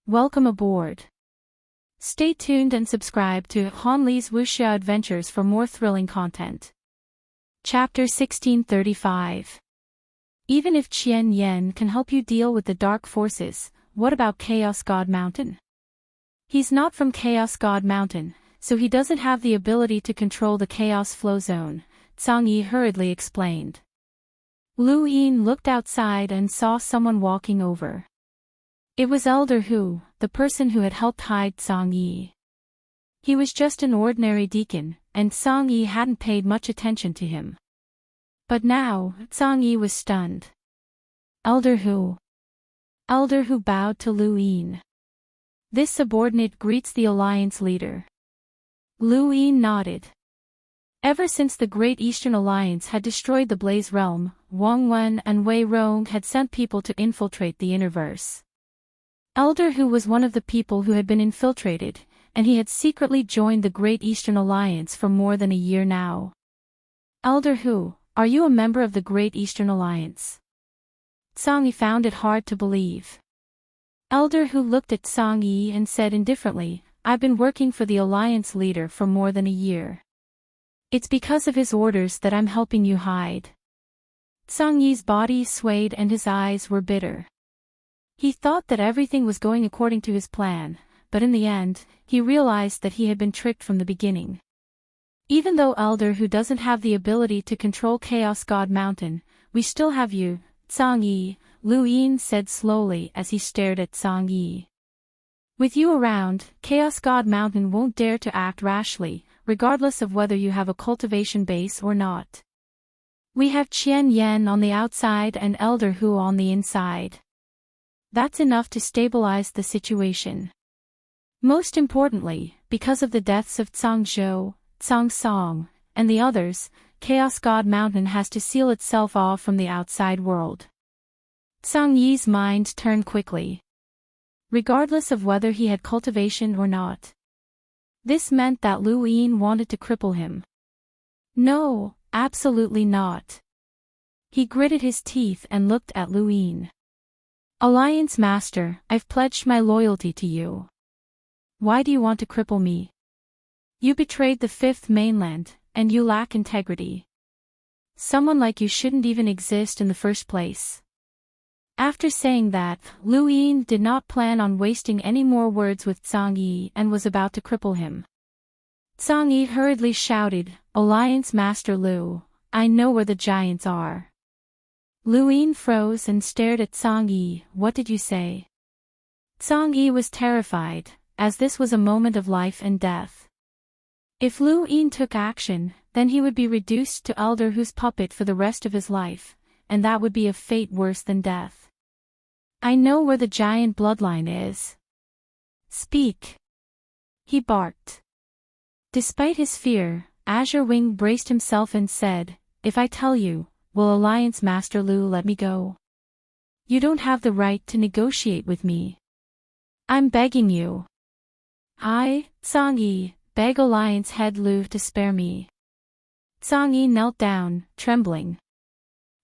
Welcome aboard. Stay tuned and subscribe to Han Li's Wuxia Adventures for more thrilling content. Chapter 1635. Even if Qian Yan can help you deal with the dark forces, what about Chaos God Mountain? He's not from Chaos God Mountain, so he doesn't have the ability to control the Chaos Flow Zone, Zhang Yi hurriedly explained. Lu Yin looked outside and saw someone walking over. It was Elder Hu, the person who had helped hide Zhang Yi. He was just an ordinary deacon, and Zhang Yi hadn't paid much attention to him. But now, Zhang Yi was stunned. Elder Hu. Elder Hu bowed to Lu Yin. This subordinate greets the Alliance leader. Lu Yin nodded. Ever since the Great Eastern Alliance had destroyed the Blaze Realm, Wang Wen and Wei Rong had sent people to infiltrate the Interverse. Elder Hu was one of the people who had been infiltrated, and he had secretly joined the Great Eastern Alliance for more than a year now. Elder Hu, are you a member of the Great Eastern Alliance? Zhang Yi found it hard to believe. Elder Hu looked at Zhang Yi and said indifferently, I've been working for the Alliance leader for more than a year. It's because of his orders that I'm helping you hide. Zhang Yi's body swayed and his eyes were bitter. He thought that everything was going according to his plan, but in the end, he realized that he had been tricked from the beginning. Even though Elder Hu doesn't have the ability to control Chaos God Mountain, we still have you, Zhang Yi, Lu Yin said slowly as he stared at Zhang Yi. With you around, Chaos God Mountain won't dare to act rashly, regardless of whether you have a cultivation base or not. We have Qian Yan on the outside and Elder Hu on the inside. That's enough to stabilize the situation. Most importantly, because of the deaths of Zhang Zhou, Zhang Song, and the others, Chaos God Mountain has to seal itself off from the outside world. Zhang Yi's mind turned quickly. Regardless of whether he had cultivation or not. This meant that Lu Yin wanted to cripple him. No, absolutely not. He gritted his teeth and looked at Lu Yin. Alliance Master, I've pledged my loyalty to you. Why do you want to cripple me? You betrayed the Fifth Mainland, and you lack integrity. Someone like you shouldn't even exist in the first place. After saying that, Lu Yin did not plan on wasting any more words with Zhang Yi and was about to cripple him. Zhang Yi hurriedly shouted, Alliance Master Lu, I know where the giants are. Lu Yin froze and stared at Zhang Yi. What did you say? Zhang Yi was terrified, as this was a moment of life and death. If Lu Yin took action, then he would be reduced to Elder Hu's puppet for the rest of his life, and that would be a fate worse than death. I know where the giant bloodline is. Speak. He barked. Despite his fear, Azure Wing braced himself and said, If I tell you, will Alliance Master Lu let me go? You don't have the right to negotiate with me. I'm begging you. I, Zhang Yi, beg Alliance Head Lu to spare me. Zhang Yi knelt down, trembling.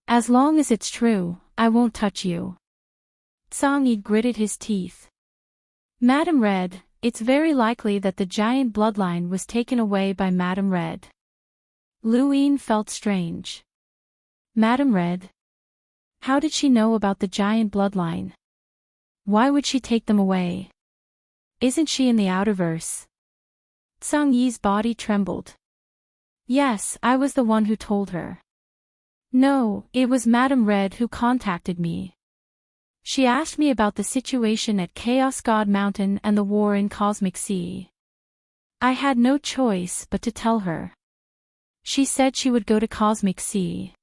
As long as it's true, I won't touch you. Zhang Yi gritted his teeth. Madam Red, it's very likely that the giant bloodline was taken away by Madam Red. Lu Yin felt strange. Madam Red? How did she know about the giant bloodline? Why would she take them away? Isn't she in the Outerverse? Zhang Yi's body trembled. Yes, I was the one who told her. No, it was Madam Red who contacted me. She asked me about the situation at Chaos God Mountain and the war in Cosmic Sea. I had no choice but to tell her. She said she would go to Cosmic Sea.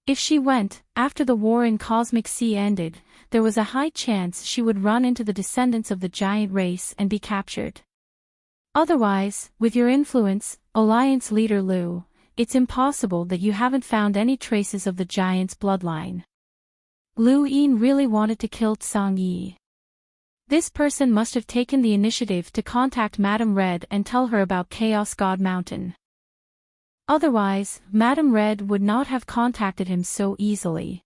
If she went, after the war in Cosmic Sea ended, there was a high chance she would run into the descendants of the giant race and be captured. Otherwise, with your influence, Alliance Leader Lu, it's impossible that you haven't found any traces of the giant's bloodline. Lu Yin really wanted to kill Zhang Yi. This person must have taken the initiative to contact Madam Red and tell her about Chaos God Mountain. Otherwise, Madam Red would not have contacted him so easily.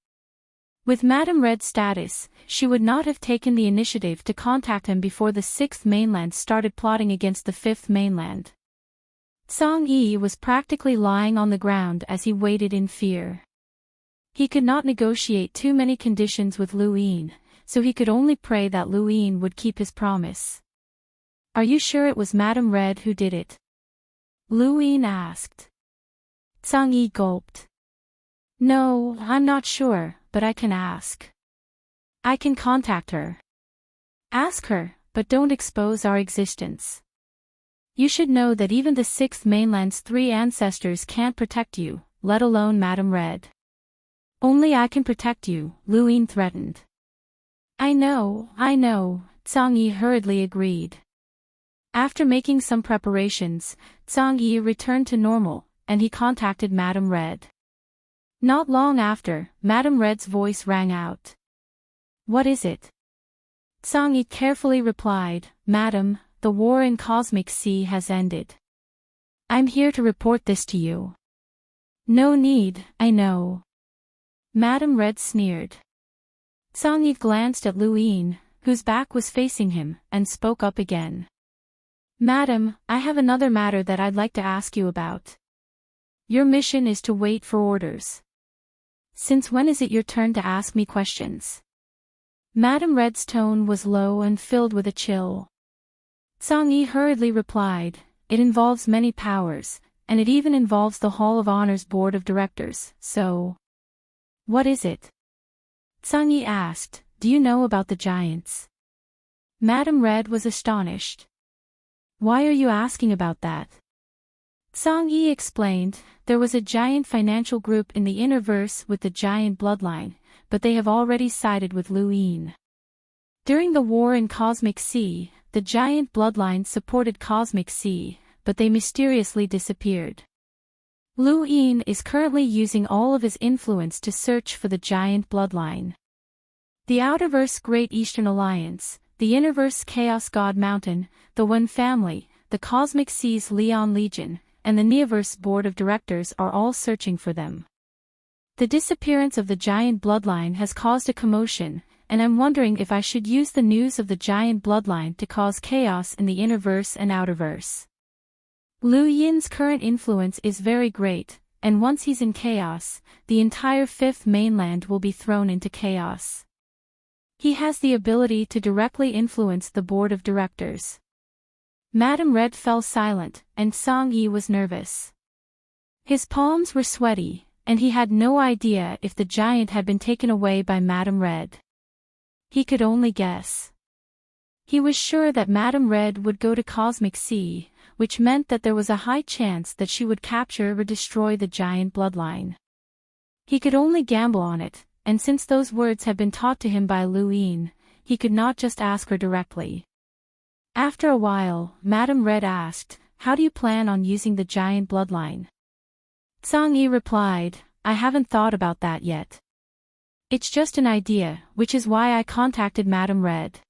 With Madame Red's status, she would not have taken the initiative to contact him before the 6th mainland started plotting against the 5th mainland. Song Yi was practically lying on the ground as he waited in fear. He could not negotiate too many conditions with Lu Yin, so he could only pray that Lu Yin would keep his promise. "Are you sure it was Madame Red who did it?" Lu Yin asked. Song Yi gulped. "No, I'm not sure, but I can ask. I can contact her. Ask her, but don't expose our existence. You should know that even the 6th mainland's 3 ancestors can't protect you, let alone Madame Red. Only I can protect you," Lu Yin threatened. I know, Zhang Yi hurriedly agreed. After making some preparations, Zhang Yi returned to normal, and he contacted Madame Red. Not long after, Madame Red's voice rang out. "What is it?" Zhang Yi carefully replied, "Madam, the war in Cosmic Sea has ended. I'm here to report this to you." "No need, I know." Madame Red sneered. Zhang Yi glanced at Lu Yin, whose back was facing him, and spoke up again. "Madam, I have another matter that I'd like to ask you about. Your mission is to wait for orders. Since when is it your turn to ask me questions?" Madame Red's tone was low and filled with a chill. Zhang Yi hurriedly replied, "It involves many powers, and it even involves the Hall of Honor's board of directors, so..." "What is it?" Zhang Yi asked, "Do you know about the giants?" Madame Red was astonished. "Why are you asking about that?" Zhang Yi explained, there was a giant financial group in the Innerverse with the giant bloodline, but they have already sided with Lu Yin. During the war in Cosmic Sea, the giant bloodline supported Cosmic Sea, but they mysteriously disappeared. Lu Yin is currently using all of his influence to search for the giant bloodline. The Outerverse Great Eastern Alliance, the Innerverse Chaos God Mountain, the One Family, the Cosmic Sea's Leon Legion, and the Neoverse Board of Directors are all searching for them. The disappearance of the giant bloodline has caused a commotion, and I'm wondering if I should use the news of the giant bloodline to cause chaos in the Innerverse and Outerverse. Lu Yin's current influence is very great, and once he's in chaos, the entire 5th mainland will be thrown into chaos. He has the ability to directly influence the board of directors. Madame Red fell silent, and Zhang Yi was nervous. His palms were sweaty, and he had no idea if the giant had been taken away by Madame Red. He could only guess. He was sure that Madame Red would go to Cosmic Sea, which meant that there was a high chance that she would capture or destroy the giant bloodline. He could only gamble on it, and since those words had been taught to him by Lu Yin, he could not just ask her directly. After a while, Madame Red asked, "How do you plan on using the giant bloodline?" Zhang Yi replied, "I haven't thought about that yet. It's just an idea, which is why I contacted Madame Red."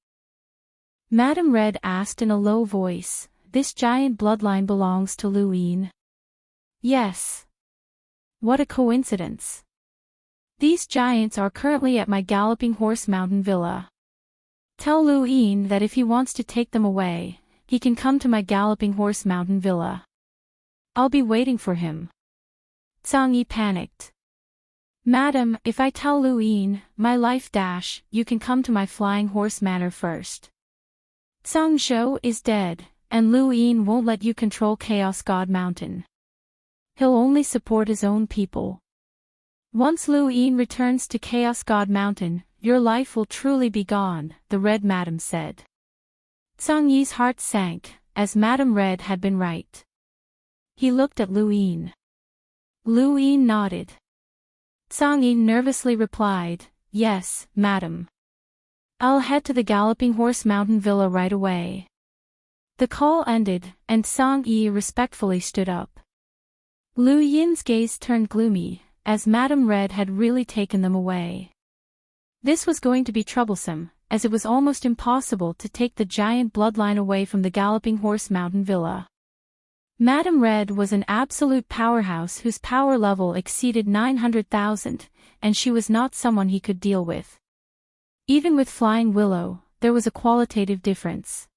Madame Red asked in a low voice, "This giant bloodline belongs to Lu Yin?" "Yes." "What a coincidence. These giants are currently at my Galloping Horse Mountain Villa. Tell Lu Yin that if he wants to take them away, he can come to my Galloping Horse Mountain Villa. I'll be waiting for him." Zhang Yi panicked. "Madam, if I tell Lu Yin, my life dash, you can come to my Flying Horse Manor first. Zhang Zhou is dead, and Lu Yin won't let you control Chaos God Mountain. He'll only support his own people. Once Lu Yin returns to Chaos God Mountain, your life will truly be gone," the Red Madam said. Zhang Yi's heart sank, as Madame Red had been right. He looked at Lu Yin. Lu Yin nodded. Zhang Yi nervously replied, "Yes, madam. I'll head to the Galloping Horse Mountain Villa right away." The call ended, and Zhang Yi respectfully stood up. Lu Yin's gaze turned gloomy, as Madame Red had really taken them away. This was going to be troublesome, as it was almost impossible to take the giant bloodline away from the Galloping Horse Mountain Villa. Madame Red was an absolute powerhouse whose power level exceeded 900,000, and she was not someone he could deal with. Even with Flying Willow, there was a qualitative difference.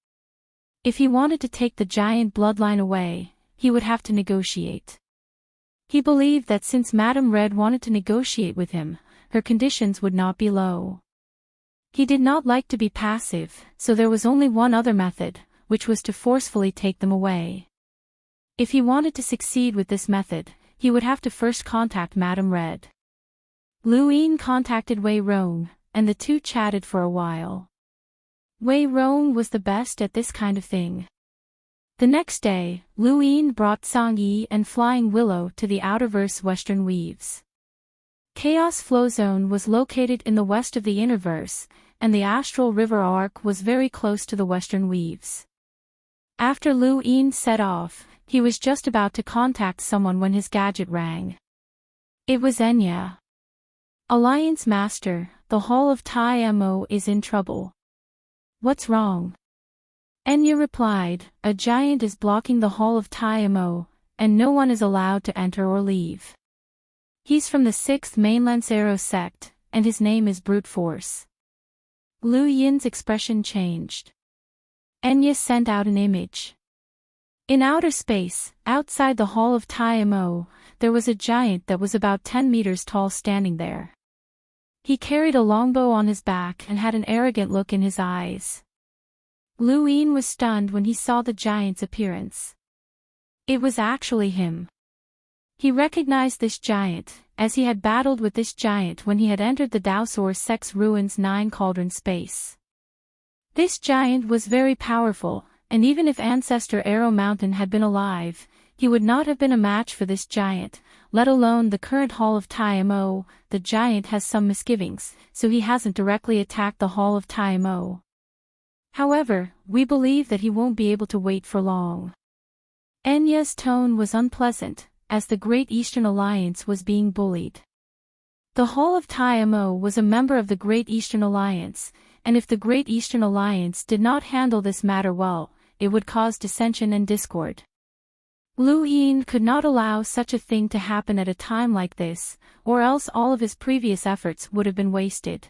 If he wanted to take the giant bloodline away, he would have to negotiate. He believed that since Madame Red wanted to negotiate with him, her conditions would not be low. He did not like to be passive, so there was only one other method, which was to forcefully take them away. If he wanted to succeed with this method, he would have to first contact Madame Red. Lu Yin contacted Wei Rong, and the two chatted for a while. Wei Rong was the best at this kind of thing. The next day, Lu Yin brought Song Yi and Flying Willow to the Outerverse Western Weaves. Chaos Flow Zone was located in the west of the Innerverse, and the Astral River Arc was very close to the Western Weaves. After Lu Yin set off, he was just about to contact someone when his gadget rang. It was Enya. Alliance Master, the Hall of Tai Mo is in trouble. What's wrong? Enya replied, a giant is blocking the Hall of Tai Mo, and no one is allowed to enter or leave. He's from the 6th Mainland Zero sect, and his name is Brute Force. Lu Yin's expression changed. Enya sent out an image. In outer space, outside the Hall of Tai Mo, there was a giant that was about 10 meters tall standing there. He carried a longbow on his back and had an arrogant look in his eyes. Lu Yin was stunned when he saw the giant's appearance. It was actually him. He recognized this giant, as he had battled with this giant when he had entered the Daosaur Sect's Ruins 9 Cauldron space. This giant was very powerful, and even if Ancestor Arrow Mountain had been alive, he would not have been a match for this giant, let alone the current Hall of Tai Mo. The giant has some misgivings, so he hasn't directly attacked the Hall of Tai Mo. However, we believe that he won't be able to wait for long. Enya's tone was unpleasant, as the Great Eastern Alliance was being bullied. The Hall of Tai Mo was a member of the Great Eastern Alliance, and if the Great Eastern Alliance did not handle this matter well, it would cause dissension and discord. Lu Yin could not allow such a thing to happen at a time like this, or else all of his previous efforts would have been wasted.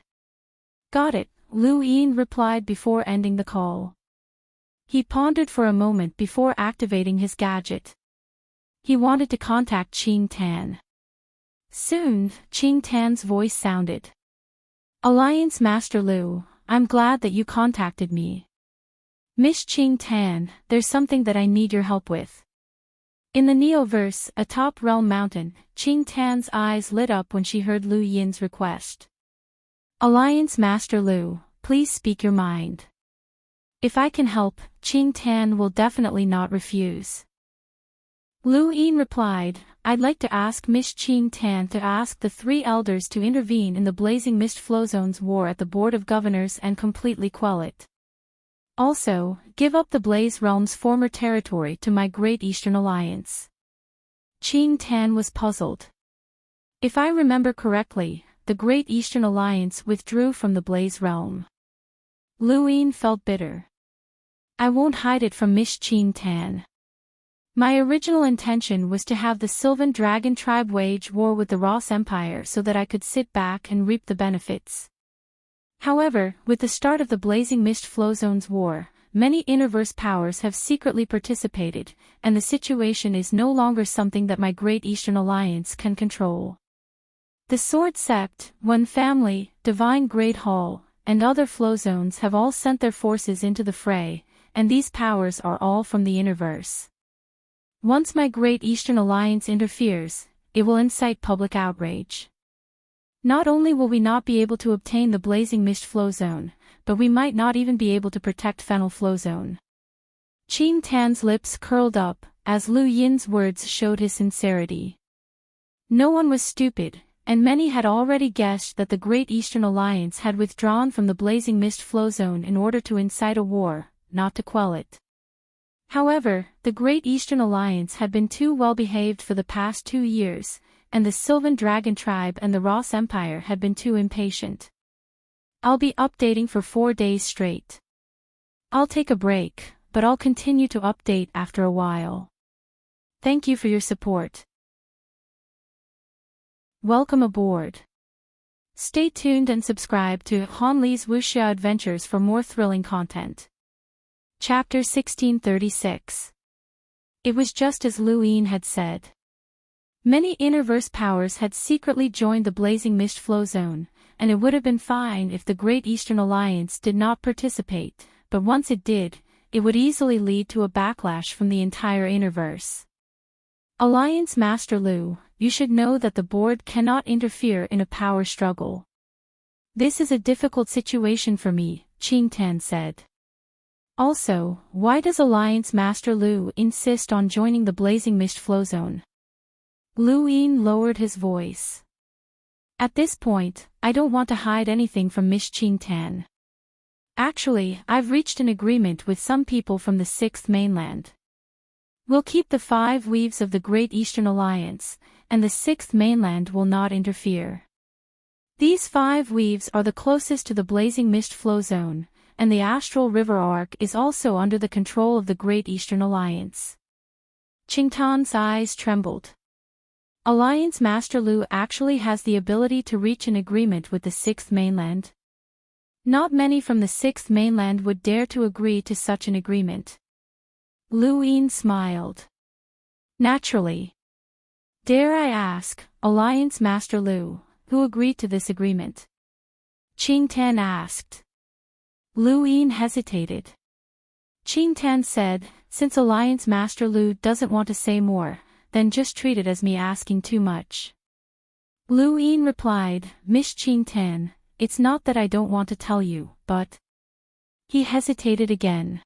Got it, Lu Yin replied before ending the call. He pondered for a moment before activating his gadget. He wanted to contact Qing Tan. Soon, Qing Tan's voice sounded. Alliance Master Lu, I'm glad that you contacted me. Miss Qing Tan, there's something that I need your help with. In the Neoverse, atop Realm Mountain, Qing Tan's eyes lit up when she heard Lu Yin's request. Alliance Master Lu, please speak your mind. If I can help, Qing Tan will definitely not refuse. Lu Yin replied, I'd like to ask Miss Qing Tan to ask the 3 elders to intervene in the Blazing Mist Flow Zone's war at the Board of Governors and completely quell it. Also, give up the Blaze Realm's former territory to my Great Eastern Alliance. Qing Tan was puzzled. If I remember correctly, the Great Eastern Alliance withdrew from the Blaze Realm. Lu Yin felt bitter. I won't hide it from Miss Qing Tan. My original intention was to have the Sylvan Dragon tribe wage war with the Ross Empire so that I could sit back and reap the benefits. However, with the start of the Blazing Mist Flow Zone's war, many Interverse powers have secretly participated, and the situation is no longer something that my Great Eastern Alliance can control. The Sword Sept, One Family, Divine Great Hall, and other flow zones have all sent their forces into the fray, and these powers are all from the Interverse. Once my Great Eastern Alliance interferes, it will incite public outrage. Not only will we not be able to obtain the Blazing Mist Flow Zone, but we might not even be able to protect Fennel Flow Zone. Qing Tan's lips curled up, as Lu Yin's words showed his sincerity. No one was stupid, and many had already guessed that the Great Eastern Alliance had withdrawn from the Blazing Mist Flow Zone in order to incite a war, not to quell it. However, the Great Eastern Alliance had been too well behaved for the past 2 years, and the Sylvan Dragon tribe and the Ross Empire had been too impatient. I'll be updating for 4 days straight. I'll take a break, but I'll continue to update after a while. Thank you for your support. Welcome aboard. Stay tuned and subscribe to Han Li's Wuxia Adventures for more thrilling content. Chapter 1636. It was just as Lu Yin had said. Many interverse powers had secretly joined the blazing mist flow zone, and it would have been fine if the Great Eastern Alliance did not participate, but once it did, it would easily lead to a backlash from the entire interverse. Alliance Master Lu, you should know that the board cannot interfere in a power struggle. This is a difficult situation for me, Qing Tan said. Also, why does Alliance Master Lu insist on joining the blazing mist flow zone? Lu Yin lowered his voice. At this point, I don't want to hide anything from Miss Qing Tan. Actually, I've reached an agreement with some people from the 6th mainland. We'll keep the 5 weaves of the Great Eastern Alliance, and the 6th mainland will not interfere. These 5 weaves are the closest to the blazing mist flow zone, and the astral river arc is also under the control of the Great Eastern Alliance. Qing Tan's eyes trembled. Alliance Master Lu actually has the ability to reach an agreement with the 6th mainland. Not many from the 6th mainland would dare to agree to such an agreement. Lu Yin smiled. Naturally. Dare I ask, Alliance Master Lu, who agreed to this agreement? Qing Tan asked. Lu Yin hesitated. Qing Tan said, since Alliance Master Lu doesn't want to say more, then just treat it as me asking too much. Lu Yin replied, Miss Qing Tan, it's not that I don't want to tell you, but... He hesitated again.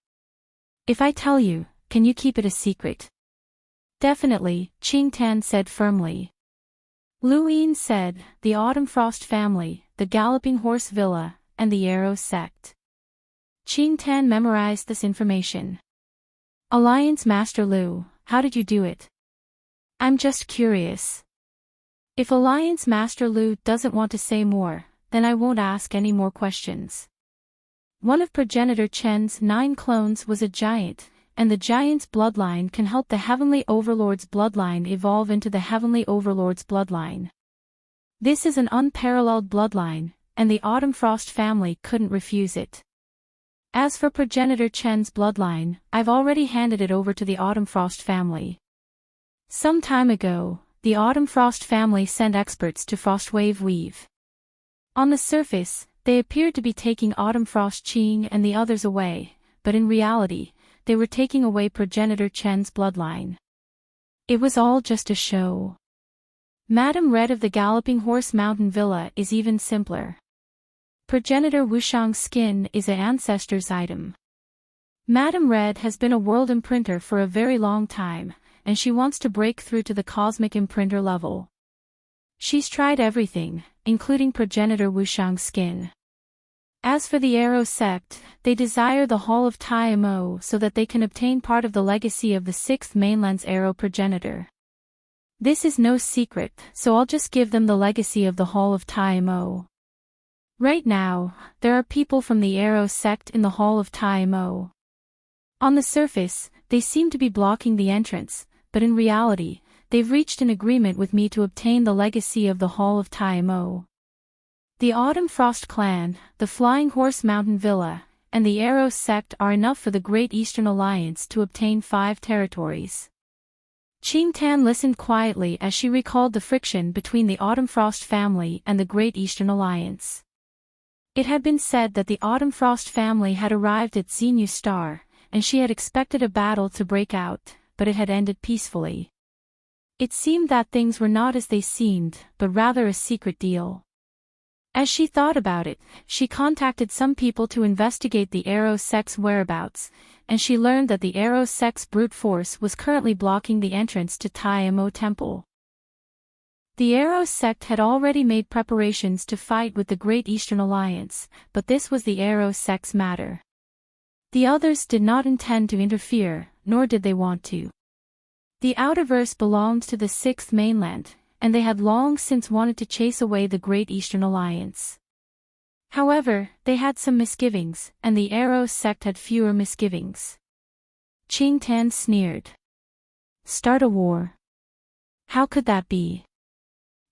If I tell you, can you keep it a secret? Definitely, Qing Tan said firmly. Lu Yin said, the Autumn Frost family, the Galloping Horse Villa, and the Arrow sect. Qing Tan memorized this information. Alliance Master Lu, how did you do it? I'm just curious. If Alliance Master Lu doesn't want to say more, then I won't ask any more questions. One of Progenitor Chen's 9 clones was a giant, and the giant's bloodline can help the Heavenly Overlord's bloodline evolve into the Heavenly Overlord's bloodline. This is an unparalleled bloodline, and the Autumn Frost family couldn't refuse it. As for Progenitor Chen's bloodline, I've already handed it over to the Autumn Frost family. Some time ago, the Autumn Frost family sent experts to Frostwave Weave. On the surface, they appeared to be taking Autumn Frost Qing and the others away, but in reality, they were taking away Progenitor Chen's bloodline. It was all just a show. Madame Red of the Galloping Horse Mountain Villa is even simpler. Progenitor Wushang's skin is an ancestor's item. Madame Red has been a world imprinter for a very long time, and she wants to break through to the cosmic imprinter level. She's tried everything, including Progenitor Wushang's skin. As for the Arrow sect, they desire the Hall of Tai Mo so that they can obtain part of the legacy of the 6th mainland's Arrow progenitor. This is no secret, so I'll just give them the legacy of the Hall of Tai Mo. Right now, there are people from the Arrow sect in the Hall of Tai Mo. On the surface, they seem to be blocking the entrance, but in reality, they've reached an agreement with me to obtain the legacy of the Hall of Tai Mo. The Autumn Frost clan, the Flying Horse Mountain Villa, and the Arrow sect are enough for the Great Eastern Alliance to obtain 5 territories. Qing Tan listened quietly as she recalled the friction between the Autumn Frost family and the Great Eastern Alliance. It had been said that the Autumn Frost family had arrived at Xenu Star, and she had expected a battle to break out, but it had ended peacefully. It seemed that things were not as they seemed, but rather a secret deal. As she thought about it, she contacted some people to investigate the Arrow sect's whereabouts, and she learned that the Arrow sect's brute force was currently blocking the entrance to Tai Mo Temple. The Arrow sect had already made preparations to fight with the Great Eastern Alliance, but this was the Arrow sect's matter. The others did not intend to interfere, nor did they want to. The Outerverse belonged to the 6th mainland, and they had long since wanted to chase away the Great Eastern Alliance. However, they had some misgivings, and the Arrow sect had fewer misgivings. Qing Tan sneered. Start a war. How could that be?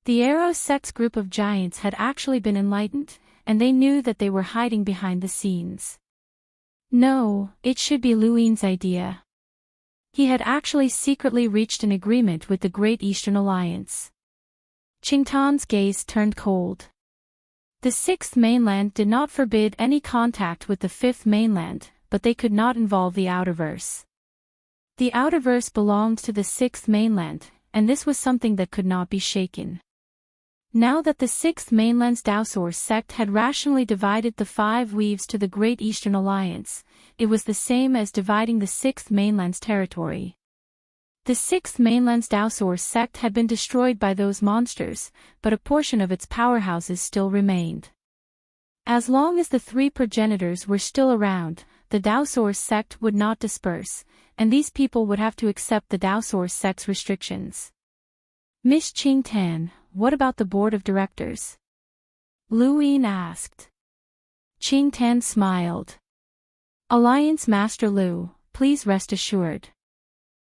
The Arrow Sect's group of giants had actually been enlightened, and they knew that they were hiding behind the scenes. No, it should be Luin's idea. He had actually secretly reached an agreement with the Great Eastern Alliance. Qingtan's gaze turned cold. The Sixth Mainland did not forbid any contact with the Fifth Mainland, but they could not involve the Outerverse. The Outerverse belonged to the Sixth Mainland, and this was something that could not be shaken. Now that the Sixth Mainland's Daosaur sect had rationally divided the 5 weaves to the Great Eastern Alliance, it was the same as dividing the Sixth Mainland's territory. The Sixth Mainland's Daosaur sect had been destroyed by those monsters, but a portion of its powerhouses still remained. As long as the 3 progenitors were still around, the Daosaur sect would not disperse, and these people would have to accept the Daosaur sect's restrictions. Miss Qingtan, what about the board of directors? Luin asked. Qingtan smiled. Alliance Master Lu, please rest assured.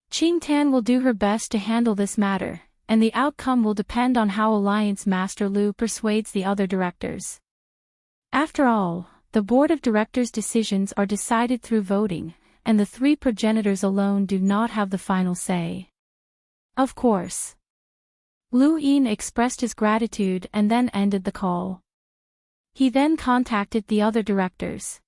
Qingtan will do her best to handle this matter, and the outcome will depend on how Alliance Master Lu persuades the other directors. After all, the board of directors' decisions are decided through voting, and the 3 progenitors alone do not have the final say. Of course. Lu Yin expressed his gratitude and then ended the call. He then contacted the other directors.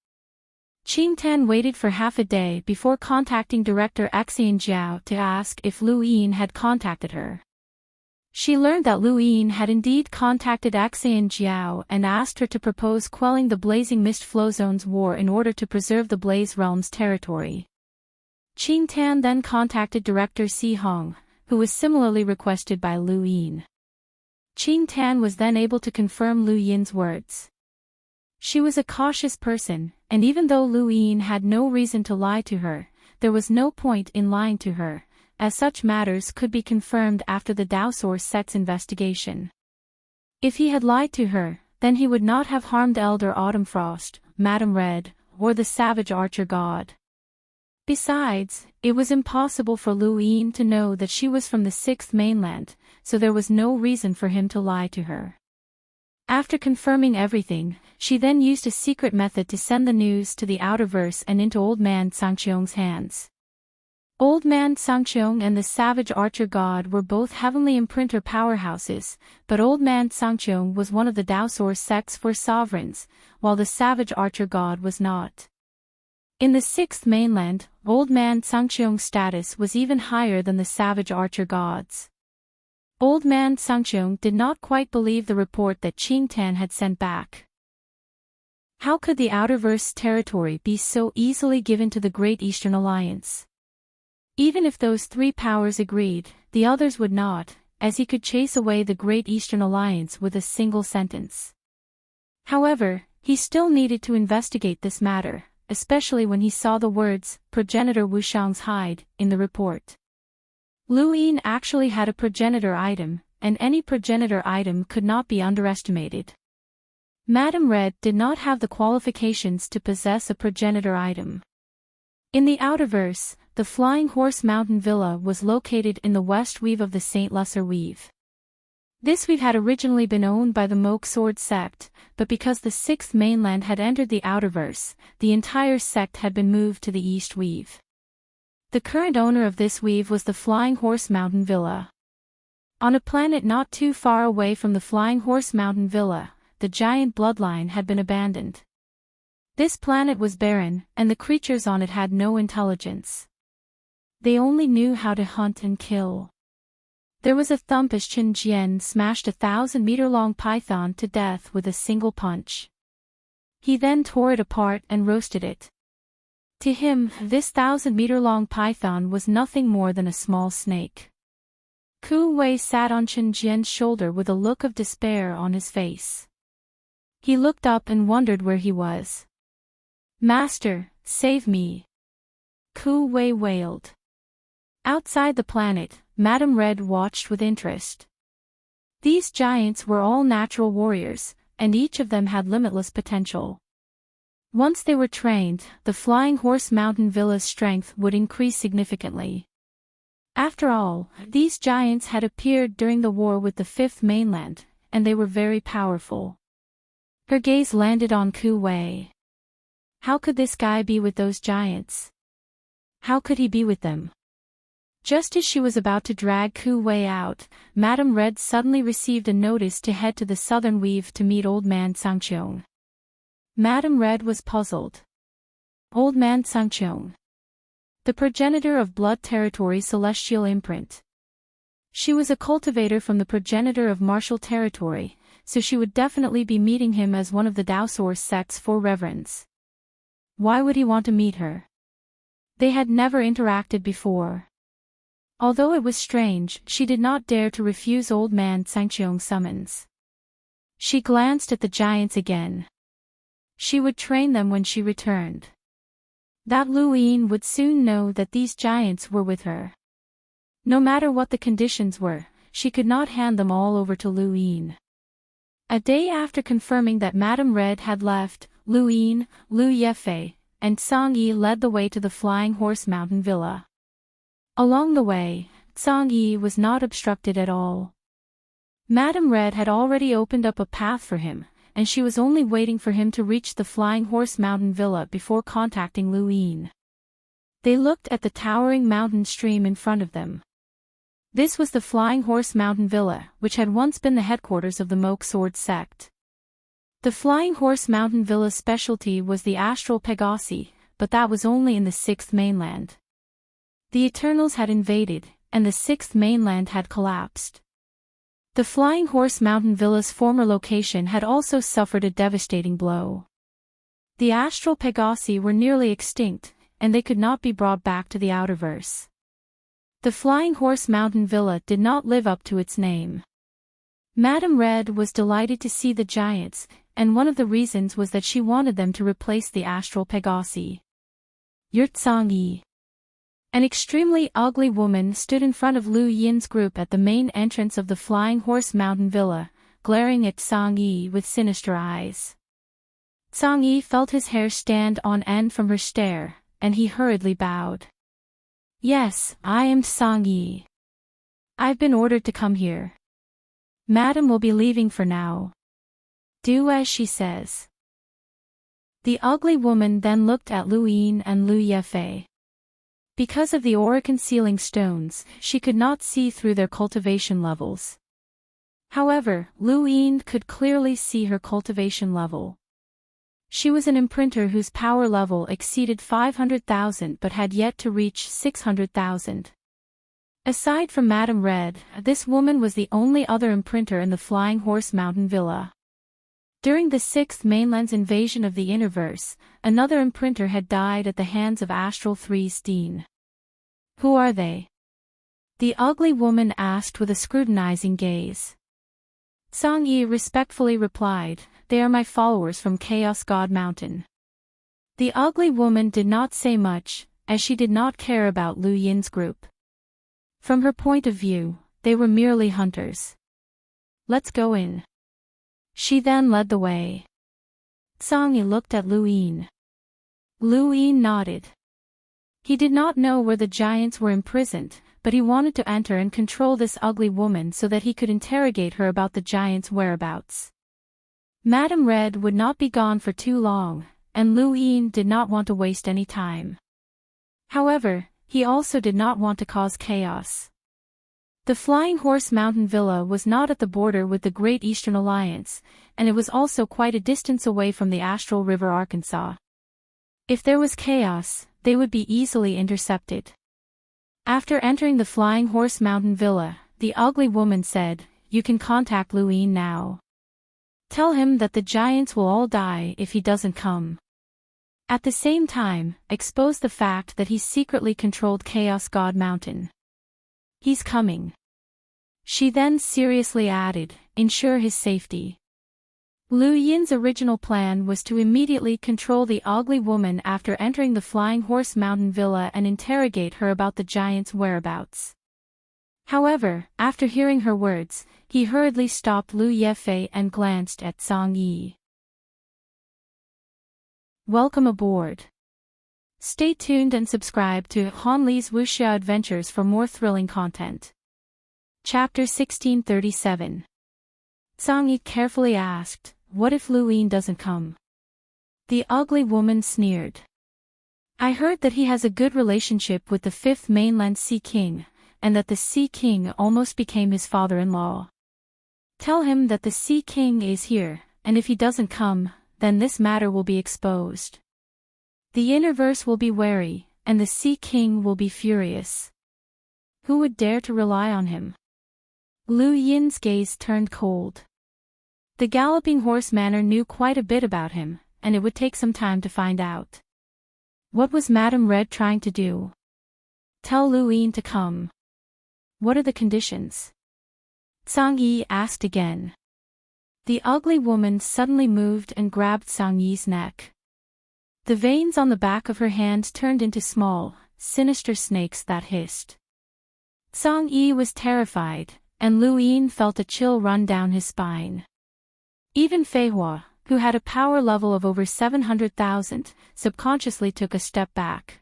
Qingtan waited for half a day before contacting Director Xian Jiao to ask if Lu Yin had contacted her. She learned that Lu Yin had indeed contacted Xian Jiao and asked her to propose quelling the Blazing Mist Flow Zone's war in order to preserve the Blaze Realm's territory. Qingtan then contacted Director Si Hong, who was similarly requested by Lu Yin. Qingtan was then able to confirm Lu Yin's words. She was a cautious person, and even though Lu Yin had no reason to lie to her, there was no point in lying to her, as such matters could be confirmed after the Daosaur sect's investigation. If he had lied to her, then he would not have harmed Elder Autumnfrost, Madame Red, or the Savage Archer God. Besides, it was impossible for Lu Yin to know that she was from the Sixth Mainland, so there was no reason for him to lie to her. After confirming everything, she then used a secret method to send the news to the Outerverse and into Old Man Sangqiong's hands. Old Man Sangqiong and the Savage Archer God were both heavenly imprinter powerhouses, but Old Man Sangqiong was one of the Daosaur sect's 4 sovereigns, while the Savage Archer God was not. In the Sixth Mainland, Old Man Sangqiong's status was even higher than the Savage Archer God's. Old Man Sangqiong did not quite believe the report that Qingtan had sent back. How could the Outerverse territory be so easily given to the Great Eastern Alliance? Even if those 3 powers agreed, the others would not, as he could chase away the Great Eastern Alliance with a single sentence. However, he still needed to investigate this matter, especially when he saw the words, Progenitor Wushang's hide, in the report. Lu Yin actually had a progenitor item, and any progenitor item could not be underestimated. Madame Red did not have the qualifications to possess a progenitor item. In the Outerverse, the Flying Horse Mountain Villa was located in the west weave of the St. Lusser weave. This weave had originally been owned by the Moke Sword sect, but because the Sixth Mainland had entered the Outerverse, the entire sect had been moved to the East Weave. The current owner of this weave was the Flying Horse Mountain Villa. On a planet not too far away from the Flying Horse Mountain Villa, the giant bloodline had been abandoned. This planet was barren, and the creatures on it had no intelligence. They only knew how to hunt and kill. There was a thump as Chen Jian smashed a 1,000-meter-long python to death with a single punch. He then tore it apart and roasted it. To him, this 1,000-meter-long python was nothing more than a small snake. Ku Wei sat on Chen Jian's shoulder with a look of despair on his face. He looked up and wondered where he was. "Master, save me!" Ku Wei wailed. Outside the planet, Madame Red watched with interest. These giants were all natural warriors, and each of them had limitless potential. Once they were trained, the Flying Horse Mountain Villa's strength would increase significantly. After all, these giants had appeared during the war with the Fifth Mainland, and they were very powerful. Her gaze landed on Ku Wei. How could this guy be with those giants? How could he be with them? Just as she was about to drag Ku Wei out, Madame Red suddenly received a notice to head to the southern weave to meet Old Man Sangqiong. Madame Red was puzzled. Old Man Sangqiong, the progenitor of Blood Territory Celestial Imprint. She was a cultivator from the progenitor of Martial Territory, so she would definitely be meeting him as one of the Daosaur sect's four reverends. Why would he want to meet her? They had never interacted before. Although it was strange, she did not dare to refuse Old Man Sangqiong's summons. She glanced at the giants again. She would train them when she returned. That Lu Yin would soon know that these giants were with her. No matter what the conditions were, she could not hand them all over to Lu Yin. A day after confirming that Madame Red had left, Lu Yin, Lu Yefei, and Song Yi led the way to the Flying Horse Mountain Villa. Along the way, Song Yi was not obstructed at all. Madame Red had already opened up a path for him, and she was only waiting for him to reach the Flying Horse Mountain Villa before contacting Lu Yin. They looked at the towering mountain stream in front of them. This was the Flying Horse Mountain Villa, which had once been the headquarters of the Moke Sword sect. The Flying Horse Mountain Villa's specialty was the astral Pegasi, but that was only in the Sixth Mainland. The Eternals had invaded, and the Sixth Mainland had collapsed. The Flying Horse Mountain Villa's former location had also suffered a devastating blow. The astral Pegasi were nearly extinct, and they could not be brought back to the Outerverse. The Flying Horse Mountain Villa did not live up to its name. Madame Red was delighted to see the giants, and one of the reasons was that she wanted them to replace the astral Pegasi. Song Yi, an extremely ugly woman, stood in front of Lu Yin's group at the main entrance of the Flying Horse Mountain Villa, glaring at Song Yi with sinister eyes. Song Yi felt his hair stand on end from her stare, and he hurriedly bowed. Yes, I am Song Yi. I've been ordered to come here. Madam will be leaving for now. Do as she says. The ugly woman then looked at Lu Yin and Lu Yefei. Because of the aura-concealing stones, she could not see through their cultivation levels. However, Lu Yin could clearly see her cultivation level. She was an imprinter whose power level exceeded 500,000 but had yet to reach 600,000. Aside from Madame Red, this woman was the only other imprinter in the Flying Horse Mountain Villa. During the Sixth Mainland's invasion of the Interverse, another imprinter had died at the hands of Astral 3's Dean. Who are they? The ugly woman asked with a scrutinizing gaze. Song Yi respectfully replied, "They are my followers from Chaos God Mountain." The ugly woman did not say much, as she did not care about Lu Yin's group. From her point of view, they were merely hunters. Let's go in. She then led the way. Song Yi looked at Lu Yin. Lu Yin nodded. He did not know where the giants were imprisoned, but he wanted to enter and control this ugly woman so that he could interrogate her about the giants' whereabouts. Madame Red would not be gone for too long, and Lu Yin did not want to waste any time. However, he also did not want to cause chaos. The Flying Horse Mountain Villa was not at the border with the Great Eastern Alliance, and it was also quite a distance away from the Astral River Arkansas. If there was chaos, they would be easily intercepted. After entering the Flying Horse Mountain Villa, the ugly woman said, "You can contact Lu Yin now. Tell him that the giants will all die if he doesn't come. At the same time, expose the fact that he secretly controlled Chaos God Mountain. He's coming." She then seriously added, "Ensure his safety." Lu Yin's original plan was to immediately control the ugly woman after entering the Flying Horse Mountain Villa and interrogate her about the giant's whereabouts. However, after hearing her words, he hurriedly stopped Lu Yefei and glanced at Song Yi. Welcome aboard. Stay tuned and subscribe to Han Li's Wuxia Adventures for more thrilling content. Chapter 1637. Zhang Yi carefully asked, "What if Lu Yin doesn't come?" The ugly woman sneered. "I heard that he has a good relationship with the fifth mainland Sea King, and that the Sea King almost became his father-in-law. Tell him that the Sea King is here, and if he doesn't come, then this matter will be exposed. The universe will be wary, and the Sea King will be furious. Who would dare to rely on him?" Lu Yin's gaze turned cold. The Galloping Horse Manor knew quite a bit about him, and it would take some time to find out. What was Madame Red trying to do? Tell Lu Yin to come. What are the conditions? Zhang Yi asked again. The ugly woman suddenly moved and grabbed Zhang Yi's neck. The veins on the back of her hand turned into small, sinister snakes that hissed. Zhang Yi was terrified, and Lu Yin felt a chill run down his spine. Even Fei Hua, who had a power level of over 700,000, subconsciously took a step back.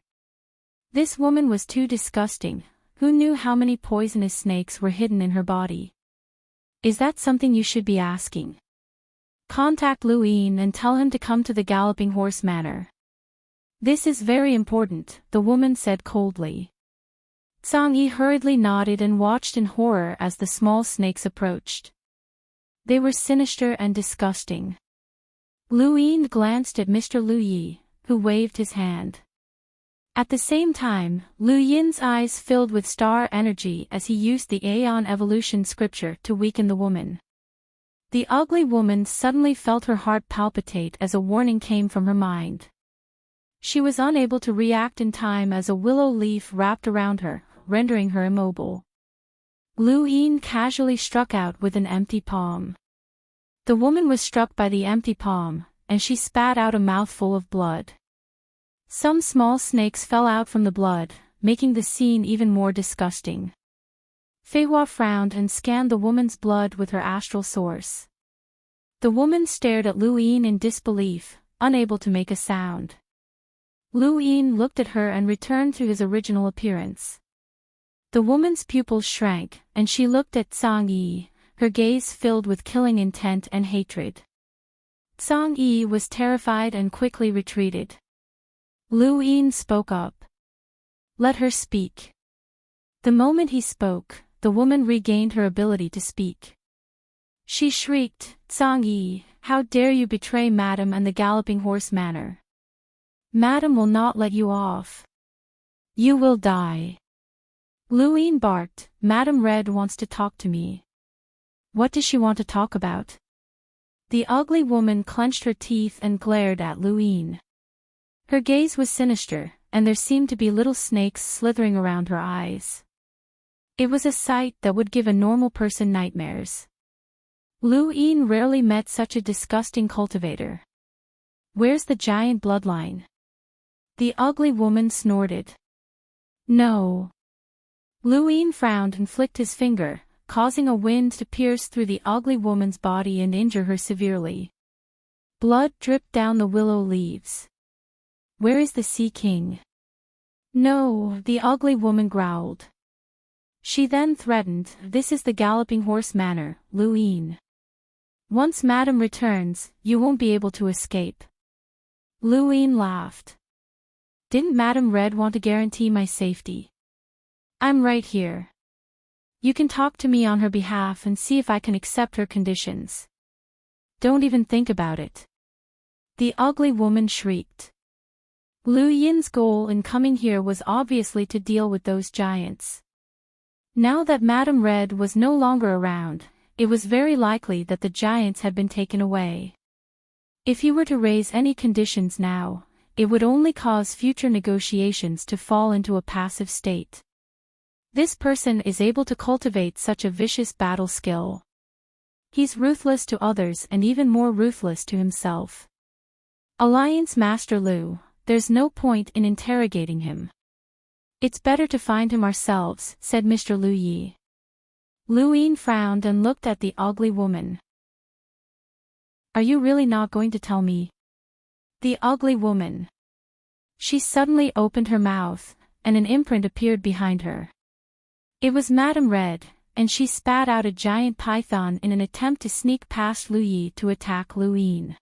This woman was too disgusting. Who knew how many poisonous snakes were hidden in her body? Is that something you should be asking? Contact Lu Yin and tell him to come to the Galloping Horse Manor. This is very important, the woman said coldly. Zhang Yi hurriedly nodded and watched in horror as the small snakes approached. They were sinister and disgusting. Lu Yin glanced at Mr. Lu Yi, who waved his hand. At the same time, Lu Yin's eyes filled with star energy as he used the Aeon Evolution scripture to weaken the woman. The ugly woman suddenly felt her heart palpitate as a warning came from her mind. She was unable to react in time as a willow leaf wrapped around her, rendering her immobile. Lu Yin casually struck out with an empty palm. The woman was struck by the empty palm, and she spat out a mouthful of blood. Some small snakes fell out from the blood, making the scene even more disgusting. Fei Hua frowned and scanned the woman's blood with her astral source. The woman stared at Lu Yin in disbelief, unable to make a sound. Lu Yin looked at her and returned to his original appearance. The woman's pupils shrank, and she looked at Zhang Yi, her gaze filled with killing intent and hatred. Zhang Yi was terrified and quickly retreated. Lu Yin spoke up. Let her speak. The moment he spoke, the woman regained her ability to speak. She shrieked, "Zhang Yi, how dare you betray Madam and the Galloping Horse Manor? Madam will not let you off. You will die." Lu Yin barked, "Madam Red wants to talk to me." What does she want to talk about? The ugly woman clenched her teeth and glared at Lu Yin. Her gaze was sinister, and there seemed to be little snakes slithering around her eyes. It was a sight that would give a normal person nightmares. Lu Yin rarely met such a disgusting cultivator. Where's the giant bloodline? The ugly woman snorted. No. Lu Yin frowned and flicked his finger, causing a wind to pierce through the ugly woman's body and injure her severely. Blood dripped down the willow leaves. Where is the Sea King? No, the ugly woman growled. She then threatened, "This is the Galloping Horse Manor, Lu Yin. Once Madam returns, you won't be able to escape." Lu Yin laughed. Didn't Madam Red want to guarantee my safety? I'm right here. You can talk to me on her behalf and see if I can accept her conditions. Don't even think about it. The ugly woman shrieked. Lu Yin's goal in coming here was obviously to deal with those giants. Now that Madame Red was no longer around, it was very likely that the giants had been taken away. If he were to raise any conditions now, it would only cause future negotiations to fall into a passive state. This person is able to cultivate such a vicious battle skill. He's ruthless to others and even more ruthless to himself. Alliance Master Lu, there's no point in interrogating him. It's better to find him ourselves, said Mr. Lu Yi. Lu Yin frowned and looked at the ugly woman. Are you really not going to tell me? The ugly woman. She suddenly opened her mouth, and an imprint appeared behind her. It was Madame Red, and she spat out a giant python in an attempt to sneak past Lu Yi to attack Lu Yin.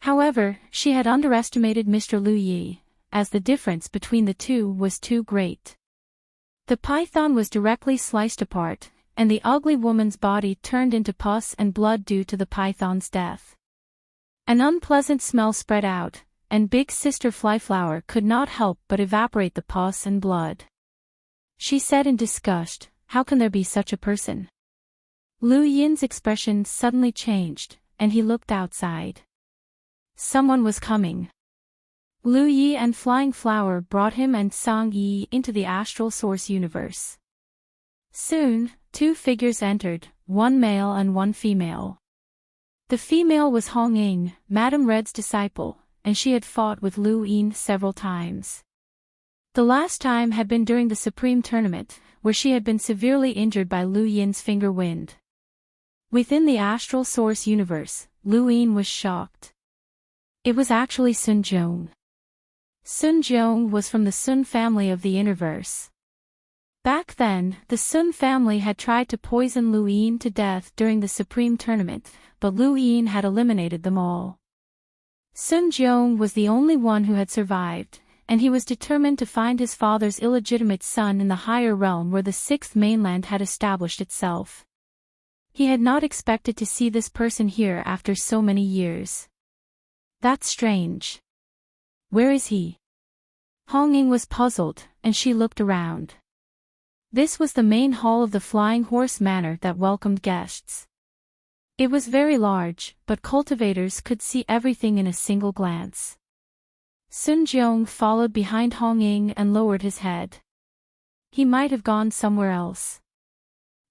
However, she had underestimated Mr. Lu Yi, as the difference between the two was too great. The python was directly sliced apart, and the ugly woman's body turned into pus and blood due to the python's death. An unpleasant smell spread out, and Big Sister Flyflower could not help but evaporate the pus and blood. She said in disgust, "How can there be such a person?" Lu Yin's expression suddenly changed, and he looked outside. Someone was coming. Lu Yi and Flying Flower brought him and Sang Yi into the astral source universe. Soon, two figures entered, one male and one female. The female was Hong Ying, Madame Red's disciple, and she had fought with Lu Yin several times. The last time had been during the Supreme Tournament, where she had been severely injured by Lu Yin's finger wind. Within the astral source universe, Lu Yin was shocked. It was actually Sun Jiong. Sun Jiong was from the Sun family of the Interverse. Back then, the Sun family had tried to poison Lu Yin to death during the Supreme Tournament, but Lu Yin had eliminated them all. Sun Jiong was the only one who had survived, and he was determined to find his father's illegitimate son in the higher realm where the sixth mainland had established itself. He had not expected to see this person here after so many years. That's strange. Where is he? Hong Ying was puzzled, and she looked around. This was the main hall of the Flying Horse Manor that welcomed guests. It was very large, but cultivators could see everything in a single glance. Sun Jiong followed behind Hong Ying and lowered his head. He might have gone somewhere else.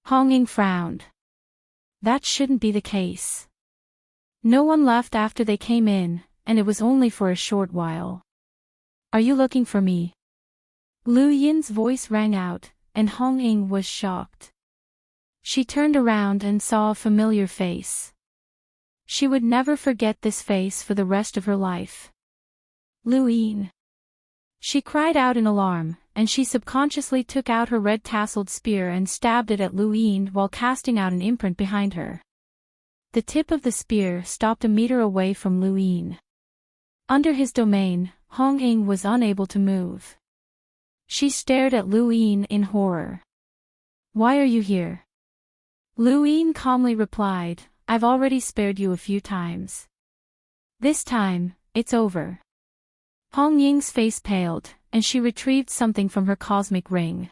Hong Ying frowned. That shouldn't be the case. No one left after they came in, and it was only for a short while. Are you looking for me? Lu Yin's voice rang out, and Hong Ying was shocked. She turned around and saw a familiar face. She would never forget this face for the rest of her life. Lu Yin. She cried out in alarm, and she subconsciously took out her red-tasseled spear and stabbed it at Lu Yin while casting out an imprint behind her. The tip of the spear stopped a meter away from Lu Yin. Under his domain, Hong Ying was unable to move. She stared at Lu Yin in horror. Why are you here? Lu Yin calmly replied, I've already spared you a few times. This time, it's over. Hong Ying's face paled, and she retrieved something from her cosmic ring.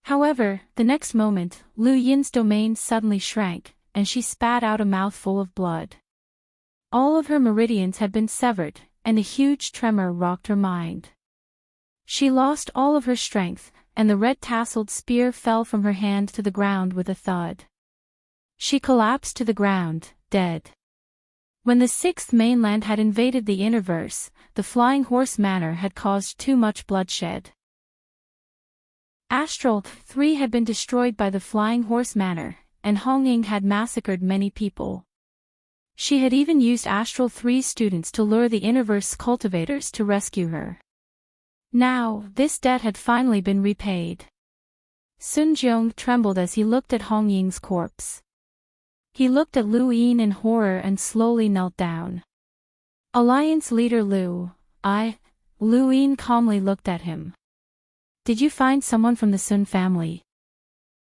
However, the next moment, Lu Yin's domain suddenly shrank, and she spat out a mouthful of blood. All of her meridians had been severed, and a huge tremor rocked her mind. She lost all of her strength, and the red-tasseled spear fell from her hand to the ground with a thud. She collapsed to the ground, dead. When the sixth mainland had invaded the Interverse, the Flying Horse Manor had caused too much bloodshed. Astral 3 had been destroyed by the Flying Horse Manor, and Hong Ying had massacred many people. She had even used Astral 3's students to lure the Interverse cultivators to rescue her. Now, this debt had finally been repaid. Sun Jiong trembled as he looked at Hong Ying's corpse. He looked at Lu Yin in horror and slowly knelt down. Alliance leader Lu Yin calmly looked at him. Did you find someone from the Sun family?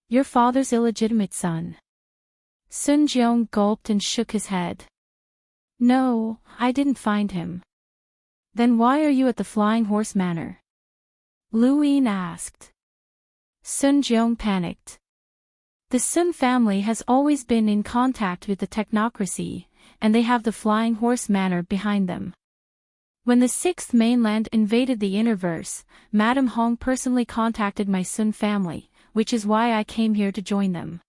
Your father's illegitimate son. Sun Jiong gulped and shook his head. No, I didn't find him. Then why are you at the Flying Horse Manor? Lu Yin asked. Sun Jiong panicked. The Sun family has always been in contact with the technocracy, and they have the Flying Horse Manor behind them. When the sixth mainland invaded the Interverse, Madame Hong personally contacted my Sun family, which is why I came here to join them.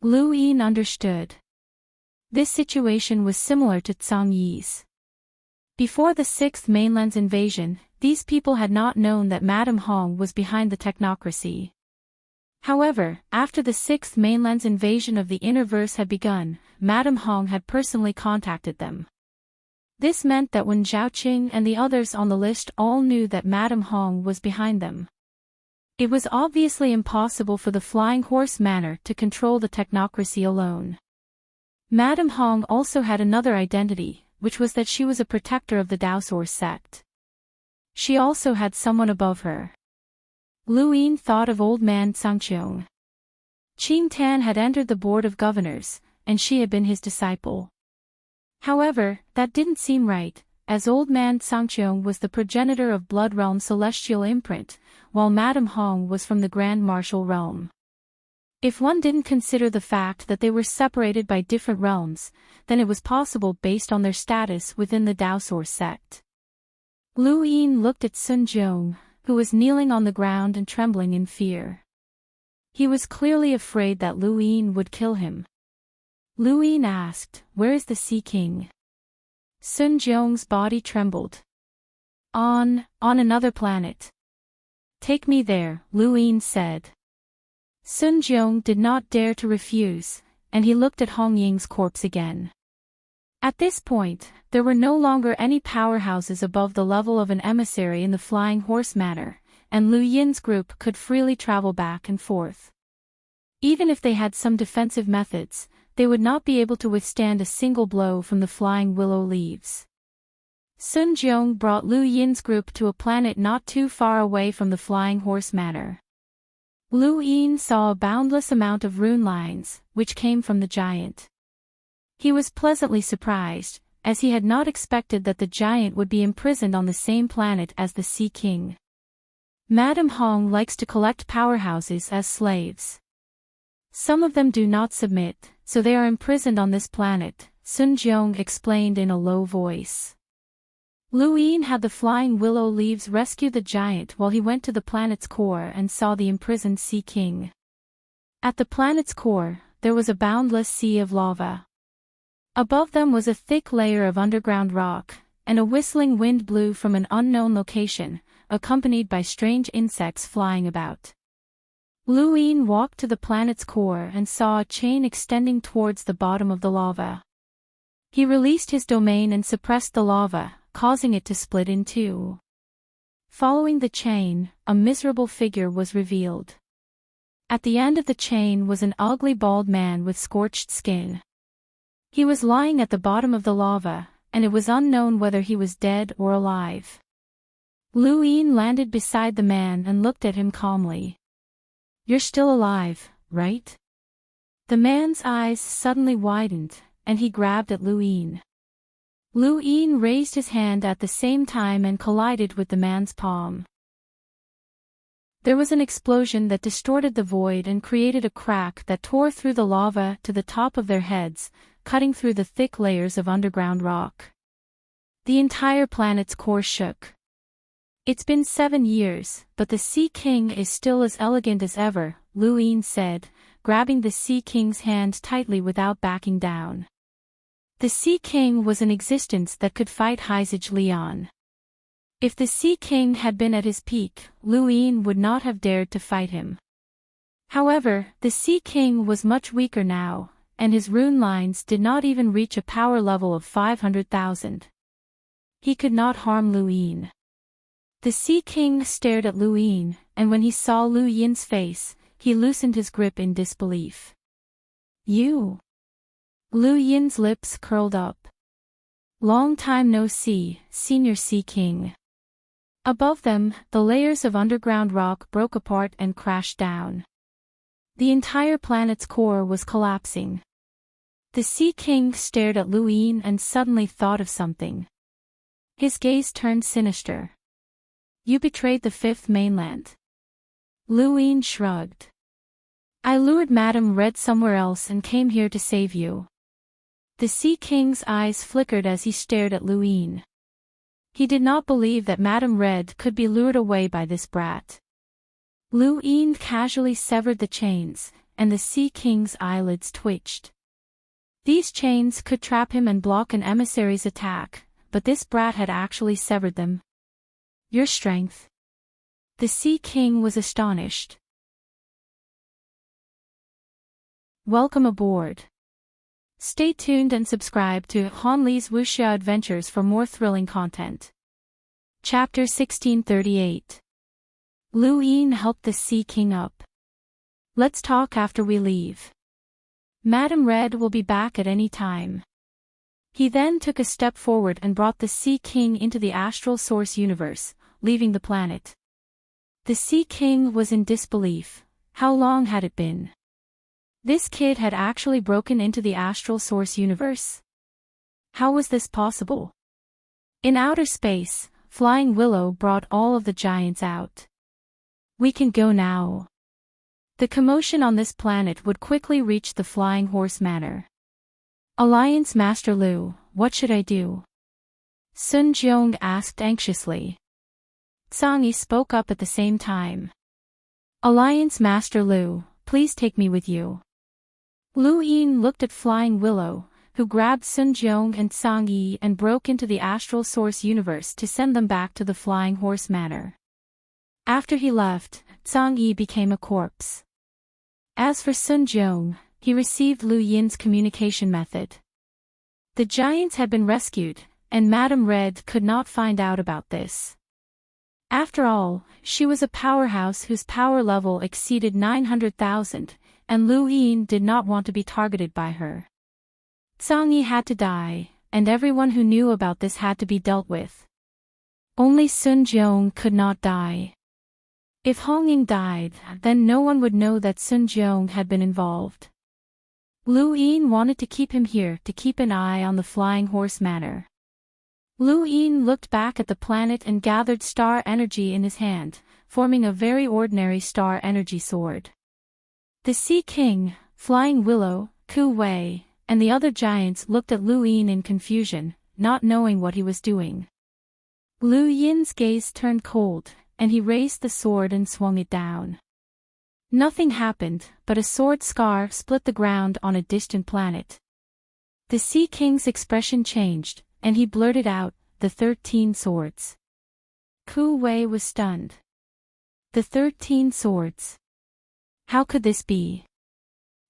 Lu Yin understood. This situation was similar to Tsang Yi's. Before the sixth mainland's invasion, these people had not known that Madame Hong was behind the technocracy. However, after the sixth mainland's invasion of the Interverse had begun, Madame Hong had personally contacted them. This meant that when Zhaoqing and the others on the list all knew that Madame Hong was behind them, it was obviously impossible for the Flying Horse Manor to control the technocracy alone. Madame Hong also had another identity, which was that she was a protector of the Daosaur sect. She also had someone above her. Lu Yin thought of old man Sangqiong. Qing Tan had entered the board of governors, and she had been his disciple. However, that didn't seem right, as old man Sangqiong was the progenitor of Blood Realm Celestial Imprint, while Madame Hong was from the Grand Martial Realm. If one didn't consider the fact that they were separated by different realms, then it was possible based on their status within the Daosaur sect. Lu Yin looked at Sun Jiong, who was kneeling on the ground and trembling in fear. He was clearly afraid that Lu Yin would kill him. Lu Yin asked, "Where is the Sea King?" Sun Jiong's body trembled. On another planet. "Take me there," Lu Yin said. Sun Jiong did not dare to refuse, and he looked at Hong Ying's corpse again. At this point, there were no longer any powerhouses above the level of an emissary in the Flying Horse Manor, and Lu Yin's group could freely travel back and forth. Even if they had some defensive methods, they would not be able to withstand a single blow from the flying willow leaves. Sun Jiong brought Lu Yin's group to a planet not too far away from the Flying Horse Manor. Lu Yin saw a boundless amount of rune lines, which came from the giant. He was pleasantly surprised, as he had not expected that the giant would be imprisoned on the same planet as the Sea King. Madame Hong likes to collect powerhouses as slaves. Some of them do not submit, so they are imprisoned on this planet, Sun Jiong explained in a low voice. Lu Yin had the flying willow leaves rescue the giant while he went to the planet's core and saw the imprisoned Sea King. At the planet's core, there was a boundless sea of lava. Above them was a thick layer of underground rock, and a whistling wind blew from an unknown location, accompanied by strange insects flying about. Lu Yin walked to the planet's core and saw a chain extending towards the bottom of the lava. He released his domain and suppressed the lava, causing it to split in two. Following the chain, a miserable figure was revealed. At the end of the chain was an ugly bald man with scorched skin. He was lying at the bottom of the lava, and it was unknown whether he was dead or alive. Lu Yin landed beside the man and looked at him calmly. "You're still alive, right?" The man's eyes suddenly widened, and he grabbed at Lu Yin. Lu Yin raised his hand at the same time and collided with the man's palm. There was an explosion that distorted the void and created a crack that tore through the lava to the top of their heads, cutting through the thick layers of underground rock. The entire planet's core shook. "It's been 7 years, but the Sea King is still as elegant as ever," Lu Yin said, grabbing the Sea King's hand tightly without backing down. The Sea King was an existence that could fight Heizage Leon. If the Sea King had been at his peak, Lu Yin would not have dared to fight him. However, the Sea King was much weaker now, and his rune lines did not even reach a power level of 500,000. He could not harm Lu Yin. The Sea King stared at Lu Yin, and when he saw Lu Yin's face, he loosened his grip in disbelief. "You?" Lu Yin's lips curled up. "Long time no see, Senior Sea King." Above them, the layers of underground rock broke apart and crashed down. The entire planet's core was collapsing. The Sea King stared at Lu Yin and suddenly thought of something. His gaze turned sinister. "You betrayed the Fifth Mainland." Lu Yin shrugged. "I lured Madame Red somewhere else and came here to save you." The Sea King's eyes flickered as he stared at Lu Yin. He did not believe that Madame Red could be lured away by this brat. Lu Yin casually severed the chains, and the Sea King's eyelids twitched. These chains could trap him and block an emissary's attack, but this brat had actually severed them. "Your strength?" The Sea King was astonished. "Welcome aboard." Stay tuned and subscribe to Hanli's Wuxia Adventures for more thrilling content. Chapter 1638. Lu Yin helped the Sea King up. Let's talk after we leave. Madam Red will be back at any time. He then took a step forward and brought the Sea King into the astral source universe, leaving the planet. The Sea King was in disbelief. How long had it been? This kid had actually broken into the astral source universe? How was this possible? In outer space, Flying Willow brought all of the giants out. We can go now. The commotion on this planet would quickly reach the Flying Horse Manor. Alliance Master Lu, what should I do? Sun Jiong asked anxiously. Zhang Yi spoke up at the same time. Alliance Master Lu, please take me with you. Lu Yin looked at Flying Willow, who grabbed Sun Jiong and Zhang Yi and broke into the astral source universe to send them back to the Flying Horse Manor. After he left, Zhang Yi became a corpse. As for Sun Jiong, he received Lu Yin's communication method. The giants had been rescued, and Madam Red could not find out about this. After all, she was a powerhouse whose power level exceeded 900,000, and Lu Yin did not want to be targeted by her. Zhang Yi had to die, and everyone who knew about this had to be dealt with. Only Sun Jiong could not die. If Hong Ying died, then no one would know that Sun Jiong had been involved. Lu Yin wanted to keep him here to keep an eye on the Flying Horse Manor. Lu Yin looked back at the planet and gathered star energy in his hand, forming a very ordinary star energy sword. The Sea King, Flying Willow, Ku Wei, and the other giants looked at Lu Yin in confusion, not knowing what he was doing. Lu Yin's gaze turned cold, and he raised the sword and swung it down. Nothing happened, but a sword scar split the ground on a distant planet. The Sea King's expression changed, and he blurted out, "The 13 swords." Ku Wei was stunned. The 13 swords. How could this be?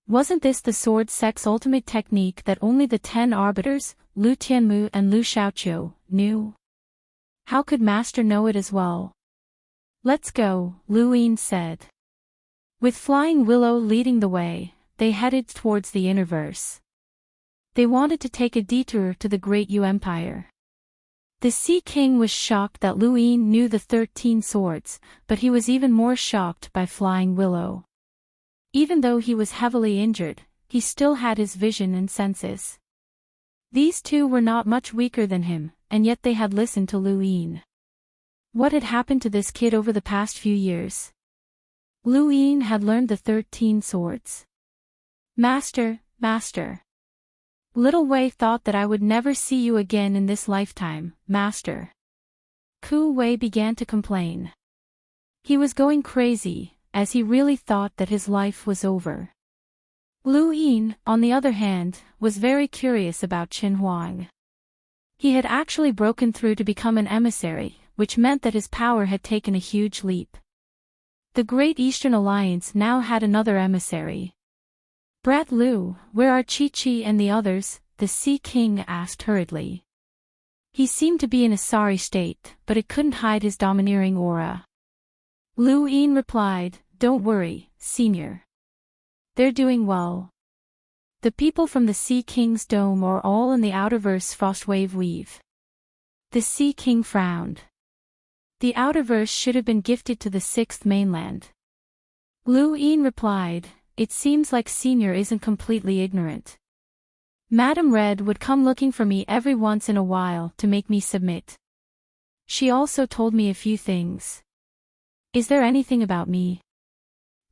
Wasn't this the sword sect's ultimate technique that only the 10 arbiters, Lu Tianmu and Lu Xiaoqiu, knew? How could Master know it as well? Let's go, Lu Yin said. With Flying Willow leading the way, they headed towards the Innerverse. They wanted to take a detour to the Great Yu Empire. The Sea King was shocked that Lu Yin knew the 13 swords, but he was even more shocked by Flying Willow. Even though he was heavily injured, he still had his vision and senses. These two were not much weaker than him, and yet they had listened to Lu Yin. What had happened to this kid over the past few years? Lu Yin had learned the 13 swords. Master, Master. Little Wei thought that I would never see you again in this lifetime, Master. Ku Wei began to complain. He was going crazy, as he really thought that his life was over. Lu Yin, on the other hand, was very curious about Qin Huang. He had actually broken through to become an emissary, which meant that his power had taken a huge leap. The Great Eastern Alliance now had another emissary. Brat Lu, where are Chi-Chi and the others? The Sea King asked hurriedly. He seemed to be in a sorry state, but it couldn't hide his domineering aura. Lu Yin replied, "Don't worry, Senior. They're doing well. The people from the Sea King's dome are all in the Outerverse Frostwave Weave." The Sea King frowned. The Outerverse should have been gifted to the 6th mainland. Lu Yin replied, "It seems like Senior isn't completely ignorant. Madam Red would come looking for me every once in a while to make me submit. She also told me a few things. Is there anything about me?"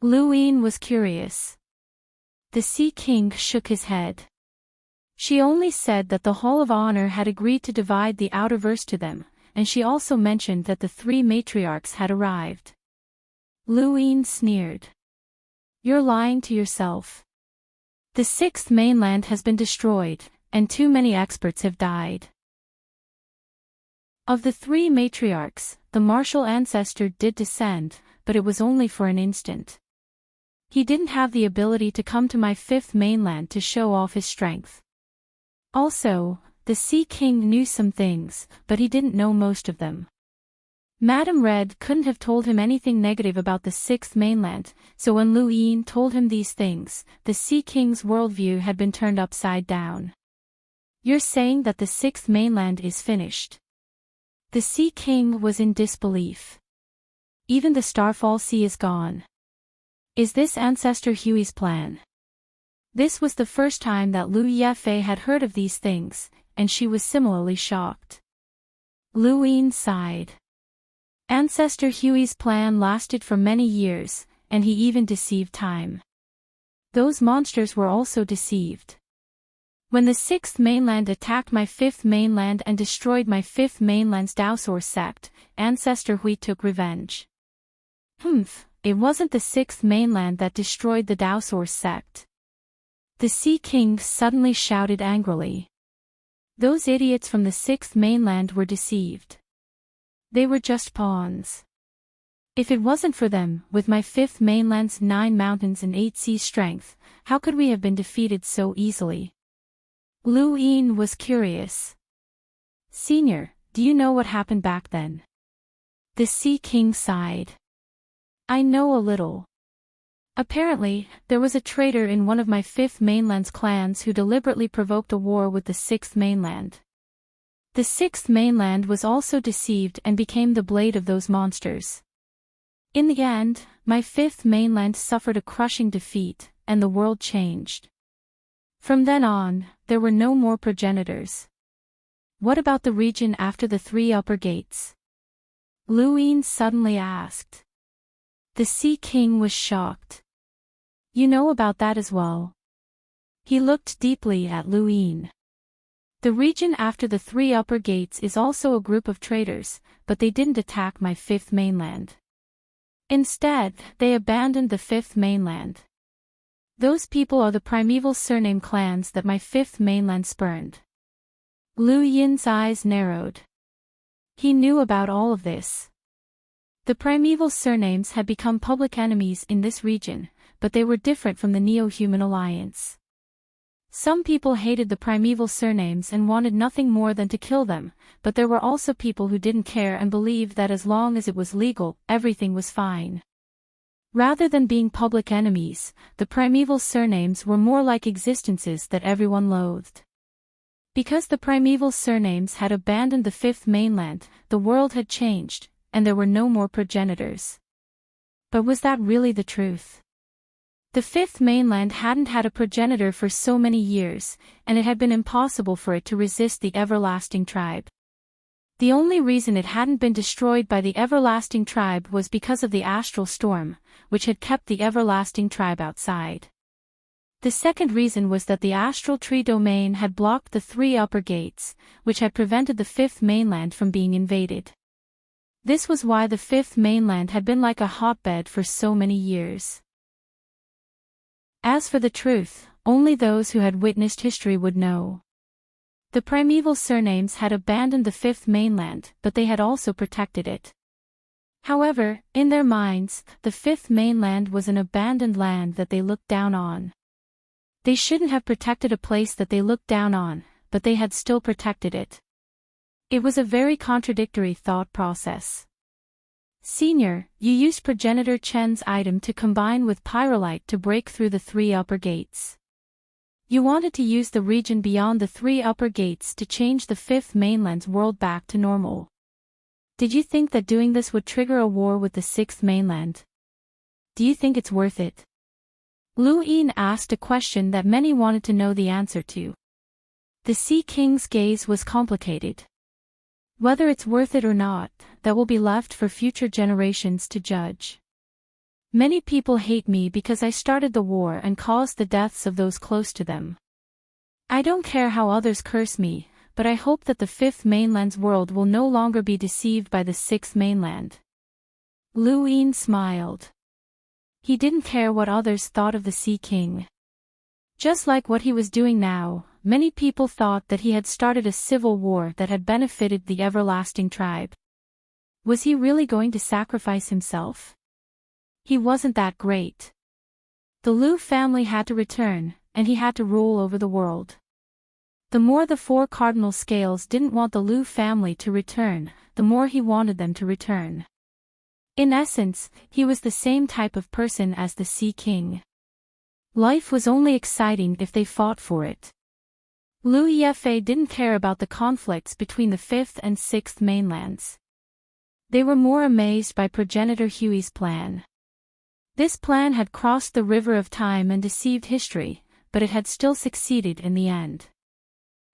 Lu Yin was curious. The Sea King shook his head. She only said that the Hall of Honor had agreed to divide the Outerverse to them, and she also mentioned that the 3 matriarchs had arrived. Lu Yin sneered. "You're lying to yourself. The 6th mainland has been destroyed, and too many experts have died." Of the 3 matriarchs, the martial ancestor did descend, but it was only for an instant. He didn't have the ability to come to my 5th mainland to show off his strength. Also, the Sea King knew some things, but he didn't know most of them. Madame Red couldn't have told him anything negative about the sixth mainland, so when Lu Yin told him these things, the Sea King's worldview had been turned upside down. You're saying that the sixth mainland is finished? The Sea King was in disbelief. Even the Starfall Sea is gone. Is this Ancestor Huey's plan? This was the first time that Lu Yefei had heard of these things, and she was similarly shocked. Lu Yin sighed. Ancestor Huey's plan lasted for many years, and he even deceived time. Those monsters were also deceived. When the sixth mainland attacked my fifth mainland and destroyed my fifth mainland's Daosaur sect, Ancestor Hui took revenge. It wasn't the sixth mainland that destroyed the Daosaur sect. The Sea King suddenly shouted angrily. Those idiots from the sixth mainland were deceived. They were just pawns. If it wasn't for them, with my fifth mainland's 9 mountains and 8 seas strength, how could we have been defeated so easily? Lu Yin was curious. Senior, do you know what happened back then? The Sea King sighed. I know a little. Apparently, there was a traitor in one of my fifth mainland's clans who deliberately provoked a war with the sixth mainland. The sixth mainland was also deceived and became the blade of those monsters. In the end, my fifth mainland suffered a crushing defeat, and the world changed. From then on, there were no more progenitors. What about the region after the 3 upper gates? Lu Yin suddenly asked. The Sea King was shocked. You know about that as well? He looked deeply at Lu Yin. The region after the 3 upper gates is also a group of traitors, but they didn't attack my fifth mainland. Instead, they abandoned the fifth mainland. Those people are the primeval surname clans that my fifth mainland spurned. Lu Yin's eyes narrowed. He knew about all of this. The primeval surnames had become public enemies in this region, but they were different from the Neo-Human Alliance. Some people hated the primeval surnames and wanted nothing more than to kill them, but there were also people who didn't care and believed that as long as it was legal, everything was fine. Rather than being public enemies, the primeval surnames were more like existences that everyone loathed. Because the primeval surnames had abandoned the fifth mainland, the world had changed, and there were no more progenitors. But was that really the truth? The fifth mainland hadn't had a progenitor for so many years, and it had been impossible for it to resist the everlasting tribe. The only reason it hadn't been destroyed by the everlasting tribe was because of the astral storm, which had kept the everlasting tribe outside. The second reason was that the astral tree domain had blocked the 3 upper gates, which had prevented the fifth mainland from being invaded. This was why the fifth mainland had been like a hotbed for so many years. As for the truth, only those who had witnessed history would know. The primeval surnames had abandoned the fifth mainland, but they had also protected it. However, in their minds, the fifth mainland was an abandoned land that they looked down on. They shouldn't have protected a place that they looked down on, but they had still protected it. It was a very contradictory thought process. Senior, you used Progenitor Chen's item to combine with Pyrolite to break through the 3 upper gates. You wanted to use the region beyond the 3 upper gates to change the fifth mainland's world back to normal. Did you think that doing this would trigger a war with the sixth mainland? Do you think it's worth it? Lu Yin asked a question that many wanted to know the answer to. The Sea King's gaze was complicated. Whether it's worth it or not, that will be left for future generations to judge. Many people hate me because I started the war and caused the deaths of those close to them. I don't care how others curse me, but I hope that the fifth mainland's world will no longer be deceived by the sixth mainland. Lu Yin smiled. He didn't care what others thought of the Sea King. Just like what he was doing now, many people thought that he had started a civil war that had benefited the everlasting tribe. Was he really going to sacrifice himself? He wasn't that great. The Lu family had to return, and he had to rule over the world. The more the four cardinal scales didn't want the Lu family to return, the more he wanted them to return. In essence, he was the same type of person as the Sea King. Life was only exciting if they fought for it. Lu Yefei didn't care about the conflicts between the 5th and 6th mainlands. They were more amazed by progenitor Hui's plan. This plan had crossed the river of time and deceived history, but it had still succeeded in the end.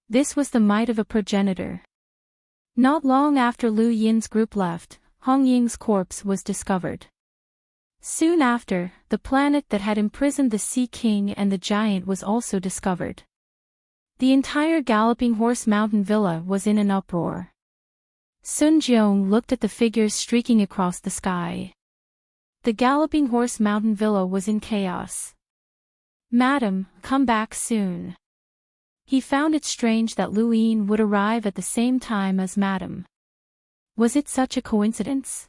This was the might of a progenitor. Not long after Lu Yin's group left, Hong Ying's corpse was discovered. Soon after, the planet that had imprisoned the Sea King and the giant was also discovered. The entire Galloping Horse Mountain Villa was in an uproar. Sun Jiong looked at the figures streaking across the sky. The Galloping Horse Mountain Villa was in chaos. "Madam, come back soon." He found it strange that Lu Yin would arrive at the same time as Madam. Was it such a coincidence?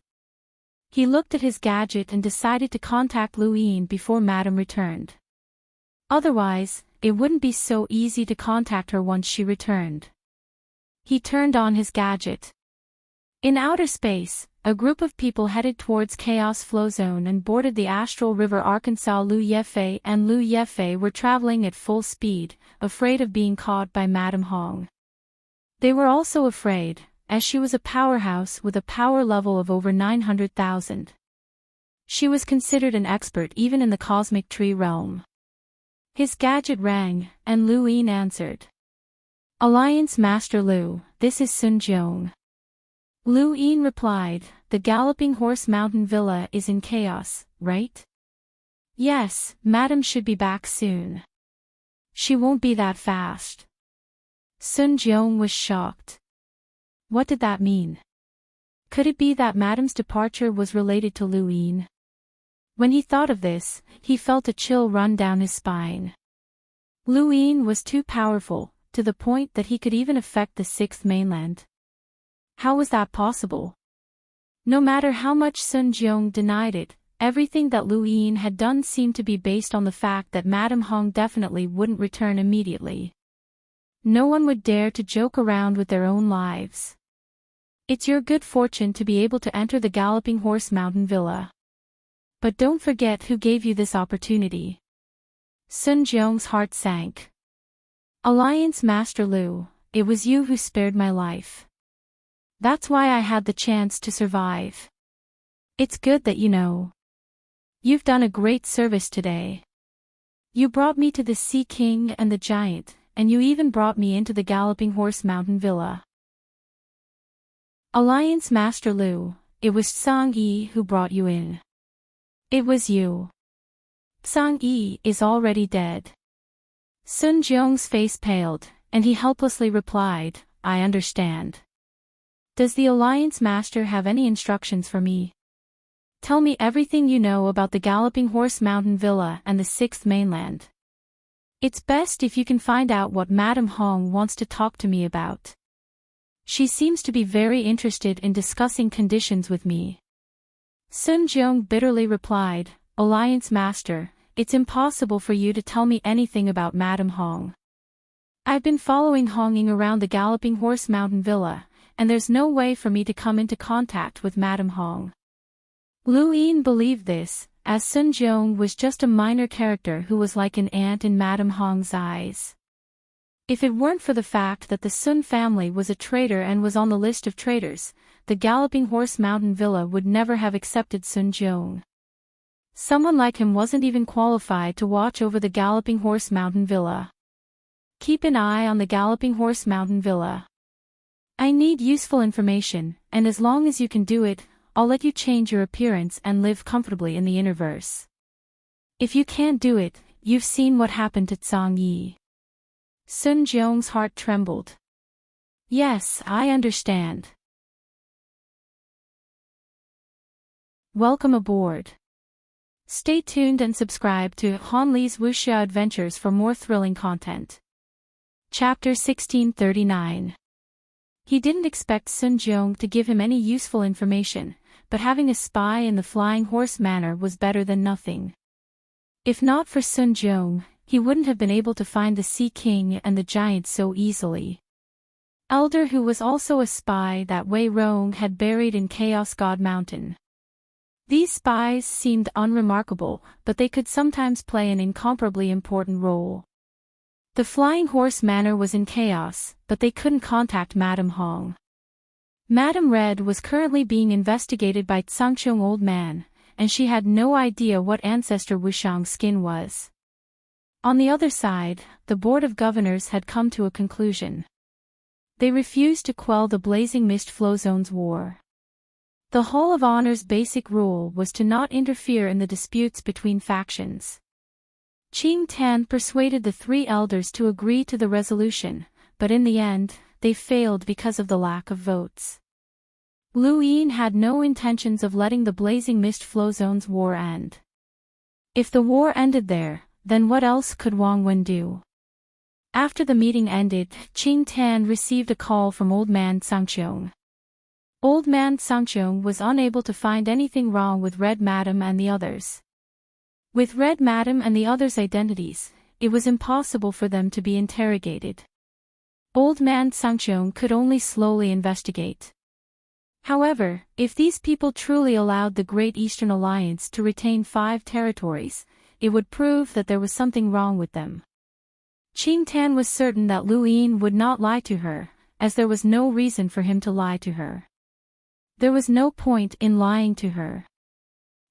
He looked at his gadget and decided to contact Lu Yin before Madam returned. Otherwise, it wouldn't be so easy to contact her once she returned. He turned on his gadget. In outer space, a group of people headed towards Chaos Flow Zone and boarded the Astral River. Arkansas. Lu Yefei and Lu Yefei were traveling at full speed, afraid of being caught by Madame Hong. They were also afraid, as she was a powerhouse with a power level of over 900,000. She was considered an expert even in the cosmic tree realm. His gadget rang, and Lu Yin answered. "Alliance Master Lu, this is Sun Jiong." Lu Yin replied, "The Galloping Horse Mountain Villa is in chaos, right?" "Yes, Madam should be back soon." "She won't be that fast." Sun Jiong was shocked. What did that mean? Could it be that Madam's departure was related to Lu Yin? When he thought of this, he felt a chill run down his spine. Lu Yin was too powerful, to the point that he could even affect the 6th mainland. How was that possible? No matter how much Sun Jiong denied it, everything that Lu Yin had done seemed to be based on the fact that Madame Hong definitely wouldn't return immediately. No one would dare to joke around with their own lives. It's your good fortune to be able to enter the Galloping Horse Mountain Villa. But don't forget who gave you this opportunity. Sun Jiong's heart sank. "Alliance Master Lu, it was you who spared my life. That's why I had the chance to survive. It's good that you know. You've done a great service today. You brought me to the Sea King and the giant, and you even brought me into the Galloping Horse Mountain Villa." "Alliance Master Lu, it was Tsang Yi who brought you in." "It was you." "Tsang Yi is already dead." Sun Jiong's face paled, and he helplessly replied, "I understand. Does the Alliance Master have any instructions for me? Tell me everything you know about the Galloping Horse Mountain Villa and the 6th mainland. It's best if you can find out what Madame Hong wants to talk to me about. She seems to be very interested in discussing conditions with me." Sun Jiong bitterly replied, "Alliance Master, it's impossible for you to tell me anything about Madame Hong. I've been following Hong Ying around the Galloping Horse Mountain Villa, and there's no way for me to come into contact with Madame Hong." Lu Yin believed this, as Sun Jiong was just a minor character who was like an ant in Madame Hong's eyes. If it weren't for the fact that the Sun family was a traitor and was on the list of traitors, the Galloping Horse Mountain Villa would never have accepted Sun Jiong. Someone like him wasn't even qualified to watch over the Galloping Horse Mountain Villa. Keep an eye on the Galloping Horse Mountain Villa. I need useful information, and as long as you can do it, I'll let you change your appearance and live comfortably in the Innerverse. If you can't do it, you've seen what happened to Tsang Yi." Sun Jiong's heart trembled. "Yes, I understand." Welcome aboard. Stay tuned and subscribe to Han Li's Wuxia Adventures for more thrilling content. Chapter 1639. He didn't expect Sun Jiong to give him any useful information, but having a spy in the Flying Horse Manor was better than nothing. If not for Sun Jiong, he wouldn't have been able to find the Sea King and the giant so easily. Elder who was also a spy that Wei Rong had buried in Chaos God Mountain. These spies seemed unremarkable, but they could sometimes play an incomparably important role. The Flying Horse Manor was in chaos, but they couldn't contact Madame Hong. Madame Red was currently being investigated by Tsangqiong Old Man, and she had no idea what ancestor Wushang's skin was. On the other side, the Board of Governors had come to a conclusion. They refused to quell the Blazing Mist Flow Zone's war. The Hall of Honor's basic rule was to not interfere in the disputes between factions. Qing Tan persuaded the three elders to agree to the resolution, but in the end, they failed because of the lack of votes. Lu Yin had no intentions of letting the Blazing Mist Flow Zone's war end. If the war ended there, then what else could Wang Wen do? After the meeting ended, Qing Tan received a call from Old Man Tsangqiong. Old Man Tsangqiong was unable to find anything wrong with Red Madam and the others. With Red Madam and the others' identities, it was impossible for them to be interrogated. Old Man Tsangqiong could only slowly investigate. However, if these people truly allowed the Great Eastern Alliance to retain 5 territories, it would prove that there was something wrong with them. Qing Tan was certain that Lu Yin would not lie to her, as there was no reason for him to lie to her. There was no point in lying to her.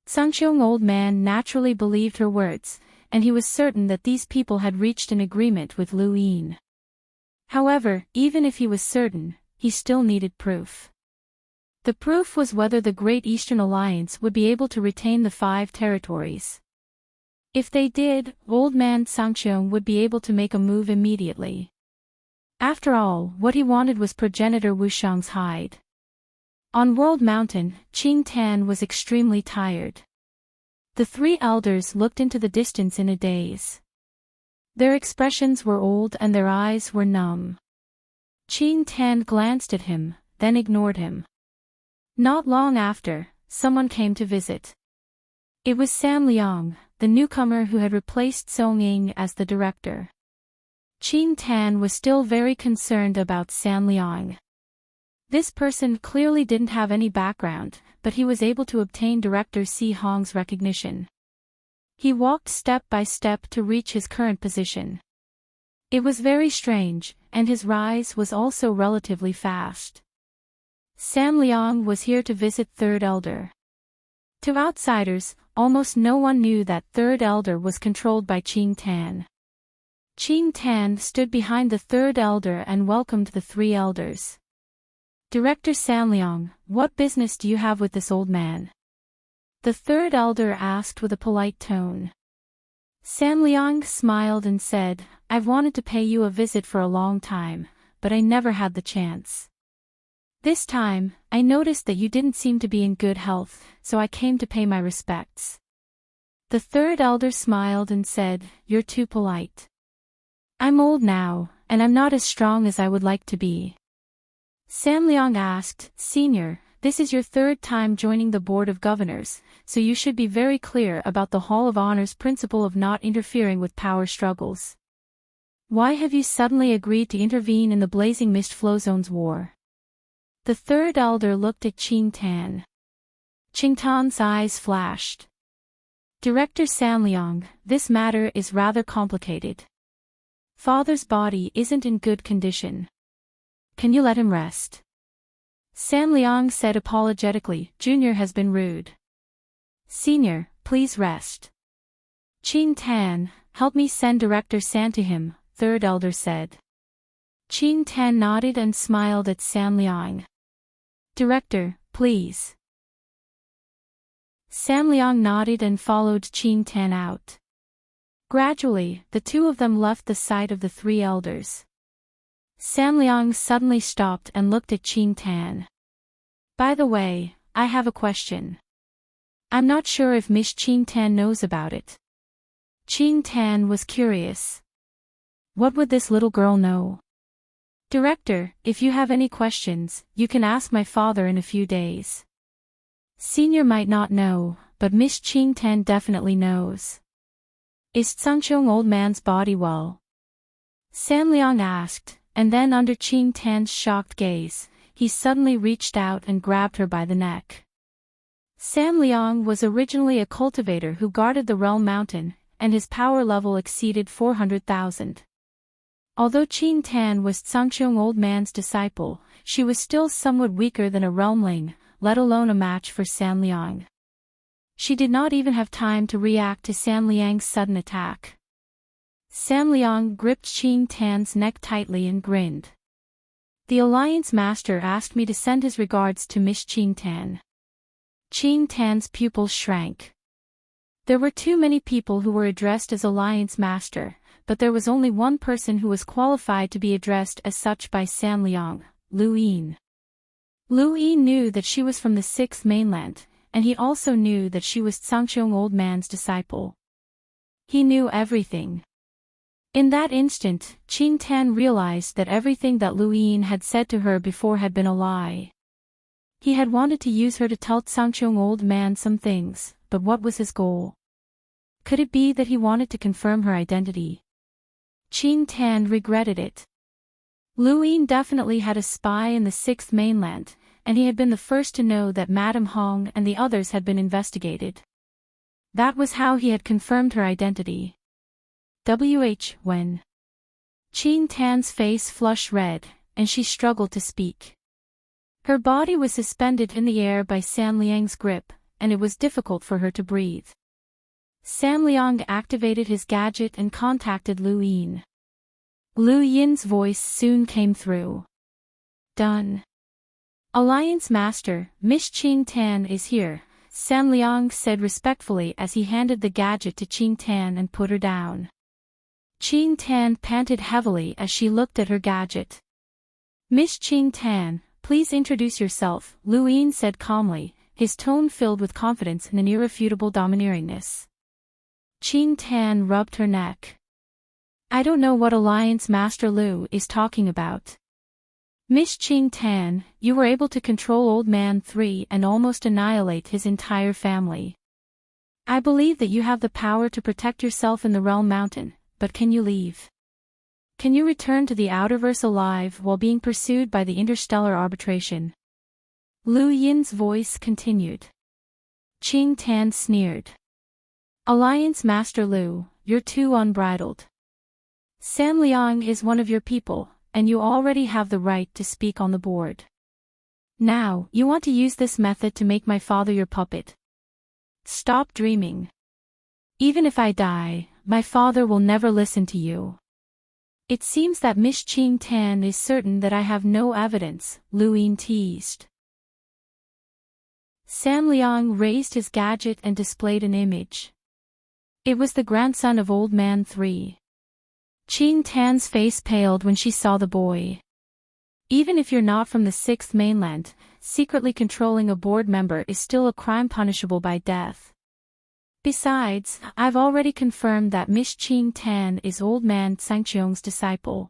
Tsangqiong Old Man naturally believed her words, and he was certain that these people had reached an agreement with Lu Yin. However, even if he was certain, he still needed proof. The proof was whether the Great Eastern Alliance would be able to retain the 5 territories. If they did, Old Man Tsangqiong would be able to make a move immediately. After all, what he wanted was progenitor Wushang's hide. On World Mountain, Qing Tan was extremely tired. The 3 elders looked into the distance in a daze. Their expressions were old and their eyes were numb. Qing Tan glanced at him, then ignored him. Not long after, someone came to visit. It was Sam Liang, the newcomer who had replaced Song Ying as the director. Qing Tan was still very concerned about Sam Liang. This person clearly didn't have any background, but he was able to obtain Director Si Hong's recognition. He walked step by step to reach his current position. It was very strange, and his rise was also relatively fast. Sam Liang was here to visit Third Elder. To outsiders, almost no one knew that Third Elder was controlled by Qing Tan. Qing Tan stood behind the Third Elder and welcomed the 3 elders. Director Sam Liang, what business do you have with this old man? The Third Elder asked with a polite tone. Sam Liang smiled and said, I've wanted to pay you a visit for a long time, but I never had the chance. This time, I noticed that you didn't seem to be in good health, so I came to pay my respects. The Third Elder smiled and said, You're too polite. I'm old now, and I'm not as strong as I would like to be. Sam Liang asked, Senior, this is your 3rd time joining the Board of Governors, so you should be very clear about the Hall of Honor's principle of not interfering with power struggles. Why have you suddenly agreed to intervene in the Blazing Mist Flow Zone's war? The Third Elder looked at Qing Tan. Qing Tan's eyes flashed. Director Sam Liang, this matter is rather complicated. Father's body isn't in good condition. Can you let him rest? Sam Liang said apologetically, Junior has been rude. Senior, please rest. Qing Tan, help me send Director San to him, Third Elder said. Qing Tan nodded and smiled at Sam Liang. Director, please. Sam Liang nodded and followed Qing Tan out. Gradually, the 2 of them left the sight of the 3 elders. Sam Liang suddenly stopped and looked at Qing Tan. By the way, I have a question. I'm not sure if Miss Qing Tan knows about it. Qing Tan was curious. What would this little girl know? Director, if you have any questions, you can ask my father in a few days. Senior might not know, but Miss Qing Tan definitely knows. Is Tsangqiong old man's body well? San Liang asked, and then under Qing Tan's shocked gaze, he suddenly reached out and grabbed her by the neck. San Liang was originally a cultivator who guarded the realm mountain, and his power level exceeded 400,000. Although Qing Tan was Tsangqiong old man's disciple, she was still somewhat weaker than a realmling, let alone a match for San Liang. She did not even have time to react to San Liang's sudden attack. San Liang gripped Qing Tan's neck tightly and grinned. The Alliance Master asked me to send his regards to Miss Qing Tan. Qing Tan's pupils shrank. There were too many people who were addressed as Alliance Master, but there was only one person who was qualified to be addressed as such by San Liang, Lu Yin. Lu Yin knew that she was from the Sixth Mainland, and he also knew that she was Tsangqiong old man's disciple. He knew everything. In that instant, Qing Tan realized that everything that Lu Yin had said to her before had been a lie. He had wanted to use her to tell Tsangqiong old man some things, but what was his goal? Could it be that he wanted to confirm her identity? Qing Tan regretted it. Lu Yin definitely had a spy in the Sixth Mainland, and he had been the first to know that Madame Hong and the others had been investigated. That was how he had confirmed her identity. When Qing Tan's face flushed red, and she struggled to speak. Her body was suspended in the air by San Liang's grip, and it was difficult for her to breathe. San Liang activated his gadget and contacted Lu Yin. Lu Yin's voice soon came through. Done. Alliance Master, Miss Qing Tan is here, San Liang said respectfully as he handed the gadget to Qing Tan and put her down. Qing Tan panted heavily as she looked at her gadget. Miss Qing Tan, please introduce yourself, Lu Yin said calmly, his tone filled with confidence and an irrefutable domineeringness. Qing Tan rubbed her neck. I don't know what Alliance Master Lu is talking about. Miss Qing Tan, you were able to control Old Man 3 and almost annihilate his entire family. I believe that you have the power to protect yourself in the Realm Mountain, but can you leave? Can you return to the Outerverse alive while being pursued by the Interstellar arbitration? Lu Yin's voice continued. Qing Tan sneered. Alliance Master Lu, you're too unbridled. San Liang is one of your people, and you already have the right to speak on the board. Now, you want to use this method to make my father your puppet. Stop dreaming. Even if I die, my father will never listen to you. It seems that Miss Qing Tan is certain that I have no evidence, Lu Yin teased. San Liang raised his gadget and displayed an image. It was the grandson of Old Man 3. Qing Tan's face paled when she saw the boy. Even if you're not from the Sixth Mainland, secretly controlling a board member is still a crime punishable by death. Besides, I've already confirmed that Miss Qing Tan is Old Man Tsangqiong's disciple.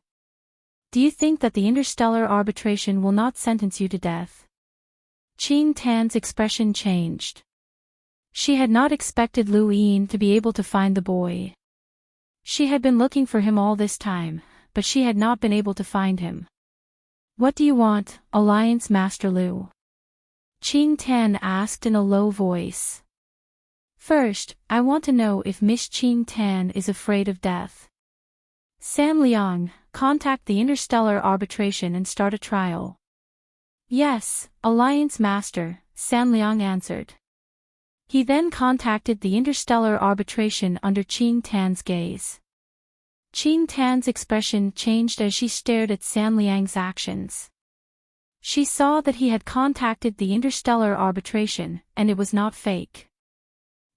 Do you think that the Interstellar arbitration will not sentence you to death? Qing Tan's expression changed. She had not expected Lu Yin to be able to find the boy. She had been looking for him all this time, but she had not been able to find him. What do you want, Alliance Master Lu? Qing Tan asked in a low voice. First, I want to know if Miss Qing Tan is afraid of death. San Liang, contact the Interstellar arbitration and start a trial. Yes, Alliance Master, San Liang answered. He then contacted the Interstellar arbitration under Qing Tan's gaze. Qing Tan's expression changed as she stared at San Liang's actions. She saw that he had contacted the Interstellar arbitration, and it was not fake.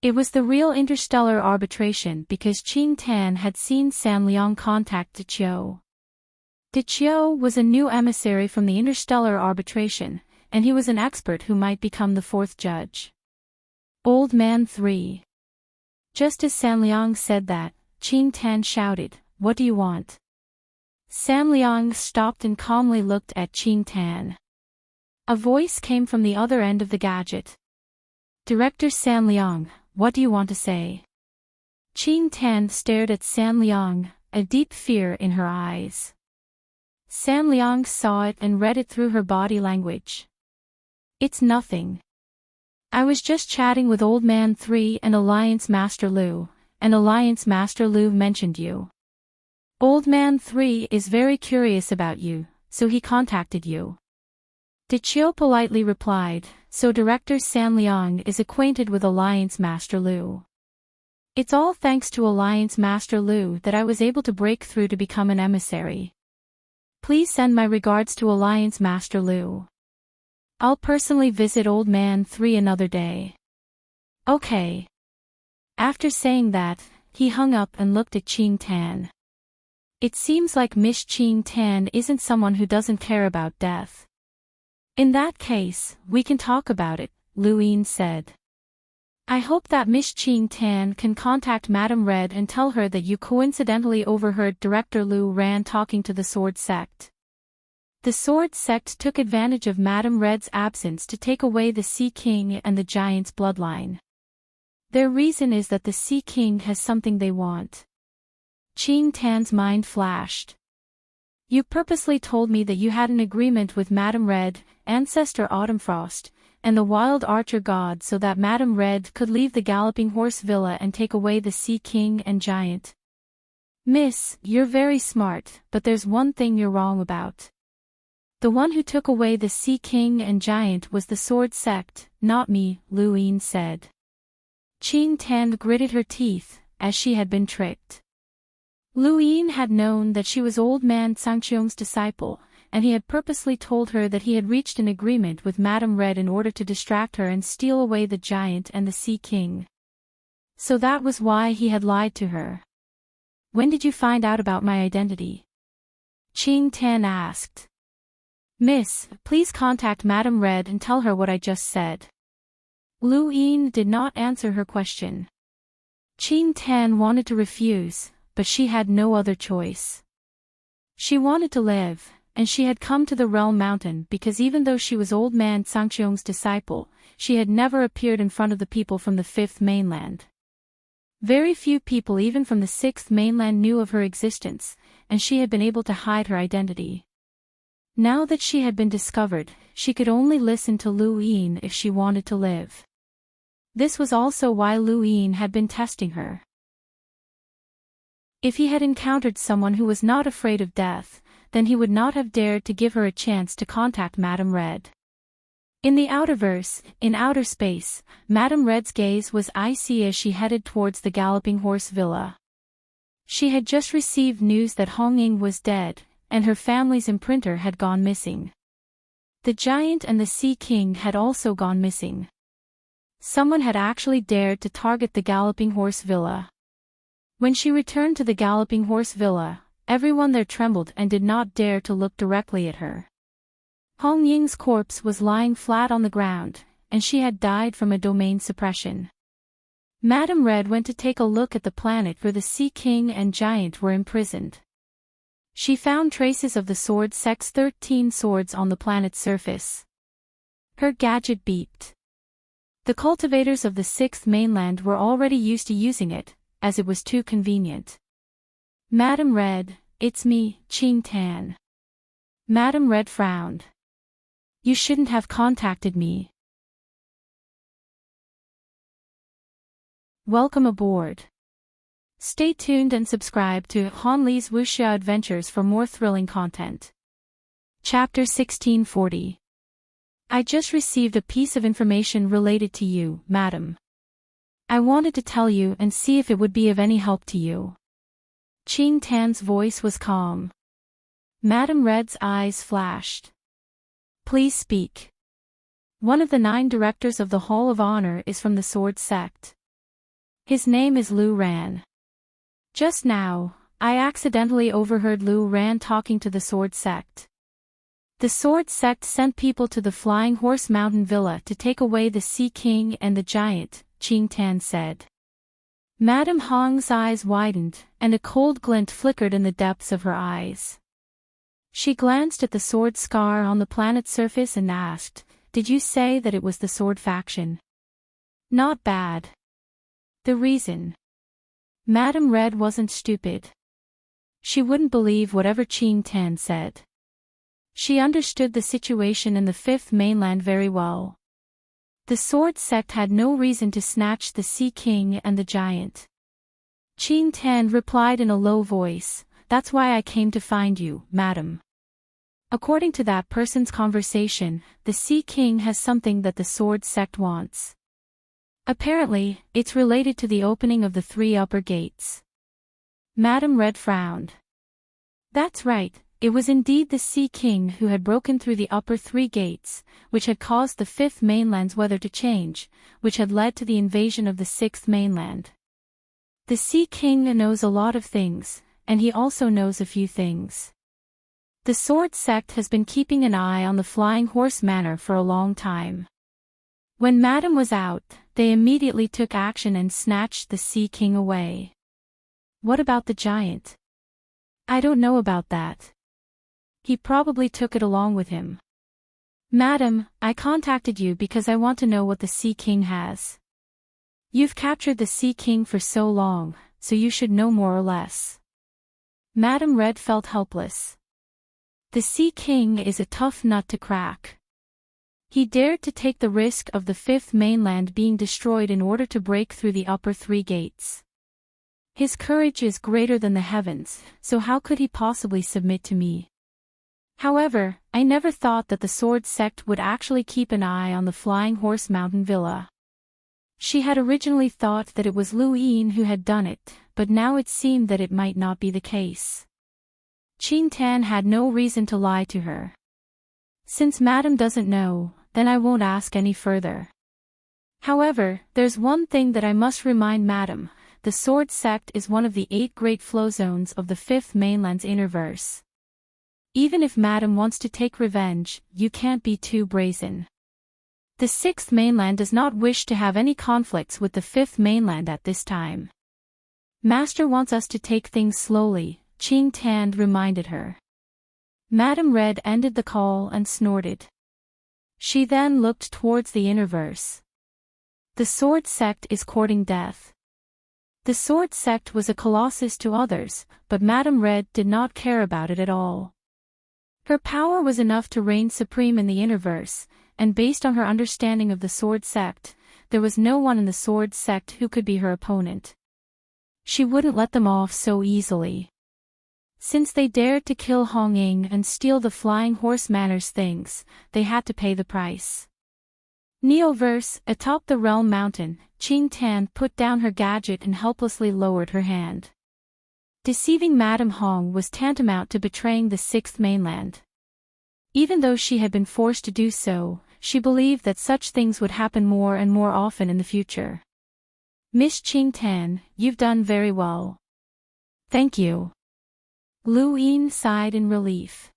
It was the real Interstellar arbitration because Qing Tan had seen San Liang contact De Qiu. De Qiu was a new emissary from the Interstellar arbitration, and he was an expert who might become the fourth judge. Old Man 3. Just as San Liang said that, Qing Tan shouted, "What do you want?" San Liang stopped and calmly looked at Qing Tan. A voice came from the other end of the gadget. Director San Liang, what do you want to say? Qing Tan stared at San Liang, a deep fear in her eyes. San Liang saw it and read it through her body language. It's nothing. I was just chatting with Old Man 3 and Alliance Master Lu, and Alliance Master Lu mentioned you. Old Man 3 is very curious about you, so he contacted you. Dichio politely replied, so Director San Liang is acquainted with Alliance Master Lu. It's all thanks to Alliance Master Lu that I was able to break through to become an emissary. Please send my regards to Alliance Master Lu. I'll personally visit Old Man 3 another day. Okay. After saying that, he hung up and looked at Qing Tan. It seems like Miss Qing Tan isn't someone who doesn't care about death. In that case, we can talk about it, Lu Yin said. I hope that Miss Qing Tan can contact Madame Red and tell her that you coincidentally overheard Director Lu Ran talking to the Sword Sect. The Sword Sect took advantage of Madame Red's absence to take away the Sea King and the Giant's bloodline. Their reason is that the Sea King has something they want. Qing Tan's mind flashed. You purposely told me that you had an agreement with Madame Red, Ancestor Autumnfrost, and the Wild Archer God so that Madame Red could leave the Galloping Horse Villa and take away the Sea King and Giant. Miss, you're very smart, but there's one thing you're wrong about. The one who took away the Sea King and Giant was the Sword Sect, not me, Lu Yin said. Qing Tan gritted her teeth, as she had been tricked. Lu Yin had known that she was Old Man Sangqiong's disciple, and he had purposely told her that he had reached an agreement with Madame Red in order to distract her and steal away the Giant and the Sea King. So that was why he had lied to her. When did you find out about my identity? Qing Tan asked. Miss, please contact Madame Red and tell her what I just said. Lu Yin did not answer her question. Qing Tan wanted to refuse, but she had no other choice. She wanted to live, and she had come to the Realm Mountain because even though she was Old Man Sangqiong's disciple, she had never appeared in front of the people from the Fifth Mainland. Very few people even from the Sixth Mainland knew of her existence, and she had been able to hide her identity. Now that she had been discovered, she could only listen to Lu Yin if she wanted to live. This was also why Lu Yin had been testing her. If he had encountered someone who was not afraid of death, then he would not have dared to give her a chance to contact Madame Red. In the Outerverse, in outer space, Madame Red's gaze was icy as she headed towards the Galloping Horse Villa. She had just received news that Hong Ying was dead, and her family's imprinter had gone missing. The Giant and the Sea King had also gone missing. Someone had actually dared to target the Galloping Horse Villa. When she returned to the Galloping Horse Villa, everyone there trembled and did not dare to look directly at her. Hong Ying's corpse was lying flat on the ground, and she had died from a domain suppression. Madame Red went to take a look at the planet where the Sea King and Giant were imprisoned. She found traces of the Sword Sect's 13 swords on the planet's surface. Her gadget beeped. The cultivators of the Sixth Mainland were already used to using it, as it was too convenient. Madame Red, it's me, Qing Tan. Madame Red frowned. You shouldn't have contacted me. Welcome aboard. Stay tuned and subscribe to Han Li's Wuxia Adventures for more thrilling content. Chapter 1640. I just received a piece of information related to you, madam. I wanted to tell you and see if it would be of any help to you. Qing Tan's voice was calm. Madame Red's eyes flashed. Please speak. One of the 9 directors of the Hall of Honor is from the Sword Sect. His name is Lu Ran. Just now, I accidentally overheard Lu Ran talking to the Sword Sect. The Sword Sect sent people to the Flying Horse Mountain Villa to take away the Sea King and the Giant, Qing Tan said. Madame Hong's eyes widened, and a cold glint flickered in the depths of her eyes. She glanced at the sword scar on the planet's surface and asked, Did you say that it was the Sword faction? Not bad. The reason? Madame Red wasn't stupid. She wouldn't believe whatever Qing Tan said. She understood the situation in the Fifth Mainland very well. The sword sect had no reason to snatch the Sea King and the giant. Qing Tan replied in a low voice, "That's why I came to find you, madam." According to that person's conversation, the Sea King has something that the sword sect wants. Apparently, it's related to the opening of the 3 upper gates. Madame Red frowned. That's right, it was indeed the Sea King who had broken through the upper 3 gates, which had caused the Fifth Mainland's weather to change, which had led to the invasion of the Sixth Mainland. The Sea King knows a lot of things, and he also knows a few things. The sword sect has been keeping an eye on the Flying Horse Manor for a long time. When Madame was out, they immediately took action and snatched the Sea King away. What about the giant? I don't know about that. He probably took it along with him. Madam, I contacted you because I want to know what the Sea King has. You've captured the Sea King for so long, so you should know more or less. Madame Red felt helpless. The Sea King is a tough nut to crack. He dared to take the risk of the Fifth Mainland being destroyed in order to break through the upper 3 gates. His courage is greater than the heavens, so how could he possibly submit to me? However, I never thought that the sword sect would actually keep an eye on the Flying Horse Mountain Villa. She had originally thought that it was Lu Yin who had done it, but now it seemed that it might not be the case. Qing Tan had no reason to lie to her. Since Madame doesn't know, then I won't ask any further. However, there's one thing that I must remind Madame, the sword sect is one of the 8 great flow zones of the Fifth Mainland's innerverse. Even if Madame wants to take revenge, you can't be too brazen. The Sixth Mainland does not wish to have any conflicts with the Fifth Mainland at this time. Master wants us to take things slowly, Qing Tan reminded her. Madame Red ended the call and snorted. She then looked towards the innerverse. The sword sect is courting death. The sword sect was a colossus to others, but Madame Red did not care about it at all. Her power was enough to reign supreme in the innerverse, and based on her understanding of the sword sect, there was no one in the sword sect who could be her opponent. She wouldn't let them off so easily. Since they dared to kill Hong Ying and steal the Flying Horse Manor's things, they had to pay the price. Neoverse, atop the realm mountain, Qing Tan put down her gadget and helplessly lowered her hand. Deceiving Madame Hong was tantamount to betraying the Sixth Mainland. Even though she had been forced to do so, she believed that such things would happen more and more often in the future. Miss Qing Tan, you've done very well. Thank you. Lu Yin sighed in relief.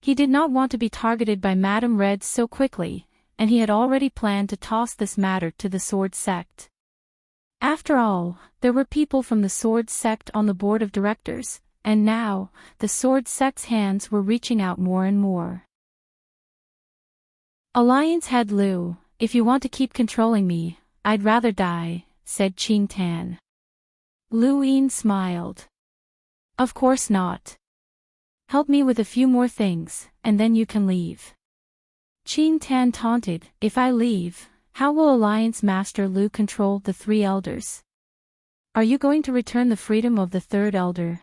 He did not want to be targeted by Madame Red so quickly, and he had already planned to toss this matter to the sword sect. After all, there were people from the sword sect on the board of directors, and now, the sword sect's hands were reaching out more and more. Alliance head Lu, if you want to keep controlling me, I'd rather die, said Qing Tan. Lu Yin smiled. Of course not. Help me with a few more things, and then you can leave. Qing Tan taunted, if I leave, how will Alliance Master Lu control the 3 elders? Are you going to return the freedom of the 3rd elder?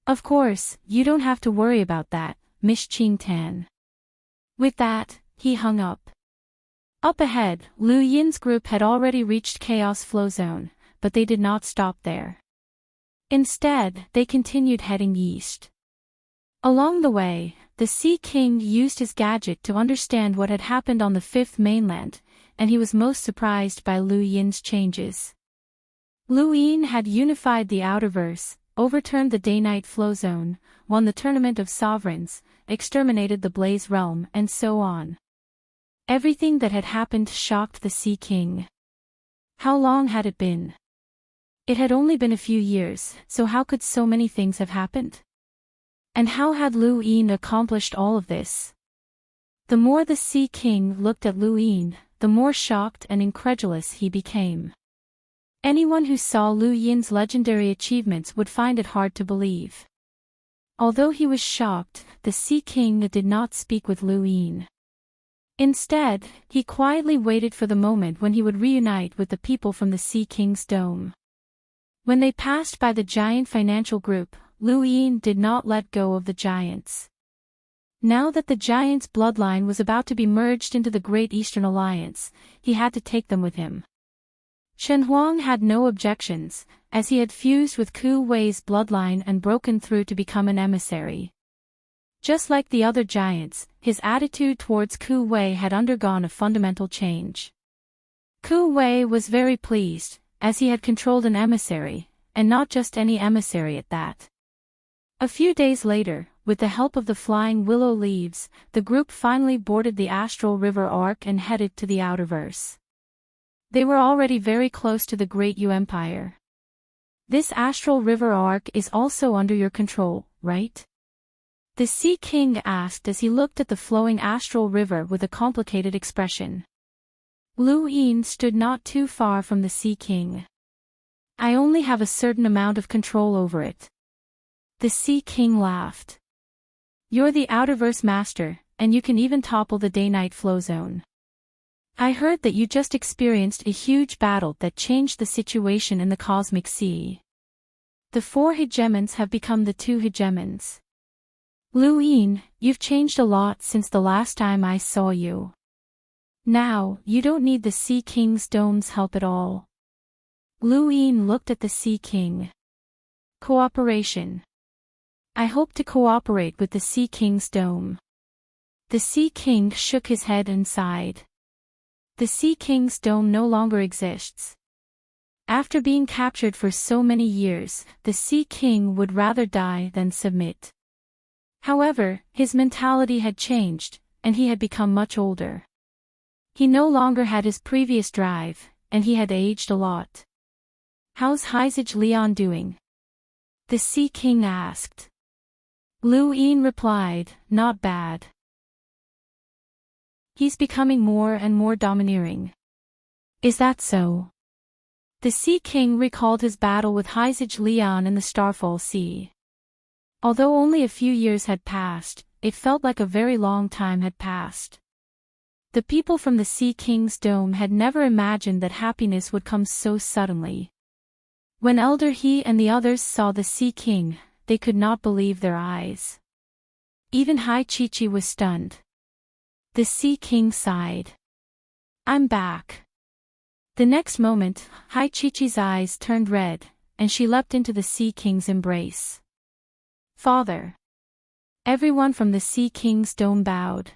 Of course, you don't have to worry about that, Miss Qing Tan. With that, he hung up. Up ahead, Lu Yin's group had already reached Chaos Flow Zone, but they did not stop there. Instead, they continued heading east. Along the way, the Sea King used his gadget to understand what had happened on the Fifth Mainland, and he was most surprised by Lu Yin's changes. Lu Yin had unified the Outerverse, overturned the Day-Night Flow Zone, won the Tournament of Sovereigns, exterminated the Blaze Realm, and so on. Everything that had happened shocked the Sea King. How long had it been? It had only been a few years, so how could so many things have happened? And how had Lu Yin accomplished all of this? The more the Sea King looked at Lu Yin, the more shocked and incredulous he became. Anyone who saw Lu Yin's legendary achievements would find it hard to believe. Although he was shocked, the Sea King did not speak with Lu Yin. Instead, he quietly waited for the moment when he would reunite with the people from the Sea King's dome. When they passed by the giant financial group, Lu Yin did not let go of the giants. Now that the giants' bloodline was about to be merged into the Great Eastern Alliance, he had to take them with him. Shen Huang had no objections, as he had fused with Ku Wei's bloodline and broken through to become an emissary. Just like the other giants, his attitude towards Ku Wei had undergone a fundamental change. Ku Wei was very pleased, as he had controlled an emissary, and not just any emissary at that. A few days later, with the help of the flying willow leaves, the group finally boarded the Astral River Arc and headed to the Outerverse. They were already very close to the Great Yu Empire. This Astral River Arc is also under your control, right? The Sea King asked as he looked at the flowing Astral River with a complicated expression. Lu Yin stood not too far from the Sea King. I only have a certain amount of control over it. The Sea King laughed. You're the Outerverse Master, and you can even topple the day-night flow zone. I heard that you just experienced a huge battle that changed the situation in the cosmic sea. The 4 hegemons have become the 2 hegemons. Lu Yin, you've changed a lot since the last time I saw you. Now, you don't need the Sea King's dome's help at all. Lu Yin looked at the Sea King. Cooperation. I hope to cooperate with the Sea King's dome. The Sea King shook his head and sighed. The Sea King's dome no longer exists. After being captured for so many years, the Sea King would rather die than submit. However, his mentality had changed, and he had become much older. He no longer had his previous drive, and he had aged a lot. How's Heizage Leon doing? The Sea King asked. Lu Yin replied, not bad. He's becoming more and more domineering. Is that so? The Sea King recalled his battle with Heizage Leon in the Starfall Sea. Although only a few years had passed, it felt like a very long time had passed. The people from the Sea King's dome had never imagined that happiness would come so suddenly. When Elder He and the others saw the Sea King, they could not believe their eyes. Even Hai Chi-Chi was stunned. The Sea King sighed. I'm back. The next moment, Hai Chi-Chi's eyes turned red, and she leapt into the Sea King's embrace. Father. Everyone from the Sea King's dome bowed.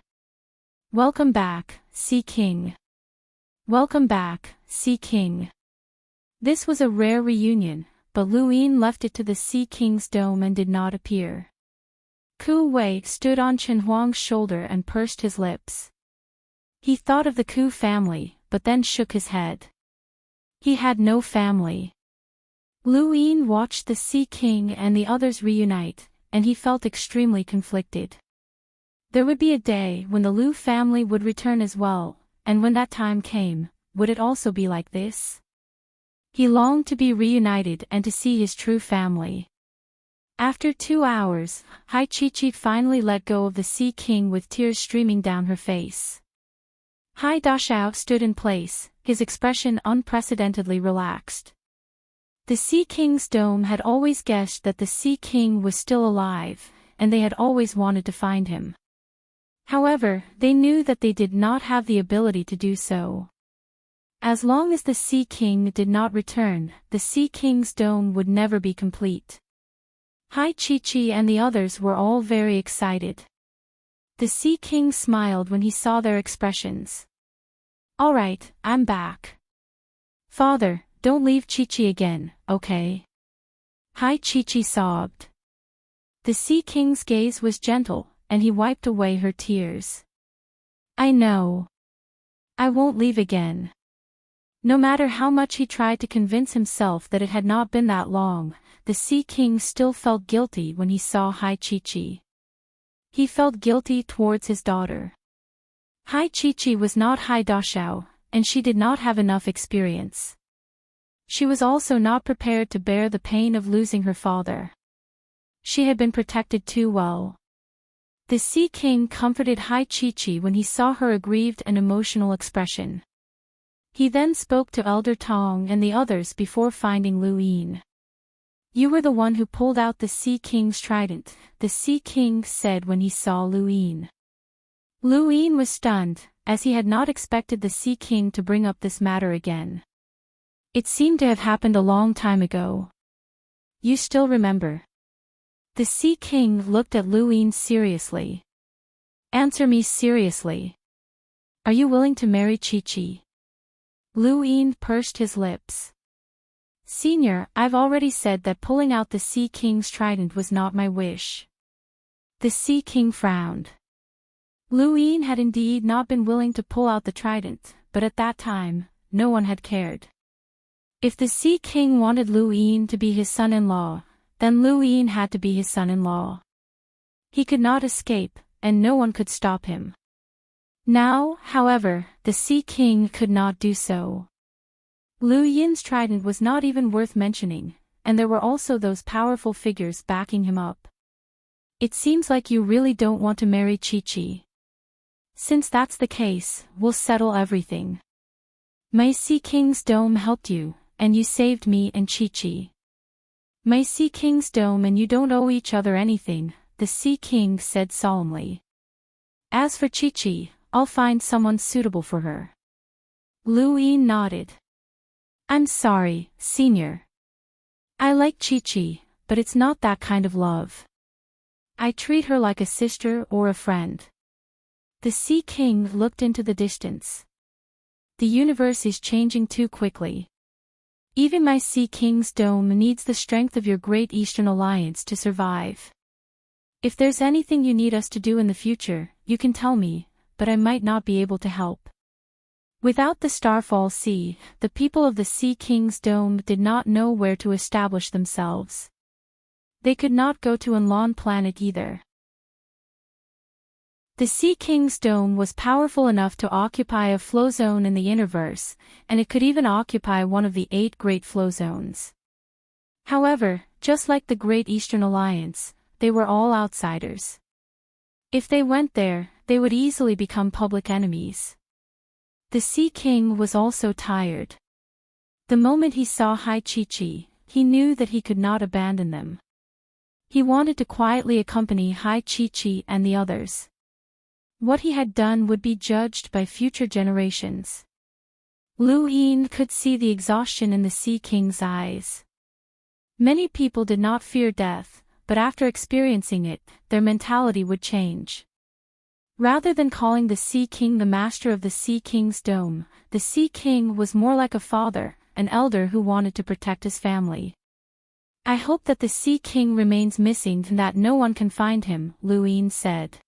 Welcome back, Sea King. Welcome back, Sea King. This was a rare reunion, but Lu Yin left it to the Sea King's dome and did not appear. Ku Wei stood on Chen Huang's shoulder and pursed his lips. He thought of the Ku family, but then shook his head. He had no family. Lu Yin watched the Sea King and the others reunite, and he felt extremely conflicted. There would be a day when the Lu family would return as well, and when that time came, would it also be like this? He longed to be reunited and to see his true family. After 2 hours, Hai Chi-Chi finally let go of the Sea King with tears streaming down her face. Hai Dashao stood in place, his expression unprecedentedly relaxed. The Sea King's dome had always guessed that the Sea King was still alive, and they had always wanted to find him. However, they knew that they did not have the ability to do so. As long as the Sea King did not return, the Sea King's dome would never be complete. Hai Chi-Chi and the others were all very excited. The Sea King smiled when he saw their expressions. All right, I'm back. Father, don't leave Chi-Chi again, okay? Hai Chi-Chi sobbed. The Sea King's gaze was gentle, and he wiped away her tears. I know. I won't leave again. No matter how much he tried to convince himself that it had not been that long, the Sea King still felt guilty when he saw Hai Chi-Chi. He felt guilty towards his daughter. Hai Chi-Chi was not Hai Dashao, and she did not have enough experience. She was also not prepared to bear the pain of losing her father. She had been protected too well. The Sea King comforted Hai Chi-Chi when he saw her aggrieved and emotional expression. He then spoke to Elder Tong and the others before finding Lu Yin. "You were the one who pulled out the Sea King's trident," the Sea King said when he saw Lu Yin. Lu Yin was stunned, as he had not expected the Sea King to bring up this matter again. It seemed to have happened a long time ago. "You still remember?" The Sea King looked at Lu Yin seriously. "Answer me seriously. Are you willing to marry Chi-Chi?" Lu Yin pursed his lips. "Senior, I've already said that pulling out the Sea King's trident was not my wish." The Sea King frowned. Lu Yin had indeed not been willing to pull out the trident, but at that time, no one had cared. If the Sea King wanted Lu Yin to be his son-in-law, then Lu Yin had to be his son-in-law. He could not escape, and no one could stop him. Now, however, the Sea King could not do so. Lu Yin's trident was not even worth mentioning, and there were also those powerful figures backing him up. "It seems like you really don't want to marry Chi-Chi. Since that's the case, we'll settle everything. My Sea King's dome helped you, and you saved me and Chi-Chi. My Sea King's dome and you don't owe each other anything," the Sea King said solemnly. "As for Chi-Chi, I'll find someone suitable for her." Lu Yin nodded. "I'm sorry, Senior. I like Chi-Chi, but it's not that kind of love. I treat her like a sister or a friend." The Sea King looked into the distance. "The universe is changing too quickly. Even my Sea King's dome needs the strength of your Great Eastern Alliance to survive. If there's anything you need us to do in the future, you can tell me, but I might not be able to help." Without the Starfall Sea, the people of the Sea King's dome did not know where to establish themselves. They could not go to Enlon planet either. The Sea King's dome was powerful enough to occupy a flow zone in the universe, and it could even occupy one of the 8 great flow zones. However, just like the Great Eastern Alliance, they were all outsiders. If they went there, they would easily become public enemies. The Sea King was also tired. The moment he saw Hai Chi-Chi, he knew that he could not abandon them. He wanted to quietly accompany Hai Chi-Chi and the others. What he had done would be judged by future generations. Lu Yin could see the exhaustion in the Sea King's eyes. Many people did not fear death, but after experiencing it, their mentality would change. Rather than calling the Sea King the master of the Sea King's dome, the Sea King was more like a father, an elder who wanted to protect his family. "I hope that the Sea King remains missing and that no one can find him," Lu Yin said.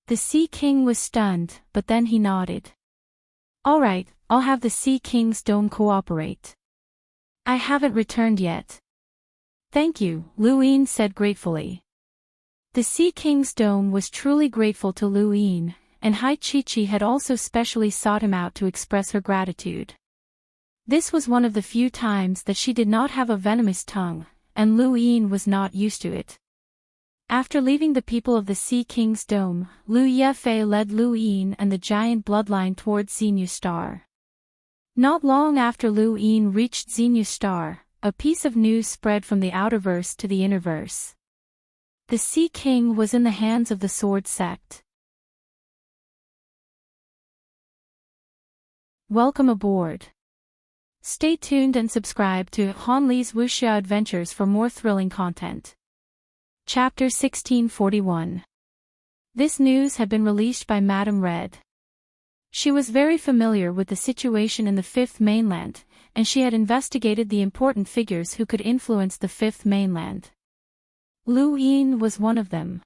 The Sea King was stunned, but then he nodded. "All right, I'll have the Sea King's dome cooperate. I haven't returned yet." "Thank you," Lu Yin said gratefully. The Sea King's dome was truly grateful to Lu Yin, and Hai Chi-Chi had also specially sought him out to express her gratitude. This was one of the few times that she did not have a venomous tongue, and Lu Yin was not used to it. After leaving the people of the Sea King's dome, Lu Yefei led Lu Yin and the giant bloodline towards Xenu Star. Not long after Lu Yin reached Xenu Star, a piece of news spread from the outerverse to the innerverse. The Sea King was in the hands of the Sword Sect. Welcome aboard. Stay tuned and subscribe to Han Li's Wuxia Adventures for more thrilling content. Chapter 1641. This news had been released by Madame Red. She was very familiar with the situation in the Fifth Mainland, and she had investigated the important figures who could influence the Fifth Mainland. Lu Yin was one of them.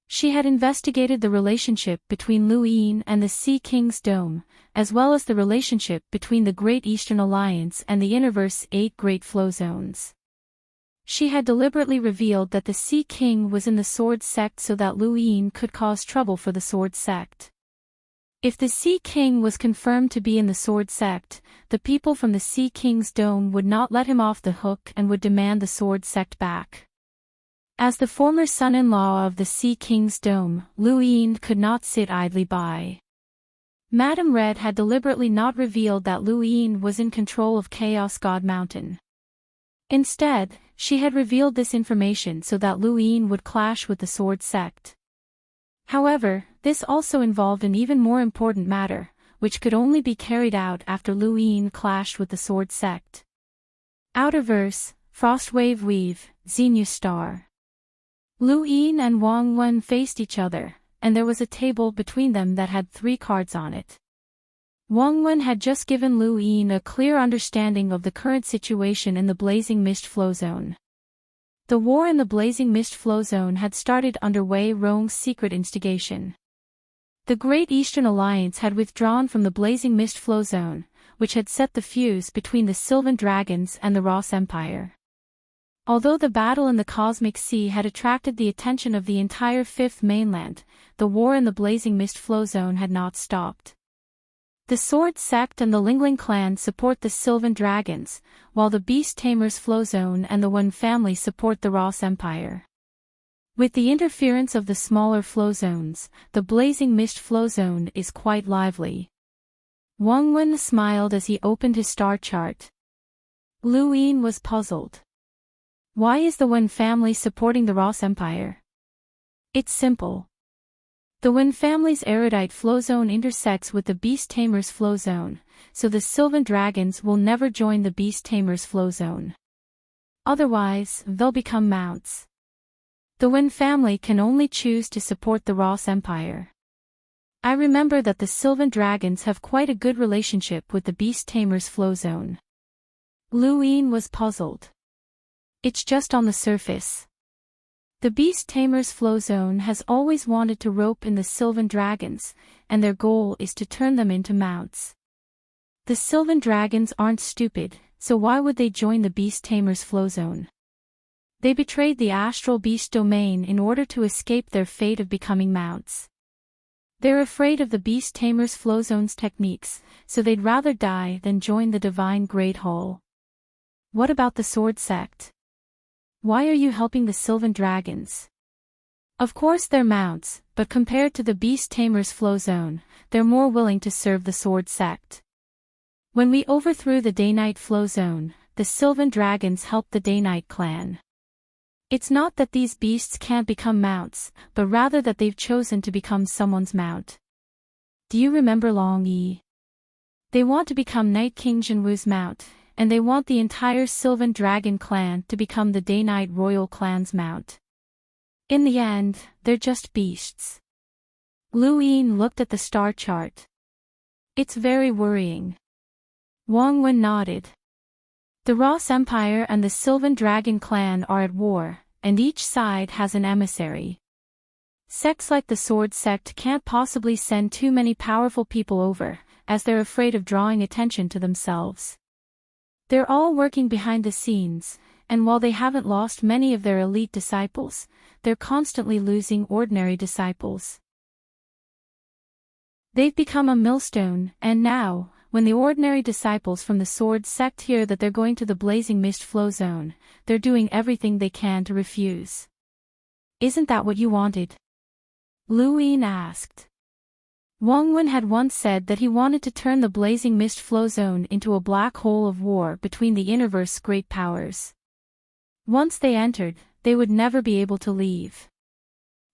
She had investigated the relationship between Lu Yin and the Sea King's dome, as well as the relationship between the Great Eastern Alliance and the Innerverse 8 Great Flow Zones. She had deliberately revealed that the Sea King was in the Sword Sect so that Lu Yin could cause trouble for the Sword Sect. If the Sea King was confirmed to be in the Sword Sect, the people from the Sea King's dome would not let him off the hook and would demand the Sword Sect back. As the former son-in-law of the Sea King's dome, Luin could not sit idly by. Madame Red had deliberately not revealed that Luin was in control of Chaos God Mountain. Instead, she had revealed this information so that Luin would clash with the Sword Sect. However, this also involved an even more important matter, which could only be carried out after Luin clashed with the Sword Sect. Outerverse, Frostwave Weave, Xenu Star. Luin and Wang Wen faced each other, and there was a table between them that had 3 cards on it. Wang Wen had just given Luin a clear understanding of the current situation in the Blazing Mist Flow Zone. The war in the Blazing Mist Flow Zone had started under Wei Rong's secret instigation. The Great Eastern Alliance had withdrawn from the Blazing Mist Flow Zone, which had set the fuse between the Sylvan Dragons and the Ross Empire. Although the battle in the Cosmic Sea had attracted the attention of the entire Fifth Mainland, the war in the Blazing Mist Flow Zone had not stopped. The Sword Sect and the Lingling clan support the Sylvan Dragons, while the Beast Tamers Flow Zone and the Wen family support the Ross Empire. With the interference of the smaller flow zones, the Blazing Mist Flow Zone is quite lively. Wang Wen smiled as he opened his star chart. Luin was puzzled. Why is the Wen family supporting the Ross Empire? It's simple. The Wen family's erudite flow zone intersects with the Beast Tamers flow zone, so the Sylvan Dragons will never join the Beast Tamers flow zone. Otherwise, they'll become mounts. The Wen family can only choose to support the Ross Empire. I remember that the Sylvan Dragons have quite a good relationship with the Beast Tamers flow zone. Luin was puzzled. It's just on the surface. The Beast Tamers Flow Zone has always wanted to rope in the Sylvan Dragons, and their goal is to turn them into mounts. The Sylvan Dragons aren't stupid, so why would they join the Beast Tamers Flow Zone? They betrayed the Astral Beast domain in order to escape their fate of becoming mounts. They're afraid of the Beast Tamers Flow Zone's techniques, so they'd rather die than join the Divine Great Hall. What about the Sword Sect? Why are you helping the Sylvan Dragons? Of course they're mounts, but compared to the Beast Tamers Flow Zone, they're more willing to serve the Sword Sect. When we overthrew the Day-Night Flow Zone, the Sylvan Dragons helped the Day-Night clan. It's not that these beasts can't become mounts, but rather that they've chosen to become someone's mount. Do you remember Long Yi? They want to become Night King Jinwu's mount, and they want the entire Sylvan Dragon clan to become the Day-Night Royal clan's mount. In the end, they're just beasts. Luin looked at the star chart. It's very worrying. Wang Wen nodded. The Ross Empire and the Sylvan Dragon clan are at war, and each side has an emissary. Sects like the Sword Sect can't possibly send too many powerful people over, as they're afraid of drawing attention to themselves. They're all working behind the scenes, and while they haven't lost many of their elite disciples, they're constantly losing ordinary disciples. They've become a millstone, and now, when the ordinary disciples from the Sword Sect hear that they're going to the Blazing Mist Flow Zone, they're doing everything they can to refuse. Isn't that what you wanted? Luin asked. Wang Wen had once said that he wanted to turn the Blazing Mist Flow Zone into a black hole of war between the Universe's great powers. Once they entered, they would never be able to leave.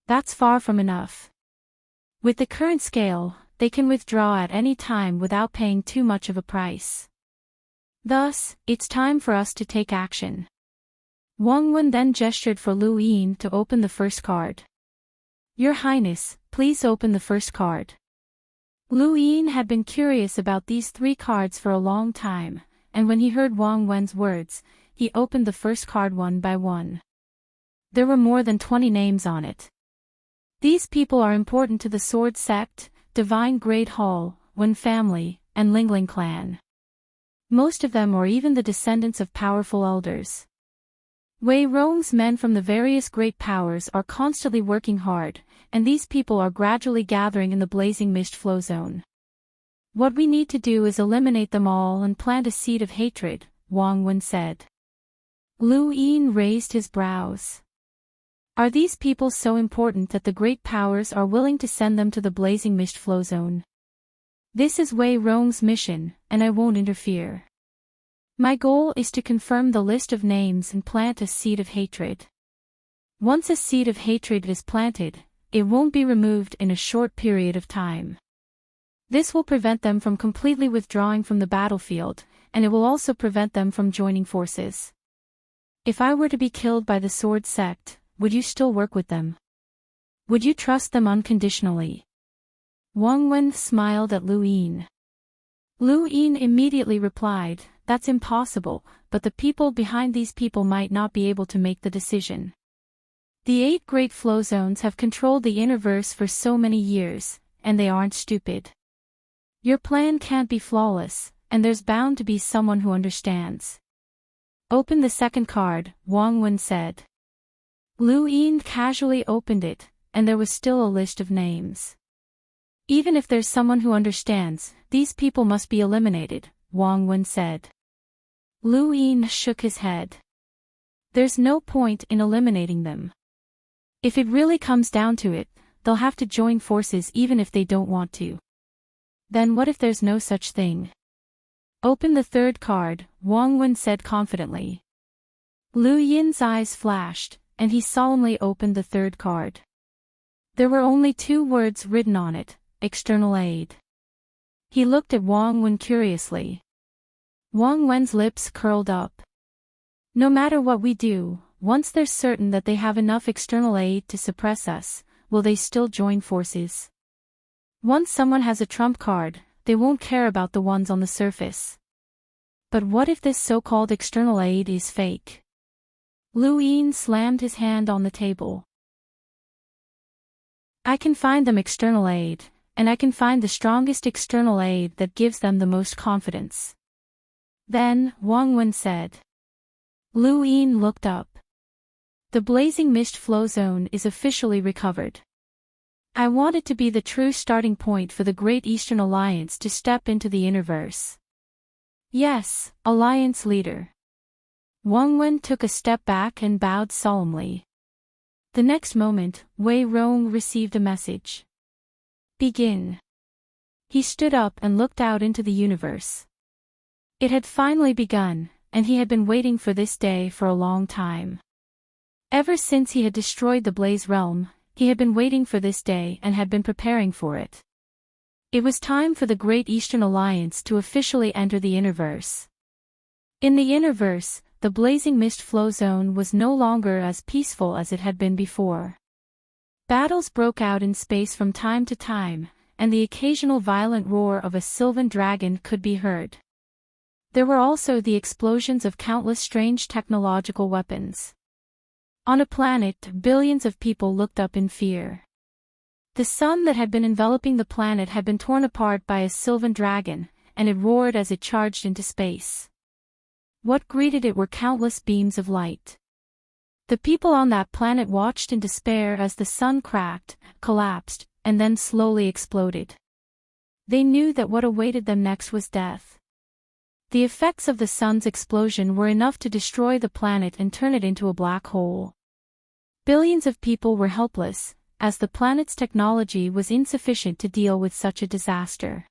That's far from enough. With the current scale, they can withdraw at any time without paying too much of a price. Thus, it's time for us to take action. Wang Wen then gestured for Luin to open the first card. Your Highness, please open the first card. Luin had been curious about these 3 cards for a long time, and when he heard Wang Wen's words, he opened the first card one by one. There were more than 20 names on it. These people are important to the Sword Sect, Divine Great Hall, Wen family, and Lingling clan. Most of them are even the descendants of powerful elders. Wei Rong's men from the various great powers are constantly working hard, and these people are gradually gathering in the blazing mist flow zone. What we need to do is eliminate them all and plant a seed of hatred, Wang Wen said. Lu Yin raised his brows. Are these people so important that the great powers are willing to send them to the blazing mist flow zone? This is Wei Rong's mission, and I won't interfere. My goal is to confirm the list of names and plant a seed of hatred. Once a seed of hatred is planted, it won't be removed in a short period of time. This will prevent them from completely withdrawing from the battlefield, and it will also prevent them from joining forces. If I were to be killed by the sword sect, would you still work with them? Would you trust them unconditionally? Wang Wen smiled at Lu Yin. Lu Yin immediately replied, "That's impossible, but the people behind these people might not be able to make the decision. The 8 great flow zones have controlled the universe for so many years, and they aren't stupid. Your plan can't be flawless, and there's bound to be someone who understands." "Open the second card," Wang Wen said. Lu Yin casually opened it, and there was still a list of names. "Even if there's someone who understands, these people must be eliminated," Wang Wen said. Lu Yin shook his head. "There's no point in eliminating them. If it really comes down to it, they'll have to join forces even if they don't want to." "Then what if there's no such thing?" "Open the third card," Wang Wen said confidently. Lu Yin's eyes flashed, and he solemnly opened the third card. There were only 2 words written on it: external aid. He looked at Wang Wen curiously. Wang Wen's lips curled up. "No matter what we do, once they're certain that they have enough external aid to suppress us, will they still join forces? Once someone has a trump card, they won't care about the ones on the surface. But what if this so-called external aid is fake?" Lu Yin slammed his hand on the table. "I can find them external aid, and I can find the strongest external aid that gives them the most confidence." Then, Wang Wen said. Lu Yin looked up. "The blazing mist flow zone is officially recovered. I want it to be the true starting point for the Great Eastern Alliance to step into the Interverse." "Yes, Alliance leader." Wang Wen took a step back and bowed solemnly. The next moment, Wei Rong received a message. "Begin." He stood up and looked out into the universe. It had finally begun, and he had been waiting for this day for a long time. Ever since he had destroyed the Blaze Realm, he had been waiting for this day and had been preparing for it. It was time for the Great Eastern Alliance to officially enter the Interverse. In the Interverse, the blazing mist flow zone was no longer as peaceful as it had been before. Battles broke out in space from time to time, and the occasional violent roar of a sylvan dragon could be heard. There were also the explosions of countless strange technological weapons. On a planet, billions of people looked up in fear. The sun that had been enveloping the planet had been torn apart by a sylvan dragon, and it roared as it charged into space. What greeted it were countless beams of light. The people on that planet watched in despair as the sun cracked, collapsed, and then slowly exploded. They knew that what awaited them next was death. The effects of the sun's explosion were enough to destroy the planet and turn it into a black hole. Billions of people were helpless, as the planet's technology was insufficient to deal with such a disaster.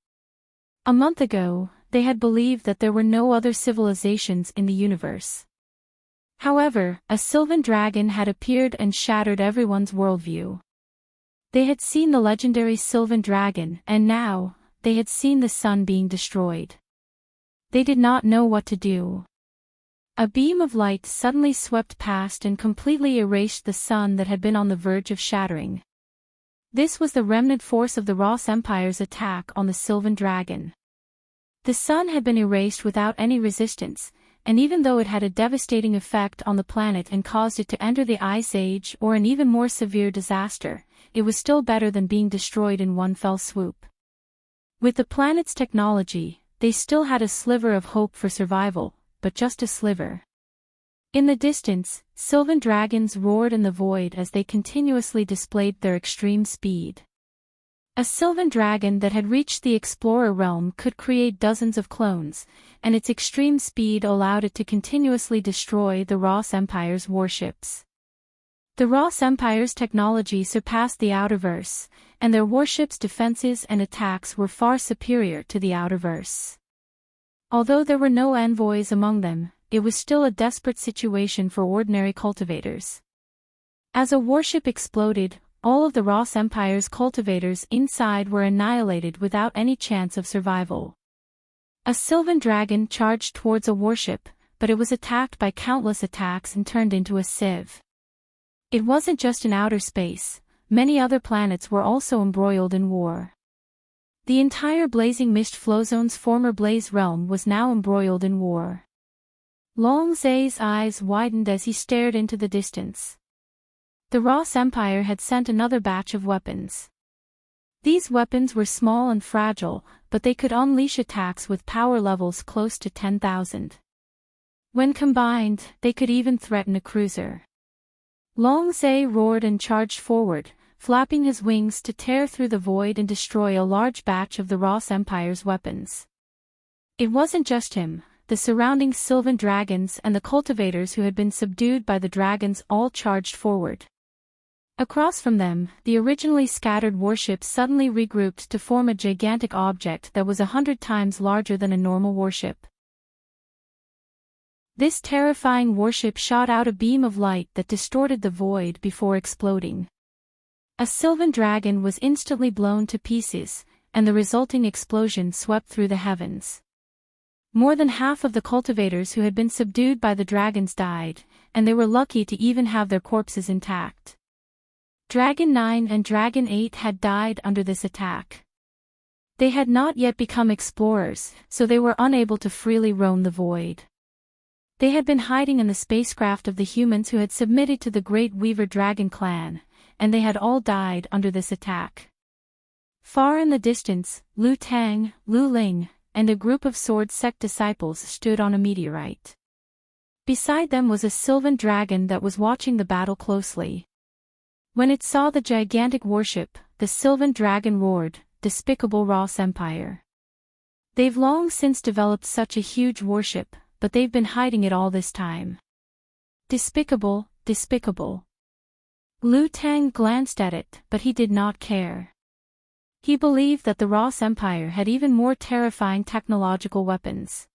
A month ago, they had believed that there were no other civilizations in the universe. However, a sylvan dragon had appeared and shattered everyone's worldview. They had seen the legendary sylvan dragon, and now, they had seen the sun being destroyed. They did not know what to do. A beam of light suddenly swept past and completely erased the sun that had been on the verge of shattering. This was the remnant force of the Ross Empire's attack on the Sylvan Dragon. The sun had been erased without any resistance, and even though it had a devastating effect on the planet and caused it to enter the Ice Age or an even more severe disaster, it was still better than being destroyed in one fell swoop. With the planet's technology, they still had a sliver of hope for survival, but just a sliver. In the distance, sylvan dragons roared in the void as they continuously displayed their extreme speed. A sylvan dragon that had reached the explorer realm could create dozens of clones, and its extreme speed allowed it to continuously destroy the Ross Empire's warships. The Ross Empire's technology surpassed the Outerverse, and their warships' defenses and attacks were far superior to the Outerverse. Although there were no envoys among them, it was still a desperate situation for ordinary cultivators. As a warship exploded, all of the Ross Empire's cultivators inside were annihilated without any chance of survival. A sylvan dragon charged towards a warship, but it was attacked by countless attacks and turned into a sieve. It wasn't just in outer space, many other planets were also embroiled in war. The entire Blazing Mist Flowzone's former Blaze realm was now embroiled in war. Long Zay's eyes widened as he stared into the distance. The Ross Empire had sent another batch of weapons. These weapons were small and fragile, but they could unleash attacks with power levels close to 10,000. When combined, they could even threaten a cruiser. Long Zay roared and charged forward, flapping his wings to tear through the void and destroy a large batch of the Ross Empire's weapons. It wasn't just him, the surrounding sylvan dragons and the cultivators who had been subdued by the dragons all charged forward. Across from them, the originally scattered warships suddenly regrouped to form a gigantic object that was 100 times larger than a normal warship. This terrifying warship shot out a beam of light that distorted the void before exploding. A sylvan dragon was instantly blown to pieces, and the resulting explosion swept through the heavens. More than half of the cultivators who had been subdued by the dragons died, and they were lucky to even have their corpses intact. Dragon 9 and Dragon 8 had died under this attack. They had not yet become explorers, so they were unable to freely roam the void. They had been hiding in the spacecraft of the humans who had submitted to the Great Weaver Dragon clan, and they had all died under this attack. Far in the distance, Lu Tang, Lu Ling, and a group of Sword Sect disciples stood on a meteorite. Beside them was a sylvan dragon that was watching the battle closely. When it saw the gigantic warship, the sylvan dragon roared, "Despicable Ross Empire. They've long since developed such a huge warship, but they've been hiding it all this time. Despicable, despicable." Lu Tang glanced at it, but he did not care. He believed that the Ross Empire had even more terrifying technological weapons.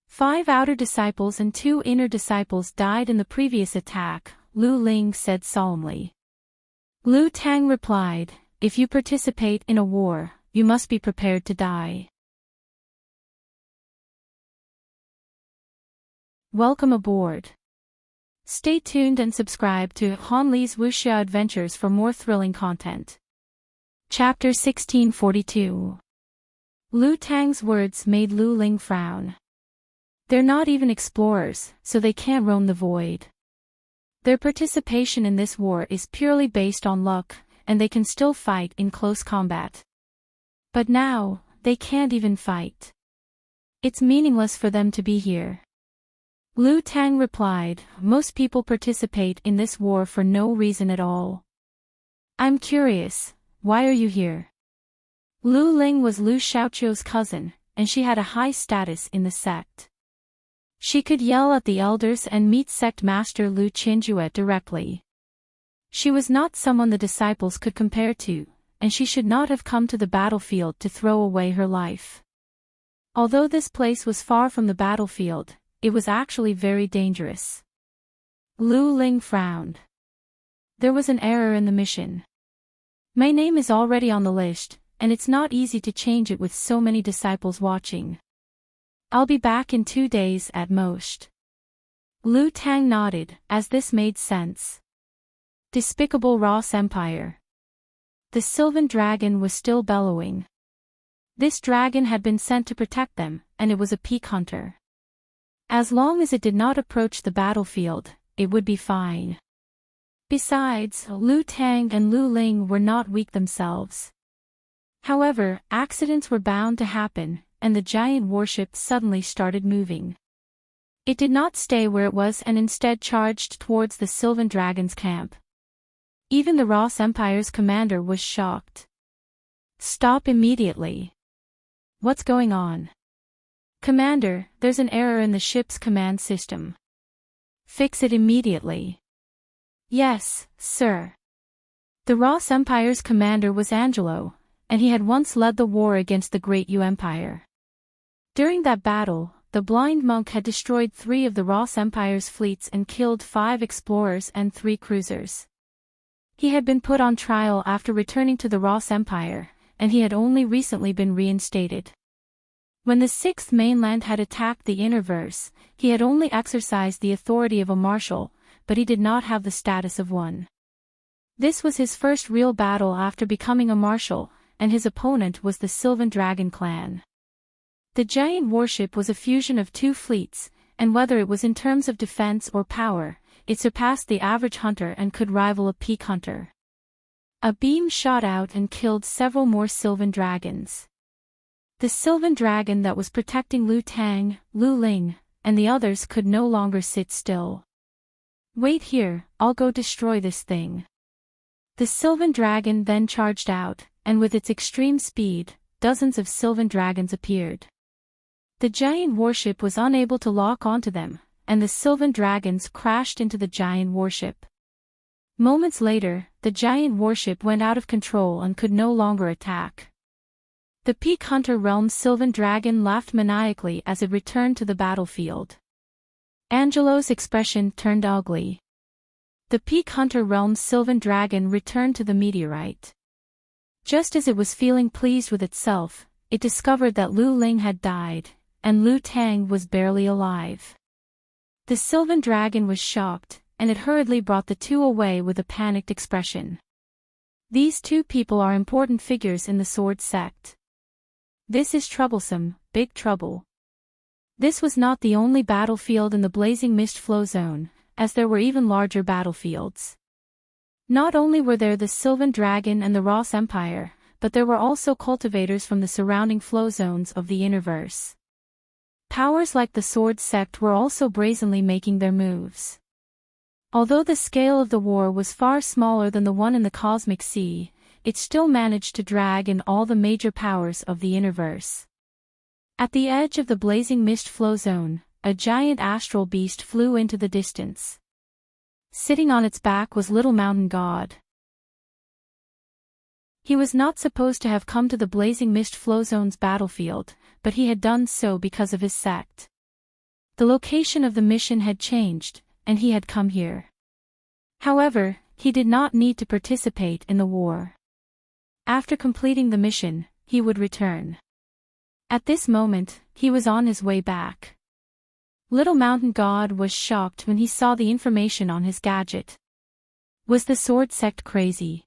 5 outer disciples and 2 inner disciples died in the previous attack, Lu Ling said solemnly. Lu Tang replied, "If you participate in a war, you must be prepared to die." Welcome aboard. Stay tuned and subscribe to Han Li's Wuxia Adventures for more thrilling content. Chapter 1642. Lu Tang's words made Lu Ling frown. They're not even explorers, so they can't roam the void. Their participation in this war is purely based on luck, and they can still fight in close combat. But now, they can't even fight. It's meaningless for them to be here. Lu Tang replied, "Most people participate in this war for no reason at all. I'm curious, why are you here?" Lu Ling was Lu Xiaoqiu's cousin, and she had a high status in the sect. She could yell at the elders and meet sect master Lu Qinjue directly. She was not someone the disciples could compare to, and she should not have come to the battlefield to throw away her life. Although this place was far from the battlefield, it was actually very dangerous. Lu Ling frowned. There was an error in the mission. My name is already on the list, and it's not easy to change it with so many disciples watching. I'll be back in 2 days at most. Lu Tang nodded, as this made sense. Despicable Ross Empire. The sylvan dragon was still bellowing. This dragon had been sent to protect them, and it was a peak hunter. As long as it did not approach the battlefield, it would be fine. Besides, Lu Tang and Lu Ling were not weak themselves. However, accidents were bound to happen, and the giant warship suddenly started moving. It did not stay where it was and instead charged towards the Sylvan Dragon's camp. Even the Ross Empire's commander was shocked. "Stop immediately. What's going on?" "Commander, there's an error in the ship's command system. Fix it immediately." "Yes, sir." The Ross Empire's commander was Angelo, and he had once led the war against the Great U Empire. During that battle, the blind monk had destroyed 3 of the Ross Empire's fleets and killed 5 explorers and 3 cruisers. He had been put on trial after returning to the Ross Empire, and he had only recently been reinstated. When the Sixth Mainland had attacked the Interverse, he had only exercised the authority of a marshal, but he did not have the status of one. This was his first real battle after becoming a marshal, and his opponent was the Sylvan Dragon clan. The giant warship was a fusion of 2 fleets, and whether it was in terms of defense or power, it surpassed the average hunter and could rival a peak hunter. A beam shot out and killed several more Sylvan dragons. The Sylvan dragon that was protecting Lu Tang, Lu Ling, and the others could no longer sit still. "Wait here, I'll go destroy this thing." The Sylvan dragon then charged out, and with its extreme speed, dozens of Sylvan dragons appeared. The giant warship was unable to lock onto them, and the Sylvan dragons crashed into the giant warship. Moments later, the giant warship went out of control and could no longer attack. The Peak Hunter Realm's Sylvan dragon laughed maniacally as it returned to the battlefield. Angelo's expression turned ugly. The Peak Hunter Realm's Sylvan dragon returned to the meteorite. Just as it was feeling pleased with itself, it discovered that Lu Ling had died, and Lu Tang was barely alive. The Sylvan dragon was shocked, and it hurriedly brought the 2 away with a panicked expression. These 2 people are important figures in the Sword Sect. This is troublesome, big trouble. This was not the only battlefield in the Blazing Mist Flow Zone, as there were even larger battlefields. Not only were there the Sylvan Dragon and the Ross Empire, but there were also cultivators from the surrounding flow zones of the Interverse. Powers like the Sword Sect were also brazenly making their moves. Although the scale of the war was far smaller than the one in the Cosmic Sea, it still managed to drag in all the major powers of the Interverse. At the edge of the Blazing Mist Flow Zone, a giant astral beast flew into the distance. Sitting on its back was Little Mountain God. He was not supposed to have come to the Blazing Mist Flow Zone's battlefield, but he had done so because of his sect. The location of the mission had changed, and he had come here. However, he did not need to participate in the war. After completing the mission, he would return. At this moment, he was on his way back. Little Mountain God was shocked when he saw the information on his gadget. Was the Sword Sect crazy?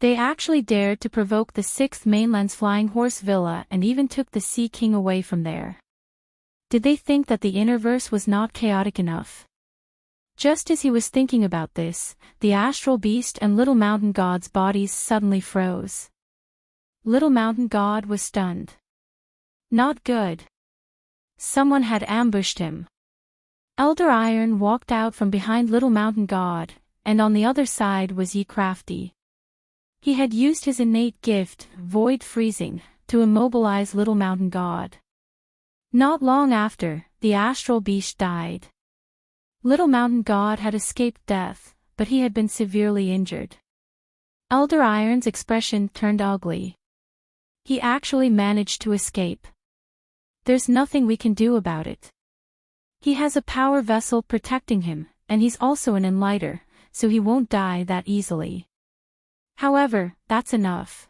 They actually dared to provoke the Sixth Mainland's Flying Horse Villa and even took the Sea King away from there. Did they think that the Interverse was not chaotic enough? Just as he was thinking about this, the Astral Beast and Little Mountain God's bodies suddenly froze. Little Mountain God was stunned. Not good. Someone had ambushed him. Elder Iron walked out from behind Little Mountain God, and on the other side was Ye Crafty. He had used his innate gift, Void Freezing, to immobilize Little Mountain God. Not long after, the Astral Beast died. Little Mountain God had escaped death, but he had been severely injured. Elder Iron's expression turned ugly. He actually managed to escape. There's nothing we can do about it. He has a power vessel protecting him, and he's also an enlighter, so he won't die that easily. However, that's enough.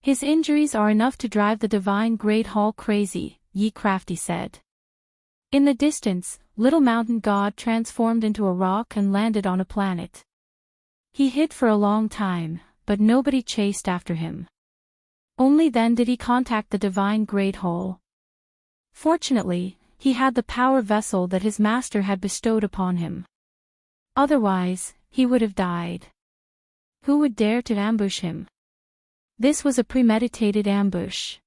His injuries are enough to drive the Divine Great Hall crazy, Ye Crafty said. In the distance, Little Mountain God transformed into a rock and landed on a planet. He hid for a long time, but nobody chased after him. Only then did he contact the Divine Great Hall. Fortunately, he had the power vessel that his master had bestowed upon him. Otherwise, he would have died. Who would dare to ambush him? This was a premeditated ambush.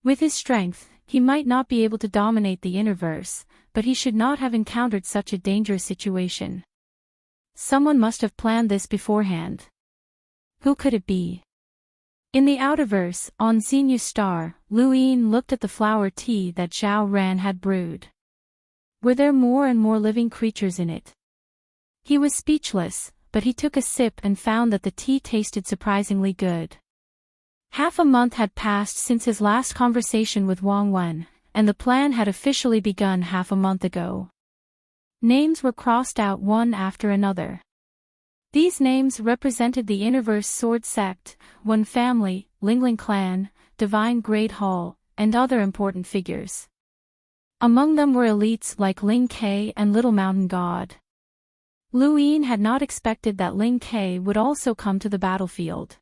With his strength, he might not be able to dominate the Interverse, but he should not have encountered such a dangerous situation. Someone must have planned this beforehand. Who could it be? In the outerverse, on Xenu Star, Lu Yin looked at the flower tea that Zhao Ran had brewed. Were there more and more living creatures in it? He was speechless, but he took a sip and found that the tea tasted surprisingly good. Half a month had passed since his last conversation with Wang Wen, and the plan had officially begun half a month ago. Names were crossed out one after another. These names represented the Innerverse Sword Sect, One Family, Lingling Clan, Divine Great Hall, and other important figures. Among them were elites like Ling Ke and Little Mountain God. Lu Yin had not expected that Ling Ke would also come to the battlefield.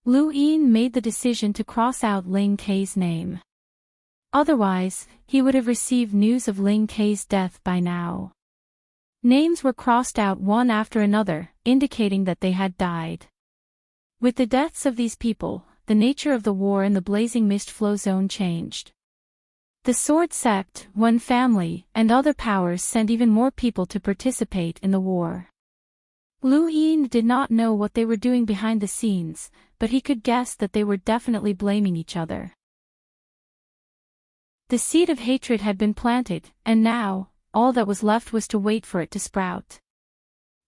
Lu Yin made the decision to cross out Ling Ke's name. Otherwise, he would have received news of Ling Ke's death by now. Names were crossed out one after another, indicating that they had died. With the deaths of these people, the nature of the war in the Blazing Mist Flow Zone changed. The Sword Sect, One Family, and other powers sent even more people to participate in the war. Lu Yin did not know what they were doing behind the scenes, but he could guess that they were definitely blaming each other. The seed of hatred had been planted, and now, all that was left was to wait for it to sprout.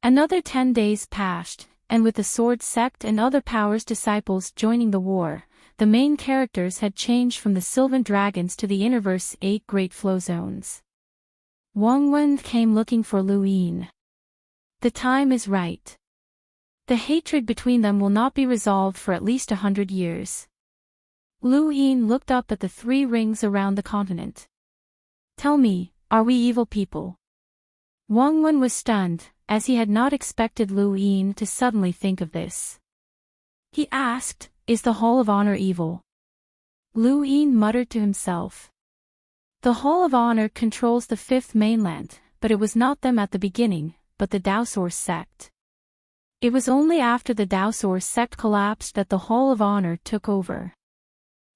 Another 10 days passed, and with the Sword Sect and other powers' disciples joining the war, the main characters had changed from the Sylvan Dragons to the Innerverse 8 Great Flow Zones. Wang Wen came looking for Lu Yin. The time is right. The hatred between them will not be resolved for at least 100 years. Lu Yin looked up at the 3 rings around the continent. Tell me, are we evil people? Wang Wen was stunned, as he had not expected Lu Yin to suddenly think of this. He asked, is the Hall of Honor evil? Lu Yin muttered to himself. The Hall of Honor controls the 5th mainland, but it was not them at the beginning, but the Daosaur sect. It was only after the Daosaur sect collapsed that the Hall of Honor took over.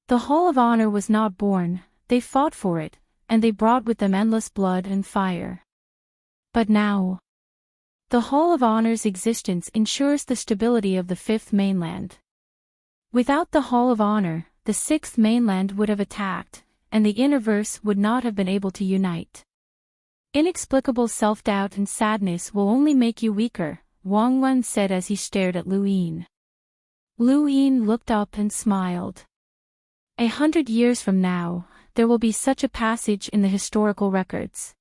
The Hall of Honor was not born, they fought for it, and they brought with them endless blood and fire. But now, the Hall of Honor's existence ensures the stability of the 5th mainland. Without the Hall of Honor, the 6th mainland would have attacked, and the Innerverse would not have been able to unite. Inexplicable self-doubt and sadness will only make you weaker, Wang Wen said as he stared at Lu Yin. Lu Yin looked up and smiled. 100 years from now, there will be such a passage in the historical records.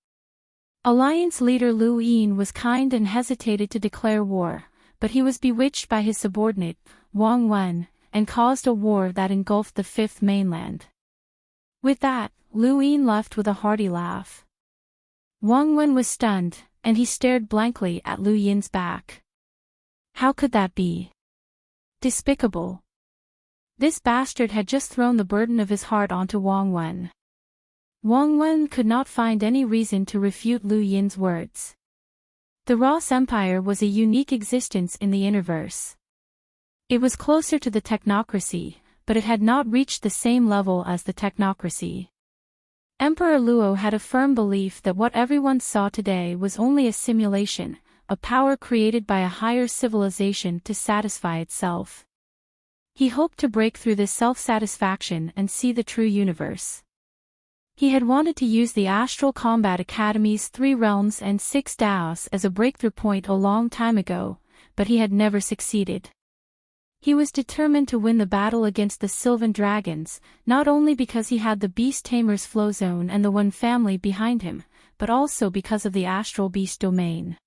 Alliance leader Lu Yin was kind and hesitated to declare war, but he was bewitched by his subordinate, Wang Wen, and caused a war that engulfed the 5th mainland. With that, Lu Yin left with a hearty laugh. Wang Wen was stunned, and he stared blankly at Lu Yin's back. How could that be? Despicable. This bastard had just thrown the burden of his heart onto Wang Wen. Wang Wen could not find any reason to refute Lu Yin's words. The Ross Empire was a unique existence in the Innerverse. It was closer to the technocracy, but it had not reached the same level as the technocracy. Emperor Luo had a firm belief that what everyone saw today was only a simulation, a power created by a higher civilization to satisfy itself. He hoped to break through this self-satisfaction and see the true universe. He had wanted to use the Astral Combat Academy's 3 realms and 6 Daos as a breakthrough point a long time ago, but he had never succeeded. He was determined to win the battle against the Sylvan Dragons, not only because he had the Beast Tamer's Flow Zone and the One Family behind him, but also because of the Astral Beast Domain.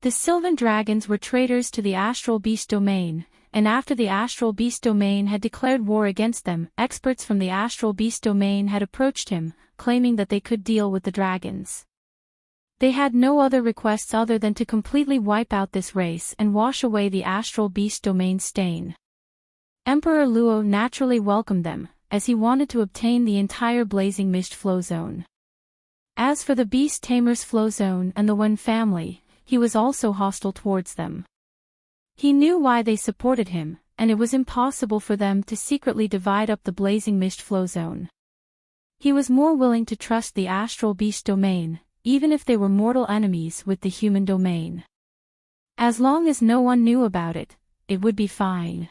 The Sylvan Dragons were traitors to the Astral Beast Domain, and after the Astral Beast Domain had declared war against them, experts from the Astral Beast Domain had approached him, claiming that they could deal with the dragons. They had no other requests other than to completely wipe out this race and wash away the Astral Beast Domain stain. Emperor Luo naturally welcomed them, as he wanted to obtain the entire Blazing Mist Flow Zone. As for the Beast Tamer's Flow Zone and the One Family, he was also hostile towards them. He knew why they supported him, and it was impossible for them to secretly divide up the Blazing Mist Flow Zone. He was more willing to trust the astral beast domain, even if they were mortal enemies with the human domain. As long as no one knew about it, it would be fine.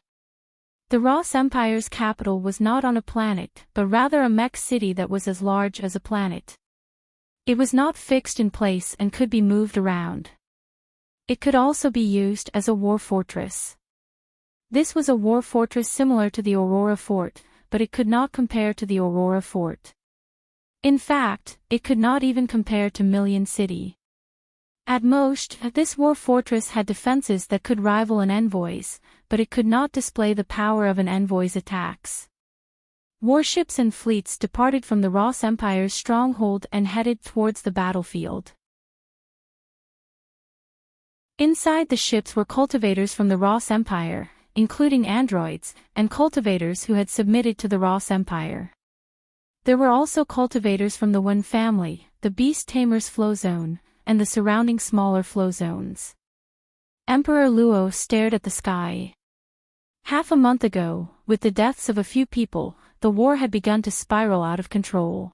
The Ross Empire's capital was not on a planet, but rather a mech city that was as large as a planet. It was not fixed in place and could be moved around. It could also be used as a war fortress. This was a war fortress similar to the Aurora Fort, but it could not compare to the Aurora Fort. In fact, it could not even compare to Million City. At most, this war fortress had defenses that could rival an envoy's, but it could not display the power of an envoy's attacks. Warships and fleets departed from the Ross Empire's stronghold and headed towards the battlefield. Inside the ships were cultivators from the Ross Empire, including androids, and cultivators who had submitted to the Ross Empire. There were also cultivators from the One family, the Beast Tamer's flow zone, and the surrounding smaller flow zones. Emperor Luo stared at the sky. Half a month ago, with the deaths of a few people, the war had begun to spiral out of control.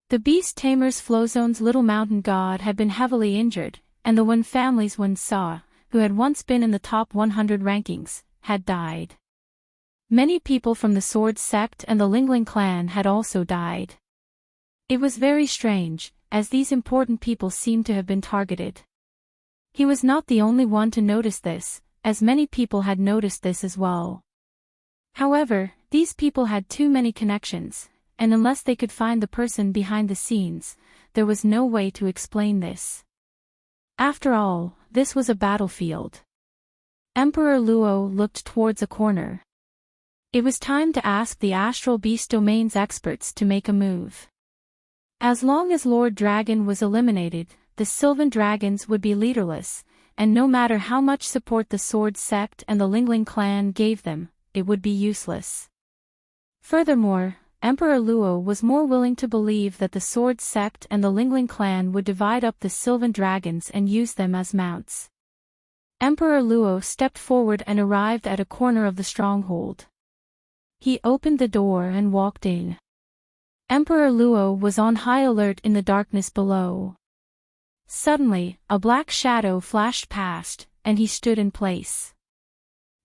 The Beast Tamer's flow zone's little mountain god had been heavily injured, and the One family's One Sa, who had once been in the top 100 rankings, had died. Many people from the Sword sect and the Lingling clan had also died. It was very strange, as these important people seemed to have been targeted. He was not the only one to notice this, as many people had noticed this as well. However, these people had too many connections, and unless they could find the person behind the scenes, there was no way to explain this. After all, this was a battlefield. Emperor Luo looked towards a corner. It was time to ask the Astral Beast Domain's experts to make a move. As long as Lord Dragon was eliminated, the Sylvan Dragons would be leaderless, and no matter how much support the Sword sect and the Lingling clan gave them, it would be useless. Furthermore, Emperor Luo was more willing to believe that the Sword sect and the Lingling clan would divide up the Sylvan Dragons and use them as mounts. Emperor Luo stepped forward and arrived at a corner of the stronghold. He opened the door and walked in. Emperor Luo was on high alert in the darkness below. Suddenly, a black shadow flashed past, and he stood in place.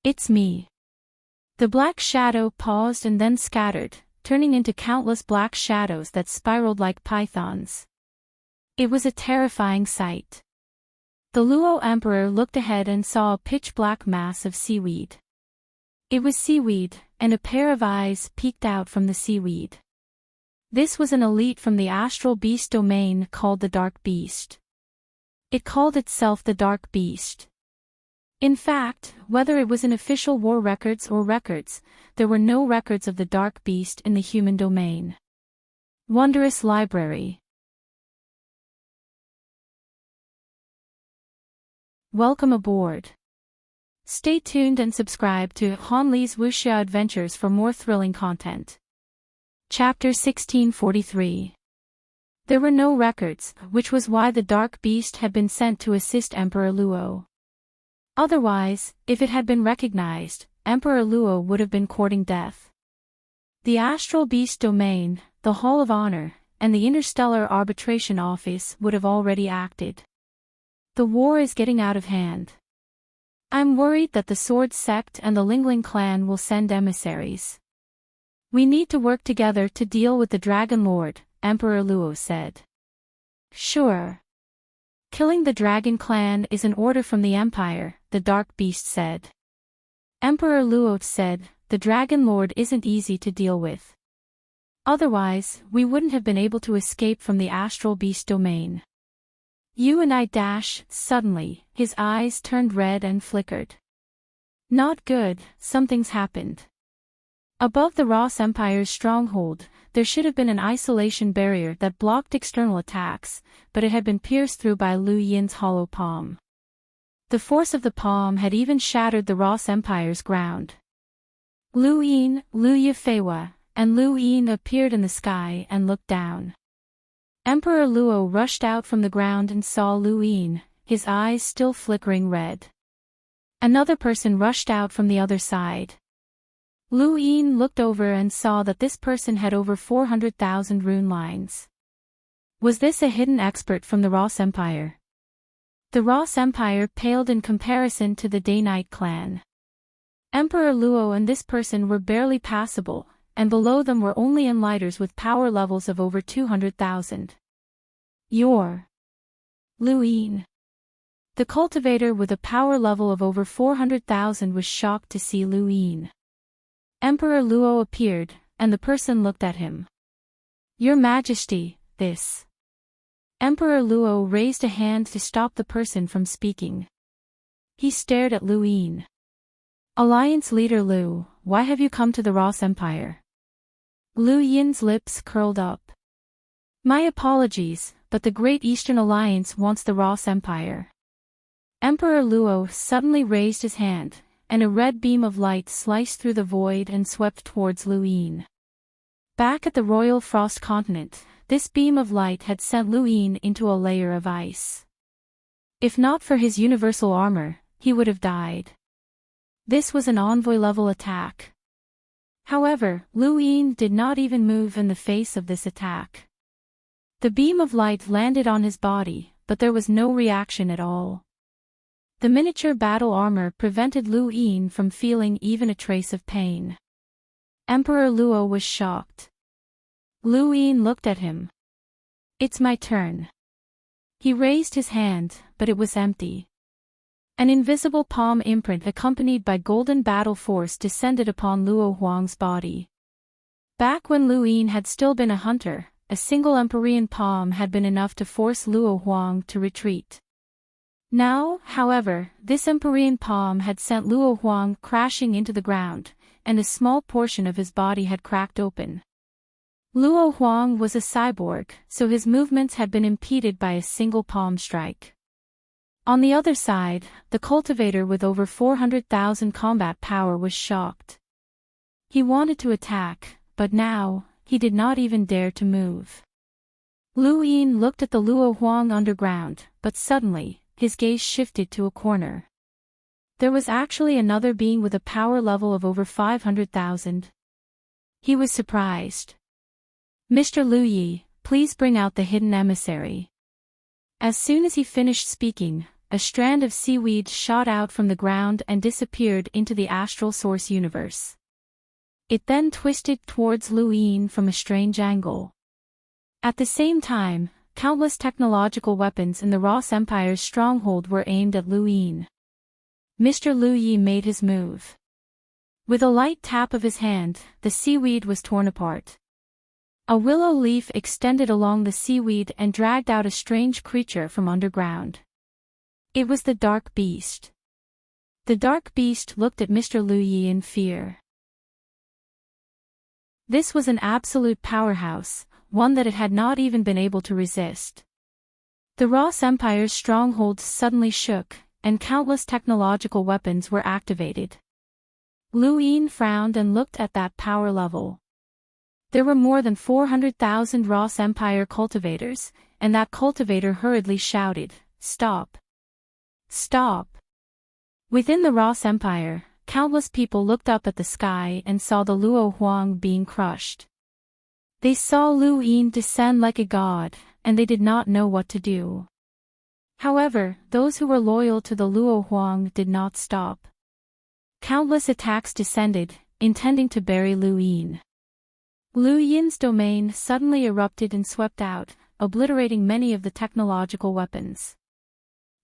"It's me." The black shadow paused and then scattered, turning into countless black shadows that spiraled like pythons. It was a terrifying sight. The Luo Emperor looked ahead and saw a pitch-black mass of seaweed. It was seaweed, and a pair of eyes peeked out from the seaweed. This was an elite from the Astral Beast domain called the Dark Beast. It called itself the Dark Beast. In fact, whether it was in official war records or records, there were no records of the Dark Beast in the human domain. Wondrous Library. Welcome aboard. Stay tuned and subscribe to Han Li's Wuxia Adventures for more thrilling content. Chapter 1643. There were no records, which was why the Dark Beast had been sent to assist Emperor Luo. Otherwise, if it had been recognized, Emperor Luo would have been courting death. The Astral Beast domain, the Hall of Honor, and the Interstellar Arbitration Office would have already acted. The war is getting out of hand. I'm worried that the Sword sect and the Lingling clan will send emissaries. We need to work together to deal with the Dragon Lord, Emperor Luo said. Sure. Killing the Dragon clan is an order from the Empire, the Dark Beast said. Emperor Luo said, the Dragon Lord isn't easy to deal with. Otherwise, we wouldn't have been able to escape from the Astral Beast domain. You and I dash, suddenly, his eyes turned red and flickered. Not good, something's happened. Above the Ross Empire's stronghold, there should have been an isolation barrier that blocked external attacks, but it had been pierced through by Lu Yin's hollow palm. The force of the palm had even shattered the Ross Empire's ground. Lu Yin, Lu Yifeiwa, and Lu Yin appeared in the sky and looked down. Emperor Luo rushed out from the ground and saw Lu Yin, his eyes still flickering red. Another person rushed out from the other side. Lu Yin looked over and saw that this person had over 400,000 rune lines. Was this a hidden expert from the Ross Empire? The Ross Empire paled in comparison to the Day-Night clan. Emperor Luo and this person were barely passable, and below them were only enlighters with power levels of over 200,000. You're Lu Yin. The cultivator with a power level of over 400,000 was shocked to see Lu Yin. Emperor Luo appeared, and the person looked at him. Your Majesty, this. Emperor Luo raised a hand to stop the person from speaking. He stared at Lu Yin. Alliance leader Lu, why have you come to the Ross Empire? Lu Yin's lips curled up. My apologies, but the Great Eastern Alliance wants the Ross Empire. Emperor Luo suddenly raised his hand, and a red beam of light sliced through the void and swept towards Lu Yin. Back at the Royal Frost Continent, this beam of light had sent Lu Yin into a layer of ice. If not for his universal armor, he would have died. This was an envoy-level attack. However, Lu Yin did not even move in the face of this attack. The beam of light landed on his body, but there was no reaction at all. The miniature battle armor prevented Lu Yin from feeling even a trace of pain. Emperor Luo was shocked. Lu Yin looked at him. It's my turn. He raised his hand, but it was empty. An invisible palm imprint accompanied by golden battle force descended upon Luo Huang's body. Back when Lu Yin had still been a hunter, a single Empyrean palm had been enough to force Luo Huang to retreat. Now, however, this Empyrean palm had sent Luo Huang crashing into the ground, and a small portion of his body had cracked open. Luo Huang was a cyborg, so his movements had been impeded by a single palm strike. On the other side, the cultivator with over 400,000 combat power was shocked. He wanted to attack, but now, he did not even dare to move. Lu Yin looked at the Luo Huang underground, but suddenly, his gaze shifted to a corner. There was actually another being with a power level of over 500,000. He was surprised. Mr. Lu Yi, please bring out the hidden emissary. As soon as he finished speaking, a strand of seaweed shot out from the ground and disappeared into the astral source universe. It then twisted towards Lu Yin from a strange angle. At the same time, countless technological weapons in the Ross Empire's stronghold were aimed at Lu Yin. Mr. Lu Yi made his move. With a light tap of his hand, the seaweed was torn apart. A willow leaf extended along the seaweed and dragged out a strange creature from underground. It was the Dark Beast. The Dark Beast looked at Mr. Lu Yi in fear. This was an absolute powerhouse, one that it had not even been able to resist. The Ross Empire's stronghold suddenly shook, and countless technological weapons were activated. Lu Yin frowned and looked at that power level. There were more than 400,000 Ross Empire cultivators, and that cultivator hurriedly shouted, "Stop! Stop!" Within the Ross Empire, countless people looked up at the sky and saw the Luo Huang being crushed. They saw Lu Yin descend like a god, and they did not know what to do. However, those who were loyal to the Luo Huang did not stop. Countless attacks descended, intending to bury Lu Yin. Lu Yin's domain suddenly erupted and swept out, obliterating many of the technological weapons.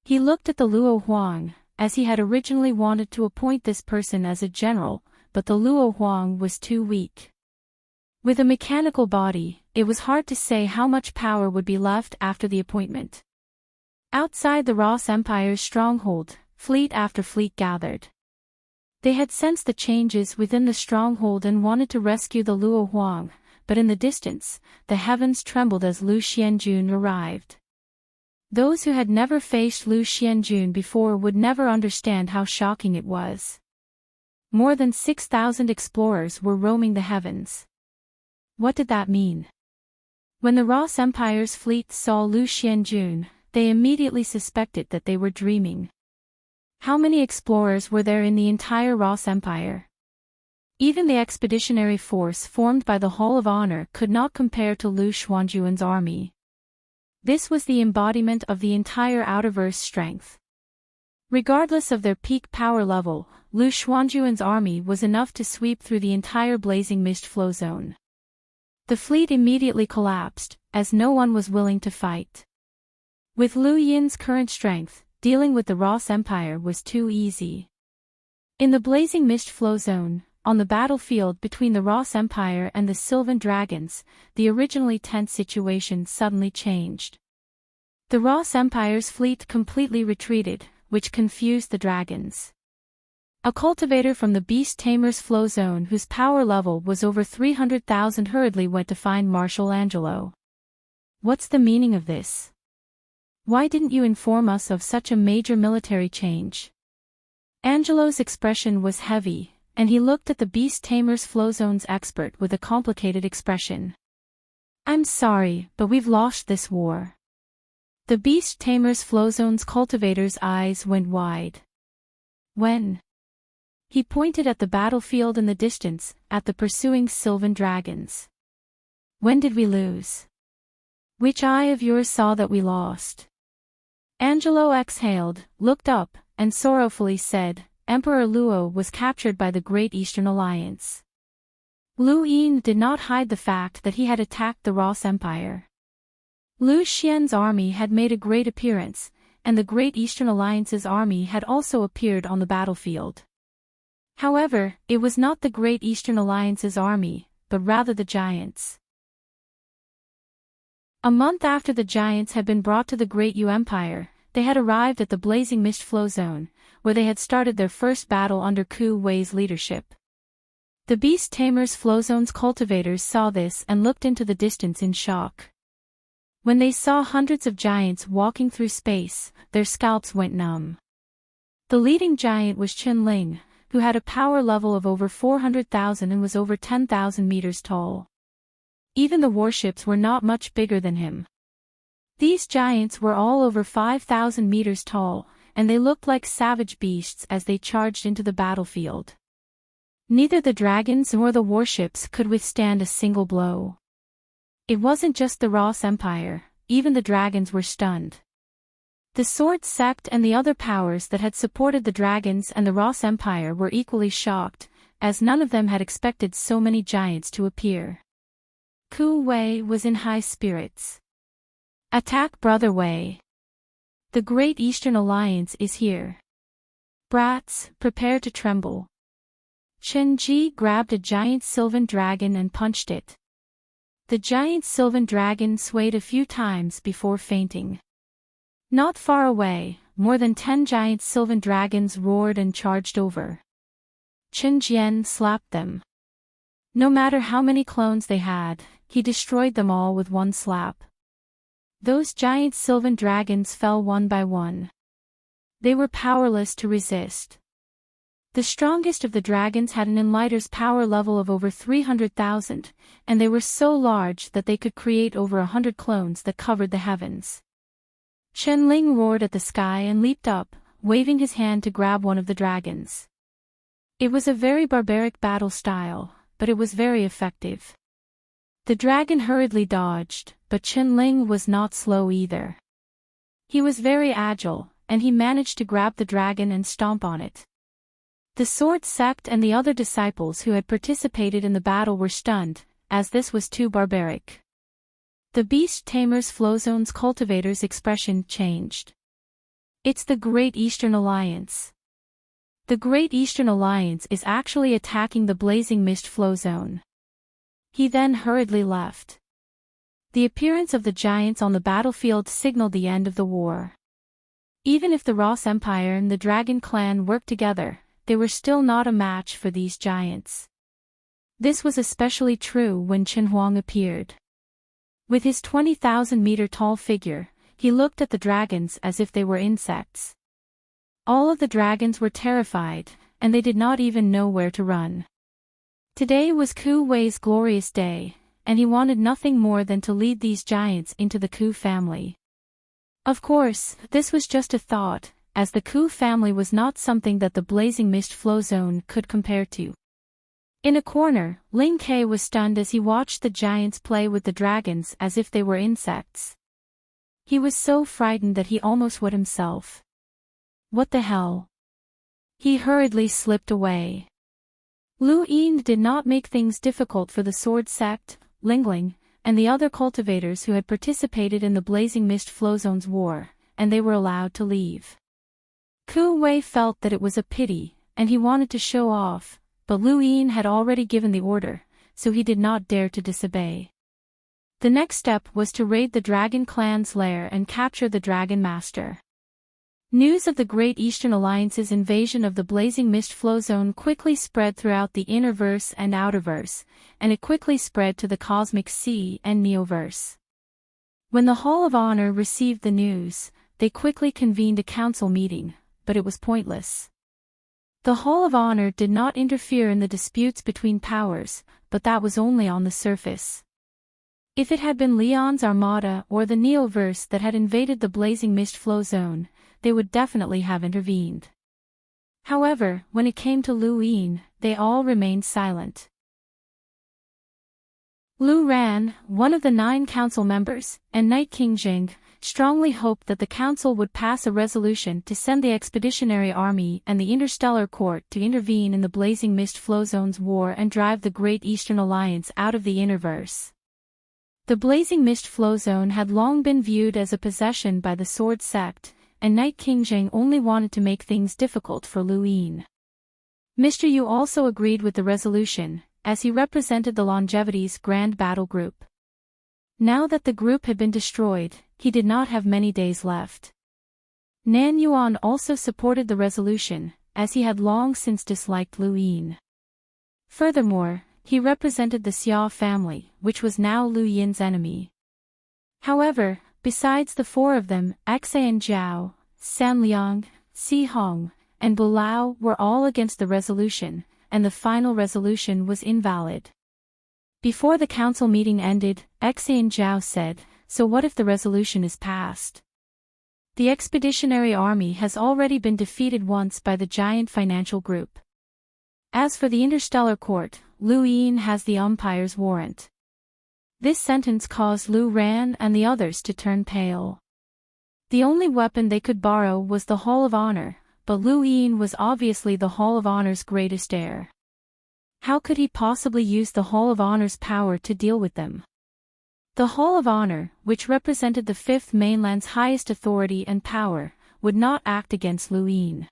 He looked at the Luo Huang, as he had originally wanted to appoint this person as a general, but the Luo Huang was too weak. With a mechanical body, it was hard to say how much power would be left after the appointment. Outside the Ross Empire's stronghold, fleet after fleet gathered. They had sensed the changes within the stronghold and wanted to rescue the Luo Huang, but in the distance, the heavens trembled as Lu Xianjun arrived. Those who had never faced Lu Xianjun before would never understand how shocking it was. More than 6,000 explorers were roaming the heavens. What did that mean? When the Ross Empire's fleet saw Lu Xianjun, they immediately suspected that they were dreaming. How many explorers were there in the entire Ross Empire? Even the expeditionary force formed by the Hall of Honor could not compare to Lu Xuanzhuan's army. This was the embodiment of the entire outerverse strength. Regardless of their peak power level, Lu Xuanzhuan's army was enough to sweep through the entire blazing mist flow zone. The fleet immediately collapsed, as no one was willing to fight. With Liu Yin's current strength, dealing with the Ross Empire was too easy. In the blazing mist flow zone, on the battlefield between the Ross Empire and the Sylvan Dragons, the originally tense situation suddenly changed. The Ross Empire's fleet completely retreated, which confused the dragons. A cultivator from the Beast Tamer's flow zone whose power level was over 300,000 hurriedly went to find Marshal Angelo. "What's the meaning of this? Why didn't you inform us of such a major military change?" Angelo's expression was heavy, and he looked at the Beast Tamer's flow zone's expert with a complicated expression. "I'm sorry, but we've lost this war." The Beast Tamer's flow zone's cultivator's eyes went wide. "When?" He pointed at the battlefield in the distance, at the pursuing Sylvan dragons. "When did we lose? Which eye of yours saw that we lost?" Angelo exhaled, looked up, and sorrowfully said, "Emperor Luo was captured by the Great Eastern Alliance." Liu Yin did not hide the fact that he had attacked the Ross Empire. Liu Xian's army had made a great appearance, and the Great Eastern Alliance's army had also appeared on the battlefield. However, it was not the Great Eastern Alliance's army, but rather the Giants. A month after the Giants had been brought to the Great Yu Empire, they had arrived at the blazing mist flow zone, where they had started their first battle under Ku Wei's leadership. The Beast Tamer's flow zone's cultivators saw this and looked into the distance in shock. When they saw hundreds of giants walking through space, their scalps went numb. The leading giant was Qin Ling, who had a power level of over 400,000 and was over 10,000 meters tall. Even the warships were not much bigger than him. These giants were all over 5,000 meters tall, and they looked like savage beasts as they charged into the battlefield. Neither the dragons nor the warships could withstand a single blow. It wasn't just the Ross Empire, even the dragons were stunned. The Sword Sect and the other powers that had supported the dragons and the Ross Empire were equally shocked, as none of them had expected so many giants to appear. Ku Wei was in high spirits. "Attack Brother Wei. The Great Eastern Alliance is here. Brats, prepare to tremble." Chen Ji grabbed a giant Sylvan dragon and punched it. The giant Sylvan dragon swayed a few times before fainting. Not far away, more than 10 giant Sylvan dragons roared and charged over. Chen Jian slapped them. No matter how many clones they had, he destroyed them all with one slap. Those giant Sylvan dragons fell one by one. They were powerless to resist. The strongest of the dragons had an enlighter's power level of over 300,000, and they were so large that they could create over 100 clones that covered the heavens. Chen Ling roared at the sky and leaped up, waving his hand to grab one of the dragons. It was a very barbaric battle style, but it was very effective. The dragon hurriedly dodged, but Chen Ling was not slow either. He was very agile, and he managed to grab the dragon and stomp on it. The Sword Sect and the other disciples who had participated in the battle were stunned, as this was too barbaric. The Beast Tamer's flow zone's cultivator's expression changed. "It's the Great Eastern Alliance. The Great Eastern Alliance is actually attacking the blazing mist flow zone." He then hurriedly left. The appearance of the giants on the battlefield signaled the end of the war. Even if the Ross Empire and the Dragon Clan worked together, they were still not a match for these giants. This was especially true when Qin Huang appeared. With his 20,000-meter tall figure, he looked at the dragons as if they were insects. All of the dragons were terrified, and they did not even know where to run. Today was Ku Wei's glorious day, and he wanted nothing more than to lead these giants into the Ku family. Of course, this was just a thought, as the Ku family was not something that the blazing mist flow zone could compare to. In a corner, Ling Ke was stunned as he watched the giants play with the dragons as if they were insects. He was so frightened that he almost would himself. What the hell? He hurriedly slipped away. Lu Yin did not make things difficult for the sword sect, Lingling, and the other cultivators who had participated in the Blazing Mist Flowzone's war, and they were allowed to leave. Ku Wei felt that it was a pity, and he wanted to show off, but Lu Yin had already given the order, so he did not dare to disobey. The next step was to raid the Dragon Clan's lair and capture the Dragon Master. News of the Great Eastern Alliance's invasion of the Blazing Mist Flowzone quickly spread throughout the Innerverse and Outerverse, and it quickly spread to the Cosmic Sea and Neoverse. When the Hall of Honor received the news, they quickly convened a council meeting, but it was pointless. The Hall of Honor did not interfere in the disputes between powers, but that was only on the surface. If it had been Leon's Armada or the Neoverse that had invaded the Blazing Mist Flowzone, they would definitely have intervened. However, when it came to Lu Yin, they all remained silent. Lu Ran, one of the 9 council members, and Knight King Jing, strongly hoped that the council would pass a resolution to send the Expeditionary Army and the Interstellar Court to intervene in the Blazing Mist Flowzone's war and drive the Great Eastern Alliance out of the Innerverse. The Blazing Mist Flowzone had long been viewed as a possession by the Sword Sect, and Knight King Jing only wanted to make things difficult for Lu Yin. Mr. Yu also agreed with the resolution, as he represented the Longevity's Grand Battle Group. Now that the group had been destroyed, he did not have many days left. Nan Yuan also supported the resolution, as he had long since disliked Lu Yin. Furthermore, he represented the Xia family, which was now Lu Yin's enemy. However, besides the 4 of them, Xan Zhao, San Liang, Si Hong, and Bulao were all against the resolution, and the final resolution was invalid. Before the council meeting ended, Xan Zhao said, "So what if the resolution is passed? The Expeditionary Army has already been defeated once by the giant financial group. As for the Interstellar Court, Lu Yin has the umpire's warrant." This sentence caused Lu Ran and the others to turn pale. The only weapon they could borrow was the Hall of Honor, but Lu Yin was obviously the Hall of Honor's greatest heir. How could he possibly use the Hall of Honor's power to deal with them? The Hall of Honor, which represented the Fifth Mainland's highest authority and power, would not act against Lu Yin.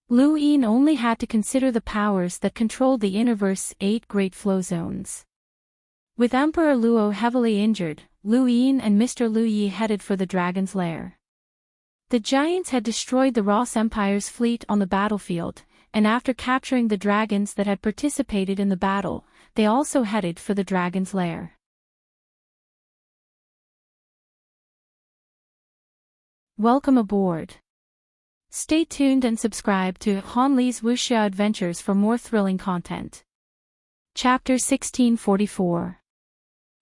Lu Yin only had to consider the powers that controlled the Innerverse's 8 great flow zones. With Emperor Luo heavily injured, Lu Yin and Mr. Lu Yi headed for the Dragon's Lair. The giants had destroyed the Ross Empire's fleet on the battlefield, and after capturing the dragons that had participated in the battle, they also headed for the Dragon's Lair. Welcome aboard. Stay tuned and subscribe to Han Li's Wuxia Adventures for more thrilling content. Chapter 1644.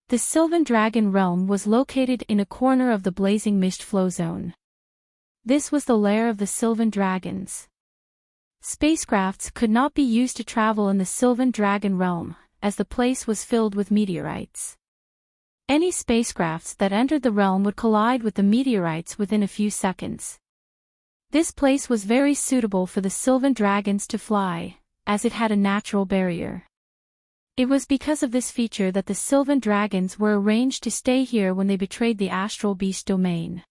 The Sylvan Dragon Realm was located in a corner of the Blazing Mist Flow Zone. This was the lair of the Sylvan Dragons. Spacecrafts could not be used to travel in the Sylvan Dragon Realm, as the place was filled with meteorites. Any spacecrafts that entered the realm would collide with the meteorites within a few seconds. This place was very suitable for the Sylvan Dragons to fly, as it had a natural barrier. It was because of this feature that the Sylvan Dragons were arranged to stay here when they betrayed the Astral Beast domain.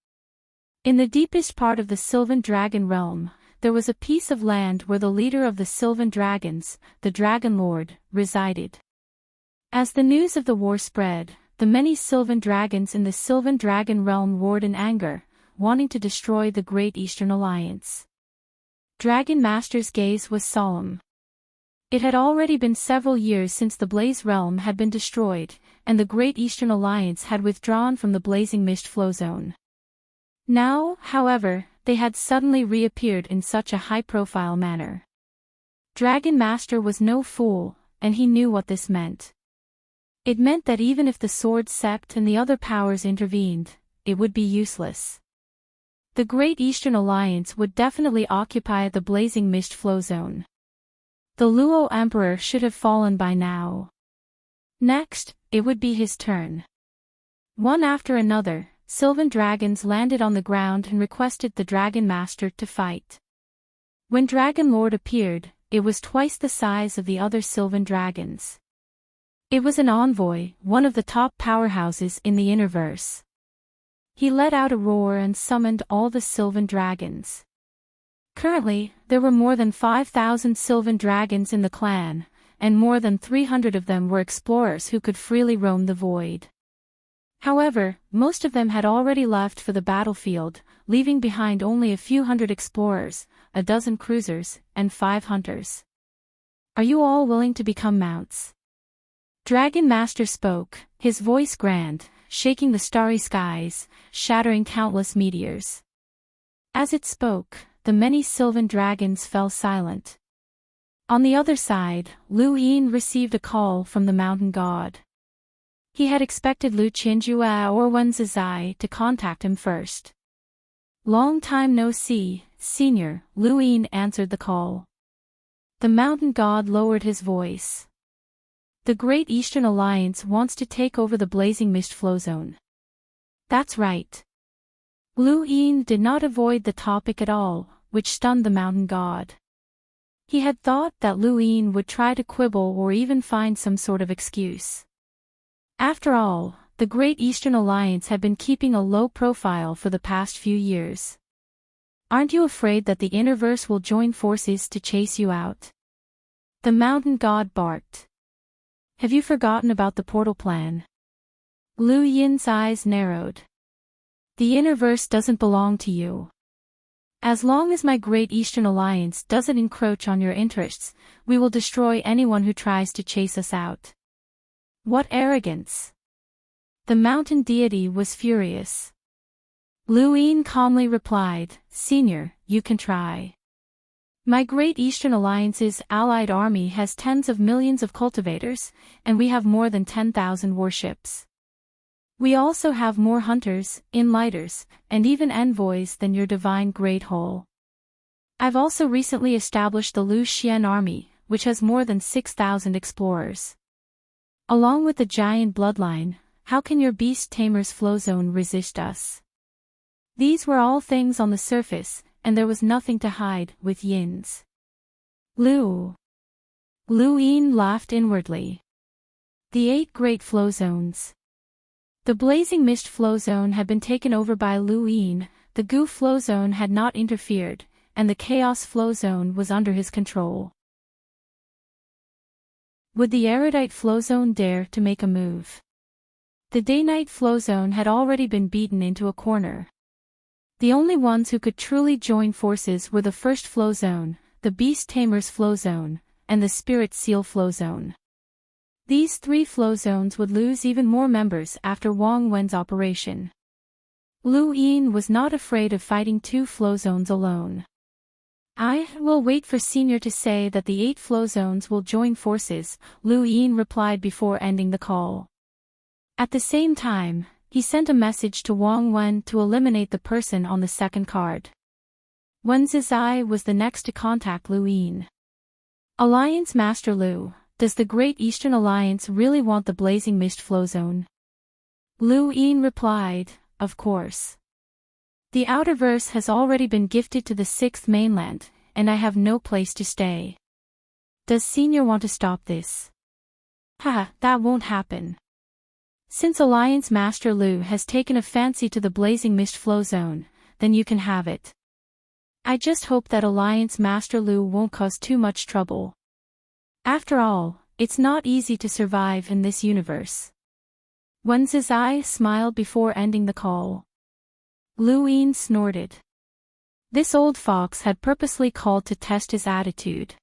In the deepest part of the Sylvan Dragon Realm, there was a piece of land where the leader of the Sylvan Dragons, the Dragon Lord, resided. As the news of the war spread, the many Sylvan Dragons in the Sylvan Dragon Realm roared in anger, wanting to destroy the Great Eastern Alliance. Dragon Master's gaze was solemn. It had already been several years since the Blaze Realm had been destroyed, and the Great Eastern Alliance had withdrawn from the Blazing Mist Flow Zone. Now, however, they had suddenly reappeared in such a high-profile manner. Dragon Master was no fool, and he knew what this meant. It meant that even if the Sword Sect and the other powers intervened, it would be useless. The Great Eastern Alliance would definitely occupy the Blazing Mist Flow Zone. The Luo Emperor should have fallen by now. Next, it would be his turn. One after another, Sylvan dragons landed on the ground and requested the Dragon Master to fight. When Dragon Lord appeared, it was twice the size of the other Sylvan dragons. It was an envoy, one of the top powerhouses in the Interverse. He let out a roar and summoned all the Sylvan dragons. Currently, there were more than 5,000 Sylvan dragons in the clan, and more than 300 of them were explorers who could freely roam the void. However, most of them had already left for the battlefield, leaving behind only a few hundred explorers, a dozen cruisers, and 5 hunters. Are you all willing to become mounts? Dragon Master spoke, his voice grand, shaking the starry skies, shattering countless meteors. As it spoke, the many Sylvan dragons fell silent. On the other side, Lu Yin received a call from the mountain god. He had expected Lu Qinjue or Wen Zizai to contact him first. Long time no see, Senior, Lu Yin answered the call. The mountain god lowered his voice. The Great Eastern Alliance wants to take over the Blazing Mist Flow Zone. That's right. Lu Yin did not avoid the topic at all, which stunned the mountain god. He had thought that Lu Yin would try to quibble or even find some sort of excuse. After all, the Great Eastern Alliance had been keeping a low profile for the past few years. Aren't you afraid that the Interverse will join forces to chase you out? The mountain god barked. Have you forgotten about the portal plan? Lu Yin's eyes narrowed. The Interverse doesn't belong to you. As long as my Great Eastern Alliance doesn't encroach on your interests, we will destroy anyone who tries to chase us out. What arrogance! The mountain deity was furious. Lu Yin calmly replied, Senior, you can try. My Great Eastern Alliance's allied army has tens of millions of cultivators, and we have more than 10,000 warships. We also have more hunters, enlighters, and even envoys than your divine Great Whole. I've also recently established the Lu Xian army, which has more than 6,000 explorers. Along with the giant bloodline, how can your beast tamer's flow zone resist us? These were all things on the surface, and there was nothing to hide with Yin's. Lu Yin laughed inwardly. The 8 great flow zones. The Blazing Mist Flow Zone had been taken over by Lu Yin, the Gu Flow Zone had not interfered, and the Chaos Flow Zone was under his control. Would the Erudite Flow Zone dare to make a move? The Day-Night Flow Zone had already been beaten into a corner. The only ones who could truly join forces were the First Flow Zone, the Beast Tamer's Flow Zone, and the Spirit Seal Flow Zone. These 3 flow zones would lose even more members after Wang Wen's operation. Lu Yin was not afraid of fighting 2 flow zones alone. I will wait for Senior to say that the 8 flow zones will join forces, Lu Yin replied before ending the call. At the same time, he sent a message to Wang Wen to eliminate the person on the second card. Wen Zizai was the next to contact Lu Yin. Alliance Master Lu, does the Great Eastern Alliance really want the Blazing Mist Flow Zone? Lu Yin replied, of course. The Outerverse has already been gifted to the 6th mainland, and I have no place to stay. Does Senior want to stop this? That won't happen. Since Alliance Master Lu has taken a fancy to the Blazing Mist Flow Zone, then you can have it. I just hope that Alliance Master Lu won't cause too much trouble. After all, it's not easy to survive in this universe. Wen Zizai smiled before ending the call. Lu Yin snorted. This old fox had purposely called to test his attitude.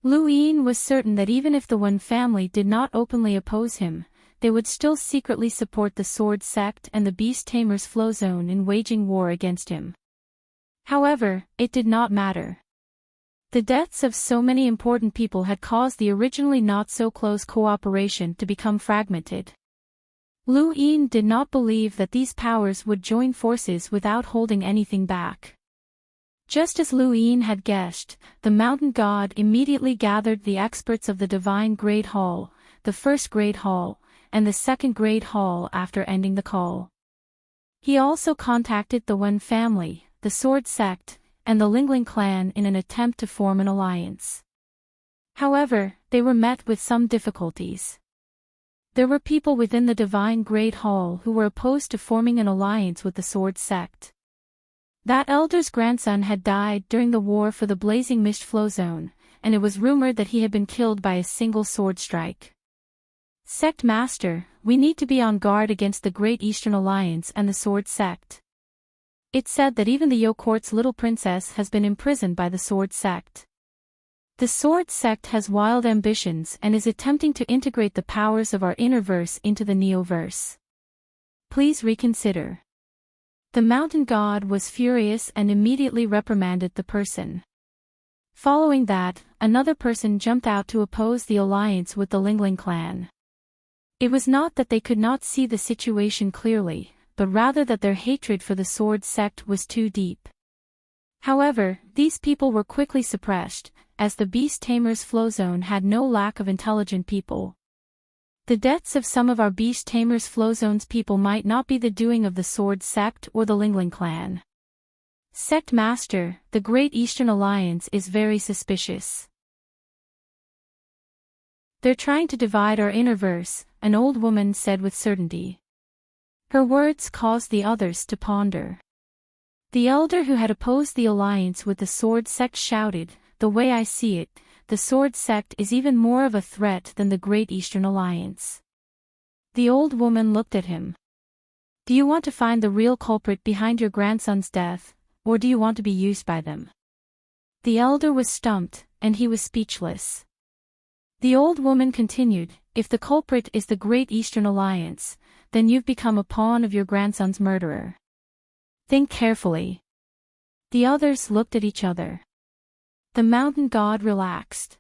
Lu Yin was certain that even if the Wen family did not openly oppose him, they would still secretly support the Sword Sect and the Beast Tamer's Flow Zone in waging war against him. However, it did not matter. The deaths of so many important people had caused the originally not-so-close cooperation to become fragmented. Lu Yin did not believe that these powers would join forces without holding anything back. Just as Lu Yin had guessed, the mountain god immediately gathered the experts of the divine Great Hall, the first Great Hall, and the second Great Hall after ending the call. He also contacted the Wen family, the Sword Sect, and the Lingling clan in an attempt to form an alliance. However, they were met with some difficulties. There were people within the divine Great Hall who were opposed to forming an alliance with the Sword Sect. That elder's grandson had died during the war for the Blazing Mist Flow Zone, and it was rumored that he had been killed by a single sword strike. Sect Master, we need to be on guard against the Great Eastern Alliance and the Sword Sect. It's said that even the Yo Court's little princess has been imprisoned by the Sword Sect. The Sword Sect has wild ambitions and is attempting to integrate the powers of our inner verse into the Neoverse. Please reconsider. The mountain god was furious and immediately reprimanded the person. Following that, another person jumped out to oppose the alliance with the Lingling clan. It was not that they could not see the situation clearly, but rather that their hatred for the Sword Sect was too deep. However, these people were quickly suppressed, as the Beast Tamers Flow Zone had no lack of intelligent people. The deaths of some of our Beast Tamers Flow Zone's people might not be the doing of the Sword Sect or the Lingling clan. Sect Master, the Great Eastern Alliance is very suspicious. They're trying to divide our inner verse, an old woman said with certainty. Her words caused the others to ponder. The elder who had opposed the alliance with the Sword Sect shouted, "The way I see it, the Sword Sect is even more of a threat than the Great Eastern Alliance." The old woman looked at him. "Do you want to find the real culprit behind your grandson's death, or do you want to be used by them?" The elder was stumped, and he was speechless. The old woman continued, "If the culprit is the Great Eastern Alliance, then you've become a pawn of your grandson's murderer. Think carefully." The others looked at each other. The mountain god relaxed.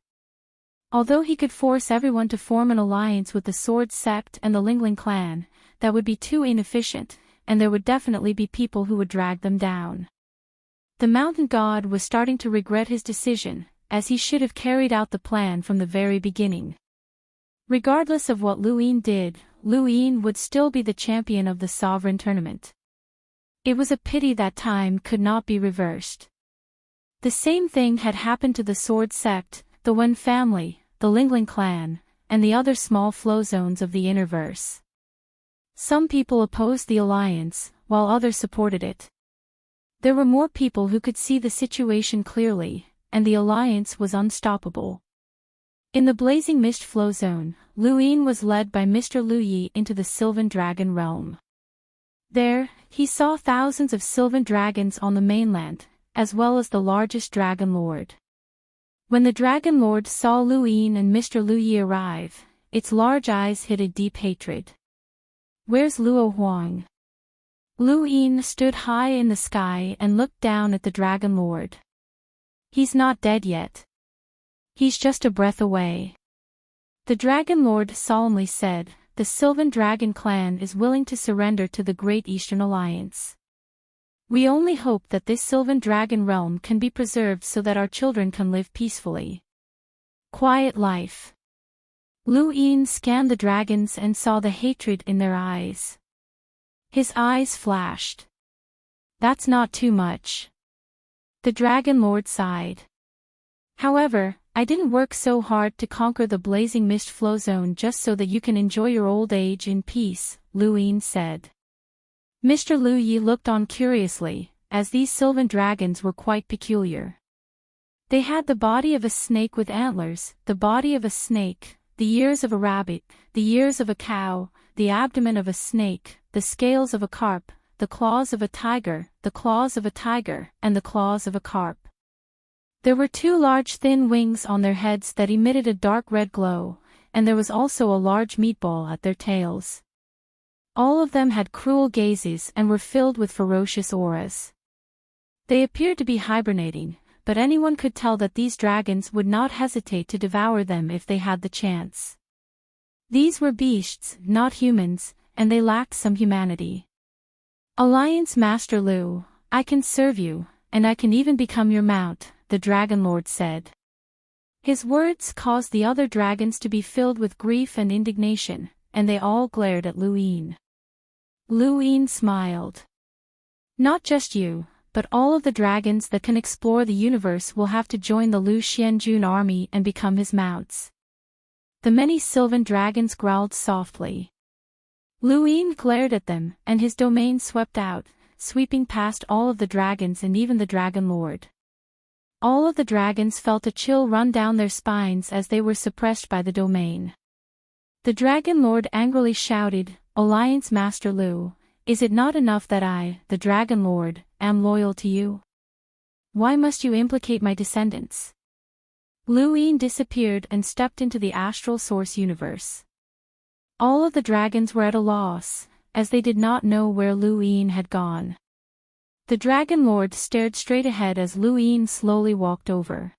Although he could force everyone to form an alliance with the Sword Sect and the Lingling clan, that would be too inefficient, and there would definitely be people who would drag them down. The mountain god was starting to regret his decision, as he should have carried out the plan from the very beginning. Regardless of what Lu Yin did, Lu Yin would still be the champion of the Sovereign Tournament. It was a pity that time could not be reversed. The same thing had happened to the Sword Sect, the Wen family, the Lingling clan, and the other small flow zones of the inner verse. Some people opposed the alliance, while others supported it. There were more people who could see the situation clearly, and the alliance was unstoppable. In the Blazing Mist Flow Zone, Lu Yin was led by Mr. Lu Yi into the Sylvan Dragon realm. There, he saw thousands of Sylvan dragons on the mainland, as well as the largest Dragon Lord. When the Dragon Lord saw Lu Yin and Mr. Lu Yi arrive, its large eyes hid a deep hatred. "Where's Luo Huang?" Lu Yin stood high in the sky and looked down at the Dragon Lord. "He's not dead yet. He's just a breath away." The Dragon Lord solemnly said, "The Sylvan Dragon clan is willing to surrender to the Great Eastern Alliance. We only hope that this Sylvan Dragon realm can be preserved so that our children can live peacefully. Quiet life." Lu Yin scanned the dragons and saw the hatred in their eyes. His eyes flashed. "That's not too much." The Dragon Lord sighed. "However, I didn't work so hard to conquer the Blazing Mist Flow Zone just so that you can enjoy your old age in peace," Lu Yin said. Mr. Lu Yi looked on curiously, as these Sylvan dragons were quite peculiar. They had the body of a snake with antlers, the body of a snake, the ears of a rabbit, the ears of a cow, the abdomen of a snake, the scales of a carp, the claws of a tiger, the claws of a tiger, and the claws of a carp. There were two large thin wings on their heads that emitted a dark red glow, and there was also a large meatball at their tails. All of them had cruel gazes and were filled with ferocious auras. They appeared to be hibernating, but anyone could tell that these dragons would not hesitate to devour them if they had the chance. These were beasts, not humans, and they lacked some humanity. "Alliance Master Lu, I can serve you," and I can even become your mount," the Dragon Lord said. His words caused the other dragons to be filled with grief and indignation, and they all glared at Luin. Luin smiled. "Not just you, but all of the dragons that can explore the universe will have to join the Lu Xianjun army and become his mounts." The many sylvan dragons growled softly. Luin glared at them, and his domain swept out, sweeping past all of the dragons and even the Dragon Lord. All of the dragons felt a chill run down their spines as they were suppressed by the domain. The Dragon Lord angrily shouted, "Alliance Master Lu, is it not enough that I, the Dragon Lord, am loyal to you? Why must you implicate my descendants?" Luin disappeared and stepped into the astral source universe. All of the dragons were at a loss, as they did not know where Luin had gone. The Dragon Lord stared straight ahead as Luin slowly walked over.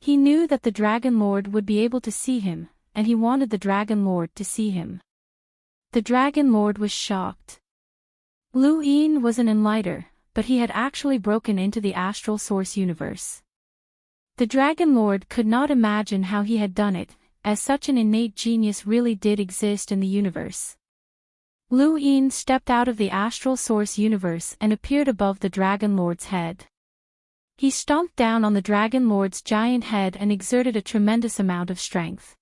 He knew that the Dragon Lord would be able to see him, and he wanted the Dragon Lord to see him. The Dragon Lord was shocked. Luin was an enlighter, but he had actually broken into the astral source universe. The Dragon Lord could not imagine how he had done it, as such an innate genius really did exist in the universe. Luin stepped out of the astral source universe and appeared above the Dragon Lord's head. He stomped down on the Dragon Lord's giant head and exerted a tremendous amount of strength.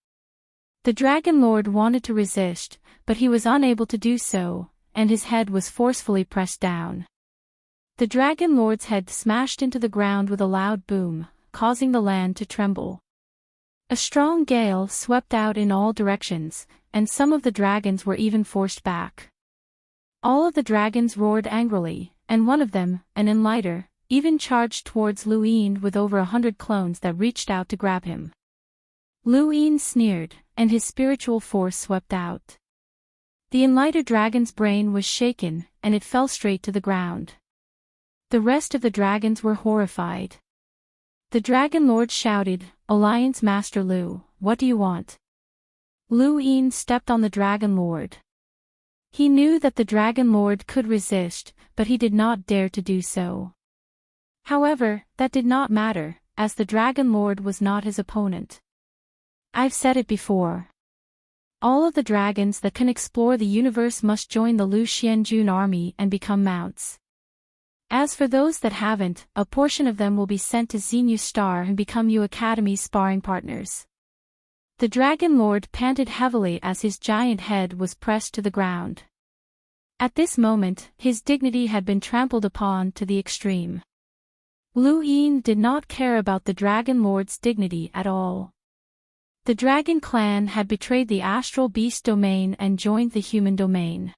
The Dragon Lord wanted to resist, but he was unable to do so, and his head was forcefully pressed down. The Dragon Lord's head smashed into the ground with a loud boom, causing the land to tremble. A strong gale swept out in all directions, and some of the dragons were even forced back. All of the dragons roared angrily, and one of them, an enlighter, even charged towards Luin with over 100 clones that reached out to grab him. Luin sneered, and his spiritual force swept out. The enlighter dragon's brain was shaken, and it fell straight to the ground. The rest of the dragons were horrified. The Dragon Lord shouted, "Alliance Master Lu, what do you want?" Luin stepped on the Dragon Lord. He knew that the Dragon Lord could resist, but he did not dare to do so. However, that did not matter, as the Dragon Lord was not his opponent. "I've said it before. All of the dragons that can explore the universe must join the Lu Xianjun army and become mounts. As for those that haven't, a portion of them will be sent to Xenu Star and become U Academy's sparring partners." The Dragon Lord panted heavily as his giant head was pressed to the ground. At this moment, his dignity had been trampled upon to the extreme. Luin did not care about the Dragon Lord's dignity at all. The Dragon Clan had betrayed the astral beast domain and joined the human domain.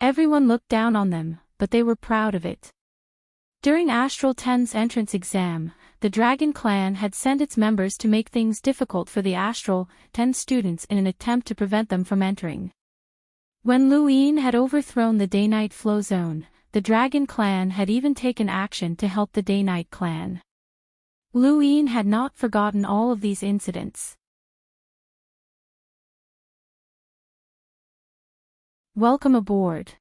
Everyone looked down on them, but they were proud of it. During Astral 10's entrance exam, the Dragon Clan had sent its members to make things difficult for the Astral 10 students in an attempt to prevent them from entering. When Luin had overthrown the Day-Night Flow Zone, the Dragon Clan had even taken action to help the Day-Night Clan. Luin had not forgotten all of these incidents. Welcome aboard.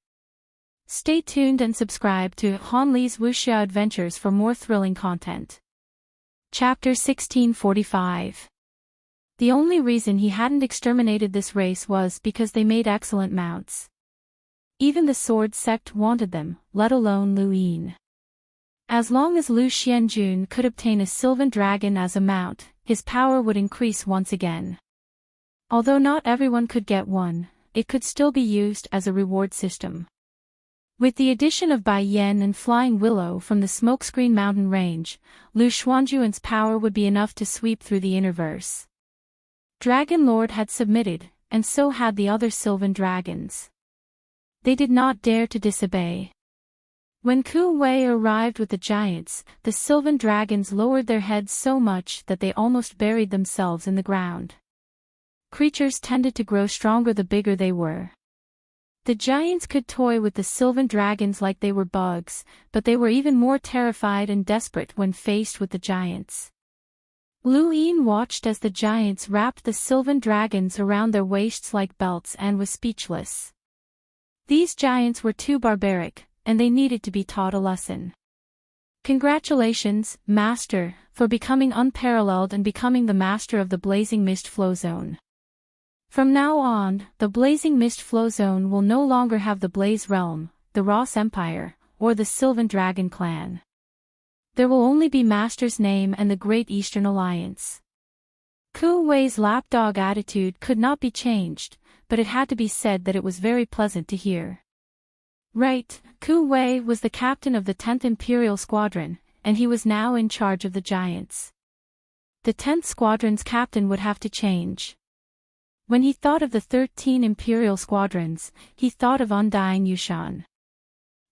Stay tuned and subscribe to Hanli's Wuxia Adventures for more thrilling content. Chapter 1645. The only reason he hadn't exterminated this race was because they made excellent mounts. Even the sword sect wanted them, let alone Luin. As long as Lu Xianjun could obtain a Sylvan Dragon as a mount, his power would increase once again. Although not everyone could get one, it could still be used as a reward system. With the addition of Bai Yan and Flying Willow from the Smokescreen Mountain Range, Lu Xuanjuan's power would be enough to sweep through the Innerverse. Dragon Lord had submitted, and so had the other Sylvan Dragons. They did not dare to disobey. When Ku Wei arrived with the giants, the Sylvan Dragons lowered their heads so much that they almost buried themselves in the ground. Creatures tended to grow stronger the bigger they were. The giants could toy with the Sylvan Dragons like they were bugs, but they were even more terrified and desperate when faced with the giants. Luin watched as the giants wrapped the Sylvan Dragons around their waists like belts and was speechless. These giants were too barbaric, and they needed to be taught a lesson. Congratulations, Master, for becoming unparalleled and becoming the master of the Blazing Mist Flow Zone. From now on, the Blazing Mist Flow Zone will no longer have the Blaze Realm, the Ross Empire, or the Sylvan Dragon Clan. There will only be Master's name and the Great Eastern Alliance. Ku Wei's lapdog attitude could not be changed, but it had to be said that it was very pleasant to hear. Right, Ku Wei was the captain of the 10th Imperial Squadron, and he was now in charge of the Giants. The 10th Squadron's captain would have to change. When he thought of the 13 Imperial Squadrons, he thought of Undying Yushan.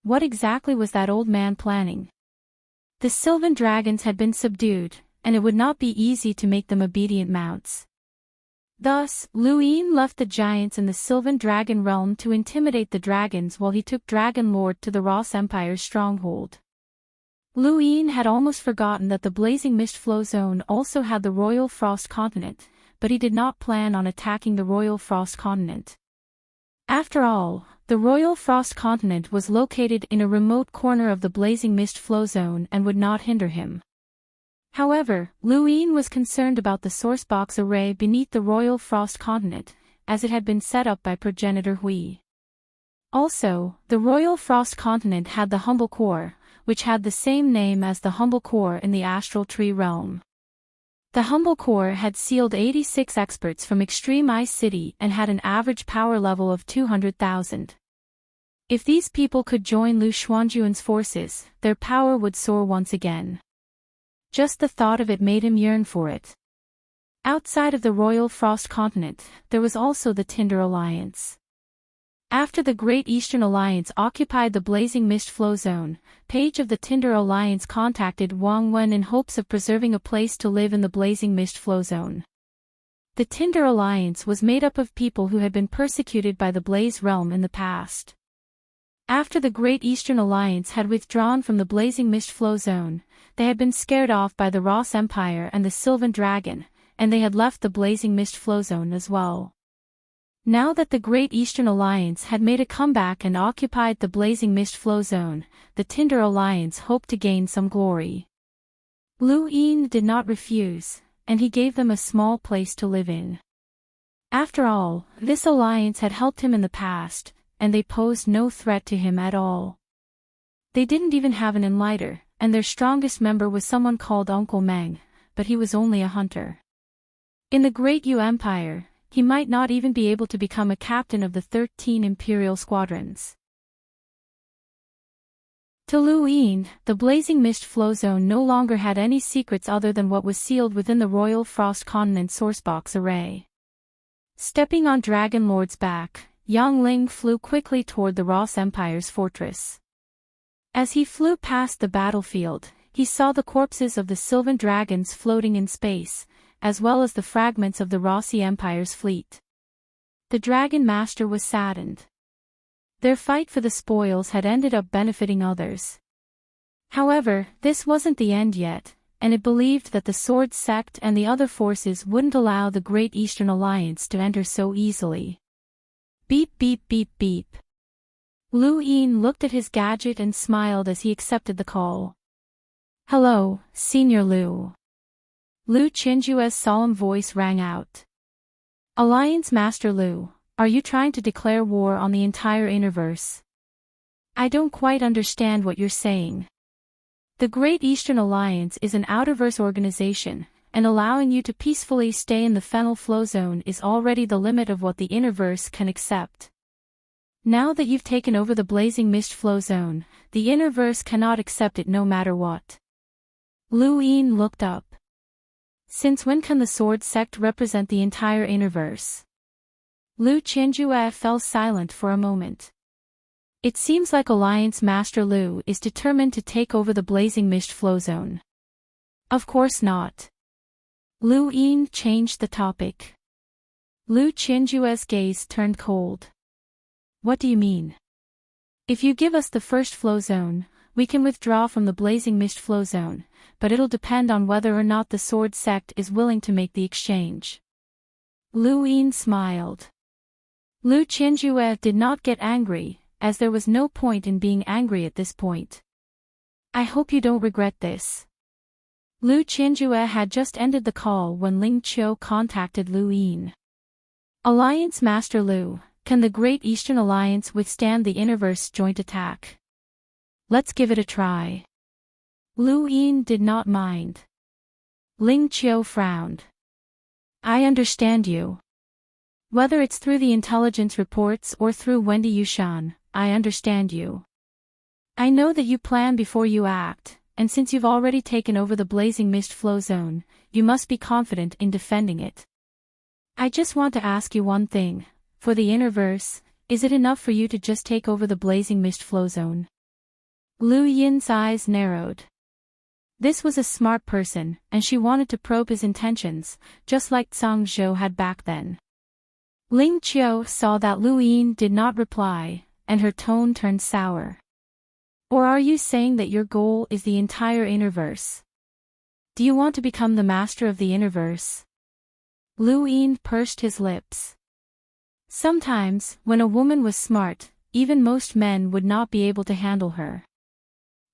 What exactly was that old man planning? The Sylvan Dragons had been subdued, and it would not be easy to make them obedient mounts. Thus, Lu Yin left the Giants in the Sylvan Dragon realm to intimidate the dragons while he took Dragon Lord to the Ross Empire's stronghold. Lu Yin had almost forgotten that the Blazing Mist Flow Zone also had the Royal Frost Continent, but he did not plan on attacking the Royal Frost Continent. After all, the Royal Frost Continent was located in a remote corner of the Blazing Mist Flow Zone and would not hinder him. However, Lu Yin was concerned about the sourcebox array beneath the Royal Frost Continent, as it had been set up by Progenitor Hui. Also, the Royal Frost Continent had the Humble Core, which had the same name as the Humble Core in the Astral Tree realm. The Humble Core had sealed 86 experts from Extreme Ice City and had an average power level of 200,000. If these people could join Lu Xuanjuan's forces, their power would soar once again. Just the thought of it made him yearn for it. Outside of the Royal Frost Continent, there was also the Tinder Alliance. After the Great Eastern Alliance occupied the Blazing Mist Flow Zone, Page of the Tinder Alliance contacted Wang Wen in hopes of preserving a place to live in the Blazing Mist Flow Zone. The Tinder Alliance was made up of people who had been persecuted by the Blaze Realm in the past. After the Great Eastern Alliance had withdrawn from the Blazing Mist Flow Zone, they had been scared off by the Ross Empire and the Sylvan Dragon, and they had left the Blazing Mist Flow Zone as well. Now that the Great Eastern Alliance had made a comeback and occupied the Blazing Mist Flow Zone, the Tinder Alliance hoped to gain some glory. Lu Yin did not refuse, and he gave them a small place to live in. After all, this alliance had helped him in the past, and they posed no threat to him at all. They didn't even have an enlighter, and their strongest member was someone called Uncle Meng, but he was only a hunter. In the Great Yu Empire, he might not even be able to become a captain of the 13 Imperial Squadrons. To Lu Yin, the Blazing Mist Flow Zone no longer had any secrets other than what was sealed within the Royal Frost Continent sourcebox array. Stepping on Dragon Lord's back, Yang Ling flew quickly toward the Ross Empire's fortress. As he flew past the battlefield, he saw the corpses of the Sylvan Dragons floating in space, as well as the fragments of the Rossi Empire's fleet. The Dragon Master was saddened. Their fight for the spoils had ended up benefiting others. However, this wasn't the end yet, and it believed that the Sword Sect and the other forces wouldn't allow the Great Eastern Alliance to enter so easily. Beep beep beep beep. Lu Yin looked at his gadget and smiled as he accepted the call. Hello, Senior Lu. Lu Qinjue's solemn voice rang out. Alliance Master Lu, are you trying to declare war on the entire universe? I don't quite understand what you're saying. The Great Eastern Alliance is an outerverse organization, and allowing you to peacefully stay in the Fennel Flow Zone is already the limit of what the innerverse can accept. Now that you've taken over the Blazing Mist Flow Zone, the innerverse cannot accept it no matter what. Lu Yin looked up. Since when can the Sword Sect represent the entire innerverse? Lu Qinjue fell silent for a moment. It seems like Alliance Master Lu is determined to take over the Blazing Mist Flow Zone. Of course not. Lu Yin changed the topic. Lu Qinjue's gaze turned cold. What do you mean? If you give us the first flow zone, we can withdraw from the Blazing Mist Flow Zone, but it'll depend on whether or not the Sword Sect is willing to make the exchange. Lu Yin smiled. Lu Qinjue did not get angry, as there was no point in being angry at this point. I hope you don't regret this. Lu Qianjue had just ended the call when Ling Qiu contacted Lu Yin. Alliance Master Lu, can the Great Eastern Alliance withstand the Interverse joint attack? Let's give it a try. Lu Yin did not mind. Ling Qiu frowned. I understand you. Whether it's through the intelligence reports or through Wendy Yushan, I understand you. I know that you plan before you act, and since you've already taken over the Blazing Mist flow zone, you must be confident in defending it. I just want to ask you one thing. For the Interverse, is it enough for you to just take over the Blazing Mist flow zone? Lu Yin's eyes narrowed. This was a smart person, and she wanted to probe his intentions, just like Zhang Zhou had back then. Ling Qiu saw that Lu Yin did not reply, and her tone turned sour. Or are you saying that your goal is the entire Interverse? Do you want to become the master of the Interverse? Lu Yin pursed his lips. Sometimes, when a woman was smart, even most men would not be able to handle her.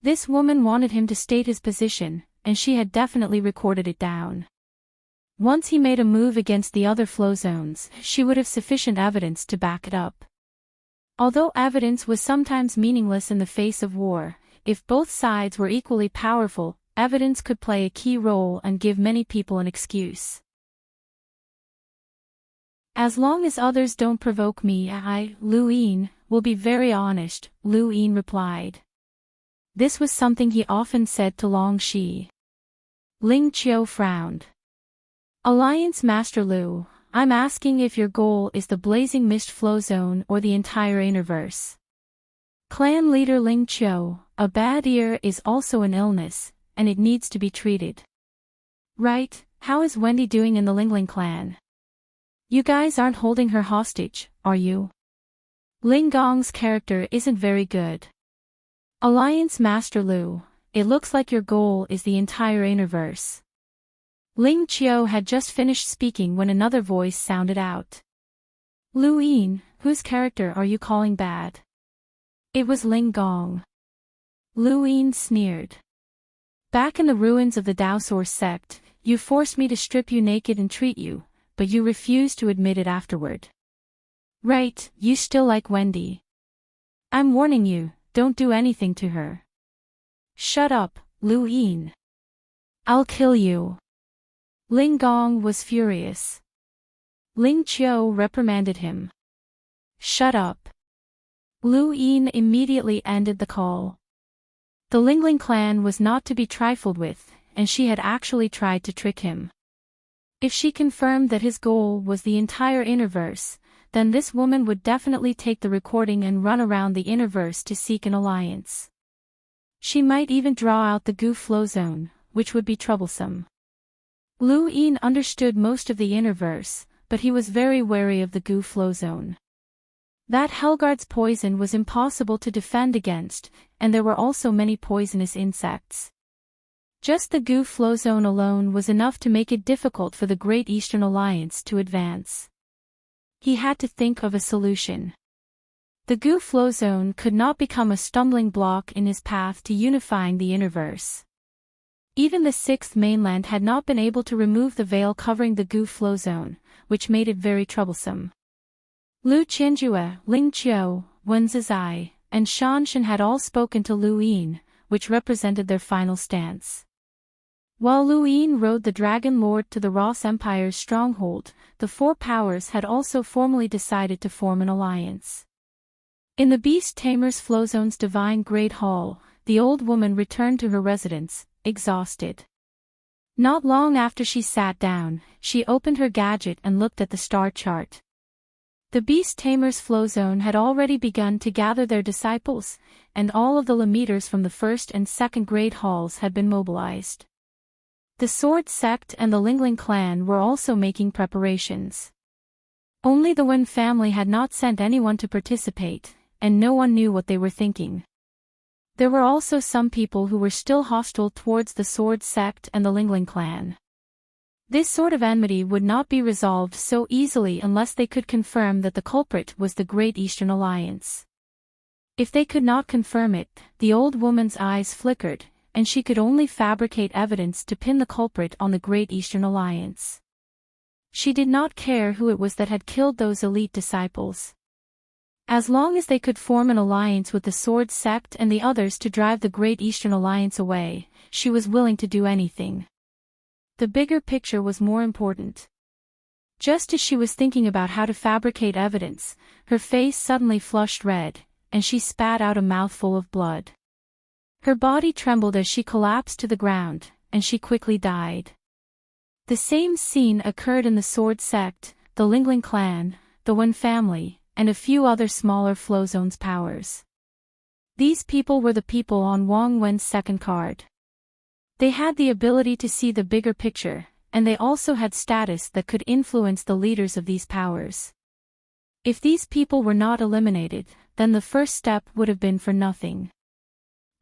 This woman wanted him to state his position, and she had definitely recorded it down. Once he made a move against the other flow zones, she would have sufficient evidence to back it up. Although evidence was sometimes meaningless in the face of war, if both sides were equally powerful, evidence could play a key role and give many people an excuse. As long as others don't provoke me, Lu Yin, will be very honest, Lu Yin replied. This was something he often said to Long Shi. Ling Qiu frowned. Alliance Master Lu, I'm asking if your goal is the Blazing Mist flow zone or the entire Interverse. Clan leader Ling Qiu, a bad ear is also an illness, and it needs to be treated. Right, how is Wendy doing in the Lingling clan? You guys aren't holding her hostage, are you? Ling Gong's character isn't very good. Alliance Master Lu, it looks like your goal is the entire Interverse. Ling Qiu had just finished speaking when another voice sounded out. Lu Yin, whose character are you calling bad? It was Ling Gong. Lu Yin sneered. Back in the ruins of the Dao Source sect, you forced me to strip you naked and treat you, but you refused to admit it afterward. Right, you still like Wendy. I'm warning you. Don't do anything to her. Shut up, Lu Yin. I'll kill you. Ling Gong was furious. Ling Qiu reprimanded him. Shut up. Lu Yin immediately ended the call. The Lingling clan was not to be trifled with, and she had actually tried to trick him. If she confirmed that his goal was the entire Interverse, then this woman would definitely take the recording and run around the Interverse to seek an alliance. She might even draw out the Gu flow zone, which would be troublesome. Lu Yin understood most of the Interverse, but he was very wary of the Gu flow zone. That Hellguard's poison was impossible to defend against, and there were also many poisonous insects. Just the Gu flow zone alone was enough to make it difficult for the Great Eastern Alliance to advance. He had to think of a solution. The Gu flow zone could not become a stumbling block in his path to unifying the Interverse. Even the Sixth Mainland had not been able to remove the veil covering the Gu flow zone, which made it very troublesome. Lu Qianjue, Ling Qiu, Wen Zizai, and Shan Shan had all spoken to Lu Yin, which represented their final stance. While Lu Yin rode the Dragon Lord to the Ross Empire's stronghold, the four powers had also formally decided to form an alliance. In the Beast Tamer's Flowzone's Divine Great Hall, the old woman returned to her residence, exhausted. Not long after she sat down, she opened her gadget and looked at the star chart. The Beast Tamer's Flowzone had already begun to gather their disciples, and all of the Lemeters from the first and second Great Halls had been mobilized. The Sword Sect and the Lingling clan were also making preparations. Only the Wen family had not sent anyone to participate, and no one knew what they were thinking. There were also some people who were still hostile towards the Sword Sect and the Lingling clan. This sort of enmity would not be resolved so easily unless they could confirm that the culprit was the Great Eastern Alliance. If they could not confirm it, the old woman's eyes flickered, and she could only fabricate evidence to pin the culprit on the Great Eastern Alliance. She did not care who it was that had killed those elite disciples. As long as they could form an alliance with the Sword Sect and the others to drive the Great Eastern Alliance away, she was willing to do anything. The bigger picture was more important. Just as she was thinking about how to fabricate evidence, her face suddenly flushed red, and she spat out a mouthful of blood. Her body trembled as she collapsed to the ground, and she quickly died. The same scene occurred in the Sword Sect, the Lingling clan, the Wen family, and a few other smaller Flowzone's powers. These people were the people on Wang Wen's second card. They had the ability to see the bigger picture, and they also had status that could influence the leaders of these powers. If these people were not eliminated, then the first step would have been for nothing.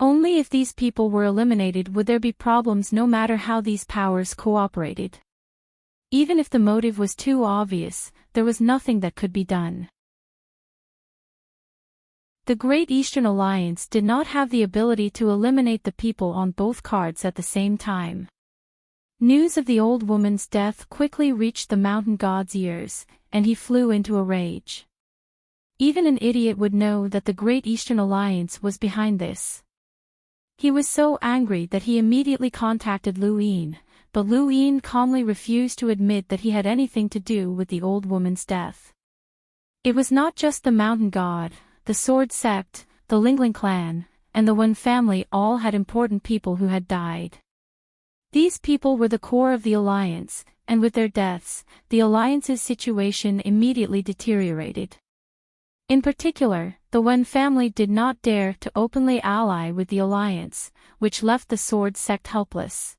Only if these people were eliminated would there be problems, no matter how these powers cooperated. Even if the motive was too obvious, there was nothing that could be done. The Great Eastern Alliance did not have the ability to eliminate the people on both cards at the same time. News of the old woman's death quickly reached the mountain god's ears, and he flew into a rage. Even an idiot would know that the Great Eastern Alliance was behind this. He was so angry that he immediately contacted Lu Yin, but Lu Yin calmly refused to admit that he had anything to do with the old woman's death. It was not just the mountain god, the Sword Sect, the Lingling clan, and the Wen family all had important people who had died. These people were the core of the alliance, and with their deaths, the alliance's situation immediately deteriorated. In particular, the Wen family did not dare to openly ally with the alliance, which left the Sword Sect helpless.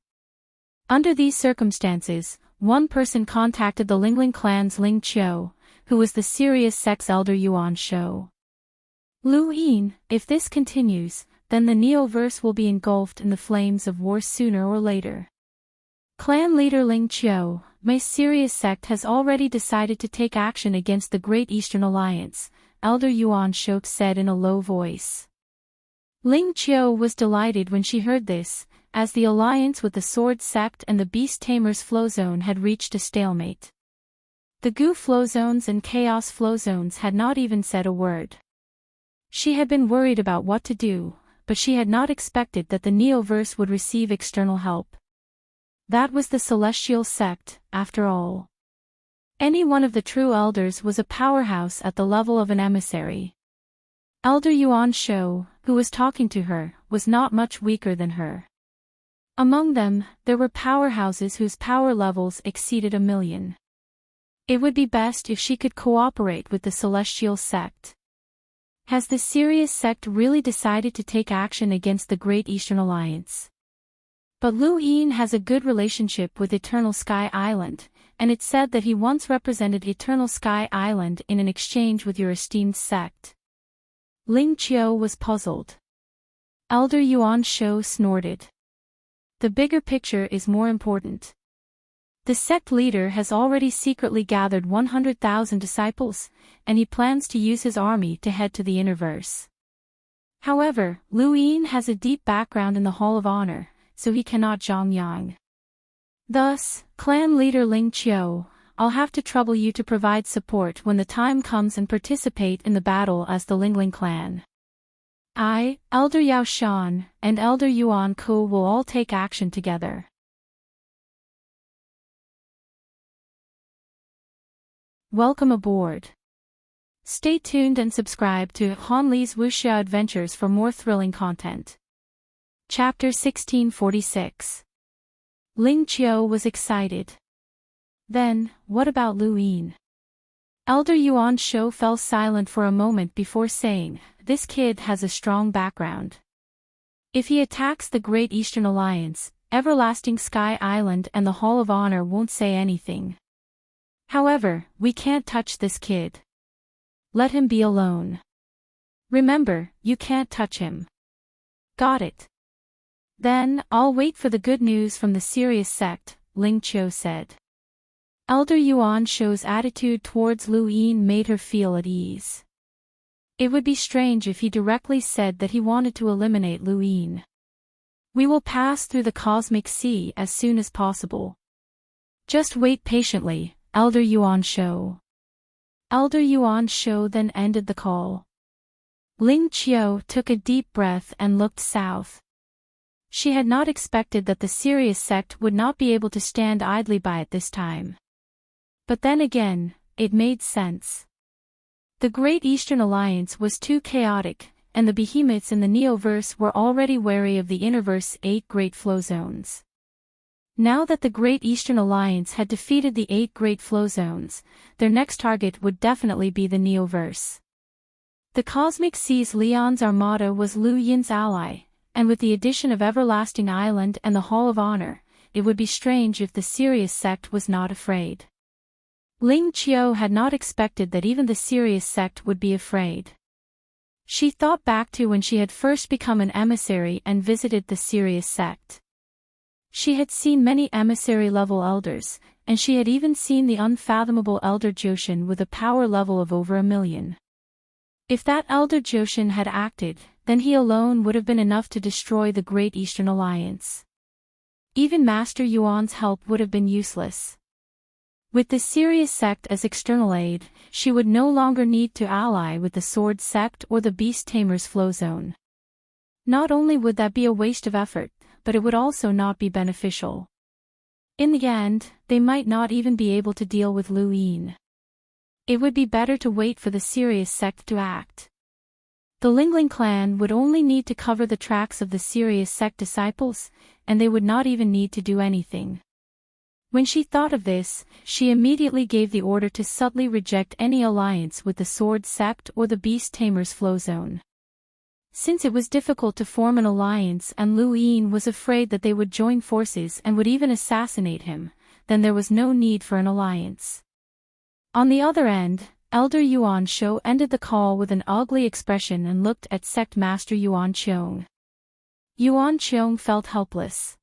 Under these circumstances, one person contacted the Lingling clan's Ling Qiu, who was the Sirius Sect's elder Yuan Shou. Lu Yin, if this continues, then the Neoverse will be engulfed in the flames of war sooner or later. Clan leader Ling Qiu, my Sirius Sect has already decided to take action against the Great Eastern Alliance, Elder Yuan Shou said in a low voice. Ling Qiu was delighted when she heard this, as the alliance with the Sword Sect and the Beast Tamers Flowzone had reached a stalemate. The Goo Flowzones and Chaos Flowzones had not even said a word. She had been worried about what to do, but she had not expected that the Neoverse would receive external help. That was the Celestial Sect, after all. Any one of the true elders was a powerhouse at the level of an emissary. Elder Yuan Shou, who was talking to her, was not much weaker than her. Among them, there were powerhouses whose power levels exceeded 1,000,000. It would be best if she could cooperate with the Celestial Sect. Has the Sirius Sect really decided to take action against the Great Eastern Alliance? But Lu Yin has a good relationship with Eternal Sky Island, and it said that he once represented Eternal Sky Island in an exchange with your esteemed sect. Ling Qiu was puzzled. Elder Yuan Shou snorted. The bigger picture is more important. The sect leader has already secretly gathered 100,000 disciples, and he plans to use his army to head to the Innerverse. However, Lu Yin has a deep background in the Hall of Honor, so he cannot zhongyang. Thus, clan leader Ling Qiu, I'll have to trouble you to provide support when the time comes and participate in the battle as the Lingling clan. I, Elder Yao Shan, and Elder Yuan Ku will all take action together. Welcome aboard. Stay tuned and subscribe to Han Li's Wuxia Adventures for more thrilling content. Chapter 1646. Ling Qiu was excited. Then, what about Lu Yin? Elder Yuan Shou fell silent for a moment before saying, this kid has a strong background. If he attacks the Great Eastern Alliance, Everlasting Sky Island and the Hall of Honor won't say anything. However, we can't touch this kid. Let him be alone. Remember, you can't touch him. Got it. Then, I'll wait for the good news from the Sirius Sect, Ling Qiu said. Elder Yuan Shou's attitude towards Lu Yin made her feel at ease. It would be strange if he directly said that he wanted to eliminate Lu Yin. We will pass through the cosmic sea as soon as possible. Just wait patiently, Elder Yuan Shou. Elder Yuan Shou then ended the call. Ling Qiu took a deep breath and looked south. She had not expected that the serious sect would not be able to stand idly by at this time. But then again, it made sense. The Great Eastern Alliance was too chaotic, and the behemoths in the Neoverse were already wary of the Interverse 8 Great Flow Zones. Now that the Great Eastern Alliance had defeated the 8 Great Flow Zones, their next target would definitely be the Neoverse. The Cosmic Seas Leon's armada was Lu Yin's ally, and with the addition of Everlasting Island and the Hall of Honor, it would be strange if the Sirius sect was not afraid. Ling Qiu had not expected that even the Sirius sect would be afraid. She thought back to when she had first become an emissary and visited the Sirius sect. She had seen many emissary-level elders, and she had even seen the unfathomable Elder Joshin with a power level of over 1,000,000. If that Elder Joshin had acted, then he alone would have been enough to destroy the Great Eastern Alliance. Even Master Yuan's help would have been useless. With the Sirius sect as external aid, she would no longer need to ally with the Sword sect or the Beast Tamer's Flow Zone. Not only would that be a waste of effort, but it would also not be beneficial. In the end, they might not even be able to deal with Lu Yin. It would be better to wait for the Sirius sect to act. The Lingling clan would only need to cover the tracks of the Sirius sect disciples, and they would not even need to do anything. When she thought of this, she immediately gave the order to subtly reject any alliance with the Sword sect or the Beast Tamer's Flow Zone. Since it was difficult to form an alliance and Lu Yin was afraid that they would join forces and would even assassinate him, then there was no need for an alliance. On the other end, Elder Yuan Shou ended the call with an ugly expression and looked at Sect Master Yuan Qiong. Yuan Qiong felt helpless.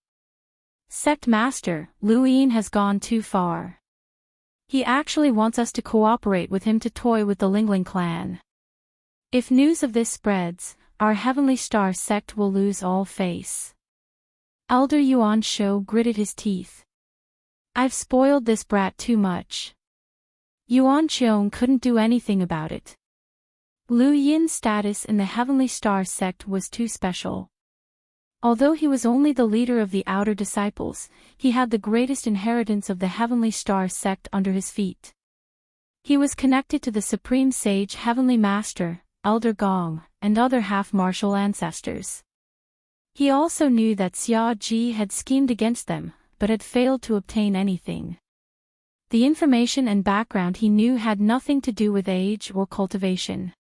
Sect Master, Lu Yin has gone too far. He actually wants us to cooperate with him to toy with the Lingling clan. If news of this spreads, our Heavenly Star sect will lose all face. Elder Yuan Shou gritted his teeth. I've spoiled this brat too much. Yuan Qiong couldn't do anything about it. Lu Yin's status in the Heavenly Star sect was too special. Although he was only the leader of the outer disciples, he had the greatest inheritance of the Heavenly Star sect under his feet. He was connected to the Supreme Sage Heavenly Master, Elder Gong, and other half-martial ancestors. He also knew that Xia Ji had schemed against them, but had failed to obtain anything. The information and background he knew had nothing to do with age or cultivation.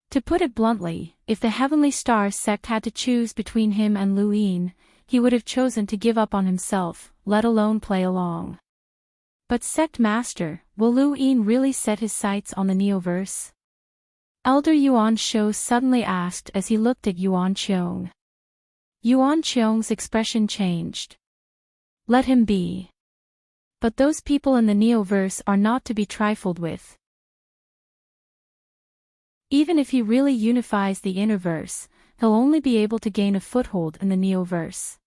To put it bluntly, if the Heavenly Star sect had to choose between him and Lu Yin, he would have chosen to give up on himself, let alone play along. But Sect Master, will Lu Yin really set his sights on the Neoverse? Elder Yuan Shou suddenly asked as he looked at Yuan Qiong. Yuan Qiong's expression changed. Let him be. But those people in the Neoverse are not to be trifled with. Even if he really unifies the Interverse, he'll only be able to gain a foothold in the Neoverse.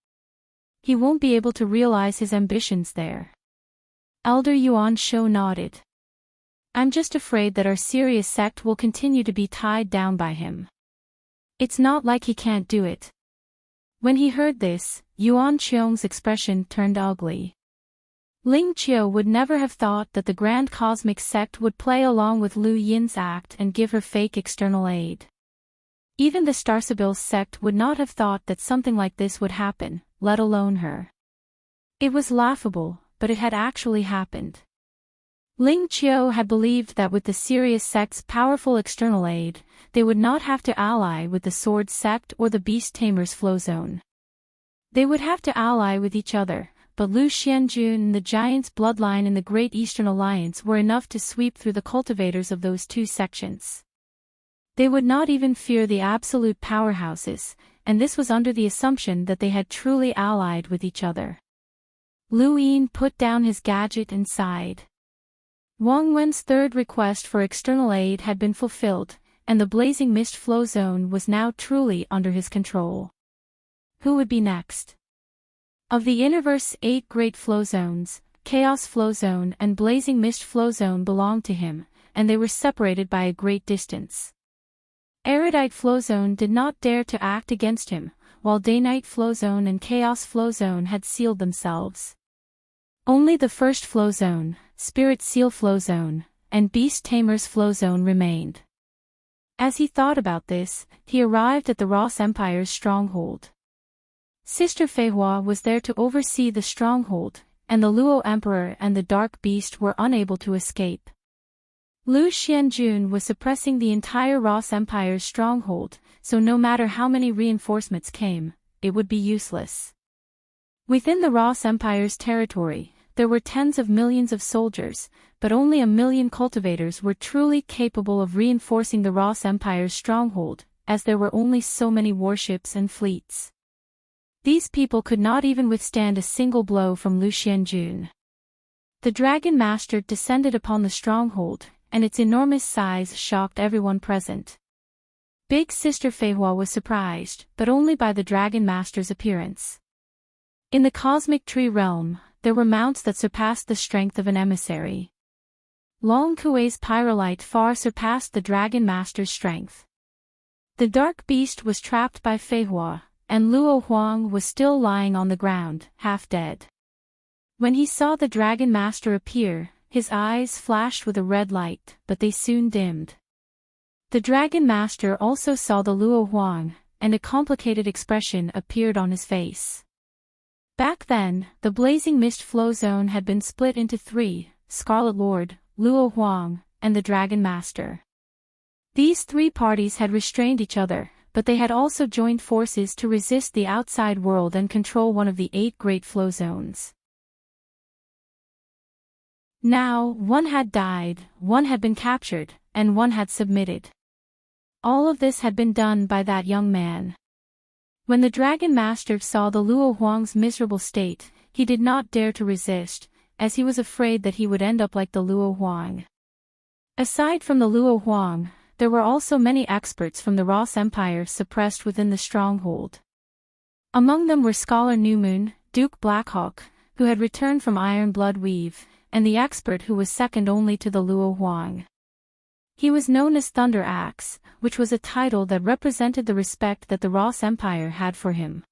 He won't be able to realize his ambitions there. Elder Yuan Shou nodded. I'm just afraid that our Sirius sect will continue to be tied down by him. It's not like he can't do it. When he heard this, Yuan Qiong's expression turned ugly. Ling Qiu would never have thought that the Grand Cosmic Sect would play along with Lu Yin's act and give her fake external aid. Even the Starsibyl sect would not have thought that something like this would happen, let alone her. It was laughable, but it had actually happened. Ling Qiu had believed that with the Sirius sect's powerful external aid, they would not have to ally with the Sword sect or the Beast Tamer's Flow Zone. They would have to ally with each other. But Lu Xianjun and the Giant's bloodline in the Great Eastern Alliance were enough to sweep through the cultivators of those two sections. They would not even fear the absolute powerhouses, and this was under the assumption that they had truly allied with each other. Lu Yin put down his gadget and sighed. Wang Wen's third request for external aid had been fulfilled, and the blazing mist flow zone was now truly under his control. Who would be next? Of the universe's 8 great flow zones, Chaos Flow Zone and Blazing Mist Flow Zone belonged to him, and they were separated by a great distance. Erudite Flow Zone did not dare to act against him, while Day-Night Flow Zone and Chaos Flow Zone had sealed themselves. Only the first Flow Zone, Spirit Seal Flow Zone, and Beast Tamer's Flow Zone remained. As he thought about this, he arrived at the Ross Empire's stronghold. Sister Feihua was there to oversee the stronghold, and the Luo Emperor and the Dark Beast were unable to escape. Lu Xianjun was suppressing the entire Ross Empire's stronghold, so no matter how many reinforcements came, it would be useless. Within the Ross Empire's territory, there were tens of millions of soldiers, but only 1 million cultivators were truly capable of reinforcing the Ross Empire's stronghold, as there were only so many warships and fleets. These people could not even withstand a single blow from Lu Xianjun. The Dragon Master descended upon the stronghold, and its enormous size shocked everyone present. Big Sister Feihua was surprised, but only by the Dragon Master's appearance. In the Cosmic Tree Realm, there were mounts that surpassed the strength of an emissary. Long Kuei's Pyrolite far surpassed the Dragon Master's strength. The Dark Beast was trapped by Feihua, and Luo Huang was still lying on the ground, half dead. When he saw the Dragon Master appear, his eyes flashed with a red light, but they soon dimmed. The Dragon Master also saw the Luo Huang, and a complicated expression appeared on his face. Back then, the Blazing Mist Flow Zone had been split into 3, Scarlet Lord, Luo Huang, and the Dragon Master. These 3 parties had restrained each other, but they had also joined forces to resist the outside world and control one of the 8 great flow zones. Now, one had died, one had been captured, and one had submitted. All of this had been done by that young man. When the Dragon Master saw the Luo Huang's miserable state, he did not dare to resist, as he was afraid that he would end up like the Luo Huang. Aside from the Luo Huang, there were also many experts from the Ross Empire suppressed within the stronghold. Among them were Scholar Newmoon, Duke Blackhawk, who had returned from Iron Blood Weave, and the expert who was second only to the Luo Huang. He was known as Thunder Axe, which was a title that represented the respect that the Ross Empire had for him.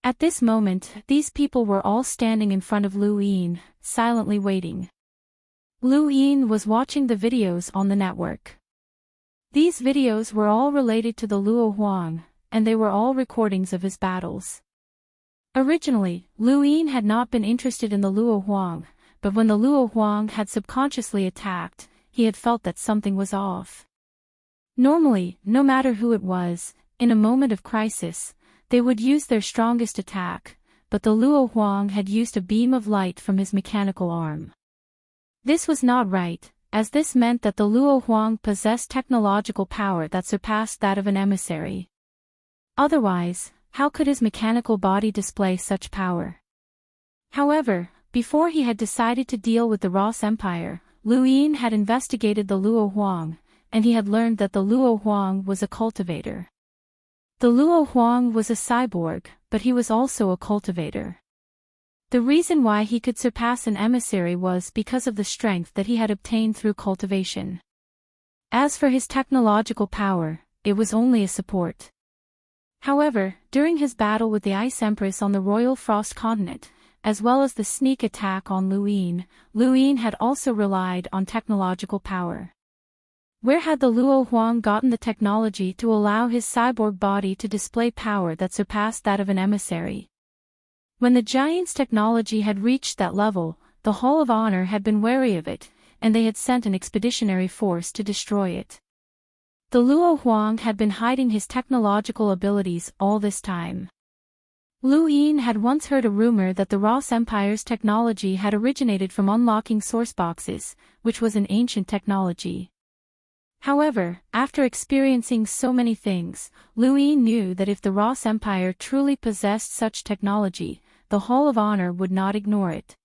At this moment, these people were all standing in front of Lu Yin, silently waiting. Lu Yin was watching the videos on the network. These videos were all related to the Luo Huang, and they were all recordings of his battles. Originally, Lu Yin had not been interested in the Luo Huang, but when the Luo Huang had subconsciously attacked, he had felt that something was off. Normally, no matter who it was, in a moment of crisis, they would use their strongest attack, but the Luo Huang had used a beam of light from his mechanical arm. This was not right, as this meant that the Luo Huang possessed technological power that surpassed that of an emissary. Otherwise, how could his mechanical body display such power? However, before he had decided to deal with the Ross Empire, Lu Yin had investigated the Luo Huang, and he had learned that the Luo Huang was a cultivator. The Luo Huang was a cyborg, but he was also a cultivator. The reason why he could surpass an emissary was because of the strength that he had obtained through cultivation. As for his technological power, it was only a support. However, during his battle with the Ice Empress on the Royal Frost Continent, as well as the sneak attack on Lu Yin had also relied on technological power. Where had the Luo Huang gotten the technology to allow his cyborg body to display power that surpassed that of an emissary? When the giant's technology had reached that level, the Hall of Honor had been wary of it, and they had sent an expeditionary force to destroy it. The Luo Huang had been hiding his technological abilities all this time. Lu Yin had once heard a rumor that the Ross Empire's technology had originated from unlocking source boxes, which was an ancient technology. However, after experiencing so many things, Lu Yin knew that if the Ross Empire truly possessed such technology, the Hall of Honor would not ignore it.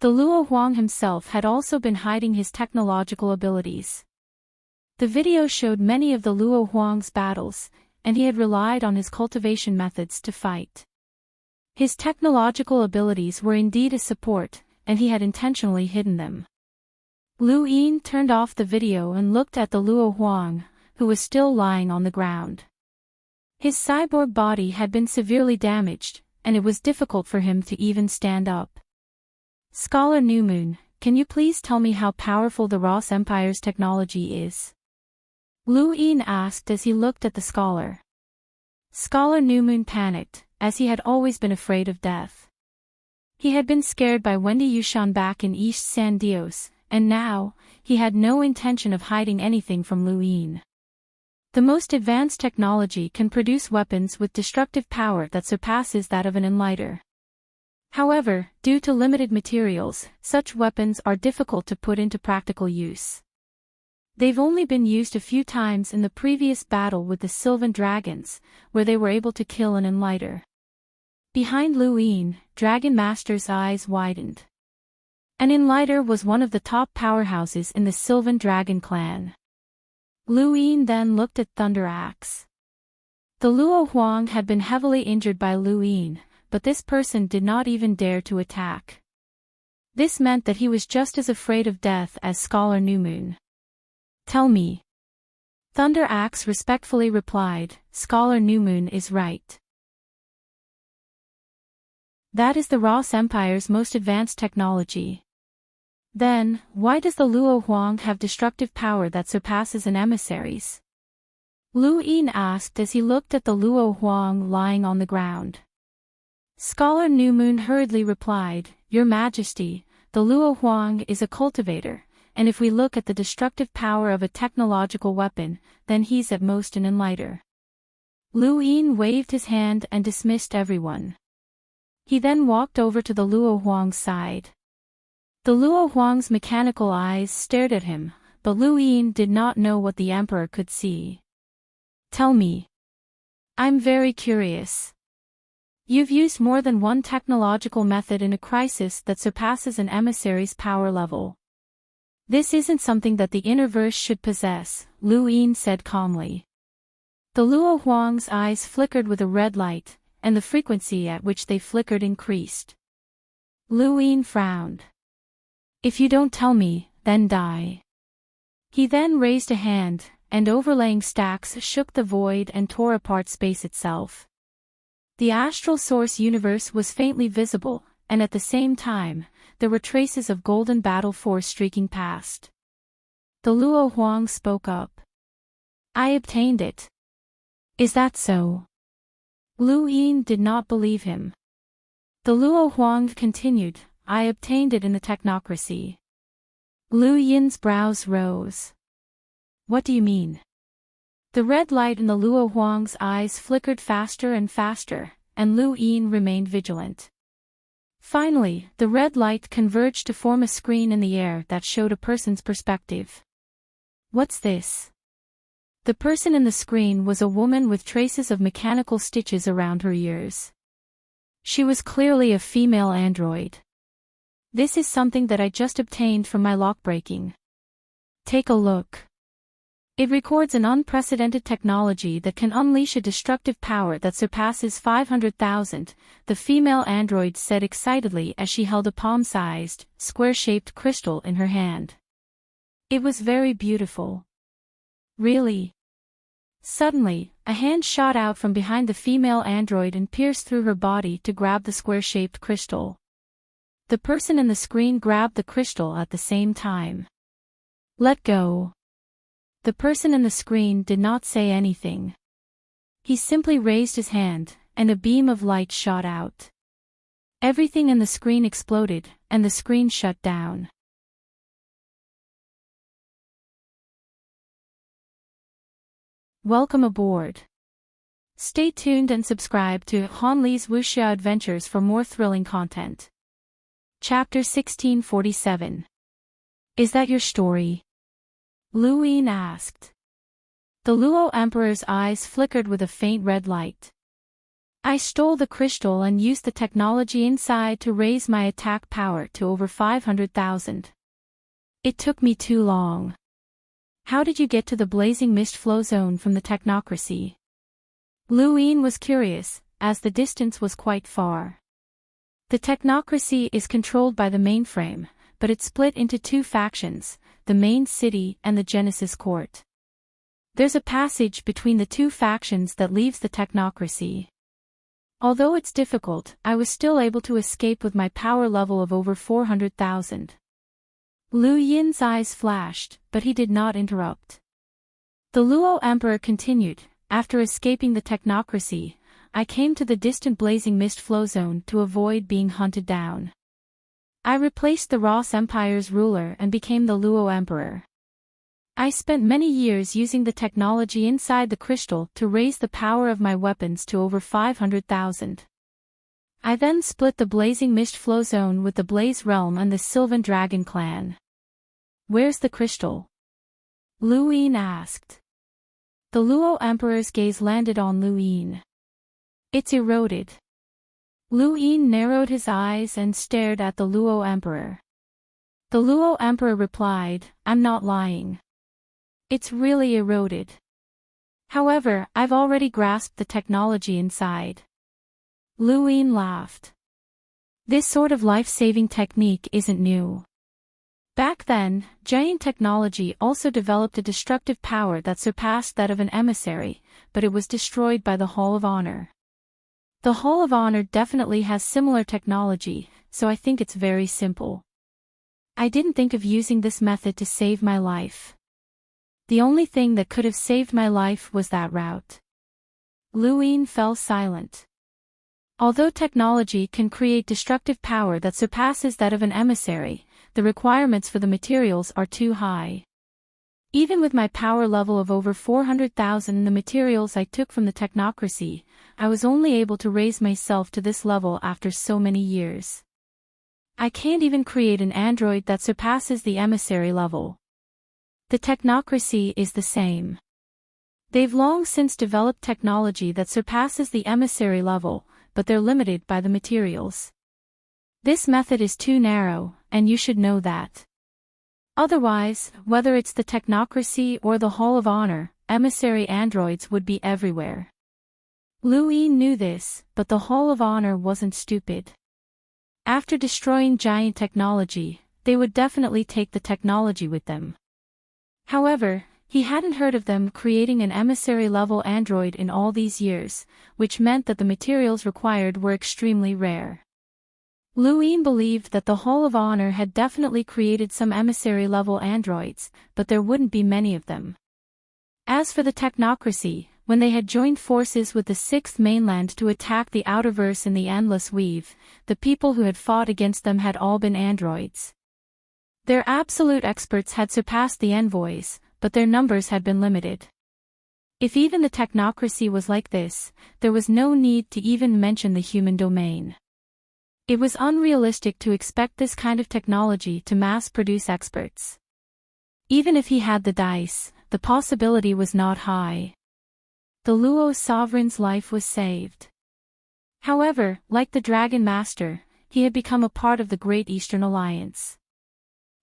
The Luo Huang himself had also been hiding his technological abilities. The video showed many of the Luo Huang's battles, and he had relied on his cultivation methods to fight. His technological abilities were indeed a support, and he had intentionally hidden them. Lu Yin turned off the video and looked at the Luo Huang, who was still lying on the ground. His cyborg body had been severely damaged, and it was difficult for him to even stand up. Scholar Newmoon, can you please tell me how powerful the Ross Empire's technology is? Lu Yin asked as he looked at the scholar. Scholar Newmoon panicked, as he had always been afraid of death. He had been scared by Wendy Yushan back in East San Dios, and now, he had no intention of hiding anything from Lu Yin. The most advanced technology can produce weapons with destructive power that surpasses that of an enlighter. However, due to limited materials, such weapons are difficult to put into practical use. They've only been used a few times in the previous battle with the Sylvan Dragons, where they were able to kill an enlighter. Behind Lu Yin, Dragon Master's eyes widened. An enlighter was one of the top powerhouses in the Sylvan Dragon clan. Lu Yin then looked at Thunder Axe. The Luo Huang had been heavily injured by Lu Yin, but this person did not even dare to attack. This meant that he was just as afraid of death as Scholar Newmoon. Tell me. Thunder Axe respectfully replied, Scholar Newmoon is right. That is the Ross Empire's most advanced technology. Then, why does the Luo Huang have destructive power that surpasses an emissary's? Lu Yin asked as he looked at the Luo Huang lying on the ground. Scholar Newmoon hurriedly replied, Your Majesty, the Luo Huang is a cultivator, and if we look at the destructive power of a technological weapon, then he's at most an enlighter. Lu Yin waved his hand and dismissed everyone. He then walked over to the Luo Huang's side. The Luo Huang's mechanical eyes stared at him, but Lu Yin did not know what the emperor could see. Tell me. I'm very curious. You've used more than one technological method in a crisis that surpasses an emissary's power level. This isn't something that the Innerverse should possess, Lu Yin said calmly. The Luo Huang's eyes flickered with a red light, and the frequency at which they flickered increased. Lu Yin frowned. If you don't tell me, then die. He then raised a hand, and overlaying stacks shook the void and tore apart space itself. The astral source universe was faintly visible, and at the same time, there were traces of golden battle force streaking past. The Luo Huang spoke up. I obtained it. Is that so? Lu Yin did not believe him. The Luo Huang continued, I obtained it in the technocracy. Lu Yin's brows rose. What do you mean? The red light in the Luo Huang's eyes flickered faster and faster, and Lu Yin remained vigilant. Finally, the red light converged to form a screen in the air that showed a person's perspective. What's this? The person in the screen was a woman with traces of mechanical stitches around her ears. She was clearly a female android. This is something that I just obtained from my lockbreaking. Take a look. It records an unprecedented technology that can unleash a destructive power that surpasses 500,000, the female android said excitedly as she held a palm-sized, square-shaped crystal in her hand. It was very beautiful. Really? Suddenly, a hand shot out from behind the female android and pierced through her body to grab the square-shaped crystal. The person in the screen grabbed the crystal at the same time. Let go. The person in the screen did not say anything. He simply raised his hand, and a beam of light shot out. Everything in the screen exploded, and the screen shut down. Welcome aboard. Stay tuned and subscribe to Han Li's Wuxia Adventures for more thrilling content. Chapter 1647. Is that your story? Lu Yin asked. The Luo Emperor's eyes flickered with a faint red light. I stole the crystal and used the technology inside to raise my attack power to over 500,000. It took me too long. How did you get to the blazing mist flow zone from the technocracy? Lu Yin was curious, as the distance was quite far. The technocracy is controlled by the mainframe, but it's split into two factions, the main city and the Genesis Court. There's a passage between the two factions that leaves the technocracy. Although it's difficult, I was still able to escape with my power level of over 400,000. Lu Yin's eyes flashed, but he did not interrupt. The Luo Emperor continued, after escaping the technocracy, I came to the distant blazing mist flow zone to avoid being hunted down. I replaced the Ross Empire's ruler and became the Luo Emperor. I spent many years using the technology inside the crystal to raise the power of my weapons to over 500,000. I then split the blazing mist flow zone with the Blaze Realm and the Sylvan Dragon clan. Where's the crystal? Lu Yin asked. The Luo Emperor's gaze landed on Lu Yin. It's eroded. Lu Yin narrowed his eyes and stared at the Luo Emperor. The Luo Emperor replied, I'm not lying. It's really eroded. However, I've already grasped the technology inside. Lu Yin laughed. This sort of life-saving technique isn't new. Back then, giant technology also developed a destructive power that surpassed that of an emissary, but it was destroyed by the Hall of Honor. The Hall of Honor definitely has similar technology, so I think it's very simple. I didn't think of using this method to save my life. The only thing that could have saved my life was that route. Lu Yin fell silent. Although technology can create destructive power that surpasses that of an emissary, the requirements for the materials are too high. Even with my power level of over 400,000 and the materials I took from the technocracy, I was only able to raise myself to this level after so many years. I can't even create an android that surpasses the emissary level. The technocracy is the same. They've long since developed technology that surpasses the emissary level, but they're limited by the materials. This method is too narrow, and you should know that. Otherwise, whether it's the technocracy or the Hall of Honor, emissary androids would be everywhere. Lu Yin knew this, but the Hall of Honor wasn't stupid. After destroying giant technology, they would definitely take the technology with them. However, he hadn't heard of them creating an emissary-level android in all these years, which meant that the materials required were extremely rare. Lu Yin believed that the Hall of Honor had definitely created some emissary-level androids, but there wouldn't be many of them. As for the technocracy, when they had joined forces with the Sixth Mainland to attack the Outerverse in the Endless Weave, the people who had fought against them had all been androids. Their absolute experts had surpassed the envoys, but their numbers had been limited. If even the technocracy was like this, there was no need to even mention the human domain. It was unrealistic to expect this kind of technology to mass-produce experts. Even if he had the dice, the possibility was not high. The Luo sovereign's life was saved. However, like the Dragon Master, he had become a part of the Great Eastern Alliance.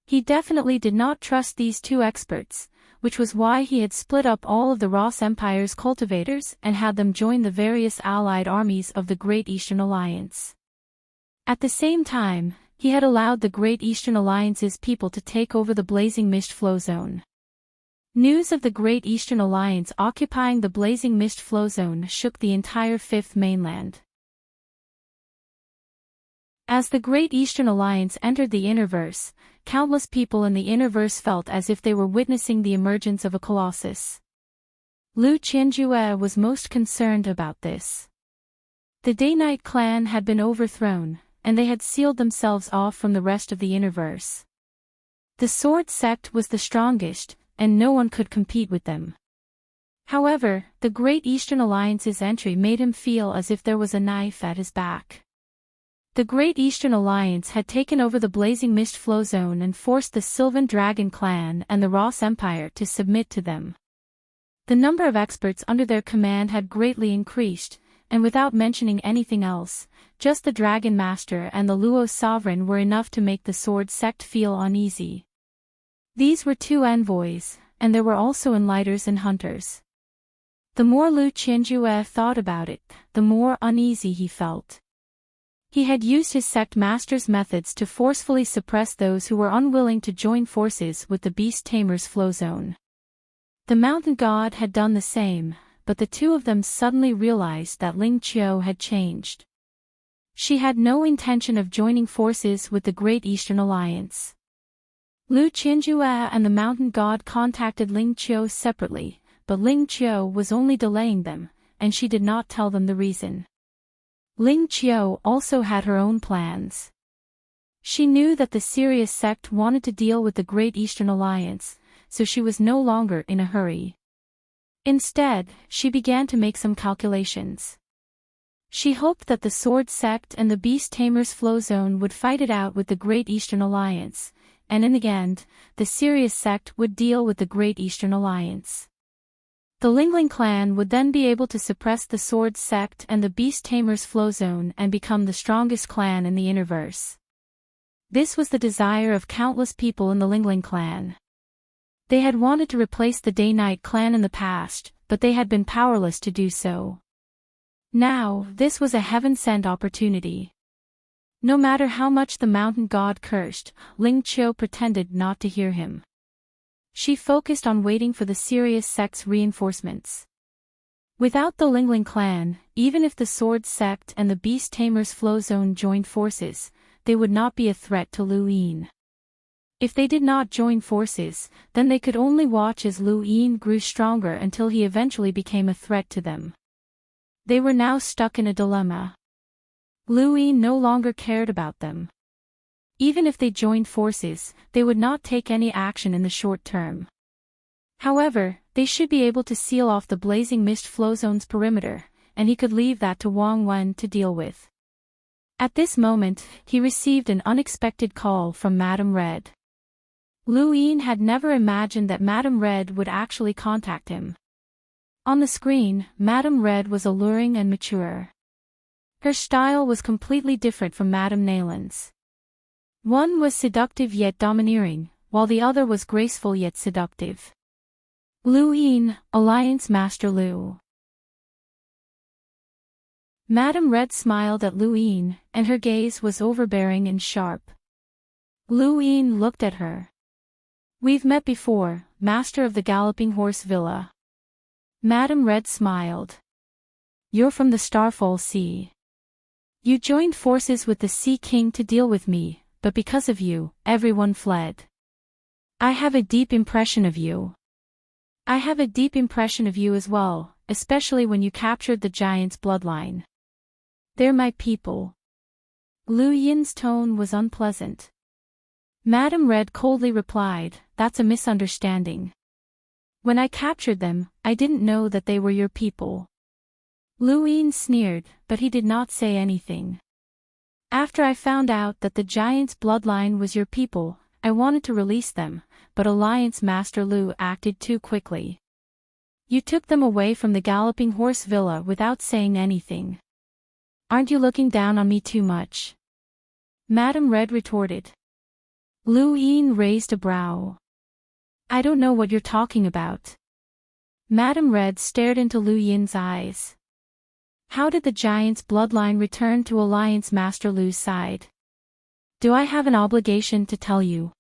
He definitely did not trust these two experts, which was why he had split up all of the Ross Empire's cultivators and had them join the various allied armies of the Great Eastern Alliance. At the same time, he had allowed the Great Eastern Alliance's people to take over the Blazing Mist Flow Zone. News of the Great Eastern Alliance occupying the Blazing Mist Flow Zone shook the entire Fifth Mainland. As the Great Eastern Alliance entered the Innerverse, countless people in the Innerverse felt as if they were witnessing the emergence of a colossus. Lu Qianjue was most concerned about this. The Day-Night clan had been overthrown, and they had sealed themselves off from the rest of the Innerverse. The Sword Sect was the strongest, and no one could compete with them. However, the Great Eastern Alliance's entry made him feel as if there was a knife at his back. The Great Eastern Alliance had taken over the Blazing Mist Flow Zone and forced the Sylvan Dragon clan and the Ross Empire to submit to them. The number of experts under their command had greatly increased, and without mentioning anything else, just the Dragon Master and the Luo Sovereign were enough to make the Sword Sect feel uneasy. These were two envoys, and there were also enlighters and hunters. The more Lu Qianjue thought about it, the more uneasy he felt. He had used his sect master's methods to forcefully suppress those who were unwilling to join forces with the Beast Tamer's flow zone. The mountain god had done the same, but the two of them suddenly realized that Ling Qiu had changed. She had no intention of joining forces with the Great Eastern Alliance. Lu Qianjue and the mountain god contacted Ling Qiu separately, but Ling Qiu was only delaying them, and she did not tell them the reason. Ling Qiu also had her own plans. She knew that the Sirius sect wanted to deal with the Great Eastern Alliance, so she was no longer in a hurry. Instead, she began to make some calculations. She hoped that the Sword sect and the Beast Tamer's flow zone would fight it out with the Great Eastern Alliance, and in the end, the Sirius sect would deal with the Great Eastern Alliance. The Lingling clan would then be able to suppress the Sword sect and the Beast Tamer's flow zone and become the strongest clan in the Interverse. This was the desire of countless people in the Lingling clan. They had wanted to replace the Day-Night clan in the past, but they had been powerless to do so. Now, this was a heaven-sent opportunity. No matter how much the mountain god cursed, Ling Qiu pretended not to hear him. She focused on waiting for the Sirius sect's reinforcements. Without the Lingling clan, even if the Sword sect and the Beast Tamer's flow zone joined forces, they would not be a threat to Lu Yin. If they did not join forces, then they could only watch as Lu Yin grew stronger until he eventually became a threat to them. They were now stuck in a dilemma. Lu Yin no longer cared about them. Even if they joined forces, they would not take any action in the short term. However, they should be able to seal off the blazing mist flow zone's perimeter, and he could leave that to Wang Wen to deal with. At this moment, he received an unexpected call from Madame Red. Lu Yin had never imagined that Madame Red would actually contact him. On the screen, Madame Red was alluring and mature. Her style was completely different from Madame Nalin's. One was seductive yet domineering, while the other was graceful yet seductive. Lu Yin, Alliance Master Lu. Madame Red smiled at Lu Yin, and her gaze was overbearing and sharp. Lu Yin looked at her. "We've met before, Master of the Galloping Horse Villa." Madame Red smiled. "You're from the Starfall Sea. You joined forces with the Sea King to deal with me, but because of you, everyone fled. I have a deep impression of you. I have a deep impression of you as well, especially when you captured the giant's bloodline. They're my people." Lu Yin's tone was unpleasant. Madame Red coldly replied, "That's a misunderstanding. When I captured them, I didn't know that they were your people." Lu Yin sneered, but he did not say anything. "After I found out that the giant's bloodline was your people, I wanted to release them, but Alliance Master Lu acted too quickly. You took them away from the Galloping Horse Villa without saying anything. Aren't you looking down on me too much?" Madame Red retorted. Lu Yin raised a brow. "I don't know what you're talking about." Madame Red stared into Lu Yin's eyes. "How did the giant's bloodline return to Alliance Master Lu's side? Do I have an obligation to tell you?"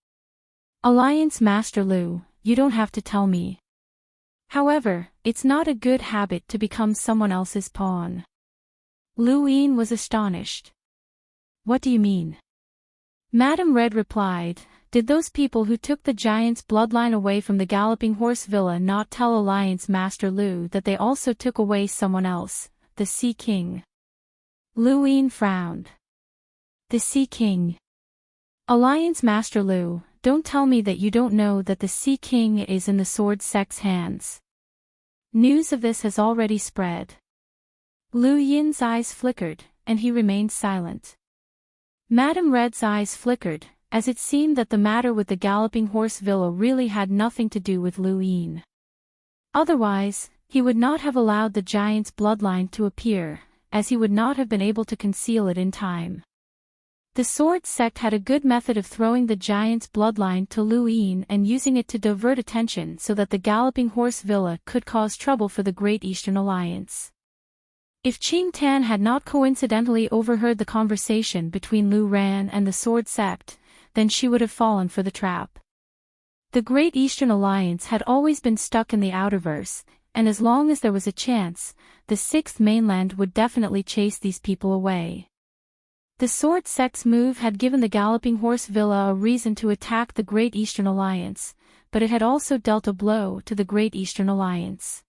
"Alliance Master Lu, you don't have to tell me. However, it's not a good habit to become someone else's pawn." Lu Yin was astonished. "What do you mean?" Madame Red replied, "Did those people who took the giant's bloodline away from the Galloping Horse Villa not tell Alliance Master Lu that they also took away someone else, the Sea King?" Lu Yin frowned. "The Sea King? Alliance Master Lu, don't tell me that you don't know that the Sea King is in the Sword sect's hands. News of this has already spread." Lu Yin's eyes flickered, and he remained silent. Madame Red's eyes flickered, as it seemed that the matter with the Galloping Horse Villa really had nothing to do with Lu Yin. Otherwise, he would not have allowed the giant's bloodline to appear, as he would not have been able to conceal it in time. The sword sect had a good method of throwing the giant's bloodline to Lu Yin and using it to divert attention so that the Galloping Horse Villa could cause trouble for the Great Eastern Alliance. If Qing Tan had not coincidentally overheard the conversation between Lu Ran and the sword sect, then she would have fallen for the trap. The Great Eastern Alliance had always been stuck in the Outerverse, and as long as there was a chance, the Sixth Mainland would definitely chase these people away. The sword sect's move had given the Galloping Horse Villa a reason to attack the Great Eastern Alliance, but it had also dealt a blow to the Great Eastern Alliance.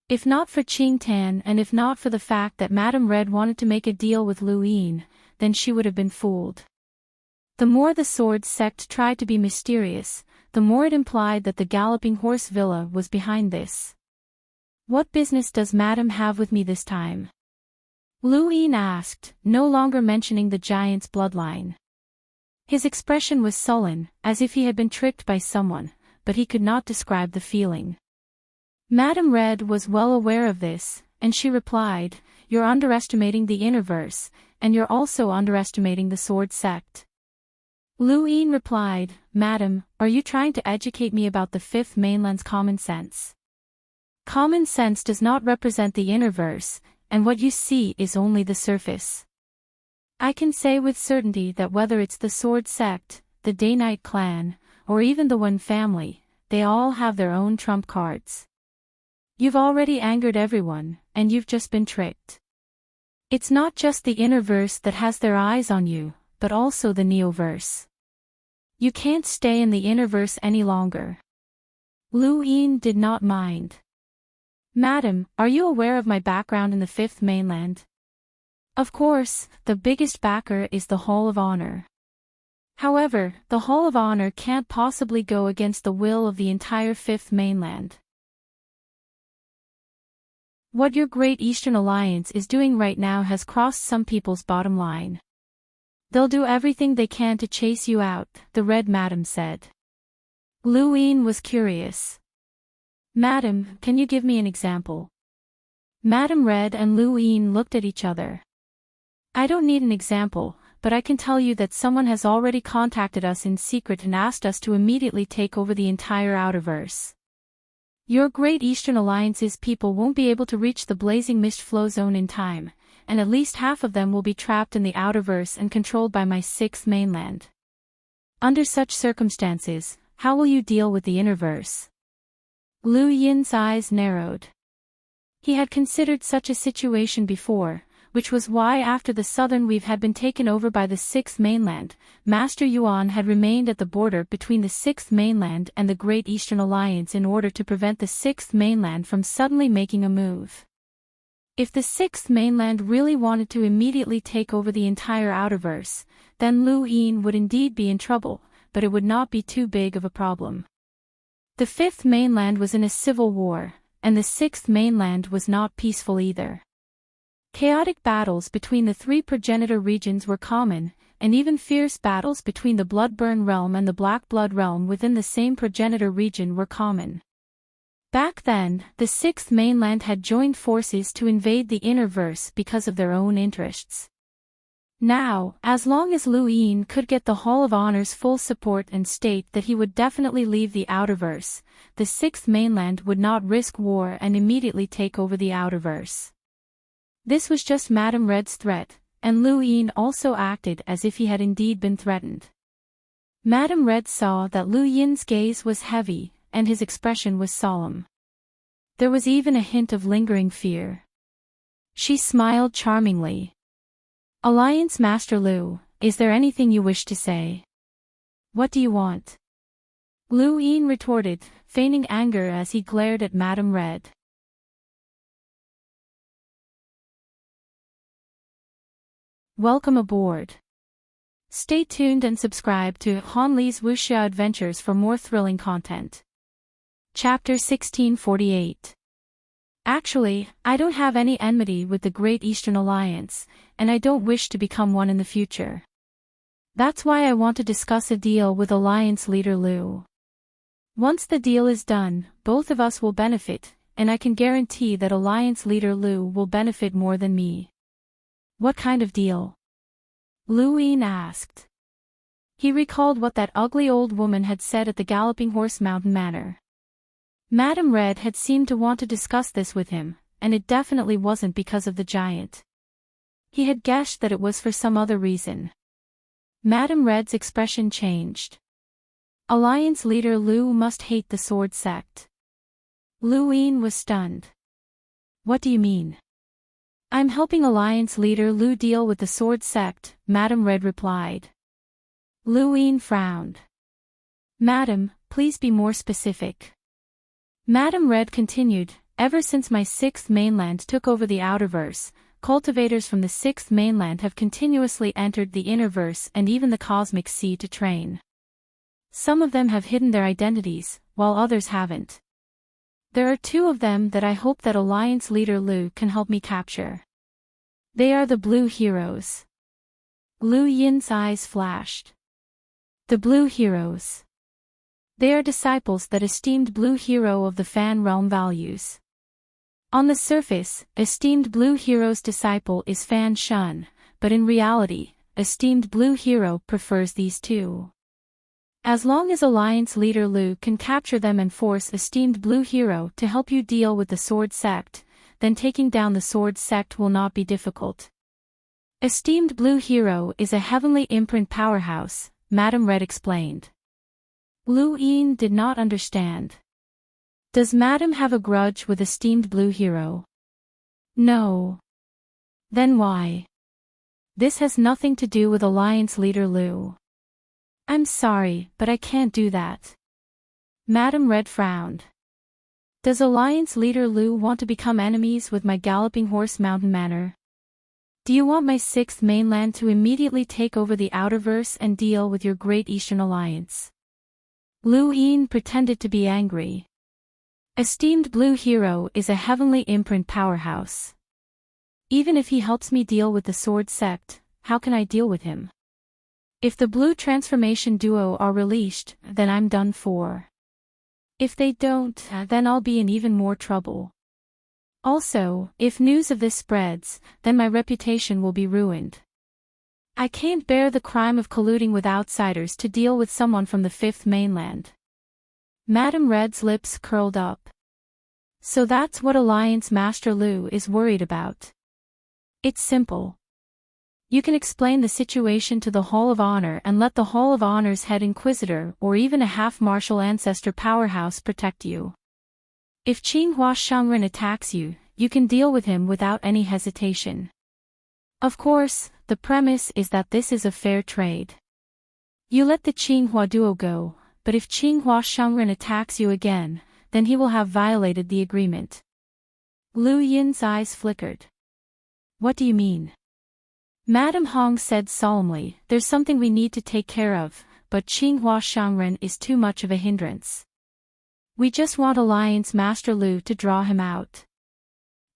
If not for Qing Tan and if not for the fact that Madame Red wanted to make a deal with Lu Yin, then she would have been fooled. The more the sword sect tried to be mysterious, the more it implied that the Galloping Horse Villa was behind this. "What business does Madame have with me this time?" Lu Yin asked, no longer mentioning the giant's bloodline. His expression was sullen, as if he had been tricked by someone, but he could not describe the feeling. Madame Red was well aware of this, and she replied, "You're underestimating the Innerverse, and you're also underestimating the sword sect." Lu Yin replied, "Madam, are you trying to educate me about the Fifth Mainland's common sense? Common sense does not represent the Innerverse, and what you see is only the surface. I can say with certainty that whether it's the sword sect, the Day-Night clan, or even the One family, they all have their own trump cards. You've already angered everyone, and you've just been tricked. It's not just the Innerverse that has their eyes on you, but also the Neoverse. You can't stay in the Innerverse any longer." Lu Yin did not mind. "Madam, are you aware of my background in the Fifth Mainland? Of course, the biggest backer is the Hall of Honor. However, the Hall of Honor can't possibly go against the will of the entire Fifth Mainland. What your Great Eastern Alliance is doing right now has crossed some people's bottom line. They'll do everything they can to chase you out," the Red Madam said. Lu Yin was curious. "Madam, can you give me an example?" Madame Red and Lu Yin looked at each other. "I don't need an example, but I can tell you that someone has already contacted us in secret and asked us to immediately take over the entire Outerverse. Your Great Eastern Alliance's people won't be able to reach the Blazing Mist Flow Zone in time, and at least half of them will be trapped in the Outerverse and controlled by my Sixth Mainland. Under such circumstances, how will you deal with the Innerverse?" Lu Yin's eyes narrowed. He had considered such a situation before, which was why after the Southern Weave had been taken over by the Sixth Mainland, Master Yuan had remained at the border between the Sixth Mainland and the Great Eastern Alliance in order to prevent the Sixth Mainland from suddenly making a move. If the Sixth Mainland really wanted to immediately take over the entire Outerverse, then Lu Yin would indeed be in trouble, but it would not be too big of a problem. The Fifth Mainland was in a civil war, and the Sixth Mainland was not peaceful either. Chaotic battles between the three progenitor regions were common, and even fierce battles between the Bloodburn Realm and the Black Blood Realm within the same progenitor region were common. Back then, the Sixth Mainland had joined forces to invade the Innerverse because of their own interests. Now, as long as Lu Yin could get the Hall of Honor's full support and state that he would definitely leave the Outerverse, the Sixth Mainland would not risk war and immediately take over the Outerverse. This was just Madame Red's threat, and Lu Yin also acted as if he had indeed been threatened. Madame Red saw that Lu Yin's gaze was heavy, and his expression was solemn. There was even a hint of lingering fear. She smiled charmingly. "Alliance Master Lu, is there anything you wish to say? What do you want?" Lu Yin retorted, feigning anger as he glared at Madame Red. Welcome aboard. Stay tuned and subscribe to Han Li's Wuxia Adventures for more thrilling content. Chapter 1648. Actually, I don't have any enmity with the Great Eastern Alliance, and I don't wish to become one in the future. That's why I want to discuss a deal with Alliance Leader Lu. Once the deal is done, both of us will benefit, and I can guarantee that Alliance Leader Lu will benefit more than me. What kind of deal? Luwine asked. He recalled what that ugly old woman had said at the Galloping Horse Mountain Manor. Madame Red had seemed to want to discuss this with him, and it definitely wasn't because of the giant. He had guessed that it was for some other reason. Madame Red's expression changed. Alliance leader Lu must hate the sword sect. Luwine was stunned. What do you mean? I'm helping Alliance leader Lu deal with the sword sect, Madame Red replied. Luwine frowned. Madam, please be more specific. Madame Red continued, ever since my sixth mainland took over the outerverse, cultivators from the sixth mainland have continuously entered the innerverse and even the cosmic sea to train. Some of them have hidden their identities, while others haven't. There are two of them that I hope that Alliance leader Lu can help me capture. They are the Blue Heroes. Lu Yin's eyes flashed. The Blue Heroes. They are disciples that esteemed Blue Hero of the Fan Realm values. On the surface, esteemed Blue Hero's disciple is Fan Shun, but in reality, esteemed Blue Hero prefers these two. As long as Alliance leader Lu can capture them and force esteemed Blue Hero to help you deal with the Sword Sect, then taking down the Sword Sect will not be difficult. Esteemed Blue Hero is a heavenly imprint powerhouse, Madame Red explained. Luwine did not understand. Does Madame have a grudge with esteemed Blue Hero? No. Then why? This has nothing to do with Alliance leader Lu. I'm sorry, but I can't do that. Madame Red frowned. Does Alliance leader Lu want to become enemies with my Galloping Horse Mountain Manor? Do you want my sixth mainland to immediately take over the outerverse and deal with your Great Eastern Alliance? Luwine pretended to be angry. Esteemed Blue Hero is a heavenly imprint powerhouse. Even if he helps me deal with the Sword Sect, how can I deal with him? If the Blue Transformation Duo are released, then I'm done for. If they don't, then I'll be in even more trouble. Also, if news of this spreads, then my reputation will be ruined. I can't bear the crime of colluding with outsiders to deal with someone from the fifth mainland. Madame Red's lips curled up. So that's what Alliance Master Lu is worried about. It's simple. You can explain the situation to the Hall of Honor and let the Hall of Honor's head Inquisitor or even a half-martial ancestor powerhouse protect you. If Qinghua Shangren attacks you, you can deal with him without any hesitation. Of course, the premise is that this is a fair trade. You let the Qinghua duo go, but if Qinghua Shangren attacks you again, then he will have violated the agreement. Lu Yin's eyes flickered. What do you mean? Madame Hong said solemnly, there's something we need to take care of, but Qinghua Shangren is too much of a hindrance. We just want Alliance Master Lu to draw him out.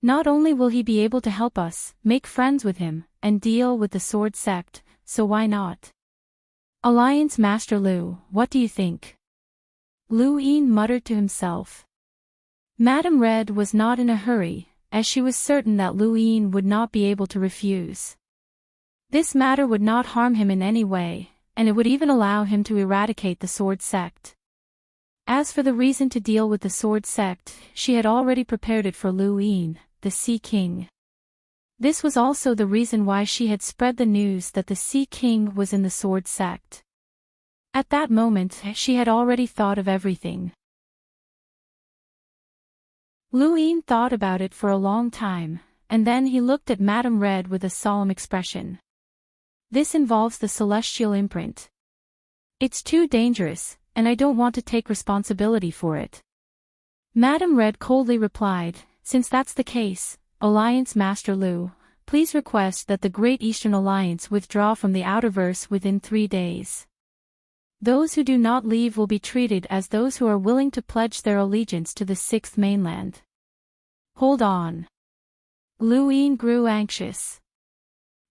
Not only will he be able to help us, make friends with him, and deal with the Sword Sect, so why not? Alliance Master Lu, what do you think? Luwine muttered to himself. Madame Red was not in a hurry, as she was certain that Luwine would not be able to refuse. This matter would not harm him in any way, and it would even allow him to eradicate the Sword Sect. As for the reason to deal with the Sword Sect, she had already prepared it for Luwine, the Sea King. This was also the reason why she had spread the news that the Sea King was in the Sword Sect. At that moment, she had already thought of everything. Luwine thought about it for a long time, and then he looked at Madame Red with a solemn expression. This involves the celestial imprint. It's too dangerous, and I don't want to take responsibility for it. Madame Red coldly replied, since that's the case, Alliance Master Lu, please request that the Great Eastern Alliance withdraw from the outerverse within 3 days. Those who do not leave will be treated as those who are willing to pledge their allegiance to the sixth mainland. Hold on. Luwine grew anxious.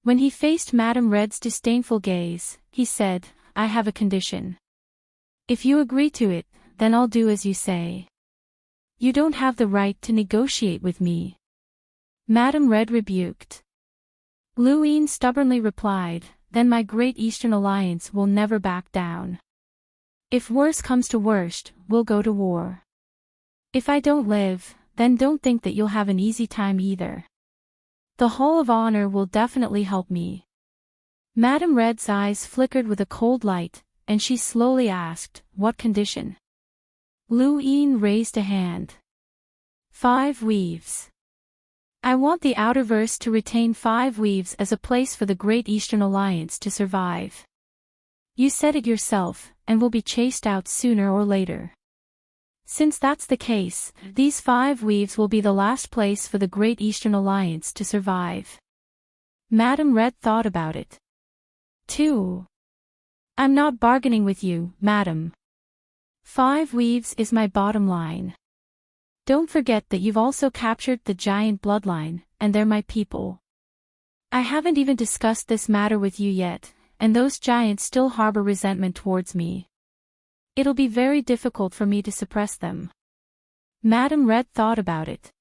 When he faced Madame Red's disdainful gaze, he said, I have a condition. If you agree to it, then I'll do as you say. You don't have the right to negotiate with me. Madame Red rebuked. Luwine stubbornly replied, then my Great Eastern Alliance will never back down. If worse comes to worst, we'll go to war. If I don't live, then don't think that you'll have an easy time either. The Hall of Honor will definitely help me." Madame Red's eyes flickered with a cold light, and she slowly asked, "What condition?" Lu Yin raised a hand. 5 weaves. I want the Outerverse to retain 5 weaves as a place for the Great Eastern Alliance to survive. You said it yourself, and will be chased out sooner or later. Since that's the case, these 5 weaves will be the last place for the Great Eastern Alliance to survive. Madame Red thought about it. 2. I'm not bargaining with you, madam. 5 weaves is my bottom line. Don't forget that you've also captured the giant bloodline, and they're my people. I haven't even discussed this matter with you yet, and those giants still harbor resentment towards me. It'll be very difficult for me to suppress them. Madame Red thought about it.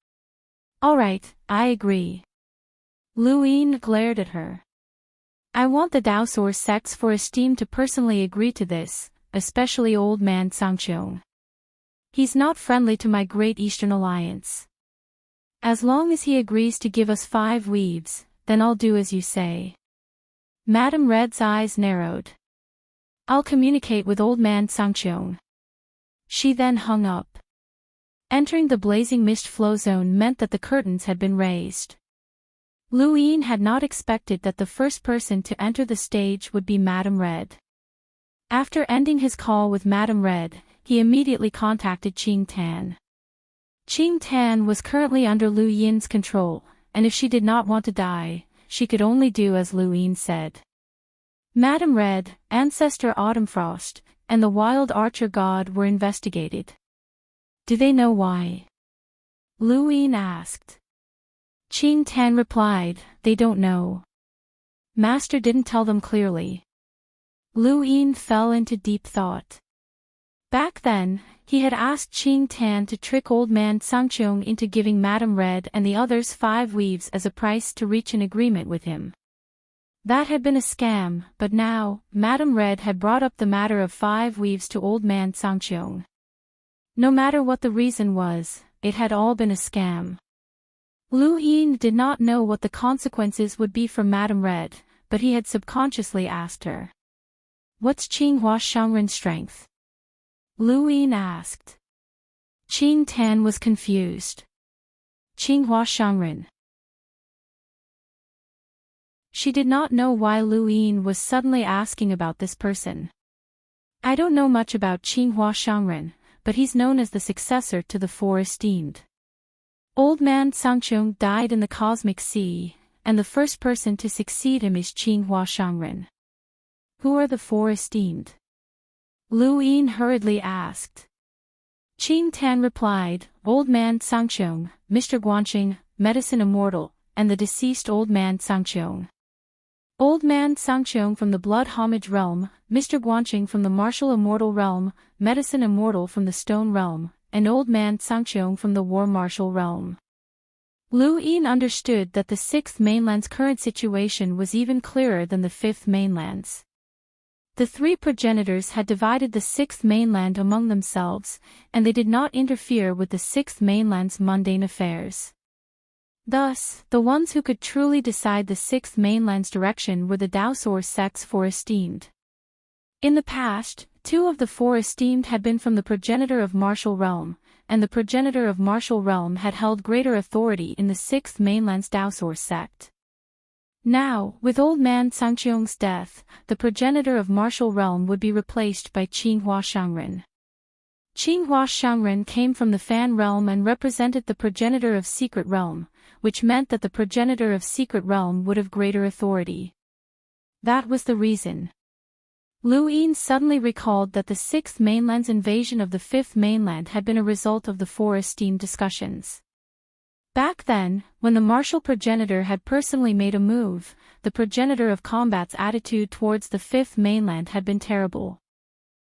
All right, I agree. Lu Yin glared at her. I want the Daosaur sects for Esteem to personally agree to this, especially old man Sangqiong. He's not friendly to my Great Eastern Alliance. As long as he agrees to give us 5 weaves, then I'll do as you say. Madame Red's eyes narrowed. I'll communicate with old man Sangqiong. She then hung up. Entering the blazing mist flow zone meant that the curtains had been raised. Lu Yin had not expected that the first person to enter the stage would be Madame Red. After ending his call with Madame Red, he immediately contacted Qing Tan. Qing Tan was currently under Lu Yin's control, and if she did not want to die, she could only do as Lu Yin said. Madame Red, Ancestor Autumnfrost, and the Wild Archer God were investigated. Do they know why? Lu Yin asked. Qing Tan replied, they don't know. Master didn't tell them clearly. Lu Yin fell into deep thought. Back then, he had asked Qing Tan to trick old man Sangqiong into giving Madame Red and the others 5 weaves as a price to reach an agreement with him. That had been a scam, but now, Madame Red had brought up the matter of 5 weaves to old man Sangqiong. No matter what the reason was, it had all been a scam. Lu Yin did not know what the consequences would be for Madame Red, but he had subconsciously asked her. What's Qinghua Shangren's strength? Lu Yin asked. Qing Tan was confused. Qinghua Shangren. She did not know why Lu Yin was suddenly asking about this person. I don't know much about Qinghua Shangren, but he's known as the successor to the 4 esteemed. Old man Sangqiong died in the cosmic sea, and the first person to succeed him is Qinghua Shangren. Who are the 4 esteemed? Lu Yin hurriedly asked. Qing Tan replied, Old man Sangqiong, Mr. Guanqing, Medicine Immortal, and the deceased old man Sangqiong. Old man Sangqiong from the Blood Homage Realm, Mr. Guanqing from the Martial Immortal Realm, Medicine Immortal from the Stone Realm, and Old man Sangqiong from the War Martial Realm. Lu Yin understood that the 6th mainland's current situation was even clearer than the 5th mainland's. The 3 progenitors had divided the 6th mainland among themselves, and they did not interfere with the 6th mainland's mundane affairs. Thus, the ones who could truly decide the 6th mainland's direction were the Daosaur sects 4 esteemed. In the past, 2 of the 4 esteemed had been from the progenitor of Martial Realm, and the progenitor of Martial Realm had held greater authority in the 6th mainland's Daosaur sect. Now, with old man Sangqiong's death, the progenitor of Martial Realm would be replaced by Qinghua Shangren. Qinghua Shangren came from the Fan Realm and represented the progenitor of Secret Realm, which meant that the progenitor of Secret Realm would have greater authority. That was the reason. Lu Yin suddenly recalled that the 6th mainland's invasion of the 5th mainland had been a result of the 4 esteemed discussions. Back then, when the martial progenitor had personally made a move, the progenitor of combat's attitude towards the 5th mainland had been terrible.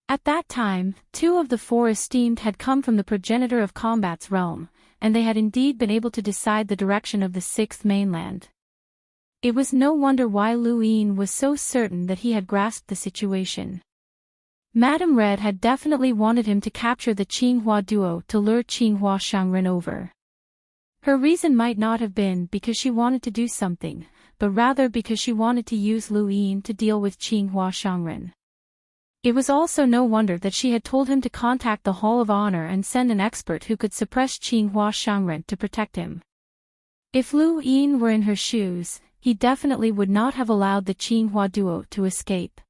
At that time, 2 of the 4 esteemed had come from the progenitor of combat's realm, and they had indeed been able to decide the direction of the 6th mainland. It was no wonder why Lu Yin was so certain that he had grasped the situation. Madame Red had definitely wanted him to capture the Qinghua duo to lure Qinghua Shangren over. Her reason might not have been because she wanted to do something, but rather because she wanted to use Lu Yin to deal with Qinghua Shangren. It was also no wonder that she had told him to contact the Hall of Honor and send an expert who could suppress Qinghua Shangren to protect him. If Lu Yin were in her shoes, he definitely would not have allowed the Qinghua duo to escape.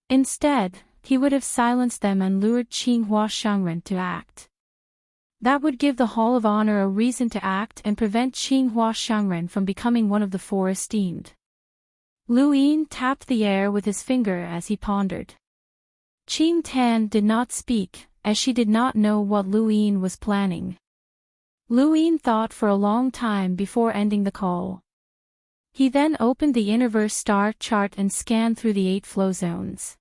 Instead, he would have silenced them and lured Qinghua Shangren to act. That would give the Hall of Honor a reason to act and prevent Qinghua Shangren from becoming one of the four esteemed. Lu Yin tapped the air with his finger as he pondered. Qing Tan did not speak, as she did not know what Lu Yin was planning. Lu Yin thought for a long time before ending the call. He then opened the Innerverse star chart and scanned through the 8 flow zones.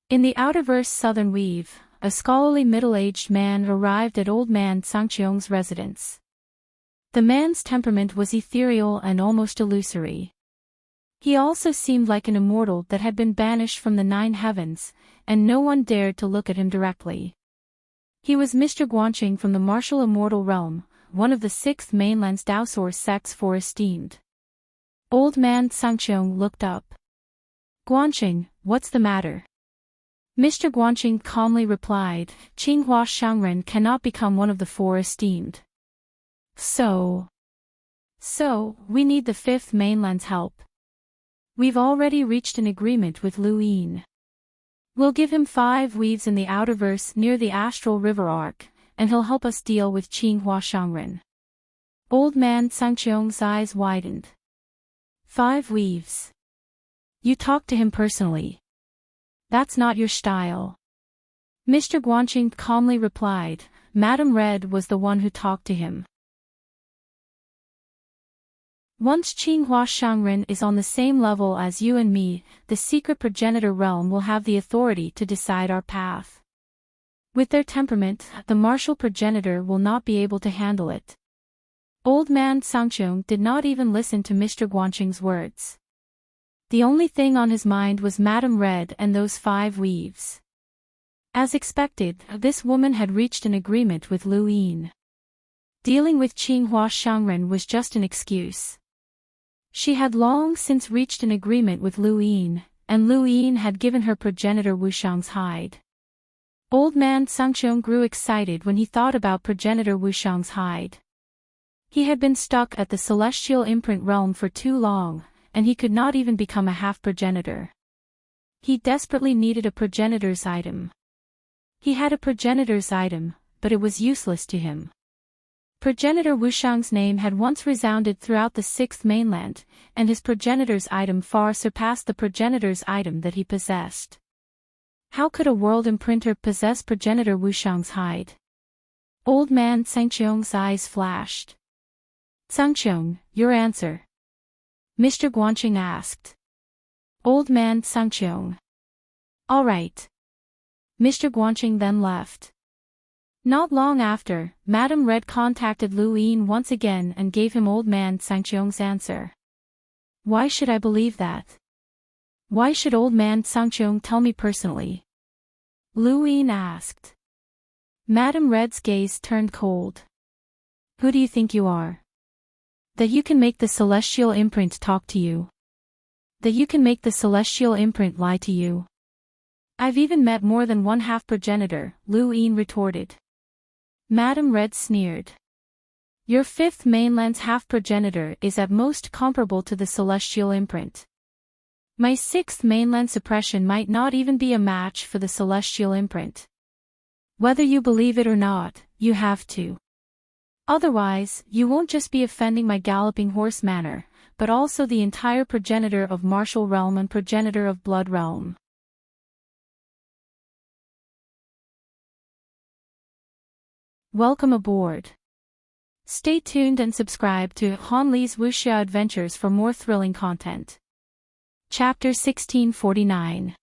In the Outerverse Southern Weave, a scholarly middle-aged man arrived at Old Man Sangqiong's residence. The man's temperament was ethereal and almost illusory. He also seemed like an immortal that had been banished from the 9 heavens, and no one dared to look at him directly. He was Mr. Guanqing from the martial immortal realm, one of the 6th mainland's Daosor sects 4 esteemed. Old Man Sangqiong looked up. Guanqing, what's the matter? Mr. Guanqing calmly replied, Qinghua Shangren cannot become one of the 4 esteemed. So, we need the 5th mainland's help. We've already reached an agreement with Lu Yin. We'll give him 5 weaves in the Outerverse near the Astral River Arc, and he'll help us deal with Qinghua Shangren. Old Man Sangqiong's eyes widened. 5 weaves. You talked to him personally. That's not your style. Mr. Guanqing calmly replied, Madame Red was the one who talked to him. Once Qinghua Shangren is on the same level as you and me, the secret progenitor realm will have the authority to decide our path. With their temperament, the martial progenitor will not be able to handle it. Old Man Sangqiong did not even listen to Mr. Guanqing's words. The only thing on his mind was Madame Red and those 5 weaves. As expected, this woman had reached an agreement with Lu Yin. Dealing with Qinghua Shangren was just an excuse. She had long since reached an agreement with Lu Yin, and Lu Yin had given her progenitor Wushang's hide. Old Man Sangqiong grew excited when he thought about progenitor Wushang's hide. He had been stuck at the celestial imprint realm for too long, and he could not even become a half-progenitor. He desperately needed a progenitor's item. He had a progenitor's item, but it was useless to him. Progenitor Wushang's name had once resounded throughout the 6th mainland, and his progenitor's item far surpassed the progenitor's item that he possessed. How could a world imprinter possess progenitor Wushang's hide? Old Man Sangqiong's eyes flashed. Sangqiong, your answer. Mr. Guanqing asked. Old Man Sangqiong. All right. Mr. Guanqing then left. Not long after, Madame Red contacted Lu Yin once again and gave him Old Man Sangqiong's answer. Why should I believe that? Why should Old Man Sangqiong tell me personally? Lu Yin asked. Madame Red's gaze turned cold. Who do you think you are? That you can make the celestial imprint talk to you? That you can make the celestial imprint lie to you? I've even met more than one half-progenitor, Lu Yin retorted. Madame Red sneered. Your 5th mainland's half-progenitor is at most comparable to the celestial imprint. My 6th mainland suppression might not even be a match for the celestial imprint. Whether you believe it or not, you have to. Otherwise, you won't just be offending my galloping horse manner, but also the entire progenitor of martial realm and progenitor of blood realm. Welcome aboard. Stay tuned and subscribe to Han Li's Wuxia Adventures for more thrilling content. Chapter 1649.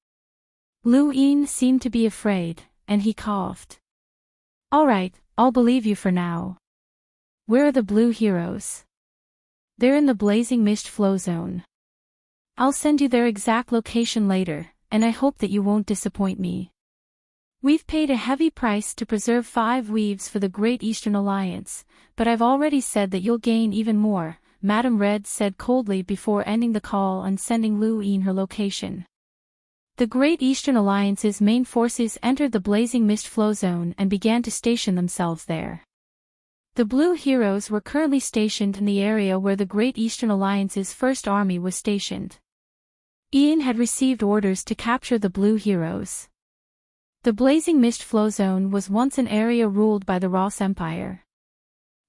Lu Yin seemed to be afraid, and he coughed. All right, I'll believe you for now. Where are the blue heroes? They're in the blazing mist flow zone. I'll send you their exact location later, and I hope that you won't disappoint me. We've paid a heavy price to preserve 5 weaves for the Great Eastern Alliance, but I've already said that you'll gain even more, Madame Red said coldly before ending the call and sending Lu Ying her location. The Great Eastern Alliance's main forces entered the blazing mist flow zone and began to station themselves there. The Blue Heroes were currently stationed in the area where the Great Eastern Alliance's first army was stationed. Ian had received orders to capture the Blue Heroes. The blazing mist flow zone was once an area ruled by the Ross Empire.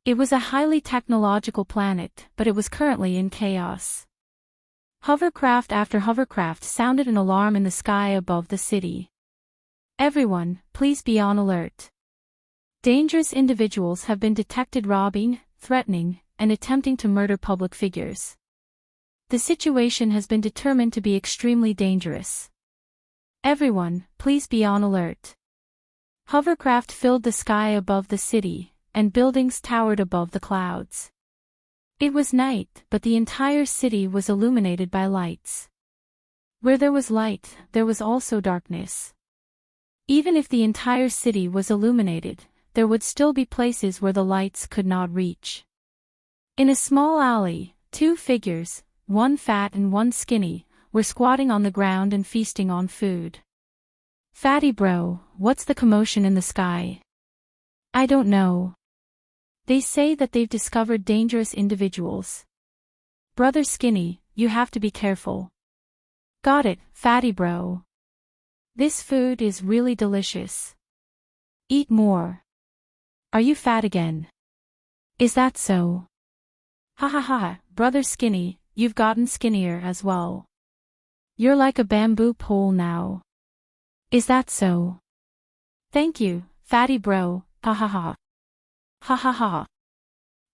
It was a highly technological planet, but it was currently in chaos. Hovercraft after hovercraft sounded an alarm in the sky above the city. Everyone, please be on alert. Dangerous individuals have been detected robbing, threatening, and attempting to murder public figures. The situation has been determined to be extremely dangerous. Everyone, please be on alert. Hovercraft filled the sky above the city, and buildings towered above the clouds. It was night, but the entire city was illuminated by lights. Where there was light, there was also darkness. Even if the entire city was illuminated, there would still be places where the lights could not reach. In a small alley, 2 figures, one fat and one skinny, were squatting on the ground and feasting on food. Fatty bro, what's the commotion in the sky? I don't know. They say that they've discovered dangerous individuals. Brother Skinny, you have to be careful. Got it, fatty bro. This food is really delicious. Eat more. Are you fat again? Is that so? Ha ha ha, brother Skinny, you've gotten skinnier as well. You're like a bamboo pole now. Is that so? Thank you, fatty bro, ha ha ha. Ha ha ha.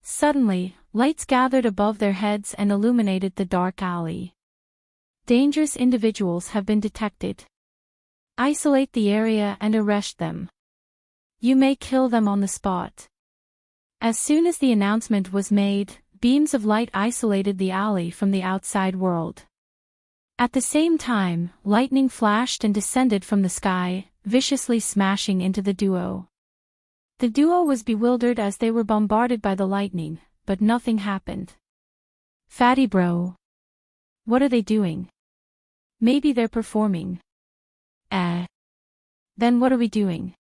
Suddenly, lights gathered above their heads and illuminated the dark alley. Dangerous individuals have been detected. Isolate the area and arrest them. You may kill them on the spot. As soon as the announcement was made, beams of light isolated the alley from the outside world. At the same time, lightning flashed and descended from the sky, viciously smashing into the duo. The duo was bewildered as they were bombarded by the lightning, but nothing happened. Fatty bro. What are they doing? Maybe they're performing. Then what are we doing?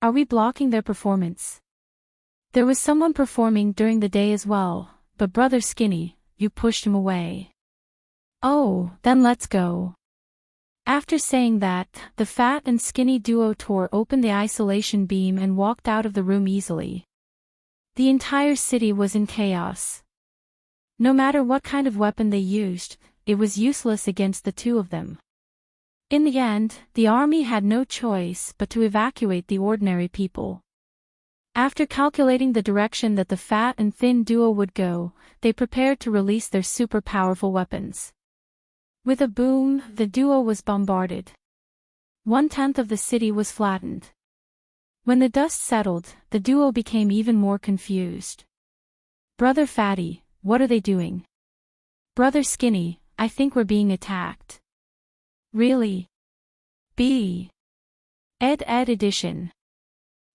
Are we blocking their performance? There was someone performing during the day as well, but brother Skinny, you pushed him away. Oh, then let's go. After saying that, the fat and skinny duo tore open the isolation beam and walked out of the room easily. The entire city was in chaos. No matter what kind of weapon they used, it was useless against the 2 of them. In the end, the army had no choice but to evacuate the ordinary people. After calculating the direction that the fat and thin duo would go, they prepared to release their super powerful weapons. With a boom, the duo was bombarded. 1/10 of the city was flattened. When the dust settled, the duo became even more confused. Brother Fatty, what are they doing? Brother Skinny, I think we're being attacked. Really? B. Ed edition.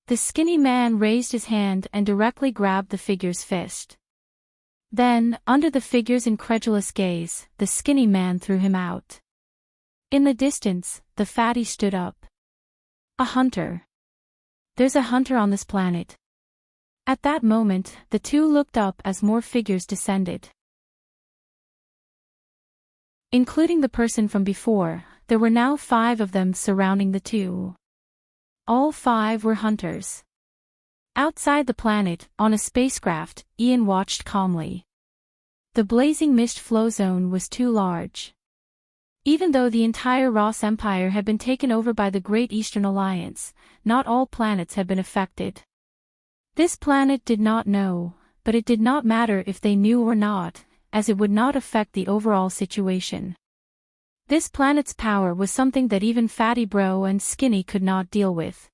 The skinny man raised his hand and directly grabbed the figure's fist. Then, under the figure's incredulous gaze, the skinny man threw him out. In the distance, the fatty stood up. A hunter. There's a hunter on this planet. At that moment, the 2 looked up as more figures descended. Including the person from before, there were now 5 of them surrounding the 2. All 5 were hunters. Outside the planet, on a spacecraft, Ian watched calmly. The blazing mist flow zone was too large. Even though the entire Ross Empire had been taken over by the Great Eastern Alliance, not all planets had been affected. This planet did not know, but it did not matter if they knew or not, as it would not affect the overall situation. This planet's power was something that even Fatty Bro and Skinny could not deal with.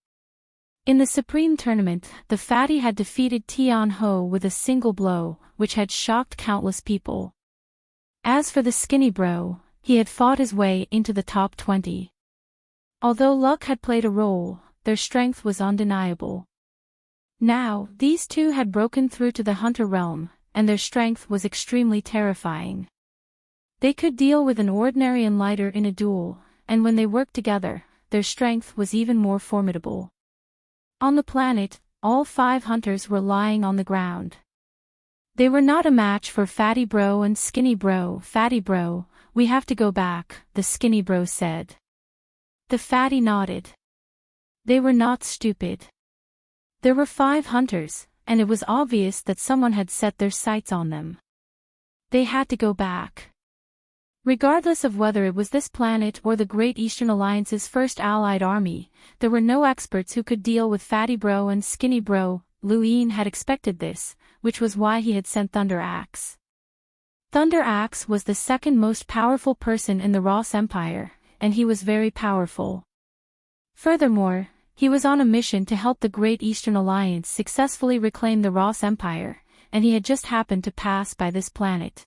In the Supreme Tournament, the fatty had defeated Tian Ho with a single blow, which had shocked countless people. As for the skinny bro, he had fought his way into the top 20. Although luck had played a role, their strength was undeniable. Now, these two had broken through to the hunter realm, and their strength was extremely terrifying. They could deal with an ordinary and lighter in a duel, and when they worked together, their strength was even more formidable. On the planet, all 5 hunters were lying on the ground. They were not a match for Fatty Bro and Skinny Bro. Fatty Bro, we have to go back, the Skinny Bro said. The fatty nodded. They were not stupid. There were 5 hunters, and it was obvious that someone had set their sights on them. They had to go back. Regardless of whether it was this planet or the Great Eastern Alliance's first allied army, there were no experts who could deal with Fatty Bro and Skinny Bro. Lu Yin had expected this, which was why he had sent Thunder Axe. Thunder Axe was the second most powerful person in the Ross Empire, and he was very powerful. Furthermore, he was on a mission to help the Great Eastern Alliance successfully reclaim the Ross Empire, and he had just happened to pass by this planet.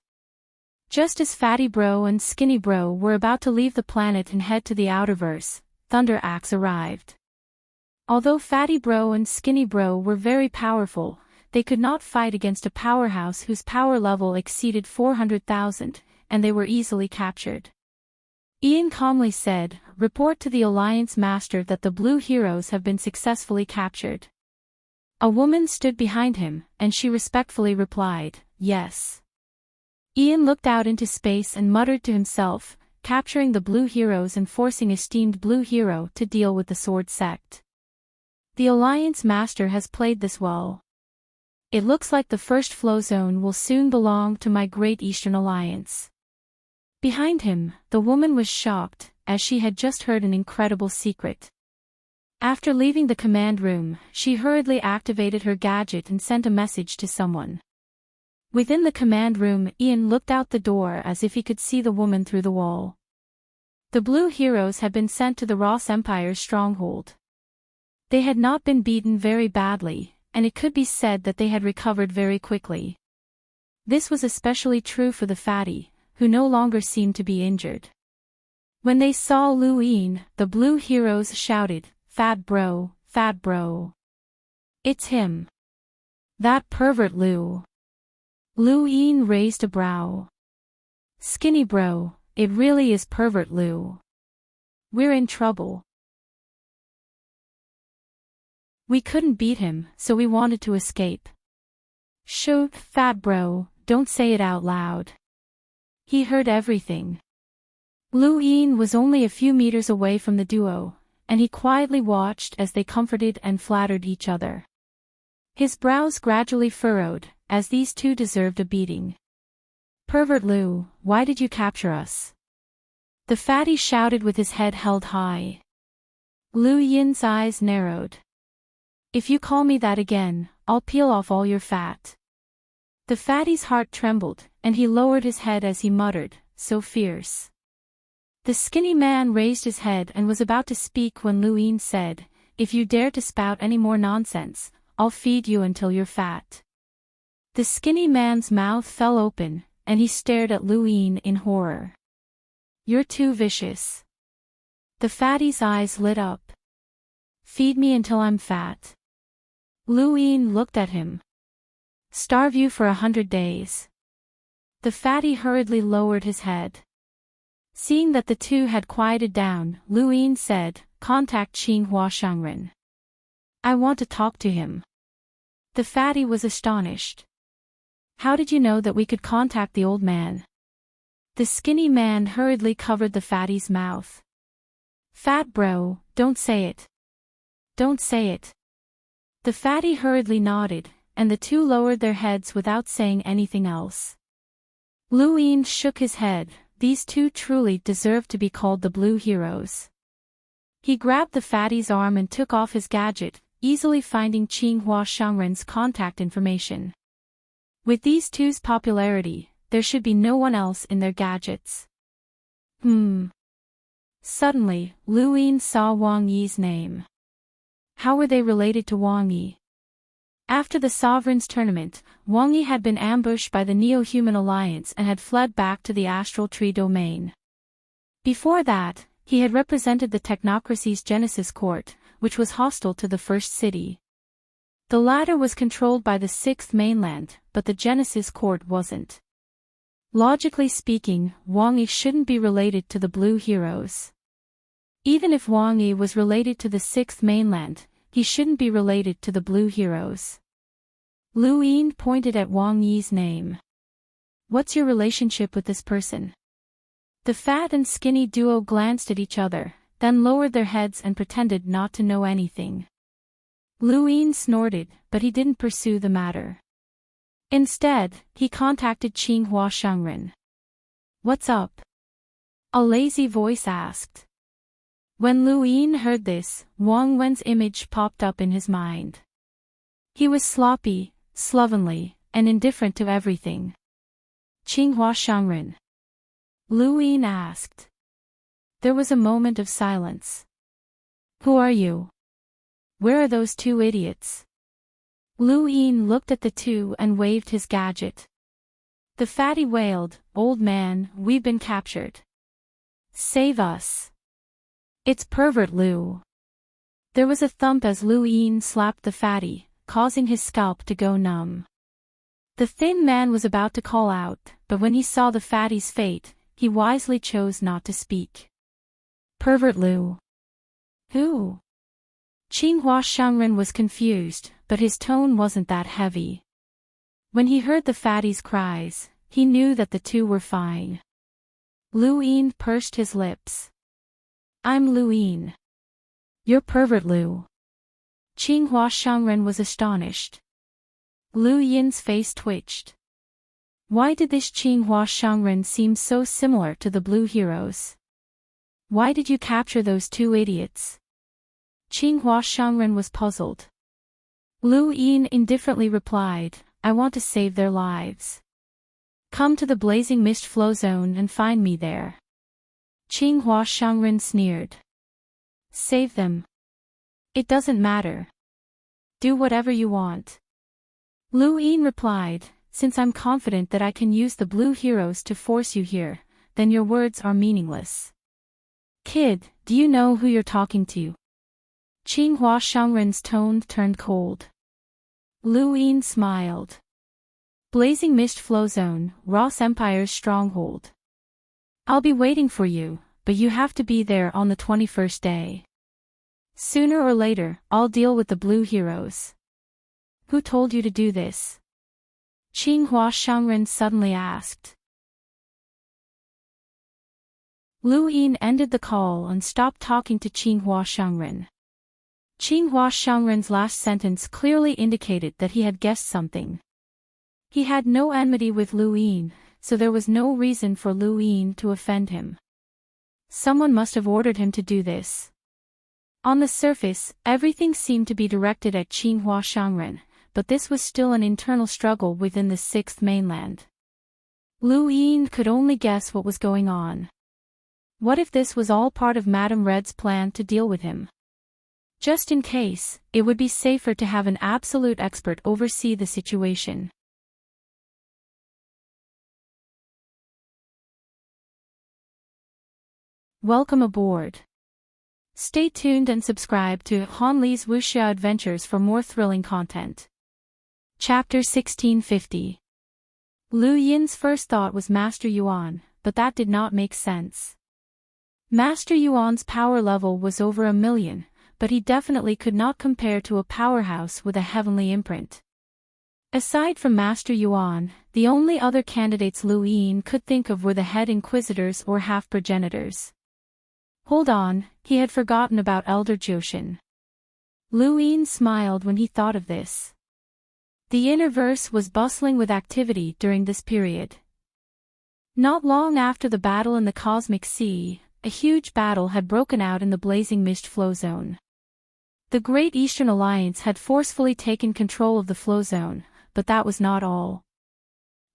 Just as Fatty Bro and Skinny Bro were about to leave the planet and head to the Outerverse, Thunder Axe arrived. Although Fatty Bro and Skinny Bro were very powerful, they could not fight against a powerhouse whose power level exceeded 400,000, and they were easily captured. Ian calmly said, "Report to the Alliance Master that the Blue Heroes have been successfully captured." A woman stood behind him, and she respectfully replied, "Yes." Ian looked out into space and muttered to himself, capturing the Blue Heroes and forcing esteemed Blue Hero to deal with the Sword Sect. The Alliance Master has played this well. It looks like the first flow zone will soon belong to my Great Eastern Alliance. Behind him, the woman was shocked, as she had just heard an incredible secret. After leaving the command room, she hurriedly activated her gadget and sent a message to someone. Within the command room, Ian looked out the door as if he could see the woman through the wall. The Blue Heroes had been sent to the Ross Empire's stronghold. They had not been beaten very badly, and it could be said that they had recovered very quickly. This was especially true for the fatty, who no longer seemed to be injured. When they saw Lu Yin, the Blue Heroes shouted, Fat Bro, Fat Bro. It's him. That pervert Lu." Lu Yin raised a brow. "Skinny Bro, it really is pervert Lu. We're in trouble. We couldn't beat him, so we wanted to escape." "Shh, Fat Bro, don't say it out loud. He heard everything." Lu Yin was only a few meters away from the duo, and he quietly watched as they comforted and flattered each other. His brows gradually furrowed, as these two deserved a beating. "Pervert Lu, why did you capture us?" the fatty shouted with his head held high. Lu Yin's eyes narrowed. "If you call me that again, I'll peel off all your fat." The fatty's heart trembled, and he lowered his head as he muttered, "So fierce." The skinny man raised his head and was about to speak when Lu Yin said, "If you dare to spout any more nonsense, I'll feed you until you're fat." The skinny man's mouth fell open, and he stared at Lu Yin in horror. "You're too vicious." The fatty's eyes lit up. "Feed me until I'm fat." Lu Yin looked at him. "Starve you for 100 days." The fatty hurriedly lowered his head. Seeing that the two had quieted down, Lu Yin said, "Contact Qinghua Shangren. I want to talk to him." The fatty was astonished. "How did you know that we could contact the old man?" The skinny man hurriedly covered the fatty's mouth. "Fat Bro, don't say it. Don't say it." The fatty hurriedly nodded, and the two lowered their heads without saying anything else. Lu Yin shook his head. These two truly deserved to be called the Blue Heroes. He grabbed the fatty's arm and took off his gadget, easily finding Qinghua Shangren's contact information. With these two's popularity, there should be no one else in their gadgets. Suddenly, Lu Yin saw Wang Yi's name. How were they related to Wang Yi? After the Sovereign's tournament, Wang Yi had been ambushed by the Neo-Human Alliance and had fled back to the Astral Tree domain. Before that, he had represented the Technocracy's Genesis Court, which was hostile to the First City. The latter was controlled by the Sixth Mainland, but the Genesis Court wasn't. Logically speaking, Wang Yi shouldn't be related to the Blue Heroes. Even if Wang Yi was related to the Sixth Mainland, he shouldn't be related to the Blue Heroes. Lu Yin pointed at Wang Yi's name. What's your relationship with this person? The fat and skinny duo glanced at each other, then lowered their heads and pretended not to know anything. Lu Yin snorted, but he didn't pursue the matter. Instead, he contacted Qinghua Shengren. What's up? A lazy voice asked. When Lu Yin heard this, Wang Wen's image popped up in his mind. He was sloppy, slovenly, and indifferent to everything. Qinghua Shengren. Lu Yin asked. There was a moment of silence. Who are you? Where are those two idiots? Lu Yin looked at the two and waved his gadget. The fatty wailed, Old man, we've been captured. Save us. It's pervert Lu. There was a thump as Lu Yin slapped the fatty, causing his scalp to go numb. The thin man was about to call out, but when he saw the fatty's fate, he wisely chose not to speak. Pervert Lu. Who? Qinghua Shengren was confused, but his tone wasn't that heavy. When he heard the fatty's cries, he knew that the two were fine. Lu Yin pursed his lips. I'm Lu Yin. You're pervert Lu. Qinghua Shengren was astonished. Lu Yin's face twitched. Why did this Qinghua Shengren seem so similar to the Blue Heroes? Why did you capture those two idiots? Qinghua Shengren was puzzled. Lu Yin indifferently replied, I want to save their lives. Come to the Blazing Mist Flow Zone and find me there. Qinghua Shengren sneered. Save them. It doesn't matter. Do whatever you want. Lu Yin replied, since I'm confident that I can use the Blue Heroes to force you here, then your words are meaningless. Kid, do you know who you're talking to? Qinghua Shengren's tone turned cold. Lu Yin smiled. Blazing Mist Flow Zone, Ross Empire's stronghold. I'll be waiting for you, but you have to be there on the 21st day. Sooner or later, I'll deal with the Blue Heroes. Who told you to do this? Qinghua Shengren suddenly asked. Lu Yin ended the call and stopped talking to Qinghua Shengren. Qinghua Shengren's last sentence clearly indicated that he had guessed something. He had no enmity with Lu Yin, so there was no reason for Lu Yin to offend him. Someone must have ordered him to do this. On the surface, everything seemed to be directed at Qinghua Shengren, but this was still an internal struggle within the Sixth Mainland. Lu Yin could only guess what was going on. What if this was all part of Madame Red's plan to deal with him? Just in case, it would be safer to have an absolute expert oversee the situation. Welcome aboard. Stay tuned and subscribe to Han Li's Wuxia Adventures for more thrilling content. Chapter 1650. Lu Yin's first thought was Master Yuan, but that did not make sense. Master Yuan's power level was over 1 million, but he definitely could not compare to a powerhouse with a heavenly imprint. Aside from Master Yuan, the only other candidates Lu Yin could think of were the head inquisitors or half-progenitors. Hold on, he had forgotten about Elder Joshin. Lu Yin smiled when he thought of this. The Innerverse was bustling with activity during this period. Not long after the battle in the Cosmic Sea, a huge battle had broken out in the Blazing Mist Flow Zone. The Great Eastern Alliance had forcefully taken control of the flow zone, but that was not all.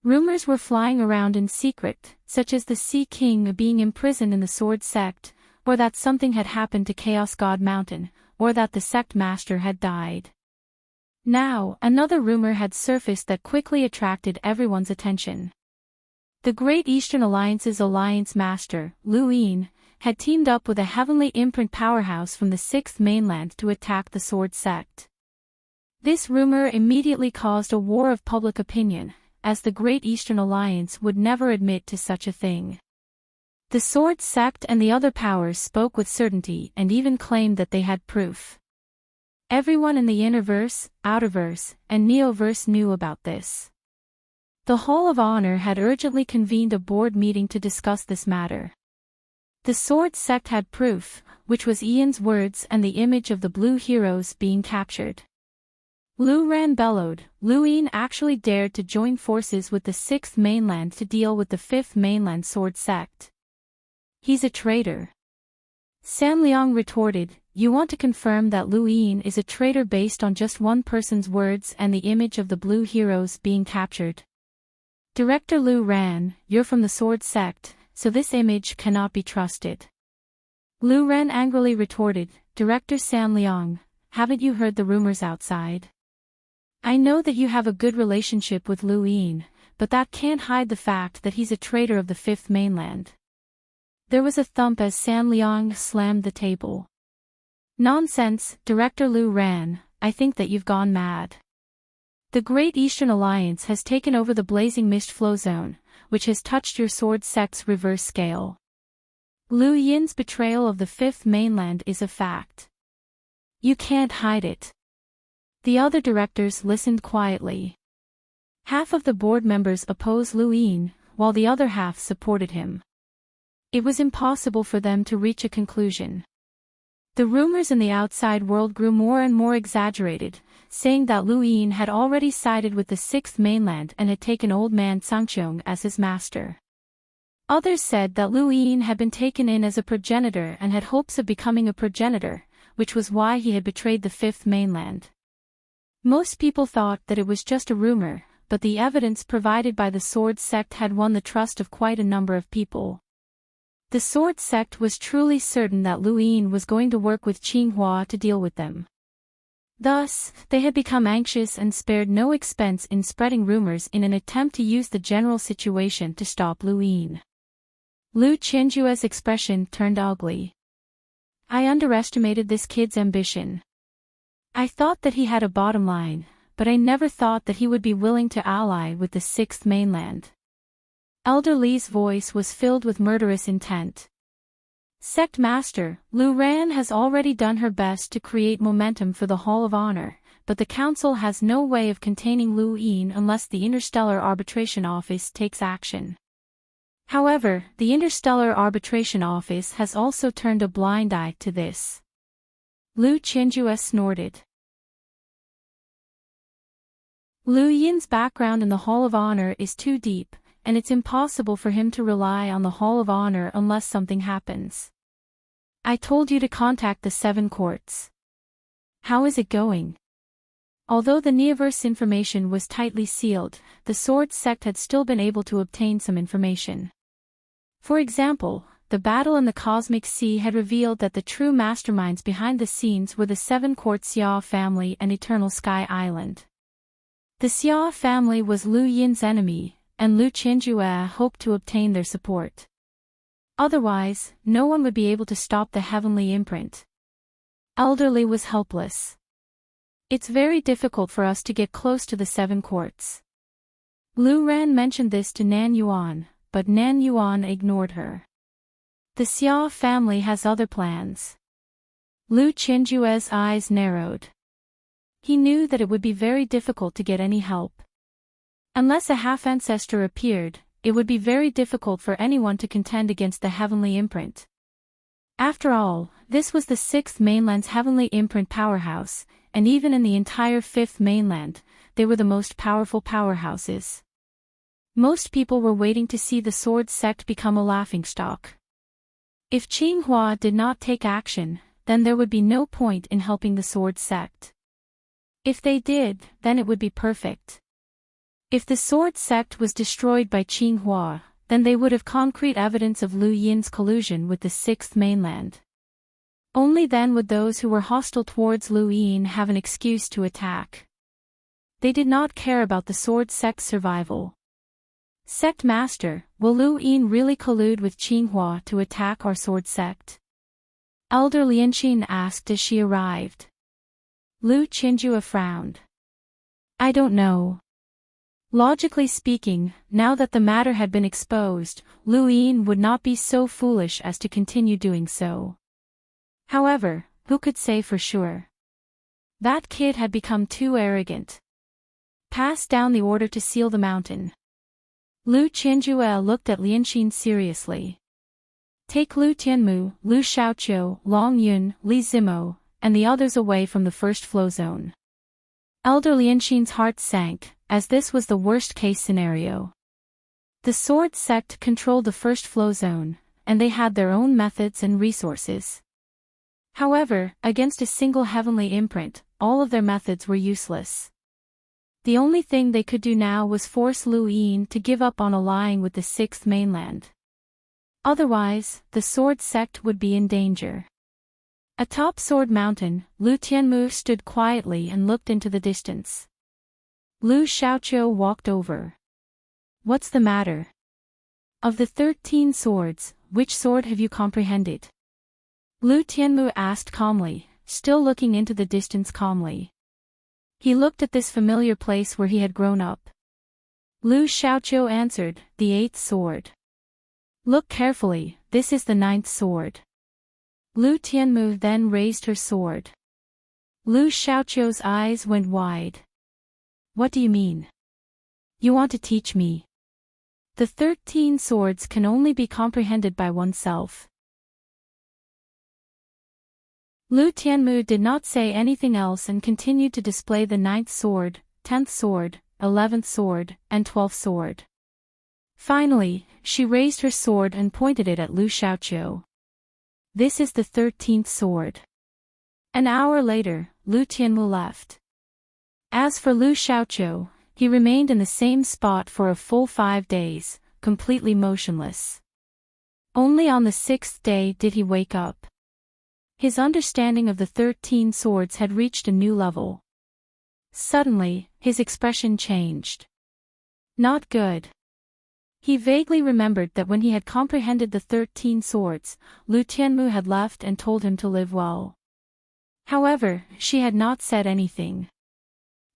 Rumors were flying around in secret, such as the Sea King being imprisoned in the Sword Sect, or that something had happened to Chaos God Mountain, or that the sect master had died. Now, another rumor had surfaced that quickly attracted everyone's attention. The Great Eastern Alliance's alliance master, Lu Yin, had teamed up with a heavenly imprint powerhouse from the Sixth Mainland to attack the Sword Sect. This rumor immediately caused a war of public opinion, as the Great Eastern Alliance would never admit to such a thing. The Sword Sect and the other powers spoke with certainty and even claimed that they had proof. Everyone in the Innerverse, Outerverse, and Neoverse knew about this. The Hall of Honor had urgently convened a board meeting to discuss this matter. The Sword Sect had proof, which was Ian's words and the image of the blue heroes being captured. Lu Ran bellowed. Lu Yin actually dared to join forces with the Sixth Mainland to deal with the Fifth Mainland Sword Sect. He's a traitor. San Liang retorted, you want to confirm that Lu Yin is a traitor based on just one person's words and the image of the blue heroes being captured. Director Lu Ran, you're from the Sword Sect, so this image cannot be trusted. Lu Ran angrily retorted, Director San Liang, haven't you heard the rumors outside? I know that you have a good relationship with Lu Yin, but that can't hide the fact that he's a traitor of the Fifth Mainland. There was a thump as San Liang slammed the table. Nonsense, Director Lu Ran, I think that you've gone mad. The Great Eastern Alliance has taken over the Blazing Mist Flow Zone, which has touched your Sword Sect's reverse scale. Lu Yin's betrayal of the Fifth Mainland is a fact. You can't hide it. The other directors listened quietly. Half of the board members opposed Lu Yin, while the other half supported him. It was impossible for them to reach a conclusion. The rumors in the outside world grew more and more exaggerated, saying that Lu Yin had already sided with the Sixth Mainland and had taken old man Sangqiong as his master. Others said that Lu Yin had been taken in as a progenitor and had hopes of becoming a progenitor, which was why he had betrayed the Fifth Mainland. Most people thought that it was just a rumor, but the evidence provided by the Sword Sect had won the trust of quite a number of people. The Sword Sect was truly certain that Lu Yin was going to work with Qinghua to deal with them. Thus, they had become anxious and spared no expense in spreading rumors in an attempt to use the general situation to stop Lu Yin. Lu Qianjue's expression turned ugly. I underestimated this kid's ambition. I thought that he had a bottom line, but I never thought that he would be willing to ally with the Sixth Mainland. Elder Li's voice was filled with murderous intent. Sect Master, Lu Ran has already done her best to create momentum for the Hall of Honor, but the Council has no way of containing Lu Yin unless the Interstellar Arbitration Office takes action. However, the Interstellar Arbitration Office has also turned a blind eye to this. Lu Qianjue snorted. Lu Yin's background in the Hall of Honor is too deep, and it's impossible for him to rely on the Hall of Honor unless something happens. I told you to contact the Seven Courts. How is it going? Although the Neoverse information was tightly sealed, the Sword Sect had still been able to obtain some information. For example, the battle in the Cosmic Sea had revealed that the true masterminds behind the scenes were the Seven Court Xia family and Eternal Sky Island. The Xia family was Lu Yin's enemy, and Lu Qianjue hoped to obtain their support. Otherwise, no one would be able to stop the heavenly imprint. Elder Li was helpless. It's very difficult for us to get close to the Seven Courts. Lu Ran mentioned this to Nan Yuan, but Nan Yuan ignored her. The Xia family has other plans. Lu Qianjue's eyes narrowed. He knew that it would be very difficult to get any help. Unless a half-ancestor appeared, it would be very difficult for anyone to contend against the heavenly imprint. After all, this was the Sixth Mainland's heavenly imprint powerhouse, and even in the entire Fifth Mainland, they were the most powerful powerhouses. Most people were waiting to see the Sword Sect become a laughingstock. If Qinghua did not take action, then there would be no point in helping the Sword Sect. If they did, then it would be perfect. If the Sword Sect was destroyed by Qinghua, then they would have concrete evidence of Lu Yin's collusion with the Sixth Mainland. Only then would those who were hostile towards Lu Yin have an excuse to attack. They did not care about the sword sect's survival. Sect Master, will Lu Yin really collude with Qinghua to attack our sword sect? Elder Lianxin asked as she arrived. Lu Qinjue frowned. I don't know. Logically speaking, now that the matter had been exposed, Lu Yin would not be so foolish as to continue doing so. However, who could say for sure? That kid had become too arrogant. Pass down the order to seal the mountain. Lu Qianjue looked at Lianxin seriously. Take Lu Tianmu, Lu Xiaoqiu, Long Yun, Li Zimo, and the others away from the first flow zone. Elder Lianxin's heart sank, as this was the worst-case scenario. The sword sect controlled the first flow zone, and they had their own methods and resources. However, against a single heavenly imprint, all of their methods were useless. The only thing they could do now was force Lu Yin to give up on allying with the Sixth Mainland. Otherwise, the sword sect would be in danger. Atop Sword Mountain, Lu Tianmu stood quietly and looked into the distance. Lu Xiaoqiu walked over. What's the matter? Of the 13 swords, which sword have you comprehended? Lu Tianmu asked calmly, still looking into the distance calmly. He looked at this familiar place where he had grown up. Lu Xiaoqiu answered, the 8th sword. Look carefully, this is the 9th sword. Lu Tianmu then raised her sword. Lu Xiaoqiu's eyes went wide. What do you mean? You want to teach me? The 13 swords can only be comprehended by oneself. Lu Tianmu did not say anything else and continued to display the 9th sword, 10th sword, 11th sword, and 12th sword. Finally, she raised her sword and pointed it at Lu Xiaoqiu. This is the 13th sword. An hour later, Lu Tianmu left. As for Lu Xiaoqiu, he remained in the same spot for a full 5 days, completely motionless. Only on the 6th day did he wake up. His understanding of the 13 swords had reached a new level. Suddenly, his expression changed. Not good. He vaguely remembered that when he had comprehended the 13 swords, Lu Tianmu had left and told him to live well. However, she had not said anything.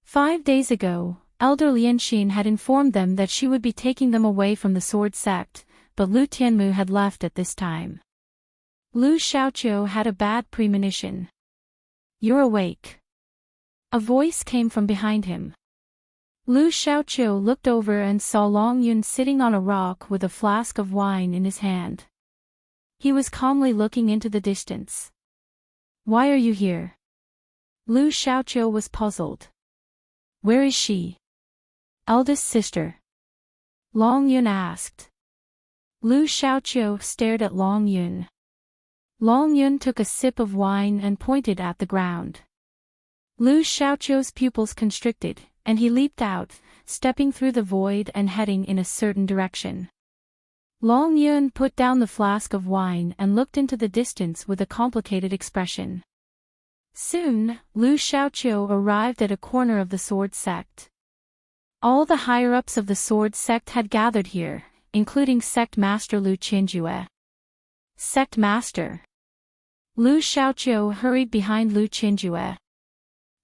5 days ago, Elder Lianxin had informed them that she would be taking them away from the sword sect, but Lu Tianmu had left at this time. Lu Xiaoqiu had a bad premonition. You're awake. A voice came from behind him. Lu Xiaoqiu looked over and saw Long Yun sitting on a rock with a flask of wine in his hand. He was calmly looking into the distance. Why are you here? Lu Xiaoqiu was puzzled. Where is she? Eldest sister. Long Yun asked. Lu Xiaoqiu stared at Long Yun. Long Yun took a sip of wine and pointed at the ground. Lu Xiaoqiu's pupils constricted, and he leaped out, stepping through the void and heading in a certain direction. Long Yun put down the flask of wine and looked into the distance with a complicated expression. Soon, Lu Xiaoqiu arrived at a corner of the sword sect. All the higher-ups of the sword sect had gathered here, including Sect Master Lu Qianjue. Sect Master. Lu Xiaoqiu hurried behind Lu Qianjue.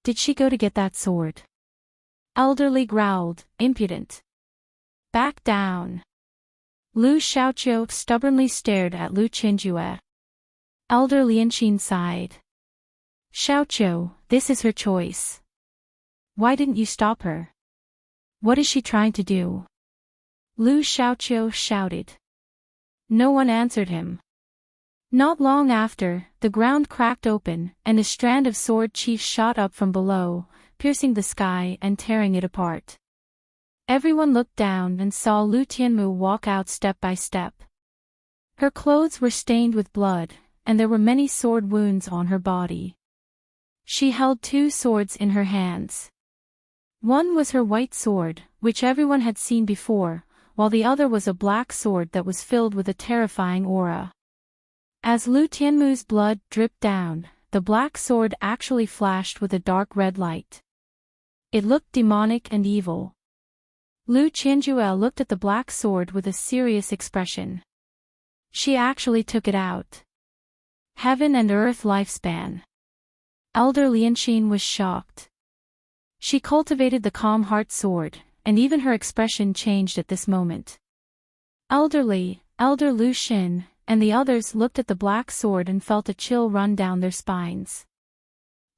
Did she go to get that sword? Elderly growled, impudent. Back down. Lu Xiaoqiu stubbornly stared at Lu Qianjue. Elder Lianxin sighed. Xiaoqiu, this is her choice. Why didn't you stop her? What is she trying to do? Lu Xiaoqiu shouted. No one answered him. Not long after, the ground cracked open, and a strand of sword chiefs shot up from below, piercing the sky and tearing it apart. Everyone looked down and saw Lu Tianmu walk out step by step. Her clothes were stained with blood, and there were many sword wounds on her body. She held 2 swords in her hands. One was her white sword, which everyone had seen before, while the other was a black sword that was filled with a terrifying aura. As Lu Tianmu's blood dripped down, the black sword actually flashed with a dark red light. It looked demonic and evil. Lu Qianjue looked at the black sword with a serious expression. She actually took it out. Heaven and earth lifespan. Elder Lianxin was shocked. She cultivated the calm heart sword, and even her expression changed at this moment. Elder Lu Xin, and the others looked at the black sword and felt a chill run down their spines.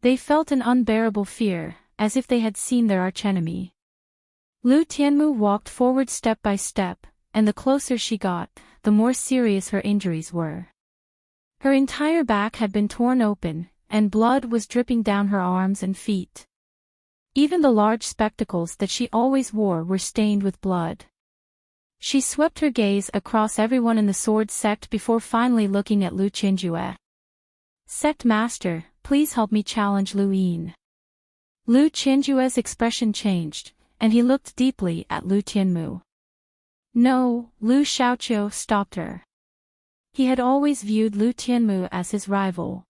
They felt an unbearable fear, as if they had seen their archenemy. Lu Tianmu walked forward step by step, and the closer she got, the more serious her injuries were. Her entire back had been torn open, and blood was dripping down her arms and feet. Even the large spectacles that she always wore were stained with blood. She swept her gaze across everyone in the sword sect before finally looking at Lu Qianjue. "Sect Master, please help me challenge Lu Yin." Lu Qianjue's expression changed, and he looked deeply at Lu Tianmu. "No," Lu Xiaoqiu stopped her. He had always viewed Lu Tianmu as his rival.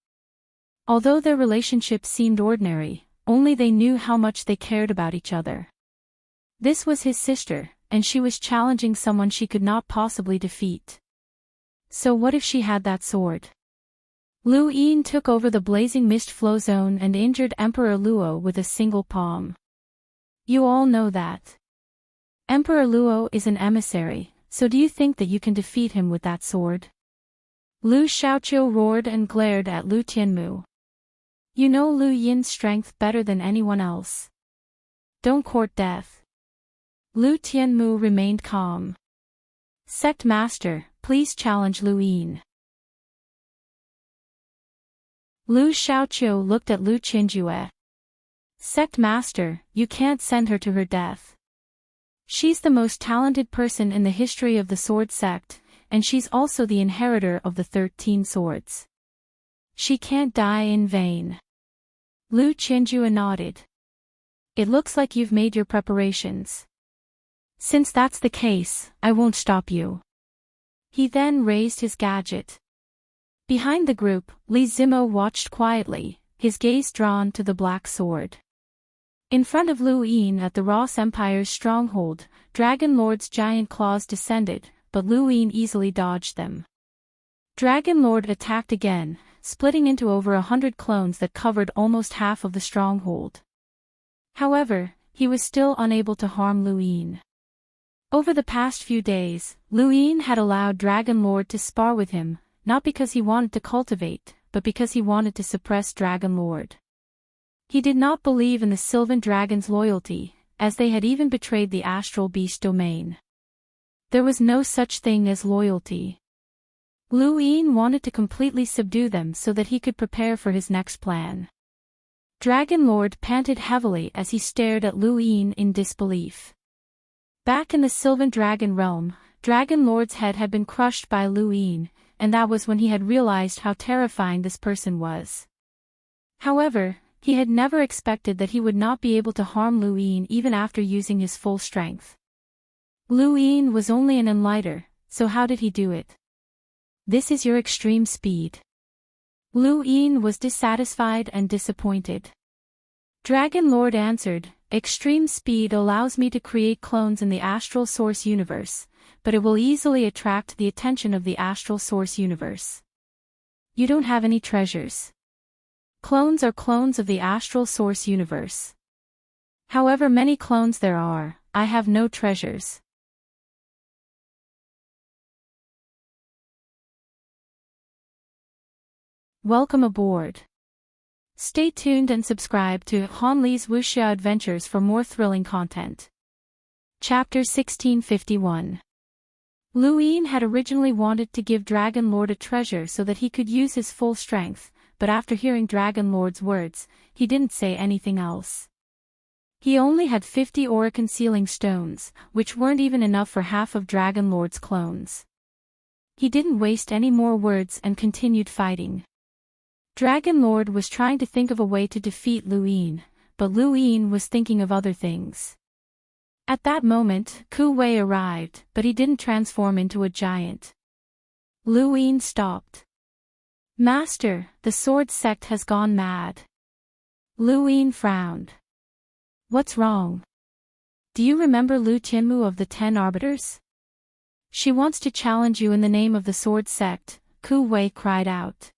Although their relationship seemed ordinary, only they knew how much they cared about each other. This was his sister, and she was challenging someone she could not possibly defeat. So what if she had that sword? Lu Yin took over the blazing mist flow zone and injured Emperor Luo with a single palm. You all know that. Emperor Luo is an emissary, so do you think that you can defeat him with that sword? Lu Xiaoqiu roared and glared at Lu Tianmu. You know Lu Yin's strength better than anyone else. Don't court death. Lu Tianmu remained calm. "Sect Master, please challenge Lu Yin." Lu Xiaoqiu looked at Lu Qianjue. "Sect Master, you can't send her to her death. She's the most talented person in the history of the sword sect, and she's also the inheritor of the 13 swords. She can't die in vain." Lu Qianjue nodded. "It looks like you've made your preparations. Since that's the case, I won't stop you." He then raised his gadget. Behind the group, Li Zimo watched quietly, his gaze drawn to the black sword. In front of Lu Yin at the Ross Empire's stronghold, Dragon Lord's giant claws descended, but Lu Yin easily dodged them. Dragon Lord attacked again, splitting into over 100 clones that covered almost half of the stronghold. However, he was still unable to harm Lu Yin. Over the past few days, Lu Yin had allowed Dragon Lord to spar with him, not because he wanted to cultivate, but because he wanted to suppress Dragon Lord. He did not believe in the Sylvan Dragon's loyalty, as they had even betrayed the Astral Beast domain. There was no such thing as loyalty. Lu Yin wanted to completely subdue them so that he could prepare for his next plan. Dragon Lord panted heavily as he stared at Lu Yin in disbelief. Back in the Sylvan Dragon realm, Dragon Lord's head had been crushed by Lu Yin, and that was when he had realized how terrifying this person was. However, he had never expected that he would not be able to harm Lu Yin even after using his full strength. Lu Yin was only an enlighter, so how did he do it? "This is your extreme speed." Lu Yin was dissatisfied and disappointed. Dragon Lord answered, "Extreme speed allows me to create clones in the Astral Source universe, but it will easily attract the attention of the Astral Source universe. You don't have any treasures. Clones are clones of the Astral Source universe. However many clones there are, I have no treasures." Welcome aboard. Stay tuned and subscribe to Han Li's Wuxia Adventures for more thrilling content. Chapter 1651. Lu Yin had originally wanted to give Dragon Lord a treasure so that he could use his full strength, but after hearing Dragon Lord's words, he didn't say anything else. He only had 50 aura concealing stones, which weren't even enough for half of Dragon Lord's clones. He didn't waste any more words and continued fighting. Dragon Lord was trying to think of a way to defeat Lu Yin, but Lu Yin was thinking of other things. At that moment, Ku Wei arrived, but he didn't transform into a giant. Lu Yin stopped. Master, the sword sect has gone mad. Lu Yin frowned. What's wrong? Do you remember Lu Tianmu of the 10 Arbiters? She wants to challenge you in the name of the sword sect, Ku Wei cried out.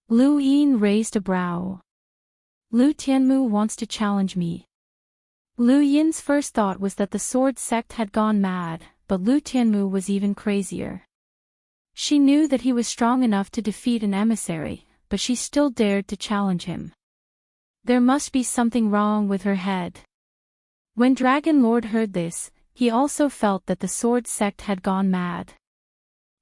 Lu Yin raised a brow. Lu Tianmu wants to challenge me. Lu Yin's first thought was that the sword sect had gone mad, but Lu Tianmu was even crazier. She knew that he was strong enough to defeat an emissary, but she still dared to challenge him. There must be something wrong with her head. When Dragon Lord heard this, he also felt that the sword sect had gone mad.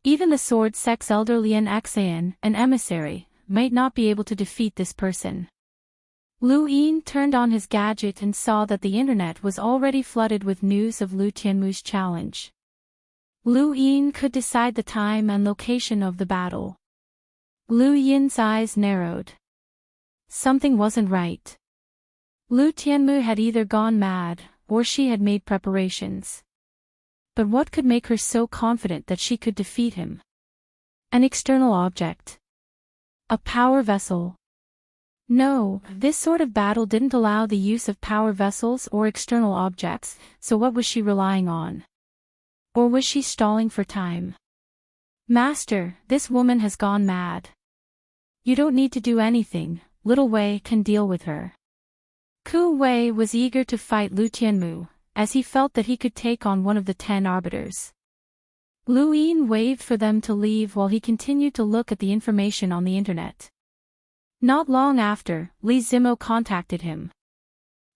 Even the sword sect's elder Lian Xan, an emissary, might not be able to defeat this person. Lu Yin turned on his gadget and saw that the internet was already flooded with news of Lu Tianmu's challenge. Lu Yin could decide the time and location of the battle. Lu Yin's eyes narrowed. Something wasn't right. Lu Tianmu had either gone mad, or she had made preparations. But what could make her so confident that she could defeat him? An external object. A power vessel. No, this sort of battle didn't allow the use of power vessels or external objects, so what was she relying on? Or was she stalling for time? Master, this woman has gone mad. You don't need to do anything, little Wei can deal with her. Ku Wei was eager to fight Lu Tianmu, as he felt that he could take on one of the 10 arbiters. Lu Yin waved for them to leave while he continued to look at the information on the internet. Not long after, Li Zimo contacted him.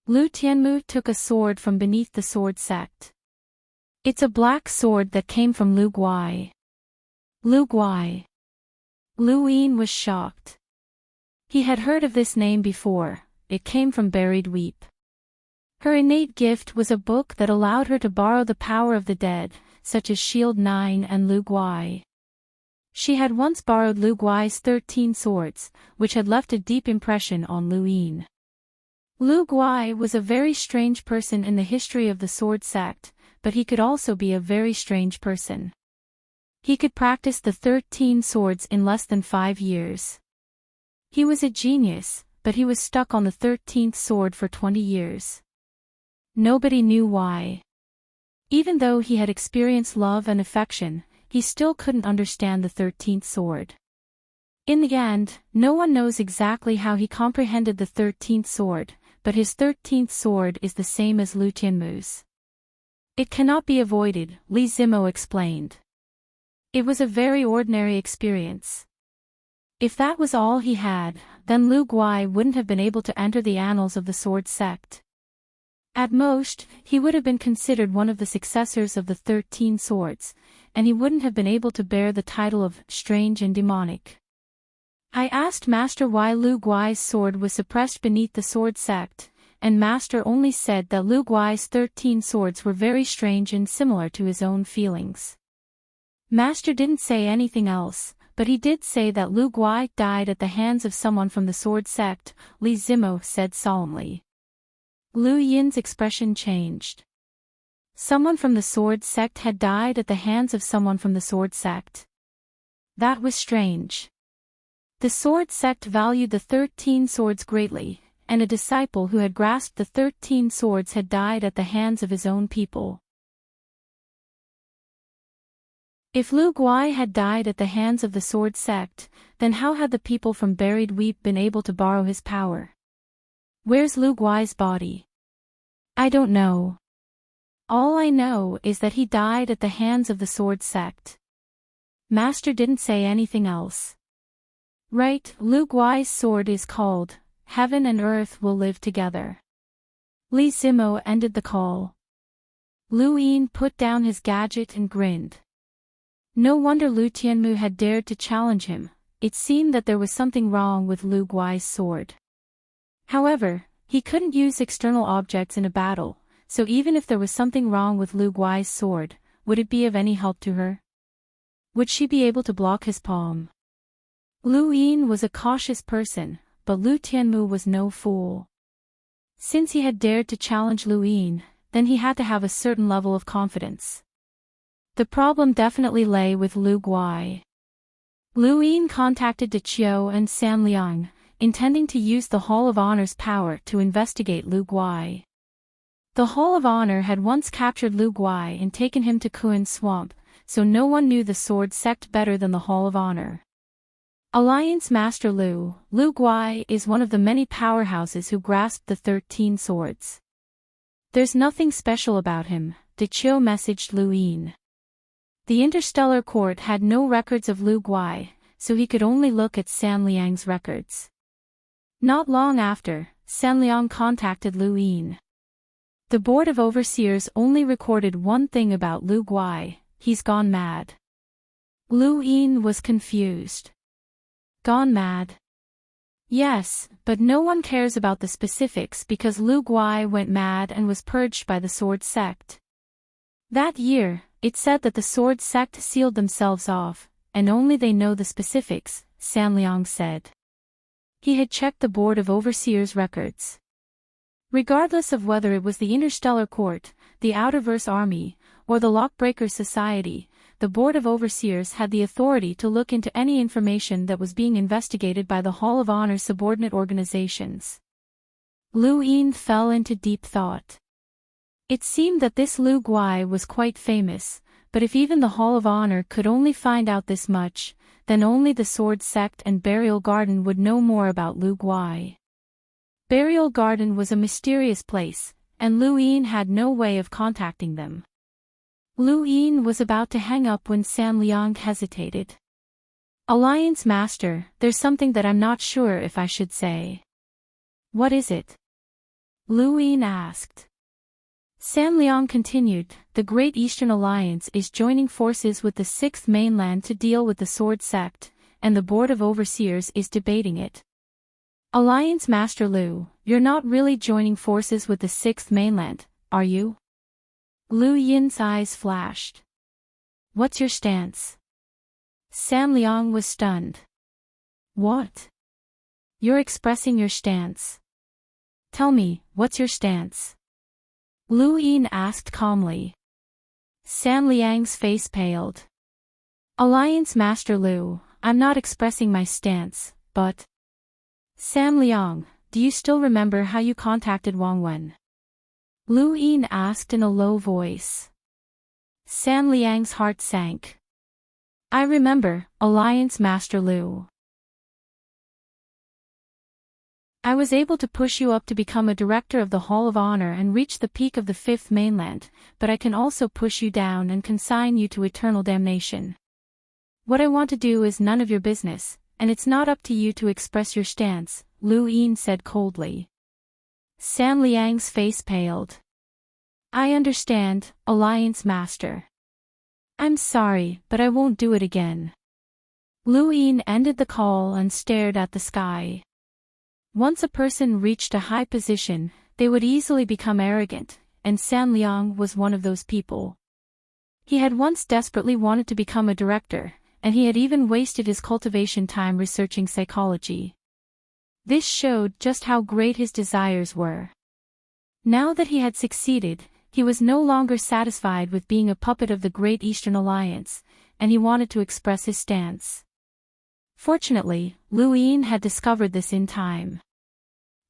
Lu Tianmu took a sword from beneath the sword sect. It's a black sword that came from Lu Guai. Lu Guai. Lu Yin was shocked. He had heard of this name before, it came from Buried Weep. Her innate gift was a book that allowed her to borrow the power of the dead, such as Shield 9 and Lu Guai. She had once borrowed Lu Guai's 13 swords, which had left a deep impression on Lu Yin. Lu Guai was a very strange person in the history of the sword sect, but he could also be a very strange person. He could practice the 13 swords in less than 5 years. He was a genius, but he was stuck on the 13th sword for 20 years. Nobody knew why. Even though he had experienced love and affection, he still couldn't understand the 13th sword. In the end, no one knows exactly how he comprehended the 13th sword, but his 13th sword is the same as Lu Tianmu's. It cannot be avoided, Li Zimo explained. It was a very ordinary experience. If that was all he had, then Lu Guai wouldn't have been able to enter the annals of the sword sect. At most, he would have been considered one of the successors of the 13 swords, and he wouldn't have been able to bear the title of strange and demonic. I asked Master why Lu Guai's sword was suppressed beneath the sword sect, and Master only said that Lu Guai's 13 swords were very strange and similar to his own feelings. Master didn't say anything else, but he did say that Lu Guai died at the hands of someone from the sword sect, Li Zimo said solemnly. Lu Yin's expression changed. Someone from the sword sect had died at the hands of someone from the sword sect. That was strange. The sword sect valued the 13 swords greatly, and a disciple who had grasped the 13 swords had died at the hands of his own people. If Lu Guai had died at the hands of the sword sect, then how had the people from Buried Weep been able to borrow his power? Where's Lu Guai's body? I don't know. All I know is that he died at the hands of the sword sect. Master didn't say anything else. Right, Lu Guai's sword is called, Heaven and Earth Will Live Together. Li Zimo ended the call. Lu Yin put down his gadget and grinned. No wonder Lu Tianmu had dared to challenge him, it seemed that there was something wrong with Lu Guai's sword. However, he couldn't use external objects in a battle, so even if there was something wrong with Lu Guai's sword, would it be of any help to her? Would she be able to block his palm? Lu Yin was a cautious person, but Lu Tianmu was no fool. Since he had dared to challenge Lu Yin, then he had to have a certain level of confidence. The problem definitely lay with Lu Guai. Lu Yin contacted De Qiu and San Liang, intending to use the Hall of Honor's power to investigate Lu Guai. The Hall of Honor had once captured Lu Guai and taken him to Kuan Swamp, so no one knew the sword sect better than the Hall of Honor. Alliance Master Lu Guai is one of the many powerhouses who grasped the 13 swords. There's nothing special about him, De Qiu messaged Lu Yin. The Interstellar Court had no records of Lu Guai, so he could only look at San Liang's records. Not long after, San Liang contacted Lu Yin. The Board of Overseers only recorded one thing about Lu Guai: he's gone mad. Lu Yin was confused. Gone mad? Yes, but no one cares about the specifics because Lu Guai went mad and was purged by the Sword Sect. That year, it said that the Sword Sect sealed themselves off, and only they know the specifics, San Liang said. He had checked the Board of Overseers records. Regardless of whether it was the Interstellar Court, the Outerverse Army, or the Lockbreaker Society, the Board of Overseers had the authority to look into any information that was being investigated by the Hall of Honor's subordinate organizations. Lu Yin fell into deep thought. It seemed that this Lu Guai was quite famous, but if even the Hall of Honor could only find out this much, then only the Sword Sect and Burial Garden would know more about Lu Guai. Burial Garden was a mysterious place, and Lu Yin had no way of contacting them. Lu Yin was about to hang up when San Liang hesitated. Alliance Master, there's something that I'm not sure if I should say. What is it? Lu Yin asked. San Liang continued, the Great Eastern Alliance is joining forces with the Sixth Mainland to deal with the Sword Sect, and the Board of Overseers is debating it. Alliance Master Lu, you're not really joining forces with the Sixth Mainland, are you? Lu Yin's eyes flashed. What's your stance? San Liang was stunned. What? You're expressing your stance. Tell me, what's your stance? Lu Yin asked calmly. San Liang's face paled. Alliance Master Lu, I'm not expressing my stance, but... San Liang, do you still remember how you contacted Wang Wen? Lu Yin asked in a low voice. San Liang's heart sank. I remember, Alliance Master Lu. I was able to push you up to become a director of the Hall of Honor and reach the peak of the Fifth Mainland, but I can also push you down and consign you to eternal damnation. What I want to do is none of your business, and it's not up to you to express your stance, Lu Yin said coldly. San Liang's face paled. I understand, Alliance Master. I'm sorry, but I won't do it again. Lu Yin ended the call and stared at the sky. Once a person reached a high position, they would easily become arrogant, and San Liang was one of those people. He had once desperately wanted to become a director, and he had even wasted his cultivation time researching psychology. This showed just how great his desires were. Now that he had succeeded, he was no longer satisfied with being a puppet of the Great Eastern Alliance, and he wanted to express his stance. Fortunately, Lu Yin had discovered this in time.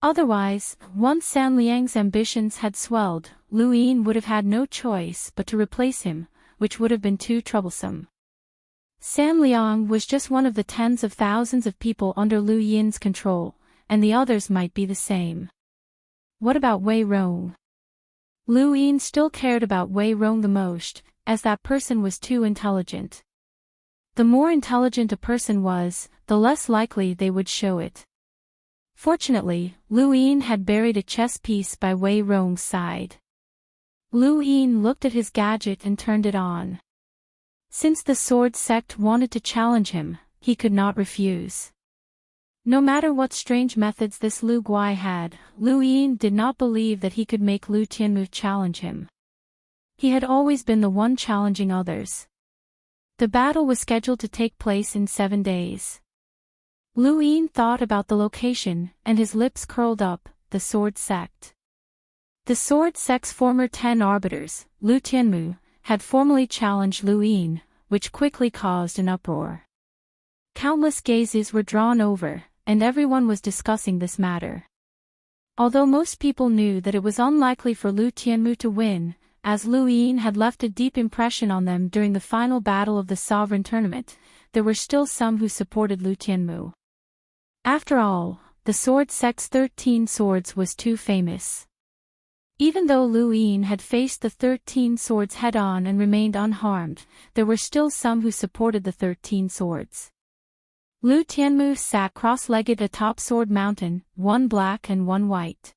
Otherwise, once San Liang's ambitions had swelled, Lu Yin would have had no choice but to replace him, which would have been too troublesome. San Liang was just one of the tens of thousands of people under Lu Yin's control, and the others might be the same. What about Wei Rong? Lu Yin still cared about Wei Rong the most, as that person was too intelligent. The more intelligent a person was, the less likely they would show it. Fortunately, Lu Yin had buried a chess piece by Wei Rong's side. Lu Yin looked at his gadget and turned it on. Since the Sword Sect wanted to challenge him, he could not refuse. No matter what strange methods this Lu Guai had, Lu Yin did not believe that he could make Lu Tianmu challenge him. He had always been the one challenging others. The battle was scheduled to take place in 7 days. Lu Yin thought about the location, and his lips curled up, the Sword Sect. The Sword Sect's former 10 arbiters, Lu Tianmu, had formally challenged Lu Yin, which quickly caused an uproar. Countless gazes were drawn over, and everyone was discussing this matter. Although most people knew that it was unlikely for Lu Tianmu to win, as Lu Yin had left a deep impression on them during the final battle of the Sovereign Tournament, there were still some who supported Lu Tianmu. After all, the Sword Sect's 13 swords was too famous. Even though Lu Yin had faced the 13 swords head-on and remained unharmed, there were still some who supported the 13 swords. Lu Tianmu sat cross-legged atop Sword Mountain, one black and one white.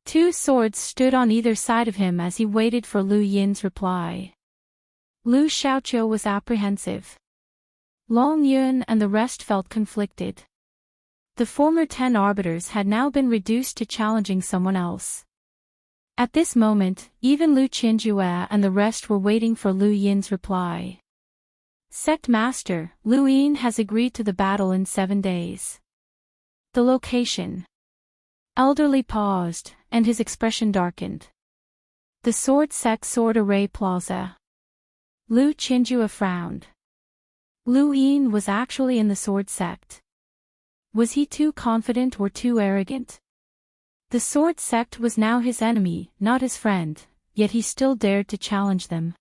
Two swords stood on either side of him as he waited for Lu Yin's reply. Lu Xiaoqiu was apprehensive. Long Yun and the rest felt conflicted. The former 10 arbiters had now been reduced to challenging someone else. At this moment, even Lu Qinjue and the rest were waiting for Lu Yin's reply. Sect Master, Lu Yin has agreed to the battle in 7 days. The location. Elderly paused, and his expression darkened. The Sword Sect Sword Array Plaza. Lu Qinjue frowned. Lu Yin was actually in the Sword Sect. Was he too confident or too arrogant? The Sword Sect was now his enemy, not his friend, yet he still dared to challenge them.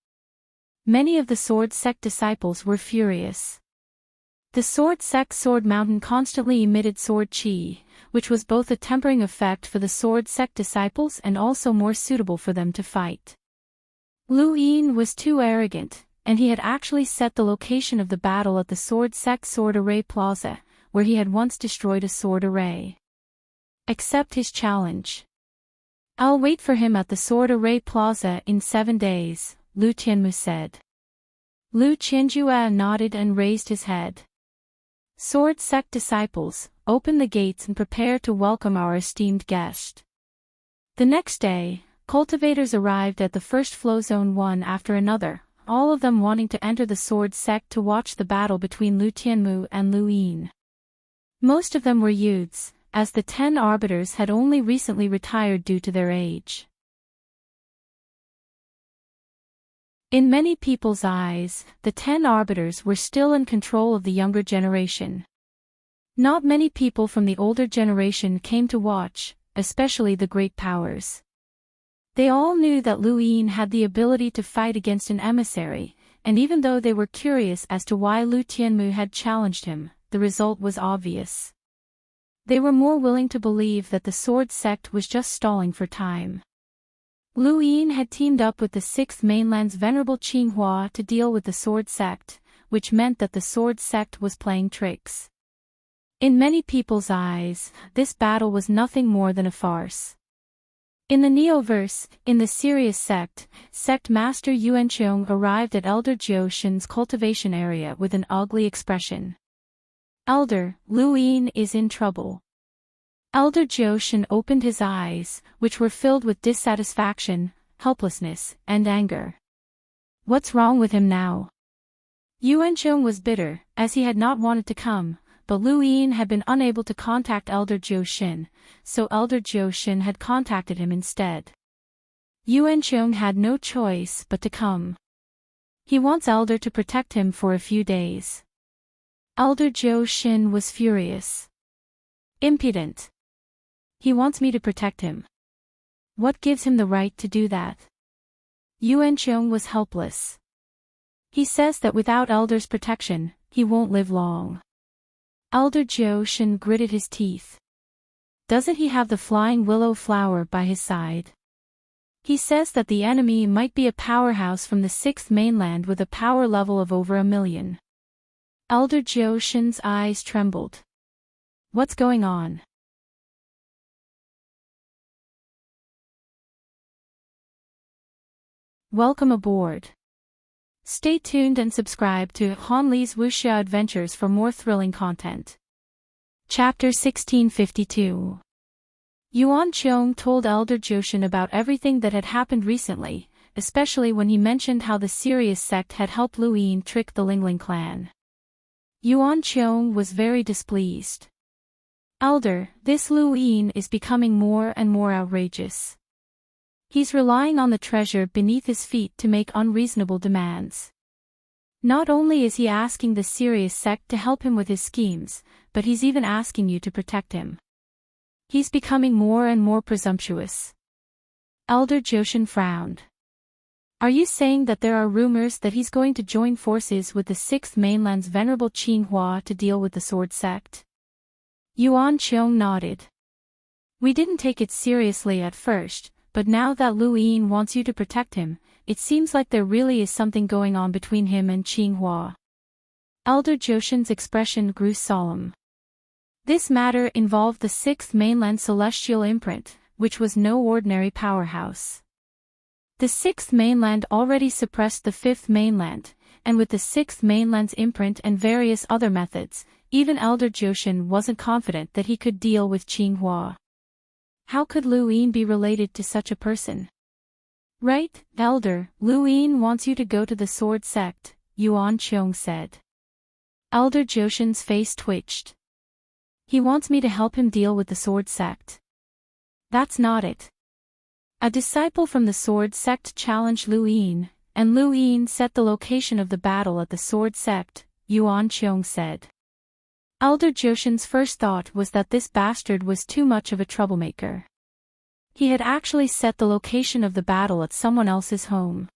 Many of the Sword Sect disciples were furious. The Sword Sect Sword Mountain constantly emitted sword qi, which was both a tempering effect for the Sword Sect disciples and also more suitable for them to fight. Lu Yin was too arrogant, and he had actually set the location of the battle at the Sword Sect Sword Array Plaza, where he had once destroyed a sword array. Accept his challenge. I'll wait for him at the Sword Array Plaza in 7 days, Lu Tianmu said. Lu Qinjue nodded and raised his head. Sword Sect disciples, open the gates and prepare to welcome our esteemed guest. The next day, cultivators arrived at the first flow zone one after another, all of them wanting to enter the Sword Sect to watch the battle between Lu Tianmu and Lu Yin. Most of them were youths, as the 10 arbiters had only recently retired due to their age. In many people's eyes, the 10 arbiters were still in control of the younger generation. Not many people from the older generation came to watch, especially the great powers. They all knew that Lu Yin had the ability to fight against an emissary, and even though they were curious as to why Lu Tianmu had challenged him, the result was obvious. They were more willing to believe that the Sword Sect was just stalling for time. Lu Yin had teamed up with the 6th Mainland's Venerable Qinghua to deal with the Sword Sect, which meant that the Sword Sect was playing tricks. In many people's eyes, this battle was nothing more than a farce. In the Neoverse, in the serious sect, Sect Master Yuanqiong arrived at Elder Jioshin's cultivation area with an ugly expression. Elder, Lu Yin is in trouble. Elder Jioshin opened his eyes, which were filled with dissatisfaction, helplessness, and anger. What's wrong with him now? Yuanqiong was bitter, as he had not wanted to come, but Lu Yin had been unable to contact Elder Jioshin, so Elder Jioshin had contacted him instead. Yuanqiong had no choice but to come. He wants Elder to protect him for a few days. Elder Jioshin was furious. Impudent. He wants me to protect him. What gives him the right to do that? Yuanqiong was helpless. He says that without Elder's protection, he won't live long. Elder Jioshin gritted his teeth. Doesn't he have the flying willow flower by his side? He says that the enemy might be a powerhouse from the 6th Mainland with a power level of over 1 million. Elder Jioshin's eyes trembled. What's going on? Welcome aboard. Stay tuned and subscribe to Han Li's Wuxia Adventures for more thrilling content. Chapter 1652. Yuanqiong told Elder Jioshin about everything that had happened recently, especially when he mentioned how the Sirius sect had helped Lu Yin trick the Lingling clan. Yuanqiong was very displeased. Elder, this Lu Yin is becoming more and more outrageous. He's relying on the treasure beneath his feet to make unreasonable demands. Not only is he asking the serious sect to help him with his schemes, but he's even asking you to protect him. He's becoming more and more presumptuous. Elder Joshin frowned. Are you saying that there are rumors that he's going to join forces with the Sixth Mainland's venerable Qinghua to deal with the sword sect? Yuan Qiong nodded. We didn't take it seriously at first, but now that Lu Yin wants you to protect him, it seems like there really is something going on between him and Qinghua. Elder Joshin's expression grew solemn. This matter involved the Sixth Mainland Celestial Imprint, which was no ordinary powerhouse. The Sixth Mainland already suppressed the Fifth Mainland, and with the Sixth Mainland's imprint and various other methods, even Elder Joshin wasn't confident that he could deal with Qinghua. How could Lu Yin be related to such a person? Right, Elder, Lu Yin wants you to go to the sword sect, Yuan Qiong said. Elder Joshin's face twitched. He wants me to help him deal with the sword sect. That's not it. A disciple from the sword sect challenged Lu Yin, and Lu Yin set the location of the battle at the sword sect, Yuan Qiong said. Elder Joshin's first thought was that this bastard was too much of a troublemaker. He had actually set the location of the battle at someone else's home.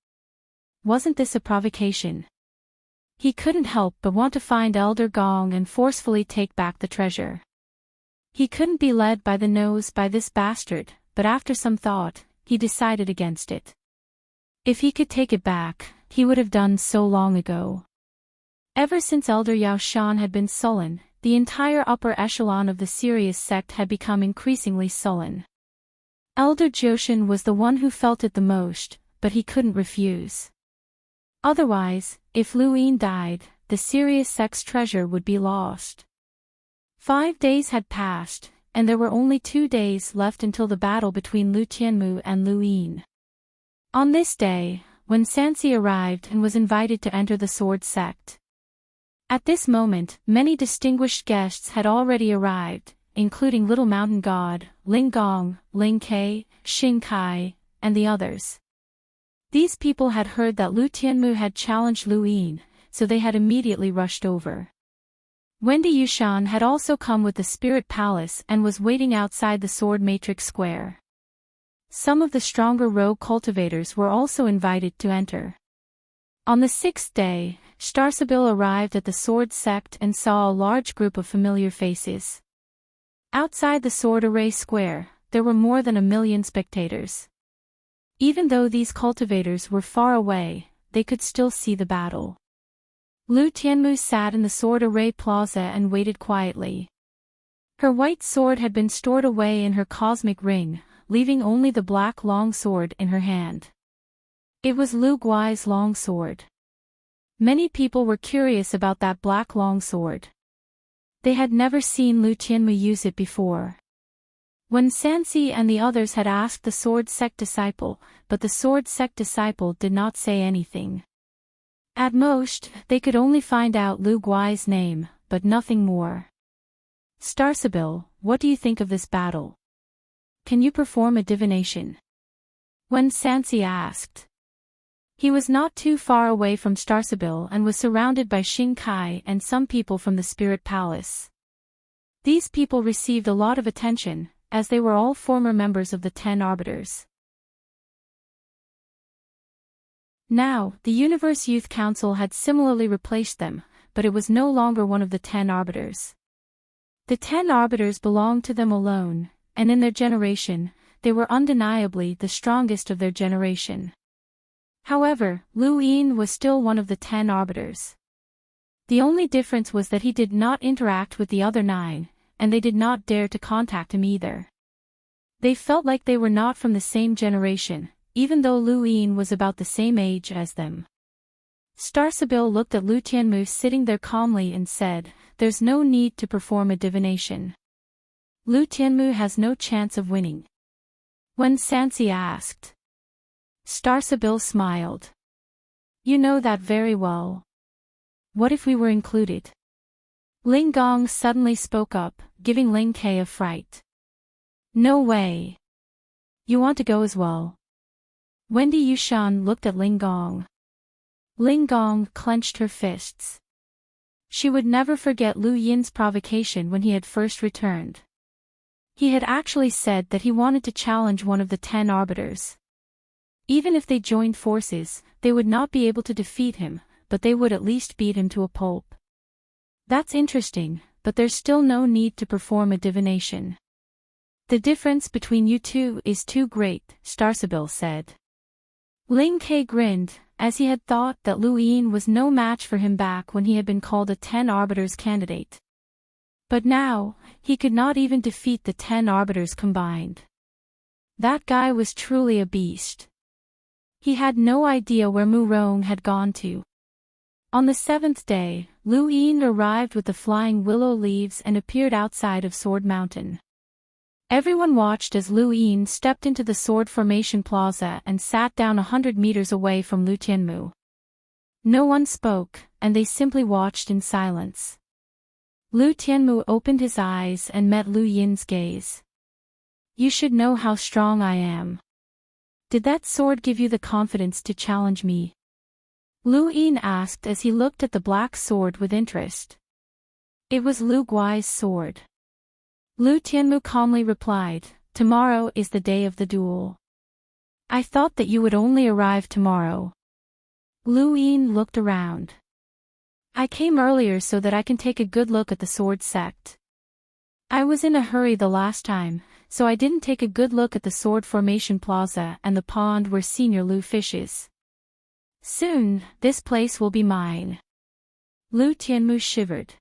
Wasn't this a provocation? He couldn't help but want to find Elder Gong and forcefully take back the treasure. He couldn't be led by the nose by this bastard, but after some thought, he decided against it. If he could take it back, he would have done so long ago. Ever since Elder Yao Shan had been sullen, the entire upper echelon of the serious sect had become increasingly sullen. Elder Joshin was the one who felt it the most, but he couldn't refuse. Otherwise, if Lu Yin died, the serious sect's treasure would be lost. 5 days had passed, and there were only 2 days left until the battle between Lu Tianmu and Lu Yin. On this day, when Sanxi arrived and was invited to enter the sword sect. At this moment, many distinguished guests had already arrived, including Little Mountain God, Ling Gong, Ling Kai, Xing Kai, and the others. These people had heard that Lu Tianmu had challenged Lu Yin, so they had immediately rushed over. Wendy Yushan had also come with the Spirit Palace and was waiting outside the Sword Matrix Square. Some of the stronger rogue cultivators were also invited to enter. On the 6th day, Starsabil arrived at the Sword Sect and saw a large group of familiar faces. Outside the Sword Array Square, there were more than 1 million spectators. Even though these cultivators were far away, they could still see the battle. Lu Tianmu sat in the Sword Array Plaza and waited quietly. Her white sword had been stored away in her cosmic ring, leaving only the black long sword in her hand. It was Lu Guai's long sword. Many people were curious about that black long sword. They had never seen Lu Tianmu use it before. When Sanxi and the others had asked the sword sect disciple, but the sword sect disciple did not say anything. At most, they could only find out Lu Guai's name, but nothing more. Starsabil, what do you think of this battle? Can you perform a divination? When Sanxi asked. He was not too far away from Starsabil and was surrounded by Xing Kai and some people from the Spirit Palace. These people received a lot of attention, as they were all former members of the 10 Arbiters. Now, the Universe Youth Council had similarly replaced them, but it was no longer one of the 10 Arbiters. The 10 Arbiters belonged to them alone, and in their generation, they were undeniably the strongest of their generation. However, Lu Yin was still one of the 10 Arbiters. The only difference was that he did not interact with the other 9, and they did not dare to contact him either. They felt like they were not from the same generation, even though Lu Yin was about the same age as them. Starsabil looked at Lu Tianmu sitting there calmly and said, "There's no need to perform a divination. Lu Tianmu has no chance of winning." When Sanxi asked. Starsabil smiled. "You know that very well. What if we were included?" Ling Gong suddenly spoke up, giving Ling Kai a fright. "No way. You want to go as well?" Wendy Yushan looked at Ling Gong. Ling Gong clenched her fists. She would never forget Lu Yin's provocation when he had first returned. He had actually said that he wanted to challenge one of the 10 arbiters. Even if they joined forces, they would not be able to defeat him, but they would at least beat him to a pulp. That's interesting, but there's still no need to perform a divination. The difference between you two is too great, Starsabil said. Ling Ke grinned, as he had thought that Lu Yin was no match for him back when he had been called a 10 arbiters candidate. But now, he could not even defeat the 10 arbiters combined. That guy was truly a beast. He had no idea where Mu Rong had gone to. On the 7th day, Lu Yin arrived with the flying willow leaves and appeared outside of Sword Mountain. Everyone watched as Lu Yin stepped into the Sword Formation Plaza and sat down 100 meters away from Lu Tianmu. No one spoke, and they simply watched in silence. Lu Tianmu opened his eyes and met Lu Yin's gaze. You should know how strong I am. Did that sword give you the confidence to challenge me? Lu Yin asked as he looked at the black sword with interest. It was Lu Guai's sword. Lu Tianmu calmly replied, tomorrow is the day of the duel. I thought that you would only arrive tomorrow. Lu Yin looked around. I came earlier so that I can take a good look at the sword sect. I was in a hurry the last time, so I didn't take a good look at the Sword Formation Plaza and the pond where Senior Lu fishes. Soon, this place will be mine. Lu Tianmu shivered.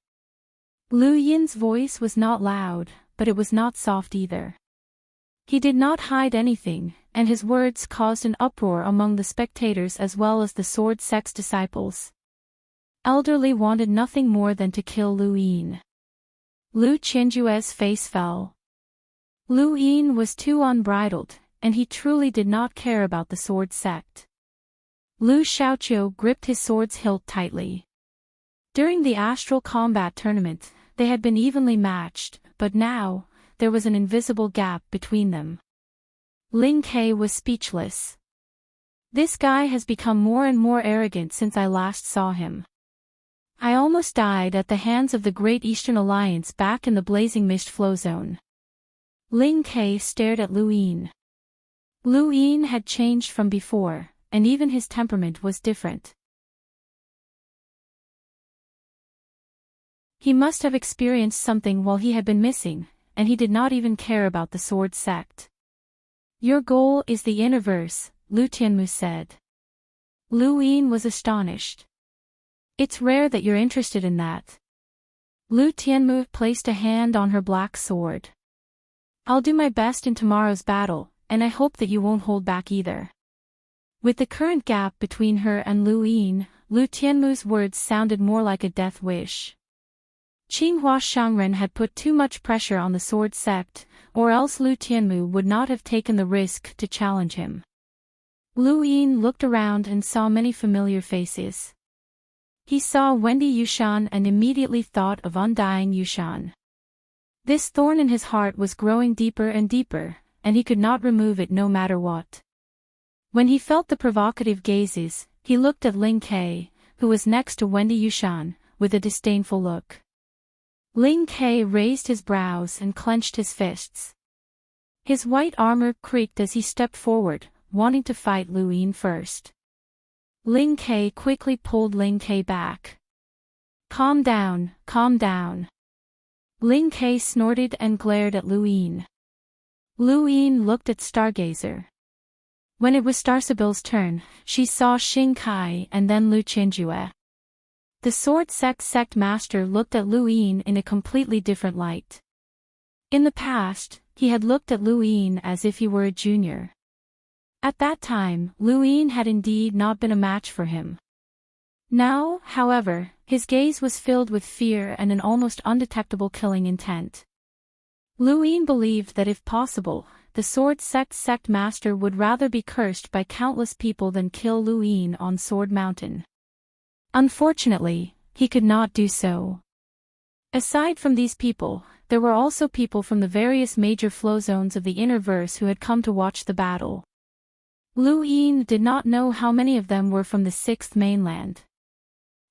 Lu Yin's voice was not loud, but it was not soft either. He did not hide anything, and his words caused an uproar among the spectators as well as the sword sect's disciples. Elderly wanted nothing more than to kill Lu Yin. Lu Qianjue's face fell. Lu Yin was too unbridled, and he truly did not care about the sword sect. Lu Xiaoqiu gripped his sword's hilt tightly. During the astral combat tournament, they had been evenly matched, but now, there was an invisible gap between them. Ling Ke was speechless. This guy has become more and more arrogant since I last saw him. I almost died at the hands of the Great Eastern Alliance back in the Blazing Mist Flow Zone. Ling Ke stared at Lu Yin. Lu Yin had changed from before, and even his temperament was different. He must have experienced something while he had been missing, and he did not even care about the sword sect. Your goal is the Innerverse, Lu Tianmu said. Lu Yin was astonished. It's rare that you're interested in that. Lu Tianmu placed a hand on her black sword. I'll do my best in tomorrow's battle, and I hope that you won't hold back either. With the current gap between her and Lu Yin, Lu Tianmu's words sounded more like a death wish. Qinghua Shangren had put too much pressure on the sword sect, or else Lu Tianmu would not have taken the risk to challenge him. Lu Yin looked around and saw many familiar faces. He saw Wendy Yushan and immediately thought of undying Yushan. This thorn in his heart was growing deeper and deeper, and he could not remove it no matter what. When he felt the provocative gazes, he looked at Ling Ke, who was next to Wendy Yushan, with a disdainful look. Ling Ke raised his brows and clenched his fists. His white armor creaked as he stepped forward, wanting to fight Lu Yin first. Ling Ke quickly pulled Ling Ke back. Calm down, calm down. Ling Ke snorted and glared at Lu Yin. Lu Yin looked at Stargazer. When it was Starsabil's turn, she saw Xing Kai and then Lu Qianjue. The sword sect master looked at Lu Yin in a completely different light. In the past, he had looked at Lu Yin as if he were a junior. At that time, Lu Yin had indeed not been a match for him. Now, however, his gaze was filled with fear and an almost undetectable killing intent. Lu Yin believed that if possible, the sword sect master would rather be cursed by countless people than kill Lu Yin on Sword Mountain. Unfortunately, he could not do so. Aside from these people, there were also people from the various major flow zones of the Innerverse who had come to watch the battle. Lu Yin did not know how many of them were from the sixth mainland.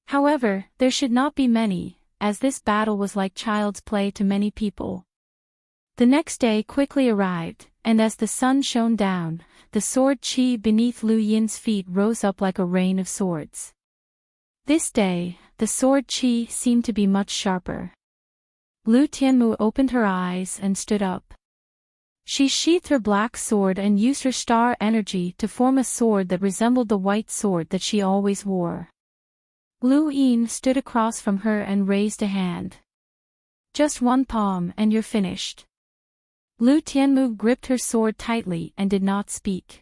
However, there should not be many, as this battle was like child's play to many people. The next day quickly arrived, and as the sun shone down, the sword qi beneath Lu Yin's feet rose up like a rain of swords. This day, the sword qi seemed to be much sharper. Lu Tianmu opened her eyes and stood up. She sheathed her black sword and used her star energy to form a sword that resembled the white sword that she always wore. Lu Yin stood across from her and raised a hand. Just one palm and you're finished. Lu Tianmu gripped her sword tightly and did not speak.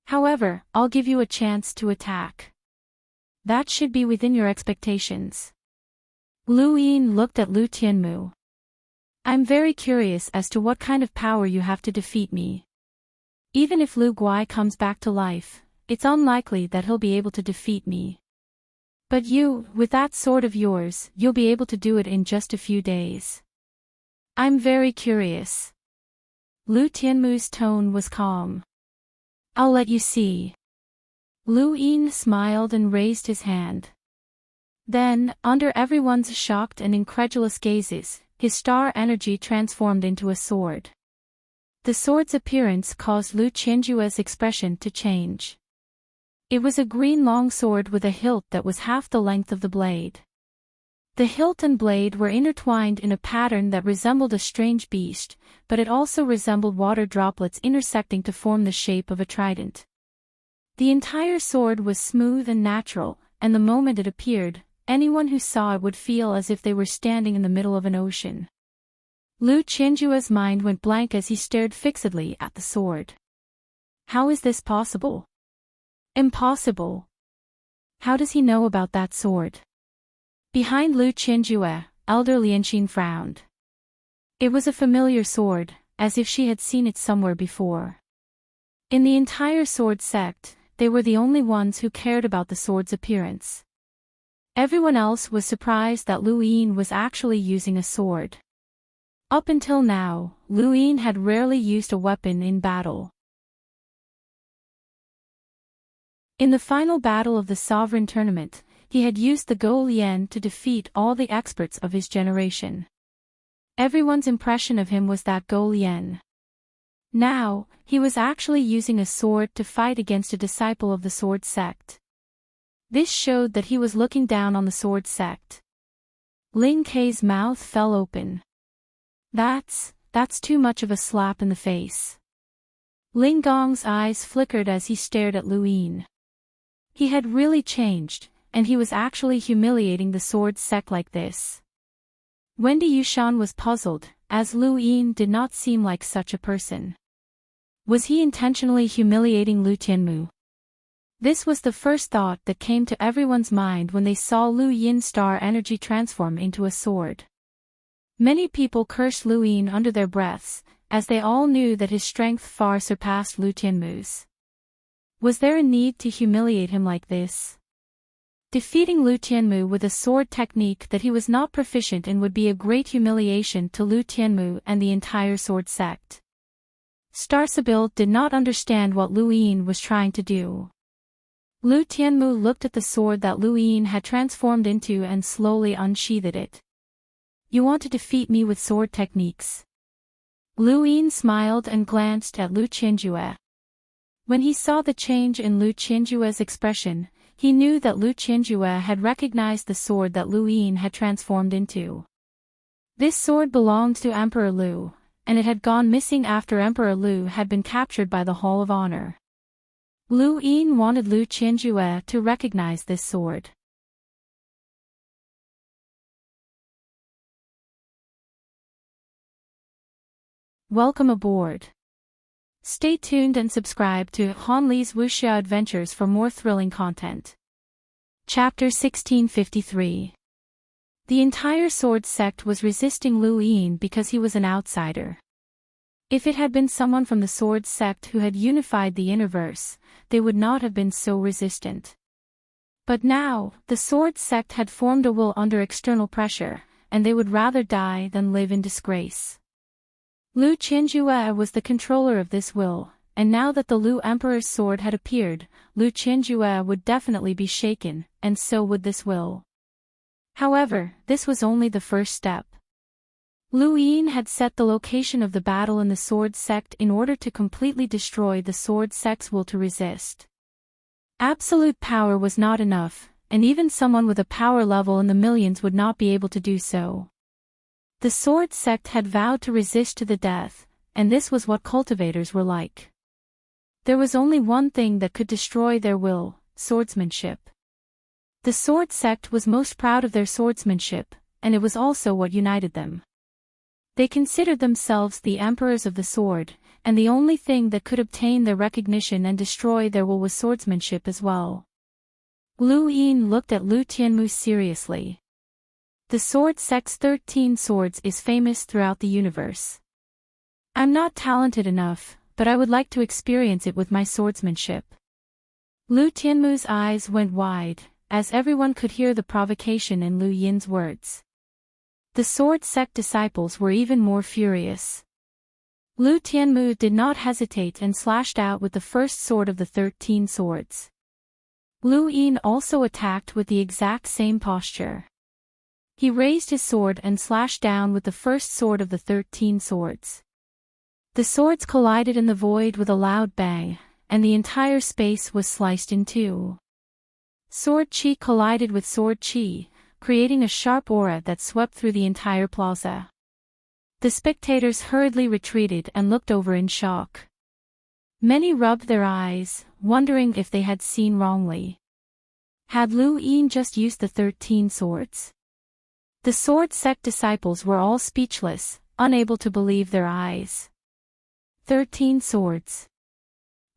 However, I'll give you a chance to attack. That should be within your expectations. Lu Yin looked at Lu Tianmu. I'm very curious as to what kind of power you have to defeat me. Even if Lu Guai comes back to life, it's unlikely that he'll be able to defeat me. But you, with that sword of yours, you'll be able to do it in just a few days. I'm very curious. Lu Tianmu's tone was calm. I'll let you see. Lu Yin smiled and raised his hand. Then, under everyone's shocked and incredulous gazes, his star energy transformed into a sword. The sword's appearance caused Lu Qianjue's expression to change. It was a green long sword with a hilt that was half the length of the blade. The hilt and blade were intertwined in a pattern that resembled a strange beast, but it also resembled water droplets intersecting to form the shape of a trident. The entire sword was smooth and natural, and the moment it appeared, anyone who saw it would feel as if they were standing in the middle of an ocean. Lu Qianjue's mind went blank as he stared fixedly at the sword. How is this possible? Impossible. How does he know about that sword? Behind Lu Qianjue, elder Lianxin frowned. It was a familiar sword, as if she had seen it somewhere before. In the entire sword sect, they were the only ones who cared about the sword's appearance. Everyone else was surprised that Lu Yin was actually using a sword. Up until now, Lu Yin had rarely used a weapon in battle. In the final battle of the Sovereign Tournament, he had used the Go Lian to defeat all the experts of his generation. Everyone's impression of him was that Go Lian. Now, he was actually using a sword to fight against a disciple of the sword sect. This showed that he was looking down on the sword sect. Ling Kei's mouth fell open. That's too much of a slap in the face. Ling Gong's eyes flickered as he stared at Lu Yin. He had really changed, and he was actually humiliating the sword sect like this. Wendy Yushan was puzzled, as Lu Yin did not seem like such a person. Was he intentionally humiliating Lu Tianmu? This was the first thought that came to everyone's mind when they saw Lu Yin's star energy transform into a sword. Many people cursed Lu Yin under their breaths, as they all knew that his strength far surpassed Lu Tianmu's. Was there a need to humiliate him like this? Defeating Lu Tianmu with a sword technique that he was not proficient in would be a great humiliation to Lu Tianmu and the entire sword sect. Star Sibyl did not understand what Lu Yin was trying to do. Lu Tianmu looked at the sword that Lu Yin had transformed into and slowly unsheathed it. You want to defeat me with sword techniques? Lu Yin smiled and glanced at Lu Qianjue. When he saw the change in Lu Qianjue's expression, he knew that Lu Qianjue had recognized the sword that Lu Yin had transformed into. This sword belonged to Emperor Lu, and it had gone missing after Emperor Lu had been captured by the Hall of Honor. Lu Yin wanted Lu Qianjue to recognize this sword. Welcome aboard. Stay tuned and subscribe to Han Li's Wuxia Adventures for more thrilling content. Chapter 1653. The entire sword sect was resisting Lu Yin because he was an outsider. If it had been someone from the sword sect who had unified the Interverse, they would not have been so resistant. But now, the sword sect had formed a will under external pressure, and they would rather die than live in disgrace. Lu Qianjue was the controller of this will, and now that the Lu Emperor's sword had appeared, Lu Qianjue would definitely be shaken, and so would this will. However, this was only the first step. Lu Yin had set the location of the battle in the sword sect in order to completely destroy the sword sect's will to resist. Absolute power was not enough, and even someone with a power level in the millions would not be able to do so. The sword sect had vowed to resist to the death, and this was what cultivators were like. There was only one thing that could destroy their will: swordsmanship. The sword sect was most proud of their swordsmanship, and it was also what united them. They considered themselves the emperors of the sword, and the only thing that could obtain their recognition and destroy their will was swordsmanship as well. Lu Yin looked at Lu Tianmu seriously. The sword sect's 13 swords is famous throughout the universe. I'm not talented enough, but I would like to experience it with my swordsmanship. Lu Tianmu's eyes went wide, as everyone could hear the provocation in Lu Yin's words. The sword sect disciples were even more furious. Lu Tianmu did not hesitate and slashed out with the first sword of the 13 swords. Lu Yin also attacked with the exact same posture. He raised his sword and slashed down with the first sword of the 13 swords. The swords collided in the void with a loud bang, and the entire space was sliced in two. Sword chi collided with sword chi, creating a sharp aura that swept through the entire plaza. The spectators hurriedly retreated and looked over in shock. Many rubbed their eyes, wondering if they had seen wrongly. Had Lu Yin just used the 13 swords? The sword sect disciples were all speechless, unable to believe their eyes. 13 swords.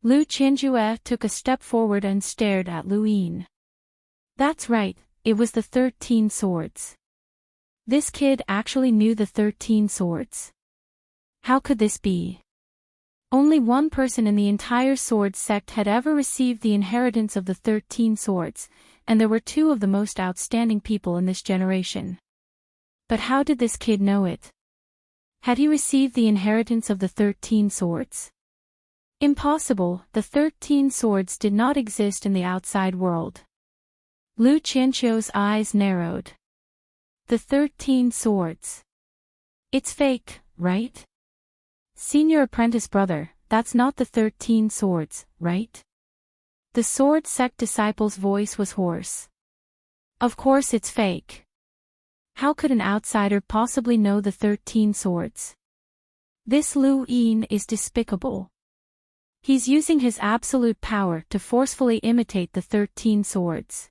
Lu Qianjue took a step forward and stared at Lu Yin. That's right, it was the 13 swords. This kid actually knew the 13 swords. How could this be? Only one person in the entire sword sect had ever received the inheritance of the 13 swords, and there were two of the most outstanding people in this generation. But how did this kid know it? Had he received the inheritance of the 13 swords? Impossible, the 13 swords did not exist in the outside world. Lu Qianchuo's eyes narrowed. The 13 swords. It's fake, right? Senior apprentice brother, that's not the 13 swords, right? The sword sect disciple's voice was hoarse. Of course it's fake. How could an outsider possibly know the 13 swords? This Lu Yin is despicable. He's using his absolute power to forcefully imitate the 13 swords.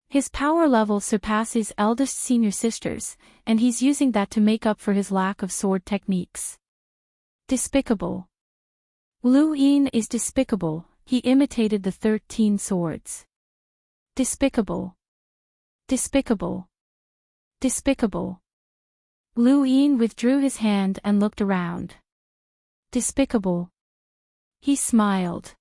His power level surpasses eldest senior sisters, and he's using that to make up for his lack of sword techniques. Despicable. Lu Yin is despicable, he imitated the 13 swords. Despicable. Despicable. Despicable. Lu Yin withdrew his hand and looked around. Despicable. He smiled.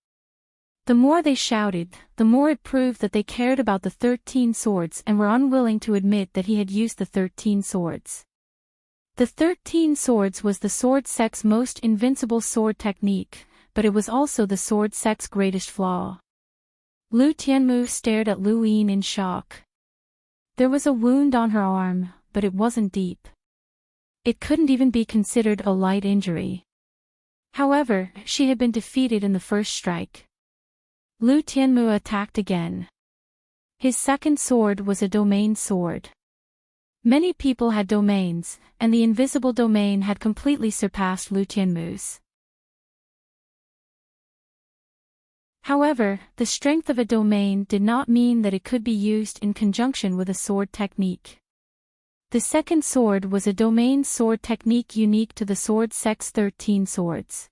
The more they shouted, the more it proved that they cared about the 13 swords and were unwilling to admit that he had used the 13 swords. The 13 swords was the sword sect's most invincible sword technique, but it was also the sword sect's greatest flaw. Lu Tianmu stared at Lu Yin in shock. There was a wound on her arm, but it wasn't deep. It couldn't even be considered a light injury. However, she had been defeated in the first strike. Lu Tianmu attacked again. His second sword was a domain sword. Many people had domains, and the invisible domain had completely surpassed Lu Tianmu's. However, the strength of a domain did not mean that it could be used in conjunction with a sword technique. The second sword was a domain sword technique unique to the sword sect's 13 swords.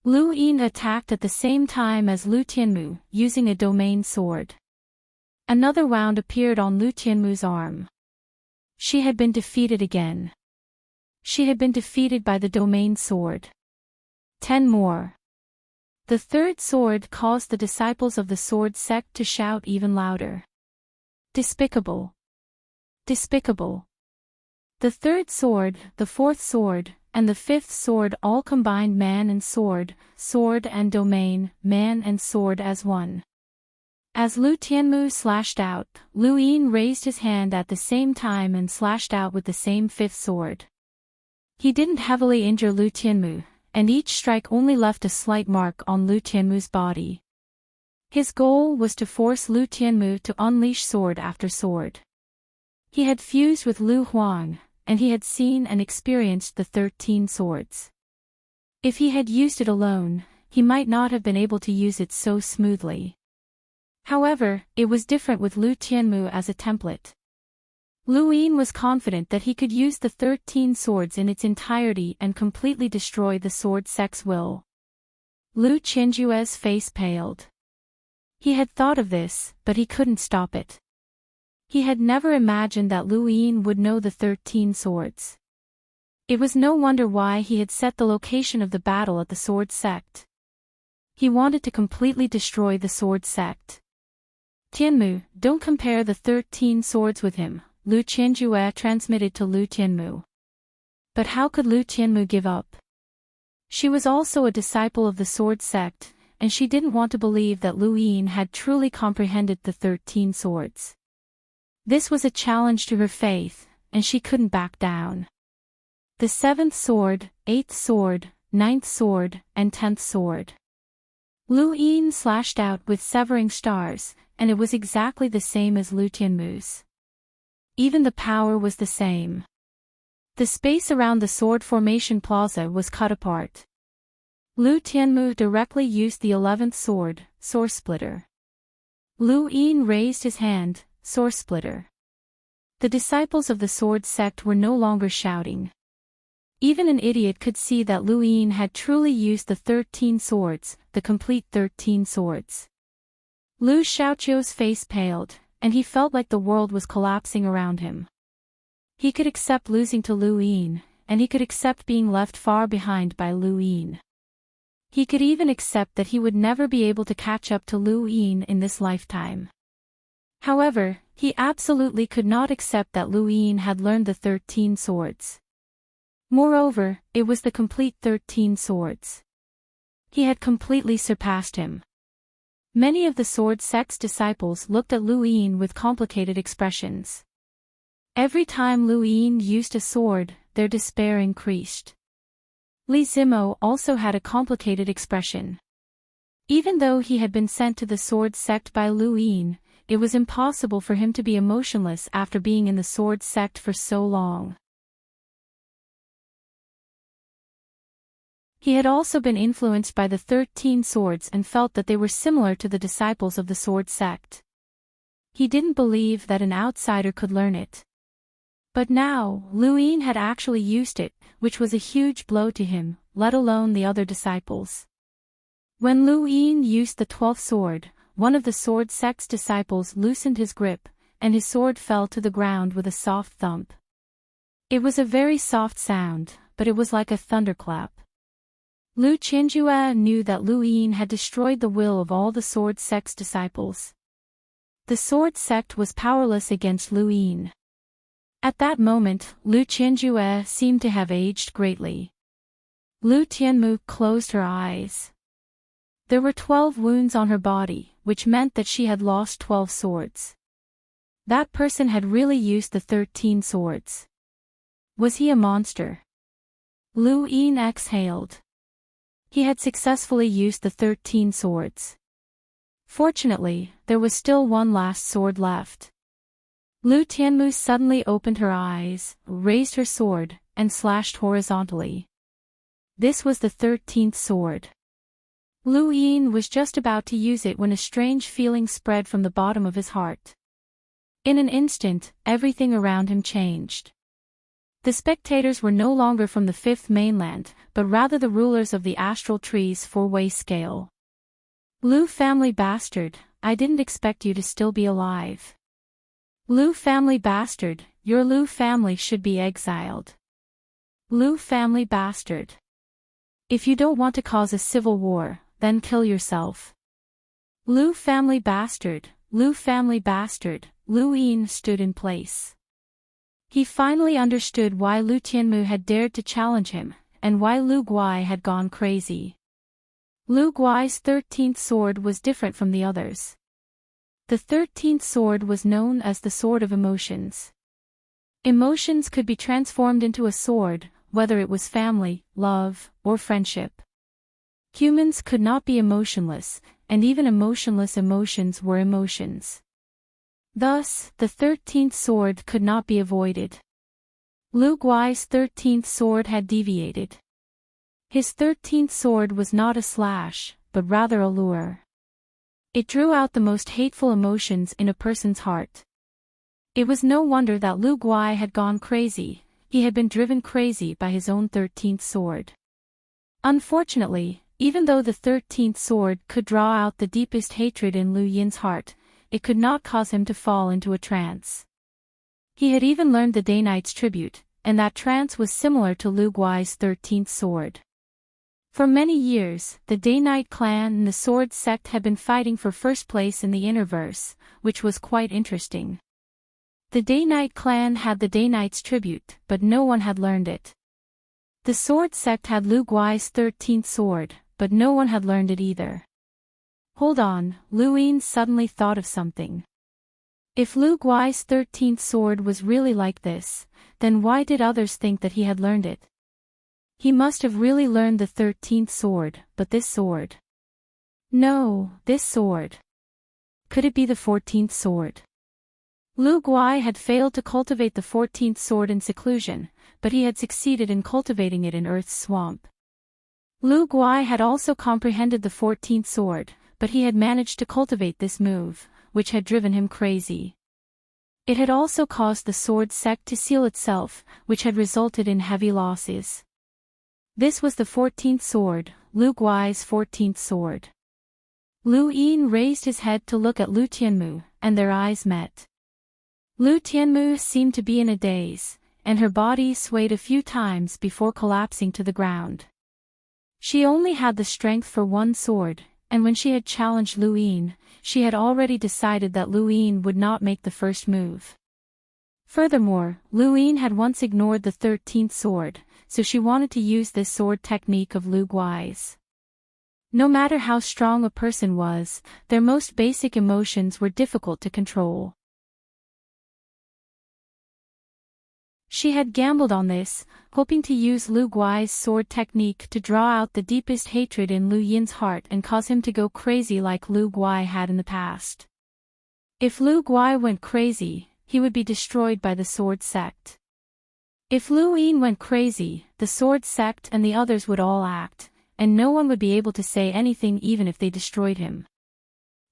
Lu Yin attacked at the same time as Lu Tianmu, using a domain sword. Another wound appeared on Lu Tianmu's arm. She had been defeated again. She had been defeated by the domain sword. 10 more. The third sword caused the disciples of the sword sect to shout even louder. Despicable. Despicable. The third sword, the fourth sword, and the fifth sword all combined man and sword, sword and domain, man and sword as one. As Lu Tianmu slashed out, Lu Yin raised his hand at the same time and slashed out with the same fifth sword. He didn't heavily injure Lu Tianmu, and each strike only left a slight mark on Lu Tianmu's body. His goal was to force Lu Tianmu to unleash sword after sword. He had fused with Lu Huang, and he had seen and experienced the 13 swords. If he had used it alone, he might not have been able to use it so smoothly. However, it was different with Lu Tianmu as a template. Lu Yin was confident that he could use the 13 swords in its entirety and completely destroy the sword sect's will. Lu Qianjue's face paled. He had thought of this, but he couldn't stop it. He had never imagined that Lu Yin would know the 13 swords. It was no wonder why he had set the location of the battle at the sword sect. He wanted to completely destroy the sword sect. Tianmu, don't compare the 13 swords with him, Lu Qianjue transmitted to Lu Tianmu. But how could Lu Tianmu give up? She was also a disciple of the sword sect, and she didn't want to believe that Lu Yin had truly comprehended the 13 swords. This was a challenge to her faith, and she couldn't back down. The 7th sword, 8th sword, 9th sword, and 10th sword. Lu Yin slashed out with severing stars, and it was exactly the same as Lu Tianmu's. Even the power was the same. The space around the sword formation plaza was cut apart. Lu Tianmu directly used the 11th sword, Sword Splitter. Lu Yin raised his hand, Sword Splitter. The disciples of the sword sect were no longer shouting. Even an idiot could see that Lu Yin had truly used the 13 swords, the complete 13 swords. Lu Xiaoqiu's face paled, and he felt like the world was collapsing around him. He could accept losing to Lu Yin, and he could accept being left far behind by Lu Yin. He could even accept that he would never be able to catch up to Lu Yin in this lifetime. However, he absolutely could not accept that Lu Yin had learned the 13 swords. Moreover, it was the complete 13 swords. He had completely surpassed him. Many of the sword sect's disciples looked at Lu Yin with complicated expressions. Every time Lu Yin used a sword, their despair increased. Li Zimo also had a complicated expression. Even though he had been sent to the sword sect by Lu Yin, it was impossible for him to be emotionless after being in the sword sect for so long. He had also been influenced by the 13 swords and felt that they were similar to the disciples of the sword sect. He didn't believe that an outsider could learn it. But now, Lu Yin had actually used it, which was a huge blow to him, let alone the other disciples. When Lu Yin used the 12th sword, one of the sword sect's disciples loosened his grip, and his sword fell to the ground with a soft thump. It was a very soft sound, but it was like a thunderclap. Lu Qianjue knew that Lu Yin had destroyed the will of all the sword sect's disciples. The sword sect was powerless against Lu Yin. At that moment, Lu Qianjue seemed to have aged greatly. Lu Tianmu closed her eyes. There were 12 wounds on her body, which meant that she had lost 12 swords. That person had really used the 13 swords. Was he a monster? Lu Yin exhaled. He had successfully used the 13 swords. Fortunately, there was still one last sword left. Lu Tianmu suddenly opened her eyes, raised her sword, and slashed horizontally. This was the 13th sword. Lu Yin was just about to use it when a strange feeling spread from the bottom of his heart. In an instant, everything around him changed. The spectators were no longer from the fifth mainland, but rather the rulers of the astral tree's four-way scale. Lu family bastard, I didn't expect you to still be alive. Lu family bastard, your Lu family should be exiled. Lu family bastard. If you don't want to cause a civil war, then kill yourself. Lu family bastard, Lu family bastard, Lu Yin stood in place. He finally understood why Lu Tianmu had dared to challenge him, and why Lu Guai had gone crazy. Lu Guai's 13th sword was different from the others. The 13th sword was known as the Sword of Emotions. Emotions could be transformed into a sword, whether it was family, love, or friendship. Humans could not be emotionless, and even emotionless emotions were emotions. Thus, the 13th sword could not be avoided. Lu Guai's 13th sword had deviated. His 13th sword was not a slash, but rather a lure. It drew out the most hateful emotions in a person's heart. It was no wonder that Lu Guai had gone crazy. He had been driven crazy by his own 13th sword. Unfortunately, even though the 13th sword could draw out the deepest hatred in Lu Yin's heart, it could not cause him to fall into a trance. He had even learned the Day-Knight's tribute, and that trance was similar to Lu Guai's 13th sword. For many years, the Day-Knight clan and the Sword sect had been fighting for first place in the Innerverse, which was quite interesting. The Day-Knight clan had the Day-Knight's tribute, but no one had learned it. The Sword sect had Lu Guai's 13th sword, but no one had learned it either. Hold on, Lu Yin suddenly thought of something. If Lu Guai's 13th sword was really like this, then why did others think that he had learned it? He must have really learned the 13th sword, but this sword. No, this sword. Could it be the 14th sword? Lu Guai had failed to cultivate the 14th sword in seclusion, but he had succeeded in cultivating it in Earth's swamp. Lu Guai had also comprehended the 14th sword, but he had managed to cultivate this move, which had driven him crazy. It had also caused the Sword sect to seal itself, which had resulted in heavy losses. This was the 14th sword, Lu Guai's 14th sword. Lu Yin raised his head to look at Lu Tianmu, and their eyes met. Lu Tianmu seemed to be in a daze, and her body swayed a few times before collapsing to the ground. She only had the strength for one sword, and when she had challenged Lu Yin, she had already decided that Lu Yin would not make the first move. Furthermore, Lu Yin had once ignored the 13th sword, so she wanted to use this sword technique of Lu Guai's. No matter how strong a person was, their most basic emotions were difficult to control. She had gambled on this, hoping to use Lu Guai's sword technique to draw out the deepest hatred in Lu Yin's heart and cause him to go crazy like Lu Guai had in the past. If Lu Guai went crazy, he would be destroyed by the Sword sect. If Lu Yin went crazy, the Sword sect and the others would all act, and no one would be able to say anything even if they destroyed him.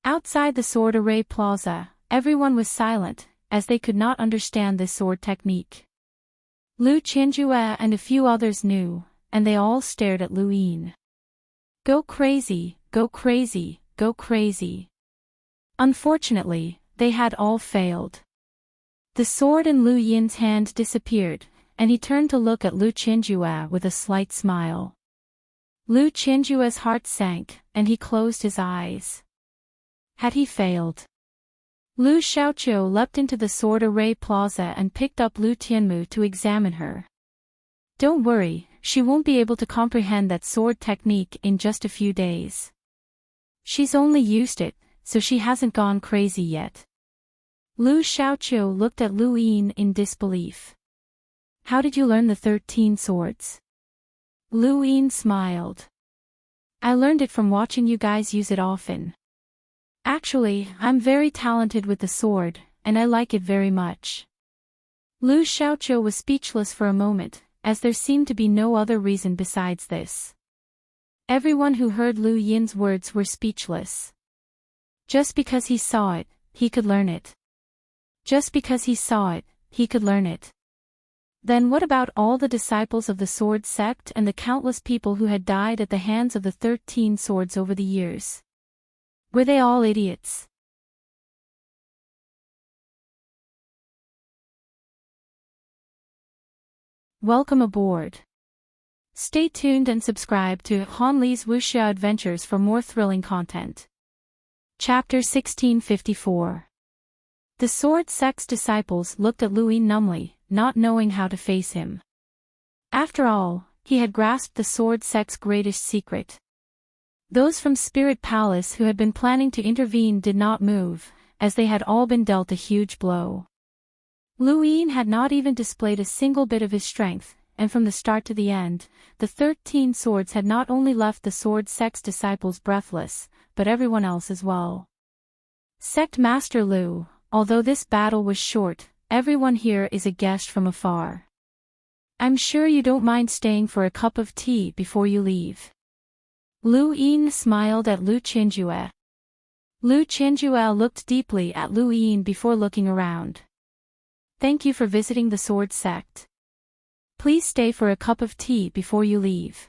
Outside the Sword Array Plaza, everyone was silent, as they could not understand this sword technique. Lu Qianjue and a few others knew, and they all stared at Lu Yin. Go crazy, go crazy, go crazy. Unfortunately, they had all failed. The sword in Lu Yin's hand disappeared, and he turned to look at Lu Qianjue with a slight smile. Lu Qianjue's heart sank, and he closed his eyes. Had he failed? Lu Xiaoqiu leapt into the Sword Array Plaza and picked up Lu Tianmu to examine her. Don't worry, she won't be able to comprehend that sword technique in just a few days. She's only used it, so she hasn't gone crazy yet. Lu Xiaoqiu looked at Lu Yin in disbelief. How did you learn the 13 swords? Lu Yin smiled. I learned it from watching you guys use it often. Actually, I'm very talented with the sword, and I like it very much. Lu Xiaoqiu was speechless for a moment, as there seemed to be no other reason besides this. Everyone who heard Lu Yin's words were speechless. Just because he saw it, he could learn it. Just because he saw it, he could learn it. Then what about all the disciples of the Sword sect and the countless people who had died at the hands of the 13 swords over the years? Were they all idiots? Welcome aboard. Stay tuned and subscribe to Han Li's Wuxia Adventures for more thrilling content. Chapter 1654. The sword sect's disciples looked at Lu Yin numbly, not knowing how to face him. After all, he had grasped the sword sect's greatest secret. Those from Spirit Palace who had been planning to intervene did not move, as they had all been dealt a huge blow. Lu Yin had not even displayed a single bit of his strength, and from the start to the end, the 13 swords had not only left the sword sect's disciples breathless, but everyone else as well. Sect Master Lu, although this battle was short, everyone here is a guest from afar. I'm sure you don't mind staying for a cup of tea before you leave. Lu Yin smiled at Lu Qinjue. Lu Qinjue looked deeply at Lu Yin before looking around. Thank you for visiting the sword sect. Please stay for a cup of tea before you leave.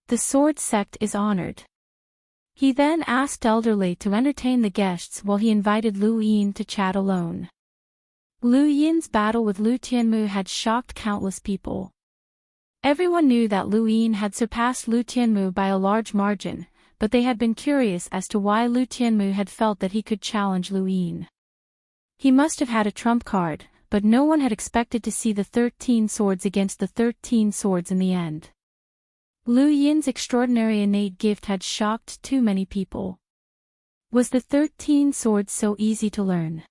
The sword sect is honored. He then asked Elderly to entertain the guests while he invited Lu Yin to chat alone. Lu Yin's battle with Lu Tianmu had shocked countless people. Everyone knew that Lu Yin had surpassed Lu Tianmu by a large margin, but they had been curious as to why Lu Tianmu had felt that he could challenge Lu Yin. He must have had a trump card, but no one had expected to see the 13 swords against the 13 swords in the end. Lu Yin's extraordinary innate gift had shocked too many people. Was the 13 swords so easy to learn?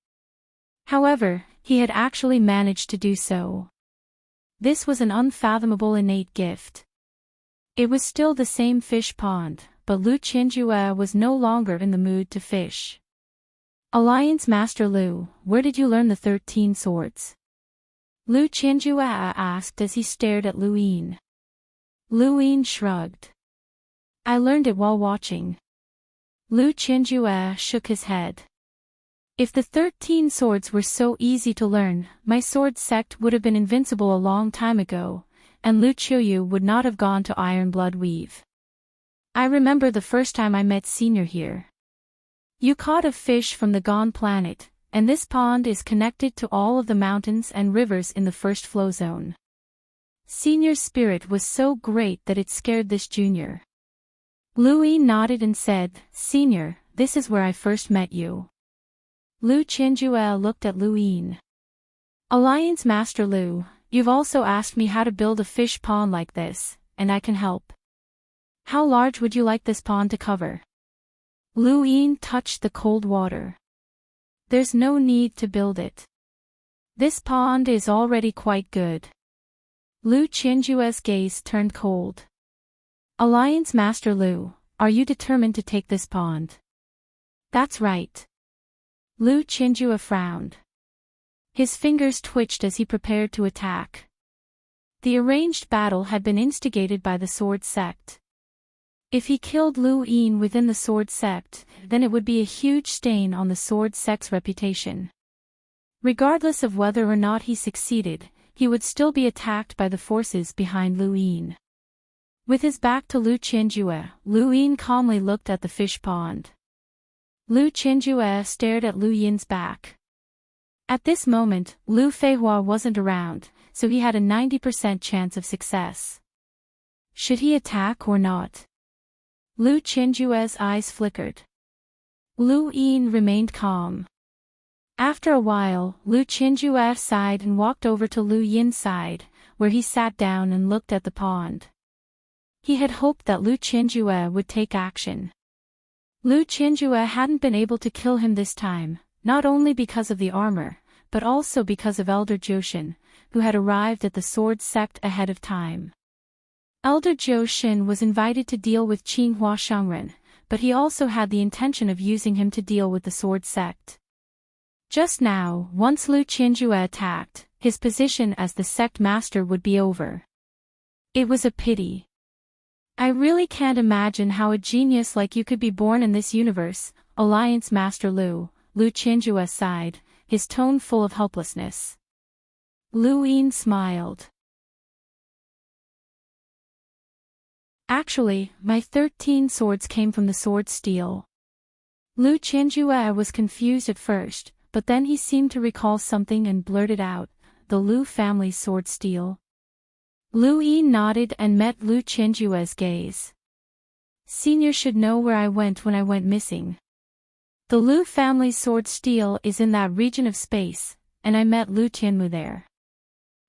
However, he had actually managed to do so. This was an unfathomable innate gift. It was still the same fish pond, but Lu Qinjue was no longer in the mood to fish. Alliance Master Lu, where did you learn the 13 swords? Lu Qinjue asked as he stared at Lu Yin. Lu Yin shrugged. I learned it while watching. Lu Qinjue shook his head. If the 13 swords were so easy to learn, my sword sect would have been invincible a long time ago, and Lu Qiuyu would not have gone to Iron Blood Weave. I remember the first time I met Senior here. You caught a fish from the Gone planet, and this pond is connected to all of the mountains and rivers in the first flow zone. Senior's spirit was so great that it scared this junior. Lu Yin nodded and said, Senior, this is where I first met you. Lu Qinjue looked at Lu Yin. Alliance Master Lu, you've also asked me how to build a fish pond like this, and I can help. How large would you like this pond to cover? Lu Yin touched the cold water. There's no need to build it. This pond is already quite good. Lu Qinjue's gaze turned cold. Alliance Master Lu, are you determined to take this pond? That's right. Lu Qinjue frowned. His fingers twitched as he prepared to attack. The arranged battle had been instigated by the sword sect. If he killed Lu Yin within the sword sect, then it would be a huge stain on the sword sect's reputation. Regardless of whether or not he succeeded, he would still be attacked by the forces behind Lu Yin. With his back to Lu Qinjue, Lu Yin calmly looked at the fish pond. Lu Qinjue stared at Lu Yin's back. At this moment, Lu Feihua wasn't around, so he had a 90% chance of success. Should he attack or not? Lu Qinjue's eyes flickered. Lu Yin remained calm. After a while, Lu Qinjue sighed and walked over to Lu Yin's side, where he sat down and looked at the pond. He had hoped that Lu Qinjue would take action. Lu Qinjue hadn't been able to kill him this time, not only because of the armor, but also because of Elder Jiushin, who had arrived at the sword sect ahead of time. Elder Jiushin was invited to deal with Qinghua Shangren, but he also had the intention of using him to deal with the sword sect. Just now, once Lu Qinjue attacked, his position as the sect master would be over. It was a pity. I really can't imagine how a genius like you could be born in this universe, Alliance Master Lu Qinjue sighed, his tone full of helplessness. Lu Yin smiled. Actually, my 13 swords came from the sword steel. Lu Qinjue was confused at first, but then he seemed to recall something and blurted out, the Lu family's sword steel. Lu Yin nodded and met Lu Qinjue's gaze. Senior should know where I went when I went missing. The Lu family's sword steel is in that region of space, and I met Lu Tianmu there.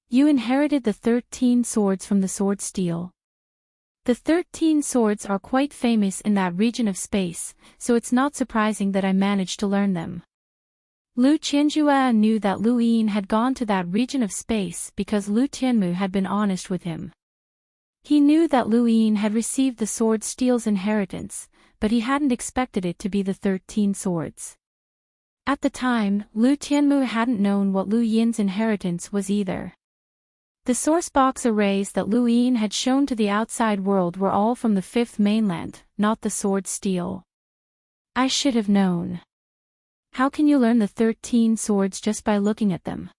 You inherited the 13 swords from the sword steel. The 13 swords are quite famous in that region of space, so it's not surprising that I managed to learn them. Lu Qianjue knew that Lu Yin had gone to that region of space because Lu Tianmu had been honest with him. He knew that Lu Yin had received the sword steel's inheritance, but he hadn't expected it to be the 13 swords. At the time, Lu Tianmu hadn't known what Lu Yin's inheritance was either. The sourcebox arrays that Lu Yin had shown to the outside world were all from the fifth mainland, not the sword steel. I should have known. How can you learn the 13 swords just by looking at them?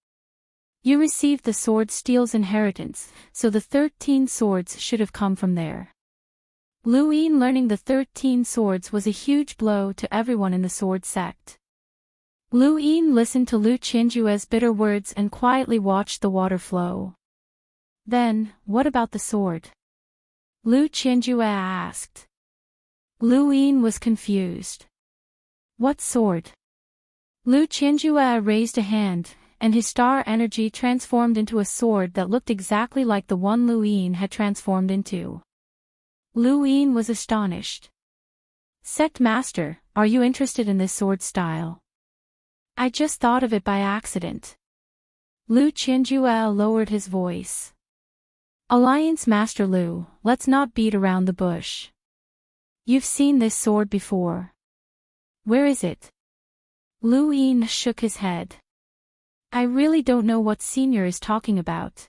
You received the sword steel's inheritance, so the 13 swords should have come from there. Lu Yin learning the 13 swords was a huge blow to everyone in the sword sect. Lu Yin listened to Lu Qianjue's bitter words and quietly watched the water flow. Then, what about the sword? Lu Qianjue asked. Lu Yin was confused. What sword? Lu Qianjue raised a hand, and his star energy transformed into a sword that looked exactly like the one Lu Yin had transformed into. Lu Yin was astonished. Sect Master, are you interested in this sword style? I just thought of it by accident. Lu Qianjue lowered his voice. Alliance Master Lu, let's not beat around the bush. You've seen this sword before. Where is it? Lu Yin shook his head. I really don't know what Senior is talking about.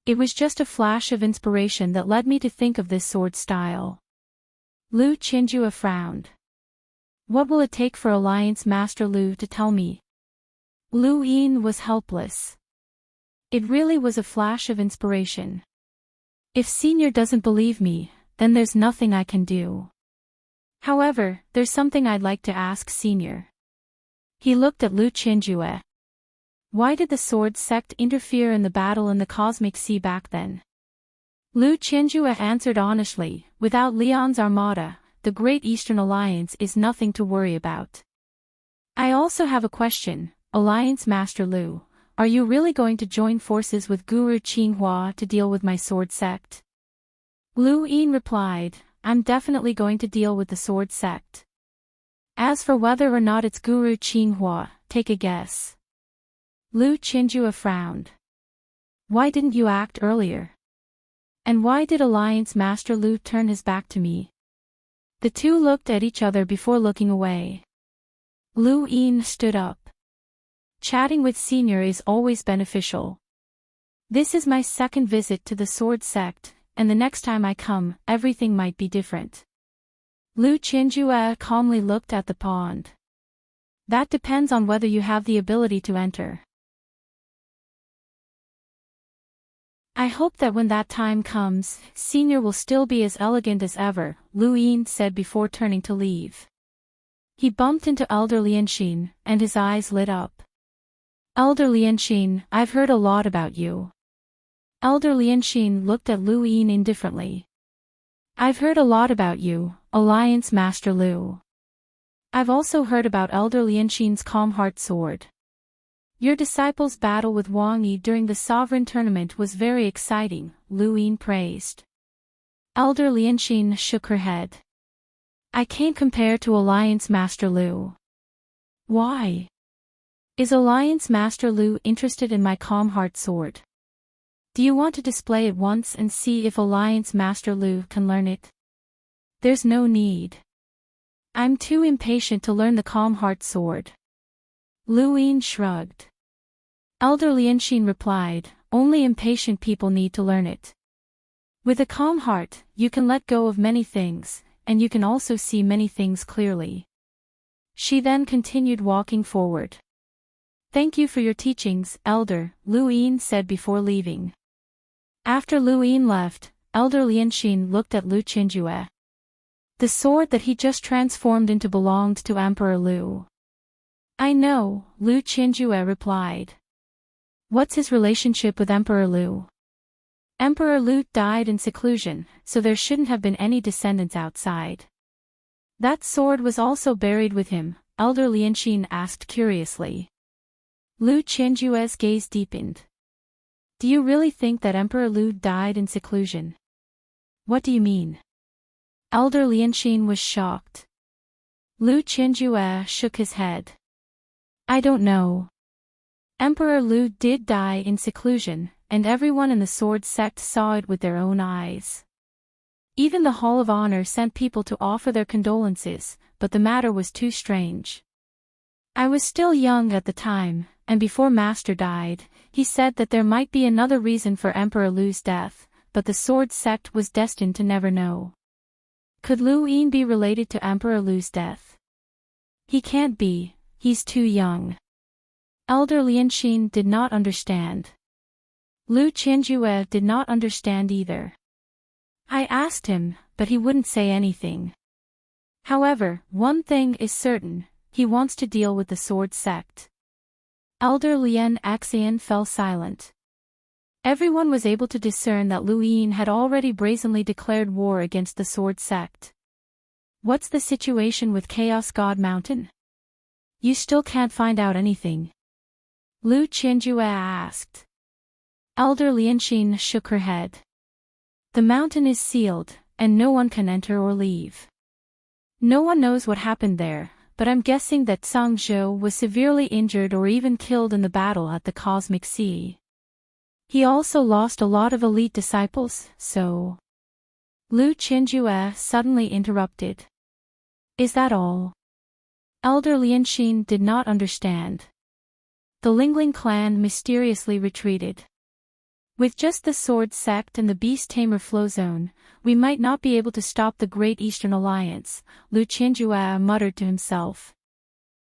It was just a flash of inspiration that led me to think of this sword style. Lu Qianjue frowned. What will it take for Alliance Master Lu to tell me? Lu Yin was helpless. It really was a flash of inspiration. If Senior doesn't believe me, then there's nothing I can do. However, there's something I'd like to ask Senior. He looked at Lu Qianjue. Why did the sword sect interfere in the battle in the cosmic sea back then? Lu Qianjue answered honestly, without Leon's armada, the Great Eastern Alliance is nothing to worry about. I also have a question, Alliance Master Lu. Are you really going to join forces with Guru Qinghua to deal with my sword sect? Lu Yin replied, I'm definitely going to deal with the sword sect. As for whether or not it's Guru Qinghua, take a guess. Lu Qianjue frowned. Why didn't you act earlier? And why did Alliance Master Lu turn his back to me? The two looked at each other before looking away. Lu Yin stood up. Chatting with Senior is always beneficial. This is my second visit to the sword sect, and the next time I come, everything might be different. Lu Qianjue calmly looked at the pond. That depends on whether you have the ability to enter. I hope that when that time comes, Senior will still be as elegant as ever, Lu Yin said before turning to leave. He bumped into Elder Lianxin, and his eyes lit up. Elder Lianxin, I've heard a lot about you. Elder Lianxin looked at Lu Yin indifferently. I've heard a lot about you, Alliance Master Lu. I've also heard about Elder Lianxin's Calm Heart Sword. Your disciple's battle with Wang Yi during the Sovereign Tournament was very exciting, Lu Yin praised. Elder Lianxin shook her head. I can't compare to Alliance Master Lu. Why? Is Alliance Master Lu interested in my Calm Heart Sword? Do you want to display it once and see if Alliance Master Lu can learn it? There's no need. I'm too impatient to learn the Calm Heart Sword. Lu Yin shrugged. Elder Lianxin replied, only impatient people need to learn it. With a calm heart, you can let go of many things, and you can also see many things clearly. She then continued walking forward. Thank you for your teachings, Elder, Lu Yin said before leaving. After Lu Yin left, Elder Lianxin looked at Lu Qianjue. The sword that he just transformed into belonged to Emperor Lu. I know, Lu Qianjue replied. What's his relationship with Emperor Lu? Emperor Lu died in seclusion, so there shouldn't have been any descendants outside. That sword was also buried with him, Elder Lianxin asked curiously. Lu Qianjue's gaze deepened. Do you really think that Emperor Lu died in seclusion? What do you mean? Elder Lianxin was shocked. Lu Qianjue shook his head. I don't know. Emperor Lu did die in seclusion, and everyone in the sword sect saw it with their own eyes. Even the Hall of Honor sent people to offer their condolences, but the matter was too strange. I was still young at the time, and before Master died, he said that there might be another reason for Emperor Lu's death, but the sword sect was destined to never know. Could Lu Yin be related to Emperor Lu's death? He can't be, he's too young. Elder Lianxin did not understand. Lu Qianjue did not understand either. I asked him, but he wouldn't say anything. However, one thing is certain, he wants to deal with the sword sect. Elder Lian Axian fell silent. Everyone was able to discern that Lu Yin had already brazenly declared war against the sword sect. What's the situation with Chaos God Mountain? You still can't find out anything. Lu Qianjue asked. Elder Lianxin shook her head. The mountain is sealed, and no one can enter or leave. No one knows what happened there, but I'm guessing that Zhang Zhou was severely injured or even killed in the battle at the Cosmic Sea. He also lost a lot of elite disciples, so... Lu Qianjue suddenly interrupted. Is that all? Elder Lianxin did not understand. The Lingling clan mysteriously retreated. With just the sword sect and the beast tamer flow zone, we might not be able to stop the Great Eastern Alliance, Lu Qianjue muttered to himself.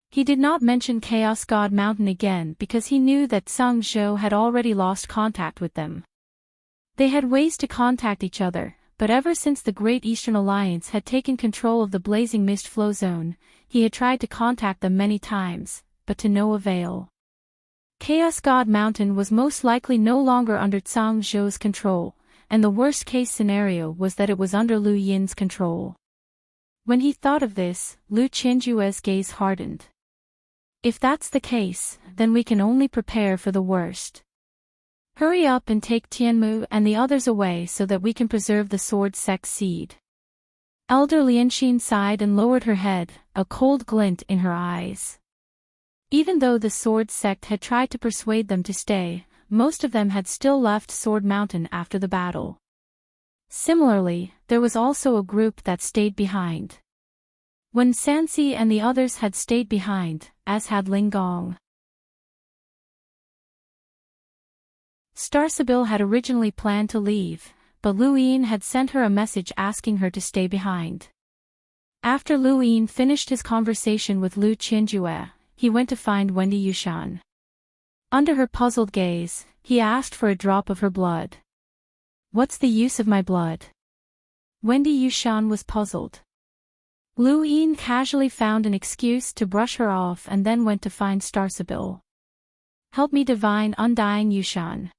He did not mention Chaos God Mountain again because he knew that Zhang Zhou had already lost contact with them. They had ways to contact each other, but ever since the Great Eastern Alliance had taken control of the Blazing Mist flow zone, he had tried to contact them many times, but to no avail. Chaos God Mountain was most likely no longer under Zhang Zhou's control, and the worst-case scenario was that it was under Lu Yin's control. When he thought of this, Lu Qianjue's gaze hardened. If that's the case, then we can only prepare for the worst. Hurry up and take Tianmu and the others away so that we can preserve the sword sect seed. Elder Lianxin sighed and lowered her head, a cold glint in her eyes. Even though the sword sect had tried to persuade them to stay, most of them had still left Sword Mountain after the battle. Similarly, there was also a group that stayed behind. When Sanxi and the others had stayed behind, as had Ling Gong. Star Sibyl had originally planned to leave, but Lu Yin had sent her a message asking her to stay behind. After Lu Yin finished his conversation with Lu Qianjue, he went to find Wendy Yushan. Under her puzzled gaze, he asked for a drop of her blood. What's the use of my blood? Wendy Yushan was puzzled. Lu Yin casually found an excuse to brush her off and then went to find Star Sibyl. Help me divine Undying Yushan.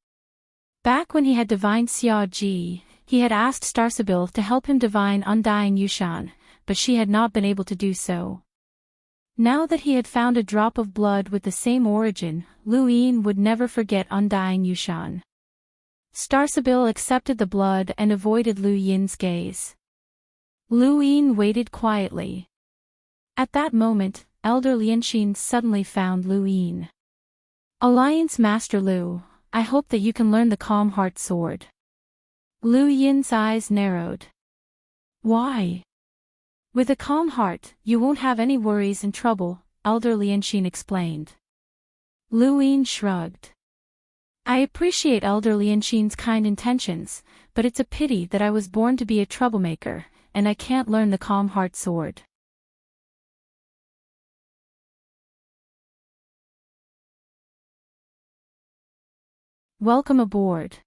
Back when he had divined Xia Ji, he had asked Star Sibyl to help him divine Undying Yushan, but she had not been able to do so. Now that he had found a drop of blood with the same origin, Lu Yin would never forget Undying Yushan. Star Sibyl accepted the blood and avoided Lu Yin's gaze. Lu Yin waited quietly. At that moment, Elder Lianxin suddenly found Lu Yin. Alliance Master Lu, I hope that you can learn the Calm Heart Sword. Lu Yin's eyes narrowed. Why? With a calm heart, you won't have any worries and trouble, Elder Lianxin explained. Lu Yin shrugged. I appreciate Elder Lianxin's kind intentions, but it's a pity that I was born to be a troublemaker, and I can't learn the Calm Heart Sword. Welcome aboard.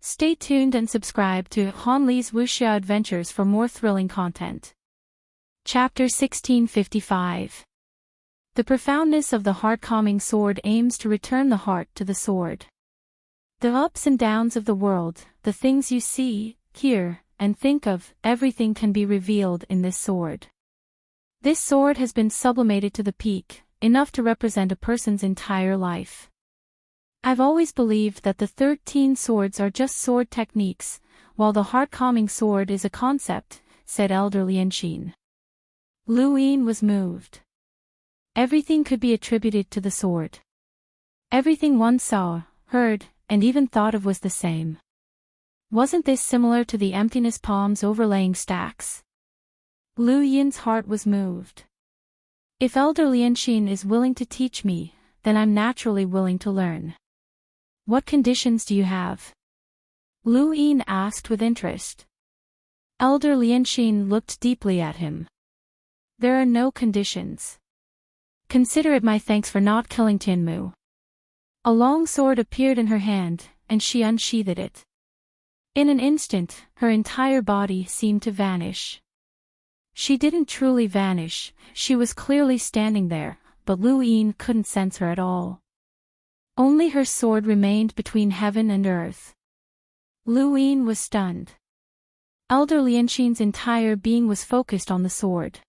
Stay tuned and subscribe to Han Li's Wuxia Adventures for more thrilling content. Chapter 1655. The profoundness of the heart-calming sword aims to return the heart to the sword. The ups and downs of the world, the things you see, hear, and think of, everything can be revealed in this sword. This sword has been sublimated to the peak, enough to represent a person's entire life. I've always believed that the 13 swords are just sword techniques, while the heart-calming sword is a concept, said elder Lianxin. Lu Yin was moved. Everything could be attributed to the sword. Everything one saw, heard, and even thought of was the same. Wasn't this similar to the emptiness palms overlaying stacks? Lu Yin's heart was moved. If elder Lianxin is willing to teach me, then I'm naturally willing to learn. What conditions do you have? Lu Yin asked with interest. Elder Lianxin looked deeply at him. There are no conditions. Consider it my thanks for not killing Tianmu. A long sword appeared in her hand, and she unsheathed it. In an instant, her entire body seemed to vanish. She didn't truly vanish, she was clearly standing there, but Lu Yin couldn't sense her at all. Only her sword remained between heaven and earth. Lu Yin was stunned. Elder Lianxin's entire being was focused on the sword.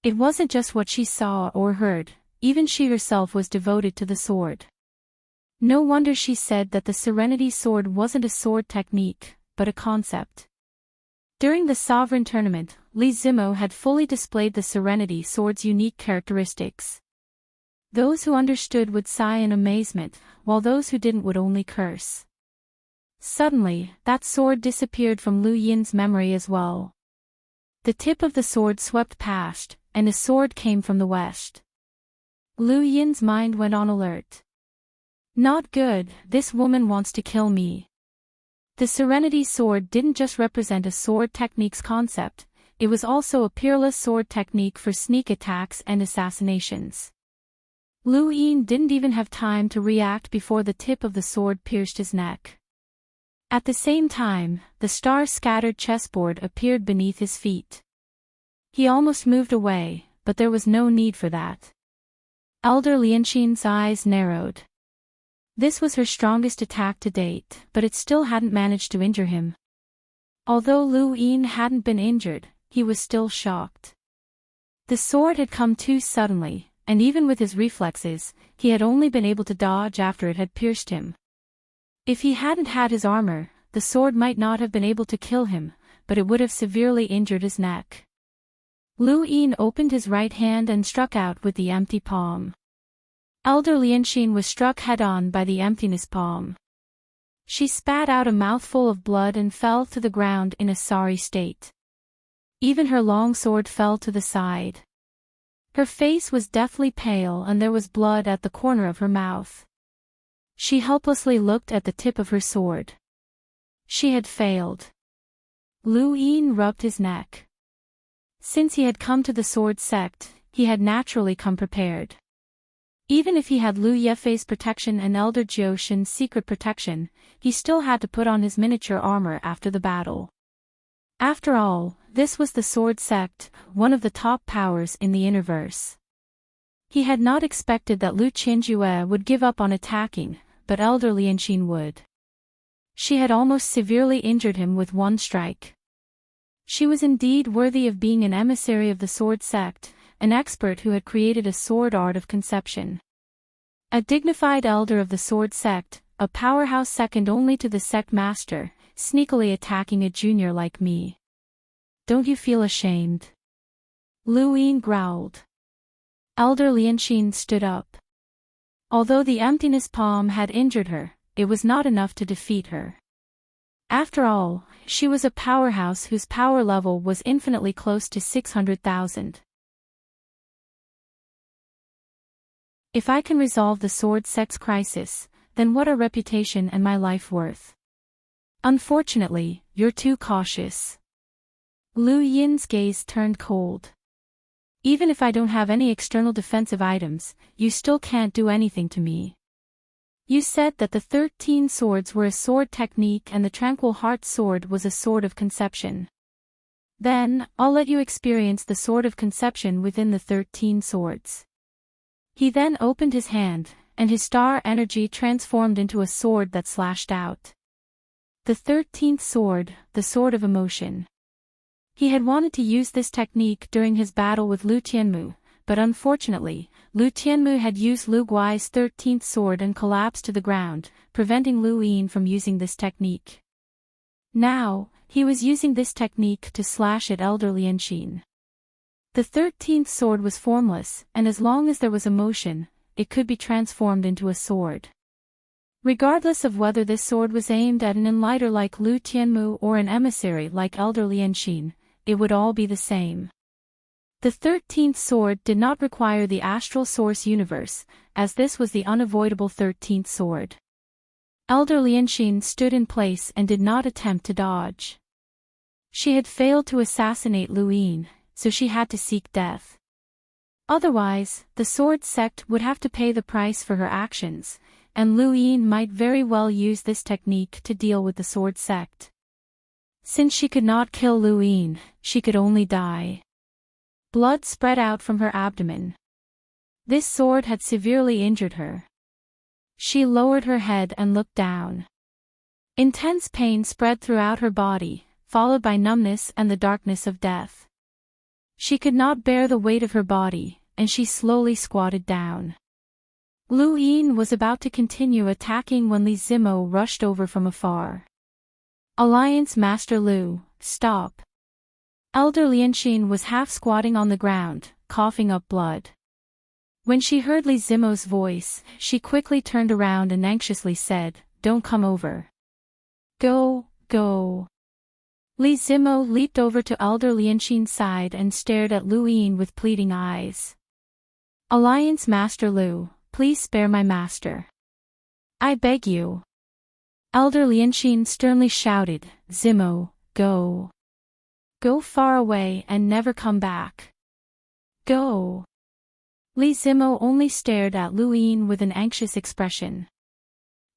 It wasn't just what she saw or heard, even she herself was devoted to the sword. No wonder she said that the Serenity Sword wasn't a sword technique, but a concept. During the Sovereign Tournament, Li Zimo had fully displayed the Serenity Sword's unique characteristics. Those who understood would sigh in amazement, while those who didn't would only curse. Suddenly, that sword disappeared from Lu Yin's memory as well. The tip of the sword swept past, and a sword came from the west. Lu Yin's mind went on alert. Not good, this woman wants to kill me. The Serenity Sword didn't just represent a sword technique's concept, it was also a peerless sword technique for sneak attacks and assassinations. Lu Yin didn't even have time to react before the tip of the sword pierced his neck. At the same time, the star-scattered chessboard appeared beneath his feet. He almost moved away, but there was no need for that. Elder Lianxin's eyes narrowed. This was her strongest attack to date, but it still hadn't managed to injure him. Although Lu Yin hadn't been injured, he was still shocked. The sword had come too suddenly, and even with his reflexes, he had only been able to dodge after it had pierced him. If he hadn't had his armor, the sword might not have been able to kill him, but it would have severely injured his neck. Lu Yin opened his right hand and struck out with the empty palm. Elder Lianxin was struck head-on by the emptiness palm. She spat out a mouthful of blood and fell to the ground in a sorry state. Even her long sword fell to the side. Her face was deathly pale and there was blood at the corner of her mouth. She helplessly looked at the tip of her sword. She had failed. Lu Yin rubbed his neck. Since he had come to the sword sect, he had naturally come prepared. Even if he had Lu Yefei's protection and Elder Jioshin's secret protection, he still had to put on his miniature armor after the battle. After all, this was the sword sect, one of the top powers in the universe. He had not expected that Lu Qinjue would give up on attacking, but Elder Lianxin would. She had almost severely injured him with one strike. She was indeed worthy of being an emissary of the sword sect, an expert who had created a sword art of conception. A dignified elder of the sword sect, a powerhouse second only to the sect master, sneakily attacking a junior like me. Don't you feel ashamed? Lu Yin growled. Elder Lianxin stood up. Although the emptiness palm had injured her, it was not enough to defeat her. After all, she was a powerhouse whose power level was infinitely close to 600,000. If I can resolve the sword sect's crisis, then what are reputation and my life worth? Unfortunately, you're too cautious. Lu Yin's gaze turned cold. Even if I don't have any external defensive items, you still can't do anything to me. You said that the 13 swords were a sword technique and the Tranquil Heart sword was a sword of conception. Then, I'll let you experience the sword of conception within the 13 swords. He then opened his hand, and his star energy transformed into a sword that slashed out. The 13th sword, the sword of emotion. He had wanted to use this technique during his battle with Lu Tianmu, but unfortunately, Lu Tianmu had used Lu Gui's 13th sword and collapsed to the ground, preventing Lu Yin from using this technique. Now, he was using this technique to slash at elder Lianxin. The 13th sword was formless, and as long as there was a motion, it could be transformed into a sword. Regardless of whether this sword was aimed at an enlighter like Lu Tianmu or an emissary like elder Lianxin, it would all be the same. The 13th sword did not require the astral source universe, as this was the unavoidable 13th sword. Elder Lianxin stood in place and did not attempt to dodge. She had failed to assassinate Lu Yin, so she had to seek death. Otherwise, the sword sect would have to pay the price for her actions, and Lu Yin might very well use this technique to deal with the sword sect. Since she could not kill Lu Yin, she could only die. Blood spread out from her abdomen. This sword had severely injured her. She lowered her head and looked down. Intense pain spread throughout her body, followed by numbness and the darkness of death. She could not bear the weight of her body, and she slowly squatted down. Lu Yin was about to continue attacking when Li Zimo rushed over from afar. Alliance Master Lu, stop. Elder Lianxin was half squatting on the ground, coughing up blood. When she heard Li Zimo's voice, she quickly turned around and anxiously said, "Don't come over. Go, go." Li Zimo leaped over to Elder Lianxin's side and stared at Lu Yin with pleading eyes. "Alliance Master Lu, please spare my master. I beg you." Elder Lianxin sternly shouted, "Zimo, go. Go far away and never come back. Go." Li Zimo only stared at Lu Yin with an anxious expression.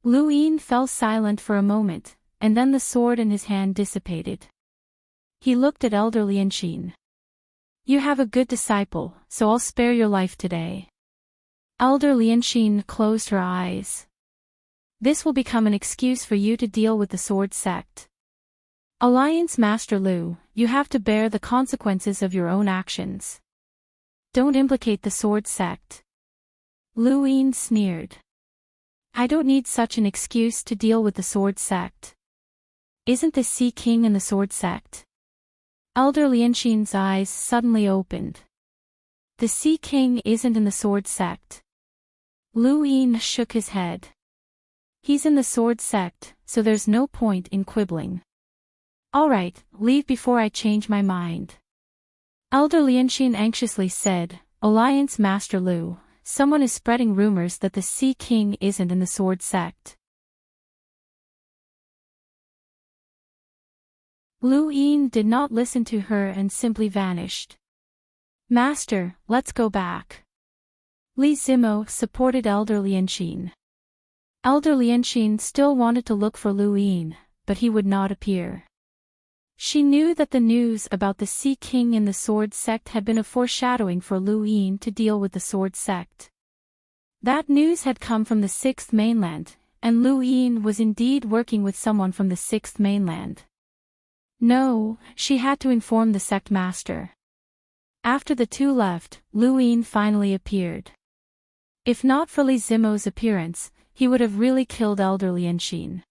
Lu Yin fell silent for a moment, and then the sword in his hand dissipated. He looked at Elder Lianxin. "You have a good disciple, so I'll spare your life today." Elder Lianxin closed her eyes. "This will become an excuse for you to deal with the sword sect. Alliance Master Lu, you have to bear the consequences of your own actions. Don't implicate the sword sect." Lu Yin sneered. "I don't need such an excuse to deal with the sword sect. Isn't the Sea King in the sword sect?" Elder Lianxin's eyes suddenly opened. "The Sea King isn't in the sword sect." Lu Yin shook his head. "He's in the sword sect, so there's no point in quibbling. Alright, leave before I change my mind." Elder Lianxin anxiously said, "Alliance Master Lu, someone is spreading rumors that the Sea King isn't in the sword sect." Lu Yin did not listen to her and simply vanished. "Master, let's go back." Li Zimo supported Elder Lianxin. Elder Lianxin still wanted to look for Lu Yin, but he would not appear. She knew that the news about the Sea King in the sword sect had been a foreshadowing for Lu Yin to deal with the sword sect. That news had come from the 6th mainland, and Lu Yin was indeed working with someone from the 6th mainland. No, she had to inform the sect master. After the two left, Lu Yin finally appeared. If not for Li Zimo's appearance, he would have really killed Elder Lianxin.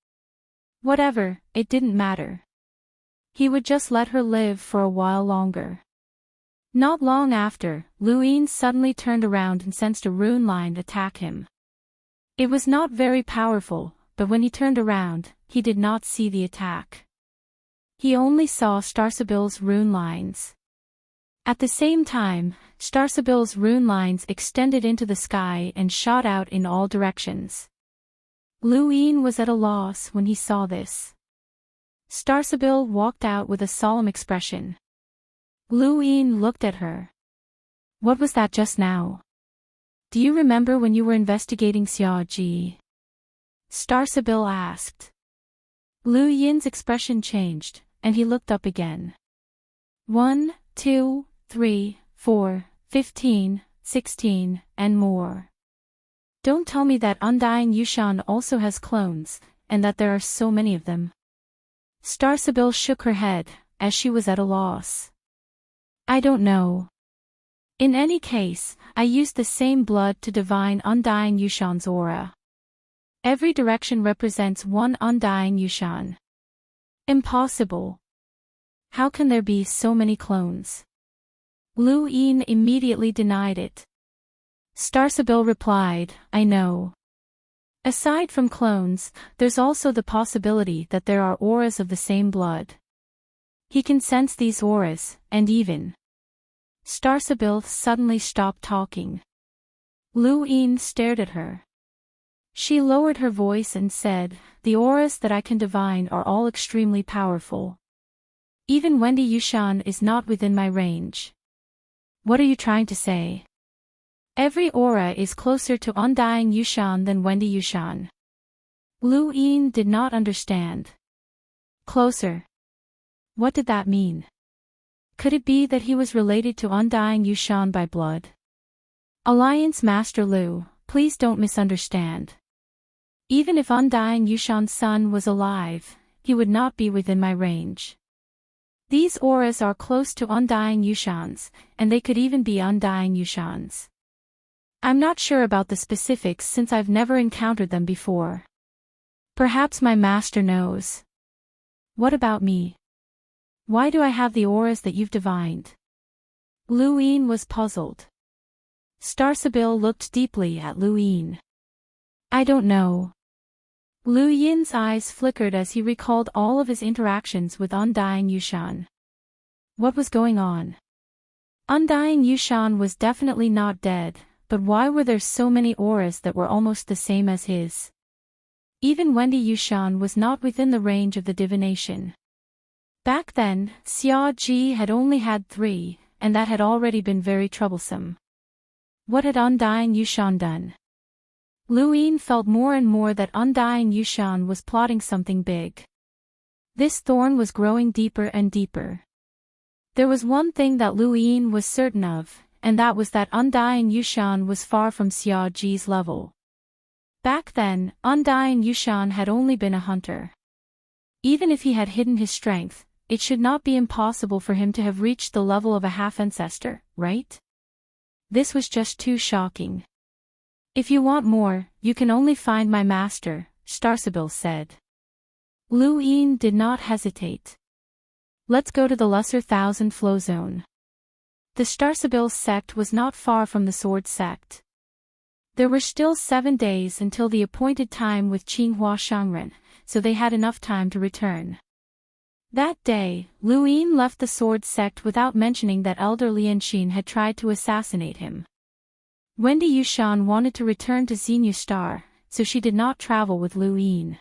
Whatever, it didn't matter. He would just let her live for a while longer. Not long after, Lu Yin suddenly turned around and sensed a rune line attack him. It was not very powerful, but when he turned around, he did not see the attack. He only saw Starsabil's rune lines. At the same time, Starsabil's rune lines extended into the sky and shot out in all directions. Lu Yin was at a loss when he saw this. Starsabil walked out with a solemn expression. Lu Yin looked at her. "What was that just now? Do you remember when you were investigating Xiaoji?" Starsabil asked. Lu Yin's expression changed, and he looked up again. 1, 2, 3, 4, 15, 16, and more. Don't tell me that Undying Yushan also has clones, and that there are so many of them. Starsabil shook her head. as she was at a loss. I don't know. In any case, I used the same blood to divine Undying Yushan's aura. Every direction represents one Undying Yushan. Impossible. How can there be so many clones? Lu Yin immediately denied it. Starsabil replied, I know. Aside from clones, there's also the possibility that there are auras of the same blood. He can sense these auras, and even. Starsabil suddenly stopped talking. Lu Yin stared at her. She lowered her voice and said, the auras that I can divine are all extremely powerful. Even Wendy Yushan is not within my range. What are you trying to say? Every aura is closer to Undying Yushan than Wendy Yushan. Lu Yin did not understand. Closer. What did that mean? Could it be that he was related to Undying Yushan by blood? Alliance Master Lu, please don't misunderstand. Even if Undying Yushan's son was alive, he would not be within my range. These auras are close to Undying Yushan's, and they could even be Undying Yushan's. I'm not sure about the specifics since I've never encountered them before. Perhaps my master knows. What about me? Why do I have the auras that you've divined? Lu Yin was puzzled. Starsabil looked deeply at Lu Yin. I don't know. Lu Yin's eyes flickered as he recalled all of his interactions with Undying Yushan. What was going on? Undying Yushan was definitely not dead, but why were there so many auras that were almost the same as his? Even Wendy Yushan was not within the range of the divination. Back then, Xia Ji had only had 3, and that had already been very troublesome. What had Undying Yushan done? Lu Yin felt more and more that Undying Yushan was plotting something big. This thorn was growing deeper and deeper. There was one thing that Lu Yin was certain of, and that was that Undying Yushan was far from Xia Ji's level. Back then, Undying Yushan had only been a hunter. Even if he had hidden his strength, it should not be impossible for him to have reached the level of a half-ancestor, right? This was just too shocking. If you want more, you can only find my master, Starsabil said. Lu Yin did not hesitate. Let's go to the Lesser Thousand Flow Zone. The Starsabil sect was not far from the Sword sect. There were still 7 days until the appointed time with Qinghua Shangren, so they had enough time to return. That day, Lu Yin left the Sword sect without mentioning that Elder Lianxin had tried to assassinate him. Wendy Yushan wanted to return to Xenu Star, so she did not travel with Lu Yin.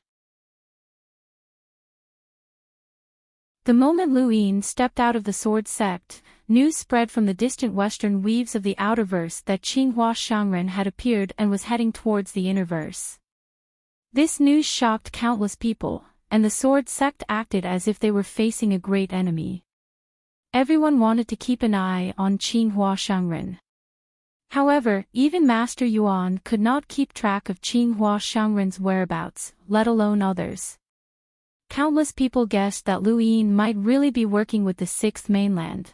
The moment Lu Yin stepped out of the Sword sect, news spread from the distant western weaves of the outerverse that Qinghua Shangren had appeared and was heading towards the innerverse. This news shocked countless people, and the Sword sect acted as if they were facing a great enemy. Everyone wanted to keep an eye on Qinghua Shangren. However, even Master Yuan could not keep track of Qinghua Shangren's whereabouts, let alone others. Countless people guessed that Lu Yin might really be working with the 6th mainland.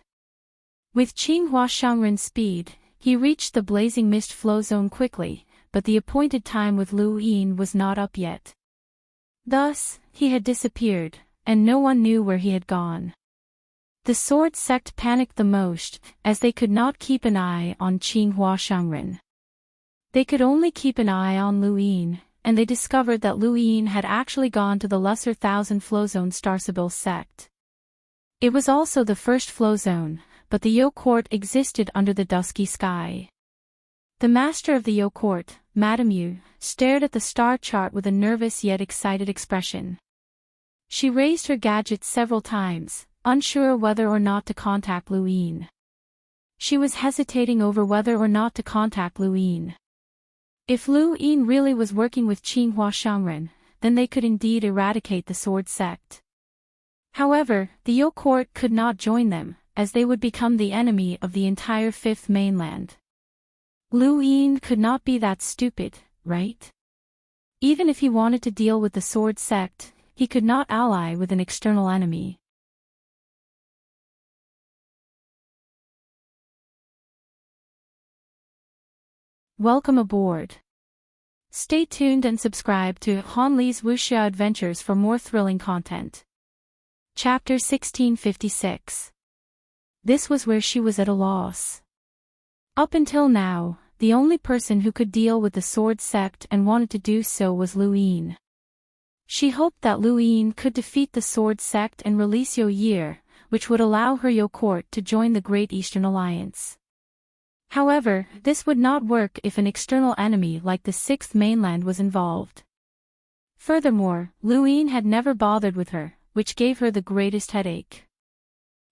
With Qinghua Shangren's speed, he reached the blazing mist flow zone quickly, but the appointed time with Lu Yin was not up yet. Thus, he had disappeared, and no one knew where he had gone. The Sword sect panicked the most, as they could not keep an eye on Qinghua Shangren. They could only keep an eye on Lu Yin, and they discovered that Lu Yin had actually gone to the Lesser Thousand Flow Zone Starsabil sect. It was also the first flow zone, but the Yo Court existed under the dusky sky. The master of the Yo Court, Madame Yu, stared at the star chart with a nervous yet excited expression. She raised her gadget several times, unsure whether or not to contact Lu Yin. She was hesitating over whether or not to contact Lu Yin. If Lu Yin really was working with Qinghua Shangren, then they could indeed eradicate the Sword sect. However, the Yo Court could not join them, as they would become the enemy of the entire 5th mainland. Lu Yin could not be that stupid, right? Even if he wanted to deal with the Sword sect, he could not ally with an external enemy. Welcome aboard. Stay tuned and subscribe to Hanli's Wuxia Adventures for more thrilling content. Chapter 1656. This was where she was at a loss. Up until now, the only person who could deal with the sword sect and wanted to do so was Lu Yin. She hoped that Lu Yin could defeat the sword sect and release Yo Yi, which would allow her Yo court to join the Great Eastern Alliance. However, this would not work if an external enemy like the Sixth Mainland was involved. Furthermore, Lu Yin had never bothered with her, which gave her the greatest headache.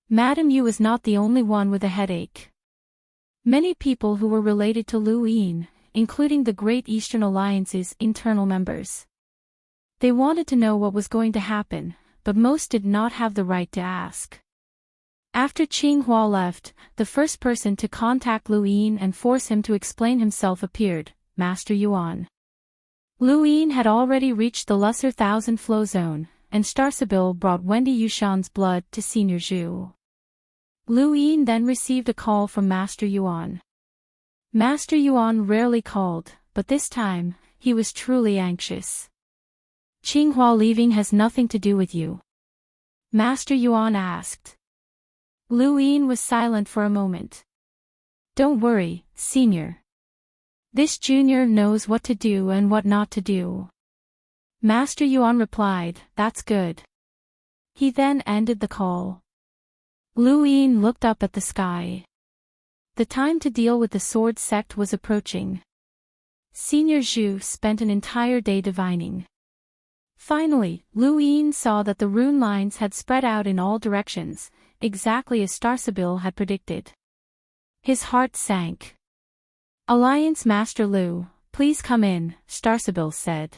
Madame Yu was not the only one with a headache. Many people who were related to Lu Yin, including the Great Eastern Alliance's internal members. They wanted to know what was going to happen, but most did not have the right to ask. After Qinghua left, the first person to contact Lu Yin and force him to explain himself appeared, Master Yuan. Lu Yin had already reached the lesser thousand flow zone, and Starsabil brought Wendy Yushan's blood to Senior Zhu. Lu Yin then received a call from Master Yuan. Master Yuan rarely called, but this time, he was truly anxious. Qinghua leaving has nothing to do with you. Master Yuan asked. Lu Yin was silent for a moment. Don't worry, Senior. This junior knows what to do and what not to do. Master Yuan replied, that's good. He then ended the call. Lu Yin looked up at the sky. The time to deal with the sword sect was approaching. Senior Zhu spent an entire day divining. Finally, Lu Yin saw that the rune lines had spread out in all directions, exactly as Starsabil had predicted. His heart sank. Alliance Master Lu, please come in, Starsabil said.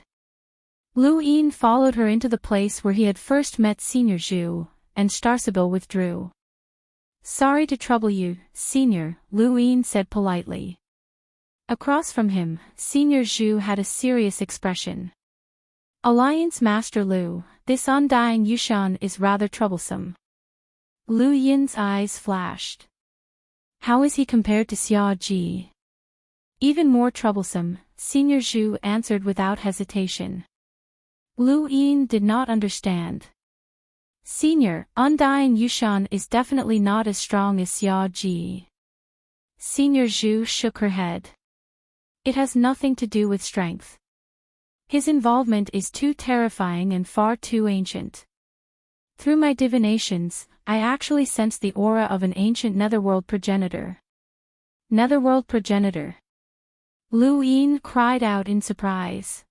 Lu Yin followed her into the place where he had first met Senior Zhu, and Starsabil withdrew. Sorry to trouble you, Senior, Lu Yin said politely. Across from him, Senior Zhu had a serious expression. Alliance Master Lu, this undying Yushan is rather troublesome. Lu Yin's eyes flashed. How is he compared to Xia Ji? Even more troublesome, Senior Zhu answered without hesitation. Lu Yin did not understand. Senior, undying Yushan is definitely not as strong as Xia Ji. Senior Zhu shook her head. It has nothing to do with strength. His involvement is too terrifying and far too ancient. Through my divinations, I actually sensed the aura of an ancient netherworld progenitor. Netherworld progenitor. Lu Yin cried out in surprise.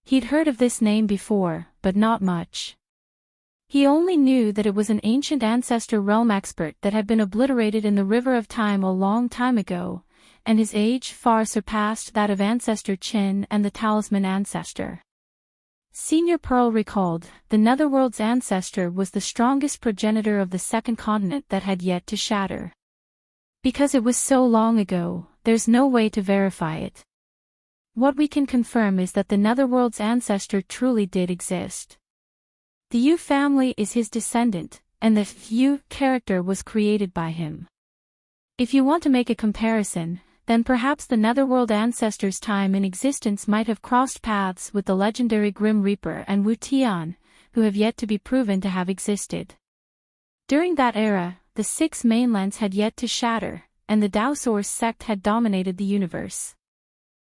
He'd heard of this name before, but not much. He only knew that it was an ancient ancestor realm expert that had been obliterated in the river of time a long time ago, and his age far surpassed that of Ancestor Qin and the Talisman Ancestor. Senior Pearl recalled, the Netherworld's ancestor was the strongest progenitor of the second continent that had yet to shatter. Because it was so long ago, there's no way to verify it. What we can confirm is that the Netherworld's ancestor truly did exist. The Yu family is his descendant, and the Yu character was created by him. If you want to make a comparison, then perhaps the Netherworld ancestor's time in existence might have crossed paths with the legendary Grim Reaper and Wu Tian, who have yet to be proven to have existed. During that era, the six mainlands had yet to shatter, and the Dao Source sect had dominated the universe.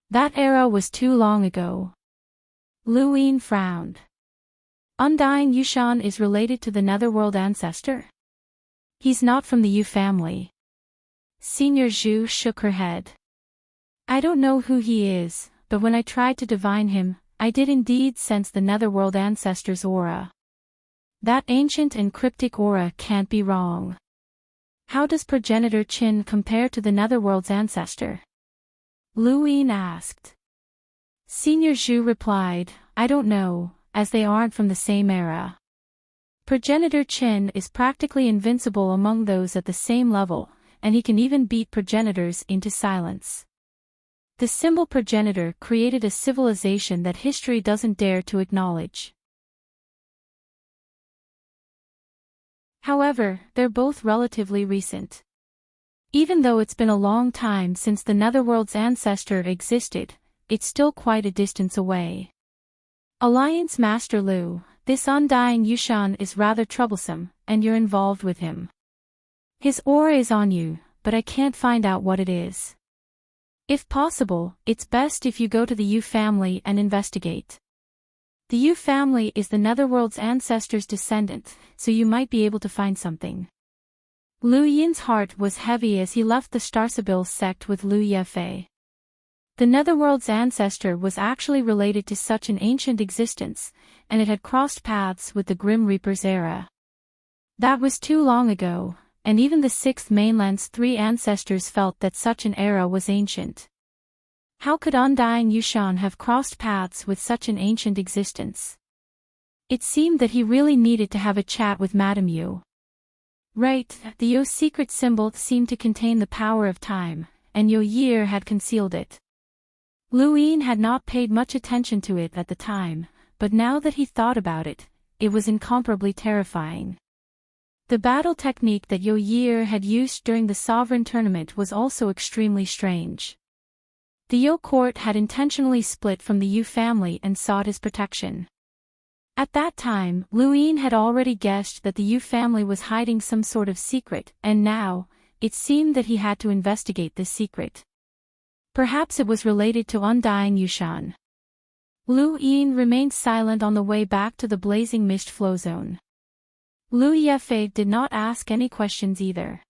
That era was too long ago. Lu Yin frowned. Undying Yushan is related to the Netherworld ancestor? He's not from the Yu family. Senior Zhu shook her head. I don't know who he is, but when I tried to divine him, I did indeed sense the Netherworld ancestor's aura. That ancient and cryptic aura can't be wrong. How does progenitor Qin compare to the Netherworld's ancestor? Lu Yin asked. Senior Zhu replied, I don't know, as they aren't from the same era. Progenitor Qin is practically invincible among those at the same level, and he can even beat progenitors into silence. The symbol progenitor created a civilization that history doesn't dare to acknowledge. However, they're both relatively recent. Even though it's been a long time since the Netherworld's ancestor existed, it's still quite a distance away. Alliance Master Lu, this undying Yushan is rather troublesome, and you're involved with him. His aura is on you, but I can't find out what it is. If possible, it's best if you go to the Yu family and investigate. The Yu family is the Netherworld's ancestor's descendant, so you might be able to find something. Lu Yin's heart was heavy as he left the Starsabil sect with Lu Yefei. The Netherworld's ancestor was actually related to such an ancient existence, and it had crossed paths with the Grim Reaper's era. That was too long ago, and even the Sixth Mainland's three ancestors felt that such an era was ancient. How could undying Yushan have crossed paths with such an ancient existence? It seemed that he really needed to have a chat with Madame Yu. Right, the Yu secret symbol seemed to contain the power of time, and Yu Year had concealed it. Lu Yin had not paid much attention to it at the time, but now that he thought about it, it was incomparably terrifying. The battle technique that Yu Year had used during the Sovereign Tournament was also extremely strange. The Yu court had intentionally split from the Yu family and sought his protection. At that time, Lu Yin had already guessed that the Yu family was hiding some sort of secret, and now, it seemed that he had to investigate this secret. Perhaps it was related to undying Yushan. Lu Yin remained silent on the way back to the blazing mist flow zone. Lu Yefei did not ask any questions either.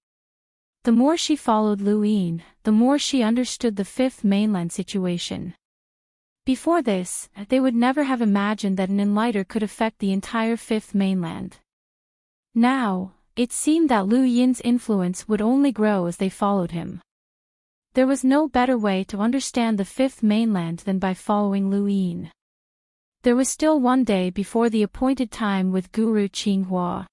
The more she followed Lu Yin, the more she understood the Fifth Mainland situation. Before this, they would never have imagined that an enlighter could affect the entire Fifth Mainland. Now, it seemed that Lu Yin's influence would only grow as they followed him. There was no better way to understand the Fifth Mainland than by following Lu Yin. There was still one day before the appointed time with Guru Qinghua.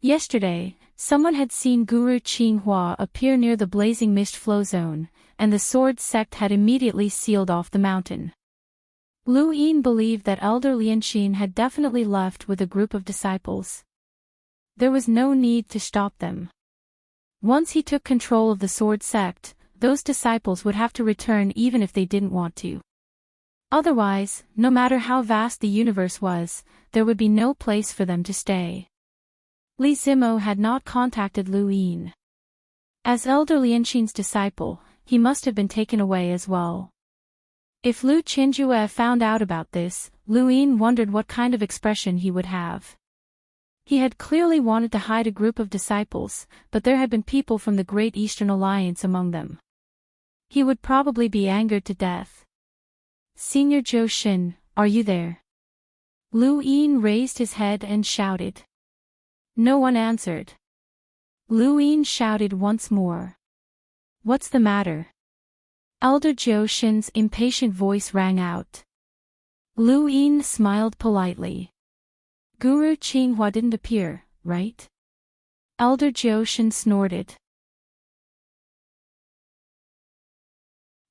Yesterday, someone had seen Guru Qinghua appear near the blazing mist flow zone, and the sword sect had immediately sealed off the mountain. Lu Yin believed that Elder Lianxin had definitely left with a group of disciples. There was no need to stop them. Once he took control of the sword sect, those disciples would have to return even if they didn't want to. Otherwise, no matter how vast the universe was, there would be no place for them to stay. Li Zimo had not contacted Lu Yin. As Elder Lianxin's disciple, he must have been taken away as well. If Lu Qinjue found out about this, Lu Yin wondered what kind of expression he would have. He had clearly wanted to hide a group of disciples, but there had been people from the Great Eastern Alliance among them. He would probably be angered to death. Senior Zhou Shin, are you there? Lu Yin raised his head and shouted. No one answered. Lu Yin shouted once more. What's the matter? Elder Zhou Shin's impatient voice rang out. Lu Yin smiled politely. Guru Qinghua didn't appear, right? Elder Zhou Shin snorted.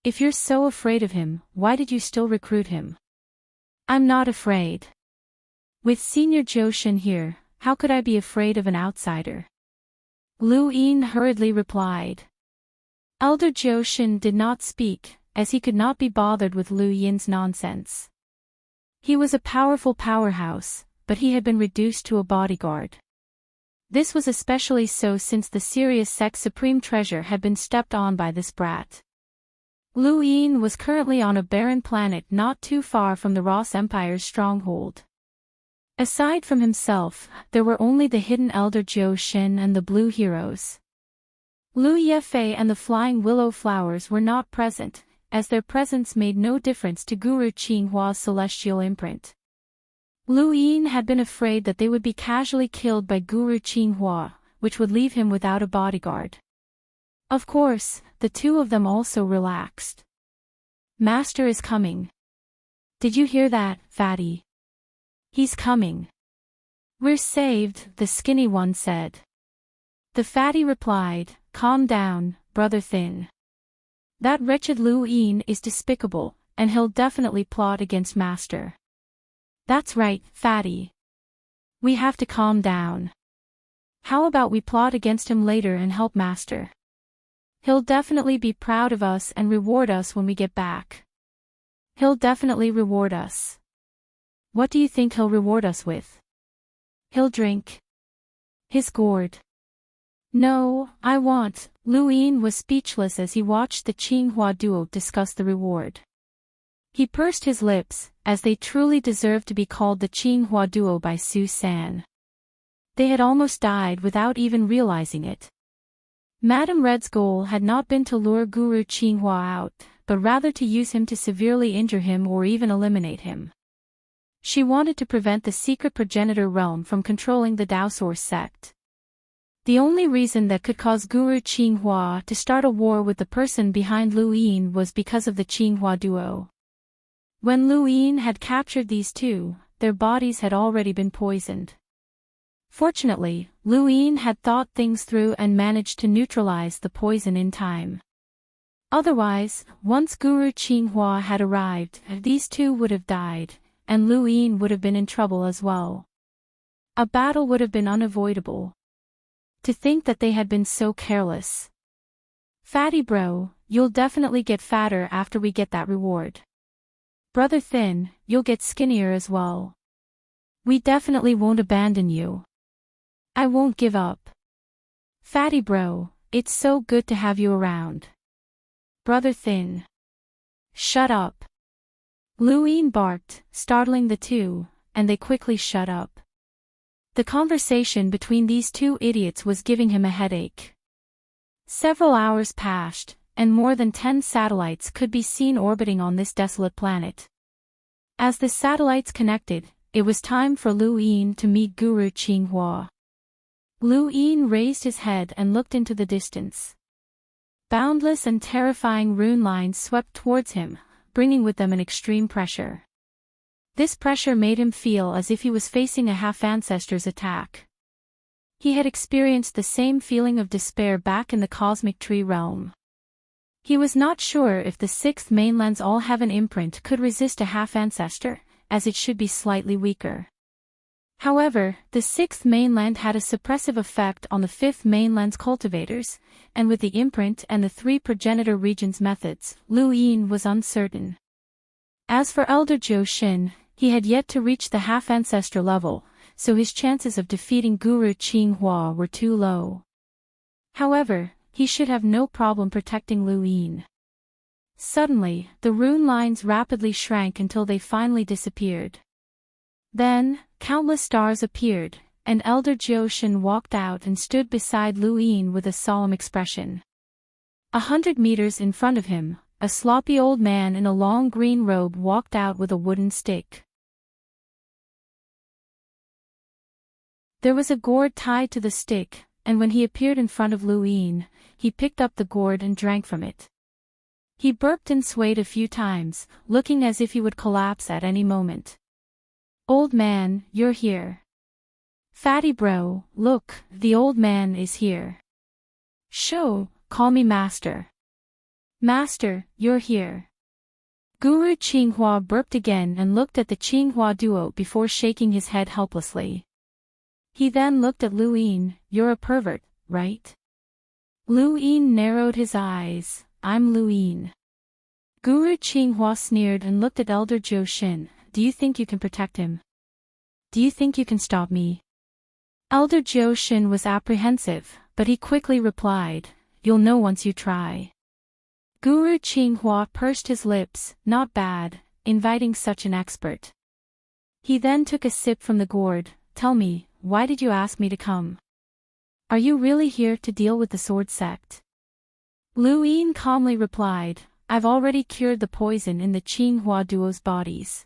If you're so afraid of him, why did you still recruit him? I'm not afraid. With Senior Zhou Shin here, how could I be afraid of an outsider? Lu Yin hurriedly replied. Elder Zhou Shin did not speak, as he could not be bothered with Lu Yin's nonsense. He was a powerful powerhouse, but he had been reduced to a bodyguard. This was especially so since the Sirius Sect's supreme treasure had been stepped on by this brat. Lu Yin was currently on a barren planet not too far from the Ross Empire's stronghold. Aside from himself, there were only the hidden Elder Zhou Shin and the Blue Heroes. Lu Yefei and the Flying Willow Flowers were not present, as their presence made no difference to Guru Qinghua's celestial imprint. Lu Yin had been afraid that they would be casually killed by Guru Qinghua, which would leave him without a bodyguard. Of course, the two of them also relaxed. Master is coming. Did you hear that, fatty? He's coming. We're saved, the skinny one said. The fatty replied, calm down, brother Thin. That wretched Lu Yin is despicable, and he'll definitely plot against Master. That's right, fatty. We have to calm down. How about we plot against him later and help Master? He'll definitely be proud of us and reward us when we get back. He'll definitely reward us. What do you think he'll reward us with? He'll drink his gourd. No, I won't. Lu Yin was speechless as he watched the Qinghua duo discuss the reward. He pursed his lips, as they truly deserved to be called the Qinghua duo by Su San. They had almost died without even realizing it. Madame Red's goal had not been to lure Guru Qinghua out, but rather to use him to severely injure him or even eliminate him. She wanted to prevent the secret progenitor realm from controlling the Daosource sect. The only reason that could cause Guru Qinghua to start a war with the person behind Lu Yin was because of the Qinghua duo. When Lu Yin had captured these two, their bodies had already been poisoned. Fortunately, Lu Yin had thought things through and managed to neutralize the poison in time. Otherwise, once Guru Qinghua had arrived, these two would have died, and Lu Yin would have been in trouble as well. A battle would have been unavoidable. To think that they had been so careless. Fatty bro, you'll definitely get fatter after we get that reward. Brother Thin, you'll get skinnier as well. We definitely won't abandon you. I won't give up. Fatty bro, it's so good to have you around. Brother Thin. Shut up. Lu Yin barked, startling the two, and they quickly shut up. The conversation between these two idiots was giving him a headache. Several hours passed, and more than 10 satellites could be seen orbiting on this desolate planet. As the satellites connected, it was time for Lu Yin to meet Guru Qinghua. Lu Yin raised his head and looked into the distance. Boundless and terrifying rune lines swept towards him, bringing with them an extreme pressure. This pressure made him feel as if he was facing a half-ancestor's attack. He had experienced the same feeling of despair back in the cosmic tree realm. He was not sure if the sixth mainland's all-heaven imprint could resist a half-ancestor, as it should be slightly weaker. However, the sixth mainland had a suppressive effect on the fifth mainland's cultivators, and with the imprint and the three progenitor regions methods, Lu Yin was uncertain. As for Elder Jiu Shin, he had yet to reach the half-ancestor level, so his chances of defeating Guru Qinghua were too low. However, he should have no problem protecting Lu Yin. Suddenly, the rune lines rapidly shrank until they finally disappeared. Then, countless stars appeared, and Elder Jiu Shin walked out and stood beside Lu Yin with a solemn expression. 100 meters in front of him, a sloppy old man in a long green robe walked out with a wooden stick. There was a gourd tied to the stick, and when he appeared in front of Lu Yin, he picked up the gourd and drank from it. He burped and swayed a few times, looking as if he would collapse at any moment. Old man, you're here. Fatty bro, look, the old man is here. Shoo, call me master. Master, you're here. Guru Qinghua burped again and looked at the Qinghua duo before shaking his head helplessly. He then looked at Lu Yin. You're a pervert, right? Lu Yin narrowed his eyes. I'm Lu Yin. Guru Qinghua sneered and looked at Elder Jiu Shin. Do you think you can protect him? Do you think you can stop me? Elder Jiu Shin was apprehensive, but he quickly replied, you'll know once you try. Guru Qinghua pursed his lips. Not bad, inviting such an expert. He then took a sip from the gourd. Tell me, why did you ask me to come? Are you really here to deal with the sword sect? Lu Yin calmly replied, I've already cured the poison in the Qinghua duo's bodies.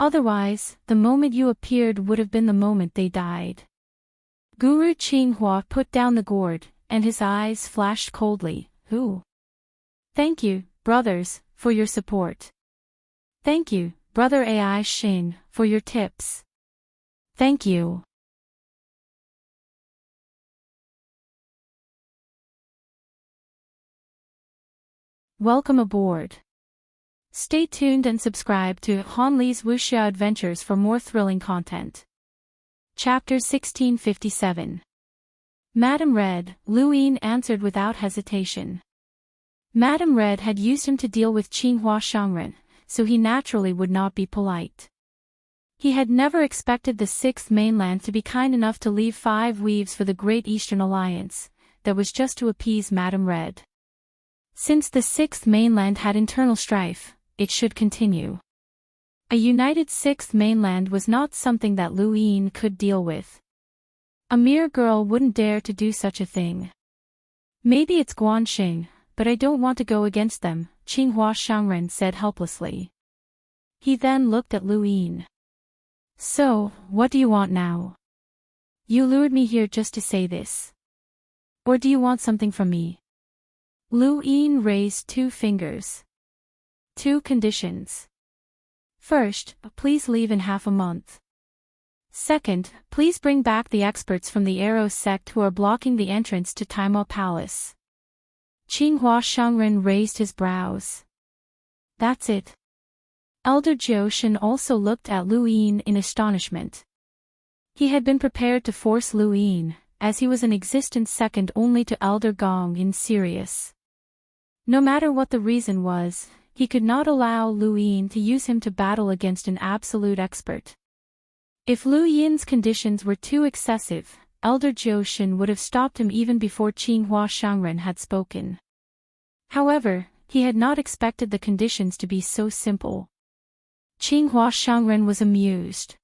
Otherwise, the moment you appeared would have been the moment they died. Guru Qinghua put down the gourd, and his eyes flashed coldly. Who? Thank you, brothers, for your support. Thank you, Brother Ai Shin, for your tips. Thank you. Welcome aboard. Stay tuned and subscribe to Han Li's Wuxia Adventures for more thrilling content. Chapter 1657. Madame Red, Lu Yin answered without hesitation. Madame Red had used him to deal with Qinghua Shangren, so he naturally would not be polite. He had never expected the Sixth Mainland to be kind enough to leave 5 weaves for the Great Eastern Alliance, that was just to appease Madame Red. Since the Sixth Mainland had internal strife, it should continue. A united Sixth Mainland was not something that Lu Yin could deal with. A mere girl wouldn't dare to do such a thing. Maybe it's Guanxing, but I don't want to go against them, Qinghua Shangren said helplessly. He then looked at Lu Yin. So, what do you want now? You lured me here just to say this. Or do you want something from me? Lu Yin raised 2 fingers. 2 conditions. First, please leave in half a month. Second, please bring back the experts from the Arrow sect who are blocking the entrance to Taimo Palace. Qinghua Shangren raised his brows. That's it. Elder Jiu-Shen also looked at Lu Yin in astonishment. He had been prepared to force Lu Yin, as he was an existence second only to Elder Gong in Sirius. No matter what the reason was, he could not allow Lu Yin to use him to battle against an absolute expert. If Lu Yin's conditions were too excessive, Elder Jiu-Shen would have stopped him even before Qinghua Shangren had spoken. However, he had not expected the conditions to be so simple. Qinghua Shangren was amused.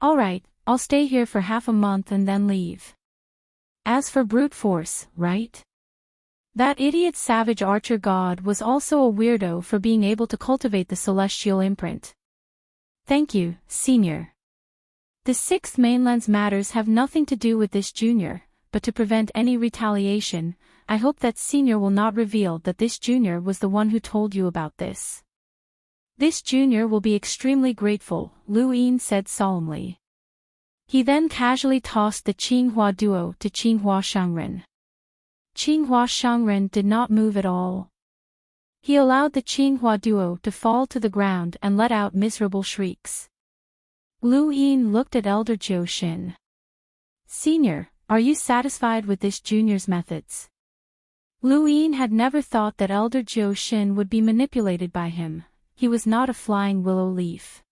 All right, I'll stay here for half a month and then leave. As for brute force, right? That idiot savage archer god was also a weirdo for being able to cultivate the celestial imprint. Thank you, Senior. The Sixth Mainland's matters have nothing to do with this Junior, but to prevent any retaliation, I hope that Senior will not reveal that this Junior was the one who told you about this. This Junior will be extremely grateful, Lu Yin said solemnly. He then casually tossed the Qinghua duo to Qinghua Shangren. Qinghua Shangren did not move at all. He allowed the Qinghua duo to fall to the ground and let out miserable shrieks. Lu Yin looked at Elder Jiu-Shen. Senior, are you satisfied with this Junior's methods? Lu Yin had never thought that Elder Jiu-Shen would be manipulated by him. He was not a flying willow leaf.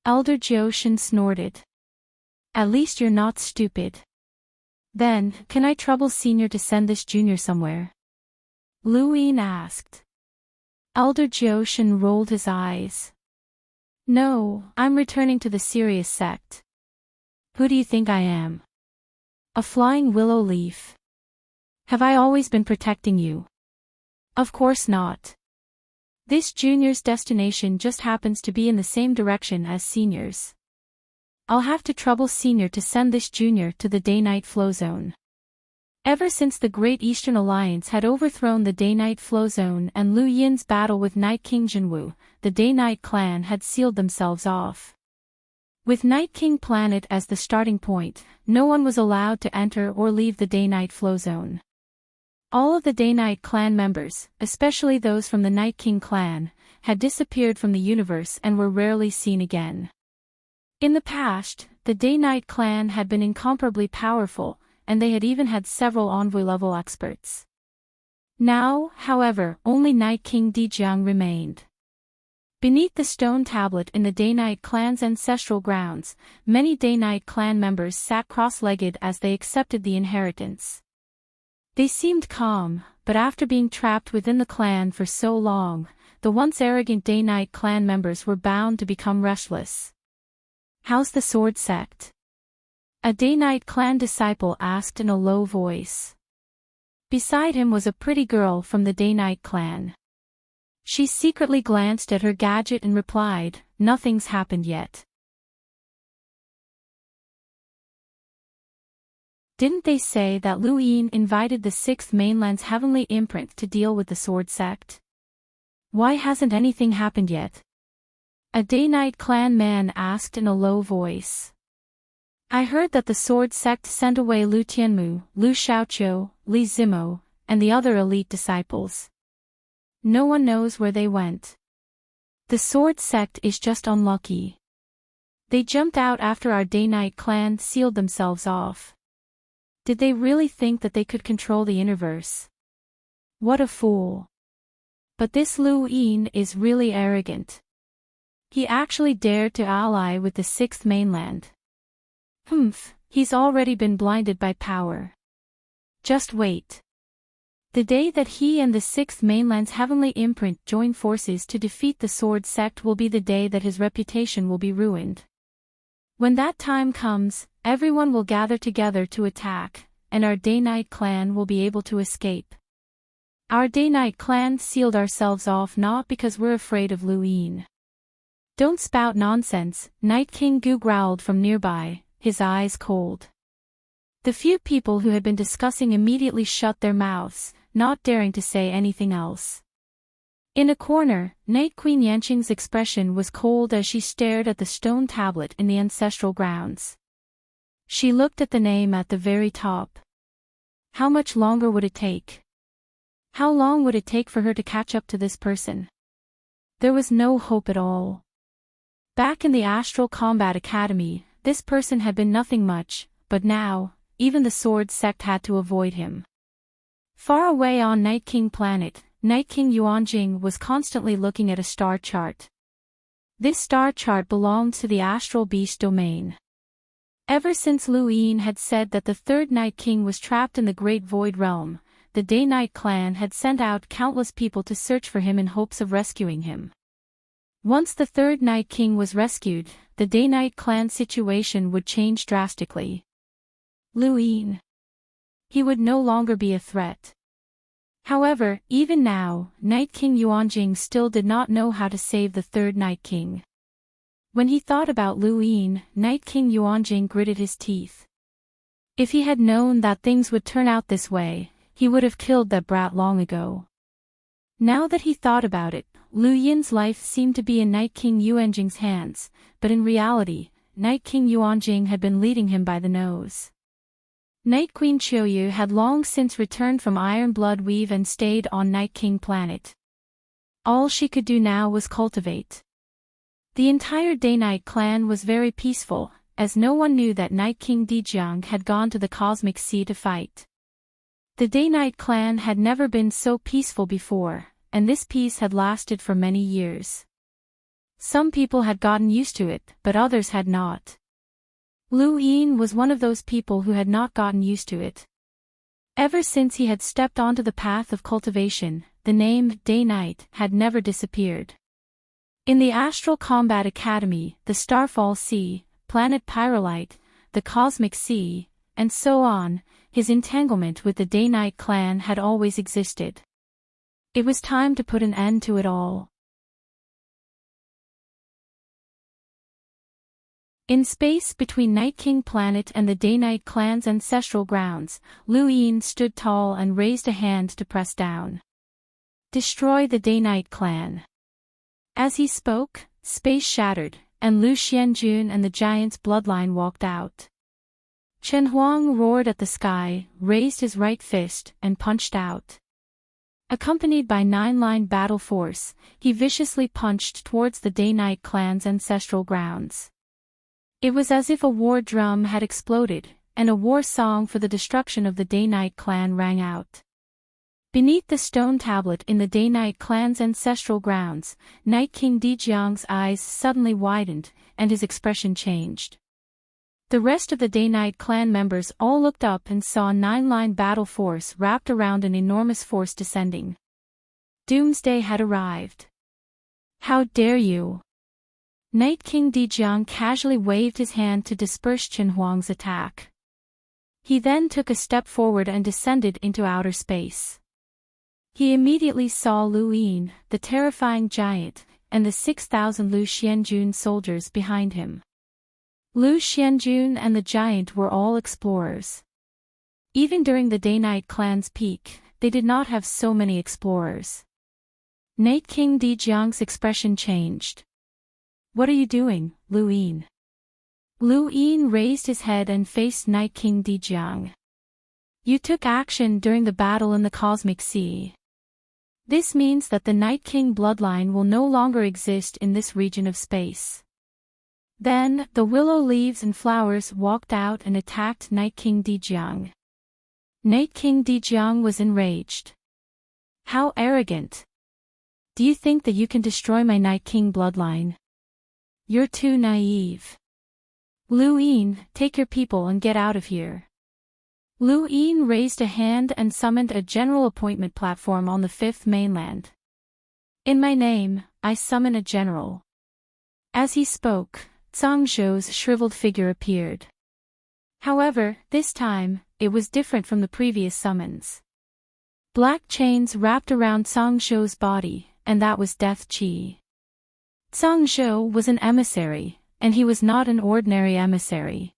Elder Jiu-Shen snorted. At least you're not stupid. Then, can I trouble Senior to send this Junior somewhere? Lu Yin asked. Elder Jiu-Shen rolled his eyes. No, I'm returning to the Sirius sect. Who do you think I am? A flying willow leaf? Have I always been protecting you? Of course not. This Junior's destination just happens to be in the same direction as Senior's. I'll have to trouble Senior to send this Junior to the day-night flow zone. Ever since the Great Eastern Alliance had overthrown the day-night flow zone and Lu Yin's battle with Night King Jinwu, the day-night clan had sealed themselves off. With Night King Planet as the starting point, no one was allowed to enter or leave the day-night flow zone. All of the day-night clan members, especially those from the Night King clan, had disappeared from the universe and were rarely seen again. In the past, the day-night clan had been incomparably powerful, and they had even had several envoy-level experts. Now, however, only Night King Dijiang remained. Beneath the stone tablet in the day-night clan's ancestral grounds, many day-night clan members sat cross-legged as they accepted the inheritance. They seemed calm, but after being trapped within the clan for so long, the once arrogant day-night clan members were bound to become restless. How's the sword sect? A day-night clan disciple asked in a low voice. Beside him was a pretty girl from the day-night clan. She secretly glanced at her gadget and replied, "Nothing's happened yet." Didn't they say that Lu Yin invited the Sixth Mainland's heavenly imprint to deal with the sword sect? Why hasn't anything happened yet? A day-night clan man asked in a low voice. I heard that the sword sect sent away Lu Tianmu, Lu Shaoqiu, Li Zimo, and the other elite disciples. No one knows where they went. The sword sect is just unlucky. They jumped out after our day-night clan sealed themselves off. Did they really think that they could control the universe? What a fool. But this Lu Yin is really arrogant. He actually dared to ally with the sixth mainland. Humph, he's already been blinded by power. Just wait. The day that he and the sixth mainland's heavenly imprint join forces to defeat the sword sect will be the day that his reputation will be ruined. When that time comes, everyone will gather together to attack, and our Day-Night clan will be able to escape. Our Day-Night clan sealed ourselves off not because we're afraid of Lu Yin. Don't spout nonsense, Night King Gu growled from nearby, his eyes cold. The few people who had been discussing immediately shut their mouths, not daring to say anything else. In a corner, Night Queen Yanqing's expression was cold as she stared at the stone tablet in the ancestral grounds. She looked at the name at the very top. How much longer would it take? How long would it take for her to catch up to this person? There was no hope at all. Back in the Astral Combat Academy, this person had been nothing much, but now, even the sword sect had to avoid him. Far away on Night King Planet, Night King Yuanjing was constantly looking at a star chart. This star chart belonged to the Astral Beast domain. Ever since Lu Yin had said that the third Night King was trapped in the Great Void Realm, the Day-Night clan had sent out countless people to search for him in hopes of rescuing him. Once the third Night King was rescued, the Day-Night clan situation would change drastically. Lu Yin. He would no longer be a threat. However, even now, Night King Yuanjing still did not know how to save the third Night King. When he thought about Lu Yin, Night King Yuanjing gritted his teeth. If he had known that things would turn out this way, he would have killed that brat long ago. Now that he thought about it, Lu Yin's life seemed to be in Night King Yuanjing's hands, but in reality, Night King Yuanjing had been leading him by the nose. Night Queen Qiuyu had long since returned from Iron Blood Weave and stayed on Night King Planet. All she could do now was cultivate. The entire Day-Night clan was very peaceful, as no one knew that Night King Dijiang had gone to the Cosmic Sea to fight. The Day-Night clan had never been so peaceful before, and this peace had lasted for many years. Some people had gotten used to it, but others had not. Lu Yin was one of those people who had not gotten used to it. Ever since he had stepped onto the path of cultivation, the name Day-Night had never disappeared. In the Astral Combat Academy, the Starfall Sea, Planet Pyrolite, the Cosmic Sea, and so on, his entanglement with the Day-Night clan had always existed. It was time to put an end to it all. In space between Night King Planet and the Day-Night clan's ancestral grounds, Lu Yin stood tall and raised a hand to press down. Destroy the Day-Night clan. As he spoke, space shattered, and Lu Xianjun and the giant's bloodline walked out. Chen Huang roared at the sky, raised his right fist, and punched out. Accompanied by 9-line battle force, he viciously punched towards the Day-Night clan's ancestral grounds. It was as if a war drum had exploded, and a war song for the destruction of the Day-Night clan rang out. Beneath the stone tablet in the Day-Night clan's ancestral grounds, Night King Dijiang's eyes suddenly widened, and his expression changed. The rest of the Day-Night clan members all looked up and saw a 9-line battle force wrapped around an enormous force descending. Doomsday had arrived. How dare you! Night King Dijiang casually waved his hand to disperse Chen Huang's attack. He then took a step forward and descended into outer space. He immediately saw Lu Yin, the terrifying giant, and the 6,000 Lu Xianjun soldiers behind him. Lu Xianjun and the giant were all explorers. Even during the Day-Night clan's peak, they did not have so many explorers. Night King Dijiang's expression changed. What are you doing, Lu Yin? Lu Yin raised his head and faced Night King Dijiang. You took action during the battle in the Cosmic Sea. This means that the Night King bloodline will no longer exist in this region of space. Then, the willow leaves and flowers walked out and attacked Night King Dijiang. Night King Dejiang was enraged. How arrogant! Do you think that you can destroy my Night King bloodline? You're too naive. Lu Yin, take your people and get out of here. Lu Yin raised a hand and summoned a general appointment platform on the fifth mainland. In my name, I summon a general. As he spoke, Zhang Zhou's shriveled figure appeared. However, this time, it was different from the previous summons. Black chains wrapped around Zhang Zhou's body, and that was Death Qi. Zhang Zhou was an emissary, and he was not an ordinary emissary.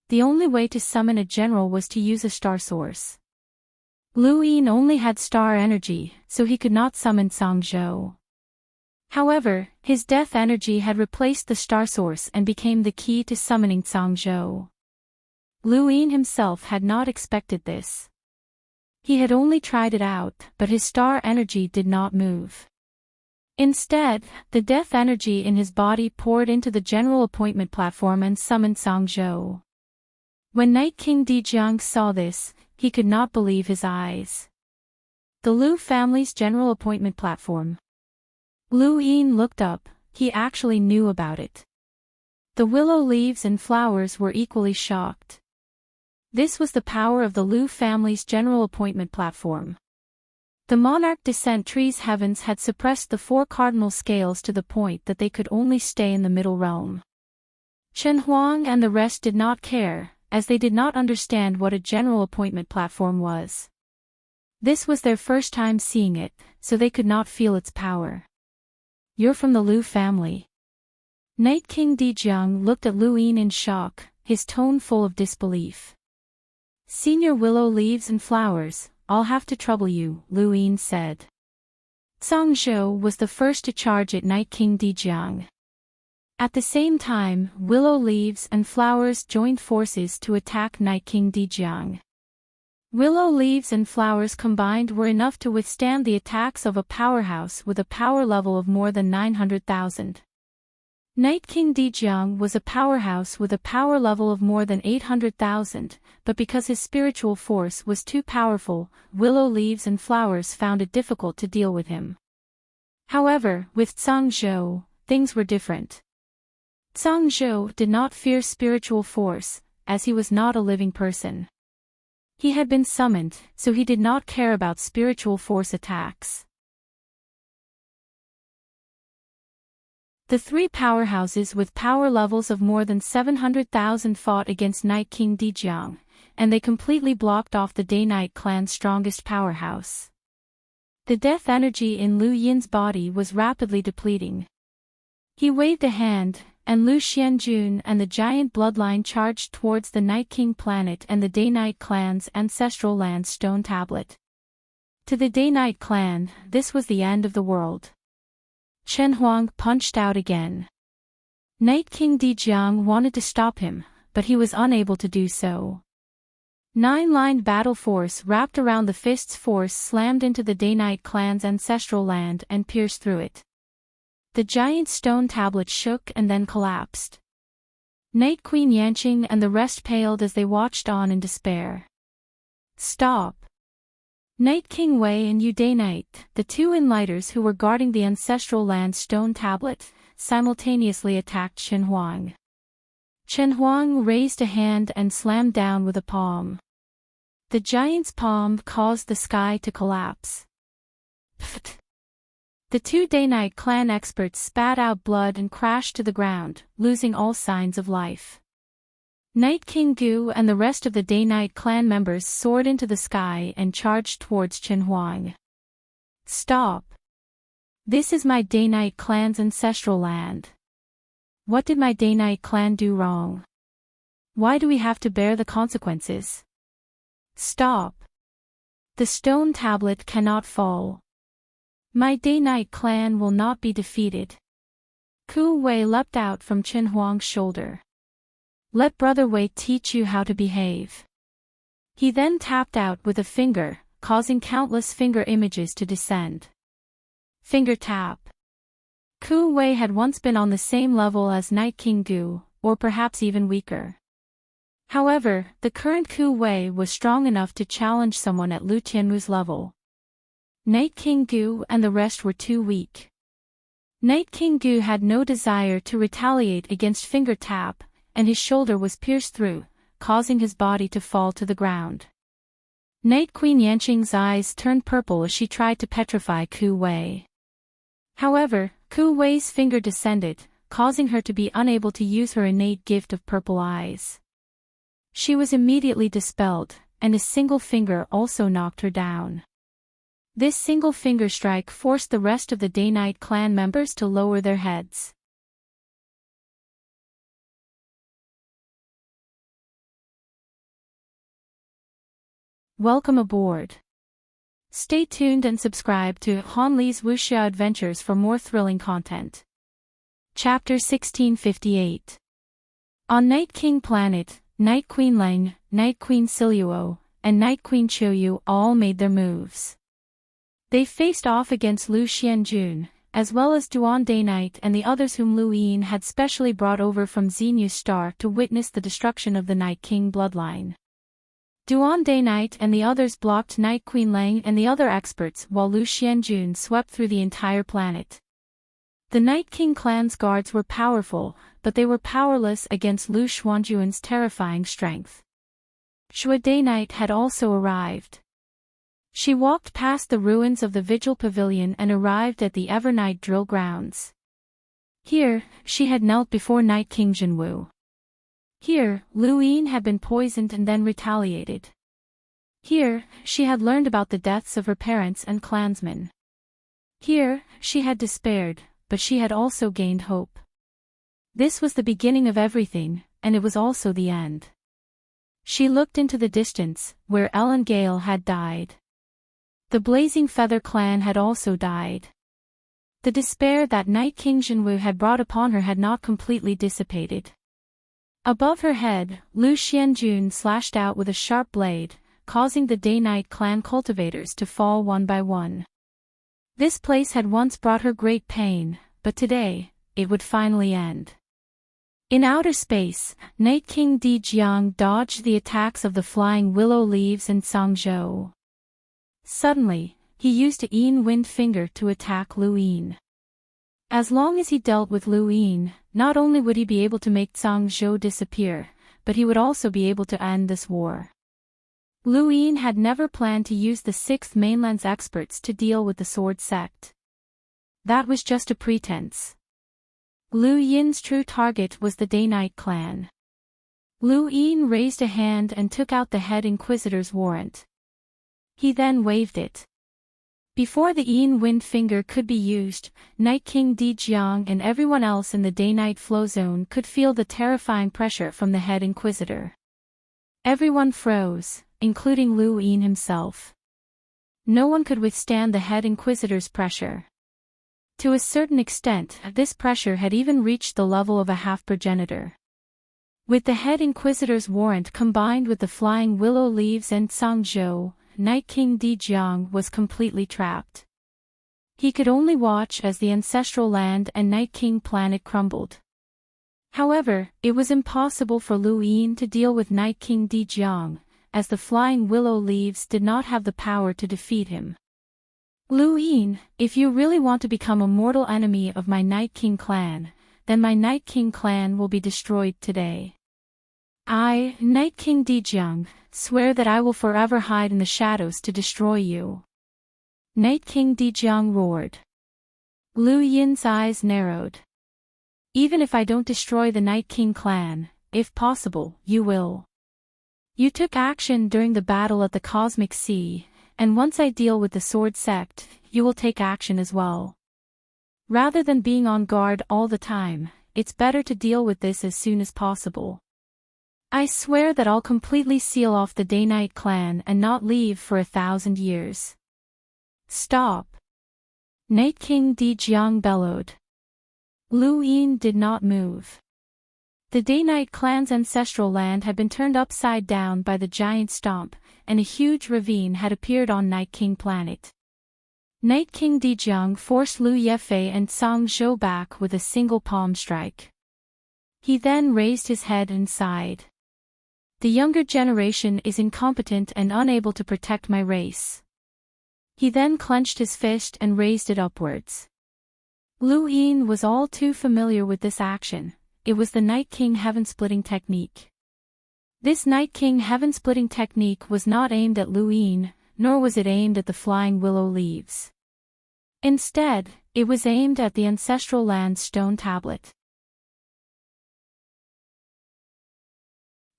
The only way to summon a general was to use a star source. Lu Yin only had star energy, so he could not summon Zhang Zhou. However, his death energy had replaced the star source and became the key to summoning Zhang Zhou. Lu Yin himself had not expected this. He had only tried it out, but his star energy did not move. Instead, the death energy in his body poured into the general appointment platform and summoned Zhang Zhou. When Night King Dejiang saw this, he could not believe his eyes. The Lu family's general appointment platform. Lu Yin looked up, he actually knew about it. The willow leaves and flowers were equally shocked. This was the power of the Lu family's general appointment platform. The monarch descent tree's heavens had suppressed the four cardinal scales to the point that they could only stay in the middle realm. Chen Huang and the rest did not care, as they did not understand what a general appointment platform was. This was their first time seeing it, so they could not feel its power. You're from the Lu family. Night King Dejiang looked at Lu Yin in shock, his tone full of disbelief. Senior willow leaves and flowers, I'll have to trouble you, Lu Yin said. Zhang Zhou was the first to charge at Night King Dejiang. At the same time, willow leaves and flowers joined forces to attack Night King Dejiang. Willow leaves and flowers combined were enough to withstand the attacks of a powerhouse with a power level of more than 900,000. Night King Dejiang was a powerhouse with a power level of more than 800,000, but because his spiritual force was too powerful, willow leaves and flowers found it difficult to deal with him. However, with Zhang Zhou, things were different. Zhang Zhou did not fear spiritual force, as he was not a living person. He had been summoned, so he did not care about spiritual force attacks. The three powerhouses with power levels of more than 700,000 fought against Night King Dejiang, and they completely blocked off the Day-Night clan's strongest powerhouse. The death energy in Lu Yin's body was rapidly depleting. He waved a hand, and Lu Xianjun and the giant bloodline charged towards the Night King planet and the Day-Night clan's ancestral land stone tablet. To the Day-Night clan, this was the end of the world. Chen Huang punched out again. Night King Dejiang wanted to stop him, but he was unable to do so. Nine-lined battle force wrapped around the fist's force slammed into the Day-Night clan's ancestral land and pierced through it. The giant stone tablet shook and then collapsed. Night Queen Yanqing and the rest paled as they watched on in despair. Stop! Night King Wei and Yu Day-Night, the two enlighters who were guarding the ancestral land stone tablet, simultaneously attacked Chen Huang. Chen Huang raised a hand and slammed down with a palm. The giant's palm caused the sky to collapse. Pfft! The two Day-Night clan experts spat out blood and crashed to the ground, losing all signs of life. Night King Gu and the rest of the Day-Night clan members soared into the sky and charged towards Chen Huang. Stop! This is my Day-Night clan's ancestral land. What did my Day-Night clan do wrong? Why do we have to bear the consequences? Stop! The stone tablet cannot fall. My Day-Night clan will not be defeated. Ku Wei leapt out from Chen Huang's shoulder. Let Brother Wei teach you how to behave. He then tapped out with a finger, causing countless finger images to descend. Finger tap. Ku Wei had once been on the same level as Night King Gu, or perhaps even weaker. However, the current Ku Wei was strong enough to challenge someone at Lu Qianwu's level. Night King Gu and the rest were too weak. Night King Gu had no desire to retaliate against Finger Tap, and his shoulder was pierced through, causing his body to fall to the ground. Night Queen Yanqing's eyes turned purple as she tried to petrify Ku Wei. However, Ku Wei's finger descended, causing her to be unable to use her innate gift of purple eyes. She was immediately dispelled, and a single finger also knocked her down. This single finger strike forced the rest of the Day-Night clan members to lower their heads. Welcome aboard. Stay tuned and subscribe to Han Li's Wuxia Adventures for more thrilling content. Chapter 1658. On Night King Planet, Night Queen Leng, Night Queen Siluo, and Night Queen Qiuyu all made their moves. They faced off against Lu Xianjun, as well as Duan Day-Night and the others whom Lu Yin had specially brought over from Xenu's star to witness the destruction of the Night King bloodline. Duan Day-Night and the others blocked Night Queen Leng and the other experts while Lu Xianjun swept through the entire planet. The Night King clan's guards were powerful, but they were powerless against Lu Xuanjuan's terrifying strength. Xue Day-Night had also arrived. She walked past the ruins of the Vigil Pavilion and arrived at the Evernight drill grounds. Here, she had knelt before Night King Jinwu. Here, Lu Yin had been poisoned and then retaliated. Here, she had learned about the deaths of her parents and clansmen. Here, she had despaired, but she had also gained hope. This was the beginning of everything, and it was also the end. She looked into the distance, where Ellen Gale had died. The Blazing Feather clan had also died. The despair that Night King Jinwu had brought upon her had not completely dissipated. Above her head, Lu Xianjun slashed out with a sharp blade, causing the Day-Night clan cultivators to fall one by one. This place had once brought her great pain, but today, it would finally end. In outer space, Night King Di Jiang dodged the attacks of the flying willow leaves and Sangzhou. Suddenly, he used a Yin Wind Finger to attack Lu Yin. As long as he dealt with Lu Yin, not only would he be able to make Zhangzhou disappear, but he would also be able to end this war. Lu Yin had never planned to use the Sixth Mainland's experts to deal with the Sword Sect. That was just a pretense. Lu Yin's true target was the Day-Night clan. Lu Yin raised a hand and took out the head Inquisitor's warrant. He then waved it. Before the Yin Wind Finger could be used, Night King Di Jiang and everyone else in the Day-Night flow zone could feel the terrifying pressure from the head Inquisitor. Everyone froze, including Lu Yin himself. No one could withstand the head Inquisitor's pressure. To a certain extent, this pressure had even reached the level of a half-progenitor. With the head Inquisitor's warrant combined with the flying willow leaves and Sangzhou, Night King Di Jiang was completely trapped. He could only watch as the ancestral land and Night King planet crumbled. However, it was impossible for Lu Yin to deal with Night King Di Jiang, as the flying willow leaves did not have the power to defeat him. Lu Yin, if you really want to become a mortal enemy of my Night King clan, then my Night King clan will be destroyed today. I, Night King Di Jiang, swear that I will forever hide in the shadows to destroy you. Night King Di Jiang roared. Lu Yin's eyes narrowed. Even if I don't destroy the Night King clan, if possible, you will. You took action during the battle at the Cosmic Sea, and once I deal with the Sword Sect, you will take action as well. Rather than being on guard all the time, it's better to deal with this as soon as possible. I swear that I'll completely seal off the Day-Night clan and not leave for 1,000 years. Stop! Night King Di Jiang bellowed. Lu Yin did not move. The Day-Night clan's ancestral land had been turned upside down by the giant stomp, and a huge ravine had appeared on Night King planet. Night King Di Jiang forced Lu Yefei and Sangzhou back with a single palm strike. He then raised his head and sighed. The younger generation is incompetent and unable to protect my race. He then clenched his fist and raised it upwards. Lu Yin was all too familiar with this action. It was the Night King heaven-splitting technique. This Night King heaven-splitting technique was not aimed at Lu Yin, nor was it aimed at the flying willow leaves. Instead, it was aimed at the ancestral land's stone tablet.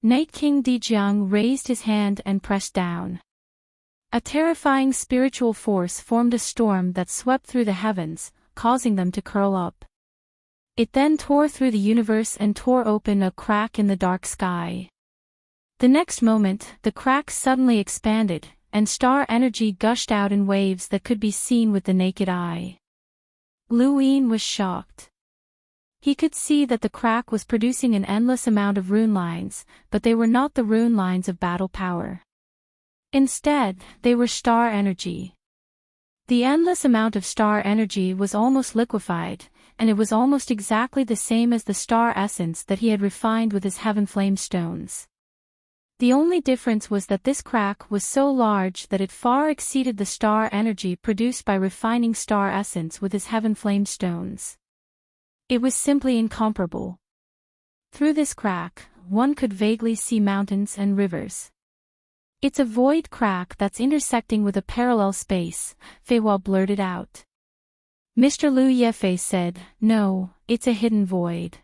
Night King Dijiang raised his hand and pressed down. A terrifying spiritual force formed a storm that swept through the heavens, causing them to curl up. It then tore through the universe and tore open a crack in the dark sky. The next moment, the crack suddenly expanded, and star energy gushed out in waves that could be seen with the naked eye. Lu Yin was shocked. He could see that the crack was producing an endless amount of rune lines, but they were not the rune lines of battle power. Instead, they were star energy. The endless amount of star energy was almost liquefied, and it was almost exactly the same as the star essence that he had refined with his heaven flame stones. The only difference was that this crack was so large that it far exceeded the star energy produced by refining star essence with his heaven flame stones. It was simply incomparable. Through this crack, one could vaguely see mountains and rivers. It's a void crack that's intersecting with a parallel space, Fei Hua blurted out. Mr. Lu Yefei said, no, it's a hidden void.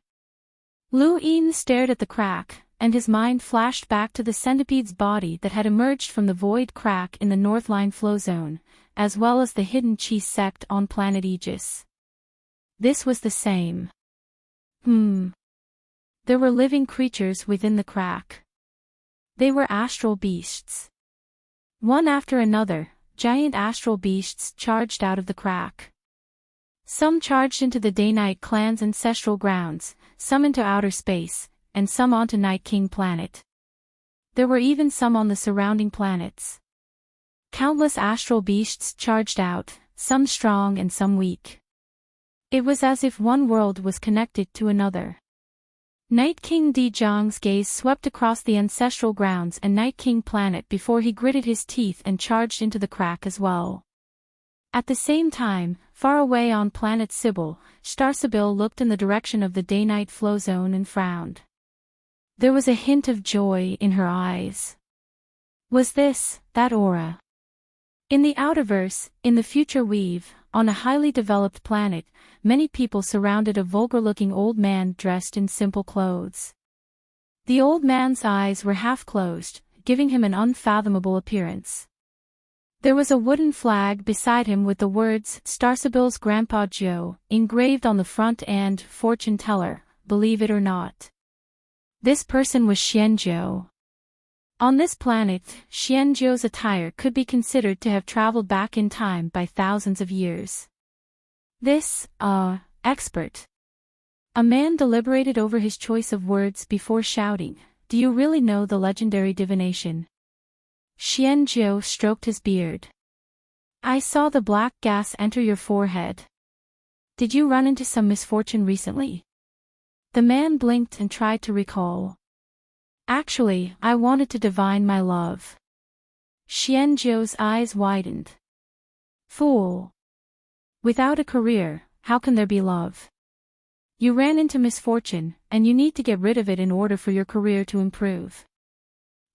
Lu Yin stared at the crack, and his mind flashed back to the centipede's body that had emerged from the void crack in the Northline flow zone, as well as the hidden Qi sect on planet Aegis. This was the same. There were living creatures within the crack. They were astral beasts. One after another, giant astral beasts charged out of the crack. Some charged into the Day-Night clan's ancestral grounds, some into outer space, and some onto Night King planet. There were even some on the surrounding planets. Countless astral beasts charged out, some strong and some weak. It was as if one world was connected to another. Night King Dijiang's gaze swept across the ancestral grounds and Night King planet before he gritted his teeth and charged into the crack as well. At the same time, far away on planet Sybil, Starsabil looked in the direction of the Day-Night flow zone and frowned. There was a hint of joy in her eyes. Was this, that aura? In the Outerverse, in the future weave, on a highly developed planet, many people surrounded a vulgar-looking old man dressed in simple clothes. The old man's eyes were half closed, giving him an unfathomable appearance. There was a wooden flag beside him with the words, Starsabil's Grandpa Joe, engraved on the front and, fortune teller, believe it or not. This person was Xianzhou. On this planet, Xianzhou's attire could be considered to have traveled back in time by thousands of years. This, expert. A man deliberated over his choice of words before shouting, do you really know the legendary divination? Xianzhou stroked his beard. I saw the black gas enter your forehead. Did you run into some misfortune recently? The man blinked and tried to recall. Actually, I wanted to divine my love. Xianzhou's eyes widened. Fool. Without a career, how can there be love? You ran into misfortune, and you need to get rid of it in order for your career to improve.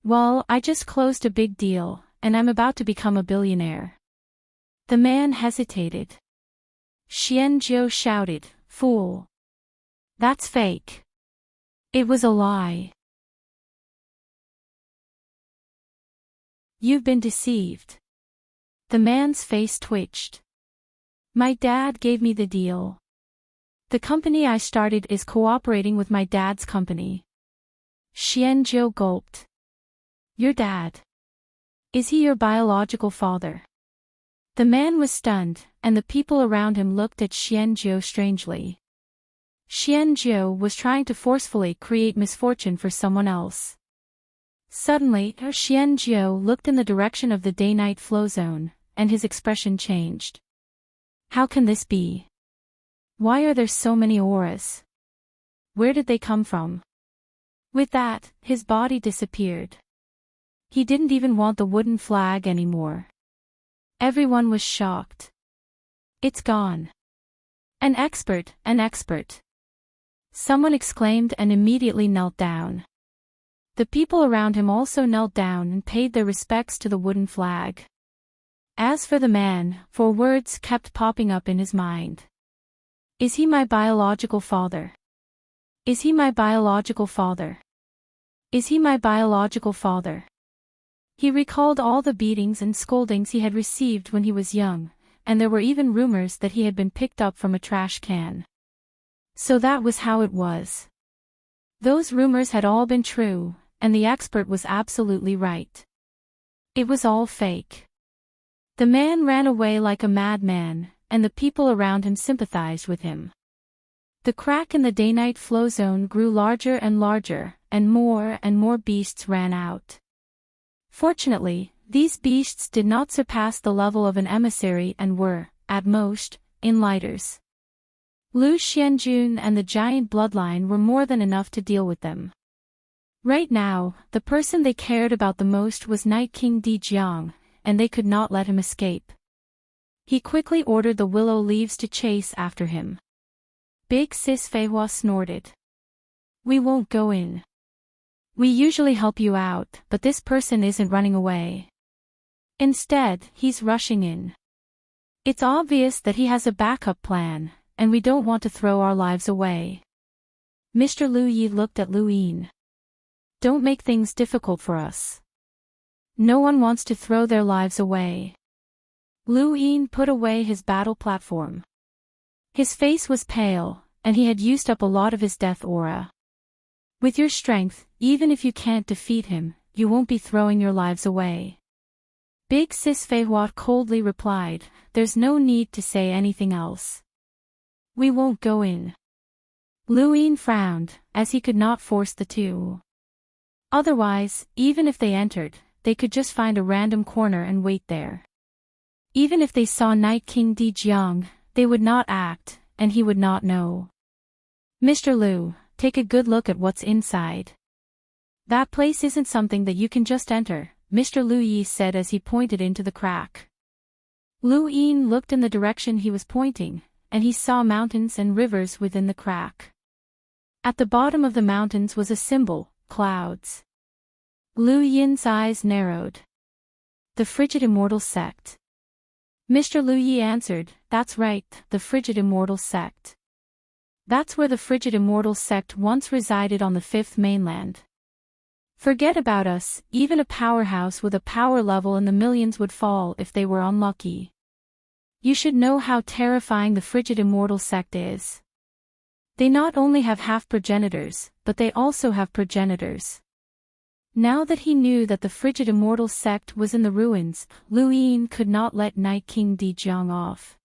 Well, I just closed a big deal, and I'm about to become a billionaire. The man hesitated. Xianzhou shouted, fool. That's fake. It was a lie. You've been deceived. The man's face twitched. My dad gave me the deal. The company I started is cooperating with my dad's company. Xianzhou gulped. Your dad? Is he your biological father? The man was stunned, and the people around him looked at Xianzhou strangely. Xianzhou was trying to forcefully create misfortune for someone else. Suddenly, Xianzhou looked in the direction of the Day-Night flow zone, and his expression changed. How can this be? Why are there so many auras? Where did they come from? With that, his body disappeared. He didn't even want the wooden flag anymore. Everyone was shocked. It's gone. An expert, an expert. Someone exclaimed and immediately knelt down. The people around him also knelt down and paid their respects to the wooden flag. As for the man, 4 words kept popping up in his mind. Is he my biological father? Is he my biological father? Is he my biological father? He recalled all the beatings and scoldings he had received when he was young, and there were even rumors that he had been picked up from a trash can. So that was how it was. Those rumors had all been true, and the expert was absolutely right. It was all fake. The man ran away like a madman, and the people around him sympathized with him. The crack in the day-night flow zone grew larger and larger, and more beasts ran out. Fortunately, these beasts did not surpass the level of an emissary and were, at most, in lighters. Lu Xianjun and the giant bloodline were more than enough to deal with them. Right now, the person they cared about the most was Night King Dijiang, and they could not let him escape. He quickly ordered the willow leaves to chase after him. Big Sis Feihua snorted. We won't go in. We usually help you out, but this person isn't running away. Instead, he's rushing in. It's obvious that he has a backup plan, and we don't want to throw our lives away. Mr. Lu Yi looked at Lu Yin. Don't make things difficult for us. No one wants to throw their lives away. Lu Yin put away his battle platform. His face was pale, and he had used up a lot of his death aura. With your strength, even if you can't defeat him, you won't be throwing your lives away. Big Sis Feihua coldly replied, there's no need to say anything else. We won't go in. Lu Yin frowned, as he could not force the two. Otherwise, even if they entered, they could just find a random corner and wait there. Even if they saw Night King Dijiang, they would not act, and he would not know. Mr. Lu, take a good look at what's inside. That place isn't something that you can just enter, Mr. Lu Yi said as he pointed into the crack. Lu Yin looked in the direction he was pointing, and he saw mountains and rivers within the crack. At the bottom of the mountains was a symbol, clouds. Lu Yin's eyes narrowed. The Frigid Immortal Sect. Mr. Lu Yi answered, that's right, the Frigid Immortal Sect. That's where the Frigid Immortal Sect once resided on the 5th mainland. Forget about us, even a powerhouse with a power level in the millions would fall if they were unlucky. You should know how terrifying the Frigid Immortal Sect is. They not only have half-progenitors, but they also have progenitors. Now that he knew that the Frigid Immortal Sect was in the ruins, Lu Yin could not let Night King Dijiang off.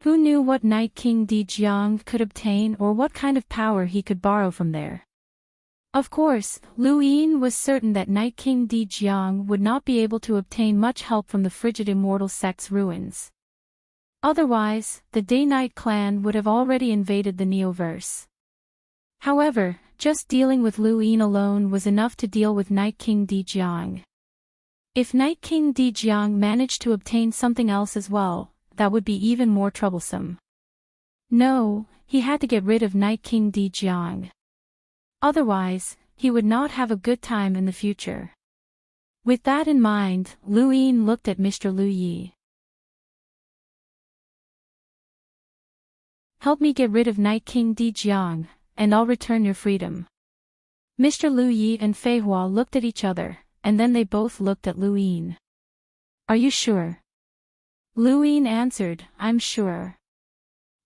Who knew what Night King Dijiang could obtain or what kind of power he could borrow from there? Of course, Lu Yin was certain that Night King Dijiang would not be able to obtain much help from the Frigid Immortal Sect's ruins. Otherwise, the Day-Night clan would have already invaded the Neoverse. However, just dealing with Lu Yin alone was enough to deal with Night King Dijiang. If Night King Dijiang managed to obtain something else as well, that would be even more troublesome. No, he had to get rid of Night King Dijiang. Otherwise, he would not have a good time in the future. With that in mind, Lu Yin looked at Mr. Lu Yi. Help me get rid of Night King Dijiang, and I'll return your freedom. Mr. Lu Yi and Feihua looked at each other, and then they both looked at Lu Yin. Are you sure? Lu Yin answered, I'm sure.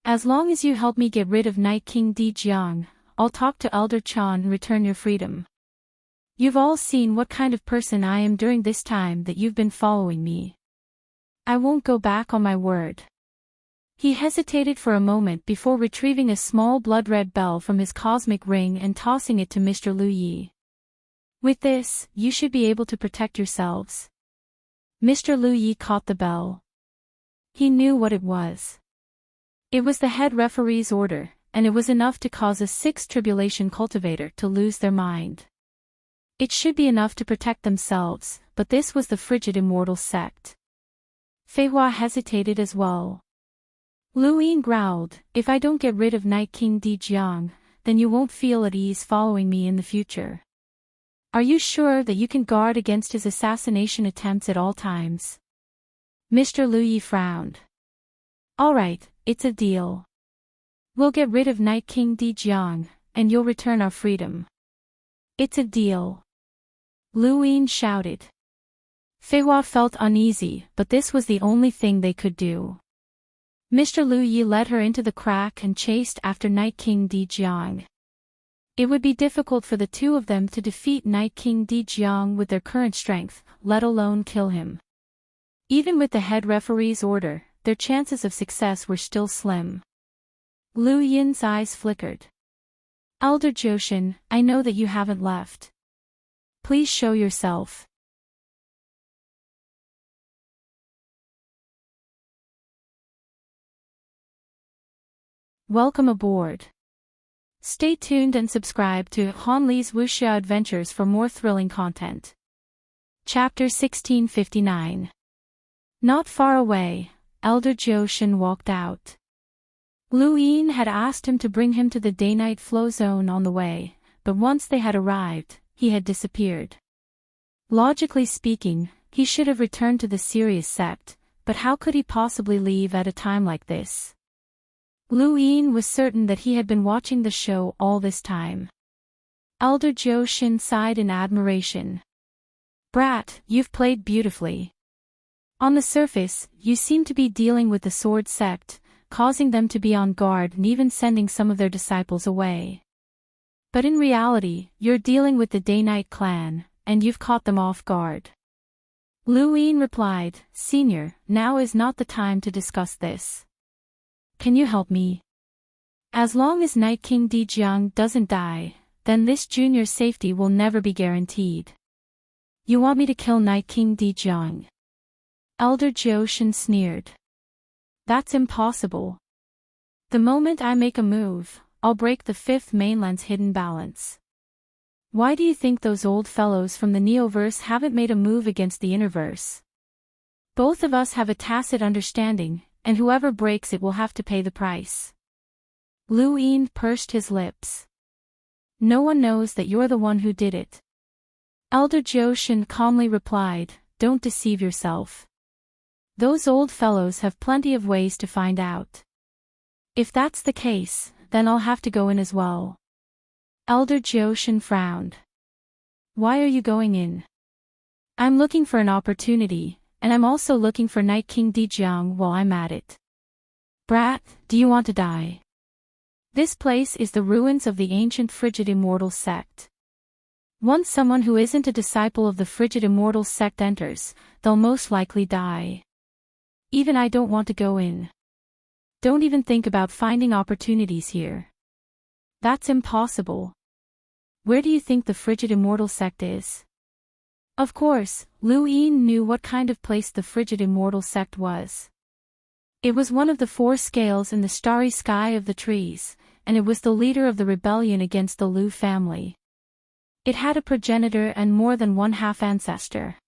As long as you help me get rid of Night King Dijiang, I'll talk to Elder Chan and return your freedom. You've all seen what kind of person I am during this time that you've been following me. I won't go back on my word. He hesitated for a moment before retrieving a small blood-red bell from his cosmic ring and tossing it to Mr. Lu Yi. With this, you should be able to protect yourselves. Mr. Lu Yi caught the bell. He knew what it was. It was the head referee's order, and it was enough to cause a sixth tribulation cultivator to lose their mind. It should be enough to protect themselves, but this was the frigid immortal sect. Fei Hua hesitated as well. Lu Yin growled, "If I don't get rid of Night King Di Jiang, then you won't feel at ease following me in the future. Are you sure that you can guard against his assassination attempts at all times?" Mr. Lu Yi frowned. "All right, it's a deal. We'll get rid of Night King Di Jiang, and you'll return our freedom." "It's a deal," Lu Yin shouted. Fei Hua felt uneasy, but this was the only thing they could do. Mr. Lu Yi led her into the crack and chased after Night King Di Jiang. It would be difficult for the two of them to defeat Night King Di Jiang with their current strength, let alone kill him. Even with the head referee's order, their chances of success were still slim. Lu Yin's eyes flickered. "Elder Joshin, I know that you haven't left. Please show yourself." Welcome aboard. Stay tuned and subscribe to Han Li's Wuxia Adventures for more thrilling content. Chapter 1659. Not far away, Elder Joshin walked out. Lu Yin had asked him to bring him to the day-night flow zone on the way, but once they had arrived, he had disappeared. Logically speaking, he should have returned to the Sirius sect, but how could he possibly leave at a time like this? Lu Yin was certain that he had been watching the show all this time. Elder Joshin sighed in admiration. "Brat, you've played beautifully. On the surface, you seem to be dealing with the sword sect, causing them to be on guard and even sending some of their disciples away. But in reality, you're dealing with the Day-Night clan, and you've caught them off guard." Lu Yin replied, "Senior, now is not the time to discuss this. Can you help me? As long as Night King Di Jiang doesn't die, then this junior's safety will never be guaranteed." "You want me to kill Night King Di Jiang?" Elder Joshin sneered. "That's impossible. The moment I make a move, I'll break the fifth mainland's hidden balance. Why do you think those old fellows from the Neoverse haven't made a move against the Innerverse? Both of us have a tacit understanding, and whoever breaks it will have to pay the price." Lu Yin pursed his lips. "No one knows that you're the one who did it." Elder Joshin calmly replied, "Don't deceive yourself. Those old fellows have plenty of ways to find out. If that's the case, then I'll have to go in as well." Elder Joshin frowned. "Why are you going in?" "I'm looking for an opportunity, and I'm also looking for Night King Di Jiang while I'm at it." "Brat, do you want to die?" "This place is the ruins of the ancient Frigid Immortal sect. Once someone who isn't a disciple of the Frigid Immortal sect enters, they'll most likely die. Even I don't want to go in. Don't even think about finding opportunities here. That's impossible. Where do you think the Frigid Immortal sect is?" Of course, Lu Yin knew what kind of place the Frigid Immortal sect was. It was one of the four scales in the starry sky of the trees, and it was the leader of the rebellion against the Lu family. It had a progenitor and more than one half-ancestor.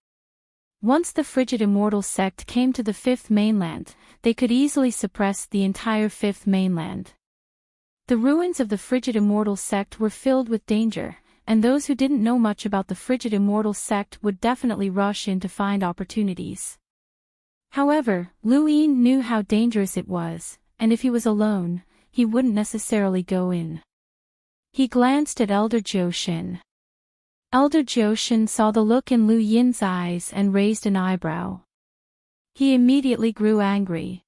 Once the Frigid Immortal sect came to the fifth mainland, they could easily suppress the entire fifth mainland. The ruins of the Frigid Immortal sect were filled with danger, and those who didn't know much about the Frigid Immortal sect would definitely rush in to find opportunities. However, Lu Yin knew how dangerous it was, and if he was alone, he wouldn't necessarily go in. He glanced at Elder Joshin. Elder Joshin saw the look in Lu Yin's eyes and raised an eyebrow. He immediately grew angry.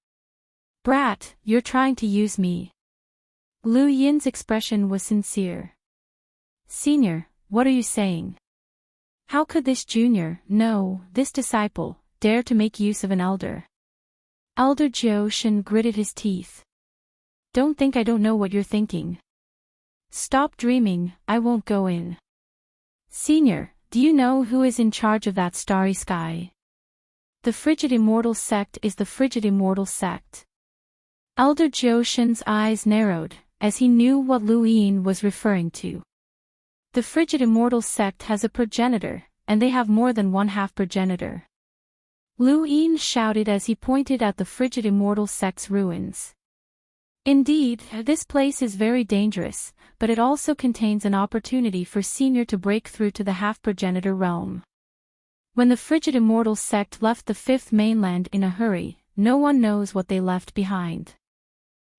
"Brat, you're trying to use me." Lu Yin's expression was sincere. "Senior, what are you saying? How could this junior, no, this disciple, dare to make use of an elder?" Elder Joshin gritted his teeth. "Don't think I don't know what you're thinking. Stop dreaming, I won't go in." "Senior, do you know who is in charge of that starry sky?" "The Frigid Immortal sect is the Frigid Immortal sect." Elder Joshin's eyes narrowed, as he knew what Lu Yin was referring to. The frigid immortal sect has a progenitor, and they have more than one half progenitor. Lu Yin shouted as he pointed at the frigid immortal sect's ruins. Indeed, this place is very dangerous, but it also contains an opportunity for Senior to break through to the half-progenitor realm. When the frigid immortal sect left the fifth mainland in a hurry, no one knows what they left behind.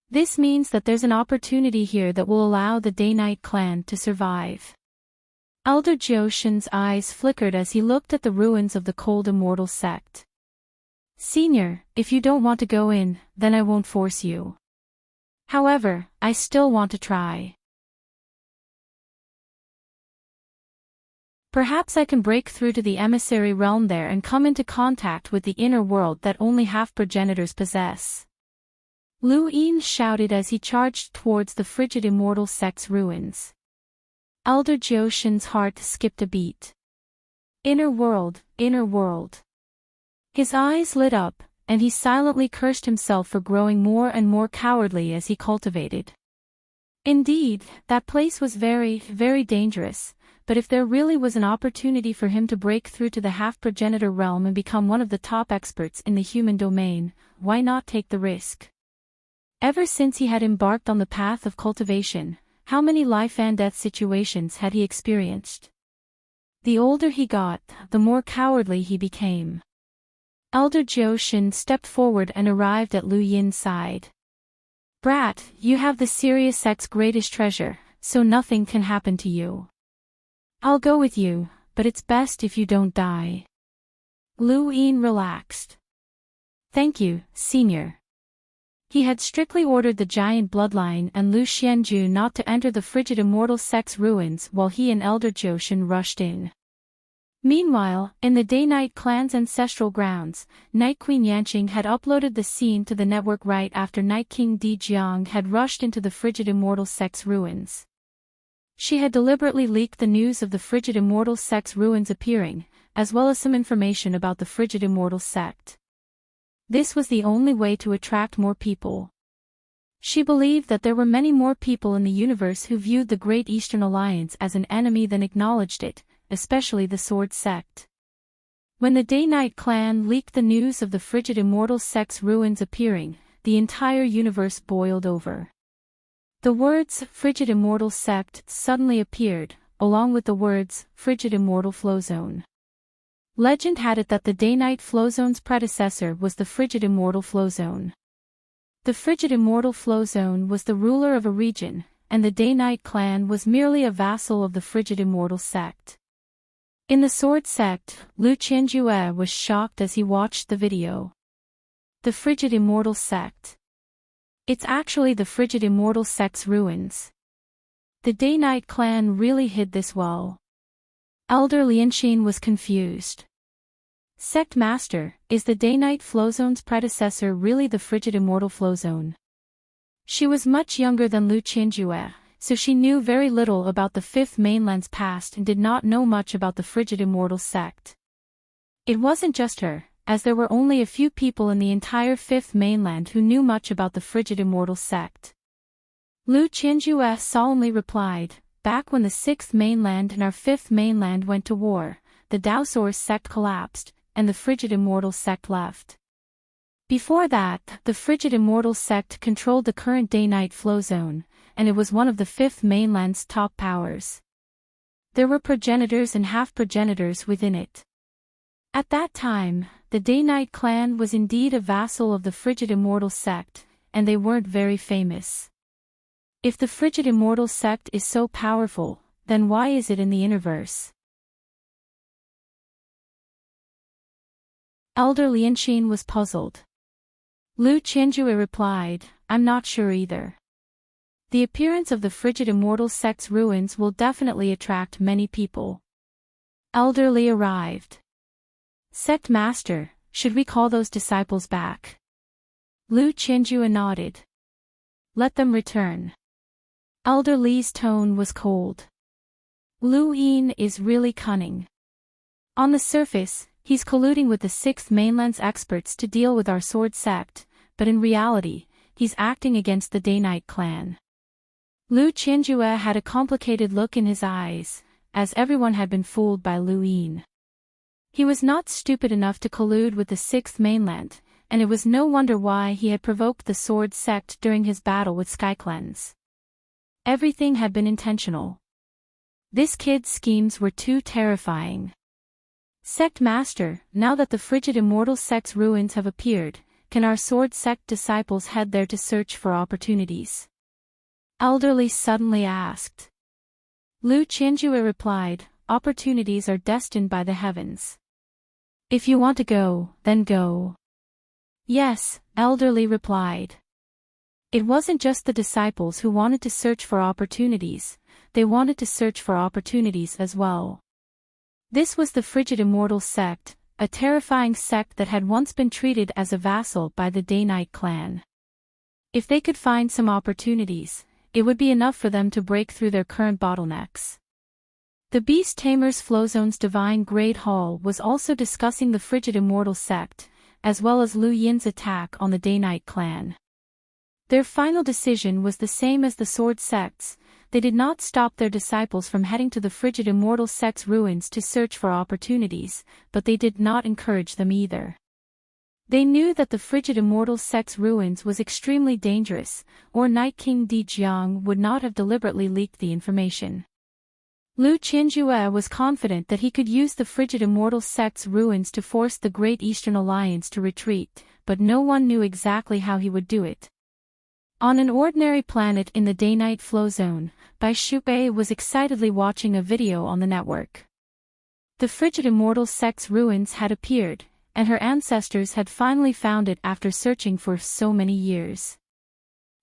This means that there's an opportunity here that will allow the Day-Night clan to survive. Elder Jioshin's eyes flickered as he looked at the ruins of the cold immortal sect. Senior, if you don't want to go in, then I won't force you. However, I still want to try. Perhaps I can break through to the emissary realm there and come into contact with the inner world that only half-progenitors possess. Lu Yin shouted as he charged towards the frigid immortal sect's ruins. Elder Jioshin's heart skipped a beat. Inner world, inner world. His eyes lit up, and he silently cursed himself for growing more and more cowardly as he cultivated. Indeed, that place was very, very dangerous, but if there really was an opportunity for him to break through to the half-progenitor realm and become one of the top experts in the human domain, why not take the risk? Ever since he had embarked on the path of cultivation, how many life-and-death situations had he experienced? The older he got, the more cowardly he became. Elder Jioshin stepped forward and arrived at Lu Yin's side. Brat, you have the Sirius Sect's greatest treasure, so nothing can happen to you. I'll go with you, but it's best if you don't die. Lu Yin relaxed. Thank you, Senior. He had strictly ordered the giant bloodline and Lu Xianju not to enter the frigid immortal sect's ruins while he and Elder Jioshin rushed in. Meanwhile, in the Day-Night clan's ancestral grounds, Night Queen Yanqing had uploaded the scene to the network right after Night King Di Jiang had rushed into the frigid immortal sect's ruins. She had deliberately leaked the news of the frigid immortal sect's ruins appearing, as well as some information about the frigid immortal sect. This was the only way to attract more people. She believed that there were many more people in the universe who viewed the Great Eastern Alliance as an enemy than acknowledged it, especially the Sword Sect. When the Day-Night clan leaked the news of the frigid immortal sect's ruins appearing, the entire universe boiled over. The words frigid immortal sect suddenly appeared, along with the words frigid immortal flow zone. Legend had it that the Day-Night flow zone's predecessor was the frigid immortal flow zone. The frigid immortal flow zone was the ruler of a region, and the Day-Night clan was merely a vassal of the frigid immortal sect. In the Sword Sect, Lu Qianjue was shocked as he watched the video. The frigid immortal sect. It's actually the frigid immortal sect's ruins. The Day-Night clan really hid this well. Elder Lianxin was confused. Sect Master, is the Day-Night flow zone's predecessor really the frigid immortal flow zone? She was much younger than Lu Qianjue, so she knew very little about the Fifth Mainland's past and did not know much about the frigid immortal sect. It wasn't just her, as there were only a few people in the entire Fifth Mainland who knew much about the frigid immortal sect. Lu Qianjue solemnly replied, back when the Sixth Mainland and our Fifth Mainland went to war, the Daosaur sect collapsed, and the frigid immortal sect left. Before that, the frigid immortal sect controlled the current Day-Night flow zone, and it was one of the Fifth Mainland's top powers. There were progenitors and half-progenitors within it. At that time, the Day-Night clan was indeed a vassal of the frigid immortal sect, and they weren't very famous. If the frigid immortal sect is so powerful, then why is it in the Innerverse? Elder Lianxin was puzzled. Lu Qianjue replied, I'm not sure either. The appearance of the frigid immortal sect's ruins will definitely attract many people. Elder Li arrived. Sect Master, should we call those disciples back? Lu Qianjue nodded. Let them return. Elder Li's tone was cold. Lu Yin is really cunning. On the surface, he's colluding with the Sixth Mainland's experts to deal with our Sword Sect, but in reality, he's acting against the Day-Night clan. Lu Qianjue had a complicated look in his eyes, as everyone had been fooled by Lu Yin. He was not stupid enough to collude with the Sixth Mainland, and it was no wonder why he had provoked the Sword Sect during his battle with Skycleanse. Everything had been intentional. This kid's schemes were too terrifying. Sect Master, now that the frigid immortal sect's ruins have appeared, can our Sword Sect disciples head there to search for opportunities? Elderly suddenly asked. Lu Qianjue replied, opportunities are destined by the heavens. If you want to go, then go. Yes, Elderly replied. It wasn't just the disciples who wanted to search for opportunities, they wanted to search for opportunities as well. This was the frigid immortal sect, a terrifying sect that had once been treated as a vassal by the Day-Night clan. If they could find some opportunities, it would be enough for them to break through their current bottlenecks. The Beast Tamers Flowzone's Divine Great Hall was also discussing the frigid immortal sect, as well as Lu Yin's attack on the Day-Night clan. Their final decision was the same as the Sword Sect's. They did not stop their disciples from heading to the frigid immortal sect's ruins to search for opportunities, but they did not encourage them either. They knew that the frigid immortal sect's ruins was extremely dangerous, or Night King Di Jiang would not have deliberately leaked the information. Lu Qianjue was confident that he could use the frigid immortal sect's ruins to force the Great Eastern Alliance to retreat, but no one knew exactly how he would do it. On an ordinary planet in the Day-Night Flow Zone, Bai Shui was excitedly watching a video on the network. The frigid immortal sect's ruins had appeared, and her ancestors had finally found it after searching for so many years.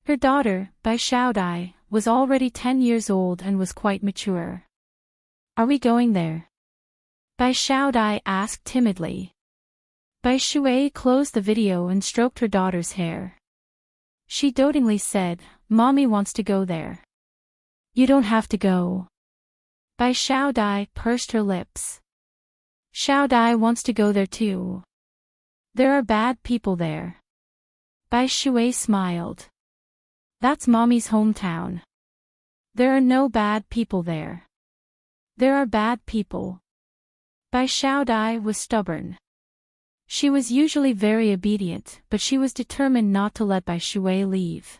Her daughter, Bai Shaodai, was already 10 years old and was quite mature. Are we going there? Bai Shaodai asked timidly. Bai Shui closed the video and stroked her daughter's hair. She dotingly said, Mommy wants to go there. You don't have to go. Bai Shaodai pursed her lips. Shaodai wants to go there too. There are bad people there. Bai Shui smiled. That's Mommy's hometown. There are no bad people there. There are bad people. Bai Shaodai was stubborn. She was usually very obedient, but she was determined not to let Bai Shui leave.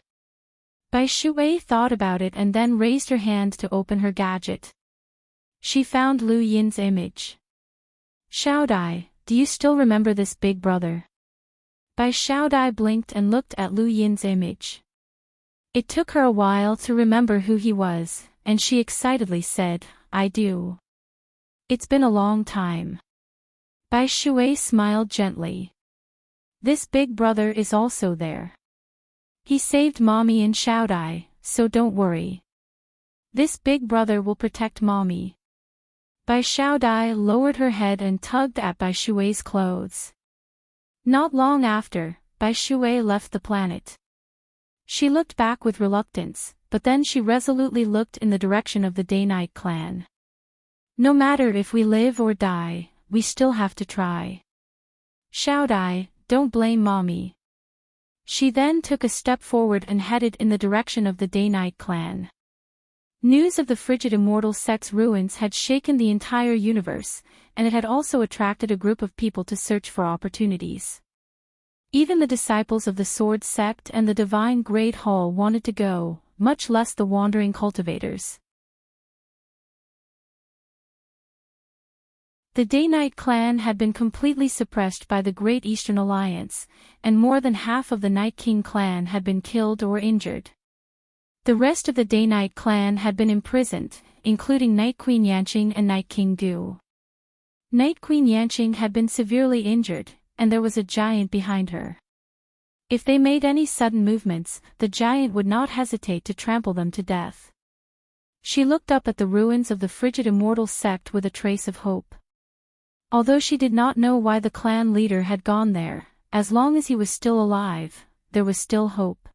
Bai Shui thought about it and then raised her hand to open her gadget. She found Lu Yin's image. Shaodai, do you still remember this big brother? Bai Shaodai blinked and looked at Lu Yin's image. It took her a while to remember who he was, and she excitedly said, I do. It's been a long time. Bai Shui smiled gently. This big brother is also there. He saved Mommy and Shaodai, so don't worry. This big brother will protect Mommy. Bai Shaodai lowered her head and tugged at Bai Shui's clothes. Not long after, Bai Shui left the planet. She looked back with reluctance, but then she resolutely looked in the direction of the Day-Night clan. No matter if we live or die, we still have to try. Shaodai, don't blame Mommy. She then took a step forward and headed in the direction of the Day-Night clan. News of the frigid immortal sect's ruins had shaken the entire universe, and it had also attracted a group of people to search for opportunities. Even the disciples of the Sword Sect and the Divine Great Hall wanted to go, much less the wandering cultivators. The Day-Night clan had been completely suppressed by the Great Eastern Alliance, and more than half of the Night King clan had been killed or injured. The rest of the Day-Night clan had been imprisoned, including Night Queen Yanqing and Night King Du. Night Queen Yanqing had been severely injured, and there was a giant behind her. If they made any sudden movements, the giant would not hesitate to trample them to death. She looked up at the ruins of the frigid immortal sect with a trace of hope. Although she did not know why the clan leader had gone there, as long as he was still alive, there was still hope.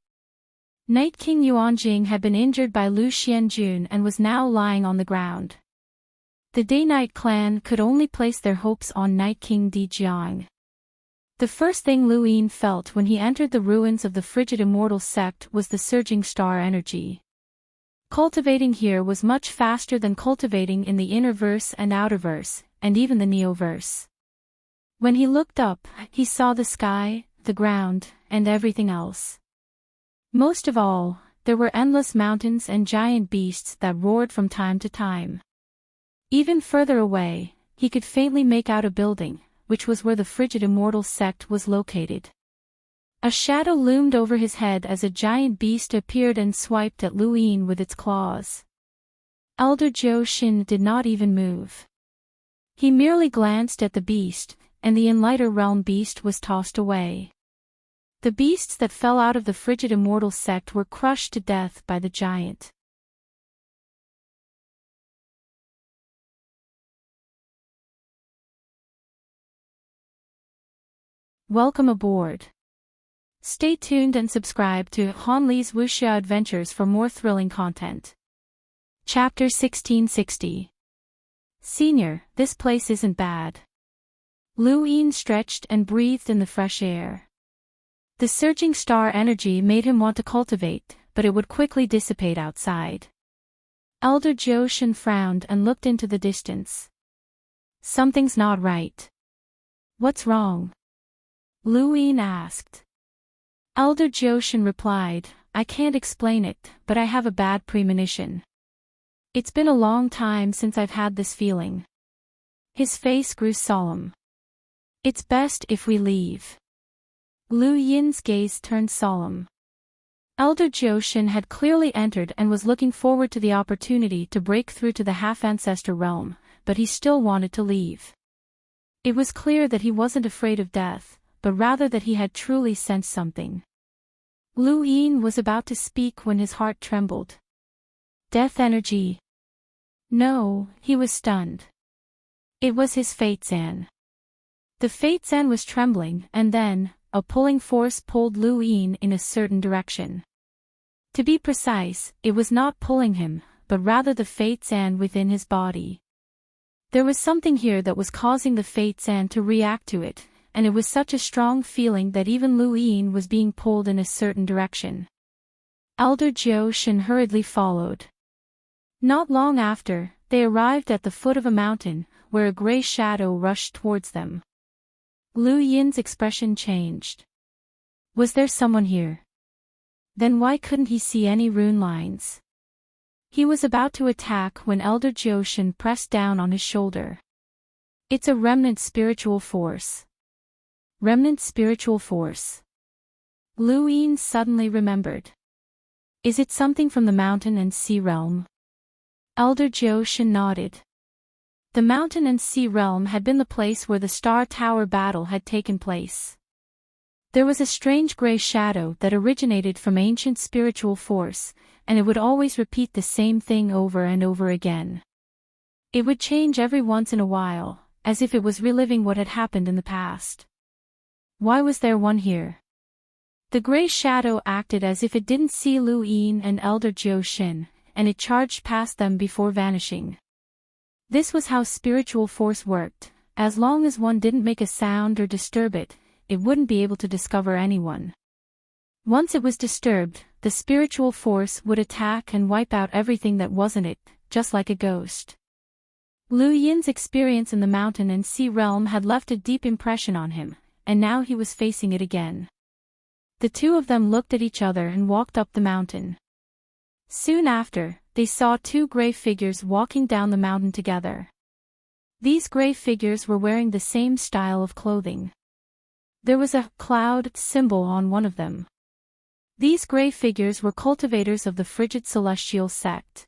Night King Yuanjing had been injured by Lu Xianjun and was now lying on the ground. The Day-Night clan could only place their hopes on Night King Di Jiang. The first thing Lu Yin felt when he entered the ruins of the frigid immortal sect was the surging star energy. Cultivating here was much faster than cultivating in the inner verse and outer verse, and even the neoverse. When he looked up, he saw the sky, the ground, and everything else. Most of all, there were endless mountains and giant beasts that roared from time to time. Even further away, he could faintly make out a building, which was where the frigid immortal sect was located. A shadow loomed over his head as a giant beast appeared and swiped at Lu Yin with its claws. Elder Zhou Xin did not even move. He merely glanced at the beast, and the Enlighter realm beast was tossed away. The beasts that fell out of the frigid immortal sect were crushed to death by the giant. Welcome aboard. Stay tuned and subscribe to Han Li's Wuxia Adventures for more thrilling content. Chapter 1660. Senior, this place isn't bad. Lu Yin stretched and breathed in the fresh air. The surging star energy made him want to cultivate, but it would quickly dissipate outside. Elder Zhou Xin frowned and looked into the distance. Something's not right. What's wrong? Lu Yin asked. Elder Zhou Xin replied, I can't explain it, but I have a bad premonition. It's been a long time since I've had this feeling. His face grew solemn. It's best if we leave. Lu Yin's gaze turned solemn. Elder Zhou Xin had clearly entered and was looking forward to the opportunity to break through to the half-ancestor realm, but he still wanted to leave. It was clear that he wasn't afraid of death, but rather that he had truly sensed something. Lu Yin was about to speak when his heart trembled. Death energy. No, he was stunned. It was his Fate Zan. The Fate Zan was trembling, and then, a pulling force pulled Lu Yin in a certain direction. To be precise, it was not pulling him, but rather the Fate Zan within his body. There was something here that was causing the Fate Zan to react to it, and it was such a strong feeling that even Lu Yin was being pulled in a certain direction. Elder Zhou Xin hurriedly followed. Not long after, they arrived at the foot of a mountain, where a gray shadow rushed towards them. Lu Yin's expression changed. Was there someone here? Then why couldn't he see any rune lines? He was about to attack when Elder Zhou Xin pressed down on his shoulder. It's a remnant spiritual force. Remnant spiritual force. Lu Yin suddenly remembered. Is it something from the mountain and sea realm? Elder Zhou Xin nodded. The mountain and sea realm had been the place where the Star Tower battle had taken place. There was a strange gray shadow that originated from ancient spiritual force, and it would always repeat the same thing over and over again. It would change every once in a while, as if it was reliving what had happened in the past. Why was there one here? The gray shadow acted as if it didn't see Lu Yin and Elder Zhou Xin, and it charged past them before vanishing. This was how spiritual force worked. As long as one didn't make a sound or disturb it, it wouldn't be able to discover anyone. Once it was disturbed, the spiritual force would attack and wipe out everything that wasn't it, just like a ghost. Lu Yin's experience in the mountain and sea realm had left a deep impression on him, and now he was facing it again. The two of them looked at each other and walked up the mountain. Soon after, they saw two gray figures walking down the mountain together. These gray figures were wearing the same style of clothing. There was a cloud symbol on one of them. These gray figures were cultivators of the frigid celestial sect.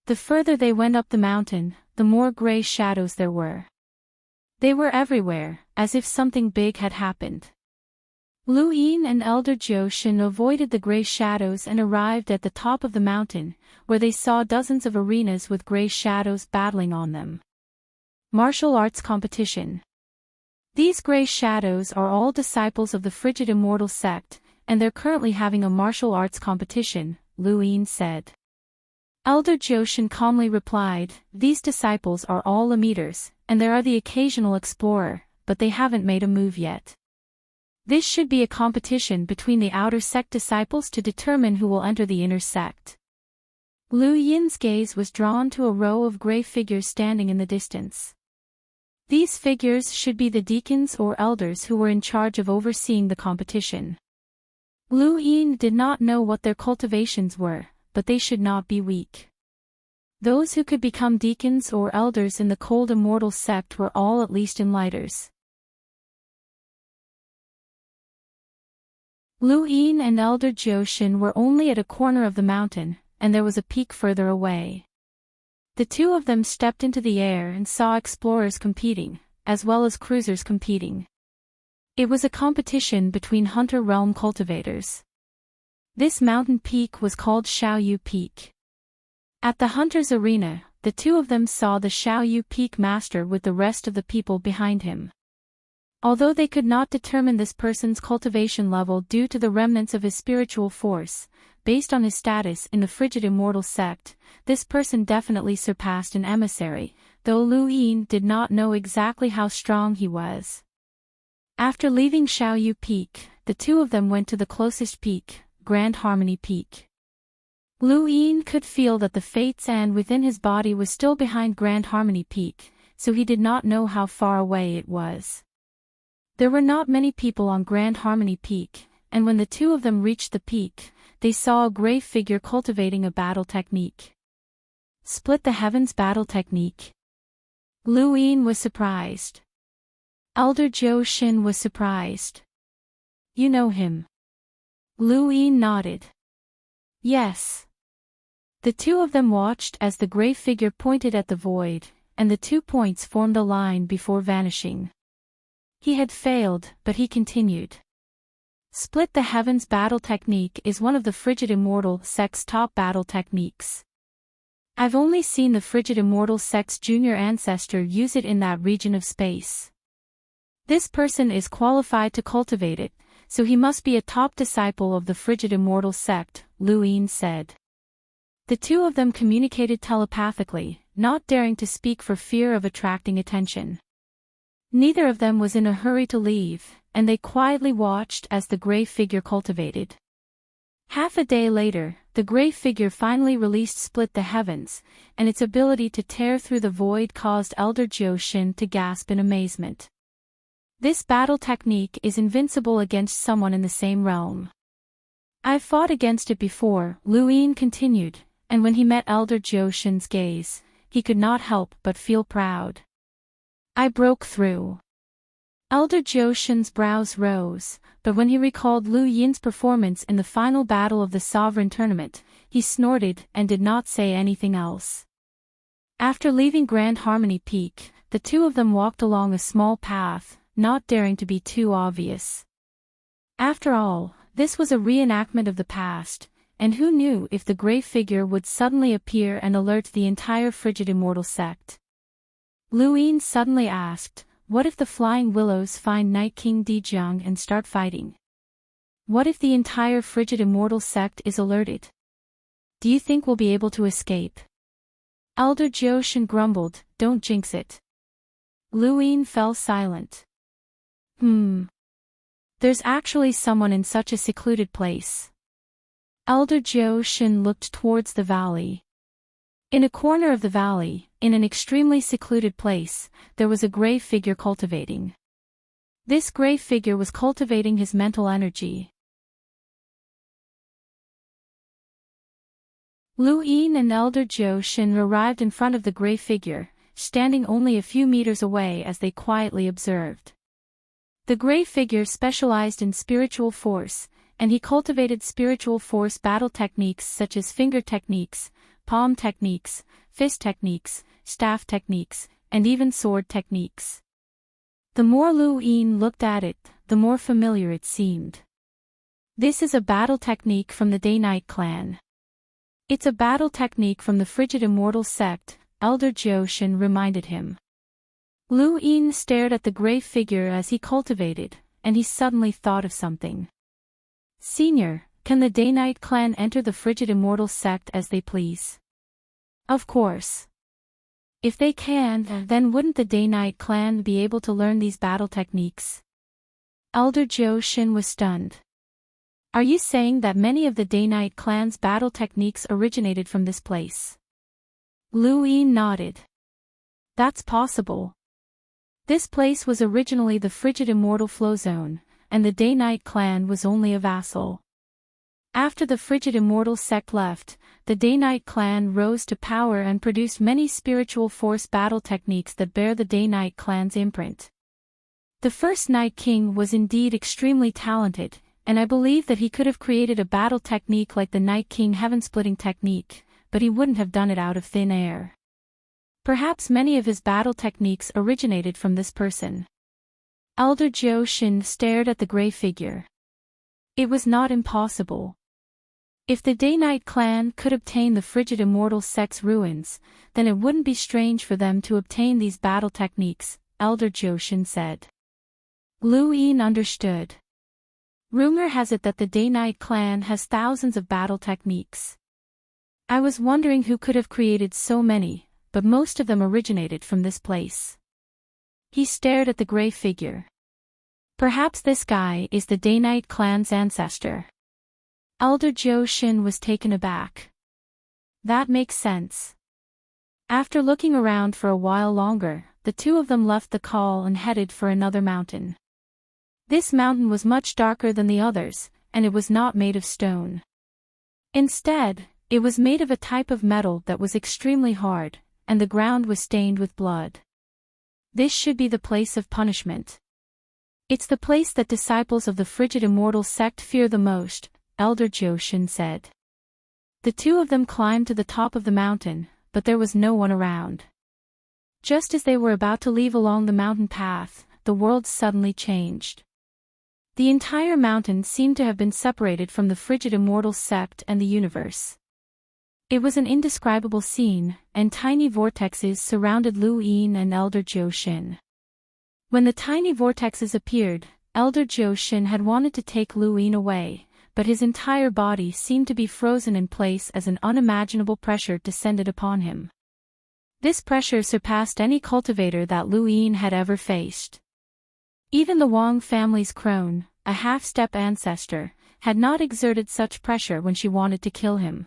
The further they went up the mountain, the more gray shadows there were. They were everywhere, as if something big had happened. Lu Yin and Elder Zhou Xin avoided the gray shadows and arrived at the top of the mountain, where they saw dozens of arenas with gray shadows battling on them. Martial arts competition. These gray shadows are all disciples of the frigid immortal sect, and they're currently having a martial arts competition, Lu Yin said. Elder Zhou Xin calmly replied, these disciples are all emitters, and there are the occasional explorer, but they haven't made a move yet. This should be a competition between the outer sect disciples to determine who will enter the inner sect. Lu Yin's gaze was drawn to a row of gray figures standing in the distance. These figures should be the deacons or elders who were in charge of overseeing the competition. Lu Yin did not know what their cultivations were, but they should not be weak. Those who could become deacons or elders in the cold immortal sect were all at least enlighters. Lu Yin and Elder Jioshin were only at a corner of the mountain, and there was a peak further away. The two of them stepped into the air and saw explorers competing, as well as cruisers competing. It was a competition between Hunter Realm cultivators. This mountain peak was called Xiaoyu Peak. At the Hunter's Arena, the two of them saw the Xiaoyu Peak master with the rest of the people behind him. Although they could not determine this person's cultivation level due to the remnants of his spiritual force, based on his status in the frigid immortal sect, this person definitely surpassed an emissary, though Lu Yin did not know exactly how strong he was. After leaving Xiaoyu Peak, the two of them went to the closest peak, Grand Harmony Peak. Lu Yin could feel that the fates and within his body was still behind Grand Harmony Peak, so he did not know how far away it was. There were not many people on Grand Harmony Peak, and when the two of them reached the peak, they saw a gray figure cultivating a battle technique. Split the Heavens battle technique. Lu Yin was surprised. Elder Jioshin was surprised. You know him? Lu Yin nodded. Yes. The two of them watched as the gray figure pointed at the void, and the 2 points formed a line before vanishing. He had failed, but he continued. Split the Heavens battle technique is one of the Frigid Immortal sect's top battle techniques. I've only seen the Frigid Immortal sect's junior ancestor use it in that region of space. This person is qualified to cultivate it, so he must be a top disciple of the Frigid Immortal sect, Lu Yin said. The two of them communicated telepathically, not daring to speak for fear of attracting attention. Neither of them was in a hurry to leave, and they quietly watched as the gray figure cultivated. Half a day later, the gray figure finally released Split the Heavens, and its ability to tear through the void caused Elder Jioshin to gasp in amazement. This battle technique is invincible against someone in the same realm. I've fought against it before, Lu Yin continued, and when he met Elder Jioshin's gaze, he could not help but feel proud. I broke through. Elder Jioshin's brows rose, but when he recalled Lu Yin's performance in the final battle of the Sovereign Tournament, he snorted and did not say anything else. After leaving Grand Harmony Peak, the two of them walked along a small path, not daring to be too obvious. After all, this was a reenactment of the past, and who knew if the gray figure would suddenly appear and alert the entire Frigid Immortal sect. Lu Yin suddenly asked, what if the Flying Willows find Night King Dijiang and start fighting? What if the entire Frigid Immortal sect is alerted? Do you think we'll be able to escape? Elder Jioshin grumbled, don't jinx it. Lu Yin fell silent. There's actually someone in such a secluded place. Elder Jioshin looked towards the valley. In a corner of the valley, in an extremely secluded place, there was a gray figure cultivating. This gray figure was cultivating his mental energy. Lu Yin and Elder Jioshin arrived in front of the gray figure, standing only a few meters away as they quietly observed. The gray figure specialized in spiritual force, and he cultivated spiritual force battle techniques such as finger techniques, palm techniques, fist techniques, staff techniques, and even sword techniques. The more Lu Yin looked at it, the more familiar it seemed. This is a battle technique from the Day-Night clan. It's a battle technique from the Frigid Immortal sect, Elder Jioshin reminded him. Lu Yin stared at the gray figure as he cultivated, and he suddenly thought of something. Senior, can the Day-Night clan enter the Frigid Immortal sect as they please? Of course. If they can, then wouldn't the Day-Night clan be able to learn these battle techniques? Elder Jioshin was stunned. Are you saying that many of the Day-Night clan's battle techniques originated from this place? Lu Yin nodded. That's possible. This place was originally the frigid immortal flow zone, and the Day-Night clan was only a vassal. After the frigid immortal sect left, the Day-Night clan rose to power and produced many spiritual force battle techniques that bear the Day-Night clan's imprint. The first Night King was indeed extremely talented, and I believe that he could have created a battle technique like the Night King heaven-splitting technique, but he wouldn't have done it out of thin air. Perhaps many of his battle techniques originated from this person. Elder Jiu Shin stared at the gray figure. It was not impossible. If the Day-Night clan could obtain the frigid immortal sect's ruins, then it wouldn't be strange for them to obtain these battle techniques, Elder Jiu Shin said. Lu Yin understood. Rumor has it that the Day-Night clan has thousands of battle techniques. I was wondering who could have created so many, but most of them originated from this place. He stared at the gray figure. Perhaps this guy is the Day-Night clan's ancestor. Elder Jiu Shin was taken aback. That makes sense. After looking around for a while longer, the two of them left the call and headed for another mountain. This mountain was much darker than the others, and it was not made of stone. Instead, it was made of a type of metal that was extremely hard, and the ground was stained with blood. This should be the place of punishment. It's the place that disciples of the frigid immortal sect fear the most, Elder Jiu Shin said. The two of them climbed to the top of the mountain, but there was no one around. Just as they were about to leave along the mountain path, the world suddenly changed. The entire mountain seemed to have been separated from the frigid immortal sept and the universe. It was an indescribable scene, and tiny vortexes surrounded Lu Yin and Elder Jiu Shin. When the tiny vortexes appeared, Elder Jiu Shin had wanted to take Lu Yin away, but his entire body seemed to be frozen in place as an unimaginable pressure descended upon him. This pressure surpassed any cultivator that Lu Yin had ever faced. Even the Wang family's crone, a half-step ancestor, had not exerted such pressure when she wanted to kill him.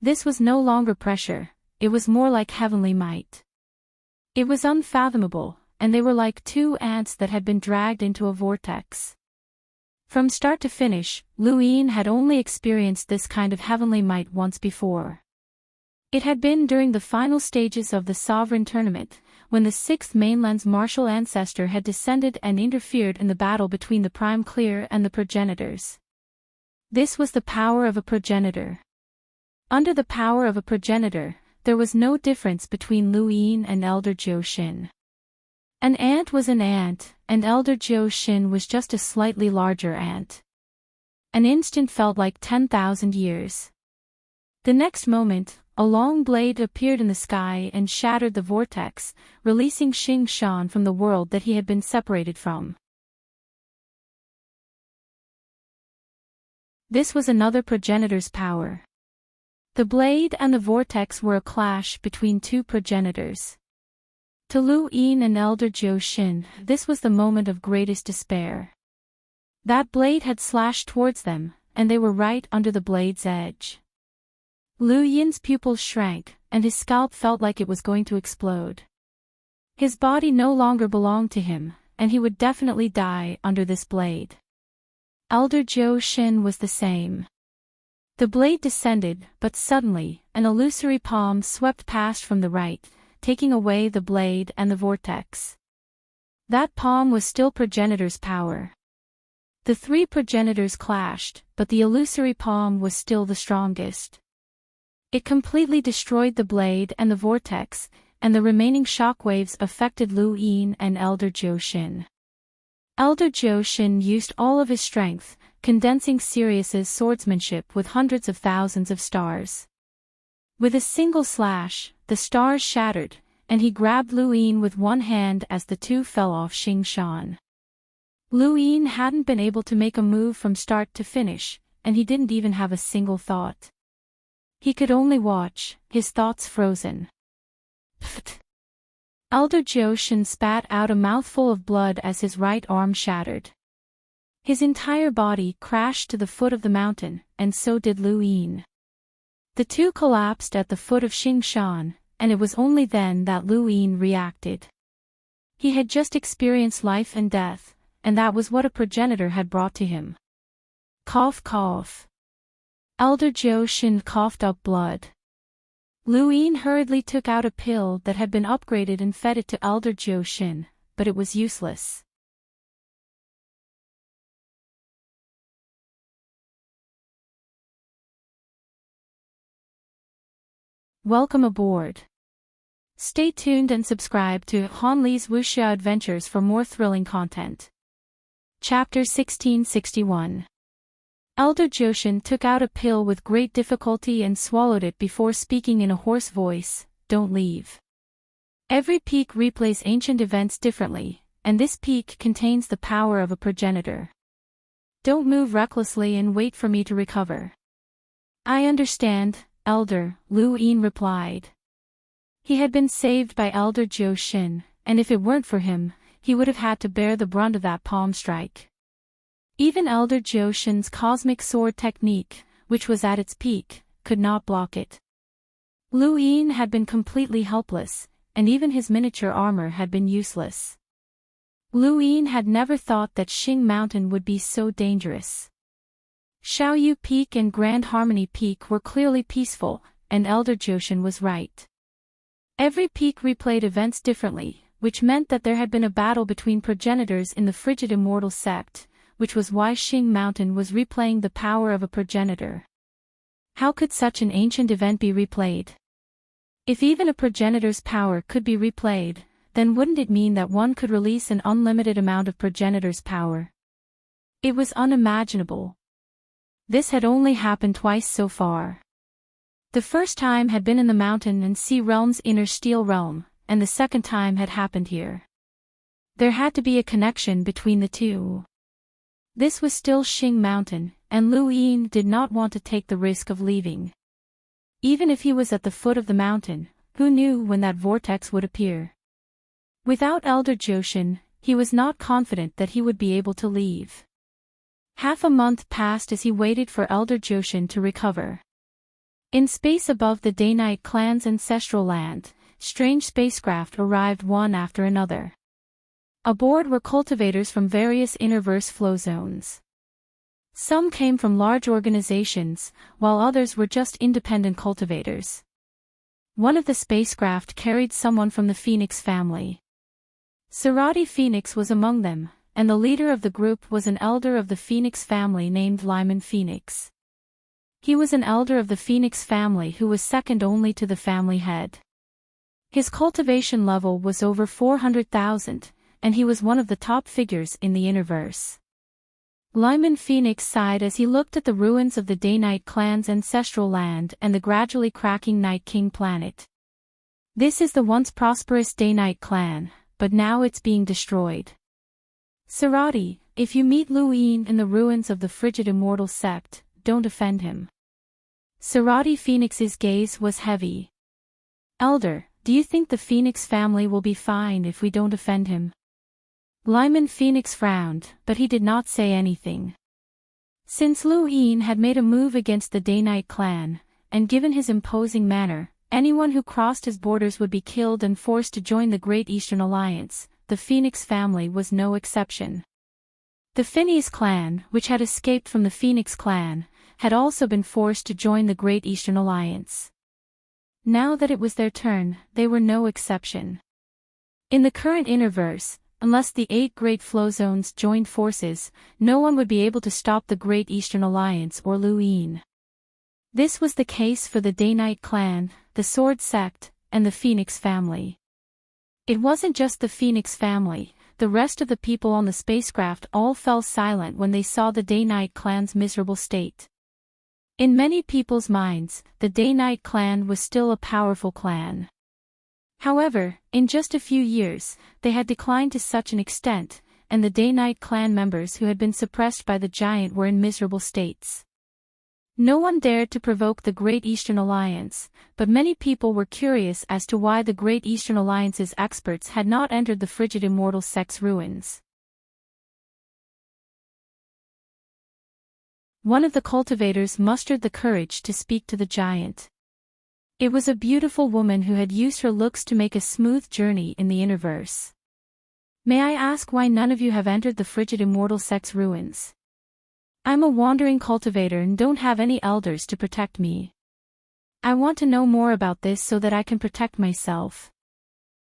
This was no longer pressure, it was more like heavenly might. It was unfathomable, and they were like two ants that had been dragged into a vortex. From start to finish, Lu Yin had only experienced this kind of heavenly might once before. It had been during the final stages of the Sovereign Tournament, when the Sixth Mainland's martial ancestor had descended and interfered in the battle between the Prime Clear and the progenitors. This was the power of a progenitor. Under the power of a progenitor, there was no difference between Lu Yin and Elder Jiu Shin. An ant was an ant, and Elder Jiu Shin was just a slightly larger ant. An instant felt like 10,000 years. The next moment, a long blade appeared in the sky and shattered the vortex, releasing Xing Shan from the world that he had been separated from. This was another progenitor's power. The blade and the vortex were a clash between two progenitors. To Lu Yin and Elder Jiu Shin, this was the moment of greatest despair. That blade had slashed towards them, and they were right under the blade's edge. Lu Yin's pupils shrank, and his scalp felt like it was going to explode. His body no longer belonged to him, and he would definitely die under this blade. Elder Jiu Shin was the same. The blade descended, but suddenly, an illusory palm swept past from the right, taking away the blade and the vortex. That palm was still progenitor's power. The three progenitors clashed, but the illusory palm was still the strongest. It completely destroyed the blade and the vortex, and the remaining shockwaves affected Lu Yin and Elder Jiu Shin. Elder Jiu Shin used all of his strength, condensing Sirius's swordsmanship with hundreds of thousands of stars. With a single slash, the stars shattered, and he grabbed Lu Yin with one hand as the two fell off Xing Shan. Lu Yin hadn't been able to make a move from start to finish, and he didn't even have a single thought. He could only watch, his thoughts frozen. Pfft! Elder Jiu Shin spat out a mouthful of blood as his right arm shattered. His entire body crashed to the foot of the mountain, and so did Lu Yin. The two collapsed at the foot of Xingshan, and it was only then that Lu Yin reacted. He had just experienced life and death, and that was what a progenitor had brought to him. Cough cough. Elder Zhou Shin coughed up blood. Lu Yin hurriedly took out a pill that had been upgraded and fed it to Elder Zhou Shin, but it was useless. Welcome aboard. Stay tuned and subscribe to Han Li's Wuxia Adventures for more thrilling content. Chapter 1661. Elder Joshin took out a pill with great difficulty and swallowed it before speaking in a hoarse voice, "Don't leave. Every peak replays ancient events differently, and this peak contains the power of a progenitor. Don't move recklessly and wait for me to recover." "I understand, Elder," Lu Yin replied. He had been saved by Elder Zhou Shin, and if it weren't for him, he would have had to bear the brunt of that palm strike. Even Elder Zhou Shin's cosmic sword technique, which was at its peak, could not block it. Lu Yin had been completely helpless, and even his miniature armor had been useless. Lu Yin had never thought that Xing Mountain would be so dangerous. Xiaoyu Peak and Grand Harmony Peak were clearly peaceful, and Elder Joshin was right. Every peak replayed events differently, which meant that there had been a battle between progenitors in the frigid immortal sept, which was why Xing Mountain was replaying the power of a progenitor. How could such an ancient event be replayed? If even a progenitor's power could be replayed, then wouldn't it mean that one could release an unlimited amount of progenitor's power? It was unimaginable. This had only happened twice so far. The first time had been in the mountain and sea realm's inner steel realm, and the second time had happened here. There had to be a connection between the two. This was still Xing Mountain, and Lu Yin did not want to take the risk of leaving. Even if he was at the foot of the mountain, who knew when that vortex would appear? Without Elder Joshin, he was not confident that he would be able to leave. Half a month passed as he waited for Elder Joshin to recover. In space above the Day-Night clan's ancestral land, strange spacecraft arrived one after another. Aboard were cultivators from various innerverse flow zones. Some came from large organizations, while others were just independent cultivators. One of the spacecraft carried someone from the Phoenix family. Sarati Phoenix was among them, and the leader of the group was an elder of the Phoenix family named Lyman Phoenix. He was an elder of the Phoenix family who was second only to the family head. His cultivation level was over 400,000, and he was one of the top figures in the Innerverse. Lyman Phoenix sighed as he looked at the ruins of the Day-Night clan's ancestral land and the gradually cracking Night King planet. This is the once prosperous Day-Night clan, but now it's being destroyed. Sarati, if you meet Lu Yin in the ruins of the frigid immortal sept, don't offend him. Sarati Phoenix's gaze was heavy. Elder, do you think the Phoenix family will be fine if we don't offend him? Lyman Phoenix frowned, but he did not say anything. Since Lu Yin had made a move against the Day-Night clan, and given his imposing manner, anyone who crossed his borders would be killed and forced to join the Great Eastern Alliance, the Phoenix family was no exception. The Phineas clan, which had escaped from the Phoenix clan, had also been forced to join the Great Eastern Alliance. Now that it was their turn, they were no exception. In the current Innerverse, unless the 8 great flow zones joined forces, no one would be able to stop the Great Eastern Alliance or Lu Yin. This was the case for the Day-Night clan, the Sword sect, and the Phoenix family. It wasn't just the Phoenix family, the rest of the people on the spacecraft all fell silent when they saw the Day-Night clan's miserable state. In many people's minds, the Day-Night clan was still a powerful clan. However, in just a few years, they had declined to such an extent, and the Day-Night clan members who had been suppressed by the giant were in miserable states. No one dared to provoke the Great Eastern Alliance, but many people were curious as to why the Great Eastern Alliance's experts had not entered the frigid immortal sect's ruins. one of the cultivators mustered the courage to speak to the giant. It was a beautiful woman who had used her looks to make a smooth journey in the universe. May I ask why none of you have entered the frigid immortal sect's ruins? I'm a wandering cultivator and don't have any elders to protect me. I want to know more about this so that I can protect myself.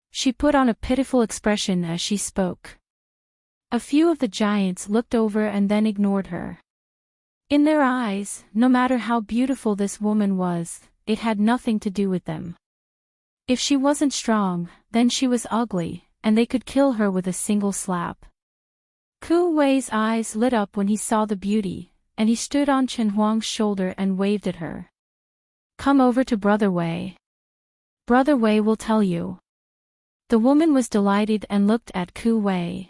She put on a pitiful expression as she spoke. A few of the giants looked over and then ignored her. In their eyes, no matter how beautiful this woman was, it had nothing to do with them. If she wasn't strong, then she was ugly, and they could kill her with a single slap. Ku Wei's eyes lit up when he saw the beauty, and he stood on Chen Huang's shoulder and waved at her. Come over to Brother Wei. Brother Wei will tell you. The woman was delighted and looked at Ku Wei.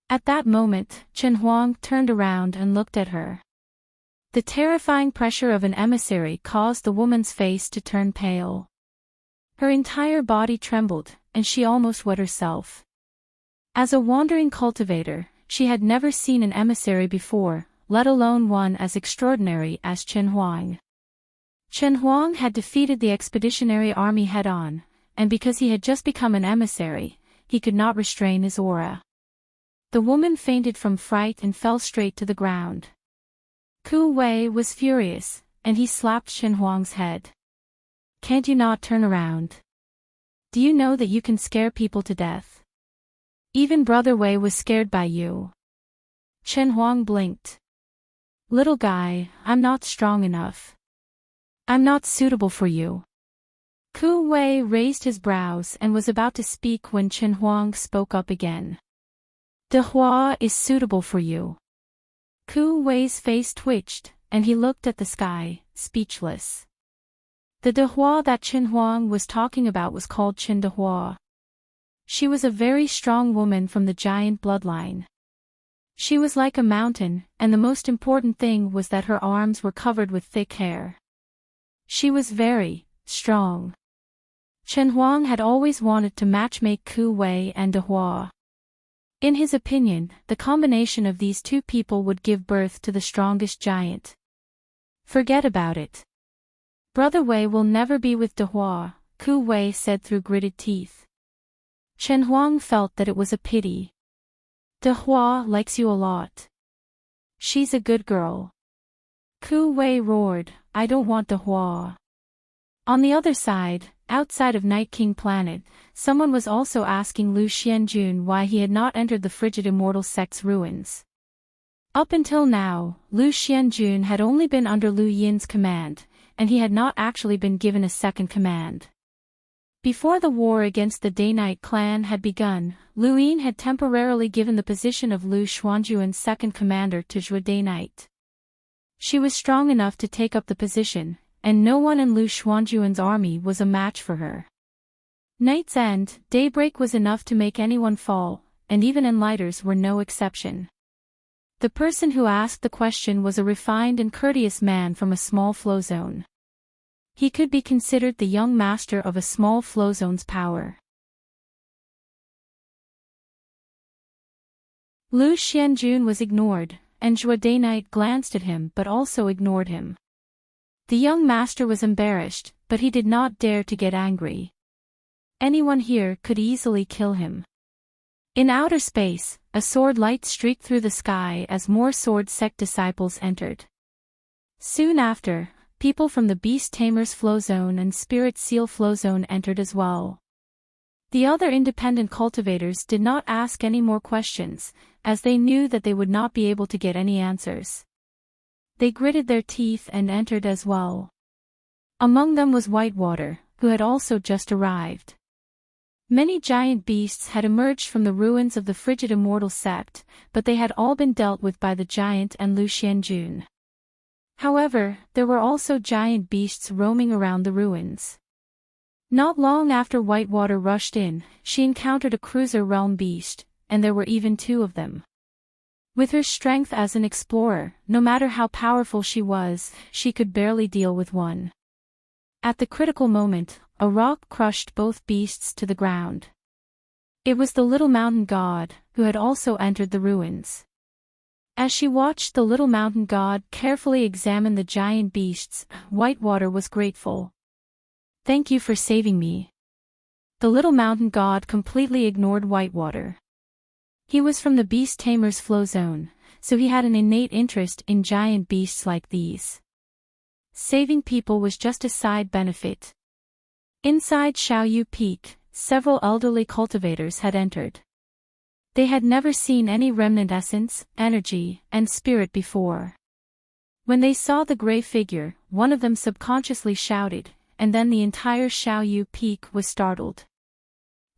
At that moment, Chen Huang turned around and looked at her. The terrifying pressure of an emissary caused the woman's face to turn pale. Her entire body trembled, and she almost wet herself. As a wandering cultivator, she had never seen an emissary before, let alone one as extraordinary as Chen Huang. Chen Huang had defeated the expeditionary army head-on, and because he had just become an emissary, he could not restrain his aura. The woman fainted from fright and fell straight to the ground. Ku Wei was furious, and he slapped Chen Huang's head. Can't you not turn around? Do you know that you can scare people to death? Even Brother Wei was scared by you. Chen Huang blinked. Little guy, I'm not strong enough. I'm not suitable for you. Ku Wei raised his brows and was about to speak when Chen Huang spoke up again. De Hua is suitable for you. Ku Wei's face twitched, and he looked at the sky, speechless. The De Hua that Chen Huang was talking about was called Chen De Hua. She was a very strong woman from the giant bloodline. She was like a mountain, and the most important thing was that her arms were covered with thick hair. She was very strong. Chen Huang had always wanted to matchmake Ku Wei and De Hua. In his opinion, the combination of these two people would give birth to the strongest giant. Forget about it. Brother Wei will never be with De Hua, Ku Wei said through gritted teeth. Chen Huang felt that it was a pity. De Hua likes you a lot. She's a good girl. Ku Wei roared, I don't want De Hua. On the other side, outside of Night King Planet, someone was also asking Lu Xianjun why he had not entered the frigid immortal sect's ruins. Up until now, Lu Xianjun had only been under Lu Yin's command, and he had not actually been given a second command. Before the war against the Day-Night clan had begun, Lu Yin had temporarily given the position of Lu Xuanjuan's second commander to Zhou Day-Night. She was strong enough to take up the position, and no one in Lu Xuanjuan's army was a match for her. Night's end, daybreak was enough to make anyone fall, and even enlighters were no exception. The person who asked the question was a refined and courteous man from a small flow zone. He could be considered the young master of a small flow zone's power. Lu Xianjun was ignored, and Zhou Day-Night glanced at him but also ignored him. The young master was embarrassed, but he did not dare to get angry. Anyone here could easily kill him. In outer space, a sword light streaked through the sky as more sword sect disciples entered. Soon after, people from the Beast Tamers Flow Zone and Spirit Seal Flow Zone entered as well. The other independent cultivators did not ask any more questions, as they knew that they would not be able to get any answers. They gritted their teeth and entered as well. Among them was Whitewater, who had also just arrived. Many giant beasts had emerged from the ruins of the frigid immortal sept, but they had all been dealt with by the giant and Lu Xianjun. However, there were also giant beasts roaming around the ruins. Not long after Whitewater rushed in, she encountered a cruiser realm beast, and there were even two of them. With her strength as an explorer, no matter how powerful she was, she could barely deal with one. At the critical moment, a rock crushed both beasts to the ground. It was the little mountain god, who had also entered the ruins. As she watched the little mountain god carefully examine the giant beasts, Whitewater was grateful. "Thank you for saving me." The little mountain god completely ignored Whitewater. He was from the beast tamer's flow zone, so he had an innate interest in giant beasts like these. Saving people was just a side benefit. Inside Xiaoyu Peak, several elderly cultivators had entered. They had never seen any remnant essence, energy, and spirit before. When they saw the gray figure, one of them subconsciously shouted, and then the entire Xiaoyu Peak was startled.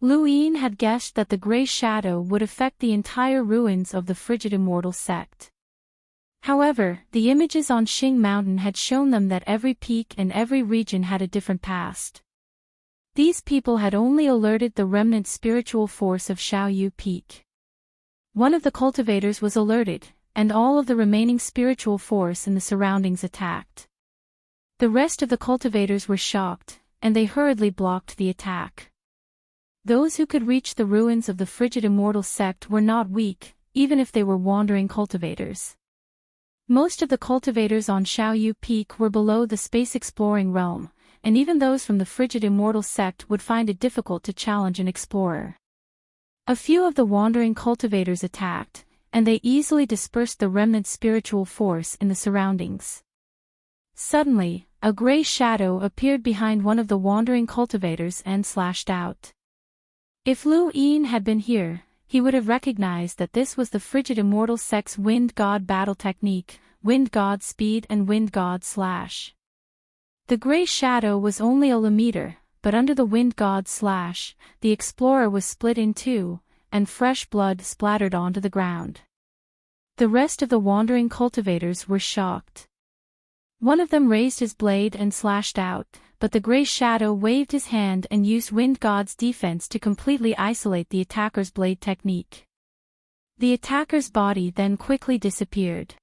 Lu Yin had guessed that the gray shadow would affect the entire ruins of the frigid immortal sect. However, the images on Xing Mountain had shown them that every peak and every region had a different past. These people had only alerted the remnant spiritual force of Xiaoyu Peak. One of the cultivators was alerted, and all of the remaining spiritual force in the surroundings attacked. The rest of the cultivators were shocked, and they hurriedly blocked the attack. Those who could reach the ruins of the frigid immortal sect were not weak, even if they were wandering cultivators. Most of the cultivators on Xiaoyu Peak were below the space-exploring realm, and even those from the frigid immortal sect would find it difficult to challenge an explorer. A few of the wandering cultivators attacked, and they easily dispersed the remnant spiritual force in the surroundings. Suddenly, a gray shadow appeared behind one of the wandering cultivators and slashed out. If Lu Yin had been here, he would have recognized that this was the frigid immortal sect's wind god battle technique, wind god speed and wind god slash. The gray shadow was only a meter, but under the wind god slash, the explorer was split in two, and fresh blood splattered onto the ground. The rest of the wandering cultivators were shocked. One of them raised his blade and slashed out, but the gray shadow waved his hand and used wind god's defense to completely isolate the attacker's blade technique. The attacker's body then quickly disappeared.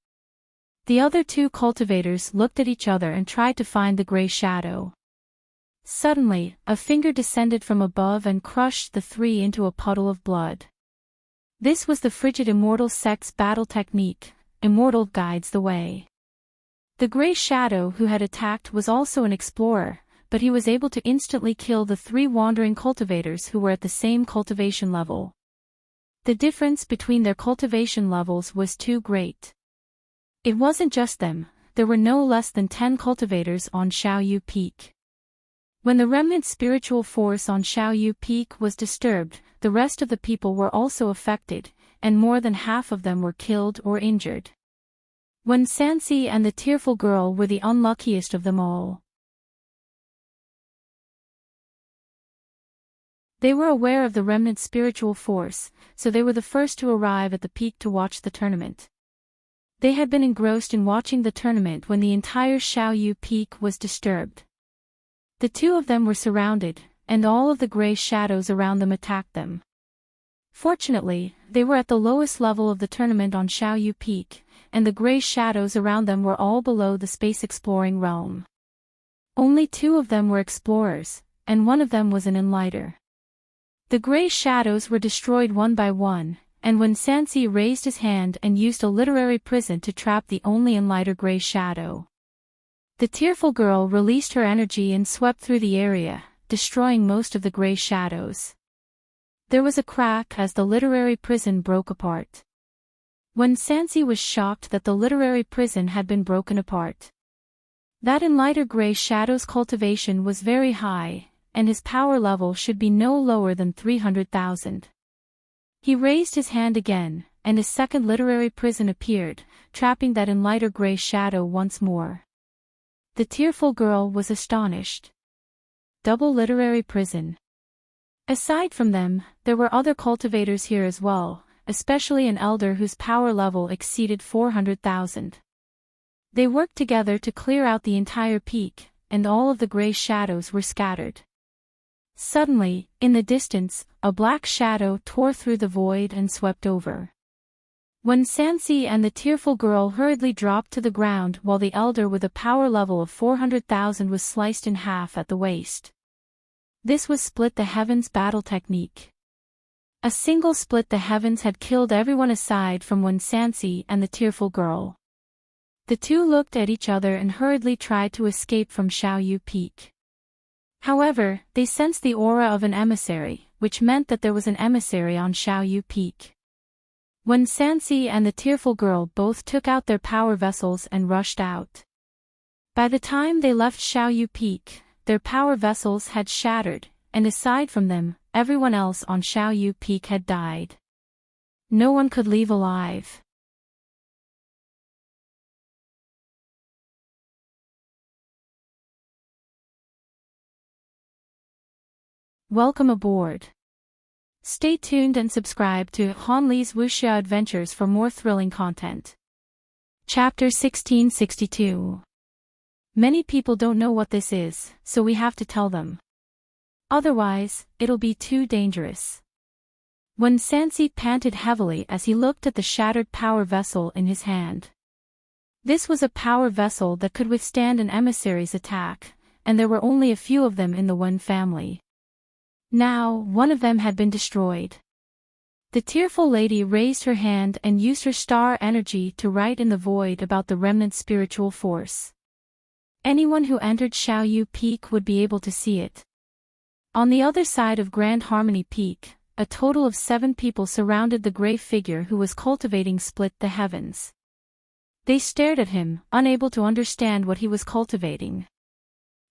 The other two cultivators looked at each other and tried to find the gray shadow. Suddenly, a finger descended from above and crushed the three into a puddle of blood. This was the frigid immortal sect's battle technique, Immortal guides the way. The gray shadow who had attacked was also an explorer, but he was able to instantly kill the three wandering cultivators who were at the same cultivation level. The difference between their cultivation levels was too great. It wasn't just them, there were no less than 10 cultivators on Xiaoyu Peak. When the remnant spiritual force on Xiaoyu Peak was disturbed, the rest of the people were also affected, and more than half of them were killed or injured. Wen Sanxi and the tearful girl were the unluckiest of them all. They were aware of the remnant spiritual force, so they were the first to arrive at the peak to watch the tournament. They had been engrossed in watching the tournament when the entire Xiaoyu Peak was disturbed. The two of them were surrounded, and all of the gray shadows around them attacked them. Fortunately, they were at the lowest level of the tournament on Xiaoyu Peak, and the gray shadows around them were all below the space-exploring realm. Only two of them were explorers, and one of them was an enlighter. The gray shadows were destroyed one by one, and when Sanxi raised his hand and used a literary prison to trap the only enlighter gray shadow. The tearful girl released her energy and swept through the area, destroying most of the gray shadows. There was a crack as the literary prison broke apart. When Sanxi was shocked that the literary prison had been broken apart. That enlighter gray shadow's cultivation was very high, and his power level should be no lower than 300,000. He raised his hand again, and a second literary prison appeared, trapping that enlighter gray shadow once more. The tearful girl was astonished. Double literary prison. Aside from them, there were other cultivators here as well, especially an elder whose power level exceeded 400,000. They worked together to clear out the entire peak, and all of the gray shadows were scattered. Suddenly, in the distance, a black shadow tore through the void and swept over. When Sanxi and the tearful girl hurriedly dropped to the ground while the elder with a power level of 400,000 was sliced in half at the waist. This was Split the Heavens battle technique. A single split the heavens had killed everyone aside from Wen Sansi and the tearful girl. The two looked at each other and hurriedly tried to escape from Xiaoyu Peak. However, they sensed the aura of an emissary, which meant that there was an emissary on Xiaoyu Peak. Wen Sansi and the tearful girl both took out their power vessels and rushed out. By the time they left Xiaoyu Peak, their power vessels had shattered, and aside from them, everyone else on Xiaoyu Peak had died. No one could leave alive. Welcome aboard. Stay tuned and subscribe to Hanli's Wuxia Adventures for more thrilling content. Chapter 1662. Many people don't know what this is, so we have to tell them. Otherwise, it'll be too dangerous. Wen Sansi panted heavily as he looked at the shattered power vessel in his hand. This was a power vessel that could withstand an emissary's attack, and there were only a few of them in the Wen family. Now, one of them had been destroyed. The tearful lady raised her hand and used her star energy to write in the void about the remnant spiritual force. Anyone who entered Xiaoyu Peak would be able to see it. On the other side of Grand Harmony Peak, a total of 7 people surrounded the gray figure who was cultivating Split the Heavens. They stared at him, unable to understand what he was cultivating.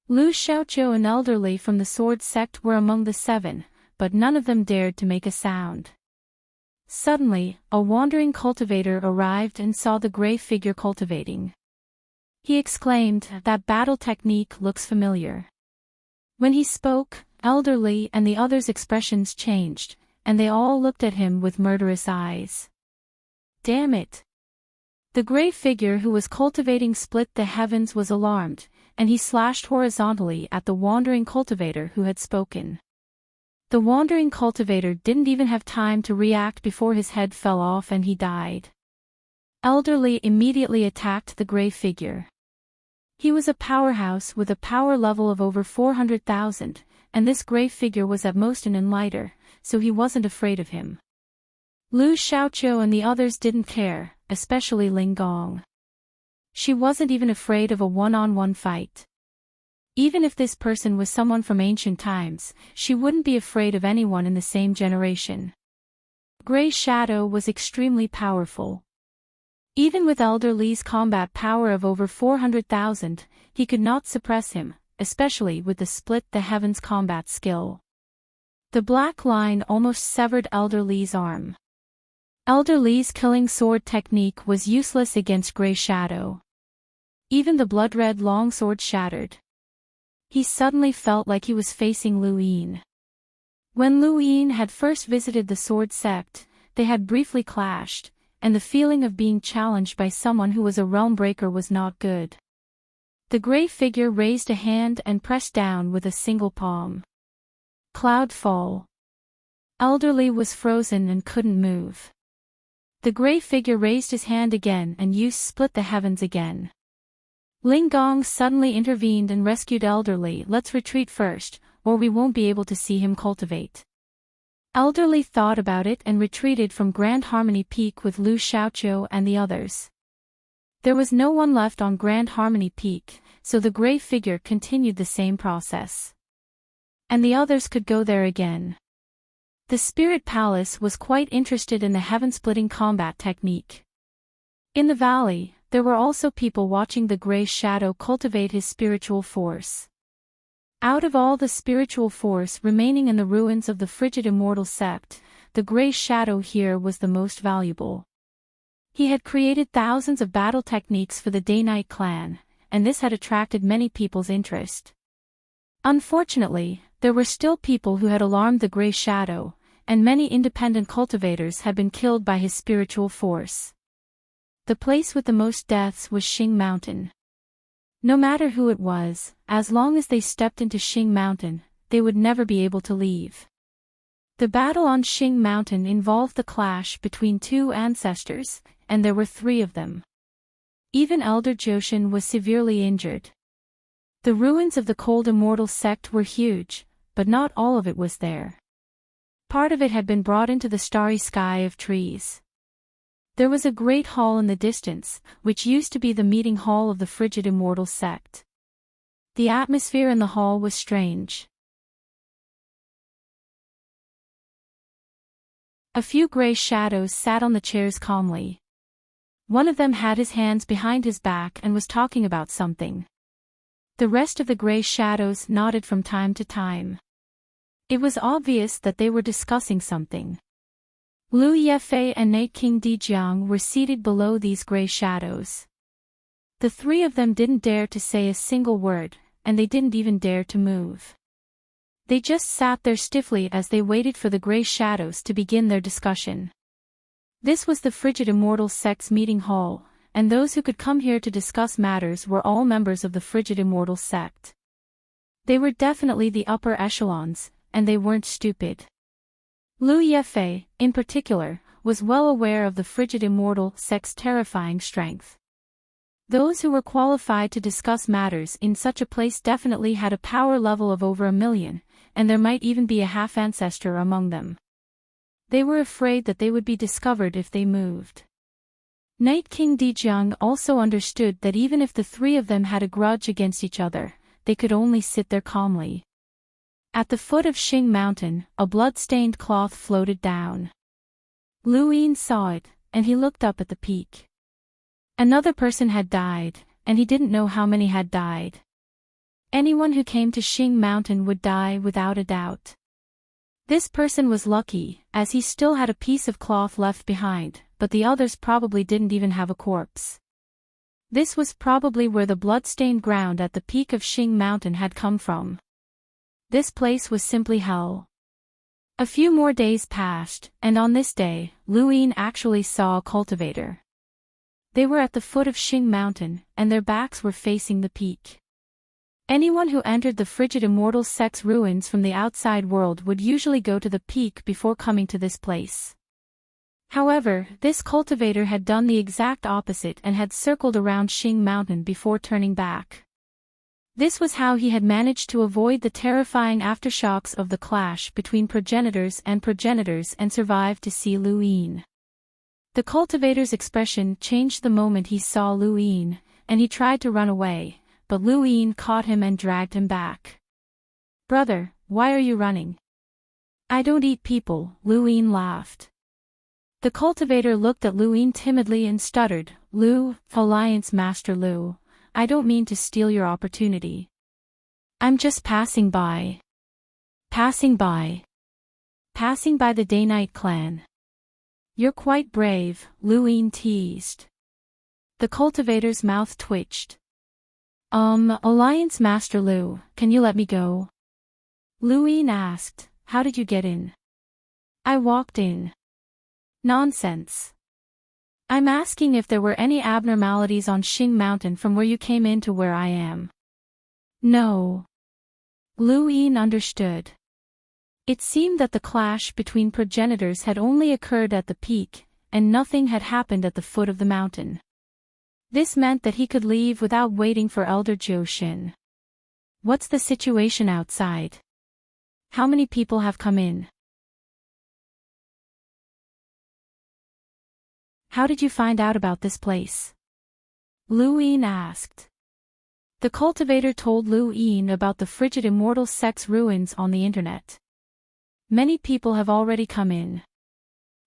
Lu Xiaoqiu and elderly from the sword sect were among the 7, but none of them dared to make a sound. Suddenly, a wandering cultivator arrived and saw the gray figure cultivating. He exclaimed, "That battle technique looks familiar." When he spoke, elderly and the others' expressions changed, and they all looked at him with murderous eyes. Damn it! The gray figure who was cultivating Split the Heavens was alarmed, and he slashed horizontally at the wandering cultivator who had spoken. The wandering cultivator didn't even have time to react before his head fell off and he died. Elderly immediately attacked the gray figure. He was a powerhouse with a power level of over 400,000, and this gray figure was at most an enlighter, so he wasn't afraid of him. Lu Xiaoqiu and the others didn't care, especially Ling Gong. She wasn't even afraid of a one-on-one fight. Even if this person was someone from ancient times, she wouldn't be afraid of anyone in the same generation. Gray Shadow was extremely powerful. Even with Elder Li's combat power of over 400,000, he could not suppress him, especially with the Split the Heavens combat skill. The black line almost severed Elder Li's arm. Elder Li's killing sword technique was useless against Gray Shadow. Even the blood-red longsword shattered. He suddenly felt like he was facing Lu Yin. When Lu Yin had first visited the sword sect, they had briefly clashed, and the feeling of being challenged by someone who was a realm breaker was not good. The gray figure raised a hand and pressed down with a single palm. Cloud fall. Elderly was frozen and couldn't move. The gray figure raised his hand again and used Split the Heavens again. Ling Gong suddenly intervened and rescued Elderly. "Let's retreat first, or we won't be able to see him cultivate." Elderly thought about it and retreated from Grand Harmony Peak with Lu Xiaoqiu and the others. There was no one left on Grand Harmony Peak, so the gray figure continued the same process. And the others could go there again. The Spirit Palace was quite interested in the heaven-splitting combat technique. In the valley, there were also people watching the gray shadow cultivate his spiritual force. Out of all the spiritual force remaining in the ruins of the frigid immortal sept, the gray shadow here was the most valuable. He had created thousands of battle techniques for the Day-Night clan, and this had attracted many people's interest. Unfortunately, there were still people who had alarmed the gray shadow, and many independent cultivators had been killed by his spiritual force. The place with the most deaths was Xing Mountain. No matter who it was, as long as they stepped into Xing Mountain, they would never be able to leave. The battle on Xing Mountain involved the clash between 2 ancestors, and there were 3 of them. Even Elder Joshin was severely injured. The ruins of the Cold Immortal sect were huge, but not all of it was there. Part of it had been brought into the starry sky of trees. There was a great hall in the distance, which used to be the meeting hall of the frigid immortal sect. The atmosphere in the hall was strange. A few gray shadows sat on the chairs calmly. One of them had his hands behind his back and was talking about something. The rest of the gray shadows nodded from time to time. It was obvious that they were discussing something. Liu Yefei and Night King Dijiang were seated below these gray shadows. The three of them didn't dare to say a single word, and they didn't even dare to move. They just sat there stiffly as they waited for the gray shadows to begin their discussion. This was the frigid immortal sect's meeting hall, and those who could come here to discuss matters were all members of the frigid immortal sect. They were definitely the upper echelons, and they weren't stupid. Liu Yefei, in particular, was well aware of the frigid immortal sect's terrifying strength. Those who were qualified to discuss matters in such a place definitely had a power level of over 1,000,000, and there might even be a half-ancestor among them. They were afraid that they would be discovered if they moved. Night King Dijiang also understood that even if the three of them had a grudge against each other, they could only sit there calmly. At the foot of Xing Mountain, a blood-stained cloth floated down. Lu Yin saw it, and he looked up at the peak. Another person had died, and he didn't know how many had died. Anyone who came to Xing Mountain would die without a doubt. This person was lucky, as he still had a piece of cloth left behind, but the others probably didn't even have a corpse. This was probably where the blood-stained ground at the peak of Xing Mountain had come from. This place was simply hell. A few more days passed, and on this day, Lu Yin actually saw a cultivator. They were at the foot of Xing Mountain, and their backs were facing the peak. Anyone who entered the frigid immortal sect's ruins from the outside world would usually go to the peak before coming to this place. However, this cultivator had done the exact opposite and had circled around Xing Mountain before turning back. This was how he had managed to avoid the terrifying aftershocks of the clash between progenitors and survived to see Lu Yin. The cultivator's expression changed the moment he saw Lu Yin, and he tried to run away, but Lu Yin caught him and dragged him back. "Brother, why are you running?" "I don't eat people," Lu Yin laughed. The cultivator looked at Lu Yin timidly and stuttered, "Lu, Alliance Master Lu, I don't mean to steal your opportunity. I'm just passing by. Passing by. Passing by the Day-Night clan." "You're quite brave," Lu Yin teased. The cultivator's mouth twitched. Alliance Master Lu, can you let me go?" Lu Yin asked, "How did you get in?" "I walked in." "Nonsense. I'm asking if there were any abnormalities on Xing Mountain from where you came in to where I am." "No." Lu Yin understood. It seemed that the clash between progenitors had only occurred at the peak, and nothing had happened at the foot of the mountain. This meant that he could leave without waiting for Elder Jiu Xin. "What's the situation outside? How many people have come in?" "How did you find out about this place?" Lu Yin asked. The cultivator told Lu Yin about the frigid immortal sect's ruins on the internet. "Many people have already come in.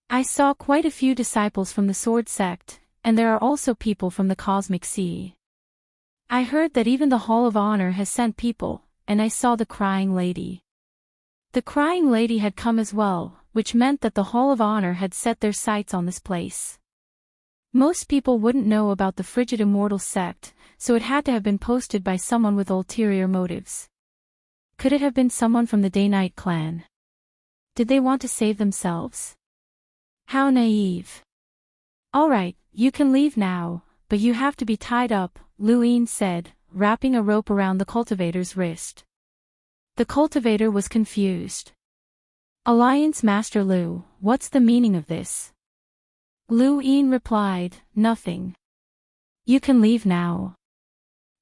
I saw quite a few disciples from the Sword sect, and there are also people from the Cosmic Sea. I heard that even the Hall of Honor has sent people, and I saw the Crying Lady." The Crying Lady had come as well, which meant that the Hall of Honor had set their sights on this place. Most people wouldn't know about the frigid immortal sect, so it had to have been posted by someone with ulterior motives. Could it have been someone from the Day-Night clan? Did they want to save themselves? How naive. "Alright, you can leave now, but you have to be tied up," Lu Yin said, wrapping a rope around the cultivator's wrist. The cultivator was confused. "Alliance Master Lu, what's the meaning of this?" Lu Yin replied, "Nothing. You can leave now."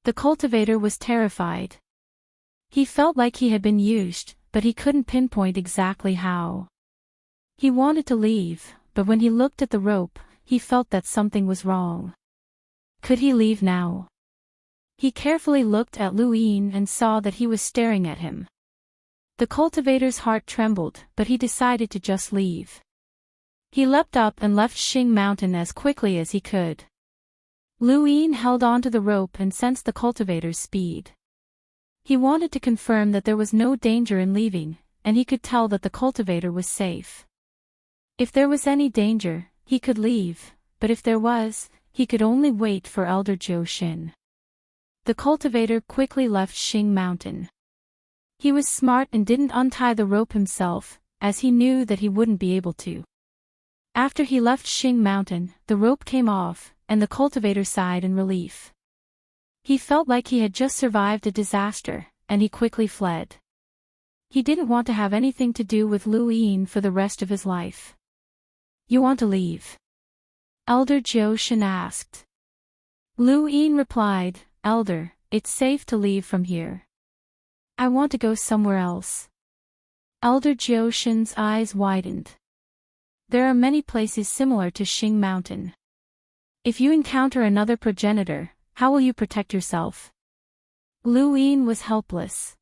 The cultivator was terrified. He felt like he had been used, but he couldn't pinpoint exactly how. He wanted to leave, but when he looked at the rope, he felt that something was wrong. Could he leave now? He carefully looked at Lu Yin and saw that he was staring at him. The cultivator's heart trembled, but he decided to just leave. He leapt up and left Xing Mountain as quickly as he could. Lu Yin held on to the rope and sensed the cultivator's speed. He wanted to confirm that there was no danger in leaving, and he could tell that the cultivator was safe. If there was any danger, he could leave, but if there was, he could only wait for Elder Zhou Xin. The cultivator quickly left Xing Mountain. He was smart and didn't untie the rope himself, as he knew that he wouldn't be able to. After he left Xing Mountain, the rope came off, and the cultivator sighed in relief. He felt like he had just survived a disaster, and he quickly fled. He didn't want to have anything to do with Lu Yin for the rest of his life. "You want to leave?" Elder Zhou Xin asked. Lu Yin replied, "Elder, it's safe to leave from here. I want to go somewhere else." Elder Zhou Xin's eyes widened. There are many places similar to Xing Mountain. If you encounter another progenitor, how will you protect yourself? Lu Yin was helpless.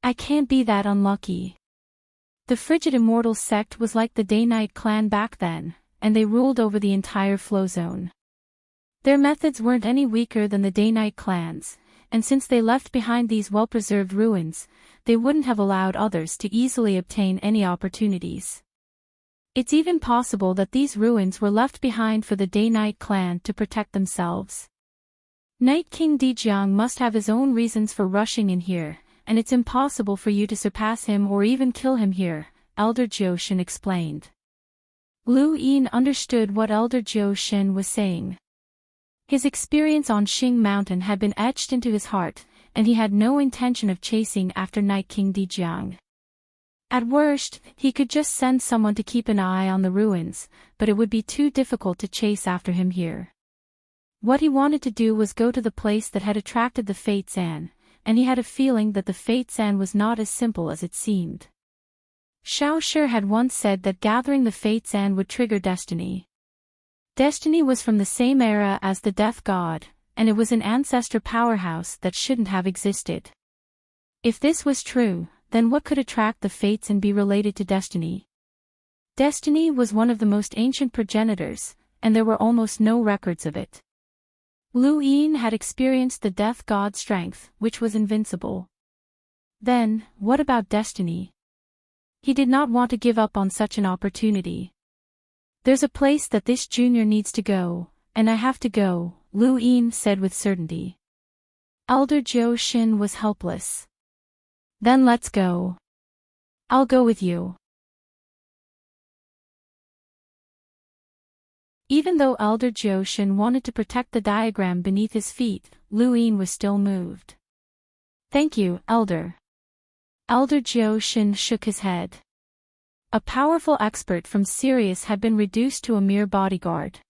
"I can't be that unlucky." The Frigid Immortal sect was like the Day-Night clan back then, and they ruled over the entire flow zone. Their methods weren't any weaker than the Day-Night clans, and since they left behind these well-preserved ruins, they wouldn't have allowed others to easily obtain any opportunities. It's even possible that these ruins were left behind for the Day-Night clan to protect themselves. Night King Dijiang must have his own reasons for rushing in here, and it's impossible for you to surpass him or even kill him here, Elder Zhou Xin explained. Lu Yin understood what Elder Zhou Xin was saying. His experience on Xing Mountain had been etched into his heart, and he had no intention of chasing after Night King Dijiang. At worst, he could just send someone to keep an eye on the ruins, but it would be too difficult to chase after him here. What he wanted to do was go to the place that had attracted the Fate San, and he had a feeling that the Fate San was not as simple as it seemed. Xiao Shi had once said that gathering the Fate San would trigger destiny. Destiny was from the same era as the Death God, and it was an ancestor powerhouse that shouldn't have existed. If this was true, then what could attract the fates and be related to destiny? Destiny was one of the most ancient progenitors, and there were almost no records of it. Lu Yin had experienced the Death God's strength, which was invincible. Then, what about destiny? He did not want to give up on such an opportunity. "There's a place that this junior needs to go, and I have to go," Lu Yin said with certainty. Elder Zhou Xin was helpless. "Then let's go. I'll go with you." Even though Elder Zhou Xin wanted to protect the diagram beneath his feet, Lu Yin was still moved. "Thank you, Elder." Elder Zhou Xin shook his head. A powerful expert from Sirius had been reduced to a mere bodyguard.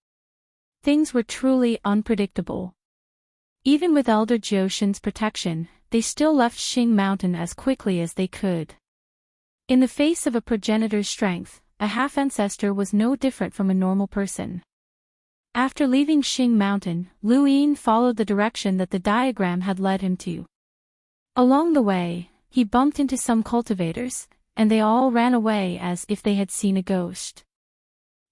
Things were truly unpredictable. Even with Elder Zhou Xin's protection, they still left Xing Mountain as quickly as they could. In the face of a progenitor's strength, a half-ancestor was no different from a normal person. After leaving Xing Mountain, Lu Yin followed the direction that the diagram had led him to. Along the way, he bumped into some cultivators, and they all ran away as if they had seen a ghost.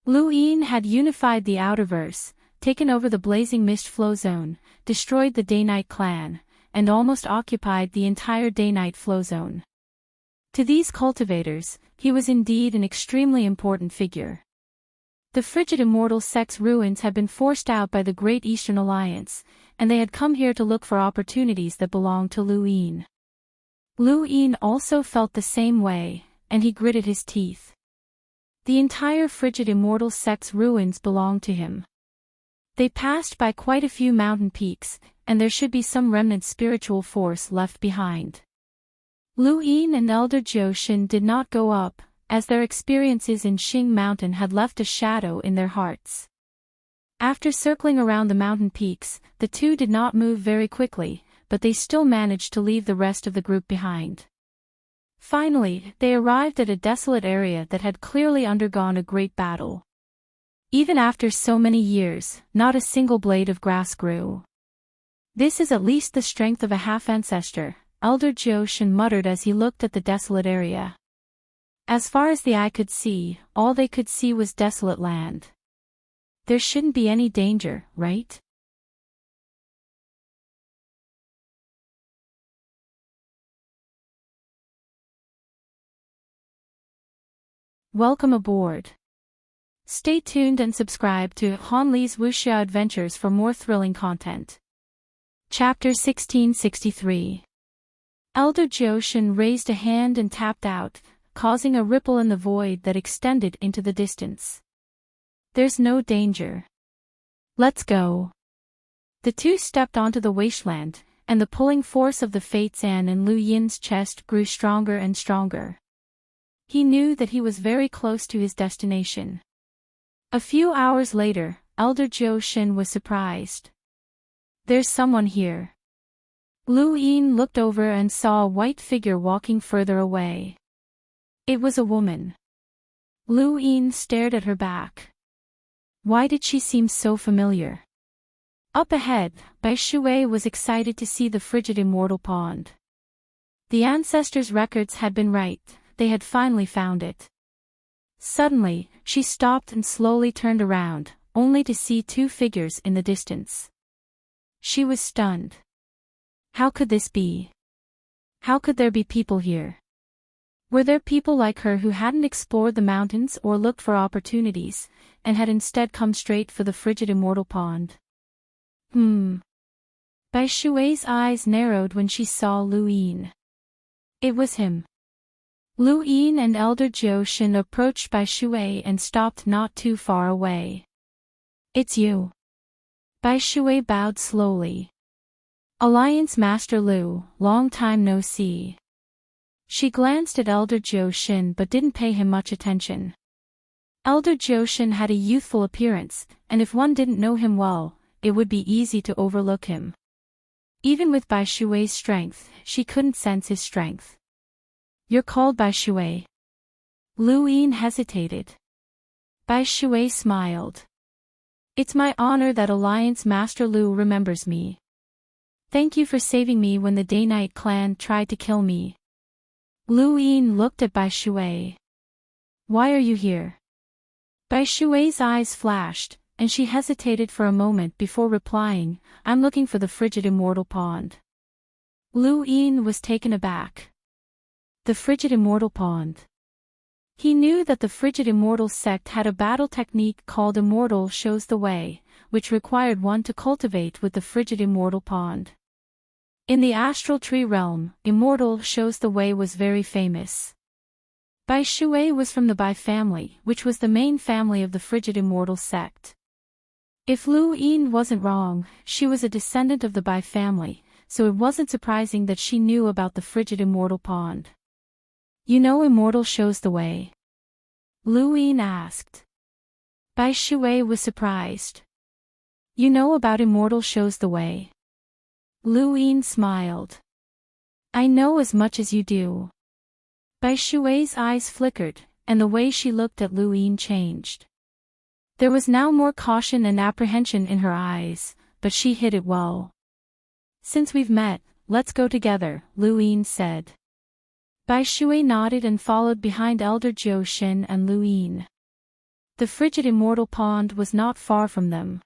Lu Yin had unified the Outerverse, taken over the Blazing Mist flow zone, destroyed the Day-Night clan, and almost occupied the entire Day-Night flow zone. To these cultivators, he was indeed an extremely important figure. The Frigid Immortal sect's ruins had been forced out by the Great Eastern Alliance, and they had come here to look for opportunities that belonged to Lu Yin. Lu Yin also felt the same way, and he gritted his teeth. The entire Frigid Immortal sect's ruins belonged to him. They passed by quite a few mountain peaks, and there should be some remnant spiritual force left behind. Lu Yin and Elder Zhou Xin did not go up, as their experiences in Xing Mountain had left a shadow in their hearts. After circling around the mountain peaks, the two did not move very quickly, but they still managed to leave the rest of the group behind. Finally, they arrived at a desolate area that had clearly undergone a great battle. Even after so many years, not a single blade of grass grew. "This is at least the strength of a half-ancestor," Elder Joshin muttered as he looked at the desolate area. As far as the eye could see, all they could see was desolate land. There shouldn't be any danger, right? Welcome aboard. Stay tuned and subscribe to Hanli's Wuxia Adventures for more thrilling content. Chapter 1663. Elder Joshin raised a hand and tapped out, causing a ripple in the void that extended into the distance. "There's no danger. Let's go." The two stepped onto the wasteland, and the pulling force of the Fates An in Lu Yin's chest grew stronger and stronger. He knew that he was very close to his destination. A few hours later, Elder Joshin was surprised. "There's someone here." Lu Yin looked over and saw a white figure walking further away. It was a woman. Lu Yin stared at her back. Why did she seem so familiar? Up ahead, Bai Shui was excited to see the frigid immortal pond. The ancestors' records had been right, they had finally found it. Suddenly, she stopped and slowly turned around, only to see two figures in the distance. She was stunned. How could this be? How could there be people here? Were there people like her who hadn't explored the mountains or looked for opportunities, and had instead come straight for the frigid immortal pond? Bai Shui's eyes narrowed when she saw Lu Yin. It was him. Lu Yin and Elder Joshin approached Bai Shui and stopped not too far away. "It's you." Bai Shui bowed slowly. "Alliance Master Lu, long time no see." She glanced at Elder Joshin but didn't pay him much attention. Elder Joshin had a youthful appearance, and if one didn't know him well, it would be easy to overlook him. Even with Bai Shui's strength, she couldn't sense his strength. "You're called Bai Shui?" Lu Yin hesitated. Bai Shui smiled. "It's my honor that Alliance Master Lu remembers me. Thank you for saving me when the Day-Night clan tried to kill me." Lu Yin looked at Bai Shui. "Why are you here?" Bai Shui's eyes flashed, and she hesitated for a moment before replying, "I'm looking for the frigid immortal pond." Lu Yin was taken aback. The frigid immortal pond. He knew that the frigid immortal sect had a battle technique called Immortal Shows the Way, which required one to cultivate with the frigid immortal pond. In the astral tree realm, Immortal Shows the Way was very famous. Bai Shui was from the Bai family, which was the main family of the frigid immortal sect. If Lu Yin wasn't wrong, she was a descendant of the Bai family, so it wasn't surprising that she knew about the frigid immortal pond. "You know Immortal Shows the Way?" Lu Yin asked. Bai Shui was surprised. "You know about Immortal Shows the Way?" Lu Yin smiled. "I know as much as you do." Bai Shui's eyes flickered, and the way she looked at Lu Yin changed. There was now more caution and apprehension in her eyes, but she hid it well. "Since we've met, let's go together," Lu Yin said. Bai Shui nodded and followed behind Elder Joshin and Lu Yin. The frigid immortal pond was not far from them.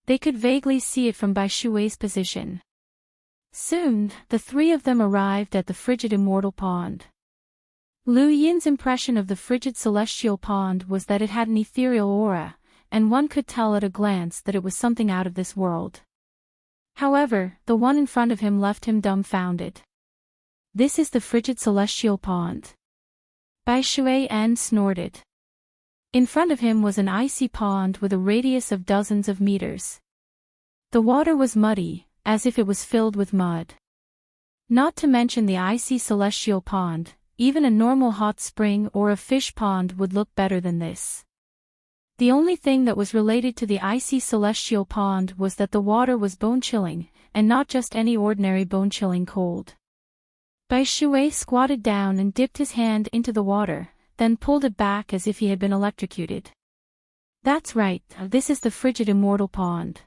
They could vaguely see it from Bai Shui's position. Soon, the three of them arrived at the frigid immortal pond. Lu Yin's impression of the frigid celestial pond was that it had an ethereal aura, and one could tell at a glance that it was something out of this world. However, the one in front of him left him dumbfounded. "This is the frigid celestial pond." Bai Shui snorted. In front of him was an icy pond with a radius of dozens of meters. The water was muddy, as if it was filled with mud. Not to mention the icy celestial pond, even a normal hot spring or a fish pond would look better than this. The only thing that was related to the icy celestial pond was that the water was bone-chilling, and not just any ordinary bone-chilling cold. Bai Shui squatted down and dipped his hand into the water, then pulled it back as if he had been electrocuted. That's right, this is the frigid immortal pond.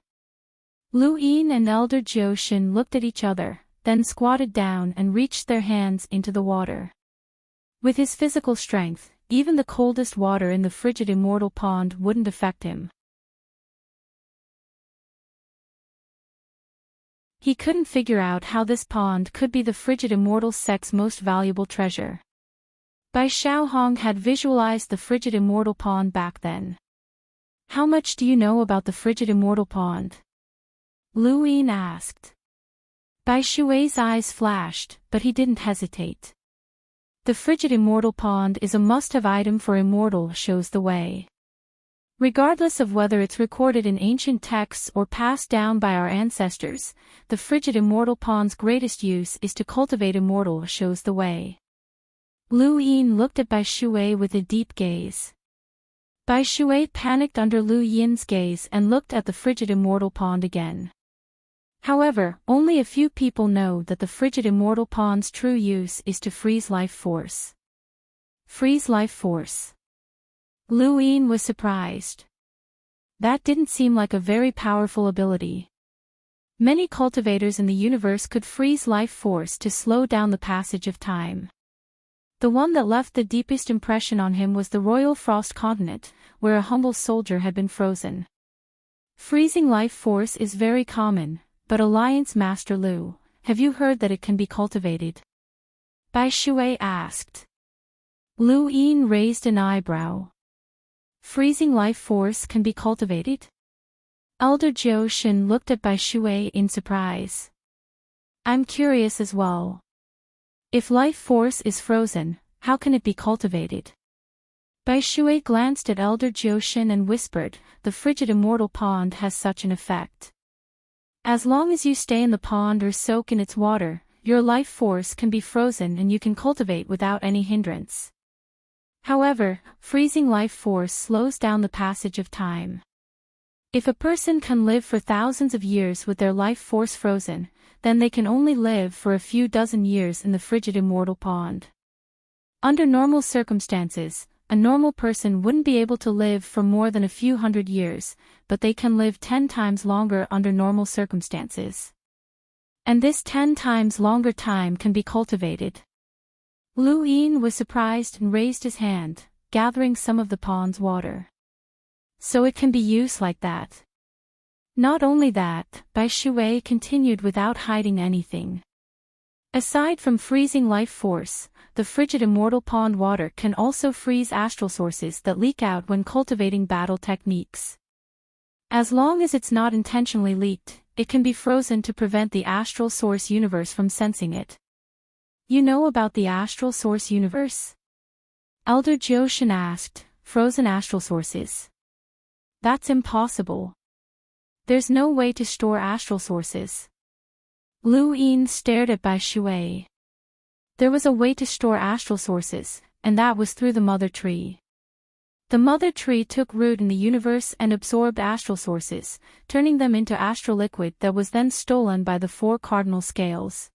Lu Yin and Elder Jiu-Shin looked at each other, then squatted down and reached their hands into the water. With his physical strength, even the coldest water in the frigid immortal pond wouldn't affect him. He couldn't figure out how this pond could be the frigid immortal sect's most valuable treasure. Bai Xiaohong had visualized the frigid immortal pond back then. How much do you know about the frigid immortal pond? Lu Yin asked. Bai Shui's eyes flashed, but he didn't hesitate. The frigid immortal pond is a must-have item for immortal shows the way. Regardless of whether it's recorded in ancient texts or passed down by our ancestors, the frigid immortal pond's greatest use is to cultivate immortal shows the way. Lu Yin looked at Bai Shui with a deep gaze. Bai Shui panicked under Lu Yin's gaze and looked at the frigid immortal pond again. However, only a few people know that the frigid immortal pond's true use is to freeze life force. Freeze life force. Lu Yin was surprised. That didn't seem like a very powerful ability. Many cultivators in the universe could freeze life force to slow down the passage of time. The one that left the deepest impression on him was the Royal Frost Continent, where a humble soldier had been frozen. Freezing life force is very common, but Alliance Master Lu, have you heard that it can be cultivated? Bai Shui asked. Lu Yin raised an eyebrow. Freezing life force can be cultivated? Elder Jiu-Shin looked at Bai Shui in surprise. I'm curious as well. If life force is frozen, how can it be cultivated? Bai Shui glanced at Elder Jiu-Shin and whispered, the frigid immortal pond has such an effect. As long as you stay in the pond or soak in its water, your life force can be frozen and you can cultivate without any hindrance. However, freezing life force slows down the passage of time. If a person can live for thousands of years with their life force frozen, then they can only live for a few dozen years in the frigid immortal pond. Under normal circumstances, a normal person wouldn't be able to live for more than a few hundred years, but they can live 10 times longer under normal circumstances. And this 10 times longer time can be cultivated. Lu Yin was surprised and raised his hand, gathering some of the pond's water. So it can be used like that. Not only that, Bai Shui continued without hiding anything. Aside from freezing life force, the frigid immortal pond water can also freeze astral sources that leak out when cultivating battle techniques. As long as it's not intentionally leaked, it can be frozen to prevent the astral source universe from sensing it. You know about the astral source universe? Elder Jiu-Shin asked, frozen astral sources. That's impossible. There's no way to store astral sources. Lu Yin stared at Bai Shui. There was a way to store astral sources, and that was through the mother tree. The mother tree took root in the universe and absorbed astral sources, turning them into astral liquid that was then stolen by the 4 cardinal scales.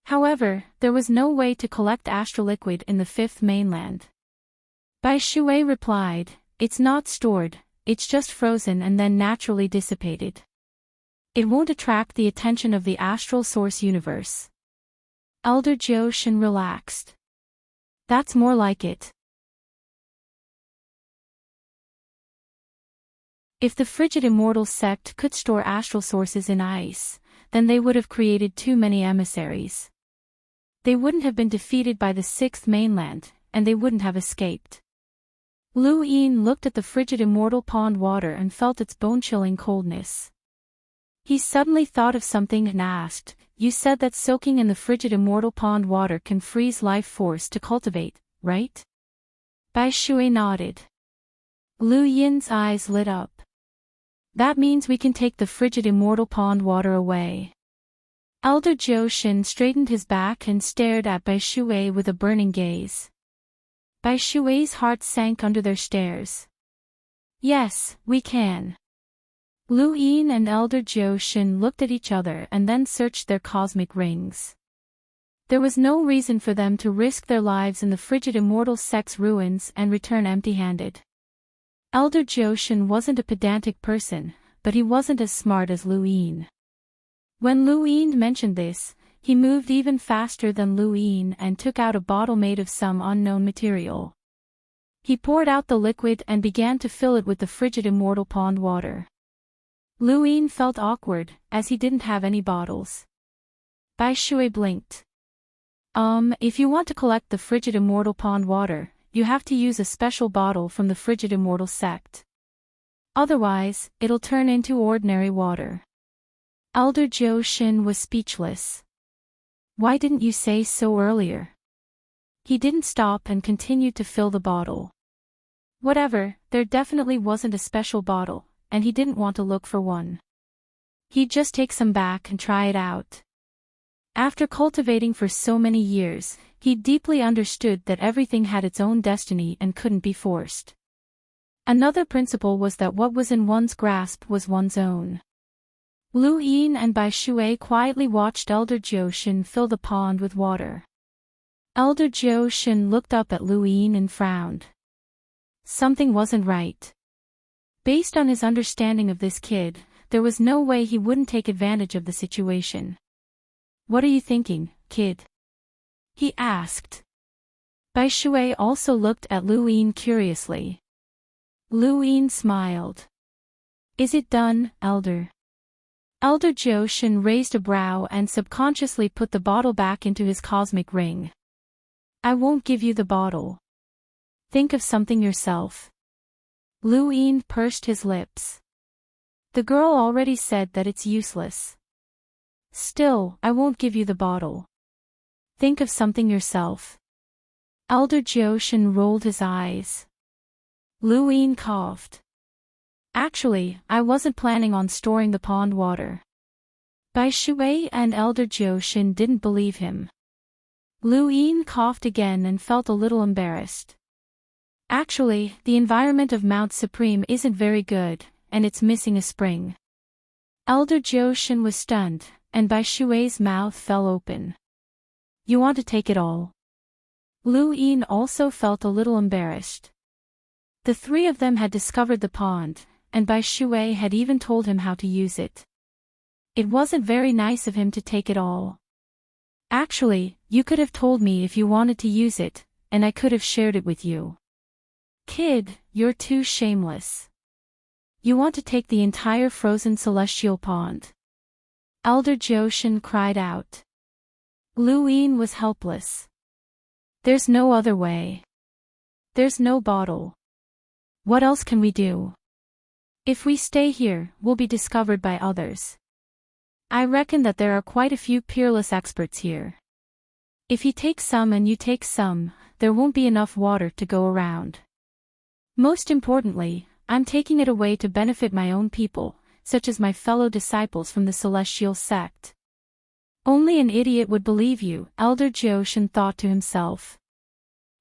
However, there was no way to collect astral liquid in the 5th mainland. Bai Shui replied, it's not stored, it's just frozen and then naturally dissipated. It won't attract the attention of the astral source universe. Elder Jiu-Shin relaxed. That's more like it. If the frigid immortal sect could store astral sources in ice, then they would have created too many emissaries. They wouldn't have been defeated by the 6th mainland, and they wouldn't have escaped. Lu Yin looked at the frigid immortal pond water and felt its bone-chilling coldness. He suddenly thought of something and asked, you said that soaking in the frigid immortal pond water can freeze life force to cultivate, right? Bai Shui nodded. Lu Yin's eyes lit up. That means we can take the frigid immortal pond water away. Elder Jiu-Shin straightened his back and stared at Bai Shui with a burning gaze. Bai Shui's heart sank under their stares. Yes, we can. Lu Yin and Elder Jiu-Shin looked at each other and then searched their cosmic rings. There was no reason for them to risk their lives in the frigid immortal sex ruins and return empty-handed. Elder Joshin wasn't a pedantic person, but he wasn't as smart as Luin. When Luin mentioned this, he moved even faster than Luin and took out a bottle made of some unknown material. He poured out the liquid and began to fill it with the frigid immortal pond water. Luin felt awkward, as he didn't have any bottles. Bai Shui blinked. If you want to collect the frigid immortal pond water, you have to use a special bottle from the frigid immortal sect. Otherwise, it'll turn into ordinary water. Elder Joshin was speechless. Why didn't you say so earlier? He didn't stop and continued to fill the bottle. Whatever, there definitely wasn't a special bottle, and he didn't want to look for one. He'd just take some back and try it out. After cultivating for so many years, he deeply understood that everything had its own destiny and couldn't be forced. Another principle was that what was in one's grasp was one's own. Lu Yin and Bai Shui quietly watched Elder Joshin fill the pond with water. Elder Joshin looked up at Lu Yin and frowned. Something wasn't right. Based on his understanding of this kid, there was no way he wouldn't take advantage of the situation. What are you thinking, kid? He asked. Bai Shui also looked at Lu Yin curiously. Lu Yin smiled. Is it done, Elder? Elder Joshin raised a brow and subconsciously put the bottle back into his cosmic ring. I won't give you the bottle. Think of something yourself. Lu Yin pursed his lips. The girl already said that it's useless. Still, I won't give you the bottle. Think of something yourself. Elder Joshin rolled his eyes. Lu Yin coughed. Actually, I wasn't planning on storing the pond water. Bai Shui and Elder Joshin didn't believe him. Lu Yin coughed again and felt a little embarrassed. Actually, the environment of Mount Supreme isn't very good, and it's missing a spring. Elder Joshin was stunned, and Bai Shui's mouth fell open. You want to take it all? Lu Yin also felt a little embarrassed. The three of them had discovered the pond, and Bai Shui had even told him how to use it. It wasn't very nice of him to take it all. Actually, you could have told me if you wanted to use it, and I could have shared it with you. Kid, you're too shameless. You want to take the entire frozen celestial pond. Elder Joshin cried out. Lu Yin was helpless. There's no other way. There's no bottle. What else can we do? If we stay here, we'll be discovered by others. I reckon that there are quite a few peerless experts here. If he takes some and you take some, there won't be enough water to go around. Most importantly, I'm taking it away to benefit my own people, such as my fellow disciples from the celestial sect. Only an idiot would believe you, Elder Joshin thought to himself.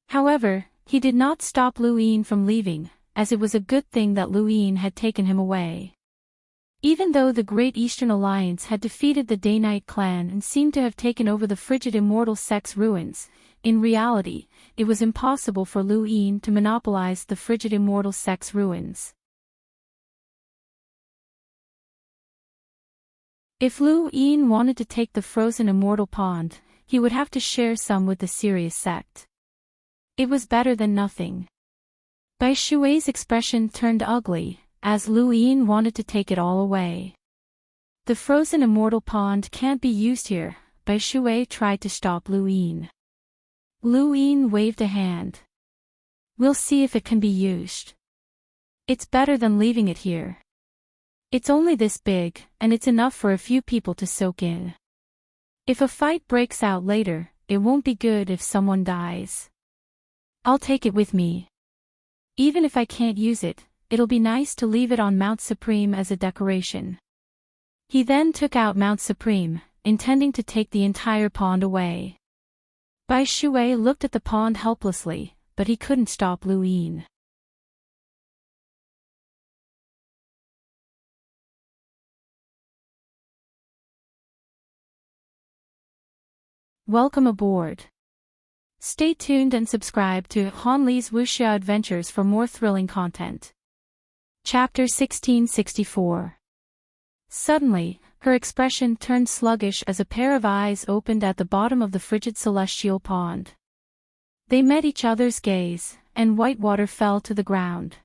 However, he did not stop Lu Yin from leaving, as it was a good thing that Lu Yin had taken him away. Even though the Great Eastern Alliance had defeated the Day-Night clan and seemed to have taken over the frigid immortal sex ruins, in reality, it was impossible for Lu Yin to monopolize the frigid immortal sex ruins. If Lu Yin wanted to take the frozen immortal pond, he would have to share some with the Sirius sect. It was better than nothing. Bai Shui's expression turned ugly, as Lu Yin wanted to take it all away. The frozen immortal pond can't be used here, Bai Shui tried to stop Lu Yin. Lu Yin waved a hand. We'll see if it can be used. It's better than leaving it here. It's only this big, and it's enough for a few people to soak in. If a fight breaks out later, it won't be good if someone dies. I'll take it with me. Even if I can't use it, it'll be nice to leave it on Mount Supreme as a decoration. He then took out Mount Supreme, intending to take the entire pond away. Bai Shui looked at the pond helplessly, but he couldn't stop Lu Yin. Welcome aboard. Stay tuned and subscribe to Han Li's Wuxia Adventures for more thrilling content. Chapter 1664. Suddenly, her expression turned sluggish as a pair of eyes opened at the bottom of the frigid celestial pond. They met each other's gaze, and white water fell to the ground.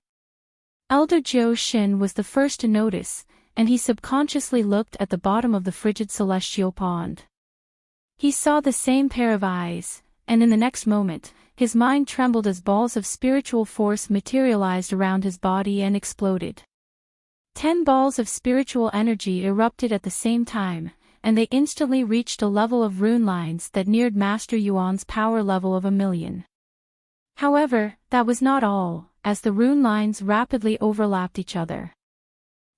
Elder Zhou Xin was the first to notice, and he subconsciously looked at the bottom of the frigid celestial pond. He saw the same pair of eyes, and in the next moment, his mind trembled as balls of spiritual force materialized around his body and exploded. 10 balls of spiritual energy erupted at the same time, and they instantly reached a level of rune lines that neared Master Yuan's power level of 1,000,000. However, that was not all, as the rune lines rapidly overlapped each other.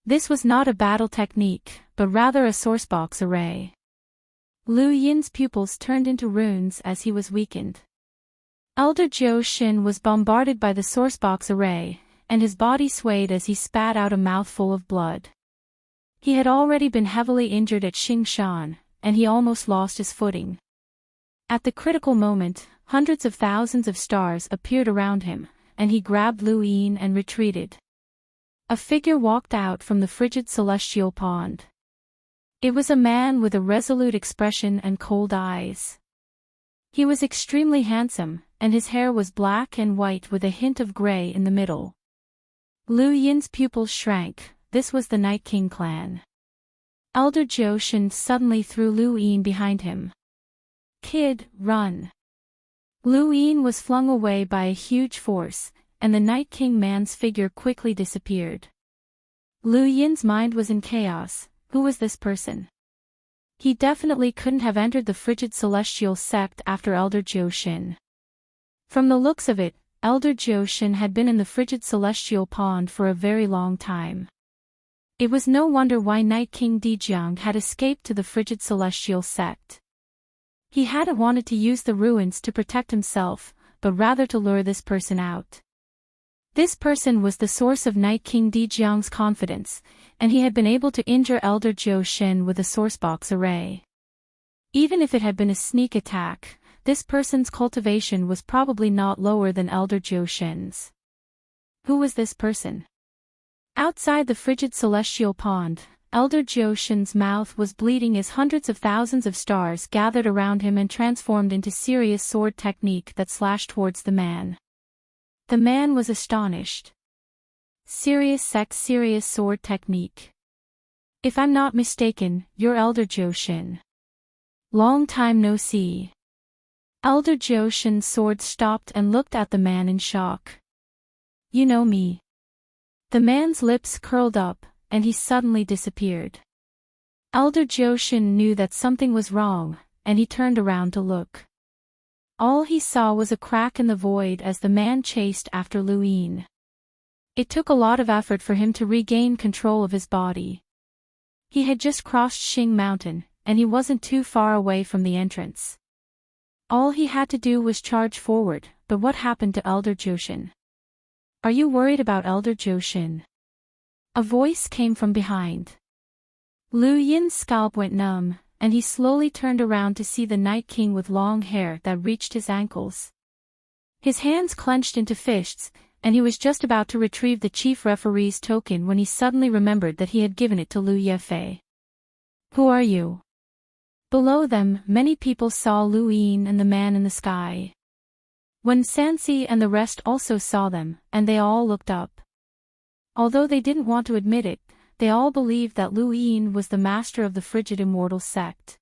This was not a battle technique, but rather a sourcebox array. Lu Yin's pupils turned into runes as he was weakened. Elder Zhou Xin was bombarded by the sourcebox array, and his body swayed as he spat out a mouthful of blood. He had already been heavily injured at Xingshan, and he almost lost his footing. At the critical moment, hundreds of thousands of stars appeared around him, and he grabbed Lu Yin and retreated. A figure walked out from the frigid celestial pond. It was a man with a resolute expression and cold eyes. He was extremely handsome, and his hair was black and white with a hint of gray in the middle. Lu Yin's pupils shrank. This was the Night King clan. Elder Zhou Xin suddenly threw Lu Yin behind him. "Kid, run!" Lu Yin was flung away by a huge force, and the Night King man's figure quickly disappeared. Lu Yin's mind was in chaos. Who was this person? He definitely couldn't have entered the frigid celestial sect after Elder Zhou Xin. From the looks of it, Elder Zhou Xin had been in the frigid celestial pond for a very long time. It was no wonder why Night King Dijiang had escaped to the frigid celestial sect. He hadn't wanted to use the ruins to protect himself, but rather to lure this person out. This person was the source of Night King Dijiang's confidence, and he had been able to injure Elder Zhou Xin with a sourcebox array. Even if it had been a sneak attack, this person's cultivation was probably not lower than Elder Zhou Xin's. Who was this person? Outside the frigid celestial pond, Elder Zhou Xin's mouth was bleeding as hundreds of thousands of stars gathered around him and transformed into serious sword technique that slashed towards the man. The man was astonished. Serious sect, serious sword technique. If I'm not mistaken, you're Elder Zhou Xin. Long time no see. Elder Zhou Xin's sword stopped and looked at the man in shock. You know me. The man's lips curled up, and he suddenly disappeared. Elder Zhou Xin knew that something was wrong, and he turned around to look. All he saw was a crack in the void as the man chased after Lu Yin. It took a lot of effort for him to regain control of his body. He had just crossed Xing Mountain, and he wasn't too far away from the entrance. All he had to do was charge forward, but what happened to Elder Zhou Xin? Are you worried about Elder Zhou Xin? A voice came from behind. Lu Yin's scalp went numb, and he slowly turned around to see the Night King with long hair that reached his ankles. His hands clenched into fists, and he was just about to retrieve the chief referee's token when he suddenly remembered that he had given it to Lu Yefei. Who are you? Below them, many people saw Lu Yin and the man in the sky. When Sansi and the rest also saw them, and they all looked up. Although they didn't want to admit it, they all believed that Lu Yin was the master of the frigid immortal sect.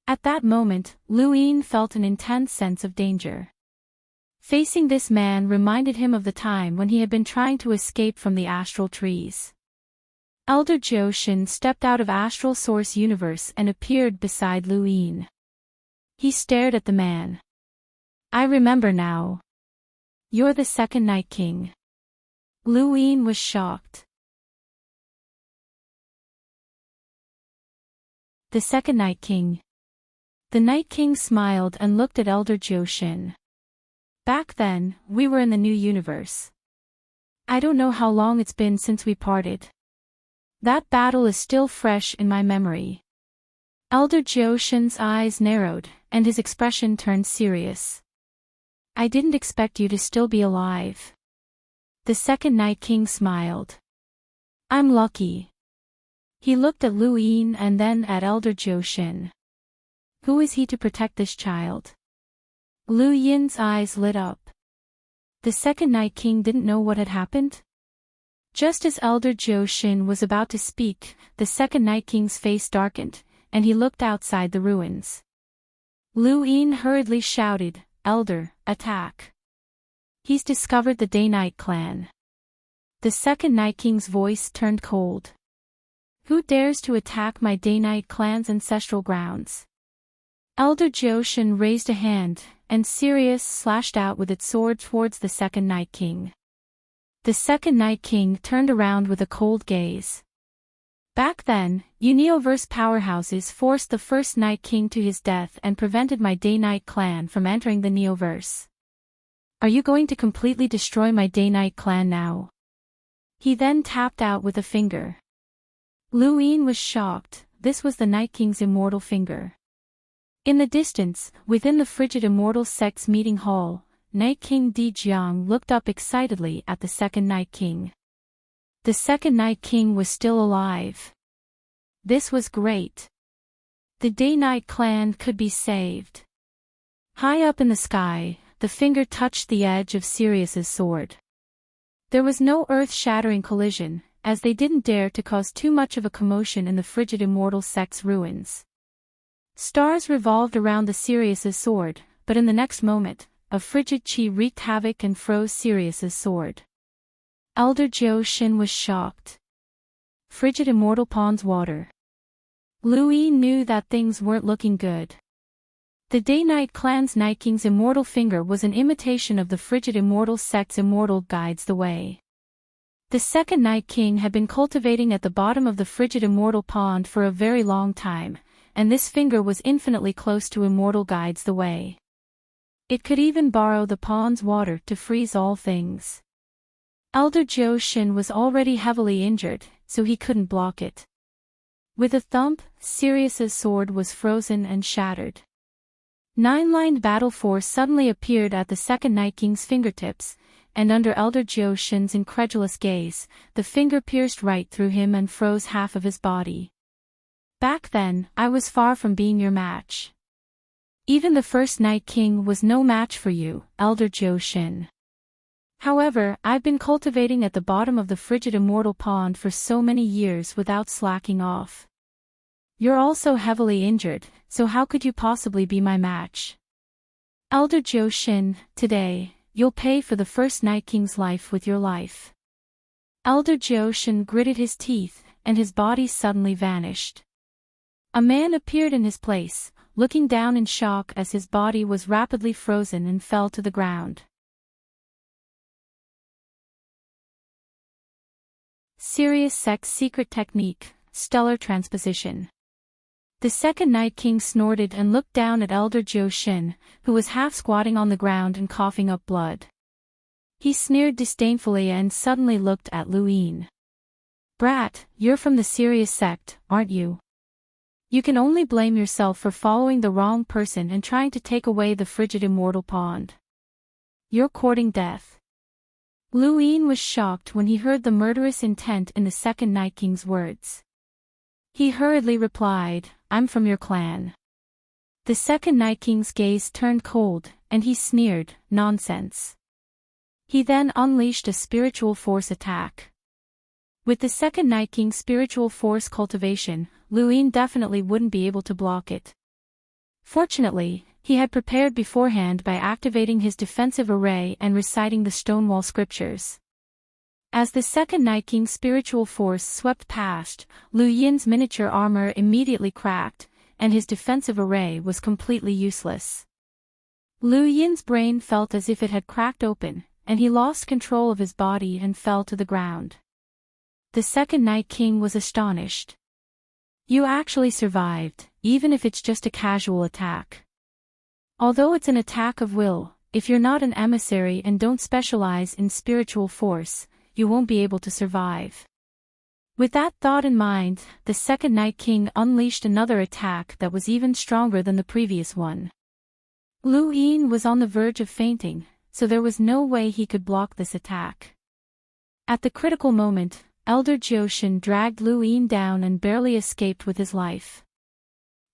At that moment, Lu Yin felt an intense sense of danger. Facing this man reminded him of the time when he had been trying to escape from the astral trees. Elder Zhou Xin stepped out of Astral Source Universe and appeared beside Lu Yin. He stared at the man. I remember now. You're the second Night King. Lu Yin was shocked. The second Night King. The Night King smiled and looked at Elder Zhou Xin. Back then, we were in the new universe. I don't know how long it's been since we parted. That battle is still fresh in my memory. Elder Zhou Xin's eyes narrowed, and his expression turned serious. I didn't expect you to still be alive. The second Night King smiled. I'm lucky. He looked at Lu Yin and then at Elder Jiu Shin. Who is he to protect this child? Lu Yin's eyes lit up. The second Night King didn't know what had happened? Just as Elder Jiu Shin was about to speak, the second Night King's face darkened, and he looked outside the ruins. Lu Yin hurriedly shouted, Elder, attack. He's discovered the Day-Night clan. The second Night King's voice turned cold. Who dares to attack my Day-Night clan's ancestral grounds? Elder Jiu Shin raised a hand, and Sirius slashed out with its sword towards the second Night King. The second Night King turned around with a cold gaze. Back then, Unioverse powerhouses forced the first Night King to his death and prevented my Day-Night clan from entering the Neoverse. Are you going to completely destroy my Day-Night clan now? He then tapped out with a finger. Lu Yin was shocked. This was the Night King's immortal finger. In the distance, within the frigid immortal sect's meeting hall, Night King Di Jiang looked up excitedly at the second Night King. The second Night King was still alive. This was great. The Day-Night clan could be saved. High up in the sky, the finger touched the edge of Sirius's sword. There was no earth-shattering collision, as they didn't dare to cause too much of a commotion in the frigid immortal sect's ruins. Stars revolved around the Sirius's sword, but in the next moment, a frigid chi wreaked havoc and froze Sirius's sword. Elder Jiu Shin was shocked. Frigid immortal pond's water. Lu Yin knew that things weren't looking good. The Day-Night clan's Night King's immortal finger was an imitation of the frigid immortal sect's immortal guides the way. The second Night King had been cultivating at the bottom of the frigid immortal pond for a very long time, and this finger was infinitely close to immortal guides the way. It could even borrow the pond's water to freeze all things. Elder Jiu Shin was already heavily injured, so he couldn't block it. With a thump, Sirius's sword was frozen and shattered. Nine-lined battle force suddenly appeared at the second Night King's fingertips, and under Elder Jiu Shin's incredulous gaze, the finger pierced right through him and froze half of his body. Back then, I was far from being your match. Even the first Night King was no match for you, Elder Jiu Shin. However, I've been cultivating at the bottom of the frigid immortal pond for so many years without slacking off. You're also heavily injured, so how could you possibly be my match? Elder Jiu Shin, today, you'll pay for the first Night King's life with your life. Elder Jiu Shin gritted his teeth, and his body suddenly vanished. A man appeared in his place, looking down in shock as his body was rapidly frozen and fell to the ground. Sirius Sect's secret technique, stellar transposition. The second Night King snorted and looked down at Elder Jiu Shin, who was half squatting on the ground and coughing up blood. He sneered disdainfully and suddenly looked at Lu Yin. Brat, you're from the Sirius Sect, aren't you? You can only blame yourself for following the wrong person and trying to take away the frigid immortal pond. You're courting death. Lu Yin was shocked when he heard the murderous intent in the second Night King's words. He hurriedly replied, I'm from your clan. The second Night King's gaze turned cold, and he sneered, nonsense. He then unleashed a spiritual force attack. With the second Night King's spiritual force cultivation, Lu Yin definitely wouldn't be able to block it. Fortunately, he had prepared beforehand by activating his defensive array and reciting the Stonewall scriptures. As the second Night King's spiritual force swept past, Lu Yin's miniature armor immediately cracked, and his defensive array was completely useless. Lu Yin's brain felt as if it had cracked open, and he lost control of his body and fell to the ground. The second Night King was astonished. You actually survived, even if it's just a casual attack. Although it's an attack of will, if you're not an emissary and don't specialize in spiritual force, you won't be able to survive. With that thought in mind, the second Night King unleashed another attack that was even stronger than the previous one. Lu Yin was on the verge of fainting, so there was no way he could block this attack. At the critical moment, Elder Jioshin dragged Lu Yin down and barely escaped with his life.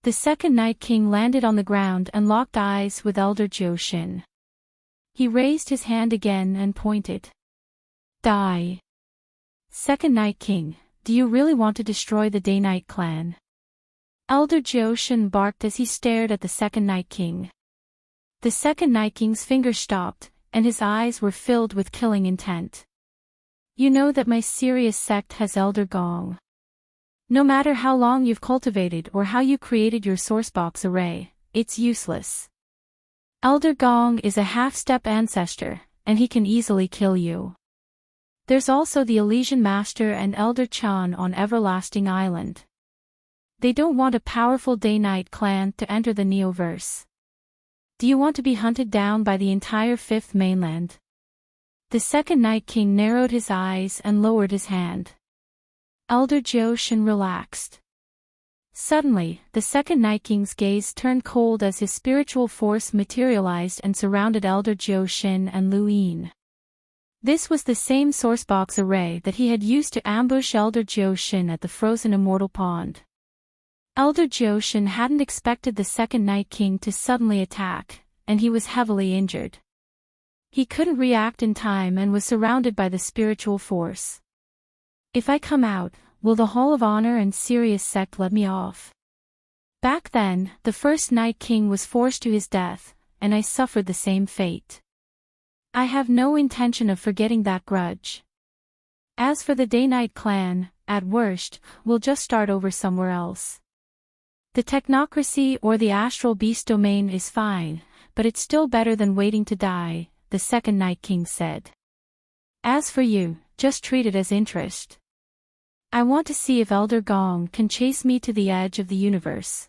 The second Night King landed on the ground and locked eyes with Elder Jioshin. He raised his hand again and pointed. Die. Second Night King, do you really want to destroy the Day-Night clan? Elder Jioshin barked as he stared at the second Night King. The second Night King's fingers stopped, and his eyes were filled with killing intent. You know that my serious sect has Elder Gong. No matter how long you've cultivated or how you created your sourcebox array, it's useless. Elder Gong is a half-step ancestor, and he can easily kill you. There's also the Elysian Master and Elder Chan on Everlasting Island. They don't want a powerful Day-Night clan to enter the Neoverse. Do you want to be hunted down by the entire Fifth Mainland? The second Night King narrowed his eyes and lowered his hand. Elder Jioshin relaxed. Suddenly, the second Night King's gaze turned cold as his spiritual force materialized and surrounded Elder Jioshin and Lu Yin. This was the same sourcebox array that he had used to ambush Elder Jioshin at the frozen immortal pond. Elder Jioshin hadn't expected the second Night King to suddenly attack, and he was heavily injured. He couldn't react in time and was surrounded by the spiritual force. If I come out, will the Hall of Honor and Sirius sect let me off? Back then, the first Night King was forced to his death, and I suffered the same fate. I have no intention of forgetting that grudge. As for the Day-Night clan, at worst, we'll just start over somewhere else. The technocracy or the astral beast domain is fine, but it's still better than waiting to die, the second Night King said. As for you, just treat it as interest. I want to see if Elder Gong can chase me to the edge of the universe.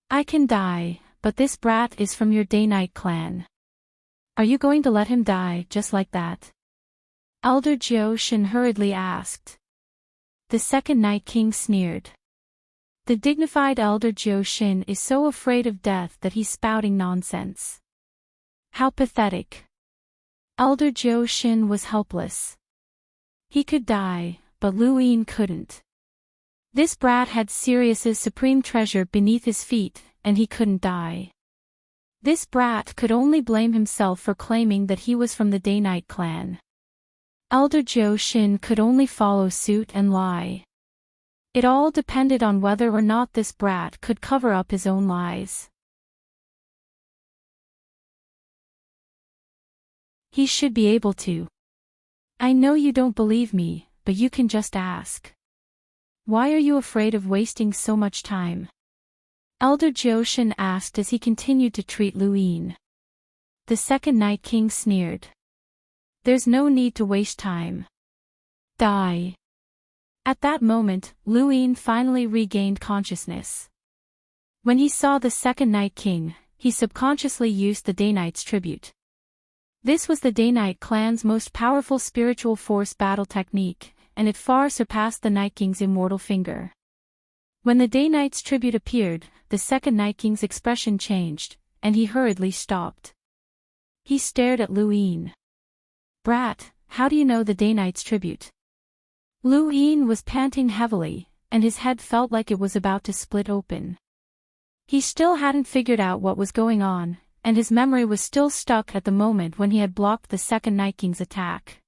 I can die, but this brat is from your Day-Night clan. Are you going to let him die just like that? Elder Jioshin hurriedly asked. The second Night King sneered. The dignified Elder Jioshin is so afraid of death that he's spouting nonsense. How pathetic. Elder Jioshin was helpless. He could die, but Lu Yin couldn't. This brat had Sirius's supreme treasure beneath his feet, and he couldn't die. This brat could only blame himself for claiming that he was from the Day-Night clan. Elder Jioshin could only follow suit and lie. It all depended on whether or not this brat could cover up his own lies. He should be able to. I know you don't believe me, but you can just ask. Why are you afraid of wasting so much time? Elder Jioshin asked as he continued to treat Lu Yin. The second Night King sneered. There's no need to waste time. Die. At that moment, Lu Yin finally regained consciousness. When he saw the second Night King, he subconsciously used the Day-Night's tribute. This was the Day-Night clan's most powerful spiritual force battle technique, and it far surpassed the Night King's immortal finger. When the Day-Night's tribute appeared, the second Night King's expression changed, and he hurriedly stopped. He stared at Lu Yin. Brat, how do you know the Day-Night's tribute? Lu Yin was panting heavily, and his head felt like it was about to split open. He still hadn't figured out what was going on, and his memory was still stuck at the moment when he had blocked the second Night King's attack.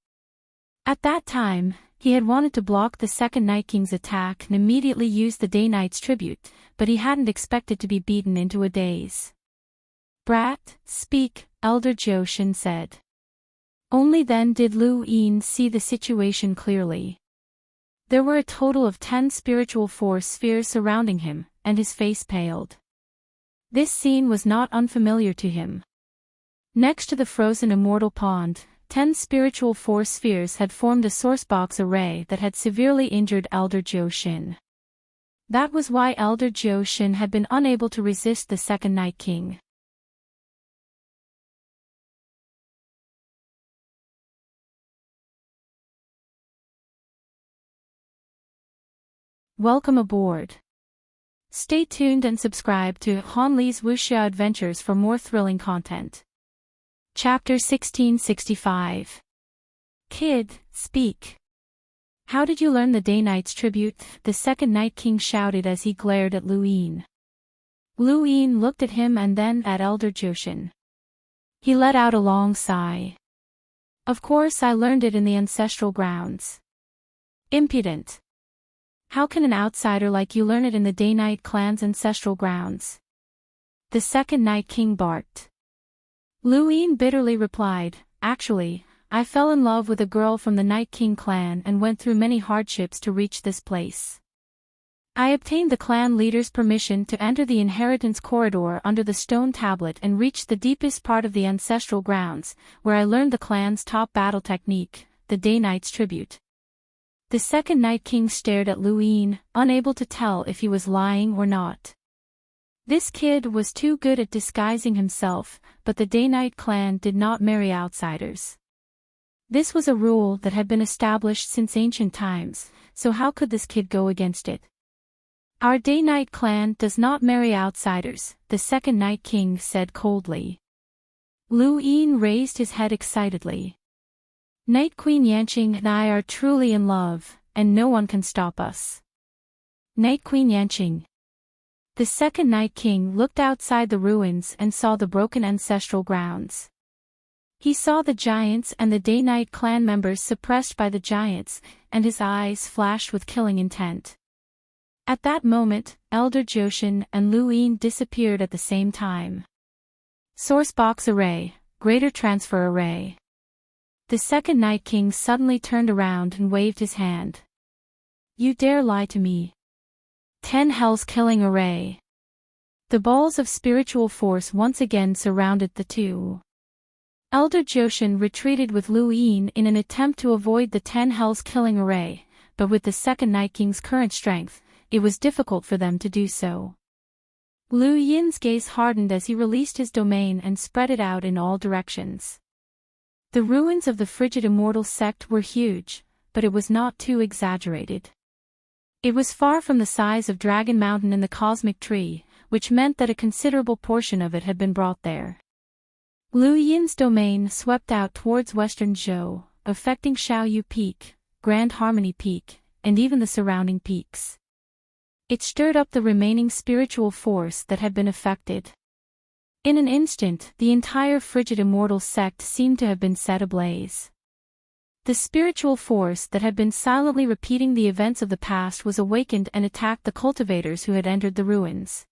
At that time, he had wanted to block the second Night King's attack and immediately use the Day-Night's tribute, but he hadn't expected to be beaten into a daze. Brat, speak, Elder Jioshin said. Only then did Lu Yin see the situation clearly. There were a total of 10 spiritual force spheres surrounding him, and his face paled. This scene was not unfamiliar to him. Next to the frozen immortal pond, 10 spiritual force spheres had formed a sourcebox array that had severely injured Elder Jioshin. That was why Elder Jioshin had been unable to resist the second Night King. Welcome aboard. Stay tuned and subscribe to Han Li's Wuxia Adventures for more thrilling content. Chapter 1665. Kid, speak. How did you learn the Day-Knight's tribute? The second Night King shouted as he glared at Lu Yin. Lu Yin looked at him and then at Elder Joshin. He let out a long sigh. Of course I learned it in the ancestral grounds. Impudent. How can an outsider like you learn it in the Day-Knight clan's ancestral grounds? The second Night King barked. Lu Yin bitterly replied, Actually, I fell in love with a girl from the Night King clan and went through many hardships to reach this place. I obtained the clan leader's permission to enter the inheritance corridor under the stone tablet and reached the deepest part of the ancestral grounds, where I learned the clan's top battle technique, the Day-Knight's tribute. The second Night King stared at Lu Yin, unable to tell if he was lying or not. This kid was too good at disguising himself, but the Day-Knight clan did not marry outsiders. This was a rule that had been established since ancient times, so how could this kid go against it? Our Day-Knight clan does not marry outsiders, the second Night King said coldly. Lu Yin raised his head excitedly. Night Queen Yanqing and I are truly in love, and no one can stop us. Night Queen Yanqing. The second Night King looked outside the ruins and saw the broken ancestral grounds. He saw the giants and the Day-Knight clan members suppressed by the giants, and his eyes flashed with killing intent. At that moment, Elder Joshin and Lu Yin disappeared at the same time. Source box array, greater transfer array. The second Night King suddenly turned around and waved his hand. You dare lie to me? 10 Hell's killing array. The balls of spiritual force once again surrounded the two. Elder Joshin retreated with Lu Yin in an attempt to avoid the 10 Hell's killing array, but with the second Night King's current strength, it was difficult for them to do so. Lu Yin's gaze hardened as he released his domain and spread it out in all directions. The ruins of the frigid immortal sect were huge, but it was not too exaggerated. It was far from the size of Dragon Mountain in the Cosmic Tree, which meant that a considerable portion of it had been brought there. Lu Yin's domain swept out towards western Zhou, affecting Xiaoyu Peak, Grand Harmony Peak, and even the surrounding peaks. It stirred up the remaining spiritual force that had been affected. In an instant, the entire frigid immortal sect seemed to have been set ablaze. The spiritual force that had been silently repeating the events of the past was awakened and attacked the cultivators who had entered the ruins.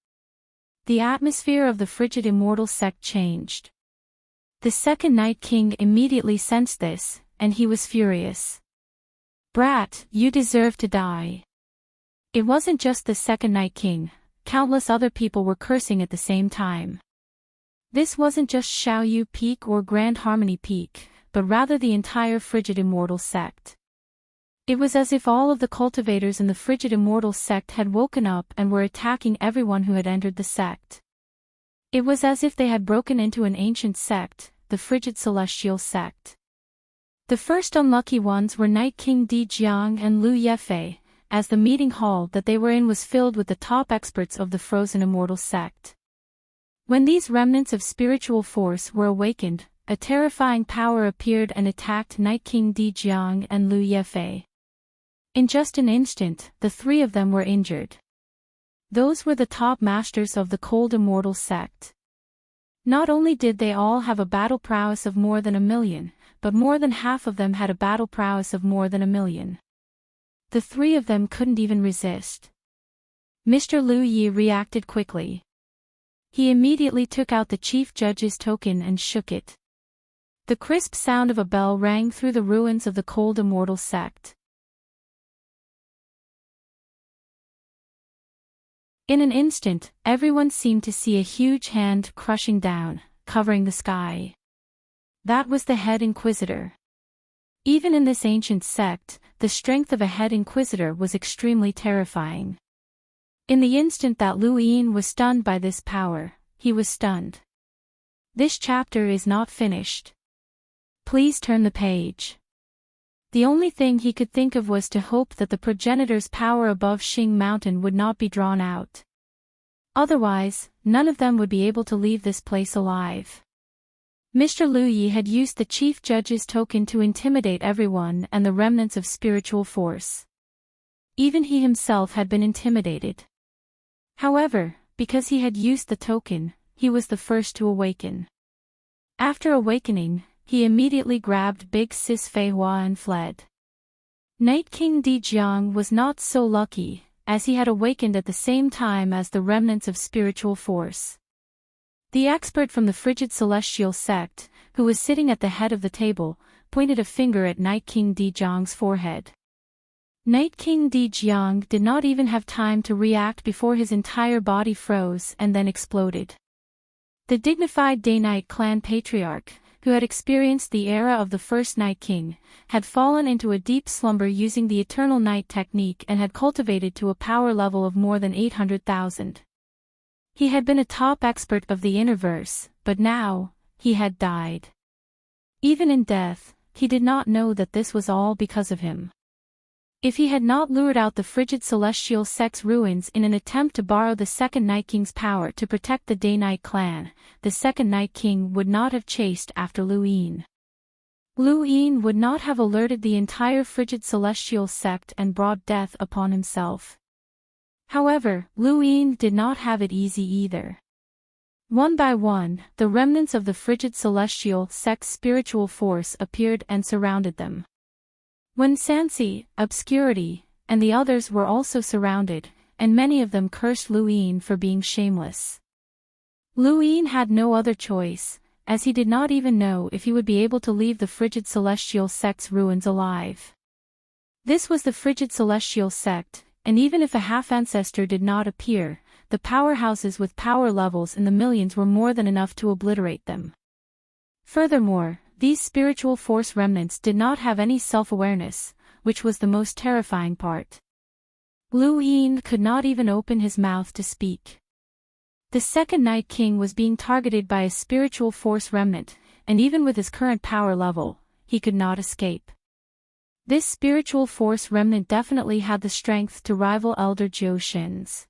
The atmosphere of the frigid immortal sect changed. The second Night King immediately sensed this, and he was furious. Brat, you deserve to die. It wasn't just the second Night King, countless other people were cursing at the same time. This wasn't just Xiaoyu Peak or Grand Harmony Peak, but rather the entire frigid immortal sect. It was as if all of the cultivators in the frigid immortal sect had woken up and were attacking everyone who had entered the sect. It was as if they had broken into an ancient sect, the frigid celestial sect. The first unlucky ones were Night King Di Jiang and Lu Yefei, as the meeting hall that they were in was filled with the top experts of the frozen immortal sect. When these remnants of spiritual force were awakened, a terrifying power appeared and attacked Night King Di Jiang and Lu Yefei. In just an instant, the three of them were injured. Those were the top masters of the cold immortal sect. Not only did they all have a battle prowess of more than 1,000,000, but more than half of them had a battle prowess of more than 1,000,000. The three of them couldn't even resist. Mr. Lu Yi reacted quickly. He immediately took out the chief judge's token and shook it. The crisp sound of a bell rang through the ruins of the cold immortal sect. In an instant, everyone seemed to see a huge hand crushing down, covering the sky. That was the head inquisitor. Even in this ancient sect, the strength of a head inquisitor was extremely terrifying. In the instant that Lu Yin was stunned by this power, he was stunned. This chapter is not finished. Please turn the page. The only thing he could think of was to hope that the progenitor's power above Xing Mountain would not be drawn out. Otherwise, none of them would be able to leave this place alive. Mr. Liu Yi had used the chief judge's token to intimidate everyone and the remnants of spiritual force. Even he himself had been intimidated. However, because he had used the token, he was the first to awaken. After awakening, he immediately grabbed Big Sis Fei Hua and fled. Night King Di Jiang was not so lucky, as he had awakened at the same time as the remnants of spiritual force. The expert from the frigid celestial sect, who was sitting at the head of the table, pointed a finger at Night King Di Jiang's forehead. Night King Di Jiang did not even have time to react before his entire body froze and then exploded. The dignified Day-Night clan patriarch, who had experienced the era of the first Night King, had fallen into a deep slumber using the Eternal Night technique and had cultivated to a power level of more than 800,000. He had been a top expert of the Innerverse, but now, he had died. Even in death, he did not know that this was all because of him. If he had not lured out the frigid celestial sect's ruins in an attempt to borrow the second Night King's power to protect the Day-Night clan, the second Night King would not have chased after Liu Yin. Liu Yin would not have alerted the entire frigid celestial sect and brought death upon himself. However, Liu Yin did not have it easy either. One by one, the remnants of the frigid celestial sect's spiritual force appeared and surrounded them. When Sansi, Obscurity, and the others were also surrounded, and many of them cursed Liu Yin for being shameless. Liu Yin had no other choice, as he did not even know if he would be able to leave the frigid celestial sect's ruins alive. This was the frigid celestial sect, and even if a half-ancestor did not appear, the powerhouses with power levels in the millions were more than enough to obliterate them. Furthermore, these spiritual force remnants did not have any self-awareness, which was the most terrifying part. Liu Yin could not even open his mouth to speak. The second Night King was being targeted by a spiritual force remnant, and even with his current power level, he could not escape. This spiritual force remnant definitely had the strength to rival Elder Jiu Shin's.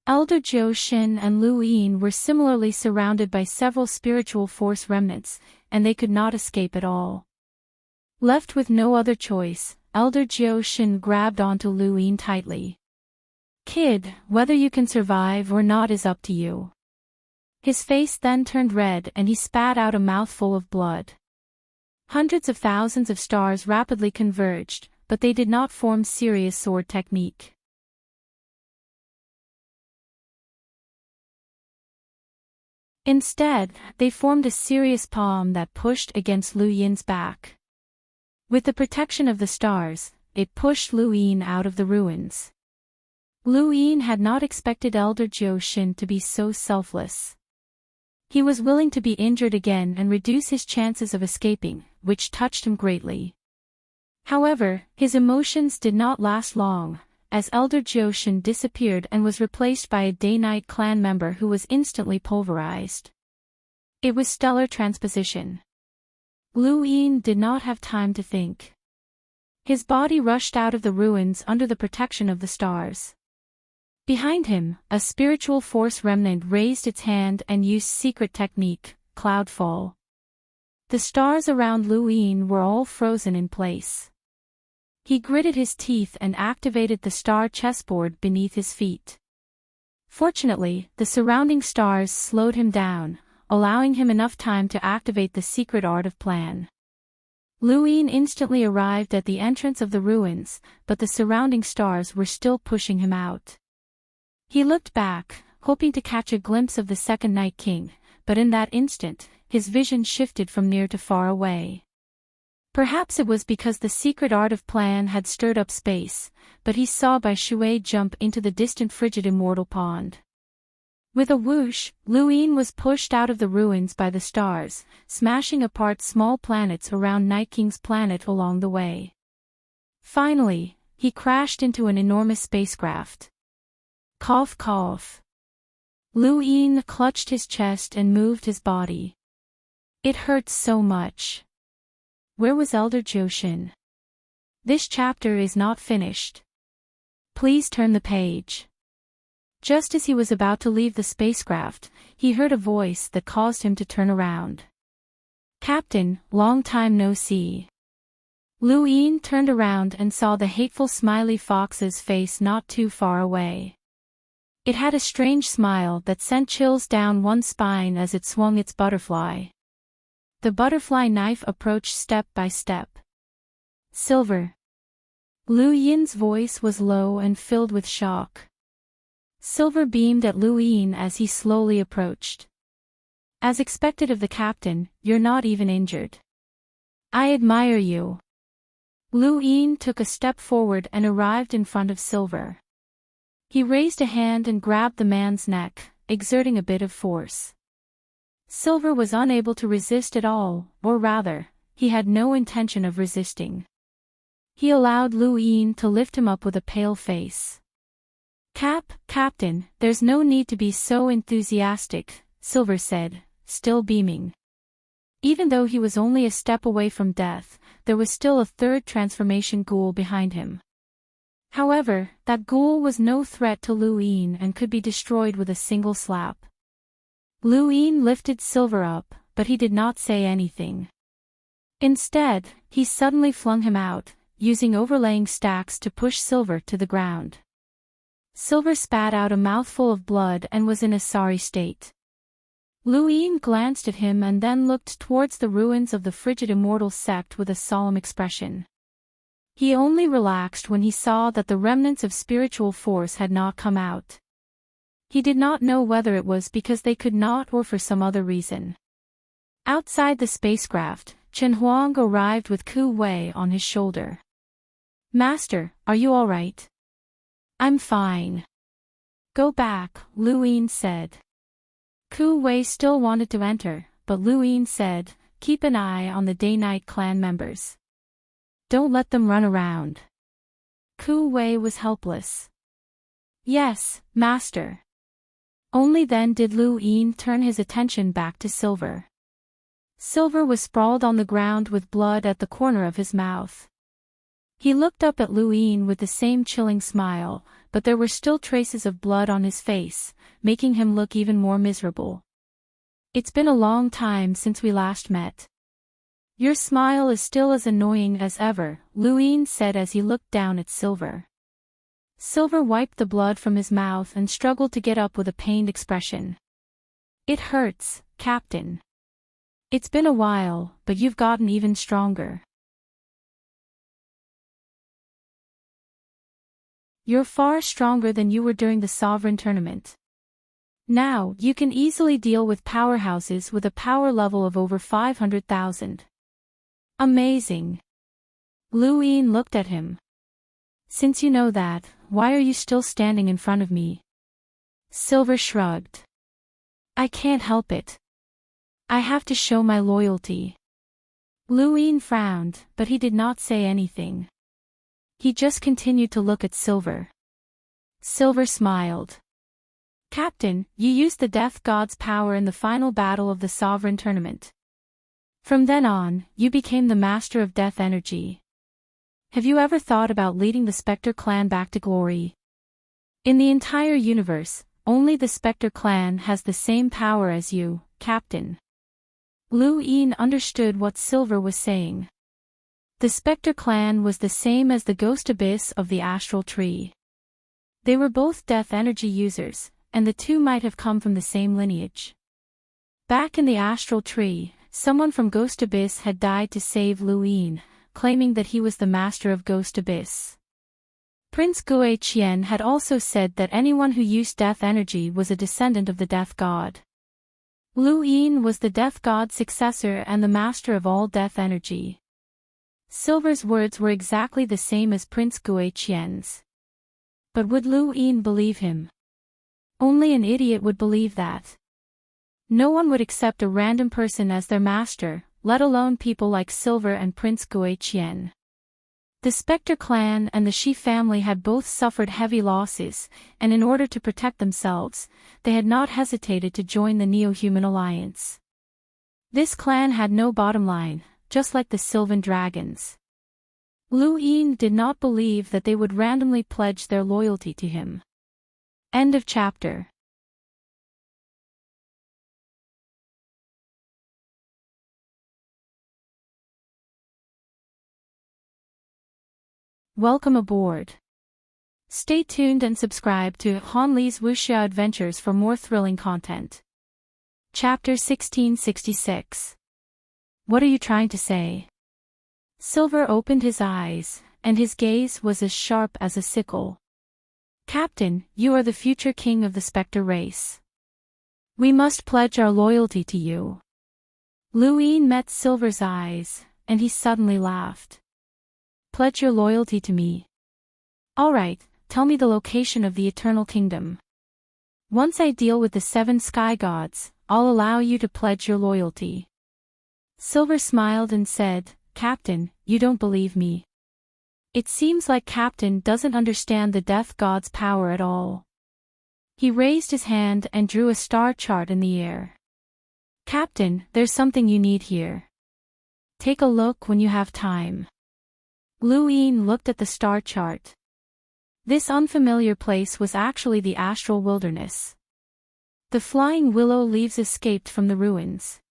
Elder Jiu Shin and Liu Yin were similarly surrounded by several spiritual force remnants, and they could not escape at all. Left with no other choice, Elder Jiu Shin grabbed onto Liu Yin tightly. "Kid, whether you can survive or not is up to you." His face then turned red and he spat out a mouthful of blood. Hundreds of thousands of stars rapidly converged, but they did not form serious sword technique. Instead, they formed a serious palm that pushed against Liu Yin's back. With the protection of the stars, it pushed Liu Yin out of the ruins. Liu Yin had not expected Elder Jiu Shin to be so selfless. He was willing to be injured again and reduce his chances of escaping, which touched him greatly. However, his emotions did not last long, as Elder Jiu Shin disappeared and was replaced by a Day-Night clan member who was instantly pulverized. It was stellar transposition. Liu Yin did not have time to think. His body rushed out of the ruins under the protection of the stars. Behind him, a spiritual force remnant raised its hand and used secret technique, Cloudfall. The stars around Liu Yin were all frozen in place. He gritted his teeth and activated the star chessboard beneath his feet. Fortunately, the surrounding stars slowed him down, allowing him enough time to activate the secret art of plan. Liu Yin instantly arrived at the entrance of the ruins, but the surrounding stars were still pushing him out. He looked back, hoping to catch a glimpse of the second Night King, but in that instant, his vision shifted from near to far away. Perhaps it was because the secret art of plan had stirred up space, but he saw Bai Shui jump into the distant frigid immortal pond. With a whoosh, Liu Yin was pushed out of the ruins by the stars, smashing apart small planets around Night King's planet along the way. Finally, he crashed into an enormous spacecraft. Cough cough. Liu Yin clutched his chest and moved his body. It hurt so much. Where was Elder Jiu Shin? This chapter is not finished. Please turn the page. Just as he was about to leave the spacecraft, he heard a voice that caused him to turn around. "Captain, long time no see." Lu Yin turned around and saw the hateful smiley fox's face not too far away. It had a strange smile that sent chills down one's spine as it swung its butterfly. The butterfly knife approached step by step. "Silver." Lu Yin's voice was low and filled with shock. Silver beamed at Lu Yin as he slowly approached. "As expected of the captain, you're not even injured. I admire you." Lu Yin took a step forward and arrived in front of Silver. He raised a hand and grabbed the man's neck, exerting a bit of force. Silver was unable to resist at all, or rather, he had no intention of resisting. He allowed Lu Yin to lift him up with a pale face. Captain, there's no need to be so enthusiastic," Silver said, still beaming. Even though he was only a step away from death, there was still a third transformation ghoul behind him. However, that ghoul was no threat to Lu Yin and could be destroyed with a single slap. Lu Yin lifted Silver up, but he did not say anything. Instead, he suddenly flung him out, using overlaying stacks to push Silver to the ground. Silver spat out a mouthful of blood and was in a sorry state. Lu Yin glanced at him and then looked towards the ruins of the frigid immortal sect with a solemn expression. He only relaxed when he saw that the remnants of spiritual force had not come out. He did not know whether it was because they could not or for some other reason. Outside the spacecraft, Chen Huang arrived with Ku Wei on his shoulder. "Master, are you all right?" "I'm fine." "Go back," Lu Yin said. Ku Wei still wanted to enter, but Lu Yin said, "Keep an eye on the Day-Night clan members. Don't let them run around." Ku Wei was helpless. "Yes, master." Only then did Lu Yin turn his attention back to Silver. Silver was sprawled on the ground with blood at the corner of his mouth. He looked up at Lu Yin with the same chilling smile, but there were still traces of blood on his face, making him look even more miserable. "It's been a long time since we last met. Your smile is still as annoying as ever," Lu Yin said as he looked down at Silver. Silver wiped the blood from his mouth and struggled to get up with a pained expression. "It hurts, Captain. It's been a while, but you've gotten even stronger. You're far stronger than you were during the Sovereign Tournament. Now, you can easily deal with powerhouses with a power level of over 500,000. Amazing." Lu Yin looked at him. "Since you know that, why are you still standing in front of me?" Silver shrugged. "I can't help it. I have to show my loyalty." Lu Yin frowned, but he did not say anything. He just continued to look at Silver. Silver smiled. "Captain, you used the Death God's power in the final battle of the Sovereign Tournament. From then on, you became the master of death energy. Have you ever thought about leading the Spectre clan back to glory? In the entire universe, only the Spectre clan has the same power as you, Captain." Lu Yin understood what Silver was saying. The Spectre clan was the same as the Ghost Abyss of the Astral Tree. They were both death energy users, and the two might have come from the same lineage. Back in the Astral Tree, someone from Ghost Abyss had died to save Lu Yin, claiming that he was the master of Ghost Abyss. Prince Gue Qian had also said that anyone who used death energy was a descendant of the Death God. Lu Yin was the Death God's successor and the master of all death energy. Silver's words were exactly the same as Prince Gue Qian's. But would Lu Yin believe him? Only an idiot would believe that. No one would accept a random person as their master, let alone people like Silver and Prince Gue Qian. The Spectre clan and the Shi family had both suffered heavy losses, and in order to protect themselves, they had not hesitated to join the Neo-Human Alliance. This clan had no bottom line, just like the Sylvan Dragons. Lu Yin did not believe that they would randomly pledge their loyalty to him. End of chapter. Welcome aboard. Stay tuned and subscribe to Han Li's Wuxia Adventures for more thrilling content. Chapter 1666. What are you trying to say? Silver opened his eyes, and his gaze was as sharp as a sickle. Captain, you are the future king of the Spectre race. We must pledge our loyalty to you. Lu Yin met Silver's eyes, and he suddenly laughed. Pledge your loyalty to me. All right, tell me the location of the Eternal Kingdom. Once I deal with the 7 sky gods, I'll allow you to pledge your loyalty. Silver smiled and said, Captain, you don't believe me. It seems like Captain doesn't understand the Death God's power at all. He raised his hand and drew a star chart in the air. Captain, there's something you need here. Take a look when you have time. Lu Yin looked at the star chart. This unfamiliar place was actually the astral wilderness. The flying willow leaves escaped from the ruins.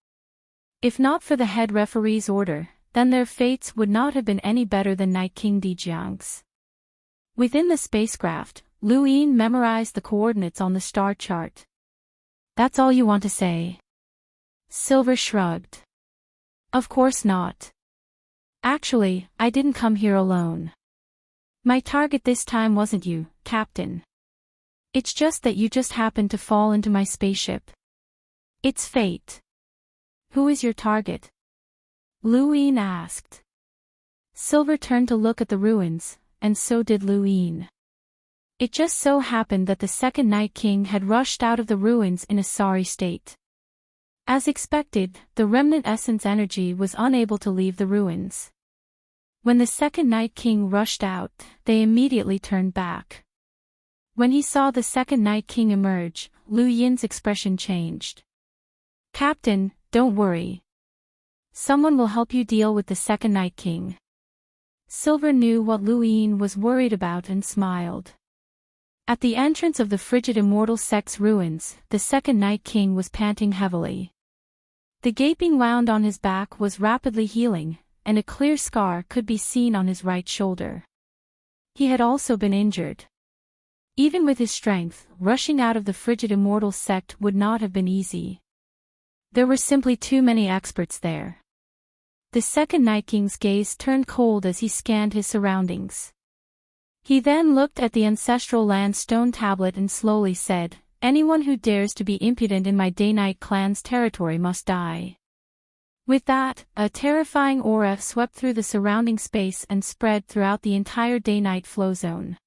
If not for the head referee's order, then their fates would not have been any better than Night King Dijiang's. Within the spacecraft, Lu Yin memorized the coordinates on the star chart. That's all you want to say? Silver shrugged. Of course not. Actually, I didn't come here alone. My target this time wasn't you, Captain. It's just that you just happened to fall into my spaceship. It's fate. Who is your target? Lu Yin asked. Silver turned to look at the ruins, and so did Lu Yin. It just so happened that the second Night King had rushed out of the ruins in a sorry state. As expected, the remnant essence energy was unable to leave the ruins. When the second Night King rushed out, they immediately turned back. When he saw the second Night King emerge, Lu Yin's expression changed. Captain, don't worry. Someone will help you deal with the second Night King. Silver knew what Lu Yin was worried about and smiled. At the entrance of the frigid immortal sect's ruins, the second Night King was panting heavily. The gaping wound on his back was rapidly healing, and a clear scar could be seen on his right shoulder. He had also been injured. Even with his strength, rushing out of the frigid immortal sect would not have been easy. There were simply too many experts there. The second Night King's gaze turned cold as he scanned his surroundings. He then looked at the ancestral land stone tablet and slowly said, Anyone who dares to be impudent in my Day-Night clan's territory must die. With that, a terrifying aura swept through the surrounding space and spread throughout the entire Day-Night flow zone.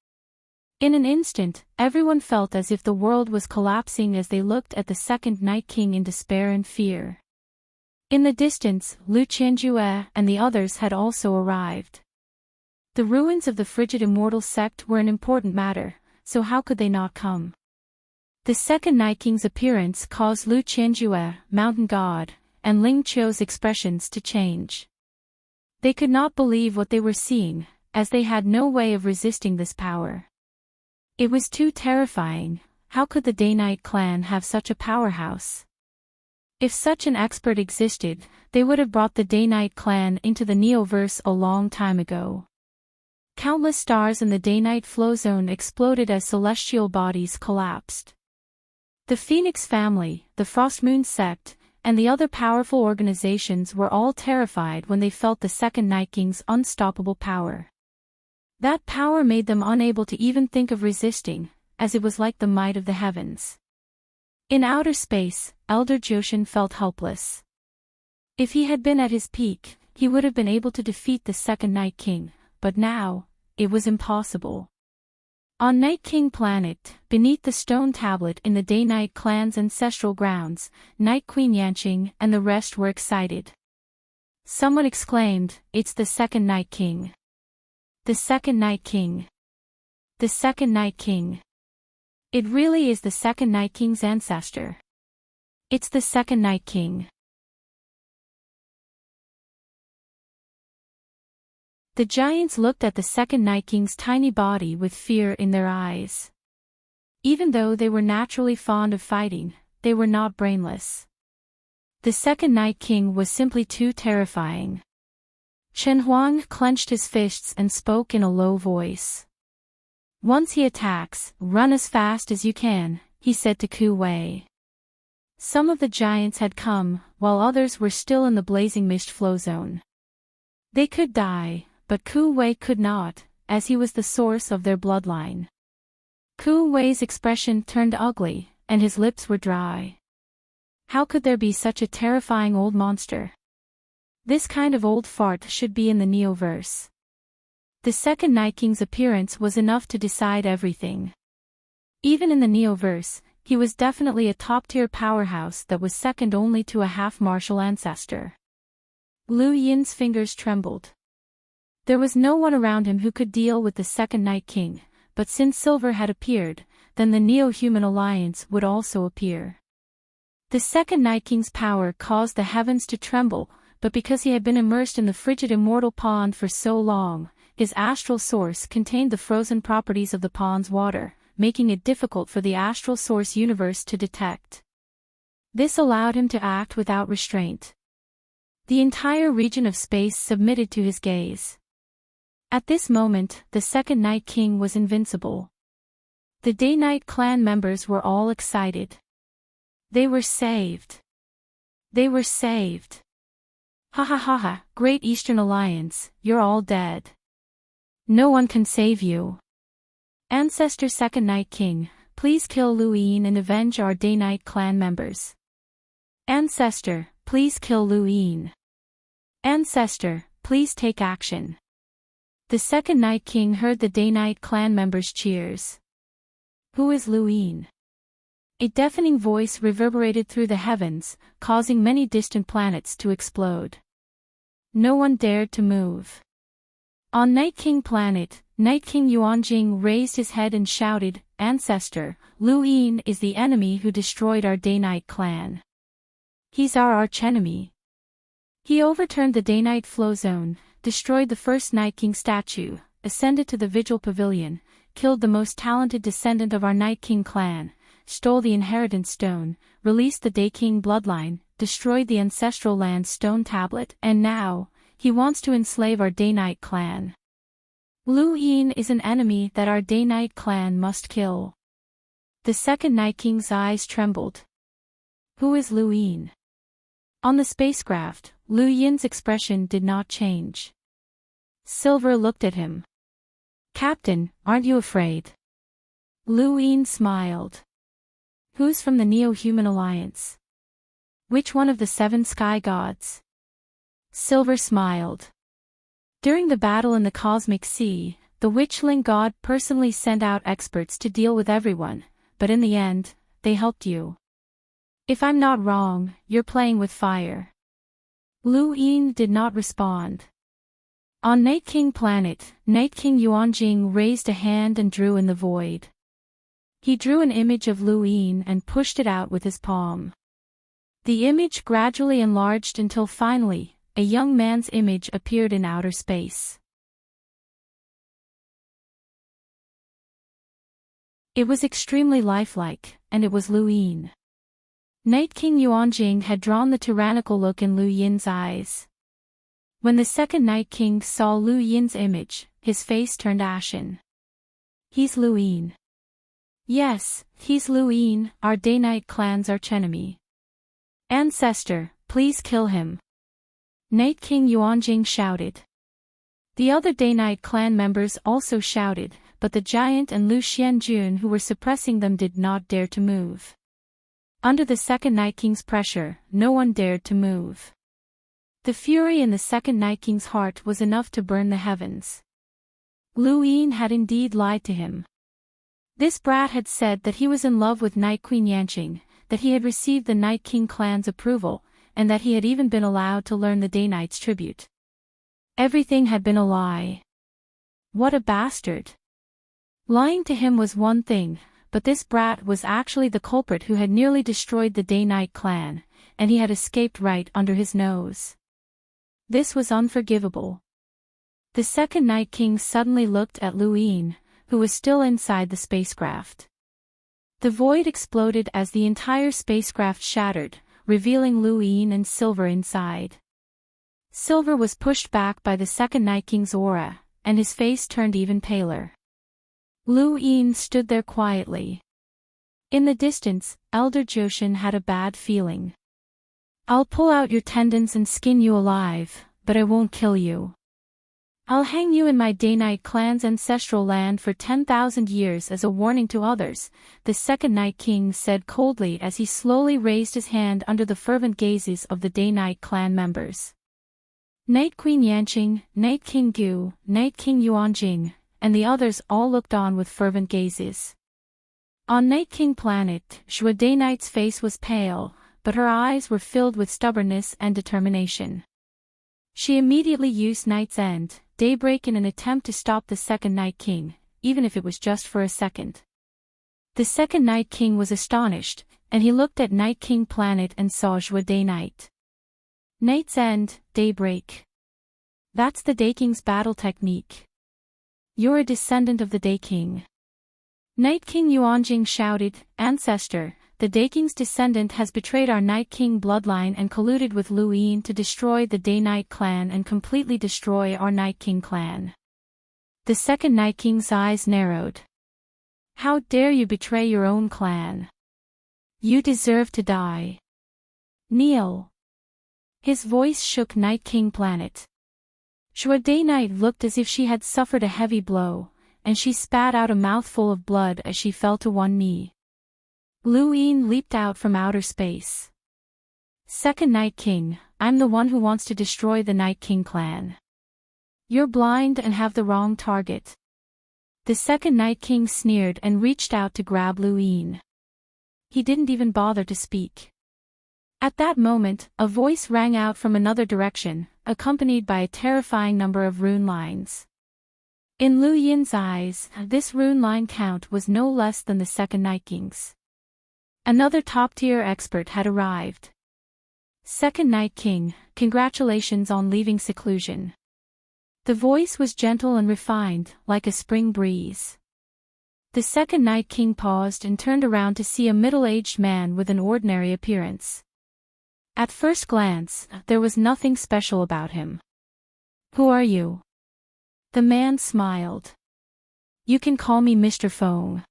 In an instant, everyone felt as if the world was collapsing as they looked at the second Night King in despair and fear. In the distance, Lu Qianjue and the others had also arrived. The ruins of the frigid immortal sect were an important matter, so how could they not come? The second Night King's appearance caused Lu Qianjue, mountain god, and Ling Qiu's expressions to change. They could not believe what they were seeing, as they had no way of resisting this power. It was too terrifying. How could the Day-Night clan have such a powerhouse? If such an expert existed, they would have brought the Day-Night clan into the Neoverse a long time ago. Countless stars in the Day-Night flow zone exploded as celestial bodies collapsed. The Phoenix family, the Frost Moon sect, and the other powerful organizations were all terrified when they felt the second Night King's unstoppable power. That power made them unable to even think of resisting, as it was like the might of the heavens. In outer space, Elder Joshin felt helpless. If he had been at his peak, he would have been able to defeat the second Night King, but now, it was impossible. On Night King Planet, beneath the stone tablet in the Day-Night clan's ancestral grounds, Night Queen Yanqing and the rest were excited. Someone exclaimed, "It's the second Night King. The second Night King. The second Night King. It really is the second Night King's ancestor. It's the second Night King." The giants looked at the second Night King's tiny body with fear in their eyes. Even though they were naturally fond of fighting, they were not brainless. The second Night King was simply too terrifying. Chen Huang clenched his fists and spoke in a low voice. Once he attacks, run as fast as you can, he said to Ku Wei. Some of the giants had come, while others were still in the blazing mist flow zone. They could die, but Ku Wei could not, as he was the source of their bloodline. Ku Wei's expression turned ugly, and his lips were dry. How could there be such a terrifying old monster? This kind of old fart should be in the Neoverse. The second Night King's appearance was enough to decide everything. Even in the Neoverse, he was definitely a top-tier powerhouse that was second only to a half-martial ancestor. Lu Yin's fingers trembled. There was no one around him who could deal with the second Night King, but since Silver had appeared, then the Neo-Human Alliance would also appear. The second Night King's power caused the heavens to tremble, but because he had been immersed in the frigid immortal pond for so long, his astral source contained the frozen properties of the pond's water, making it difficult for the astral source universe to detect. This allowed him to act without restraint. The entire region of space submitted to his gaze. At this moment, the second Night King was invincible. The Day-Night clan members were all excited. They were saved. They were saved. Ha ha ha ha, Great Eastern Alliance, you're all dead. No one can save you. Ancestor Second Night King, please kill Lu Yin and avenge our Day-Night clan members. Ancestor, please kill Lu Yin. Ancestor, please take action. The second Night King heard the Day-Night clan members' cheers. Who is Lu Yin? A deafening voice reverberated through the heavens, causing many distant planets to explode. No one dared to move. On Night King Planet, Night King Yuanjing raised his head and shouted, Ancestor, Lu Yin is the enemy who destroyed our Day-Night clan. He's our archenemy. He overturned the Day-Night flow zone, destroyed the first Night King statue, ascended to the Vigil Pavilion, killed the most talented descendant of our Night King clan, stole the Inheritance Stone, released the Day King bloodline, destroyed the Ancestral Land Stone Tablet, and now, he wants to enslave our Day-Night clan. Lu Yin is an enemy that our Day-Night clan must kill. The second Night King's eyes trembled. Who is Lu Yin? On the spacecraft, Lu Yin's expression did not change. Silver looked at him. Captain, aren't you afraid? Lu Yin smiled. Who's from the Neo-Human Alliance? Which one of the 7 sky gods? Silver smiled. During the battle in the Cosmic Sea, the Witchling God personally sent out experts to deal with everyone, but in the end, they helped you. If I'm not wrong, you're playing with fire. Lu Yin did not respond. On Night King Planet, Night King Yuanjing raised a hand and drew in the void. He drew an image of Lu Yin and pushed it out with his palm. The image gradually enlarged until finally, a young man's image appeared in outer space. It was extremely lifelike, and it was Lu Yin. Night King Yuanjing had drawn the tyrannical look in Lu Yin's eyes. When the second Night King saw Lu Yin's image, his face turned ashen. He's Lu Yin. Yes, he's Lu Yin, our Day-Night clan's archenemy. Ancestor, please kill him. Night King Yuanjing shouted. The other Day-Night clan members also shouted, but the giant and Lu Xianjun who were suppressing them did not dare to move. Under the second Night King's pressure, no one dared to move. The fury in the second Night King's heart was enough to burn the heavens. Lu Yin had indeed lied to him. This brat had said that he was in love with Night Queen Yanqing, that he had received the Night King clan's approval, and that he had even been allowed to learn the Day-Night's tribute. Everything had been a lie. What a bastard. Lying to him was one thing, but this brat was actually the culprit who had nearly destroyed the Day-Night clan, and he had escaped right under his nose. This was unforgivable. The second Night King suddenly looked at Lu Yin, who was still inside the spacecraft. The void exploded as the entire spacecraft shattered, revealing Lu Yin and Silver inside. Silver was pushed back by the second Night King's aura, and his face turned even paler. Lu Yin stood there quietly. In the distance, Elder Joshin had a bad feeling. "I'll pull out your tendons and skin you alive, but I won't kill you. I'll hang you in my Day-Night clan's ancestral land for 10,000 years as a warning to others," the second Night King said coldly as he slowly raised his hand under the fervent gazes of the Day-Night clan members. Night Queen Yanqing, Night King Gu, Night King Yuanjing, and the others all looked on with fervent gazes. On Night King Planet, Shua Day-Night's face was pale, but her eyes were filled with stubbornness and determination. She immediately used Night's End, Daybreak, in an attempt to stop the second Night King, even if it was just for a second. The second Night King was astonished, and he looked at Night King Planet and saw Shua Day-Night. Night's End, Daybreak. That's the Day King's battle technique. You're a descendant of the Day King. Night King Yuanjing shouted, "Ancestor, the Day King's descendant has betrayed our Night King bloodline and colluded with Lu Yin to destroy the Day-Night clan and completely destroy our Night King clan." The second Night King's eyes narrowed. "How dare you betray your own clan? You deserve to die. Kneel." His voice shook Night King Planet. Shua Day-Night looked as if she had suffered a heavy blow, and she spat out a mouthful of blood as she fell to one knee. Lu Yin leaped out from outer space. "Second Night King, I'm the one who wants to destroy the Night King clan. You're blind and have the wrong target." The second Night King sneered and reached out to grab Lu Yin. He didn't even bother to speak. At that moment, a voice rang out from another direction, accompanied by a terrifying number of rune lines. In Lu Yin's eyes, this rune line count was no less than the second Night King's. Another top-tier expert had arrived. "Second Night King, congratulations on leaving seclusion." The voice was gentle and refined, like a spring breeze. The second Night King paused and turned around to see a middle-aged man with an ordinary appearance. At first glance, there was nothing special about him. "Who are you?" The man smiled. "You can call me Mr. Feng.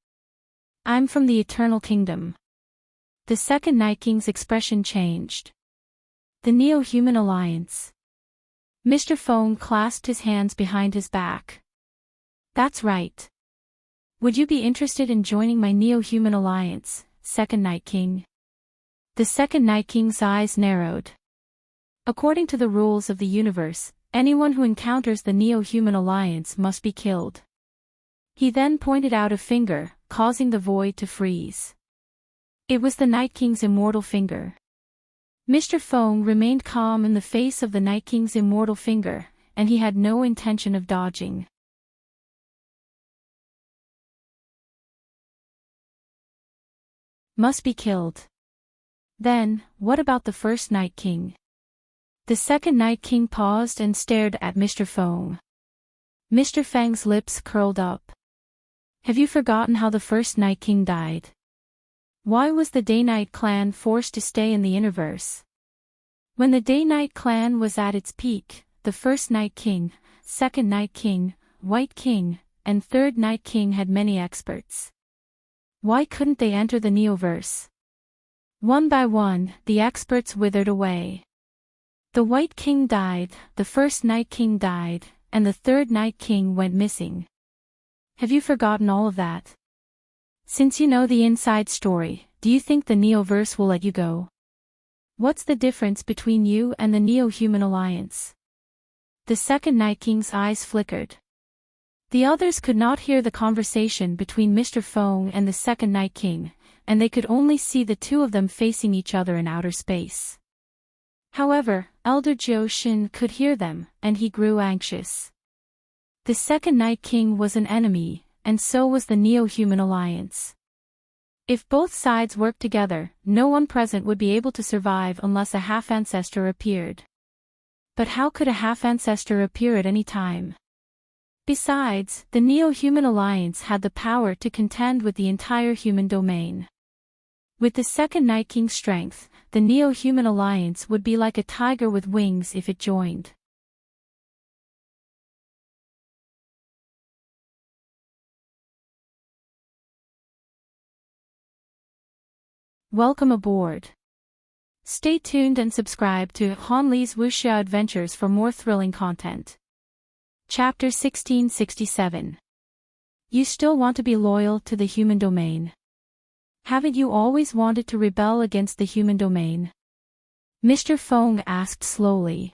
I'm from the Eternal Kingdom." The second Night King's expression changed. "The Neo-Human Alliance." Mr. Feng clasped his hands behind his back. "That's right. Would you be interested in joining my Neo-Human Alliance, second Night King?" The second Night King's eyes narrowed. According to the rules of the universe, anyone who encounters the Neo-Human Alliance must be killed. He then pointed out a finger, causing the void to freeze. It was the Night King's immortal finger. Mr. Feng remained calm in the face of the Night King's immortal finger, and he had no intention of dodging. Must be killed. Then, what about the first Night King? The second Night King paused and stared at Mr. Feng. Mr. Feng's lips curled up. "Have you forgotten how the first Night King died? Why was the Day-Night clan forced to stay in the Interverse? When the Day-Night clan was at its peak, the first Night King, second Night King, White King, and third Night King had many experts. Why couldn't they enter the Neoverse? One by one, the experts withered away. The White King died, the first Night King died, and the third Night King went missing. Have you forgotten all of that? Since you know the inside story, do you think the Neoverse will let you go? What's the difference between you and the Neo-Human Alliance?" The second Night King's eyes flickered. The others could not hear the conversation between Mr. Feng and the second Night King, and they could only see the two of them facing each other in outer space. However, Elder Joshin could hear them, and he grew anxious. The second Night King was an enemy, and so was the Neo-Human Alliance. If both sides worked together, no one present would be able to survive unless a half-ancestor appeared. But how could a half-ancestor appear at any time? Besides, the Neo-Human Alliance had the power to contend with the entire human domain. With the second Night King's strength, the Neo-Human Alliance would be like a tiger with wings if it joined. Welcome aboard. Stay tuned and subscribe to Han Li's Wuxia Adventures for more thrilling content. Chapter 1667. You still want to be loyal to the human domain? Haven't you always wanted to rebel against the human domain? Mr. Feng asked slowly.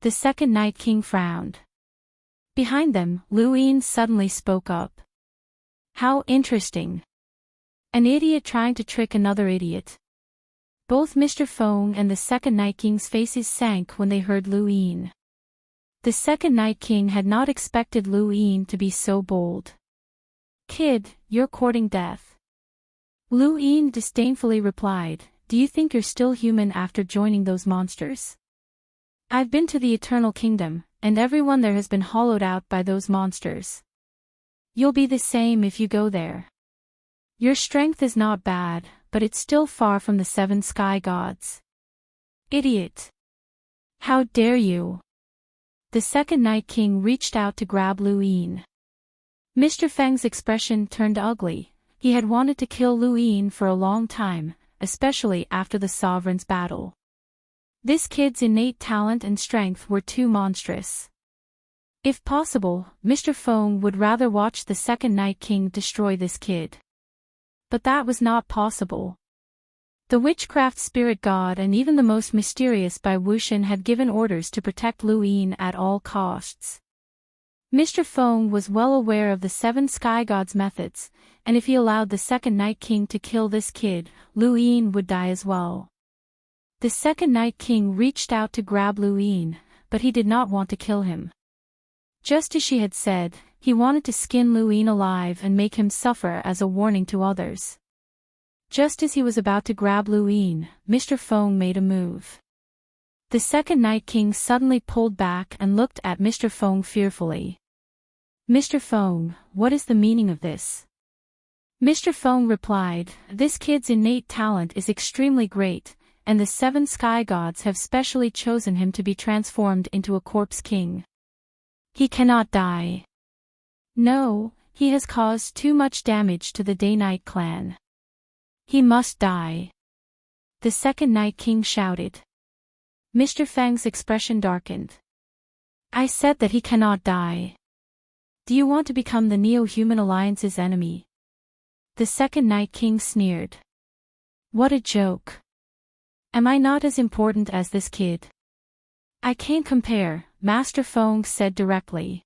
The second Night King frowned. Behind them, Lu Yin suddenly spoke up. How interesting. An idiot trying to trick another idiot. Both Mr. Feng and the second Night King's faces sank when they heard Lu Yin. The second Night King had not expected Lu Yin to be so bold. Kid, you're courting death. Lu Yin disdainfully replied, do you think you're still human after joining those monsters? I've been to the Eternal Kingdom, and everyone there has been hollowed out by those monsters. You'll be the same if you go there. Your strength is not bad, but it's still far from the 7 sky gods. Idiot. How dare you? The second Night King reached out to grab Lu Yin. Mr. Feng's expression turned ugly. He had wanted to kill Lu Yin for a long time, especially after the Sovereign's battle. This kid's innate talent and strength were too monstrous. If possible, Mr. Feng would rather watch the second Night King destroy this kid. But that was not possible. The witchcraft spirit god and even the most mysterious Bai Wuxian had given orders to protect Lu Yin at all costs. Mr. Feng was well aware of the 7 sky gods' methods, and if he allowed the second Night King to kill this kid, Lu Yin would die as well. The second Night King reached out to grab Lu Yin, but he did not want to kill him. Just as she had said, he wanted to skin Lu Yin alive and make him suffer as a warning to others. Just as he was about to grab Lu Yin, Mr. Feng made a move. The second Night King suddenly pulled back and looked at Mr. Feng fearfully. Mr. Feng, what is the meaning of this? Mr. Feng replied, this kid's innate talent is extremely great, and the 7 sky gods have specially chosen him to be transformed into a corpse king. He cannot die. No, he has caused too much damage to the Day-Night clan. He must die. The second Night King shouted. Mr. Feng's expression darkened. I said that he cannot die. Do you want to become the Neo-Human Alliance's enemy? The second Night King sneered. What a joke. Am I not as important as this kid? I can't compare, Master Feng said directly.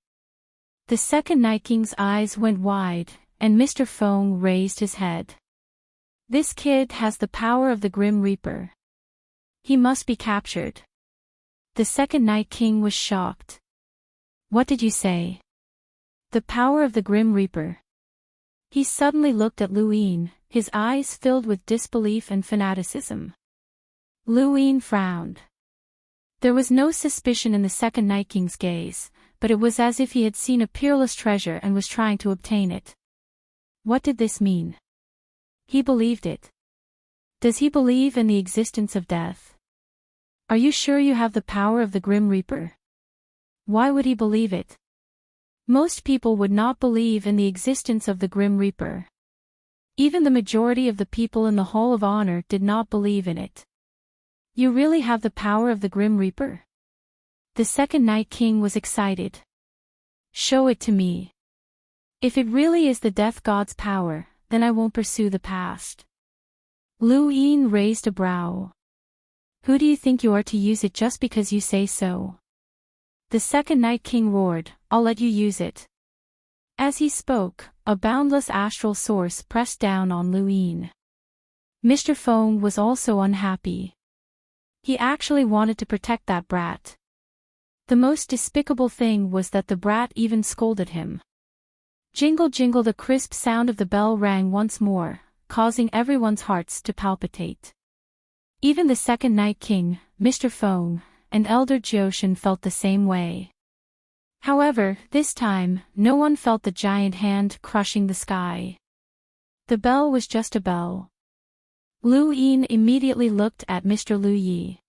The second Night King's eyes went wide, and Mr. Feng raised his head. This kid has the power of the Grim Reaper. He must be captured. The second Night King was shocked. What did you say? The power of the Grim Reaper. He suddenly looked at Lu Yin, his eyes filled with disbelief and fanaticism. Lu Yin frowned. There was no suspicion in the second Night King's gaze, but it was as if he had seen a peerless treasure and was trying to obtain it. What did this mean? He believed it. Does he believe in the existence of death? Are you sure you have the power of the Grim Reaper? Why would he believe it? Most people would not believe in the existence of the Grim Reaper. Even the majority of the people in the Hall of Honor did not believe in it. You really have the power of the Grim Reaper? The second Night King was excited. Show it to me. If it really is the Death God's power, then I won't pursue the past. Lu Yin raised a brow. Who do you think you are to use it just because you say so? The second Night King roared, I'll let you use it. As he spoke, a boundless astral source pressed down on Lu Yin. Mr. Feng was also unhappy. He actually wanted to protect that brat. The most despicable thing was that the brat even scolded him. Jingle jingle, the crisp sound of the bell rang once more, causing everyone's hearts to palpitate. Even the second Night King, Mr. Feng, and Elder Jioshan felt the same way. However, this time, no one felt the giant hand crushing the sky. The bell was just a bell. Lu Yin immediately looked at Mr. Lu Yi.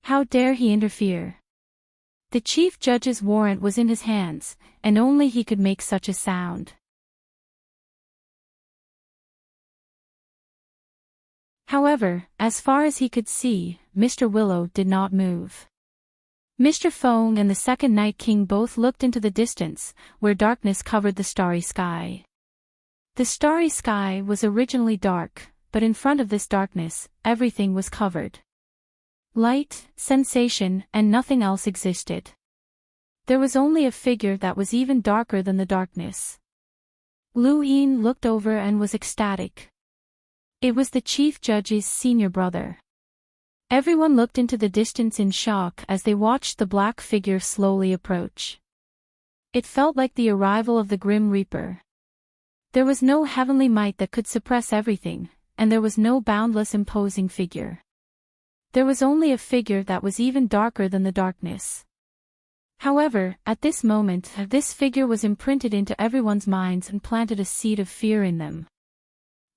How dare he interfere? The chief judge's warrant was in his hands, and only he could make such a sound. However, as far as he could see, Mr. Willow did not move. Mr. Feng and the second Night King both looked into the distance, where darkness covered the starry sky. The starry sky was originally dark, but in front of this darkness, everything was covered. Light, sensation, and nothing else existed. There was only a figure that was even darker than the darkness. Lu Yin looked over and was ecstatic. It was the chief judge's senior brother. Everyone looked into the distance in shock as they watched the black figure slowly approach. It felt like the arrival of the Grim Reaper. There was no heavenly might that could suppress everything, and there was no boundless imposing figure. There was only a figure that was even darker than the darkness. However, at this moment, this figure was imprinted into everyone's minds and planted a seed of fear in them.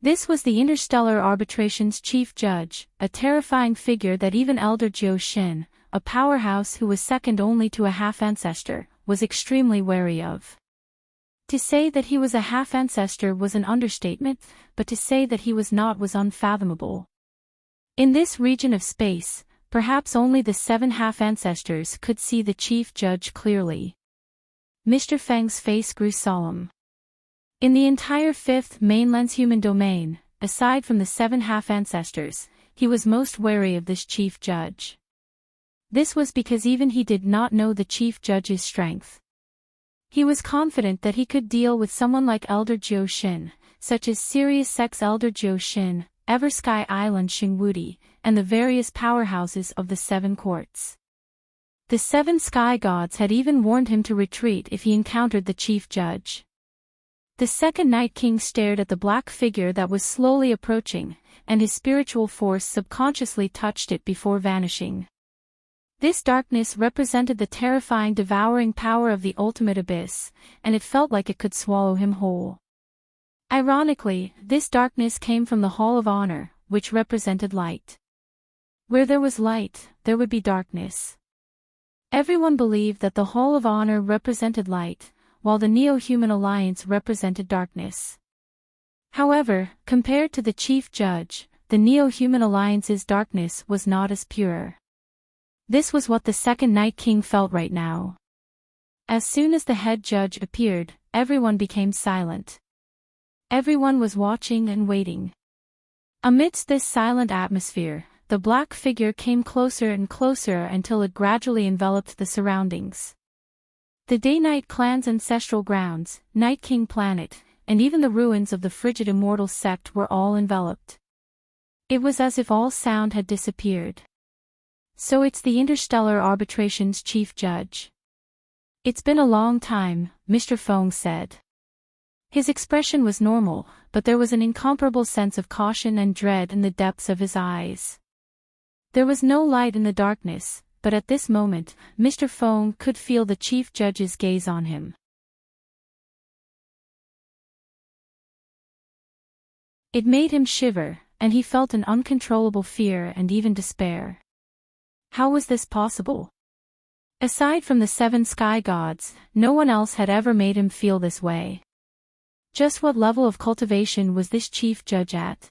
This was the Interstellar Arbitration's chief judge, a terrifying figure that even Elder Jiu Shin, a powerhouse who was second only to a half-ancestor, was extremely wary of. To say that he was a half-ancestor was an understatement, but to say that he was not was unfathomable. In this region of space, perhaps only the 7 half-ancestors could see the chief judge clearly. Mr. Feng's face grew solemn. In the entire 5th mainland's human domain, aside from the 7 half-ancestors, he was most wary of this chief judge. This was because even he did not know the chief judge's strength. He was confident that he could deal with someone like Elder Jiu Shin, such as Sirius Sex Elder Jiu Shin, Eversky Island Xingwudi, and the various powerhouses of the 7 courts. The 7 sky gods had even warned him to retreat if he encountered the chief judge. The second Night King stared at the black figure that was slowly approaching, and his spiritual force subconsciously touched it before vanishing. This darkness represented the terrifying devouring power of the ultimate abyss, and it felt like it could swallow him whole. Ironically, this darkness came from the Hall of Honor, which represented light. Where there was light, there would be darkness. Everyone believed that the Hall of Honor represented light, while the Neo-Human Alliance represented darkness. However, compared to the chief judge, the Neo-Human Alliance's darkness was not as pure. This was what the second Night King felt right now. As soon as the head judge appeared, everyone became silent. Everyone was watching and waiting. Amidst this silent atmosphere, the black figure came closer and closer until it gradually enveloped the surroundings. The Day-Night clan's ancestral grounds, Night King Planet, and even the ruins of the frigid immortal sect were all enveloped. It was as if all sound had disappeared. So it's the Interstellar Arbitration's chief judge. It's been a long time, Mr. Feng said. His expression was normal, but there was an incomparable sense of caution and dread in the depths of his eyes. There was no light in the darkness, but at this moment, Mr. Feng could feel the chief judge's gaze on him. It made him shiver, and he felt an uncontrollable fear and even despair. How was this possible? Aside from the 7 sky gods, no one else had ever made him feel this way. Just what level of cultivation was this chief judge at?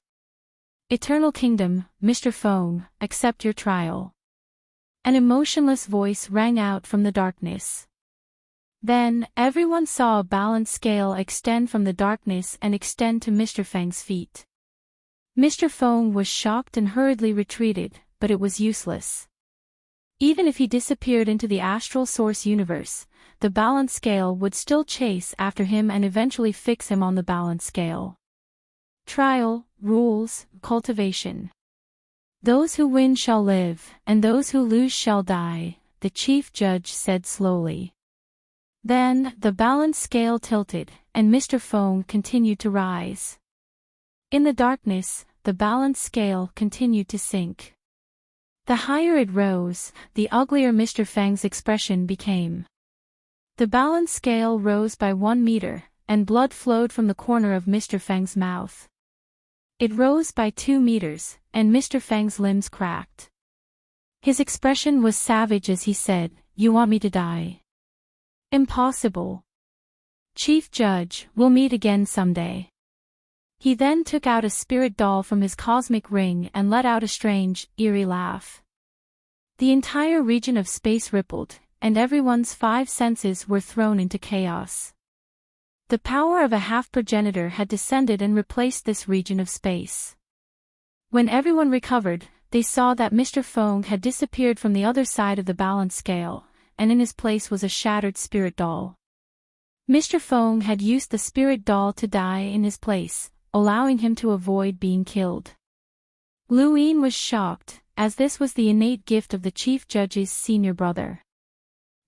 Eternal Kingdom, Mr. Feng, accept your trial. An emotionless voice rang out from the darkness. Then, everyone saw a balance scale extend from the darkness and extend to Mr. Feng's feet. Mr. Feng was shocked and hurriedly retreated, but it was useless. Even if he disappeared into the astral source universe, the balance scale would still chase after him and eventually fix him on the balance scale. Trial, rules, cultivation. Those who win shall live, and those who lose shall die, the chief judge said slowly. Then, the balance scale tilted, and Mr. Feng continued to rise. In the darkness, the balance scale continued to sink. The higher it rose, the uglier Mr. Feng's expression became. The balance scale rose by 1 meter, and blood flowed from the corner of Mr. Feng's mouth. It rose by 2 meters, and Mr. Feng's limbs cracked. His expression was savage as he said, "You want me to die? Impossible. Chief Judge, we'll meet again someday." He then took out a spirit doll from his cosmic ring and let out a strange, eerie laugh. The entire region of space rippled, and everyone's 5 senses were thrown into chaos. The power of a half-progenitor had descended and replaced this region of space. When everyone recovered, they saw that Mr. Feng had disappeared from the other side of the balance scale, and in his place was a shattered spirit doll. Mr. Feng had used the spirit doll to die in his place, allowing him to avoid being killed. Lu Yin was shocked, as this was the innate gift of the Chief Judge's senior brother.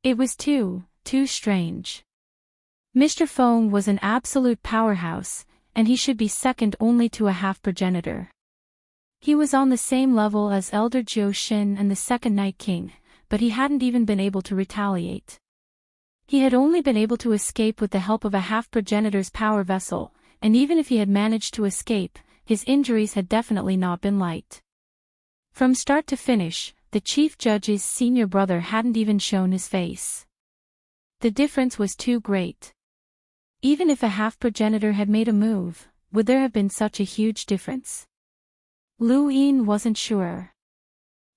It was too strange. Mr. Feng was an absolute powerhouse, and he should be second only to a half-progenitor. He was on the same level as Elder Jiu Xin and the Second Night King, but he hadn't even been able to retaliate. He had only been able to escape with the help of a half-progenitor's power vessel, and even if he had managed to escape, his injuries had definitely not been light. From start to finish, the Chief Judge's senior brother hadn't even shown his face. The difference was too great. Even if a half-progenitor had made a move, would there have been such a huge difference? Lu Yin wasn't sure.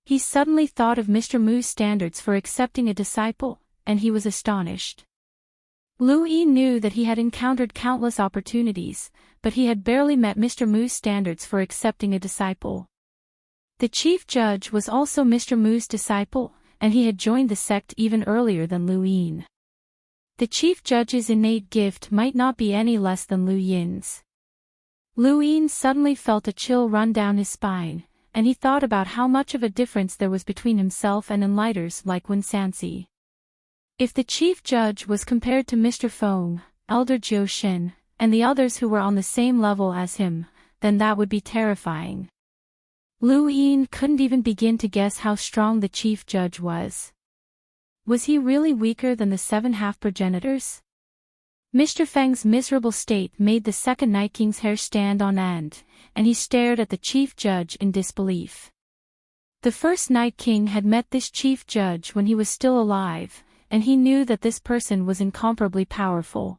He suddenly thought of Mr. Mu's standards for accepting a disciple, and he was astonished. Lu Yin knew that he had encountered countless opportunities, but he had barely met Mr. Mu's standards for accepting a disciple. The Chief Judge was also Mr. Mu's disciple, and he had joined the sect even earlier than Lu Yin. The Chief Judge's innate gift might not be any less than Lu Yin's. Lu Yin suddenly felt a chill run down his spine, and he thought about how much of a difference there was between himself and enlighters like Wen Sansi. If the Chief Judge was compared to Mr. Feng, Elder Jiu Xin, and the others who were on the same level as him, then that would be terrifying. Lu Yin couldn't even begin to guess how strong the Chief Judge was. Was he really weaker than the 7 half-progenitors? Mr. Feng's miserable state made the Second Night King's hair stand on end, and he stared at the Chief Judge in disbelief. The First Night King had met this Chief Judge when he was still alive, and he knew that this person was incomparably powerful.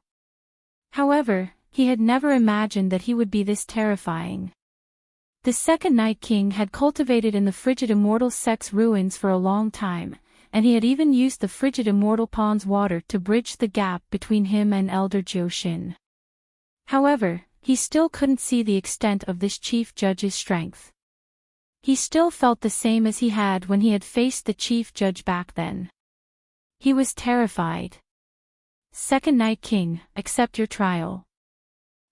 However, he had never imagined that he would be this terrifying. The Second Night King had cultivated in the Frigid Immortal Sect's ruins for a long time, and he had even used the Frigid Immortal Pond's water to bridge the gap between him and Elder Jiu Xin. However, he still couldn't see the extent of this Chief Judge's strength. He still felt the same as he had when he had faced the Chief Judge back then. He was terrified. Second Night King, accept your trial.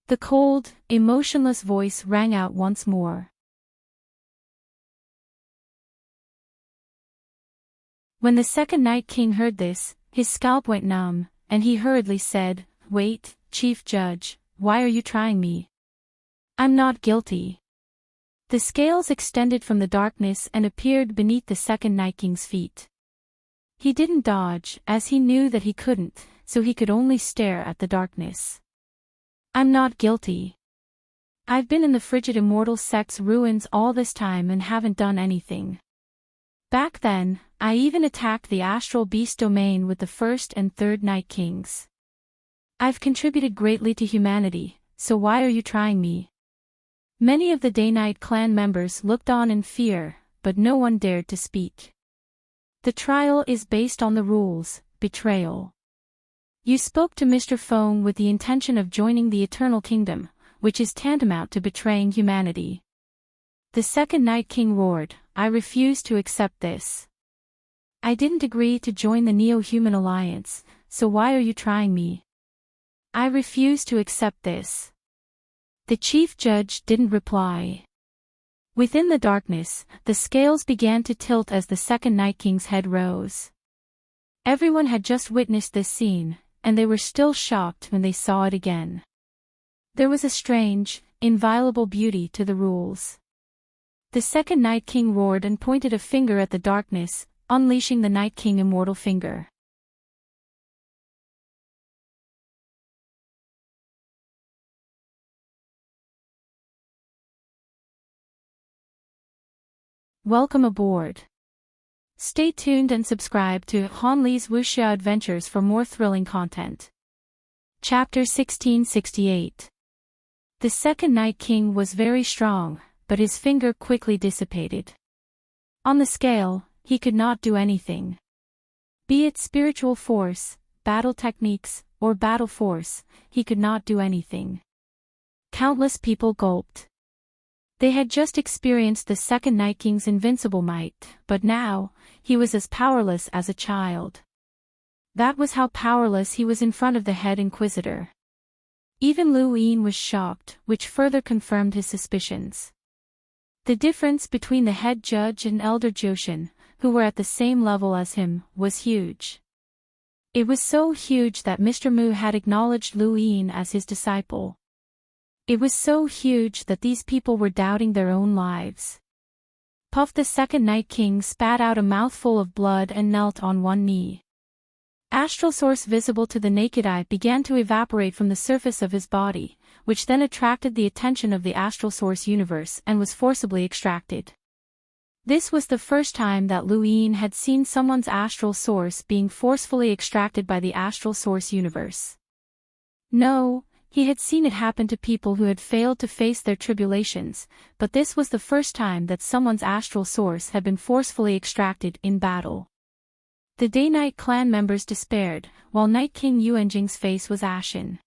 The cold, emotionless voice rang out once more. When the Second Night King heard this, his scalp went numb, and he hurriedly said, "Wait, Chief Judge, why are you trying me? I'm not guilty." The scales extended from the darkness and appeared beneath the Second Night King's feet. He didn't dodge, as he knew that he couldn't, so he could only stare at the darkness. "I'm not guilty. I've been in the Frigid Immortal Sect's ruins all this time and haven't done anything. Back then, I even attacked the Astral Beast domain with the First and Third Night Kings. I've contributed greatly to humanity, so why are you trying me?" Many of the Day-Night clan members looked on in fear, but no one dared to speak. "The trial is based on the rules, betrayal. You spoke to Mr. Feng with the intention of joining the Eternal Kingdom, which is tantamount to betraying humanity." The Second Night King roared, "I refuse to accept this. I didn't agree to join the Neo-Human Alliance, so why are you trying me? I refuse to accept this." The Chief Judge didn't reply. Within the darkness, the scales began to tilt as the Second Night King's head rose. Everyone had just witnessed this scene, and they were still shocked when they saw it again. There was a strange, inviolable beauty to the rules. The Second Night King roared and pointed a finger at the darkness, unleashing the Night King Immortal Finger. Welcome aboard. Stay tuned and subscribe to Han Li's Wuxia Adventures for more thrilling content. Chapter 1668. The second Night King was very strong, but his finger quickly dissipated. On the scale, he could not do anything. Be it spiritual force, battle techniques, or battle force, he could not do anything. Countless people gulped. They had just experienced the second Night King's invincible might, but now, he was as powerless as a child. That was how powerless he was in front of the head inquisitor. Even Lu Yin was shocked, which further confirmed his suspicions. The difference between the head judge and Elder Joshin, who were at the same level as him, was huge. It was so huge that Mr. Mu had acknowledged Lu Yin as his disciple. It was so huge that these people were doubting their own lives. Puff, the second Night King, spat out a mouthful of blood and knelt on one knee. Astral source visible to the naked eye began to evaporate from the surface of his body, which then attracted the attention of the astral source universe and was forcibly extracted. This was the first time that Lu Yin had seen someone's astral source being forcefully extracted by the astral source universe. No, he had seen it happen to people who had failed to face their tribulations, but this was the first time that someone's astral source had been forcefully extracted in battle. The Day-Night clan members despaired, while Night King Yuanjing's face was ashen.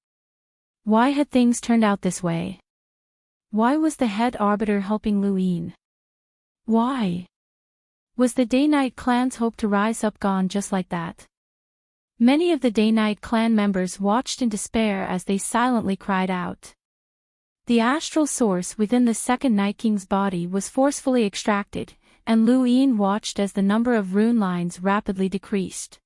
Why had things turned out this way? Why was the head arbiter helping Lu Yin? Why? Was the Day-Night clan's hope to rise up gone just like that? Many of the Day-Night clan members watched in despair as they silently cried out. The astral source within the second Night King's body was forcefully extracted, and Lu Yin watched as the number of rune lines rapidly decreased.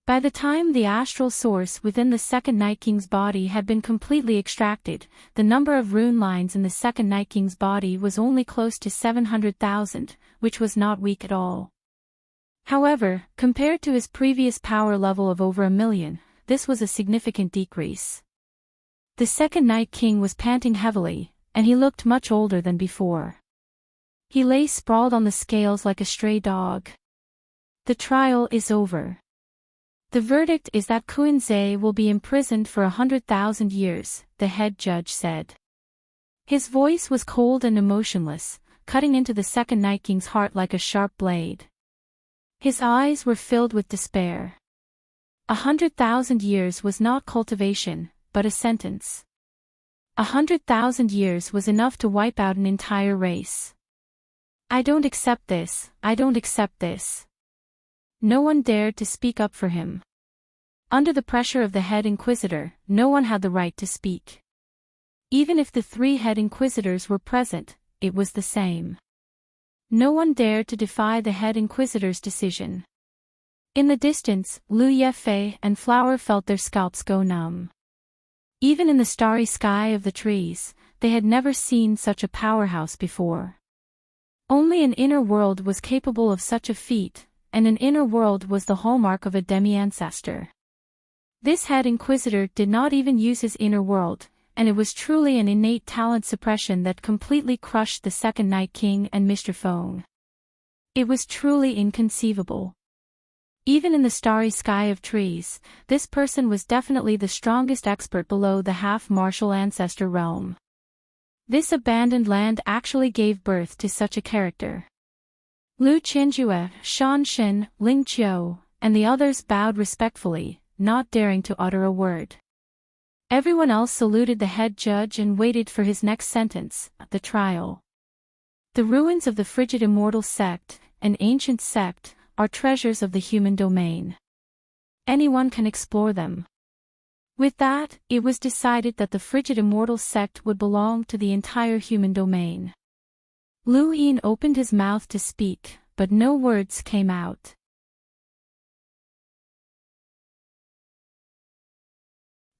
By the time the astral source within the second Night King's body had been completely extracted, the number of rune lines in the second Night King's body was only close to 700,000, which was not weak at all. However, compared to his previous power level of over 1,000,000, this was a significant decrease. The second Night King was panting heavily, and he looked much older than before. He lay sprawled on the scales like a stray dog. The trial is over. The verdict is that Kuan-Zhe will be imprisoned for 100,000 years, the head judge said. His voice was cold and emotionless, cutting into the second Night King's heart like a sharp blade. His eyes were filled with despair. 100,000 years was not cultivation, but a sentence. 100,000 years was enough to wipe out an entire race. I don't accept this, I don't accept this. No one dared to speak up for him. Under the pressure of the head inquisitor, no one had the right to speak. Even if the 3 head inquisitors were present, it was the same. No one dared to defy the head inquisitor's decision. In the distance, Lu Yefei and Flower felt their scalps go numb. Even in the starry sky of the trees, they had never seen such a powerhouse before. Only an inner world was capable of such a feat, and an inner world was the hallmark of a demi-ancestor. This head inquisitor did not even use his inner world, and it was truly an innate talent suppression that completely crushed the second Night King and Mr. Feng. It was truly inconceivable. Even in the starry sky of trees, this person was definitely the strongest expert below the half-martial ancestor realm. This abandoned land actually gave birth to such a character. Lu Qianjue, Shan Xin, Ling Qiu, and the others bowed respectfully, not daring to utter a word. Everyone else saluted the head judge and waited for his next sentence, the trial. The ruins of the Frigid Immortal Sect, an ancient sect, are treasures of the human domain. Anyone can explore them. With that, it was decided that the Frigid Immortal Sect would belong to the entire human domain. Lu Yin opened his mouth to speak, but no words came out.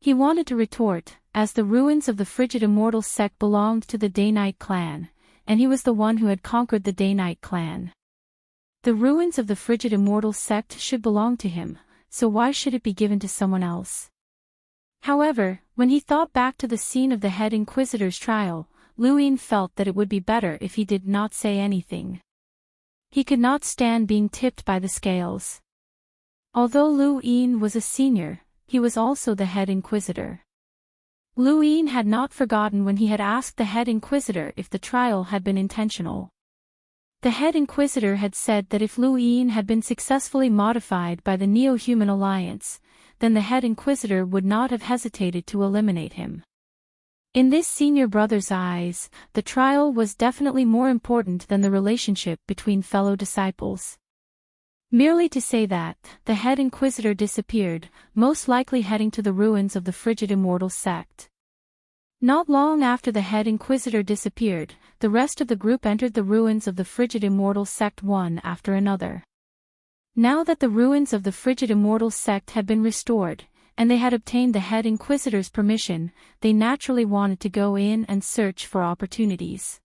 He wanted to retort, as the ruins of the Frigid Immortal Sect belonged to the Day-Night clan, and he was the one who had conquered the Day-Night clan. The ruins of the Frigid Immortal Sect should belong to him, so why should it be given to someone else? However, when he thought back to the scene of the head inquisitor's trial, Lu Yin felt that it would be better if he did not say anything. He could not stand being tipped by the scales. Although Lu Yin was a senior, he was also the head inquisitor. Lu Yin had not forgotten when he had asked the head inquisitor if the trial had been intentional. The head inquisitor had said that if Lu Yin had been successfully modified by the Neo-Human Alliance, then the head inquisitor would not have hesitated to eliminate him. In this senior brother's eyes, the trial was definitely more important than the relationship between fellow disciples. Merely to say that, the head inquisitor disappeared, most likely heading to the ruins of the frigid immortal sect. Not long after the head inquisitor disappeared, the rest of the group entered the ruins of the frigid immortal sect one after another. Now that the ruins of the frigid immortal sect had been restored, and they had obtained the head inquisitor's permission, they naturally wanted to go in and search for opportunities.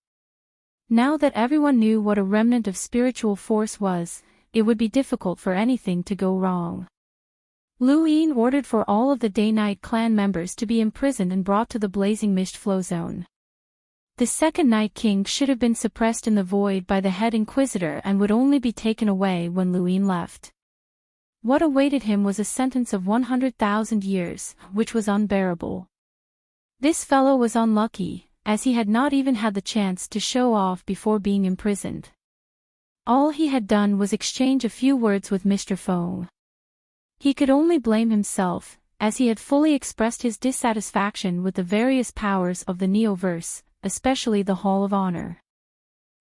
Now that everyone knew what a remnant of spiritual force was, it would be difficult for anything to go wrong. Lu Yin ordered for all of the Day-Night clan members to be imprisoned and brought to the blazing mist flow zone. The second Night King should have been suppressed in the void by the head inquisitor and would only be taken away when Lu Yin left. What awaited him was a sentence of 100,000 years, which was unbearable. This fellow was unlucky, as he had not even had the chance to show off before being imprisoned. All he had done was exchange a few words with Mr. Feng. He could only blame himself, as he had fully expressed his dissatisfaction with the various powers of the Neoverse, especially the Hall of Honor.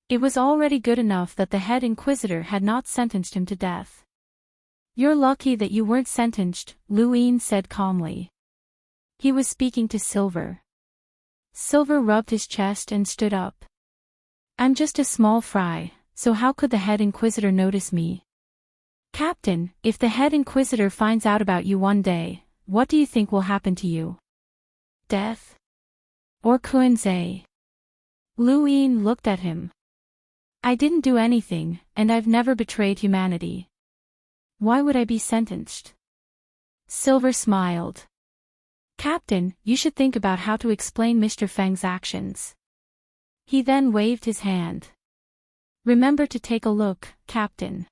It was already good enough that the head inquisitor had not sentenced him to death. "You're lucky that you weren't sentenced," Lu Yin said calmly. He was speaking to Silver. Silver rubbed his chest and stood up. "I'm just a small fry, so how could the head inquisitor notice me?" "Captain, if the head inquisitor finds out about you one day, what do you think will happen to you? Death? Or Kuenzei?" Lu Yin looked at him. "I didn't do anything, and I've never betrayed humanity. Why would I be sentenced?" Silver smiled. "Captain, you should think about how to explain Mr. Feng's actions." He then waved his hand. "Remember to take a look, Captain.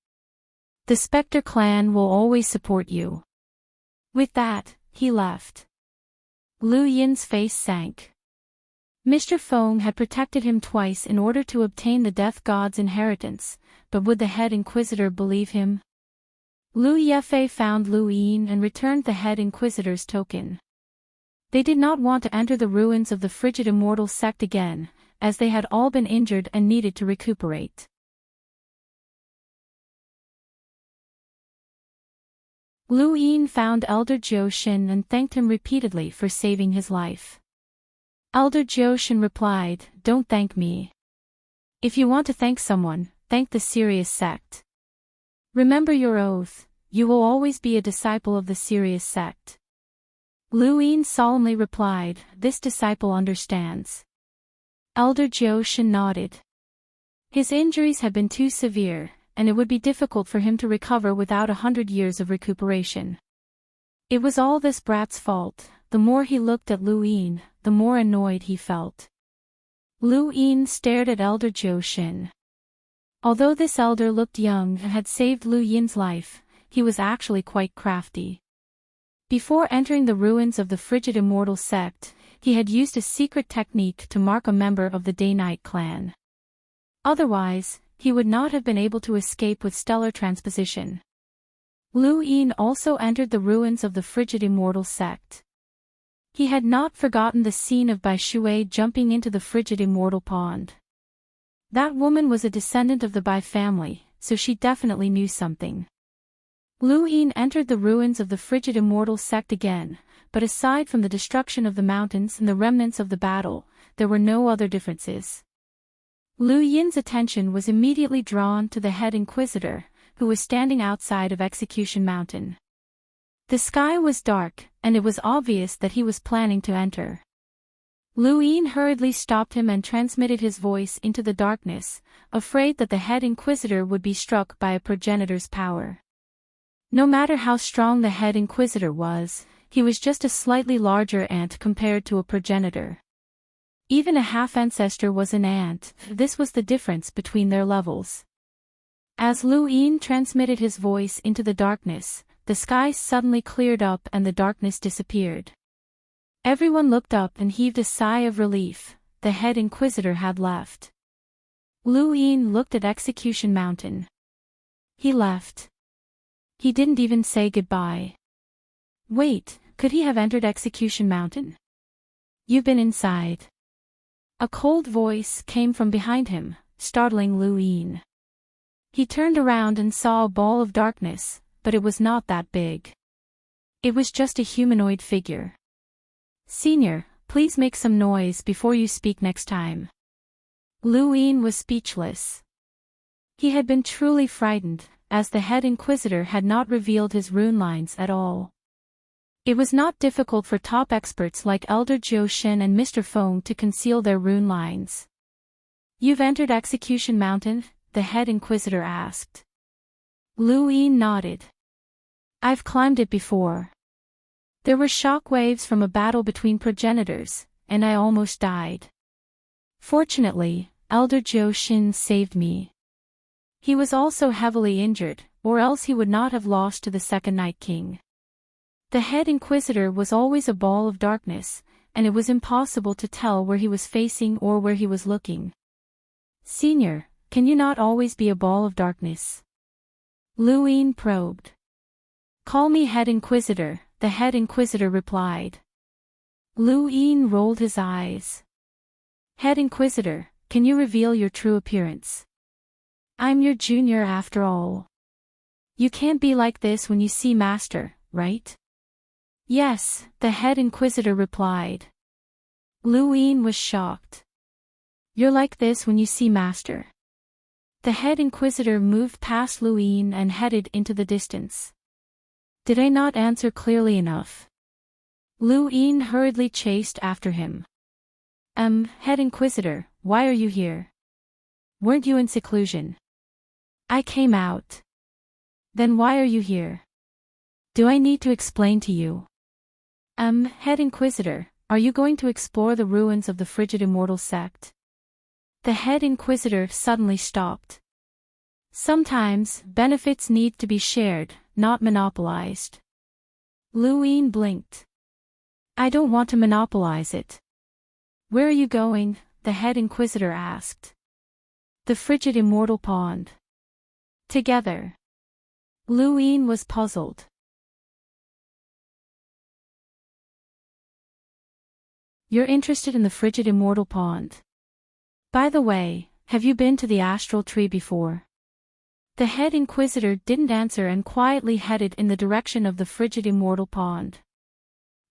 The Spectre clan will always support you." With that, he left. Lu Yin's face sank. Mr. Feng had protected him twice in order to obtain the Death God's inheritance, but would the head inquisitor believe him? Lu Yefei found Lu Yin and returned the head inquisitor's token. They did not want to enter the ruins of the frigid immortal sect again, as they had all been injured and needed to recuperate. Lu Yin found Elder Jiu-Shin and thanked him repeatedly for saving his life. Elder Jiu-Shin replied, "Don't thank me. If you want to thank someone, thank the Sirius sect. Remember your oath, you will always be a disciple of the Sirius sect." Lu Yin solemnly replied, "This disciple understands." Elder Jiu-Shin nodded. His injuries had been too severe, and it would be difficult for him to recover without 100 years of recuperation. It was all this brat's fault. The more he looked at Lu Yin, the more annoyed he felt. Lu Yin stared at Elder Jiu-Shin. Although this elder looked young and had saved Lu Yin's life, he was actually quite crafty. Before entering the ruins of the frigid immortal sect, he had used a secret technique to mark a member of the Day-Night clan. Otherwise, he would not have been able to escape with stellar transposition. Lu Yin also entered the ruins of the frigid immortal sect. He had not forgotten the scene of Bai Shui jumping into the frigid immortal pond. That woman was a descendant of the Bai family, so she definitely knew something. Lu Yin entered the ruins of the frigid immortal sect again, but aside from the destruction of the mountains and the remnants of the battle, there were no other differences. Lu Yin's attention was immediately drawn to the head inquisitor, who was standing outside of Execution Mountain. The sky was dark, and it was obvious that he was planning to enter. Lu Yin hurriedly stopped him and transmitted his voice into the darkness, afraid that the head inquisitor would be struck by a progenitor's power. No matter how strong the head inquisitor was, he was just a slightly larger ant compared to a progenitor. Even a half-ancestor was an ant, this was the difference between their levels. As Lu Yin transmitted his voice into the darkness, the sky suddenly cleared up and the darkness disappeared. Everyone looked up and heaved a sigh of relief. The head inquisitor had left. Lu Yin looked at Execution Mountain. He left. He didn't even say goodbye. Wait, could he have entered Execution Mountain? You've been inside. A cold voice came from behind him, startling Lu Yin. He turned around and saw a ball of darkness, but it was not that big. It was just a humanoid figure. Senior, please make some noise before you speak next time. Lu Yin was speechless. He had been truly frightened, as the head inquisitor had not revealed his rune lines at all. It was not difficult for top experts like Elder Jiu Shen and Mr. Feng to conceal their rune lines. You've entered Execution Mountain? The head inquisitor asked. Lu Yin nodded. I've climbed it before. There were shock waves from a battle between progenitors, and I almost died. Fortunately, Elder Jiu Shen saved me. He was also heavily injured, or else he would not have lost to the second Night King. The head inquisitor was always a ball of darkness, and it was impossible to tell where he was facing or where he was looking. Senior, can you not always be a ball of darkness? Lu Yin probed. Call me head inquisitor, the head inquisitor replied. Lu Yin rolled his eyes. Head inquisitor, can you reveal your true appearance? I'm your junior after all. You can't be like this when you see Master, right? Yes, the head inquisitor replied. Lu Yin was shocked. You're like this when you see Master. The head inquisitor moved past Lu Yin and headed into the distance. Did I not answer clearly enough? Lu Yin hurriedly chased after him. Head inquisitor, why are you here? Weren't you in seclusion? I came out. Then why are you here? Do I need to explain to you? Head inquisitor, are you going to explore the ruins of the frigid immortal sect? The head inquisitor suddenly stopped. Sometimes, benefits need to be shared, not monopolized. Lu Yin blinked. I don't want to monopolize it. Where are you going? The head inquisitor asked. The frigid immortal pond. Together. Lu Yin was puzzled. You're interested in the frigid immortal pond. By the way, have you been to the astral tree before? The head inquisitor didn't answer and quietly headed in the direction of the frigid immortal pond.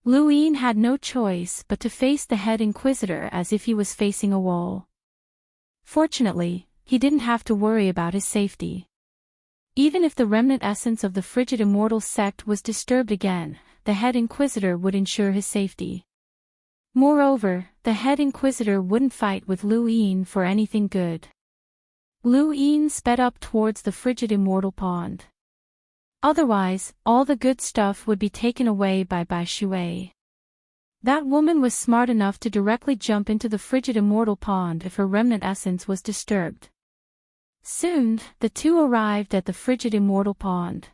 Lu Yin had no choice but to face the head inquisitor as if he was facing a wall. Fortunately, he didn't have to worry about his safety. Even if the remnant essence of the frigid immortal sect was disturbed again, the head inquisitor would ensure his safety. Moreover, the head inquisitor wouldn't fight with Lu Yin for anything good. Lu Yin sped up towards the frigid immortal pond. Otherwise, all the good stuff would be taken away by Bai Shui. That woman was smart enough to directly jump into the frigid immortal pond if her remnant essence was disturbed. Soon, the two arrived at the frigid immortal pond.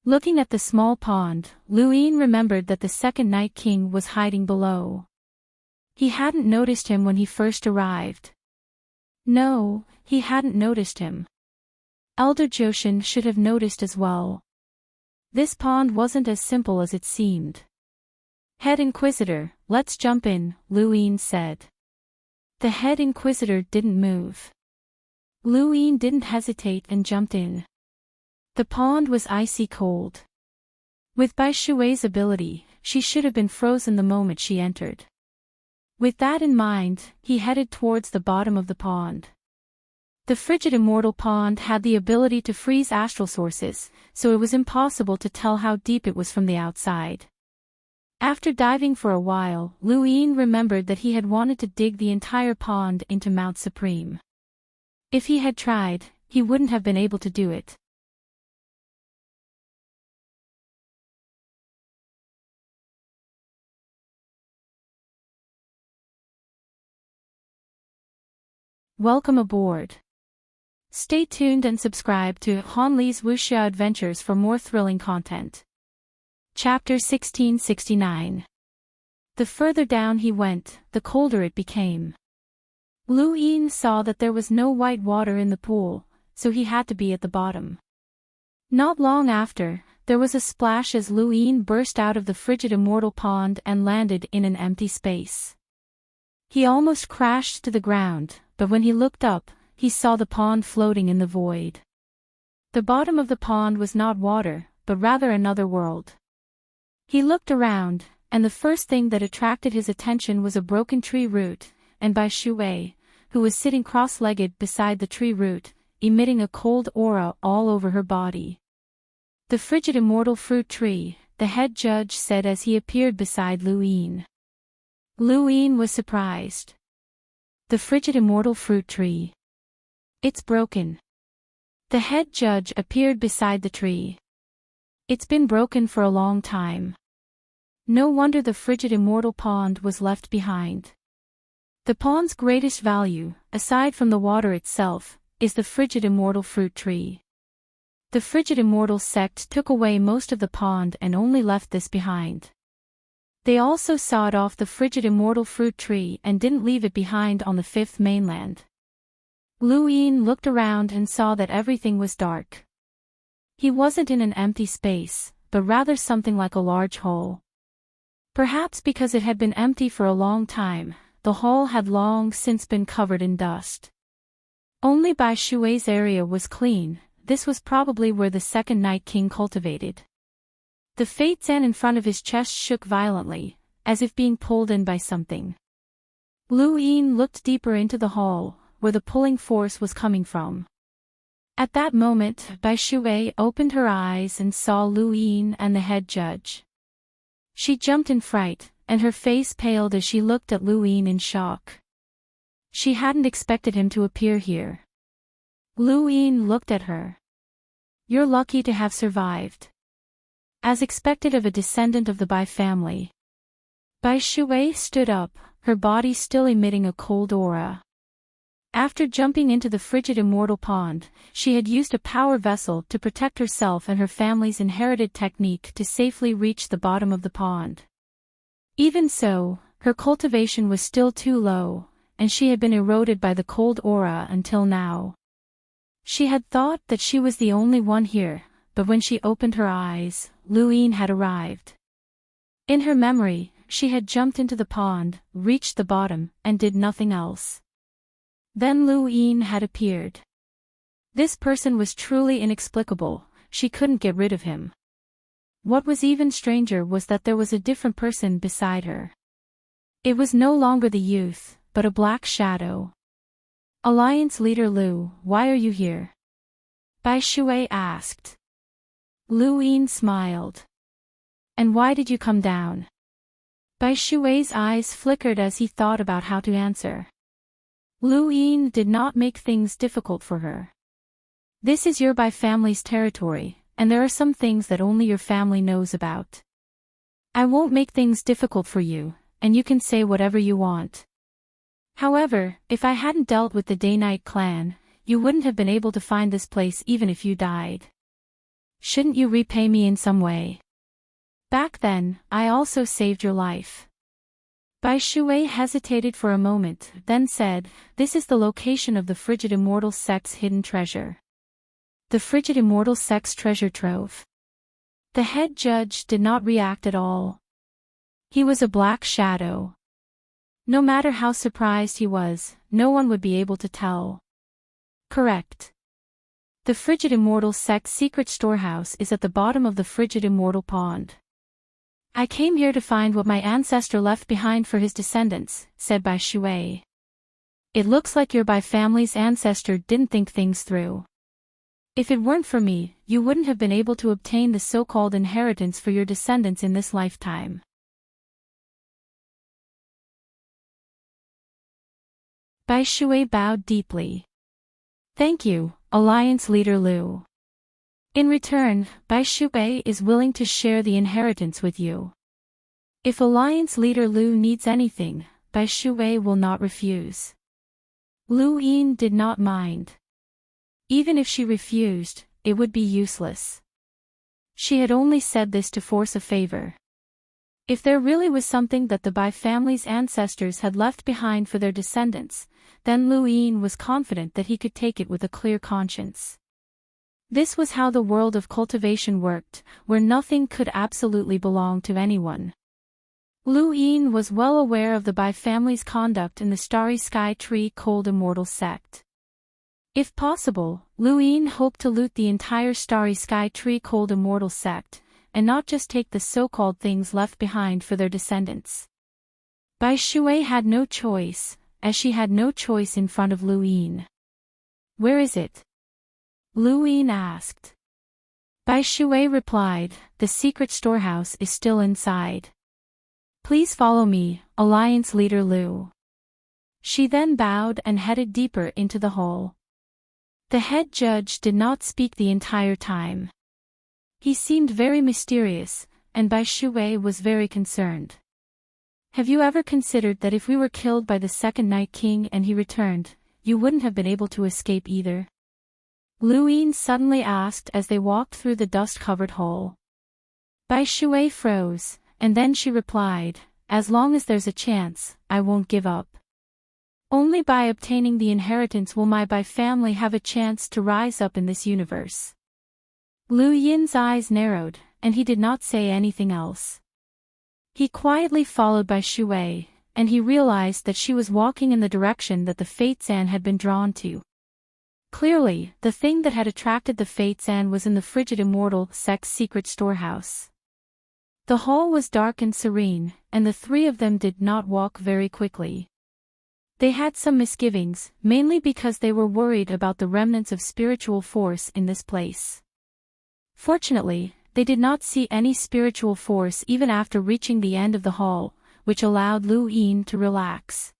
Looking at the small pond, Lu Yin remembered that the second Night King was hiding below. He hadn't noticed him when he first arrived. No, he hadn't noticed him. Elder Joshin should have noticed as well. This pond wasn't as simple as it seemed. Head Inquisitor, let's jump in, Lu Yin said. The head Inquisitor didn't move. Lu Yin didn't hesitate and jumped in. The pond was icy cold. With Bai Shui's ability, she should have been frozen the moment she entered. With that in mind, he headed towards the bottom of the pond. The frigid immortal pond had the ability to freeze astral sources, so it was impossible to tell how deep it was from the outside. After diving for a while, Lu Yin remembered that he had wanted to dig the entire pond into Mount Supreme. If he had tried, he wouldn't have been able to do it. Welcome aboard. Stay tuned and subscribe to Hanli's Wuxia Adventures for more thrilling content. Chapter 1669. The further down he went, the colder it became. Lu Yin saw that there was no white water in the pool, so he had to be at the bottom. Not long after, there was a splash as Lu Yin burst out of the frigid immortal pond and landed in an empty space. He almost crashed to the ground, but when he looked up, he saw the pond floating in the void. The bottom of the pond was not water, but rather another world. He looked around, and the first thing that attracted his attention was a broken tree root, and Bai Shui, who was sitting cross-legged beside the tree root, emitting a cold aura all over her body. "The frigid immortal fruit tree," the head judge said as he appeared beside Lu Yin. Lu Yin was surprised. "The frigid immortal fruit tree. It's broken." The head judge appeared beside the tree. "It's been broken for a long time. No wonder the frigid immortal pond was left behind. The pond's greatest value, aside from the water itself, is the frigid immortal fruit tree. The frigid immortal sect took away most of the pond and only left this behind. They also sawed off the frigid immortal fruit tree and didn't leave it behind on the fifth mainland." Lu Yin looked around and saw that everything was dark. He wasn't in an empty space, but rather something like a large hole. Perhaps because it had been empty for a long time, the hole had long since been covered in dust. Only Bai Shui's area was clean. This was probably where the second Night King cultivated. The Fate Zan in front of his chest shook violently, as if being pulled in by something. Lu Yin looked deeper into the hall, where the pulling force was coming from. At that moment, Bai Shui opened her eyes and saw Lu Yin and the head judge. She jumped in fright, and her face paled as she looked at Lu Yin in shock. She hadn't expected him to appear here. Lu Yin looked at her. "You're lucky to have survived. As expected of a descendant of the Bai family." Bai Shui stood up, her body still emitting a cold aura. After jumping into the frigid immortal pond, she had used a power vessel to protect herself and her family's inherited technique to safely reach the bottom of the pond. Even so, her cultivation was still too low, and she had been eroded by the cold aura until now. She had thought that she was the only one here, but when she opened her eyes, Lu Yin had arrived. In her memory, she had jumped into the pond, reached the bottom, and did nothing else. Then Lu Yin had appeared. This person was truly inexplicable, she couldn't get rid of him. What was even stranger was that there was a different person beside her. It was no longer the youth, but a black shadow. "Alliance leader Lu, why are you here?" Bai Shui asked. Lu Yin smiled. "And why did you come down?" Bai Shui's eyes flickered as he thought about how to answer. Lu Yin did not make things difficult for her. "This is your Bai family's territory, and there are some things that only your family knows about. I won't make things difficult for you, and you can say whatever you want. However, if I hadn't dealt with the Day-Night clan, you wouldn't have been able to find this place even if you died. Shouldn't you repay me in some way? Back then, I also saved your life." Bai Shui hesitated for a moment, then said, "This is the location of the frigid immortal sect's hidden treasure." The frigid immortal sect's treasure trove. The head judge did not react at all. He was a black shadow. No matter how surprised he was, no one would be able to tell. "Correct. The frigid immortal sect's secret storehouse is at the bottom of the frigid immortal pond. I came here to find what my ancestor left behind for his descendants," said Bai Shui. "It looks like your Bai family's ancestor didn't think things through. If it weren't for me, you wouldn't have been able to obtain the so-called inheritance for your descendants in this lifetime." Bai Shui bowed deeply. "Thank you, Alliance leader Lu. In return, Bai Shui is willing to share the inheritance with you. If Alliance leader Lu needs anything, Bai Shui will not refuse." Lu Yin did not mind. Even if she refused, it would be useless. She had only said this to force a favor. If there really was something that the Bai family's ancestors had left behind for their descendants, then Lu Yin was confident that he could take it with a clear conscience. This was how the world of cultivation worked, where nothing could absolutely belong to anyone. Lu Yin was well aware of the Bai family's conduct in the Starry Sky Tree Cold Immortal sect. If possible, Lu Yin hoped to loot the entire Starry Sky Tree Cold Immortal sect, and not just take the so-called things left behind for their descendants. Bai Shui had no choice, as she had no choice in front of Lu Yin. "Where is it?" Lu Yin asked. Bai Shui replied, "The secret storehouse is still inside. Please follow me, Alliance Leader Lu." She then bowed and headed deeper into the hall. The head judge did not speak the entire time. He seemed very mysterious, and Bai Shui was very concerned. "Have you ever considered that if we were killed by the second Night King and he returned, you wouldn't have been able to escape either?" Lu Yin suddenly asked as they walked through the dust-covered hall. Bai Shui froze, and then she replied, "As long as there's a chance, I won't give up. Only by obtaining the inheritance will my Bai family have a chance to rise up in this universe." Lu Yin's eyes narrowed, and he did not say anything else. He quietly followed Bai Shui, and he realized that she was walking in the direction that the Fate Zan had been drawn to. Clearly, the thing that had attracted the Fate Zan was in the Frigid Immortal sect's secret storehouse. The hall was dark and serene, and the three of them did not walk very quickly. They had some misgivings, mainly because they were worried about the remnants of spiritual force in this place. Fortunately, they did not see any spiritual force even after reaching the end of the hall, which allowed Lu Yin to relax.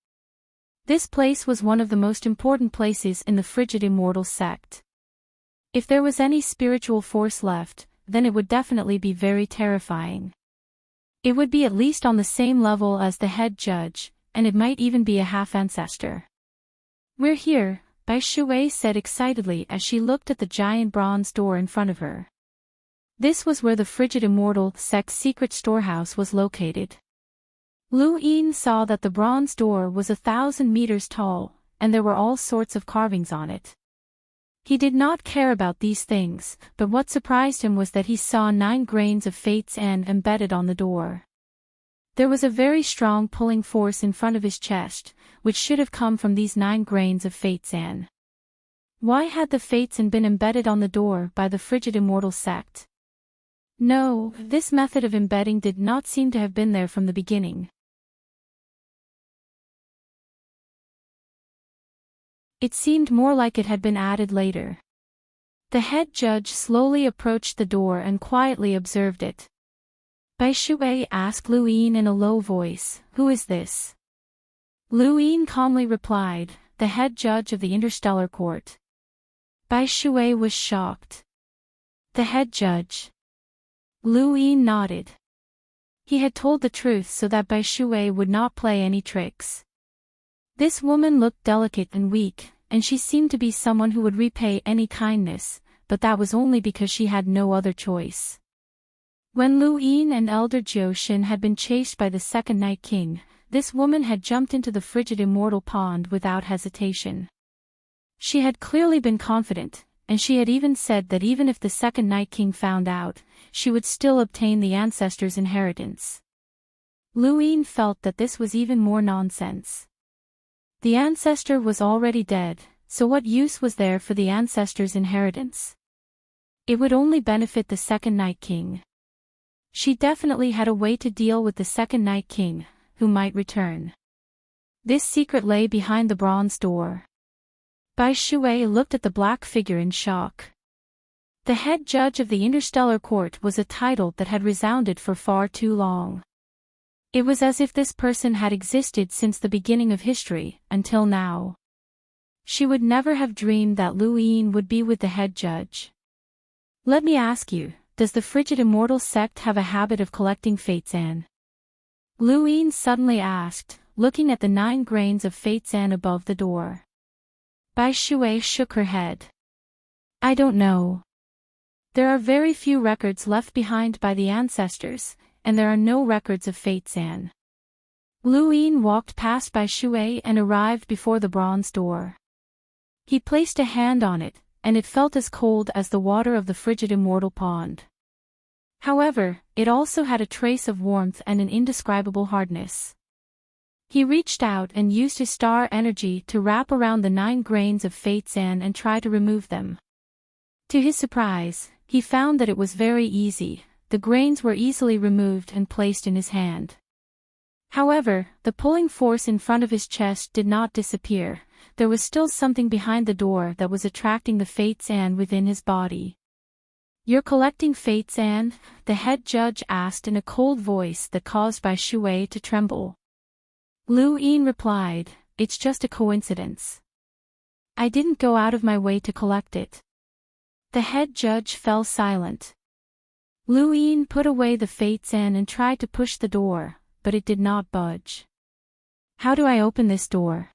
This place was one of the most important places in the Frigid Immortal sect. If there was any spiritual force left, then it would definitely be very terrifying. It would be at least on the same level as the head judge, and it might even be a half-ancestor. "We're here," Bai Shui said excitedly as she looked at the giant bronze door in front of her. This was where the Frigid Immortal sect's secret storehouse was located. Lu Yin saw that the bronze door was 1,000 meters tall, and there were all sorts of carvings on it. He did not care about these things, but what surprised him was that he saw 9 grains of Fate Zan embedded on the door. There was a very strong pulling force in front of his chest, which should have come from these 9 grains of Fate Zan. Why had the Fate Zan been embedded on the door by the Frigid Immortal sect? No, this method of embedding did not seem to have been there from the beginning. It seemed more like it had been added later. The head judge slowly approached the door and quietly observed it. Bai Shui asked Lu Yin in a low voice, "Who is this?" Lu Yin calmly replied, "The head judge of the Interstellar Court." Bai Shui was shocked. "The head judge?" Lu Yin nodded. He had told the truth so that Bai Shui would not play any tricks. This woman looked delicate and weak, and she seemed to be someone who would repay any kindness, but that was only because she had no other choice. When Lu Yin and Elder Jiu Shin had been chased by the second Night King, this woman had jumped into the Frigid Immortal Pond without hesitation. She had clearly been confident, and she had even said that even if the second Night King found out, she would still obtain the ancestors' inheritance. Lu Yin felt that this was even more nonsense. The ancestor was already dead, so what use was there for the ancestor's inheritance? It would only benefit the second Night King. She definitely had a way to deal with the second Night King, who might return. This secret lay behind the bronze door. Bai Shui looked at the black figure in shock. The head judge of the Interstellar Court was a title that had resounded for far too long. It was as if this person had existed since the beginning of history, until now. She would never have dreamed that Lu Yin would be with the head judge. "Let me ask you, does the Frigid Immortal sect have a habit of collecting Fate Zan?" Lu Yin suddenly asked, looking at the 9 grains of Fate Zan above the door. Bai Shui shook her head. I don't know. There are very few records left behind by the ancestors, and there are no records of Fate San. Lu Yin walked past Bai Shui and arrived before the bronze door. He placed a hand on it, and it felt as cold as the water of the frigid immortal pond. However, it also had a trace of warmth and an indescribable hardness. He reached out and used his star energy to wrap around the 9 grains of Fate San and try to remove them. To his surprise, he found that it was very easy. The grains were easily removed and placed in his hand. However, the pulling force in front of his chest did not disappear. There was still something behind the door that was attracting the Fate San within his body. "You're collecting Fate San?" the head judge asked in a cold voice that caused Bai Shui to tremble. Lu Yin replied, "It's just a coincidence. I didn't go out of my way to collect it." The head judge fell silent. Lu Yin put away the Fate San and tried to push the door, but it did not budge. "How do I open this door?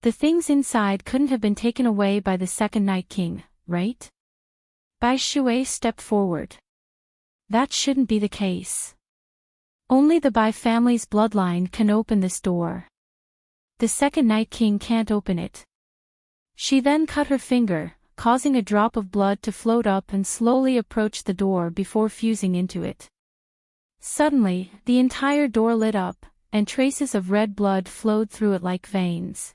The things inside couldn't have been taken away by the second Night King, right?" Bai Shui stepped forward. "That shouldn't be the case. Only the Bai family's bloodline can open this door. The second Night King can't open it." She then cut her finger, causing a drop of blood to float up and slowly approach the door before fusing into it. Suddenly, the entire door lit up, and traces of red blood flowed through it like veins.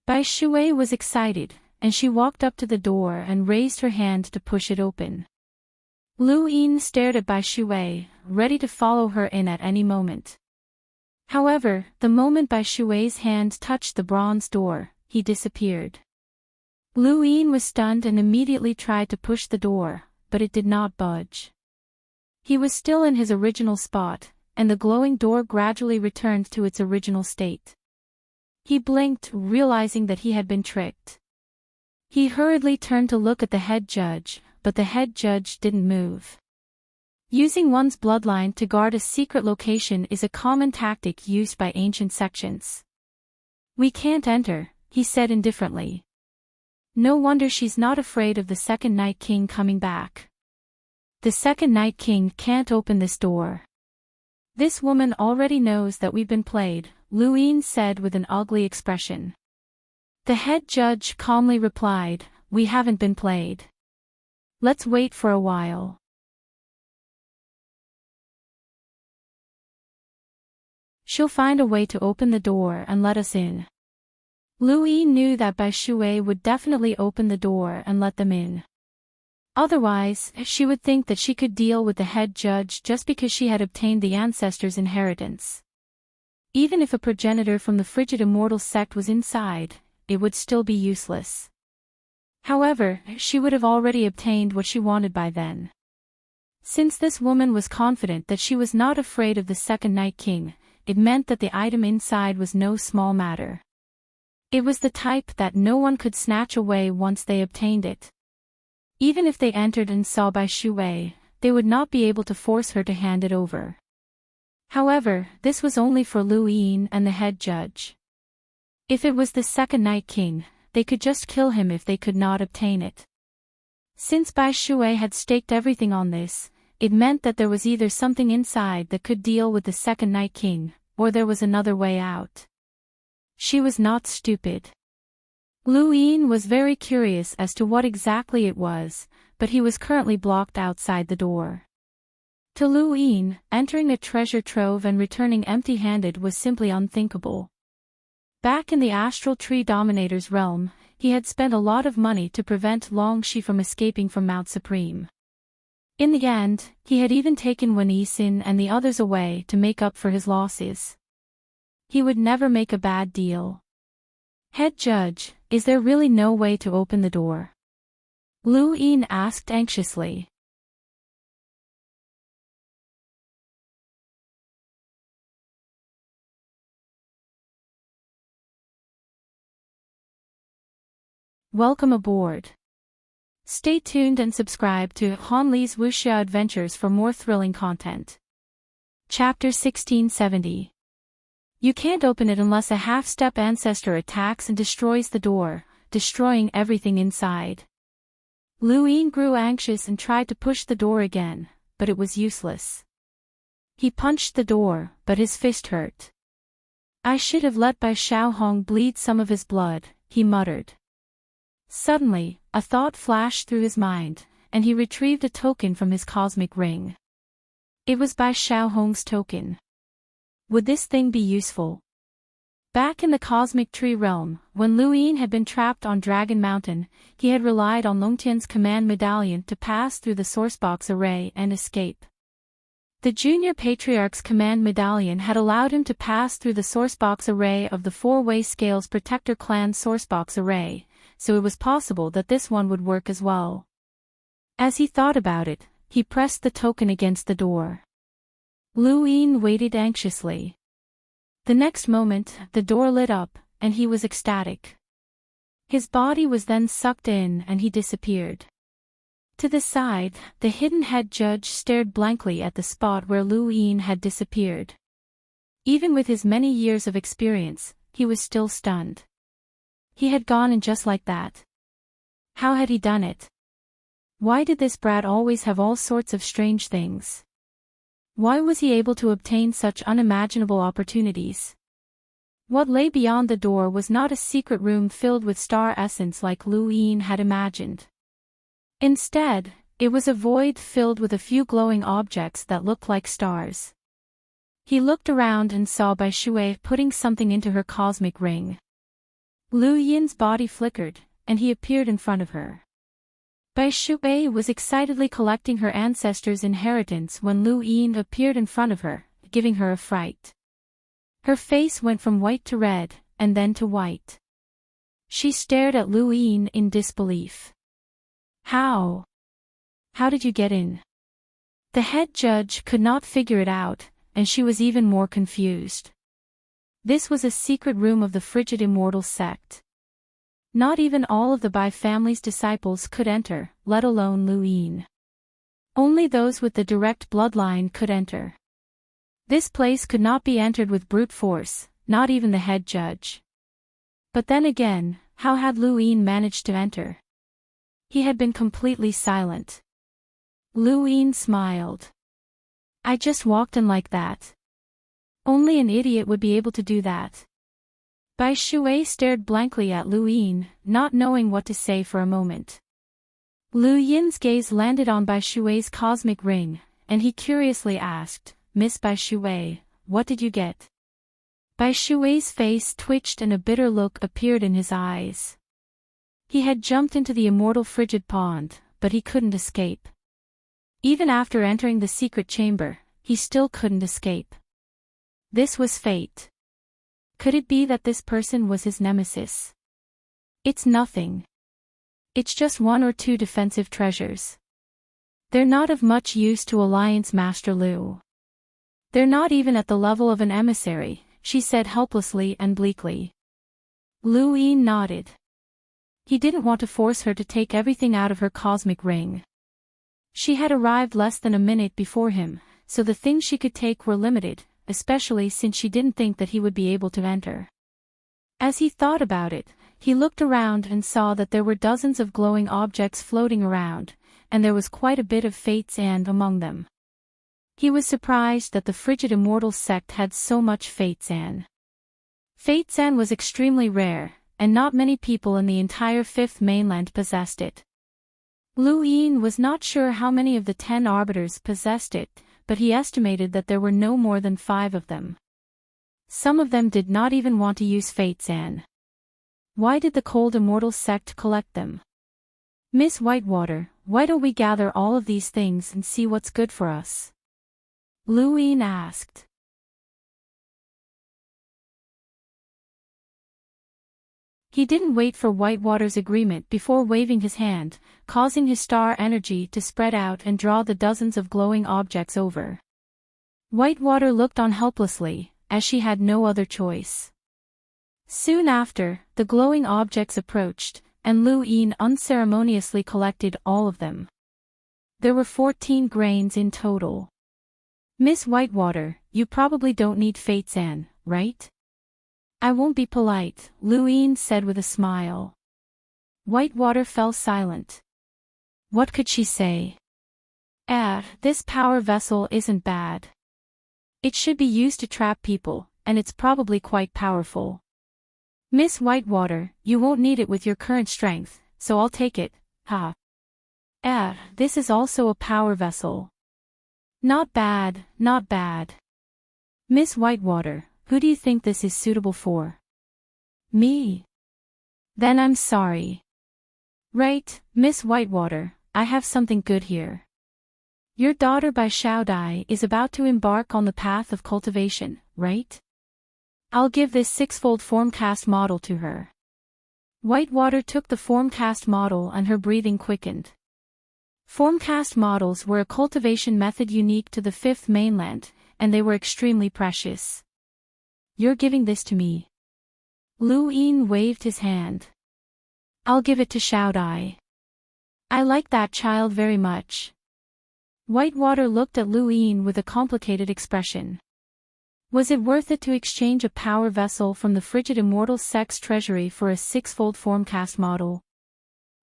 Bai Shui was excited, and she walked up to the door and raised her hand to push it open. Lu Yin stared at Bai Shui, ready to follow her in at any moment. However, the moment Bai Shui's hand touched the bronze door, he disappeared. Lu Yin was stunned and immediately tried to push the door, but it did not budge. He was still in his original spot, and the glowing door gradually returned to its original state. He blinked, realizing that he had been tricked. He hurriedly turned to look at the head judge, but the head judge didn't move. Using one's bloodline to guard a secret location is a common tactic used by ancient sections. "We can't enter," he said indifferently. "No wonder she's not afraid of the second Night King coming back. The second Night King can't open this door. This woman already knows that we've been played," Lu Yin said with an ugly expression. The head judge calmly replied, "We haven't been played. Let's wait for a while." "She'll find a way to open the door and let us in." Lu Yin knew that Bai Shui would definitely open the door and let them in. Otherwise, she would think that she could deal with the head judge just because she had obtained the ancestors' inheritance. Even if a progenitor from the frigid immortal sect was inside, it would still be useless. However, she would have already obtained what she wanted by then. Since this woman was confident that she was not afraid of the second Night King, it meant that the item inside was no small matter. It was the type that no one could snatch away once they obtained it. Even if they entered and saw Bai Shui, they would not be able to force her to hand it over. However, this was only for Lu Yin and the head judge. If it was the second Night King, they could just kill him if they could not obtain it. Since Bai Shui had staked everything on this, it meant that there was either something inside that could deal with the second Night King, or there was another way out. She was not stupid. Lu Yin was very curious as to what exactly it was, but he was currently blocked outside the door. To Lu Yin, entering a treasure trove and returning empty-handed was simply unthinkable. Back in the Astral Tree Dominator's realm, he had spent a lot of money to prevent Longxi from escaping from Mount Supreme. In the end, he had even taken Wen Yixin and the others away to make up for his losses. He would never make a bad deal. "Head judge, is there really no way to open the door?" Lu Yin asked anxiously. Welcome aboard. Stay tuned and subscribe to Han Li's Wuxia Adventures for more thrilling content. Chapter 1670. You can't open it unless a half-step ancestor attacks and destroys the door, destroying everything inside. Luin grew anxious and tried to push the door again, but it was useless. He punched the door, but his fist hurt. I should have let Bai Xiaohong bleed some of his blood, he muttered. Suddenly, a thought flashed through his mind, and he retrieved a token from his cosmic ring. It was Bai Xiaohong's token. Would this thing be useful? Back in the cosmic tree realm, when Luin had been trapped on Dragon Mountain, he had relied on Longtian's command medallion to pass through the sourcebox array and escape. The Junior Patriarch's command medallion had allowed him to pass through the sourcebox array of the four-way Scales Protector clan sourcebox array, so it was possible that this one would work as well. As he thought about it, he pressed the token against the door. Luin waited anxiously. The next moment, the door lit up, and he was ecstatic. His body was then sucked in and he disappeared. To the side, the hidden head judge stared blankly at the spot where Luin had disappeared. Even with his many years of experience, he was still stunned. He had gone and just like that. How had he done it? Why did this brat always have all sorts of strange things? Why was he able to obtain such unimaginable opportunities? What lay beyond the door was not a secret room filled with star essence like Luin had imagined. Instead, it was a void filled with a few glowing objects that looked like stars. He looked around and saw Bai Shui putting something into her cosmic ring. Lu Yin's body flickered, and he appeared in front of her. Bai Shui was excitedly collecting her ancestors' inheritance when Lu Yin appeared in front of her, giving her a fright. Her face went from white to red, and then to white. She stared at Lu Yin in disbelief. How? How did you get in? The head judge could not figure it out, and she was even more confused. This was a secret room of the frigid immortal sect. Not even all of the Bai family's disciples could enter, let alone Lu Yin. Only those with the direct bloodline could enter. This place could not be entered with brute force, not even the head judge. But then again, how had Lu Yin managed to enter? He had been completely silent. Lu Yin smiled. I just walked in like that. Only an idiot would be able to do that. Bai Shui stared blankly at Lu Yin, not knowing what to say for a moment. Lu Yin's gaze landed on Bai Shui's cosmic ring, and he curiously asked, Miss Bai Shui, what did you get? Bai Shui's face twitched and a bitter look appeared in his eyes. He had jumped into the immortal frigid pond, but he couldn't escape. Even after entering the secret chamber, he still couldn't escape. This was fate. Could it be that this person was his nemesis? It's nothing. It's just one or two defensive treasures. They're not of much use to Alliance Master Lu. They're not even at the level of an emissary, she said helplessly and bleakly. Lu Yin nodded. He didn't want to force her to take everything out of her cosmic ring. She had arrived less than a minute before him, so the things she could take were limited, especially since she didn't think that he would be able to enter. As he thought about it, he looked around and saw that there were dozens of glowing objects floating around, and there was quite a bit of fate sand among them. He was surprised that the frigid immortal sect had so much fate sand. Fate sand was extremely rare, and not many people in the entire Fifth Mainland possessed it. Lu Yin was not sure how many of the 10 arbiters possessed it, but he estimated that there were no more than 5 of them. Some of them did not even want to use fate sand. Why did the cold immortal sect collect them? Miss Whitewater, why don't we gather all of these things and see what's good for us? Lu Yin asked. He didn't wait for Whitewater's agreement before waving his hand, causing his star energy to spread out and draw the dozens of glowing objects over. Whitewater looked on helplessly, as she had no other choice. Soon after, the glowing objects approached, and Lu Yin unceremoniously collected all of them. There were 14 grains in total. Miss Whitewater, you probably don't need fate sand, right? I won't be polite, Lu Yin said with a smile. Whitewater fell silent. What could she say? This power vessel isn't bad. It should be used to trap people, and it's probably quite powerful. Miss Whitewater, you won't need it with your current strength, so I'll take it, ha. This is also a power vessel. Not bad, not bad. Miss Whitewater, who do you think this is suitable for? Me? Then I'm sorry. Right, Miss Whitewater, I have something good here. Your daughter Bai Xiaodai is about to embark on the path of cultivation, right? I'll give this six-fold formcast model to her. Whitewater took the formcast model and her breathing quickened. Formcast models were a cultivation method unique to the Fifth Mainland, and they were extremely precious. You're giving this to me. Lu Yin waved his hand. I'll give it to Xiaodai. I like that child very much. Whitewater looked at Lu Yin with a complicated expression. Was it worth it to exchange a power vessel from the frigid immortal sex treasury for a six-fold formcast model?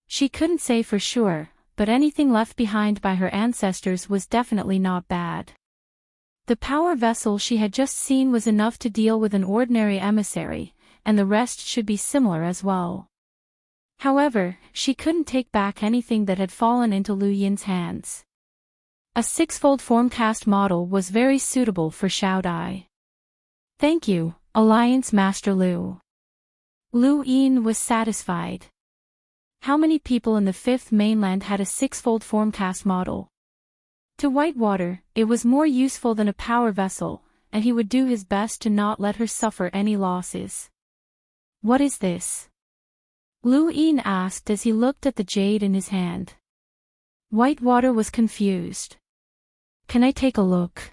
She couldn't say for sure, but anything left behind by her ancestors was definitely not bad. The power vessel she had just seen was enough to deal with an ordinary emissary, and the rest should be similar as well. However, she couldn't take back anything that had fallen into Lu Yin's hands. A six-fold formcast model was very suitable for Xiaodai. Thank you, Alliance Master Lu. Lu Yin was satisfied. How many people in the Fifth Mainland had a six-fold formcast model? To Whitewater, it was more useful than a power vessel, and he would do his best to not let her suffer any losses. What is this? Lu Yin asked as he looked at the jade in his hand. Whitewater was confused. Can I take a look?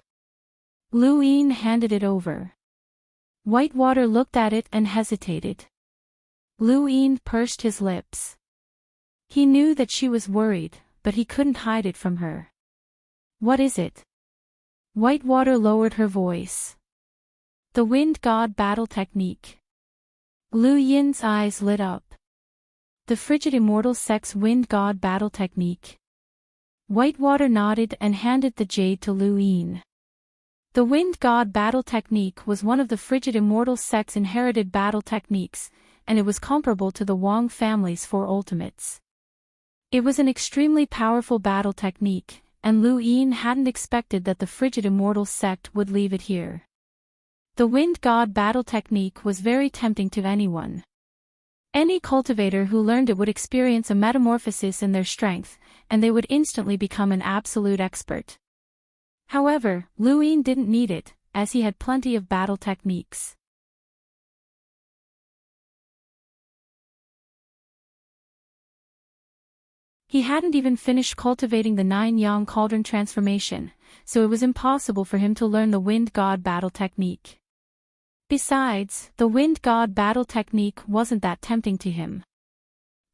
Lu Yin handed it over. Whitewater looked at it and hesitated. Lu Yin pursed his lips. He knew that she was worried, but he couldn't hide it from her. What is it? Whitewater lowered her voice. The Wind God Battle Technique. Lu Yin's eyes lit up. The frigid immortal sex Wind God Battle Technique. Whitewater nodded and handed the jade to Lu Yin. The Wind God Battle Technique was one of the frigid immortal sex inherited battle techniques, and it was comparable to the Wang family's four ultimates. It was an extremely powerful battle technique, and Lu Yin hadn't expected that the frigid immortal sect would leave it here. The Wind God Battle Technique was very tempting to anyone. Any cultivator who learned it would experience a metamorphosis in their strength, and they would instantly become an absolute expert. However, Lu Yin didn't need it, as he had plenty of battle techniques. He hadn't even finished cultivating the 9-yang cauldron transformation, so it was impossible for him to learn the Wind God Battle Technique. Besides, the Wind God Battle Technique wasn't that tempting to him.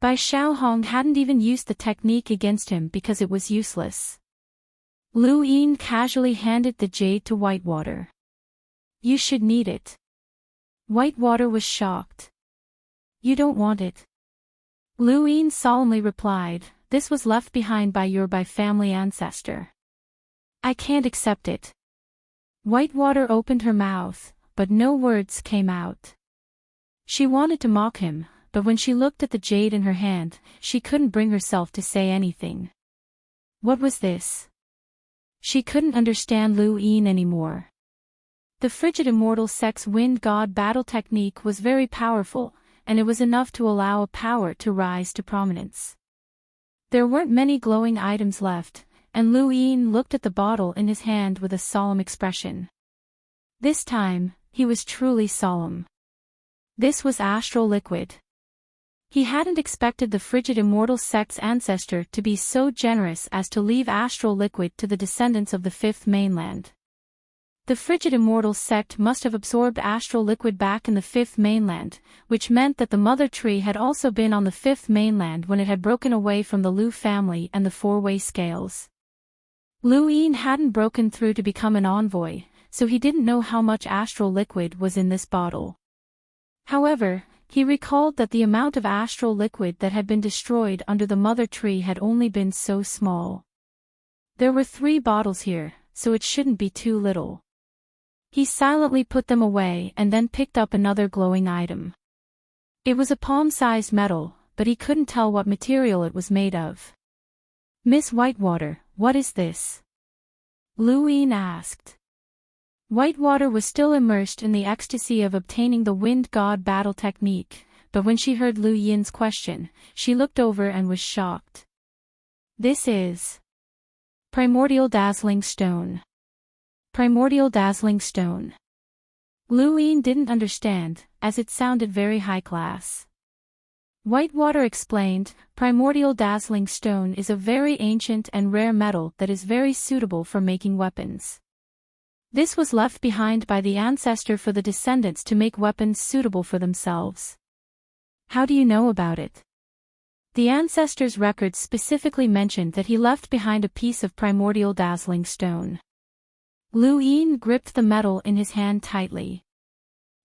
Bai Xiaohong hadn't even used the technique against him because it was useless. Lu Yin casually handed the jade to Whitewater. You should need it. Whitewater was shocked. You don't want it. Lu Yin solemnly replied, this was left behind by your family ancestor. I can't accept it. Whitewater opened her mouth, but no words came out. She wanted to mock him, but when she looked at the jade in her hand, she couldn't bring herself to say anything. What was this? She couldn't understand Lu Yin anymore. The frigid immortal sex Wind God Battle Technique was very powerful, and it was enough to allow a power to rise to prominence. There weren't many glowing items left, and Lu Yin looked at the bottle in his hand with a solemn expression. This time, he was truly solemn. This was astral liquid. He hadn't expected the frigid immortal sect's ancestor to be so generous as to leave astral liquid to the descendants of the Fifth Mainland. The frigid immortal sect must have absorbed astral liquid back in the Fifth Mainland, which meant that the mother tree had also been on the Fifth Mainland when it had broken away from the Lu family and the four-way scales. Lu Yin hadn't broken through to become an envoy, so he didn't know how much astral liquid was in this bottle. However, He recalled that the amount of astral liquid that had been destroyed under the mother tree had only been so small. There were 3 bottles here, so it shouldn't be too little. He silently put them away and then picked up another glowing item. It was a palm-sized metal, but he couldn't tell what material it was made of. "Miss Whitewater, what is this?" Lu Yin asked. Whitewater was still immersed in the ecstasy of obtaining the Wind God battle technique, but when she heard Lu Yin's question, she looked over and was shocked. "This is Primordial Dazzling Stone." Primordial Dazzling Stone. Lu Yin didn't understand, as it sounded very high class. Whitewater explained, Primordial Dazzling Stone is a very ancient and rare metal that is very suitable for making weapons. This was left behind by the ancestor for the descendants to make weapons suitable for themselves. How do you know about it? The ancestor's records specifically mentioned that he left behind a piece of Primordial Dazzling Stone. Lu Yin gripped the metal in his hand tightly.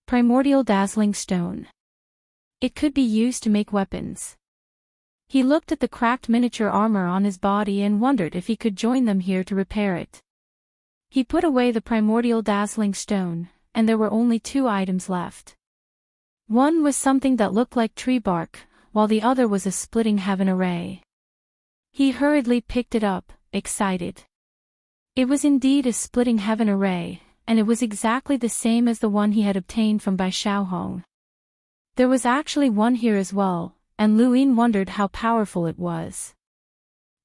Primordial Dazzling Stone. It could be used to make weapons. He looked at the cracked miniature armor on his body and wondered if he could join them here to repair it. He put away the Primordial Dazzling Stone, and there were only 2 items left. One was something that looked like tree bark, while the other was a splitting heaven array. He hurriedly picked it up, excited. It was indeed a splitting heaven array, and it was exactly the same as the one he had obtained from Bai Xiaohong. There was actually one here as well, and Lu Yin wondered how powerful it was.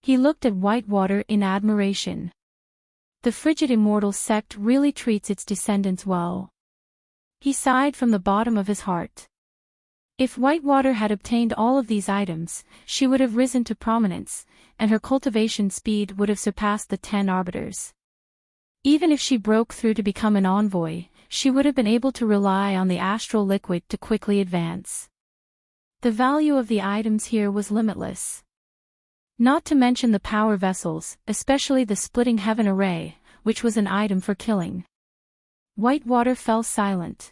He looked at Whitewater in admiration. The frigid immortal sect really treats its descendants well. He sighed from the bottom of his heart. If Whitewater had obtained all of these items, she would have risen to prominence, and her cultivation speed would have surpassed the 10 arbiters. Even if she broke through to become an envoy, she would have been able to rely on the astral liquid to quickly advance. The value of the items here was limitless. Not to mention the power vessels, especially the splitting heaven array, which was an item for killing. Whitewater fell silent.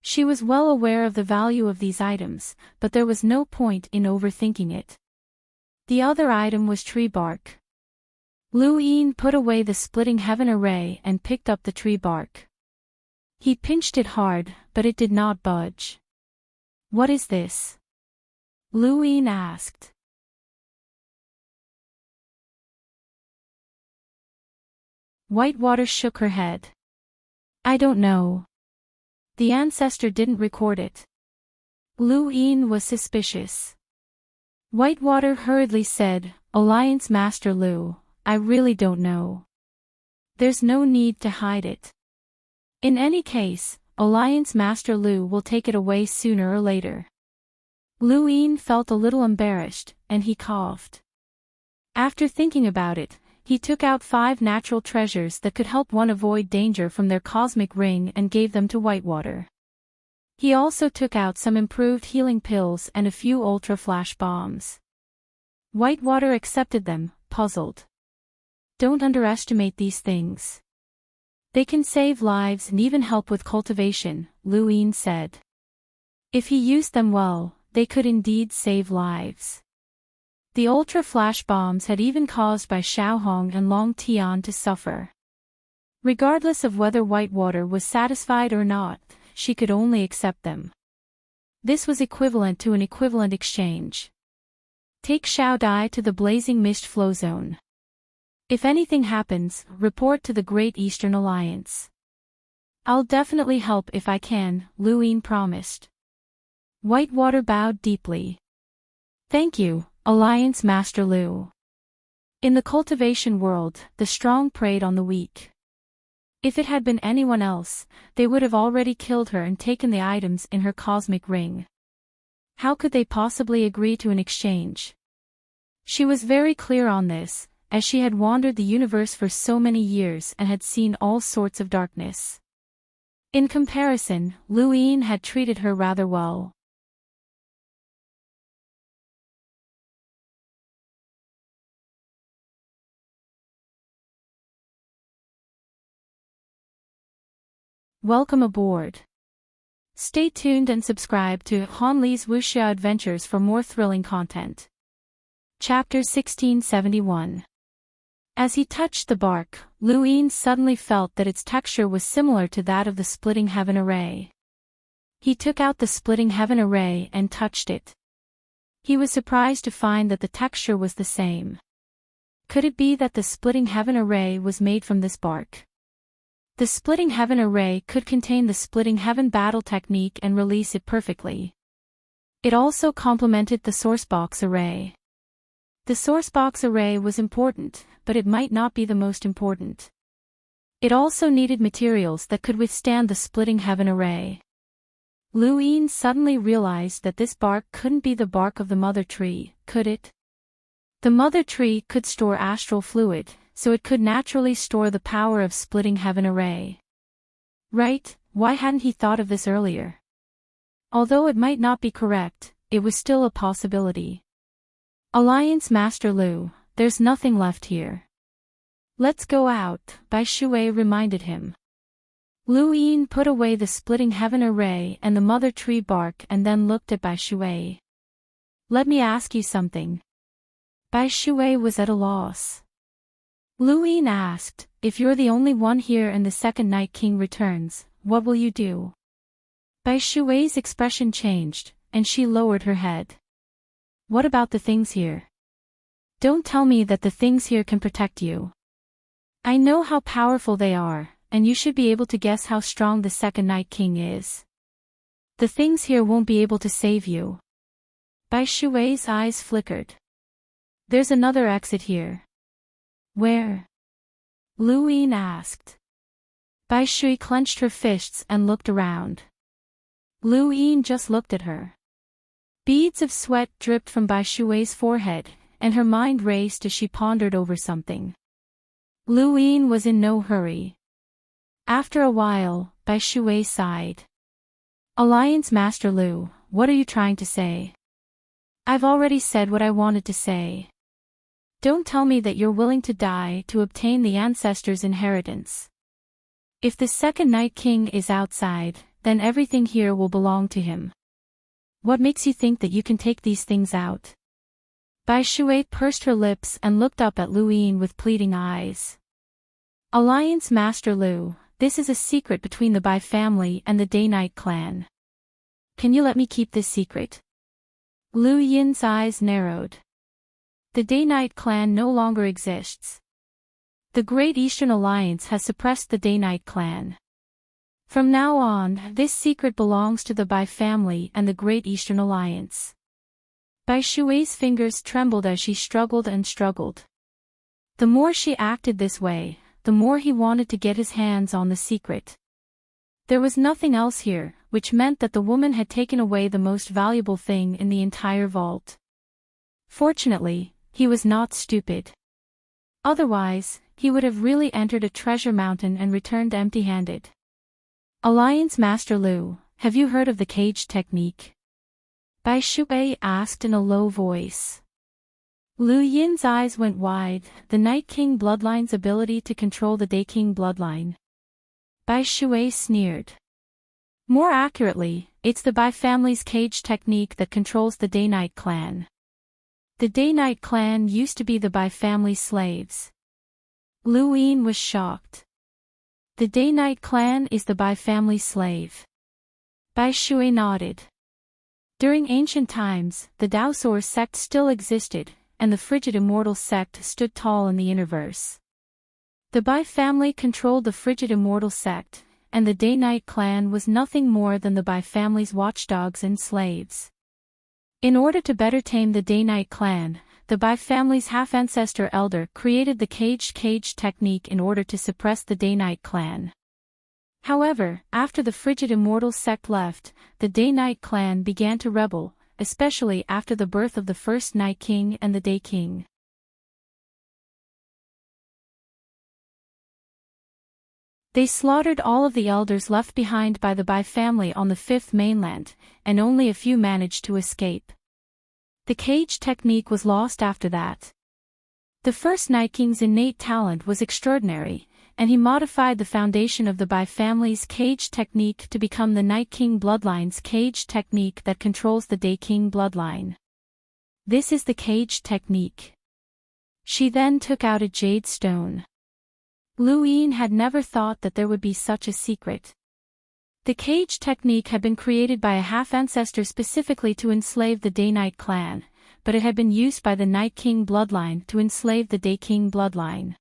She was well aware of the value of these items, but there was no point in overthinking it. The other item was tree bark. Lu Yin put away the splitting heaven array and picked up the tree bark. He pinched it hard, but it did not budge. "What is this?" Lu Yin asked. Whitewater shook her head. "I don't know. The ancestor didn't record it." Lu Yin was suspicious. Whitewater hurriedly said, "Alliance Master Lu, I really don't know. There's no need to hide it. In any case, Alliance Master Lu will take it away sooner or later." Lu Yin felt a little embarrassed, and he coughed. After thinking about it, he took out 5 natural treasures that could help one avoid danger from their cosmic ring and gave them to Whitewater. He also took out some improved healing pills and a few ultra-flash bombs. Whitewater accepted them, puzzled. "Don't underestimate these things. They can save lives and even help with cultivation," Lu Yin said. "If he used them well, they could indeed save lives." The ultra-flash bombs had even caused Bai Xiaohong and Long Tian to suffer. Regardless of whether Whitewater was satisfied or not, she could only accept them. This was equivalent to an equivalent exchange. "Take Xiao Dai to the Blazing Mist Flow Zone. If anything happens, report to the Great Eastern Alliance." "I'll definitely help if I can," Lu Yin promised. Whitewater bowed deeply. "Thank you, Alliance Master Lu." In the cultivation world, the strong preyed on the weak. If it had been anyone else, they would have already killed her and taken the items in her cosmic ring. How could they possibly agree to an exchange? She was very clear on this, as she had wandered the universe for so many years and had seen all sorts of darkness. In comparison, Lu Yin had treated her rather well. "Welcome aboard. Stay tuned and subscribe to Han Li's Wuxia Adventures for more thrilling content. Chapter 1671. As he touched the bark, Lu Yin suddenly felt that its texture was similar to that of the splitting heaven array. He took out the splitting heaven array and touched it. He was surprised to find that the texture was the same. Could it be that the splitting heaven array was made from this bark? The splitting heaven array could contain the splitting heaven battle technique and release it perfectly. It also complemented the sourcebox array. The sourcebox array was important, but it might not be the most important. It also needed materials that could withstand the splitting heaven array. Lu Yin suddenly realized that this bark couldn't be the bark of the mother tree, could it? The mother tree could store astral fluid, so it could naturally store the power of splitting heaven array. Right, why hadn't he thought of this earlier? Although it might not be correct, it was still a possibility. Alliance Master Lu, there's nothing left here. Let's go out, Bai Shui reminded him. Lu Yin put away the splitting heaven array and the mother tree bark and then looked at Bai Shui. Let me ask you something. Bai Shui was at a loss. Lu Yin asked, if you're the only one here and the second Night King returns, what will you do? Bai Shui's expression changed, and she lowered her head. What about the things here? Don't tell me that the things here can protect you. I know how powerful they are, and you should be able to guess how strong the second Night King is. The things here won't be able to save you. Bai Shui's eyes flickered. There's another exit here. Where? Lu Yin asked. Bai Shui clenched her fists and looked around. Lu Yin just looked at her. Beads of sweat dripped from Bai Shui's forehead, and her mind raced as she pondered over something. Lu Yin was in no hurry. After a while, Bai Shui sighed. Alliance Master Lu, what are you trying to say? I've already said what I wanted to say. Don't tell me that you're willing to die to obtain the ancestors' inheritance. If the second Night King is outside, then everything here will belong to him. What makes you think that you can take these things out? Bai Shui pursed her lips and looked up at Lu Yin with pleading eyes. Alliance Master Lu, this is a secret between the Bai family and the Day-Night clan. Can you let me keep this secret? Lu Yin's eyes narrowed. The Day-Night clan no longer exists. The Great Eastern Alliance has suppressed the Day-Night clan. From now on, this secret belongs to the Bai family and the Great Eastern Alliance. Bai Shui's fingers trembled as she struggled and struggled. The more she acted this way, the more he wanted to get his hands on the secret. There was nothing else here, which meant that the woman had taken away the most valuable thing in the entire vault. Fortunately, he was not stupid. Otherwise, he would have really entered a treasure mountain and returned empty-handed. Alliance Master Lu, have you heard of the cage technique? Bai Shui asked in a low voice. Lu Yin's eyes went wide, the Night King bloodline's ability to control the Day King bloodline. Bai Shui sneered. More accurately, it's the Bai family's cage technique that controls the Day-Night clan. The Day-Night clan used to be the Bai family slaves. Lu Yin was shocked. The Day-Night clan is the Bai family slave. Bai Shui nodded. During ancient times, the Daosaur sect still existed, and the Frigid Immortal sect stood tall in the universe. The Bai family controlled the Frigid Immortal sect, and the Day-Night clan was nothing more than the Bai family's watchdogs and slaves. In order to better tame the Day-Night clan, the Bai family's half-ancestor elder created the cage technique in order to suppress the Day-Night clan. However, after the Frigid Immortal sect left, the Day-Night clan began to rebel, especially after the birth of the first Night King and the Day King. They slaughtered all of the elders left behind by the Bai family on the Fifth Mainland, and only a few managed to escape. The cage technique was lost after that. The first Night King's innate talent was extraordinary, and he modified the foundation of the Bai family's cage technique to become the Night King bloodline's cage technique that controls the Day King bloodline. This is the cage technique. She then took out a jade stone. Lu Yin had never thought that there would be such a secret. The cage technique had been created by a half-ancestor specifically to enslave the Day-Night clan, but it had been used by the Night King bloodline to enslave the Day King bloodline.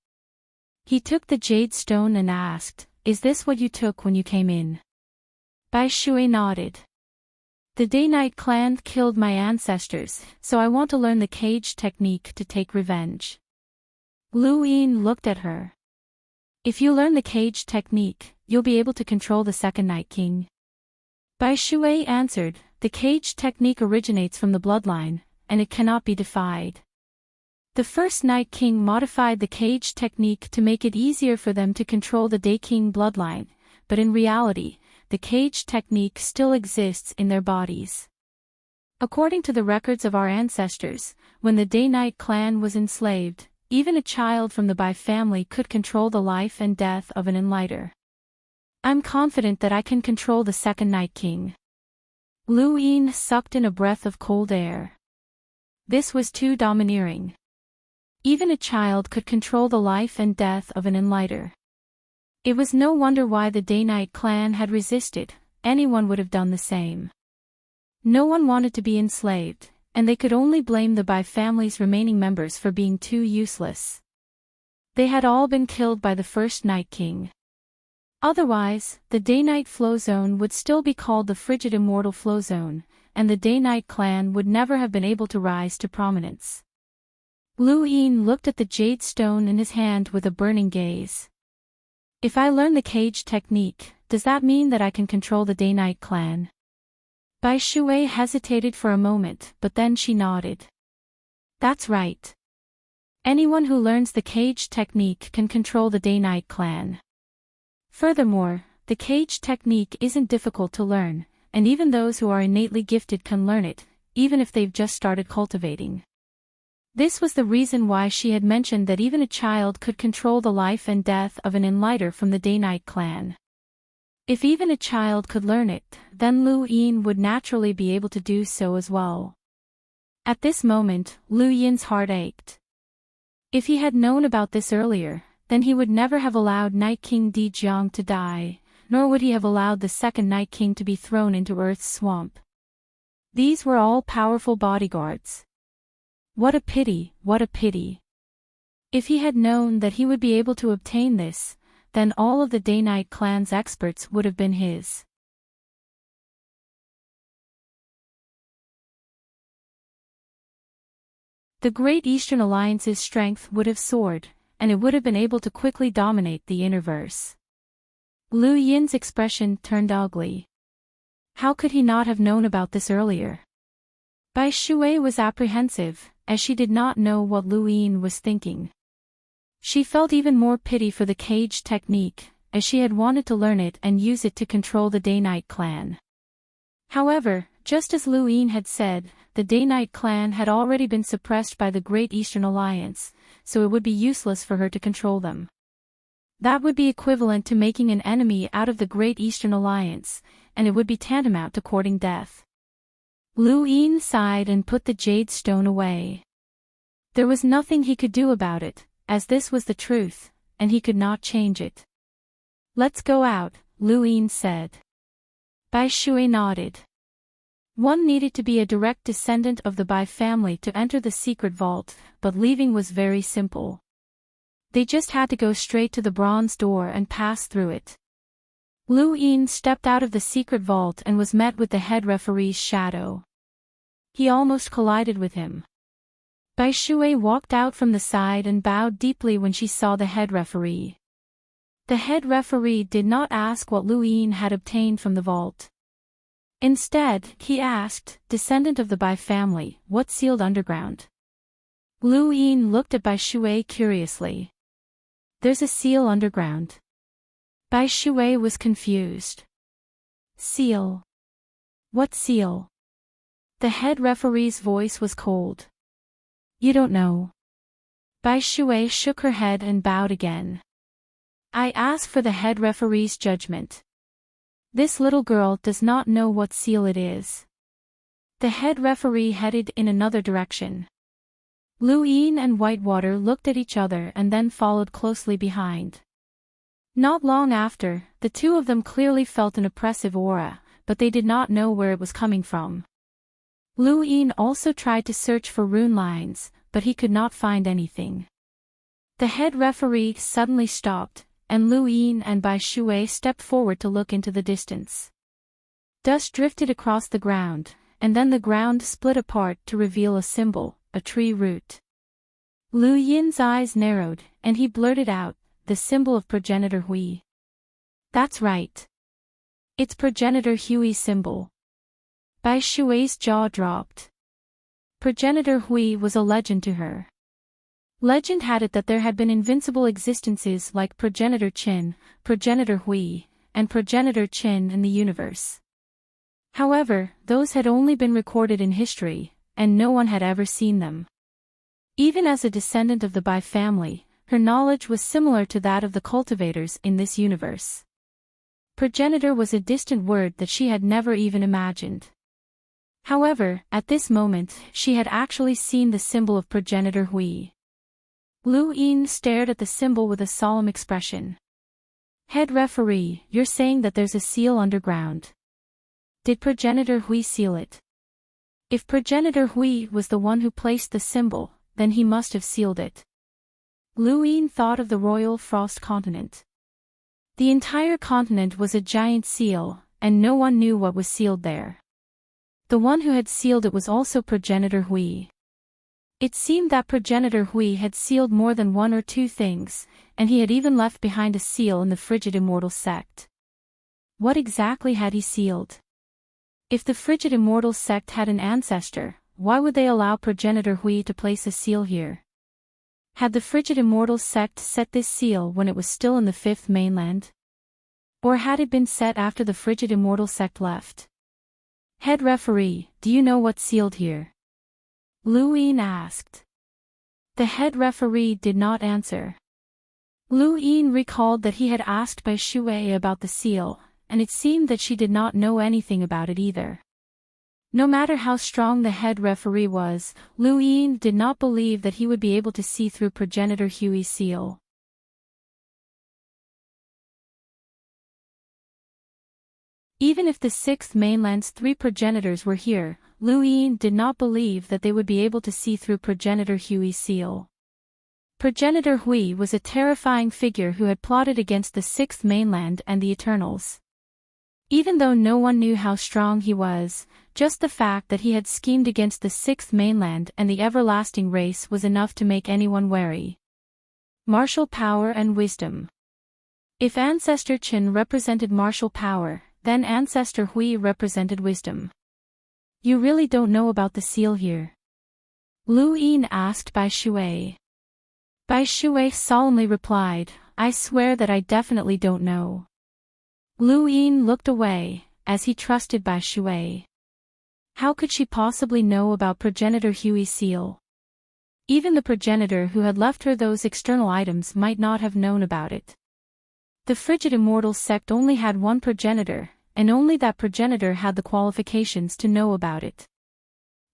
He took the jade stone and asked, "Is this what you took when you came in?" Bai Shui nodded. "The Day-Night clan killed my ancestors, so I want to learn the cage technique to take revenge." Lu Yin looked at her. "If you learn the cage technique, you'll be able to control the second Night King." Bai Shui answered, "The cage technique originates from the bloodline, and it cannot be defied." The first Night King modified the cage technique to make it easier for them to control the Day King bloodline, but in reality, the cage technique still exists in their bodies. According to the records of our ancestors, when the Day-Night clan was enslaved, even a child from the Bai family could control the life and death of an enlighter. I'm confident that I can control the second Night King. Lu Yin sucked in a breath of cold air. This was too domineering. Even a child could control the life and death of an enlighter. It was no wonder why the Day-Night clan had resisted. Anyone would have done the same. No one wanted to be enslaved, and they could only blame the Bai family's remaining members for being too useless. They had all been killed by the first Night King. Otherwise, the Day-Night flow zone would still be called the Frigid Immortal Flow Zone, and the Day-Night clan would never have been able to rise to prominence. Lu Yin looked at the jade stone in his hand with a burning gaze. "If I learn the cage technique, does that mean that I can control the Day-Night clan?" Bai Shui hesitated for a moment, but then she nodded. "That's right. Anyone who learns the cage technique can control the Day-Night clan. Furthermore, the cage technique isn't difficult to learn, and even those who are innately gifted can learn it, even if they've just started cultivating." This was the reason why she had mentioned that even a child could control the life and death of an enlighter from the Day-Night clan. If even a child could learn it, then Lu Yin would naturally be able to do so as well. At this moment, Lu Yin's heart ached. If he had known about this earlier, then he would never have allowed Night King Di Jiang to die, nor would he have allowed the second Night King to be thrown into Earth's swamp. These were all powerful bodyguards. What a pity, what a pity. If he had known that he would be able to obtain this, then all of the Day-Night clan's experts would have been his. The Great Eastern Alliance's strength would have soared, and it would have been able to quickly dominate the universe. Lu Yin's expression turned ugly. How could he not have known about this earlier? Bai Shui was apprehensive, as she did not know what Lu Yin was thinking. She felt even more pity for the cage technique, as she had wanted to learn it and use it to control the Day-Night clan. However, just as Lu Yin had said, the Day-Night clan had already been suppressed by the Great Eastern Alliance, so it would be useless for her to control them. That would be equivalent to making an enemy out of the Great Eastern Alliance, and it would be tantamount to courting death. Lu Yin sighed and put the jade stone away. There was nothing he could do about it, as this was the truth, and he could not change it. "Let's go out," Lu Yin said. Bai Shui nodded. One needed to be a direct descendant of the Bai family to enter the secret vault, but leaving was very simple. They just had to go straight to the bronze door and pass through it. Lu Yin stepped out of the secret vault and was met with the head referee's shadow. He almost collided with him. Bai Shui walked out from the side and bowed deeply when she saw the head referee. The head referee did not ask what Lu Yin had obtained from the vault. Instead, he asked, "Descendant of the Bai family, what sealed underground?" Lu Yin looked at Bai Shui curiously. "There's a seal underground." Bai Shui was confused. "Seal? What seal?" The head referee's voice was cold. "You don't know." Bai Shui shook her head and bowed again. I ask for the head referee's judgment. This little girl does not know what seal it is. The head referee headed in another direction. Lu-Yin and Whitewater looked at each other and then followed closely behind. Not long after, the two of them clearly felt an oppressive aura, but they did not know where it was coming from. Lu-Yin also tried to search for rune lines, but he could not find anything. The head referee suddenly stopped, and Lu-Yin and Bai Shui stepped forward to look into the distance. Dust drifted across the ground, and then the ground split apart to reveal a symbol, a tree root. Lu-Yin's eyes narrowed, and he blurted out, the symbol of progenitor Hui. That's right. It's progenitor Hui's symbol. Bai Shui's jaw dropped. Progenitor Hui was a legend to her. Legend had it that there had been invincible existences like progenitor Qin, progenitor Hui, and progenitor Qin in the universe. However, those had only been recorded in history, and no one had ever seen them. Even as a descendant of the Bai family, her knowledge was similar to that of the cultivators in this universe. Progenitor was a distant word that she had never even imagined. However, at this moment, she had actually seen the symbol of progenitor Hui. Lu-Yin stared at the symbol with a solemn expression. Head referee, you're saying that there's a seal underground. Did progenitor Hui seal it? If progenitor Hui was the one who placed the symbol, then he must have sealed it. Lu-Yin thought of the royal frost continent. The entire continent was a giant seal, and no one knew what was sealed there. The one who had sealed it was also progenitor Hui. It seemed that progenitor Hui had sealed more than one or two things, and he had even left behind a seal in the frigid immortal sect. What exactly had he sealed? If the frigid immortal sect had an ancestor, why would they allow progenitor Hui to place a seal here? Had the frigid immortal sect set this seal when it was still in the fifth mainland? Or had it been set after the frigid immortal sect left? Head referee, do you know what's sealed here? Lu-Yin asked. The head referee did not answer. Lu-Yin recalled that he had asked Bai Shui about the seal, and it seemed that she did not know anything about it either. No matter how strong the head referee was, Lu-Yin did not believe that he would be able to see through progenitor Hui's seal. Even if the sixth mainland's three progenitors were here, Lu-Yin did not believe that they would be able to see through progenitor Hui's seal. Progenitor Hui was a terrifying figure who had plotted against the sixth mainland and the Eternals. Even though no one knew how strong he was, just the fact that he had schemed against the sixth mainland and the everlasting race was enough to make anyone wary. Martial power and wisdom. If Ancestor Qin represented martial power, then Ancestor Hui represented wisdom. You really don't know about the seal here? Lu-Yin asked Bai Shui. Bai Shui solemnly replied, I swear that I definitely don't know. Lu-Yin looked away, as he trusted Bai Shui. How could she possibly know about progenitor Hui's seal? Even the progenitor who had left her those external items might not have known about it. The frigid immortal sect only had one progenitor, and only that progenitor had the qualifications to know about it.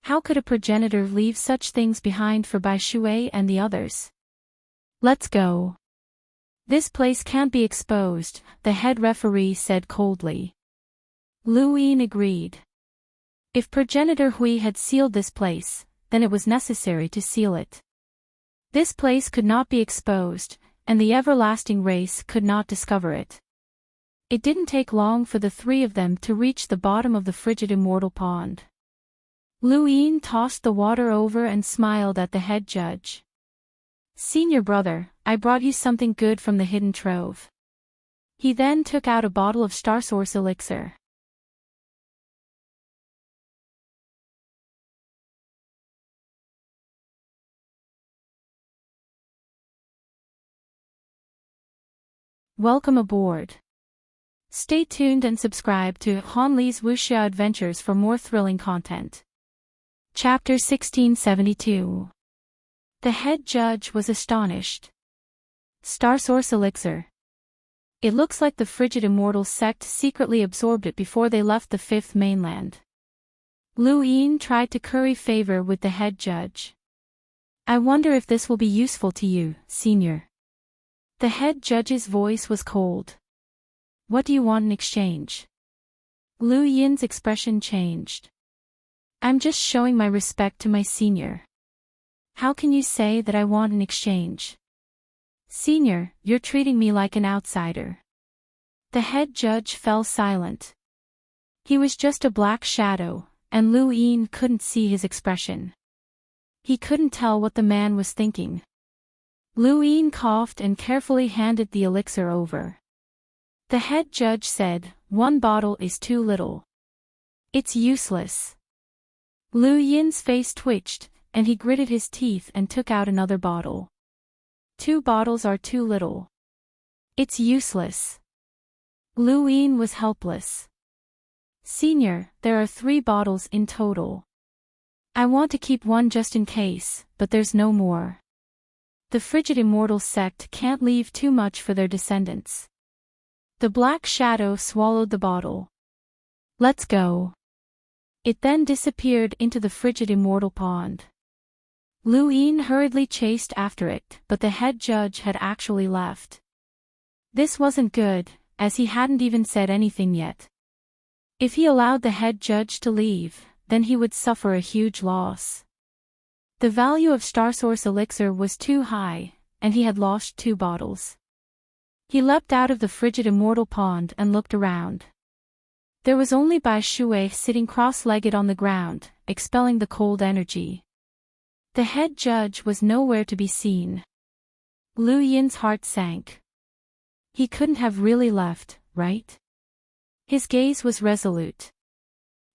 How could a progenitor leave such things behind for Bai Shui and the others? Let's go. This place can't be exposed, the head referee said coldly. Lu-Yin agreed. If progenitor Hui had sealed this place, then it was necessary to seal it. This place could not be exposed, and the everlasting race could not discover it. It didn't take long for the three of them to reach the bottom of the frigid immortal pond. Lu-Yin tossed the water over and smiled at the head judge. Senior brother, I brought you something good from the hidden trove. He then took out a bottle of Star Source elixir. Welcome aboard. Stay tuned and subscribe to Han Li's Wuxia Adventures for more thrilling content. Chapter 1672. The head judge was astonished. Star Source elixir. It looks like the frigid immortal sect secretly absorbed it before they left the fifth mainland. Lu Yin tried to curry favor with the head judge. I wonder if this will be useful to you, senior. The head judge's voice was cold. What do you want in exchange? Lu Yin's expression changed. I'm just showing my respect to my senior. How can you say that I want an exchange? Senior, you're treating me like an outsider. The head judge fell silent. He was just a black shadow, and Lu Yin couldn't see his expression. He couldn't tell what the man was thinking. Lu Yin coughed and carefully handed the elixir over. The head judge said, "One bottle is too little. It's useless." Lu Yin's face twitched, and he gritted his teeth and took out another bottle. 2 bottles are too little. It's useless. Lu Yin was helpless. Senior, there are 3 bottles in total. I want to keep one just in case, but there's no more. The frigid immortal sect can't leave too much for their descendants. The black shadow swallowed the bottle. Let's go. It then disappeared into the frigid immortal pond. Lu Yin hurriedly chased after it, but the head judge had actually left. This wasn't good, as he hadn't even said anything yet. If he allowed the head judge to leave, then he would suffer a huge loss. The value of Starsource elixir was too high, and he had lost 2 bottles. He leapt out of the frigid immortal pond and looked around. There was only Bai Shui sitting cross-legged on the ground, expelling the cold energy. The head judge was nowhere to be seen. Lu Yin's heart sank. He couldn't have really left, right? His gaze was resolute.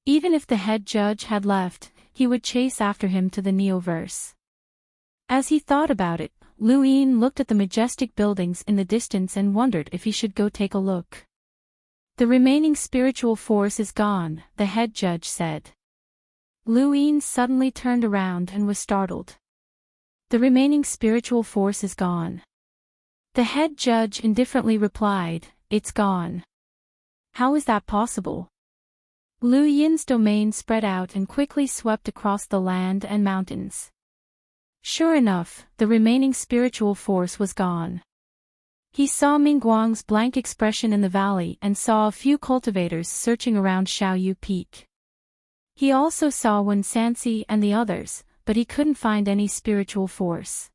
Even if the head judge had left, he would chase after him to the Neoverse. As he thought about it, Lu Yin looked at the majestic buildings in the distance and wondered if he should go take a look. The remaining spiritual force is gone, the head judge said. Lu Yin suddenly turned around and was startled. The remaining spiritual force is gone. The head judge indifferently replied, "It's gone." How is that possible? Lu Yin's domain spread out and quickly swept across the land and mountains. Sure enough, the remaining spiritual force was gone. He saw Mingguang's blank expression in the valley and saw a few cultivators searching around Xiaoyu Peak. He also saw Wen Sansi and the others, but he couldn't find any spiritual force.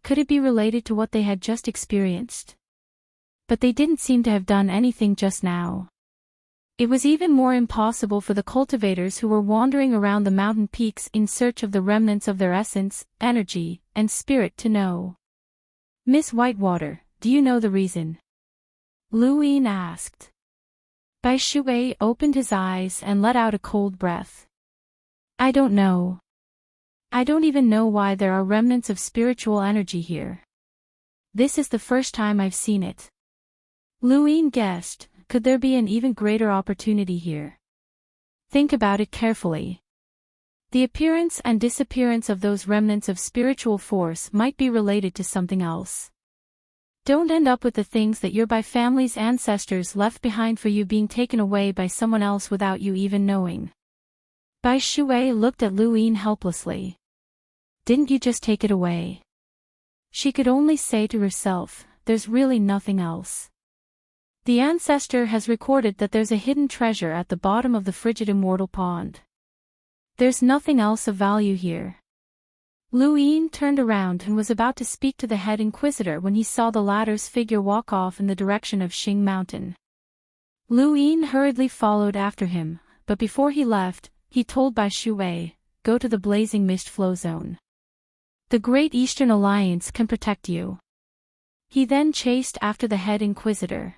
Could it be related to what they had just experienced? But they didn't seem to have done anything just now. It was even more impossible for the cultivators who were wandering around the mountain peaks in search of the remnants of their essence, energy, and spirit to know. Miss Whitewater, do you know the reason? Lu Yin asked. Bai Shui opened his eyes and let out a cold breath. I don't know. I don't even know why there are remnants of spiritual energy here. This is the first time I've seen it. Lu Yin guessed, could there be an even greater opportunity here? Think about it carefully. The appearance and disappearance of those remnants of spiritual force might be related to something else. Don't end up with the things that your Bai family's ancestors left behind for you being taken away by someone else without you even knowing. Bai Shui looked at Lu Yin helplessly. Didn't you just take it away? She could only say to herself, there's really nothing else. The ancestor has recorded that there's a hidden treasure at the bottom of the frigid immortal pond. There's nothing else of value here. Lu Yin turned around and was about to speak to the head inquisitor when he saw the latter's figure walk off in the direction of Xing Mountain. Lu Yin hurriedly followed after him, but before he left, he told Bai Shui, go to the blazing mist flow zone. The Great Eastern Alliance can protect you. He then chased after the head inquisitor.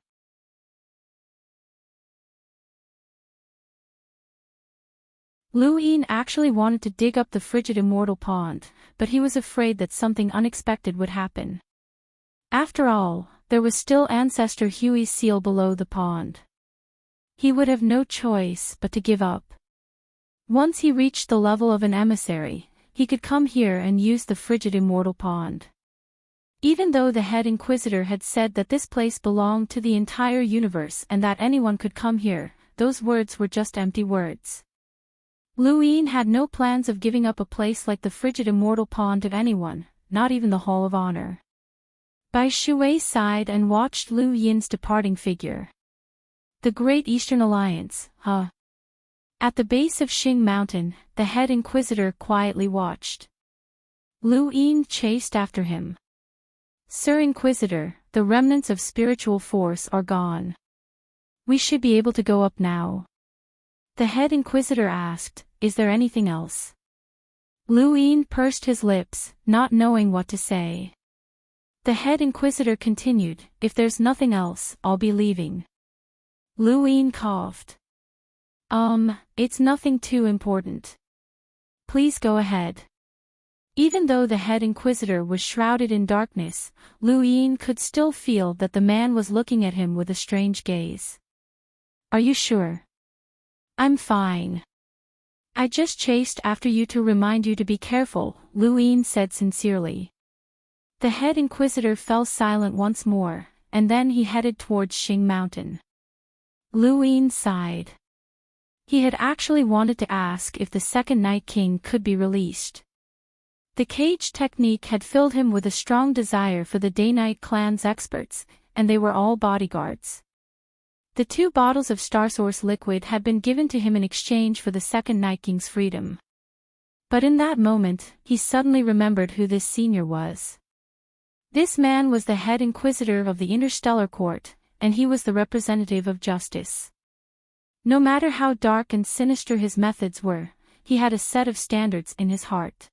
Lu Yin actually wanted to dig up the frigid immortal pond, but he was afraid that something unexpected would happen. After all, there was still Ancestor Huey's seal below the pond. He would have no choice but to give up. Once he reached the level of an emissary, he could come here and use the frigid immortal pond. Even though the head inquisitor had said that this place belonged to the entire universe and that anyone could come here, those words were just empty words. Lu Yin had no plans of giving up a place like the frigid immortal pond to anyone, not even the Hall of Honor. Bai Shui sighed and watched Lu Yin's departing figure. The Great Eastern Alliance, huh? At the base of Xing Mountain, the head inquisitor quietly watched. Lu Yin chased after him. Sir Inquisitor, the remnants of spiritual force are gone. We should be able to go up now. The head inquisitor asked, is there anything else? Lu Yin pursed his lips, not knowing what to say. The head inquisitor continued, if there's nothing else, I'll be leaving. Lu Yin coughed. It's nothing too important. Please go ahead. Even though the head inquisitor was shrouded in darkness, Lu Yin could still feel that the man was looking at him with a strange gaze. Are you sure? I'm fine. I just chased after you to remind you to be careful, Lu Yin said sincerely. The head inquisitor fell silent once more, and then he headed towards Xing Mountain. Lu Yin sighed. He had actually wanted to ask if the second Night King could be released. The cage technique had filled him with a strong desire for the Day-Night clan's experts, and they were all bodyguards. The 2 bottles of Starsource liquid had been given to him in exchange for the second Night King's freedom. But in that moment, he suddenly remembered who this senior was. This man was the head inquisitor of the Interstellar Court, and he was the representative of justice. No matter how dark and sinister his methods were, he had a set of standards in his heart.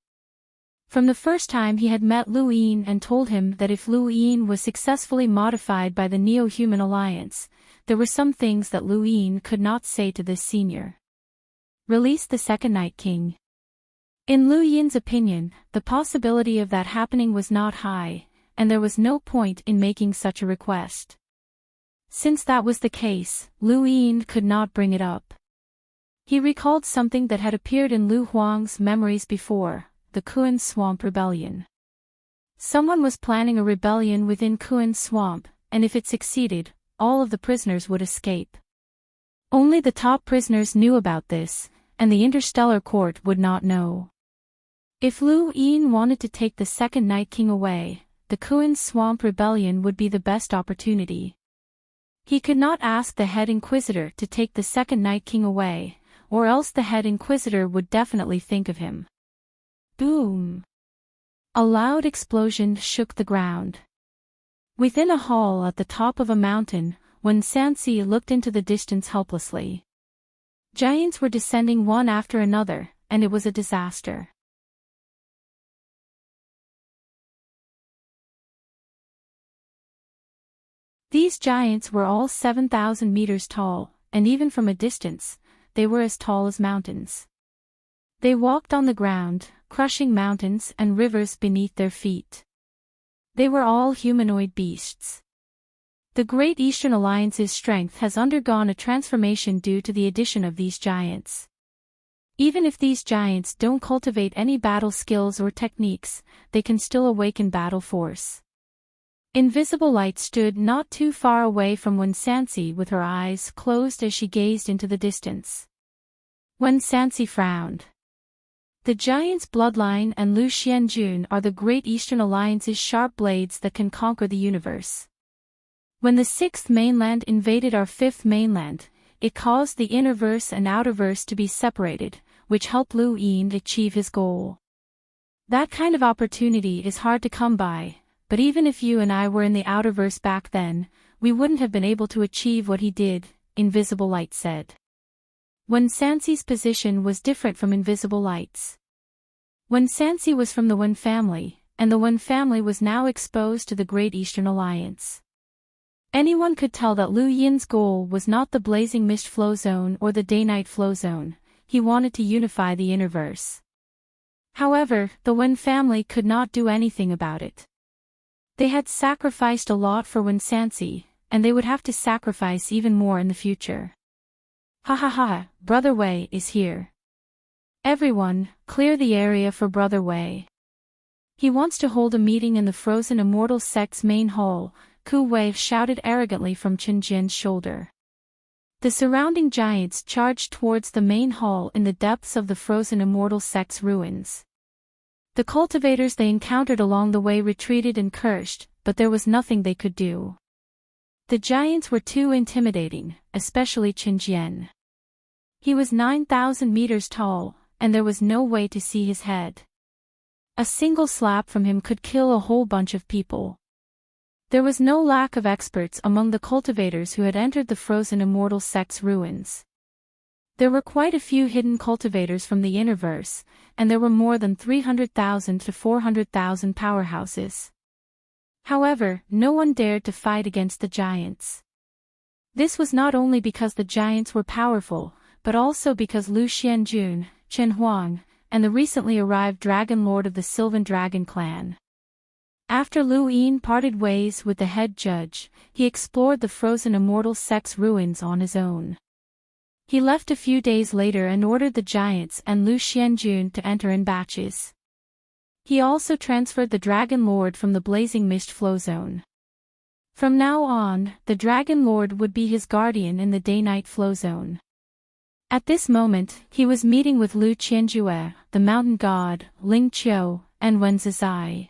From the first time he had met Lu Yin and told him that if Lu Yin was successfully modified by the Neo-Human Alliance, there were some things that Lu Yin could not say to this senior. Release the second Night King. In Lu Yin's opinion, the possibility of that happening was not high, and there was no point in making such a request. Since that was the case, Lu Yin could not bring it up. He recalled something that had appeared in Lu Huang's memories before, the Kuan Swamp Rebellion. Someone was planning a rebellion within Kuan Swamp, and if it succeeded, all of the prisoners would escape. Only the top prisoners knew about this, and the Interstellar Court would not know. If Lu Yin wanted to take the second Night King away, the Kuan Swamp Rebellion would be the best opportunity. He could not ask the head inquisitor to take the second Night King away, or else the head inquisitor would definitely think of him. Boom! A loud explosion shook the ground. Within a hall at the top of a mountain, Wen Sanxi looked into the distance helplessly. Giants were descending one after another, and it was a disaster. These giants were all 7,000 meters tall, and even from a distance, they were as tall as mountains. They walked on the ground, crushing mountains and rivers beneath their feet. They were all humanoid beasts. The Great Eastern Alliance's strength has undergone a transformation due to the addition of these giants. Even if these giants don't cultivate any battle skills or techniques, they can still awaken battle force. Invisible Light stood not too far away from Wen Sanxi with her eyes closed as she gazed into the distance. Wen Sanxi frowned. The giant's bloodline and Lu Xianjun are the Great Eastern Alliance's sharp blades that can conquer the universe. When the sixth mainland invaded our fifth mainland, it caused the innerverse and outerverse to be separated, which helped Lu Yin achieve his goal. That kind of opportunity is hard to come by, but even if you and I were in the outerverse back then, we wouldn't have been able to achieve what he did, Invisible Light said. Wen Sanxi's position was different from Invisible Light's. Wen Sanxi was from the Wen family, and the Wen family was now exposed to the Great Eastern Alliance. Anyone could tell that Lu Yin's goal was not the blazing mist flow zone or the day-night flow zone, he wanted to unify the innerverse. However, the Wen family could not do anything about it. They had sacrificed a lot for Wen Sanxi, and they would have to sacrifice even more in the future. Ha ha ha, Brother Wei is here. Everyone, clear the area for Brother Wei. He wants to hold a meeting in the frozen immortal sect's main hall, Ku Wei shouted arrogantly from Chen Jian's shoulder. The surrounding giants charged towards the main hall in the depths of the frozen immortal sect's ruins. The cultivators they encountered along the way retreated and cursed, but there was nothing they could do. The giants were too intimidating, especially Chen Jian. He was 9,000 meters tall, and there was no way to see his head. A single slap from him could kill a whole bunch of people. There was no lack of experts among the cultivators who had entered the frozen immortal sect's ruins. There were quite a few hidden cultivators from the Innerverse, and there were more than 300,000 to 400,000 powerhouses. However, no one dared to fight against the giants. This was not only because the giants were powerful, but also because Lu Xianjun, Chen Huang, and the recently arrived Dragon Lord of the Sylvan Dragon clan. After Lu Yin parted ways with the head judge, he explored the frozen immortal sect's ruins on his own. He left a few days later and ordered the giants and Lu Xianjun to enter in batches. He also transferred the Dragon Lord from the Blazing Mist flow zone. From now on, the Dragon Lord would be his guardian in the day-night flow zone. At this moment, he was meeting with Lu Qianjue, the mountain god, Ling Qiu, and Wen Zizai.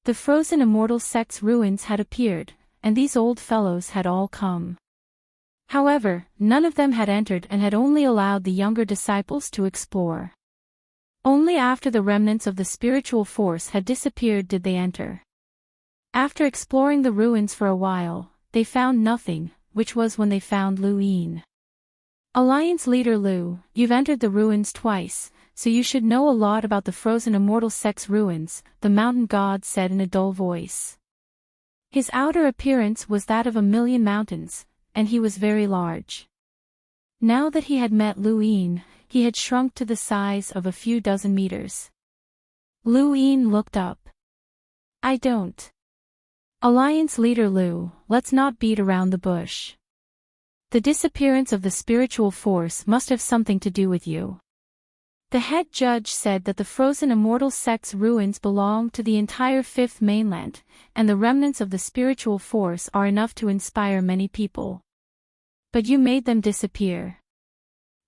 The frozen immortal sect's ruins had appeared, and these old fellows had all come. However, none of them had entered and had only allowed the younger disciples to explore. Only after the remnants of the spiritual force had disappeared did they enter. After exploring the ruins for a while, they found nothing, which was when they found Lu Yin. Alliance leader Lu, you've entered the ruins twice, so you should know a lot about the frozen immortal sect's ruins, the mountain god said in a dull voice. His outer appearance was that of 1,000,000 mountains, and he was very large. Now that he had met Lu Yin, he had shrunk to the size of a few dozen meters. Lu Yin looked up. I don't. Alliance leader Lu, let's not beat around the bush. The disappearance of the spiritual force must have something to do with you. The head judge said that the frozen immortal sect's ruins belong to the entire fifth mainland, and the remnants of the spiritual force are enough to inspire many people. But you made them disappear.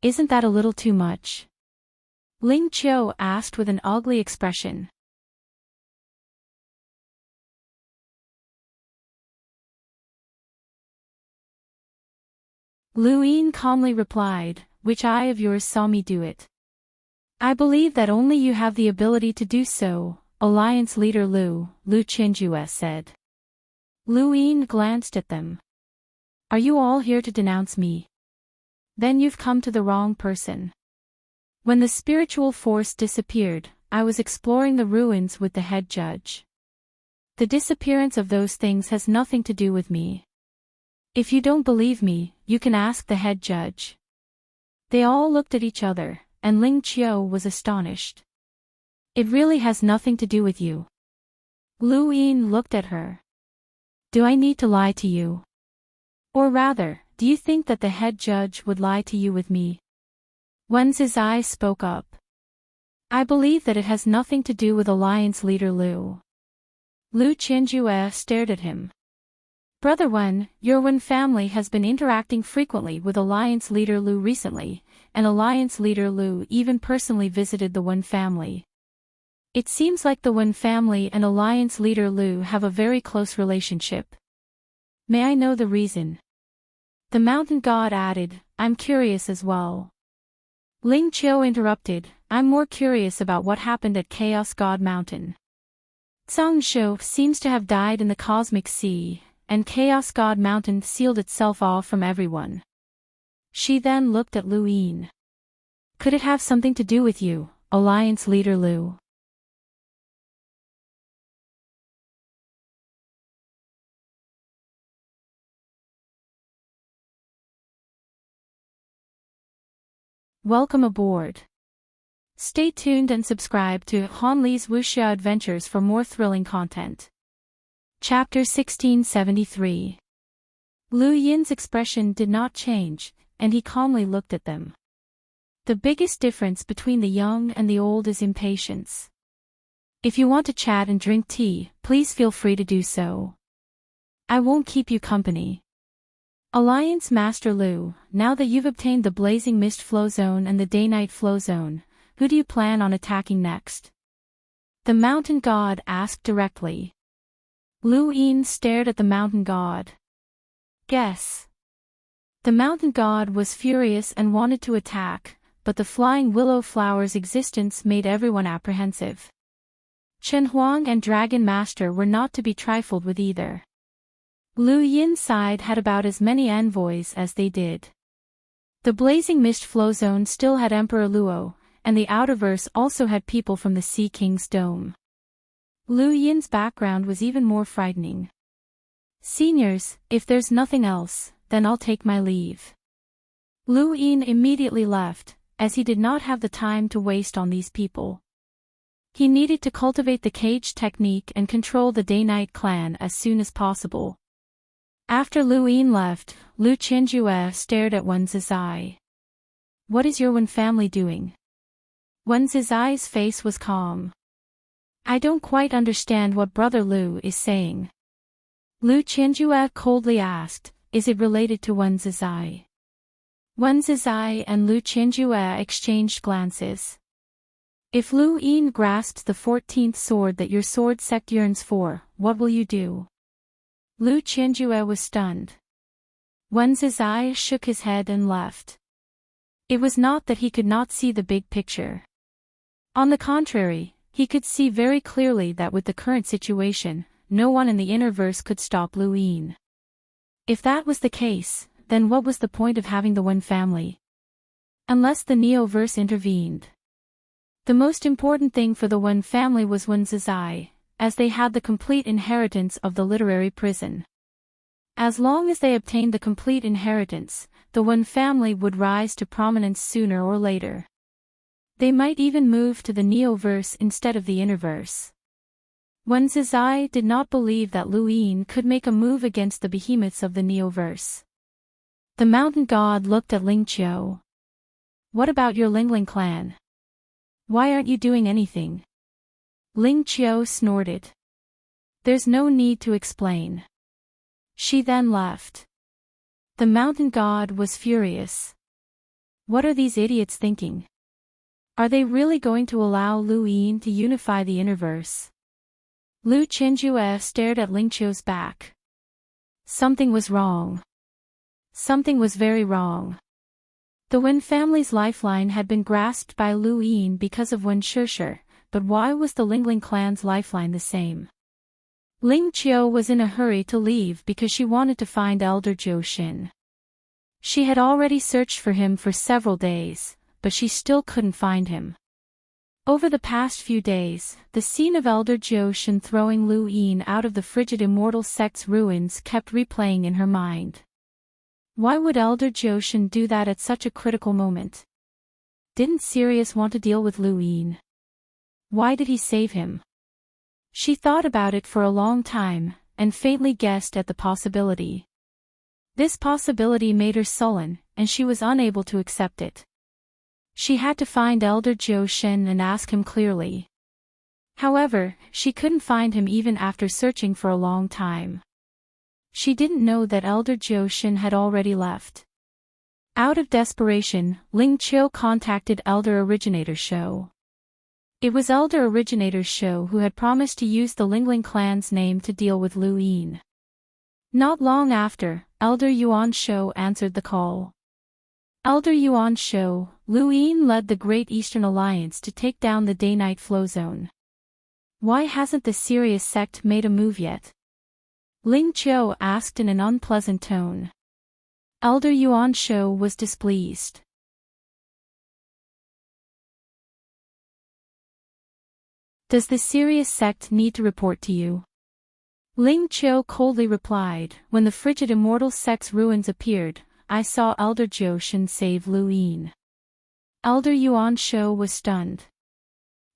Isn't that a little too much? Ling Qiu asked with an ugly expression. Lu Yin calmly replied, which eye of yours saw me do it? I believe that only you have the ability to do so, Alliance leader Lu Qianjue said. Lu Yin glanced at them. Are you all here to denounce me? Then you've come to the wrong person. When the spiritual force disappeared, I was exploring the ruins with the head judge. The disappearance of those things has nothing to do with me. If you don't believe me, you can ask the head judge. They all looked at each other, and Ling Qiu was astonished. It really has nothing to do with you. Lu Yin looked at her. Do I need to lie to you? Or rather, do you think that the head judge would lie to you with me? Wen Zizai spoke up. I believe that it has nothing to do with Alliance leader Lu. Lu Qianjue stared at him. Brother Wen, your Wen family has been interacting frequently with Alliance leader Lu recently, and Alliance leader Lu even personally visited the Wen family. It seems like the Wen family and Alliance leader Lu have a very close relationship. May I know the reason? The mountain god added, I'm curious as well. Ling Qiu interrupted, I'm more curious about what happened at Chaos God Mountain. Zhang Shou seems to have died in the cosmic sea, and Chaos God Mountain sealed itself off from everyone. She then looked at Lu Yin. Could it have something to do with you, Alliance leader Lu? Welcome aboard. Stay tuned and subscribe to Han Li's Wuxia Adventures for more thrilling content. Chapter 1673. Lu Yin's expression did not change, and he calmly looked at them. The biggest difference between the young and the old is impatience. If you want to chat and drink tea, please feel free to do so. I won't keep you company. Alliance Master Lu, now that you've obtained the Blazing Mist Flow Zone and the Day-Night Flow Zone, who do you plan on attacking next? The mountain god asked directly. Lu Yin stared at the mountain god. Guess. The mountain god was furious and wanted to attack, but the flying willow flower's existence made everyone apprehensive. Chen Huang and Dragon Master were not to be trifled with either. Lu Yin's side had about as many envoys as they did. The Blazing Mist Flow Zone still had Emperor Luo, and the Outerverse also had people from the Sea King's Dome. Lu Yin's background was even more frightening. Seniors, if there's nothing else, then I'll take my leave. Lu Yin immediately left, as he did not have the time to waste on these people. He needed to cultivate the cage technique and control the Day-Night clan as soon as possible. After Lu Yin left, Lu Qinjue stared at Wen Zizai. What is your Wen family doing? Wen Zizai's face was calm. I don't quite understand what Brother Lu is saying. Lu Qinjue coldly asked, is it related to Wen Zizai? Wen Zizai and Lu Qinjue exchanged glances. If Lu Yin grasps the 14th sword that your sword sect yearns for, what will you do? Lu Qinjue was stunned. Wen Zizai shook his head and left. It was not that he could not see the big picture. On the contrary, he could see very clearly that with the current situation, no one in the Innerverse could stop Lu Yin. If that was the case, then what was the point of having the Wen family? Unless the Neoverse intervened. The most important thing for the Wen family was Wen Zizai, as they had the complete inheritance of the literary prison. As long as they obtained the complete inheritance, the Wen family would rise to prominence sooner or later. They might even move to the Neoverse instead of the Innerverse. Wen Zizai did not believe that Lu Yin could make a move against the behemoths of the Neoverse. The mountain god looked at Ling Qiu. What about your Lingling clan? Why aren't you doing anything? Ling Qiu snorted. There's no need to explain. She then left. The mountain god was furious. What are these idiots thinking? Are they really going to allow Lu Yin to unify the Innerverse? Lu Qinjue stared at Ling Qiu's back. Something was wrong. Something was very wrong. The Wen family's lifeline had been grasped by Lu Yin because of Wen Shishir, but why was the Lingling clan's lifeline the same? Ling Qiu was in a hurry to leave because she wanted to find Elder Zhou Xin. She had already searched for him for several days, but she still couldn't find him. Over the past few days, the scene of Elder Zhou Xin throwing Lu Yin out of the frigid immortal sect's ruins kept replaying in her mind. Why would Elder Zhou Xin do that at such a critical moment? Didn't Sirius want to deal with Lu Yin? Why did he save him? She thought about it for a long time, and faintly guessed at the possibility. This possibility made her sullen, and she was unable to accept it. She had to find Elder Zhou Xin and ask him clearly. However, she couldn't find him even after searching for a long time. She didn't know that Elder Zhou Xin had already left. Out of desperation, Ling Qiu contacted Elder Originator Shou. It was Elder Originator Shou who had promised to use the Lingling clan's name to deal with Lu Yin. Not long after, Elder Yuan Shou answered the call. Elder Yuan Shou, Lu Yin led the Great Eastern Alliance to take down the Day-Night Flow Zone. Why hasn't the Sirius sect made a move yet? Ling Qiu asked in an unpleasant tone. Elder Yuan Shou was displeased. Does the Sirius sect need to report to you? Ling Qiu coldly replied, when the frigid immortal sect's ruins appeared, I saw Elder Zhou Xin save Lu Yin. Elder Yuan Shou was stunned.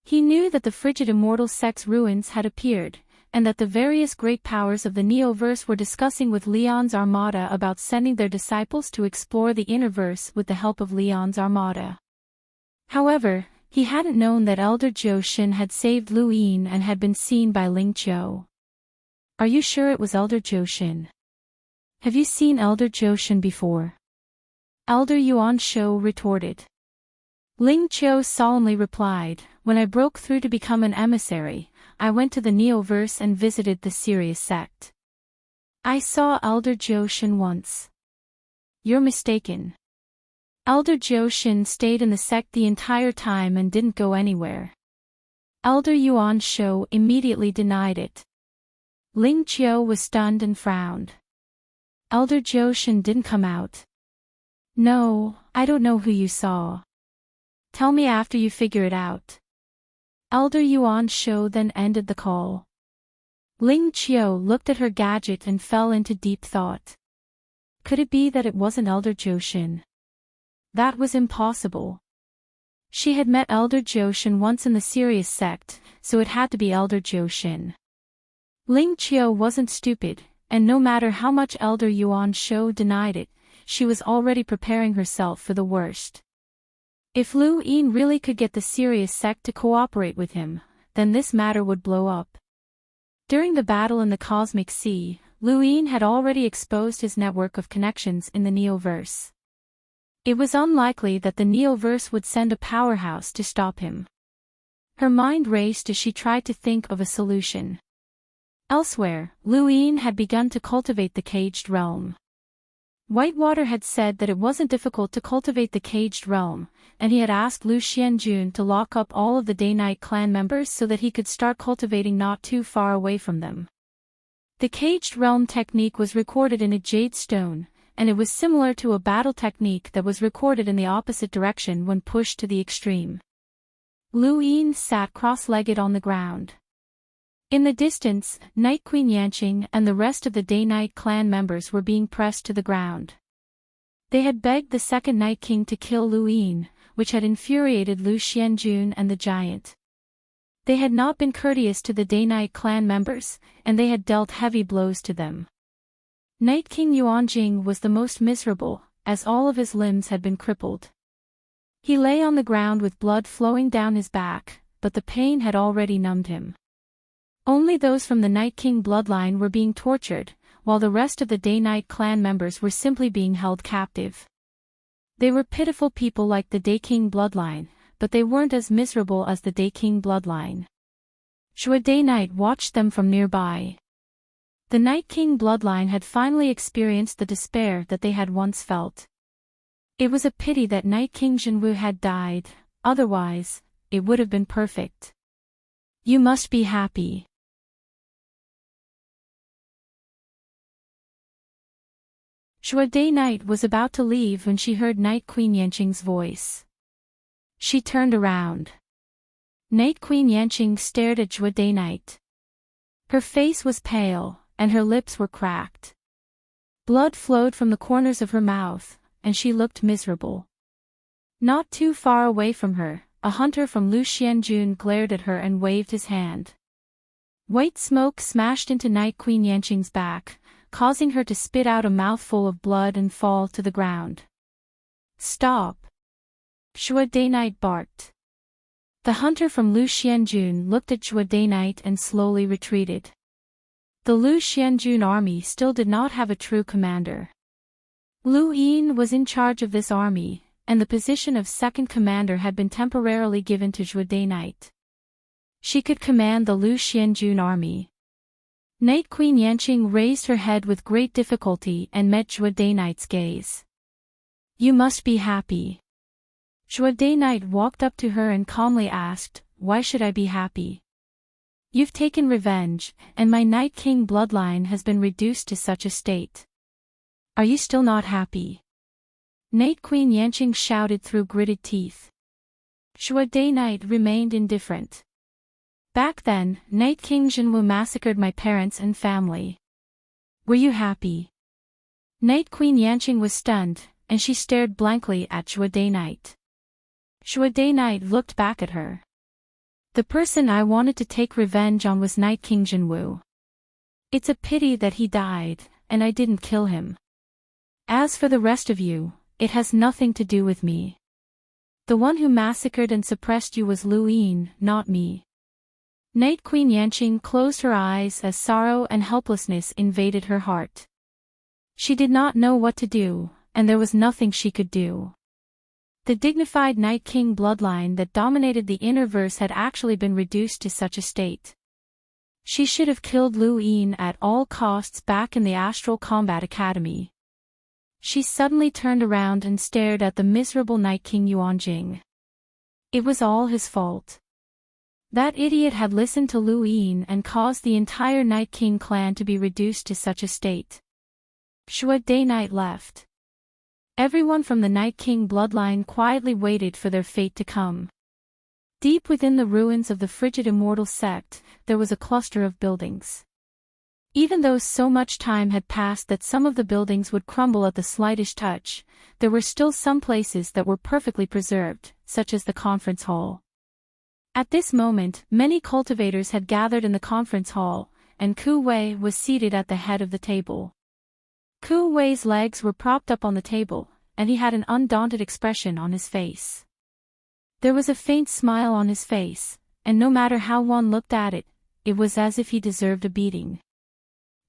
He knew that the frigid immortal sect's ruins had appeared, and that the various great powers of the Neoverse were discussing with Leon's Armada about sending their disciples to explore the Innerverse with the help of Leon's Armada. However, He hadn't known that Elder Joshin had saved Lu Yin and had been seen by Ling Qiu. Are you sure it was Elder Joshin? Have you seen Elder Joshin before? Elder Yuan Shou retorted. Ling Qiu solemnly replied, when I broke through to become an emissary, I went to the Neoverse and visited the Sirius sect. I saw Elder Joshin once. You're mistaken. Elder Joshin stayed in the sect the entire time and didn't go anywhere. Elder Yuan Shou immediately denied it. Ling Qiu was stunned and frowned. Elder Joshin didn't come out. No, I don't know who you saw. Tell me after you figure it out. Elder Yuan Shou then ended the call. Ling Qiu looked at her gadget and fell into deep thought. Could it be that it wasn't Elder Joshin? That was impossible. She had met Elder Joshin once in the Sirius sect, so it had to be Elder Joshin. Ling Qiu wasn't stupid, and no matter how much Elder Yuan Shou denied it, she was already preparing herself for the worst. If Lu Yin really could get the Sirius sect to cooperate with him, then this matter would blow up. During the battle in the Cosmic Sea, Lu Yin had already exposed his network of connections in the Neoverse. It was unlikely that the Neoverse would send a powerhouse to stop him. Her mind raced as she tried to think of a solution. Elsewhere, Lu Yin had begun to cultivate the caged realm. Whitewater had said that it wasn't difficult to cultivate the caged realm, and he had asked Lu Xianjun to lock up all of the Day-Night clan members so that he could start cultivating not too far away from them. The caged realm technique was recorded in a jade stone, and it was similar to a battle technique that was recorded in the opposite direction when pushed to the extreme. Lu Yin sat cross-legged on the ground. In the distance, Night Queen Yanqing and the rest of the Day-Night clan members were being pressed to the ground. They had begged the second Night King to kill Lu Yin, which had infuriated Lu Xianjun and the giant. They had not been courteous to the Day-Night clan members, and they had dealt heavy blows to them. Night King Yuanjing was the most miserable, as all of his limbs had been crippled. He lay on the ground with blood flowing down his back, but the pain had already numbed him. Only those from the Night King bloodline were being tortured, while the rest of the Day-Night clan members were simply being held captive. They were pitiful people like the Day King bloodline, but they weren't as miserable as the Day King bloodline. Shua Day-Night watched them from nearby. The Night King bloodline had finally experienced the despair that they had once felt. It was a pity that Night King Jinwu had died, otherwise, it would have been perfect. You must be happy. Shua Day-Night was about to leave when she heard Night Queen Yanqing's voice. She turned around. Night Queen Yanqing stared at Shua Day-Night. Her face was pale, and her lips were cracked. Blood flowed from the corners of her mouth, and she looked miserable. Not too far away from her, a hunter from Lu Xianjun glared at her and waved his hand. White smoke smashed into Night Queen Yanqing's back, causing her to spit out a mouthful of blood and fall to the ground. Stop! Shua Day-Night barked. The hunter from Lu Xianjun looked at Shua Day-Night and slowly retreated. The Lu Xianjun army still did not have a true commander. Lu Yin was in charge of this army, and the position of second commander had been temporarily given to Shua Day-Night. She could command the Lu Xianjun army. Night Queen Yanqing raised her head with great difficulty and met Shua Day-Night's gaze. You must be happy. Shua Day-Night walked up to her and calmly asked, Why should I be happy? You've taken revenge, and my Night King bloodline has been reduced to such a state. Are you still not happy? Night Queen Yanqing shouted through gritted teeth. Shua Day-Night remained indifferent. Back then, Night King Jinwu massacred my parents and family. Were you happy? Night Queen Yanqing was stunned, and she stared blankly at Shua Day-Night. Shua Day-Night looked back at her. The person I wanted to take revenge on was Night King Jinwu. It's a pity that he died, and I didn't kill him. As for the rest of you, it has nothing to do with me. The one who massacred and suppressed you was Lu Yin, not me. Night Queen Yanqing closed her eyes as sorrow and helplessness invaded her heart. She did not know what to do, and there was nothing she could do. The dignified Night King bloodline that dominated the inner verse had actually been reduced to such a state. She should have killed Lu Yin at all costs back in the Astral Combat Academy. She suddenly turned around and stared at the miserable Night King Yuanjing. It was all his fault. That idiot had listened to Lu Yin and caused the entire Night King clan to be reduced to such a state. Shua Day Night left. Everyone from the Night King bloodline quietly waited for their fate to come. Deep within the ruins of the frigid immortal sect, there was a cluster of buildings. Even though so much time had passed that some of the buildings would crumble at the slightest touch, there were still some places that were perfectly preserved, such as the conference hall. At this moment, many cultivators had gathered in the conference hall, and Ku Wei was seated at the head of the table. Ku Wei's legs were propped up on the table, and he had an undaunted expression on his face. There was a faint smile on his face, and no matter how one looked at it, it was as if he deserved a beating.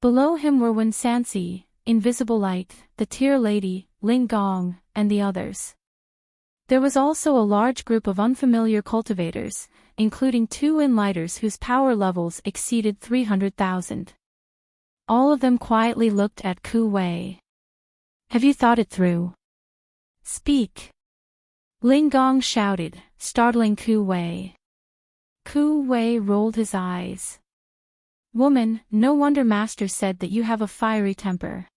Below him were Wen Sansi, Invisible Light, the Tear Lady, Ling Gong, and the others. There was also a large group of unfamiliar cultivators, including 2 Enlighters whose power levels exceeded 300,000. All of them quietly looked at Ku Wei. Have you thought it through? Speak. Ling Gong shouted, startling Ku Wei. Ku Wei rolled his eyes. Woman, no wonder Master said that you have a fiery temper.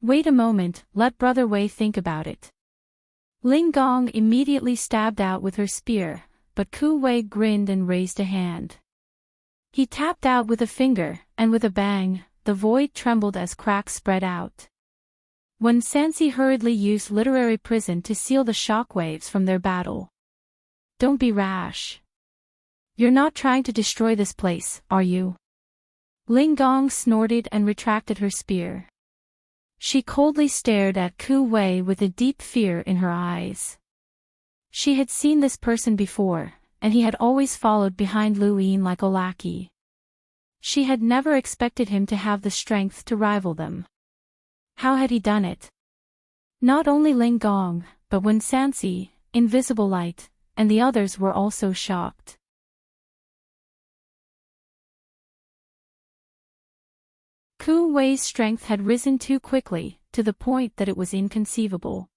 Wait a moment, let Brother Wei think about it. Ling Gong immediately stabbed out with her spear, but Ku Wei grinned and raised a hand. He tapped out with a finger, and with a bang, the void trembled as cracks spread out. Wen Sansi hurriedly used literary prison to seal the shockwaves from their battle. Don't be rash. You're not trying to destroy this place, are you? Ling Gong snorted and retracted her spear. She coldly stared at Ku Wei with a deep fear in her eyes. She had seen this person before, and he had always followed behind Lu Yin like a lackey. She had never expected him to have the strength to rival them. How had he done it? Not only Ling Gong, but Wen Sansi, Invisible Light, and the others were also shocked. Ku Wei's strength had risen too quickly, to the point that it was inconceivable.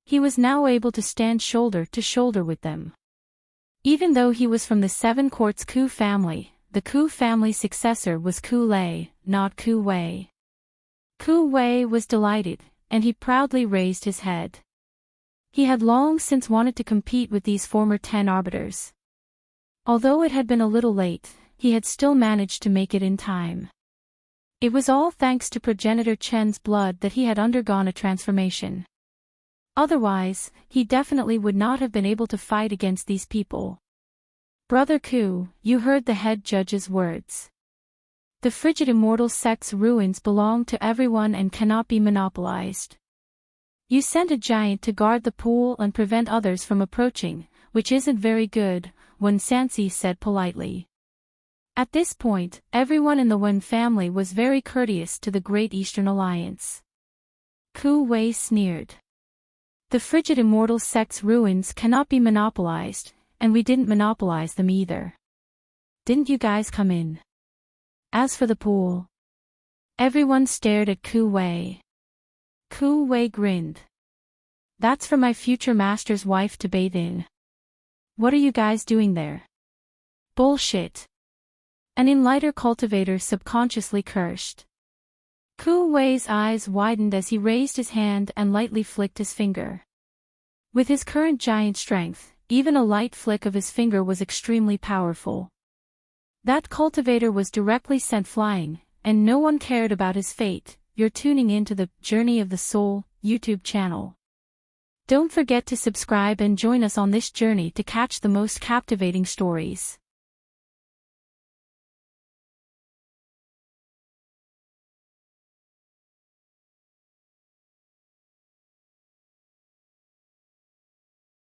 He was now able to stand shoulder to shoulder with them. Even though he was from the 7 Quartz Ku family, the Ku family's successor was Ku Lei, not Ku Wei. Ku Wei was delighted, and he proudly raised his head. He had long since wanted to compete with these former 10 arbiters. Although it had been a little late, he had still managed to make it in time. It was all thanks to progenitor Chen's blood that he had undergone a transformation. Otherwise, he definitely would not have been able to fight against these people. Brother Ku, you heard the head judge's words. The frigid immortal sect's ruins belong to everyone and cannot be monopolized. You sent a giant to guard the pool and prevent others from approaching, which isn't very good, Wen Sansi said politely. At this point, everyone in the Wen family was very courteous to the Great Eastern Alliance. Ku Wei sneered. The frigid immortal sect's ruins cannot be monopolized, and we didn't monopolize them either. Didn't you guys come in? As for the pool, everyone stared at Ku Wei. Ku Wei grinned. That's for my future master's wife to bathe in. What are you guys doing there? Bullshit. An Enlighter cultivator subconsciously cursed. Ku Wei's eyes widened as he raised his hand and lightly flicked his finger. With his current giant strength, even a light flick of his finger was extremely powerful. That cultivator was directly sent flying, and no one cared about his fate. You're tuning in to the Journey of the Soul YouTube channel. Don't forget to subscribe and join us on this journey to catch the most captivating stories.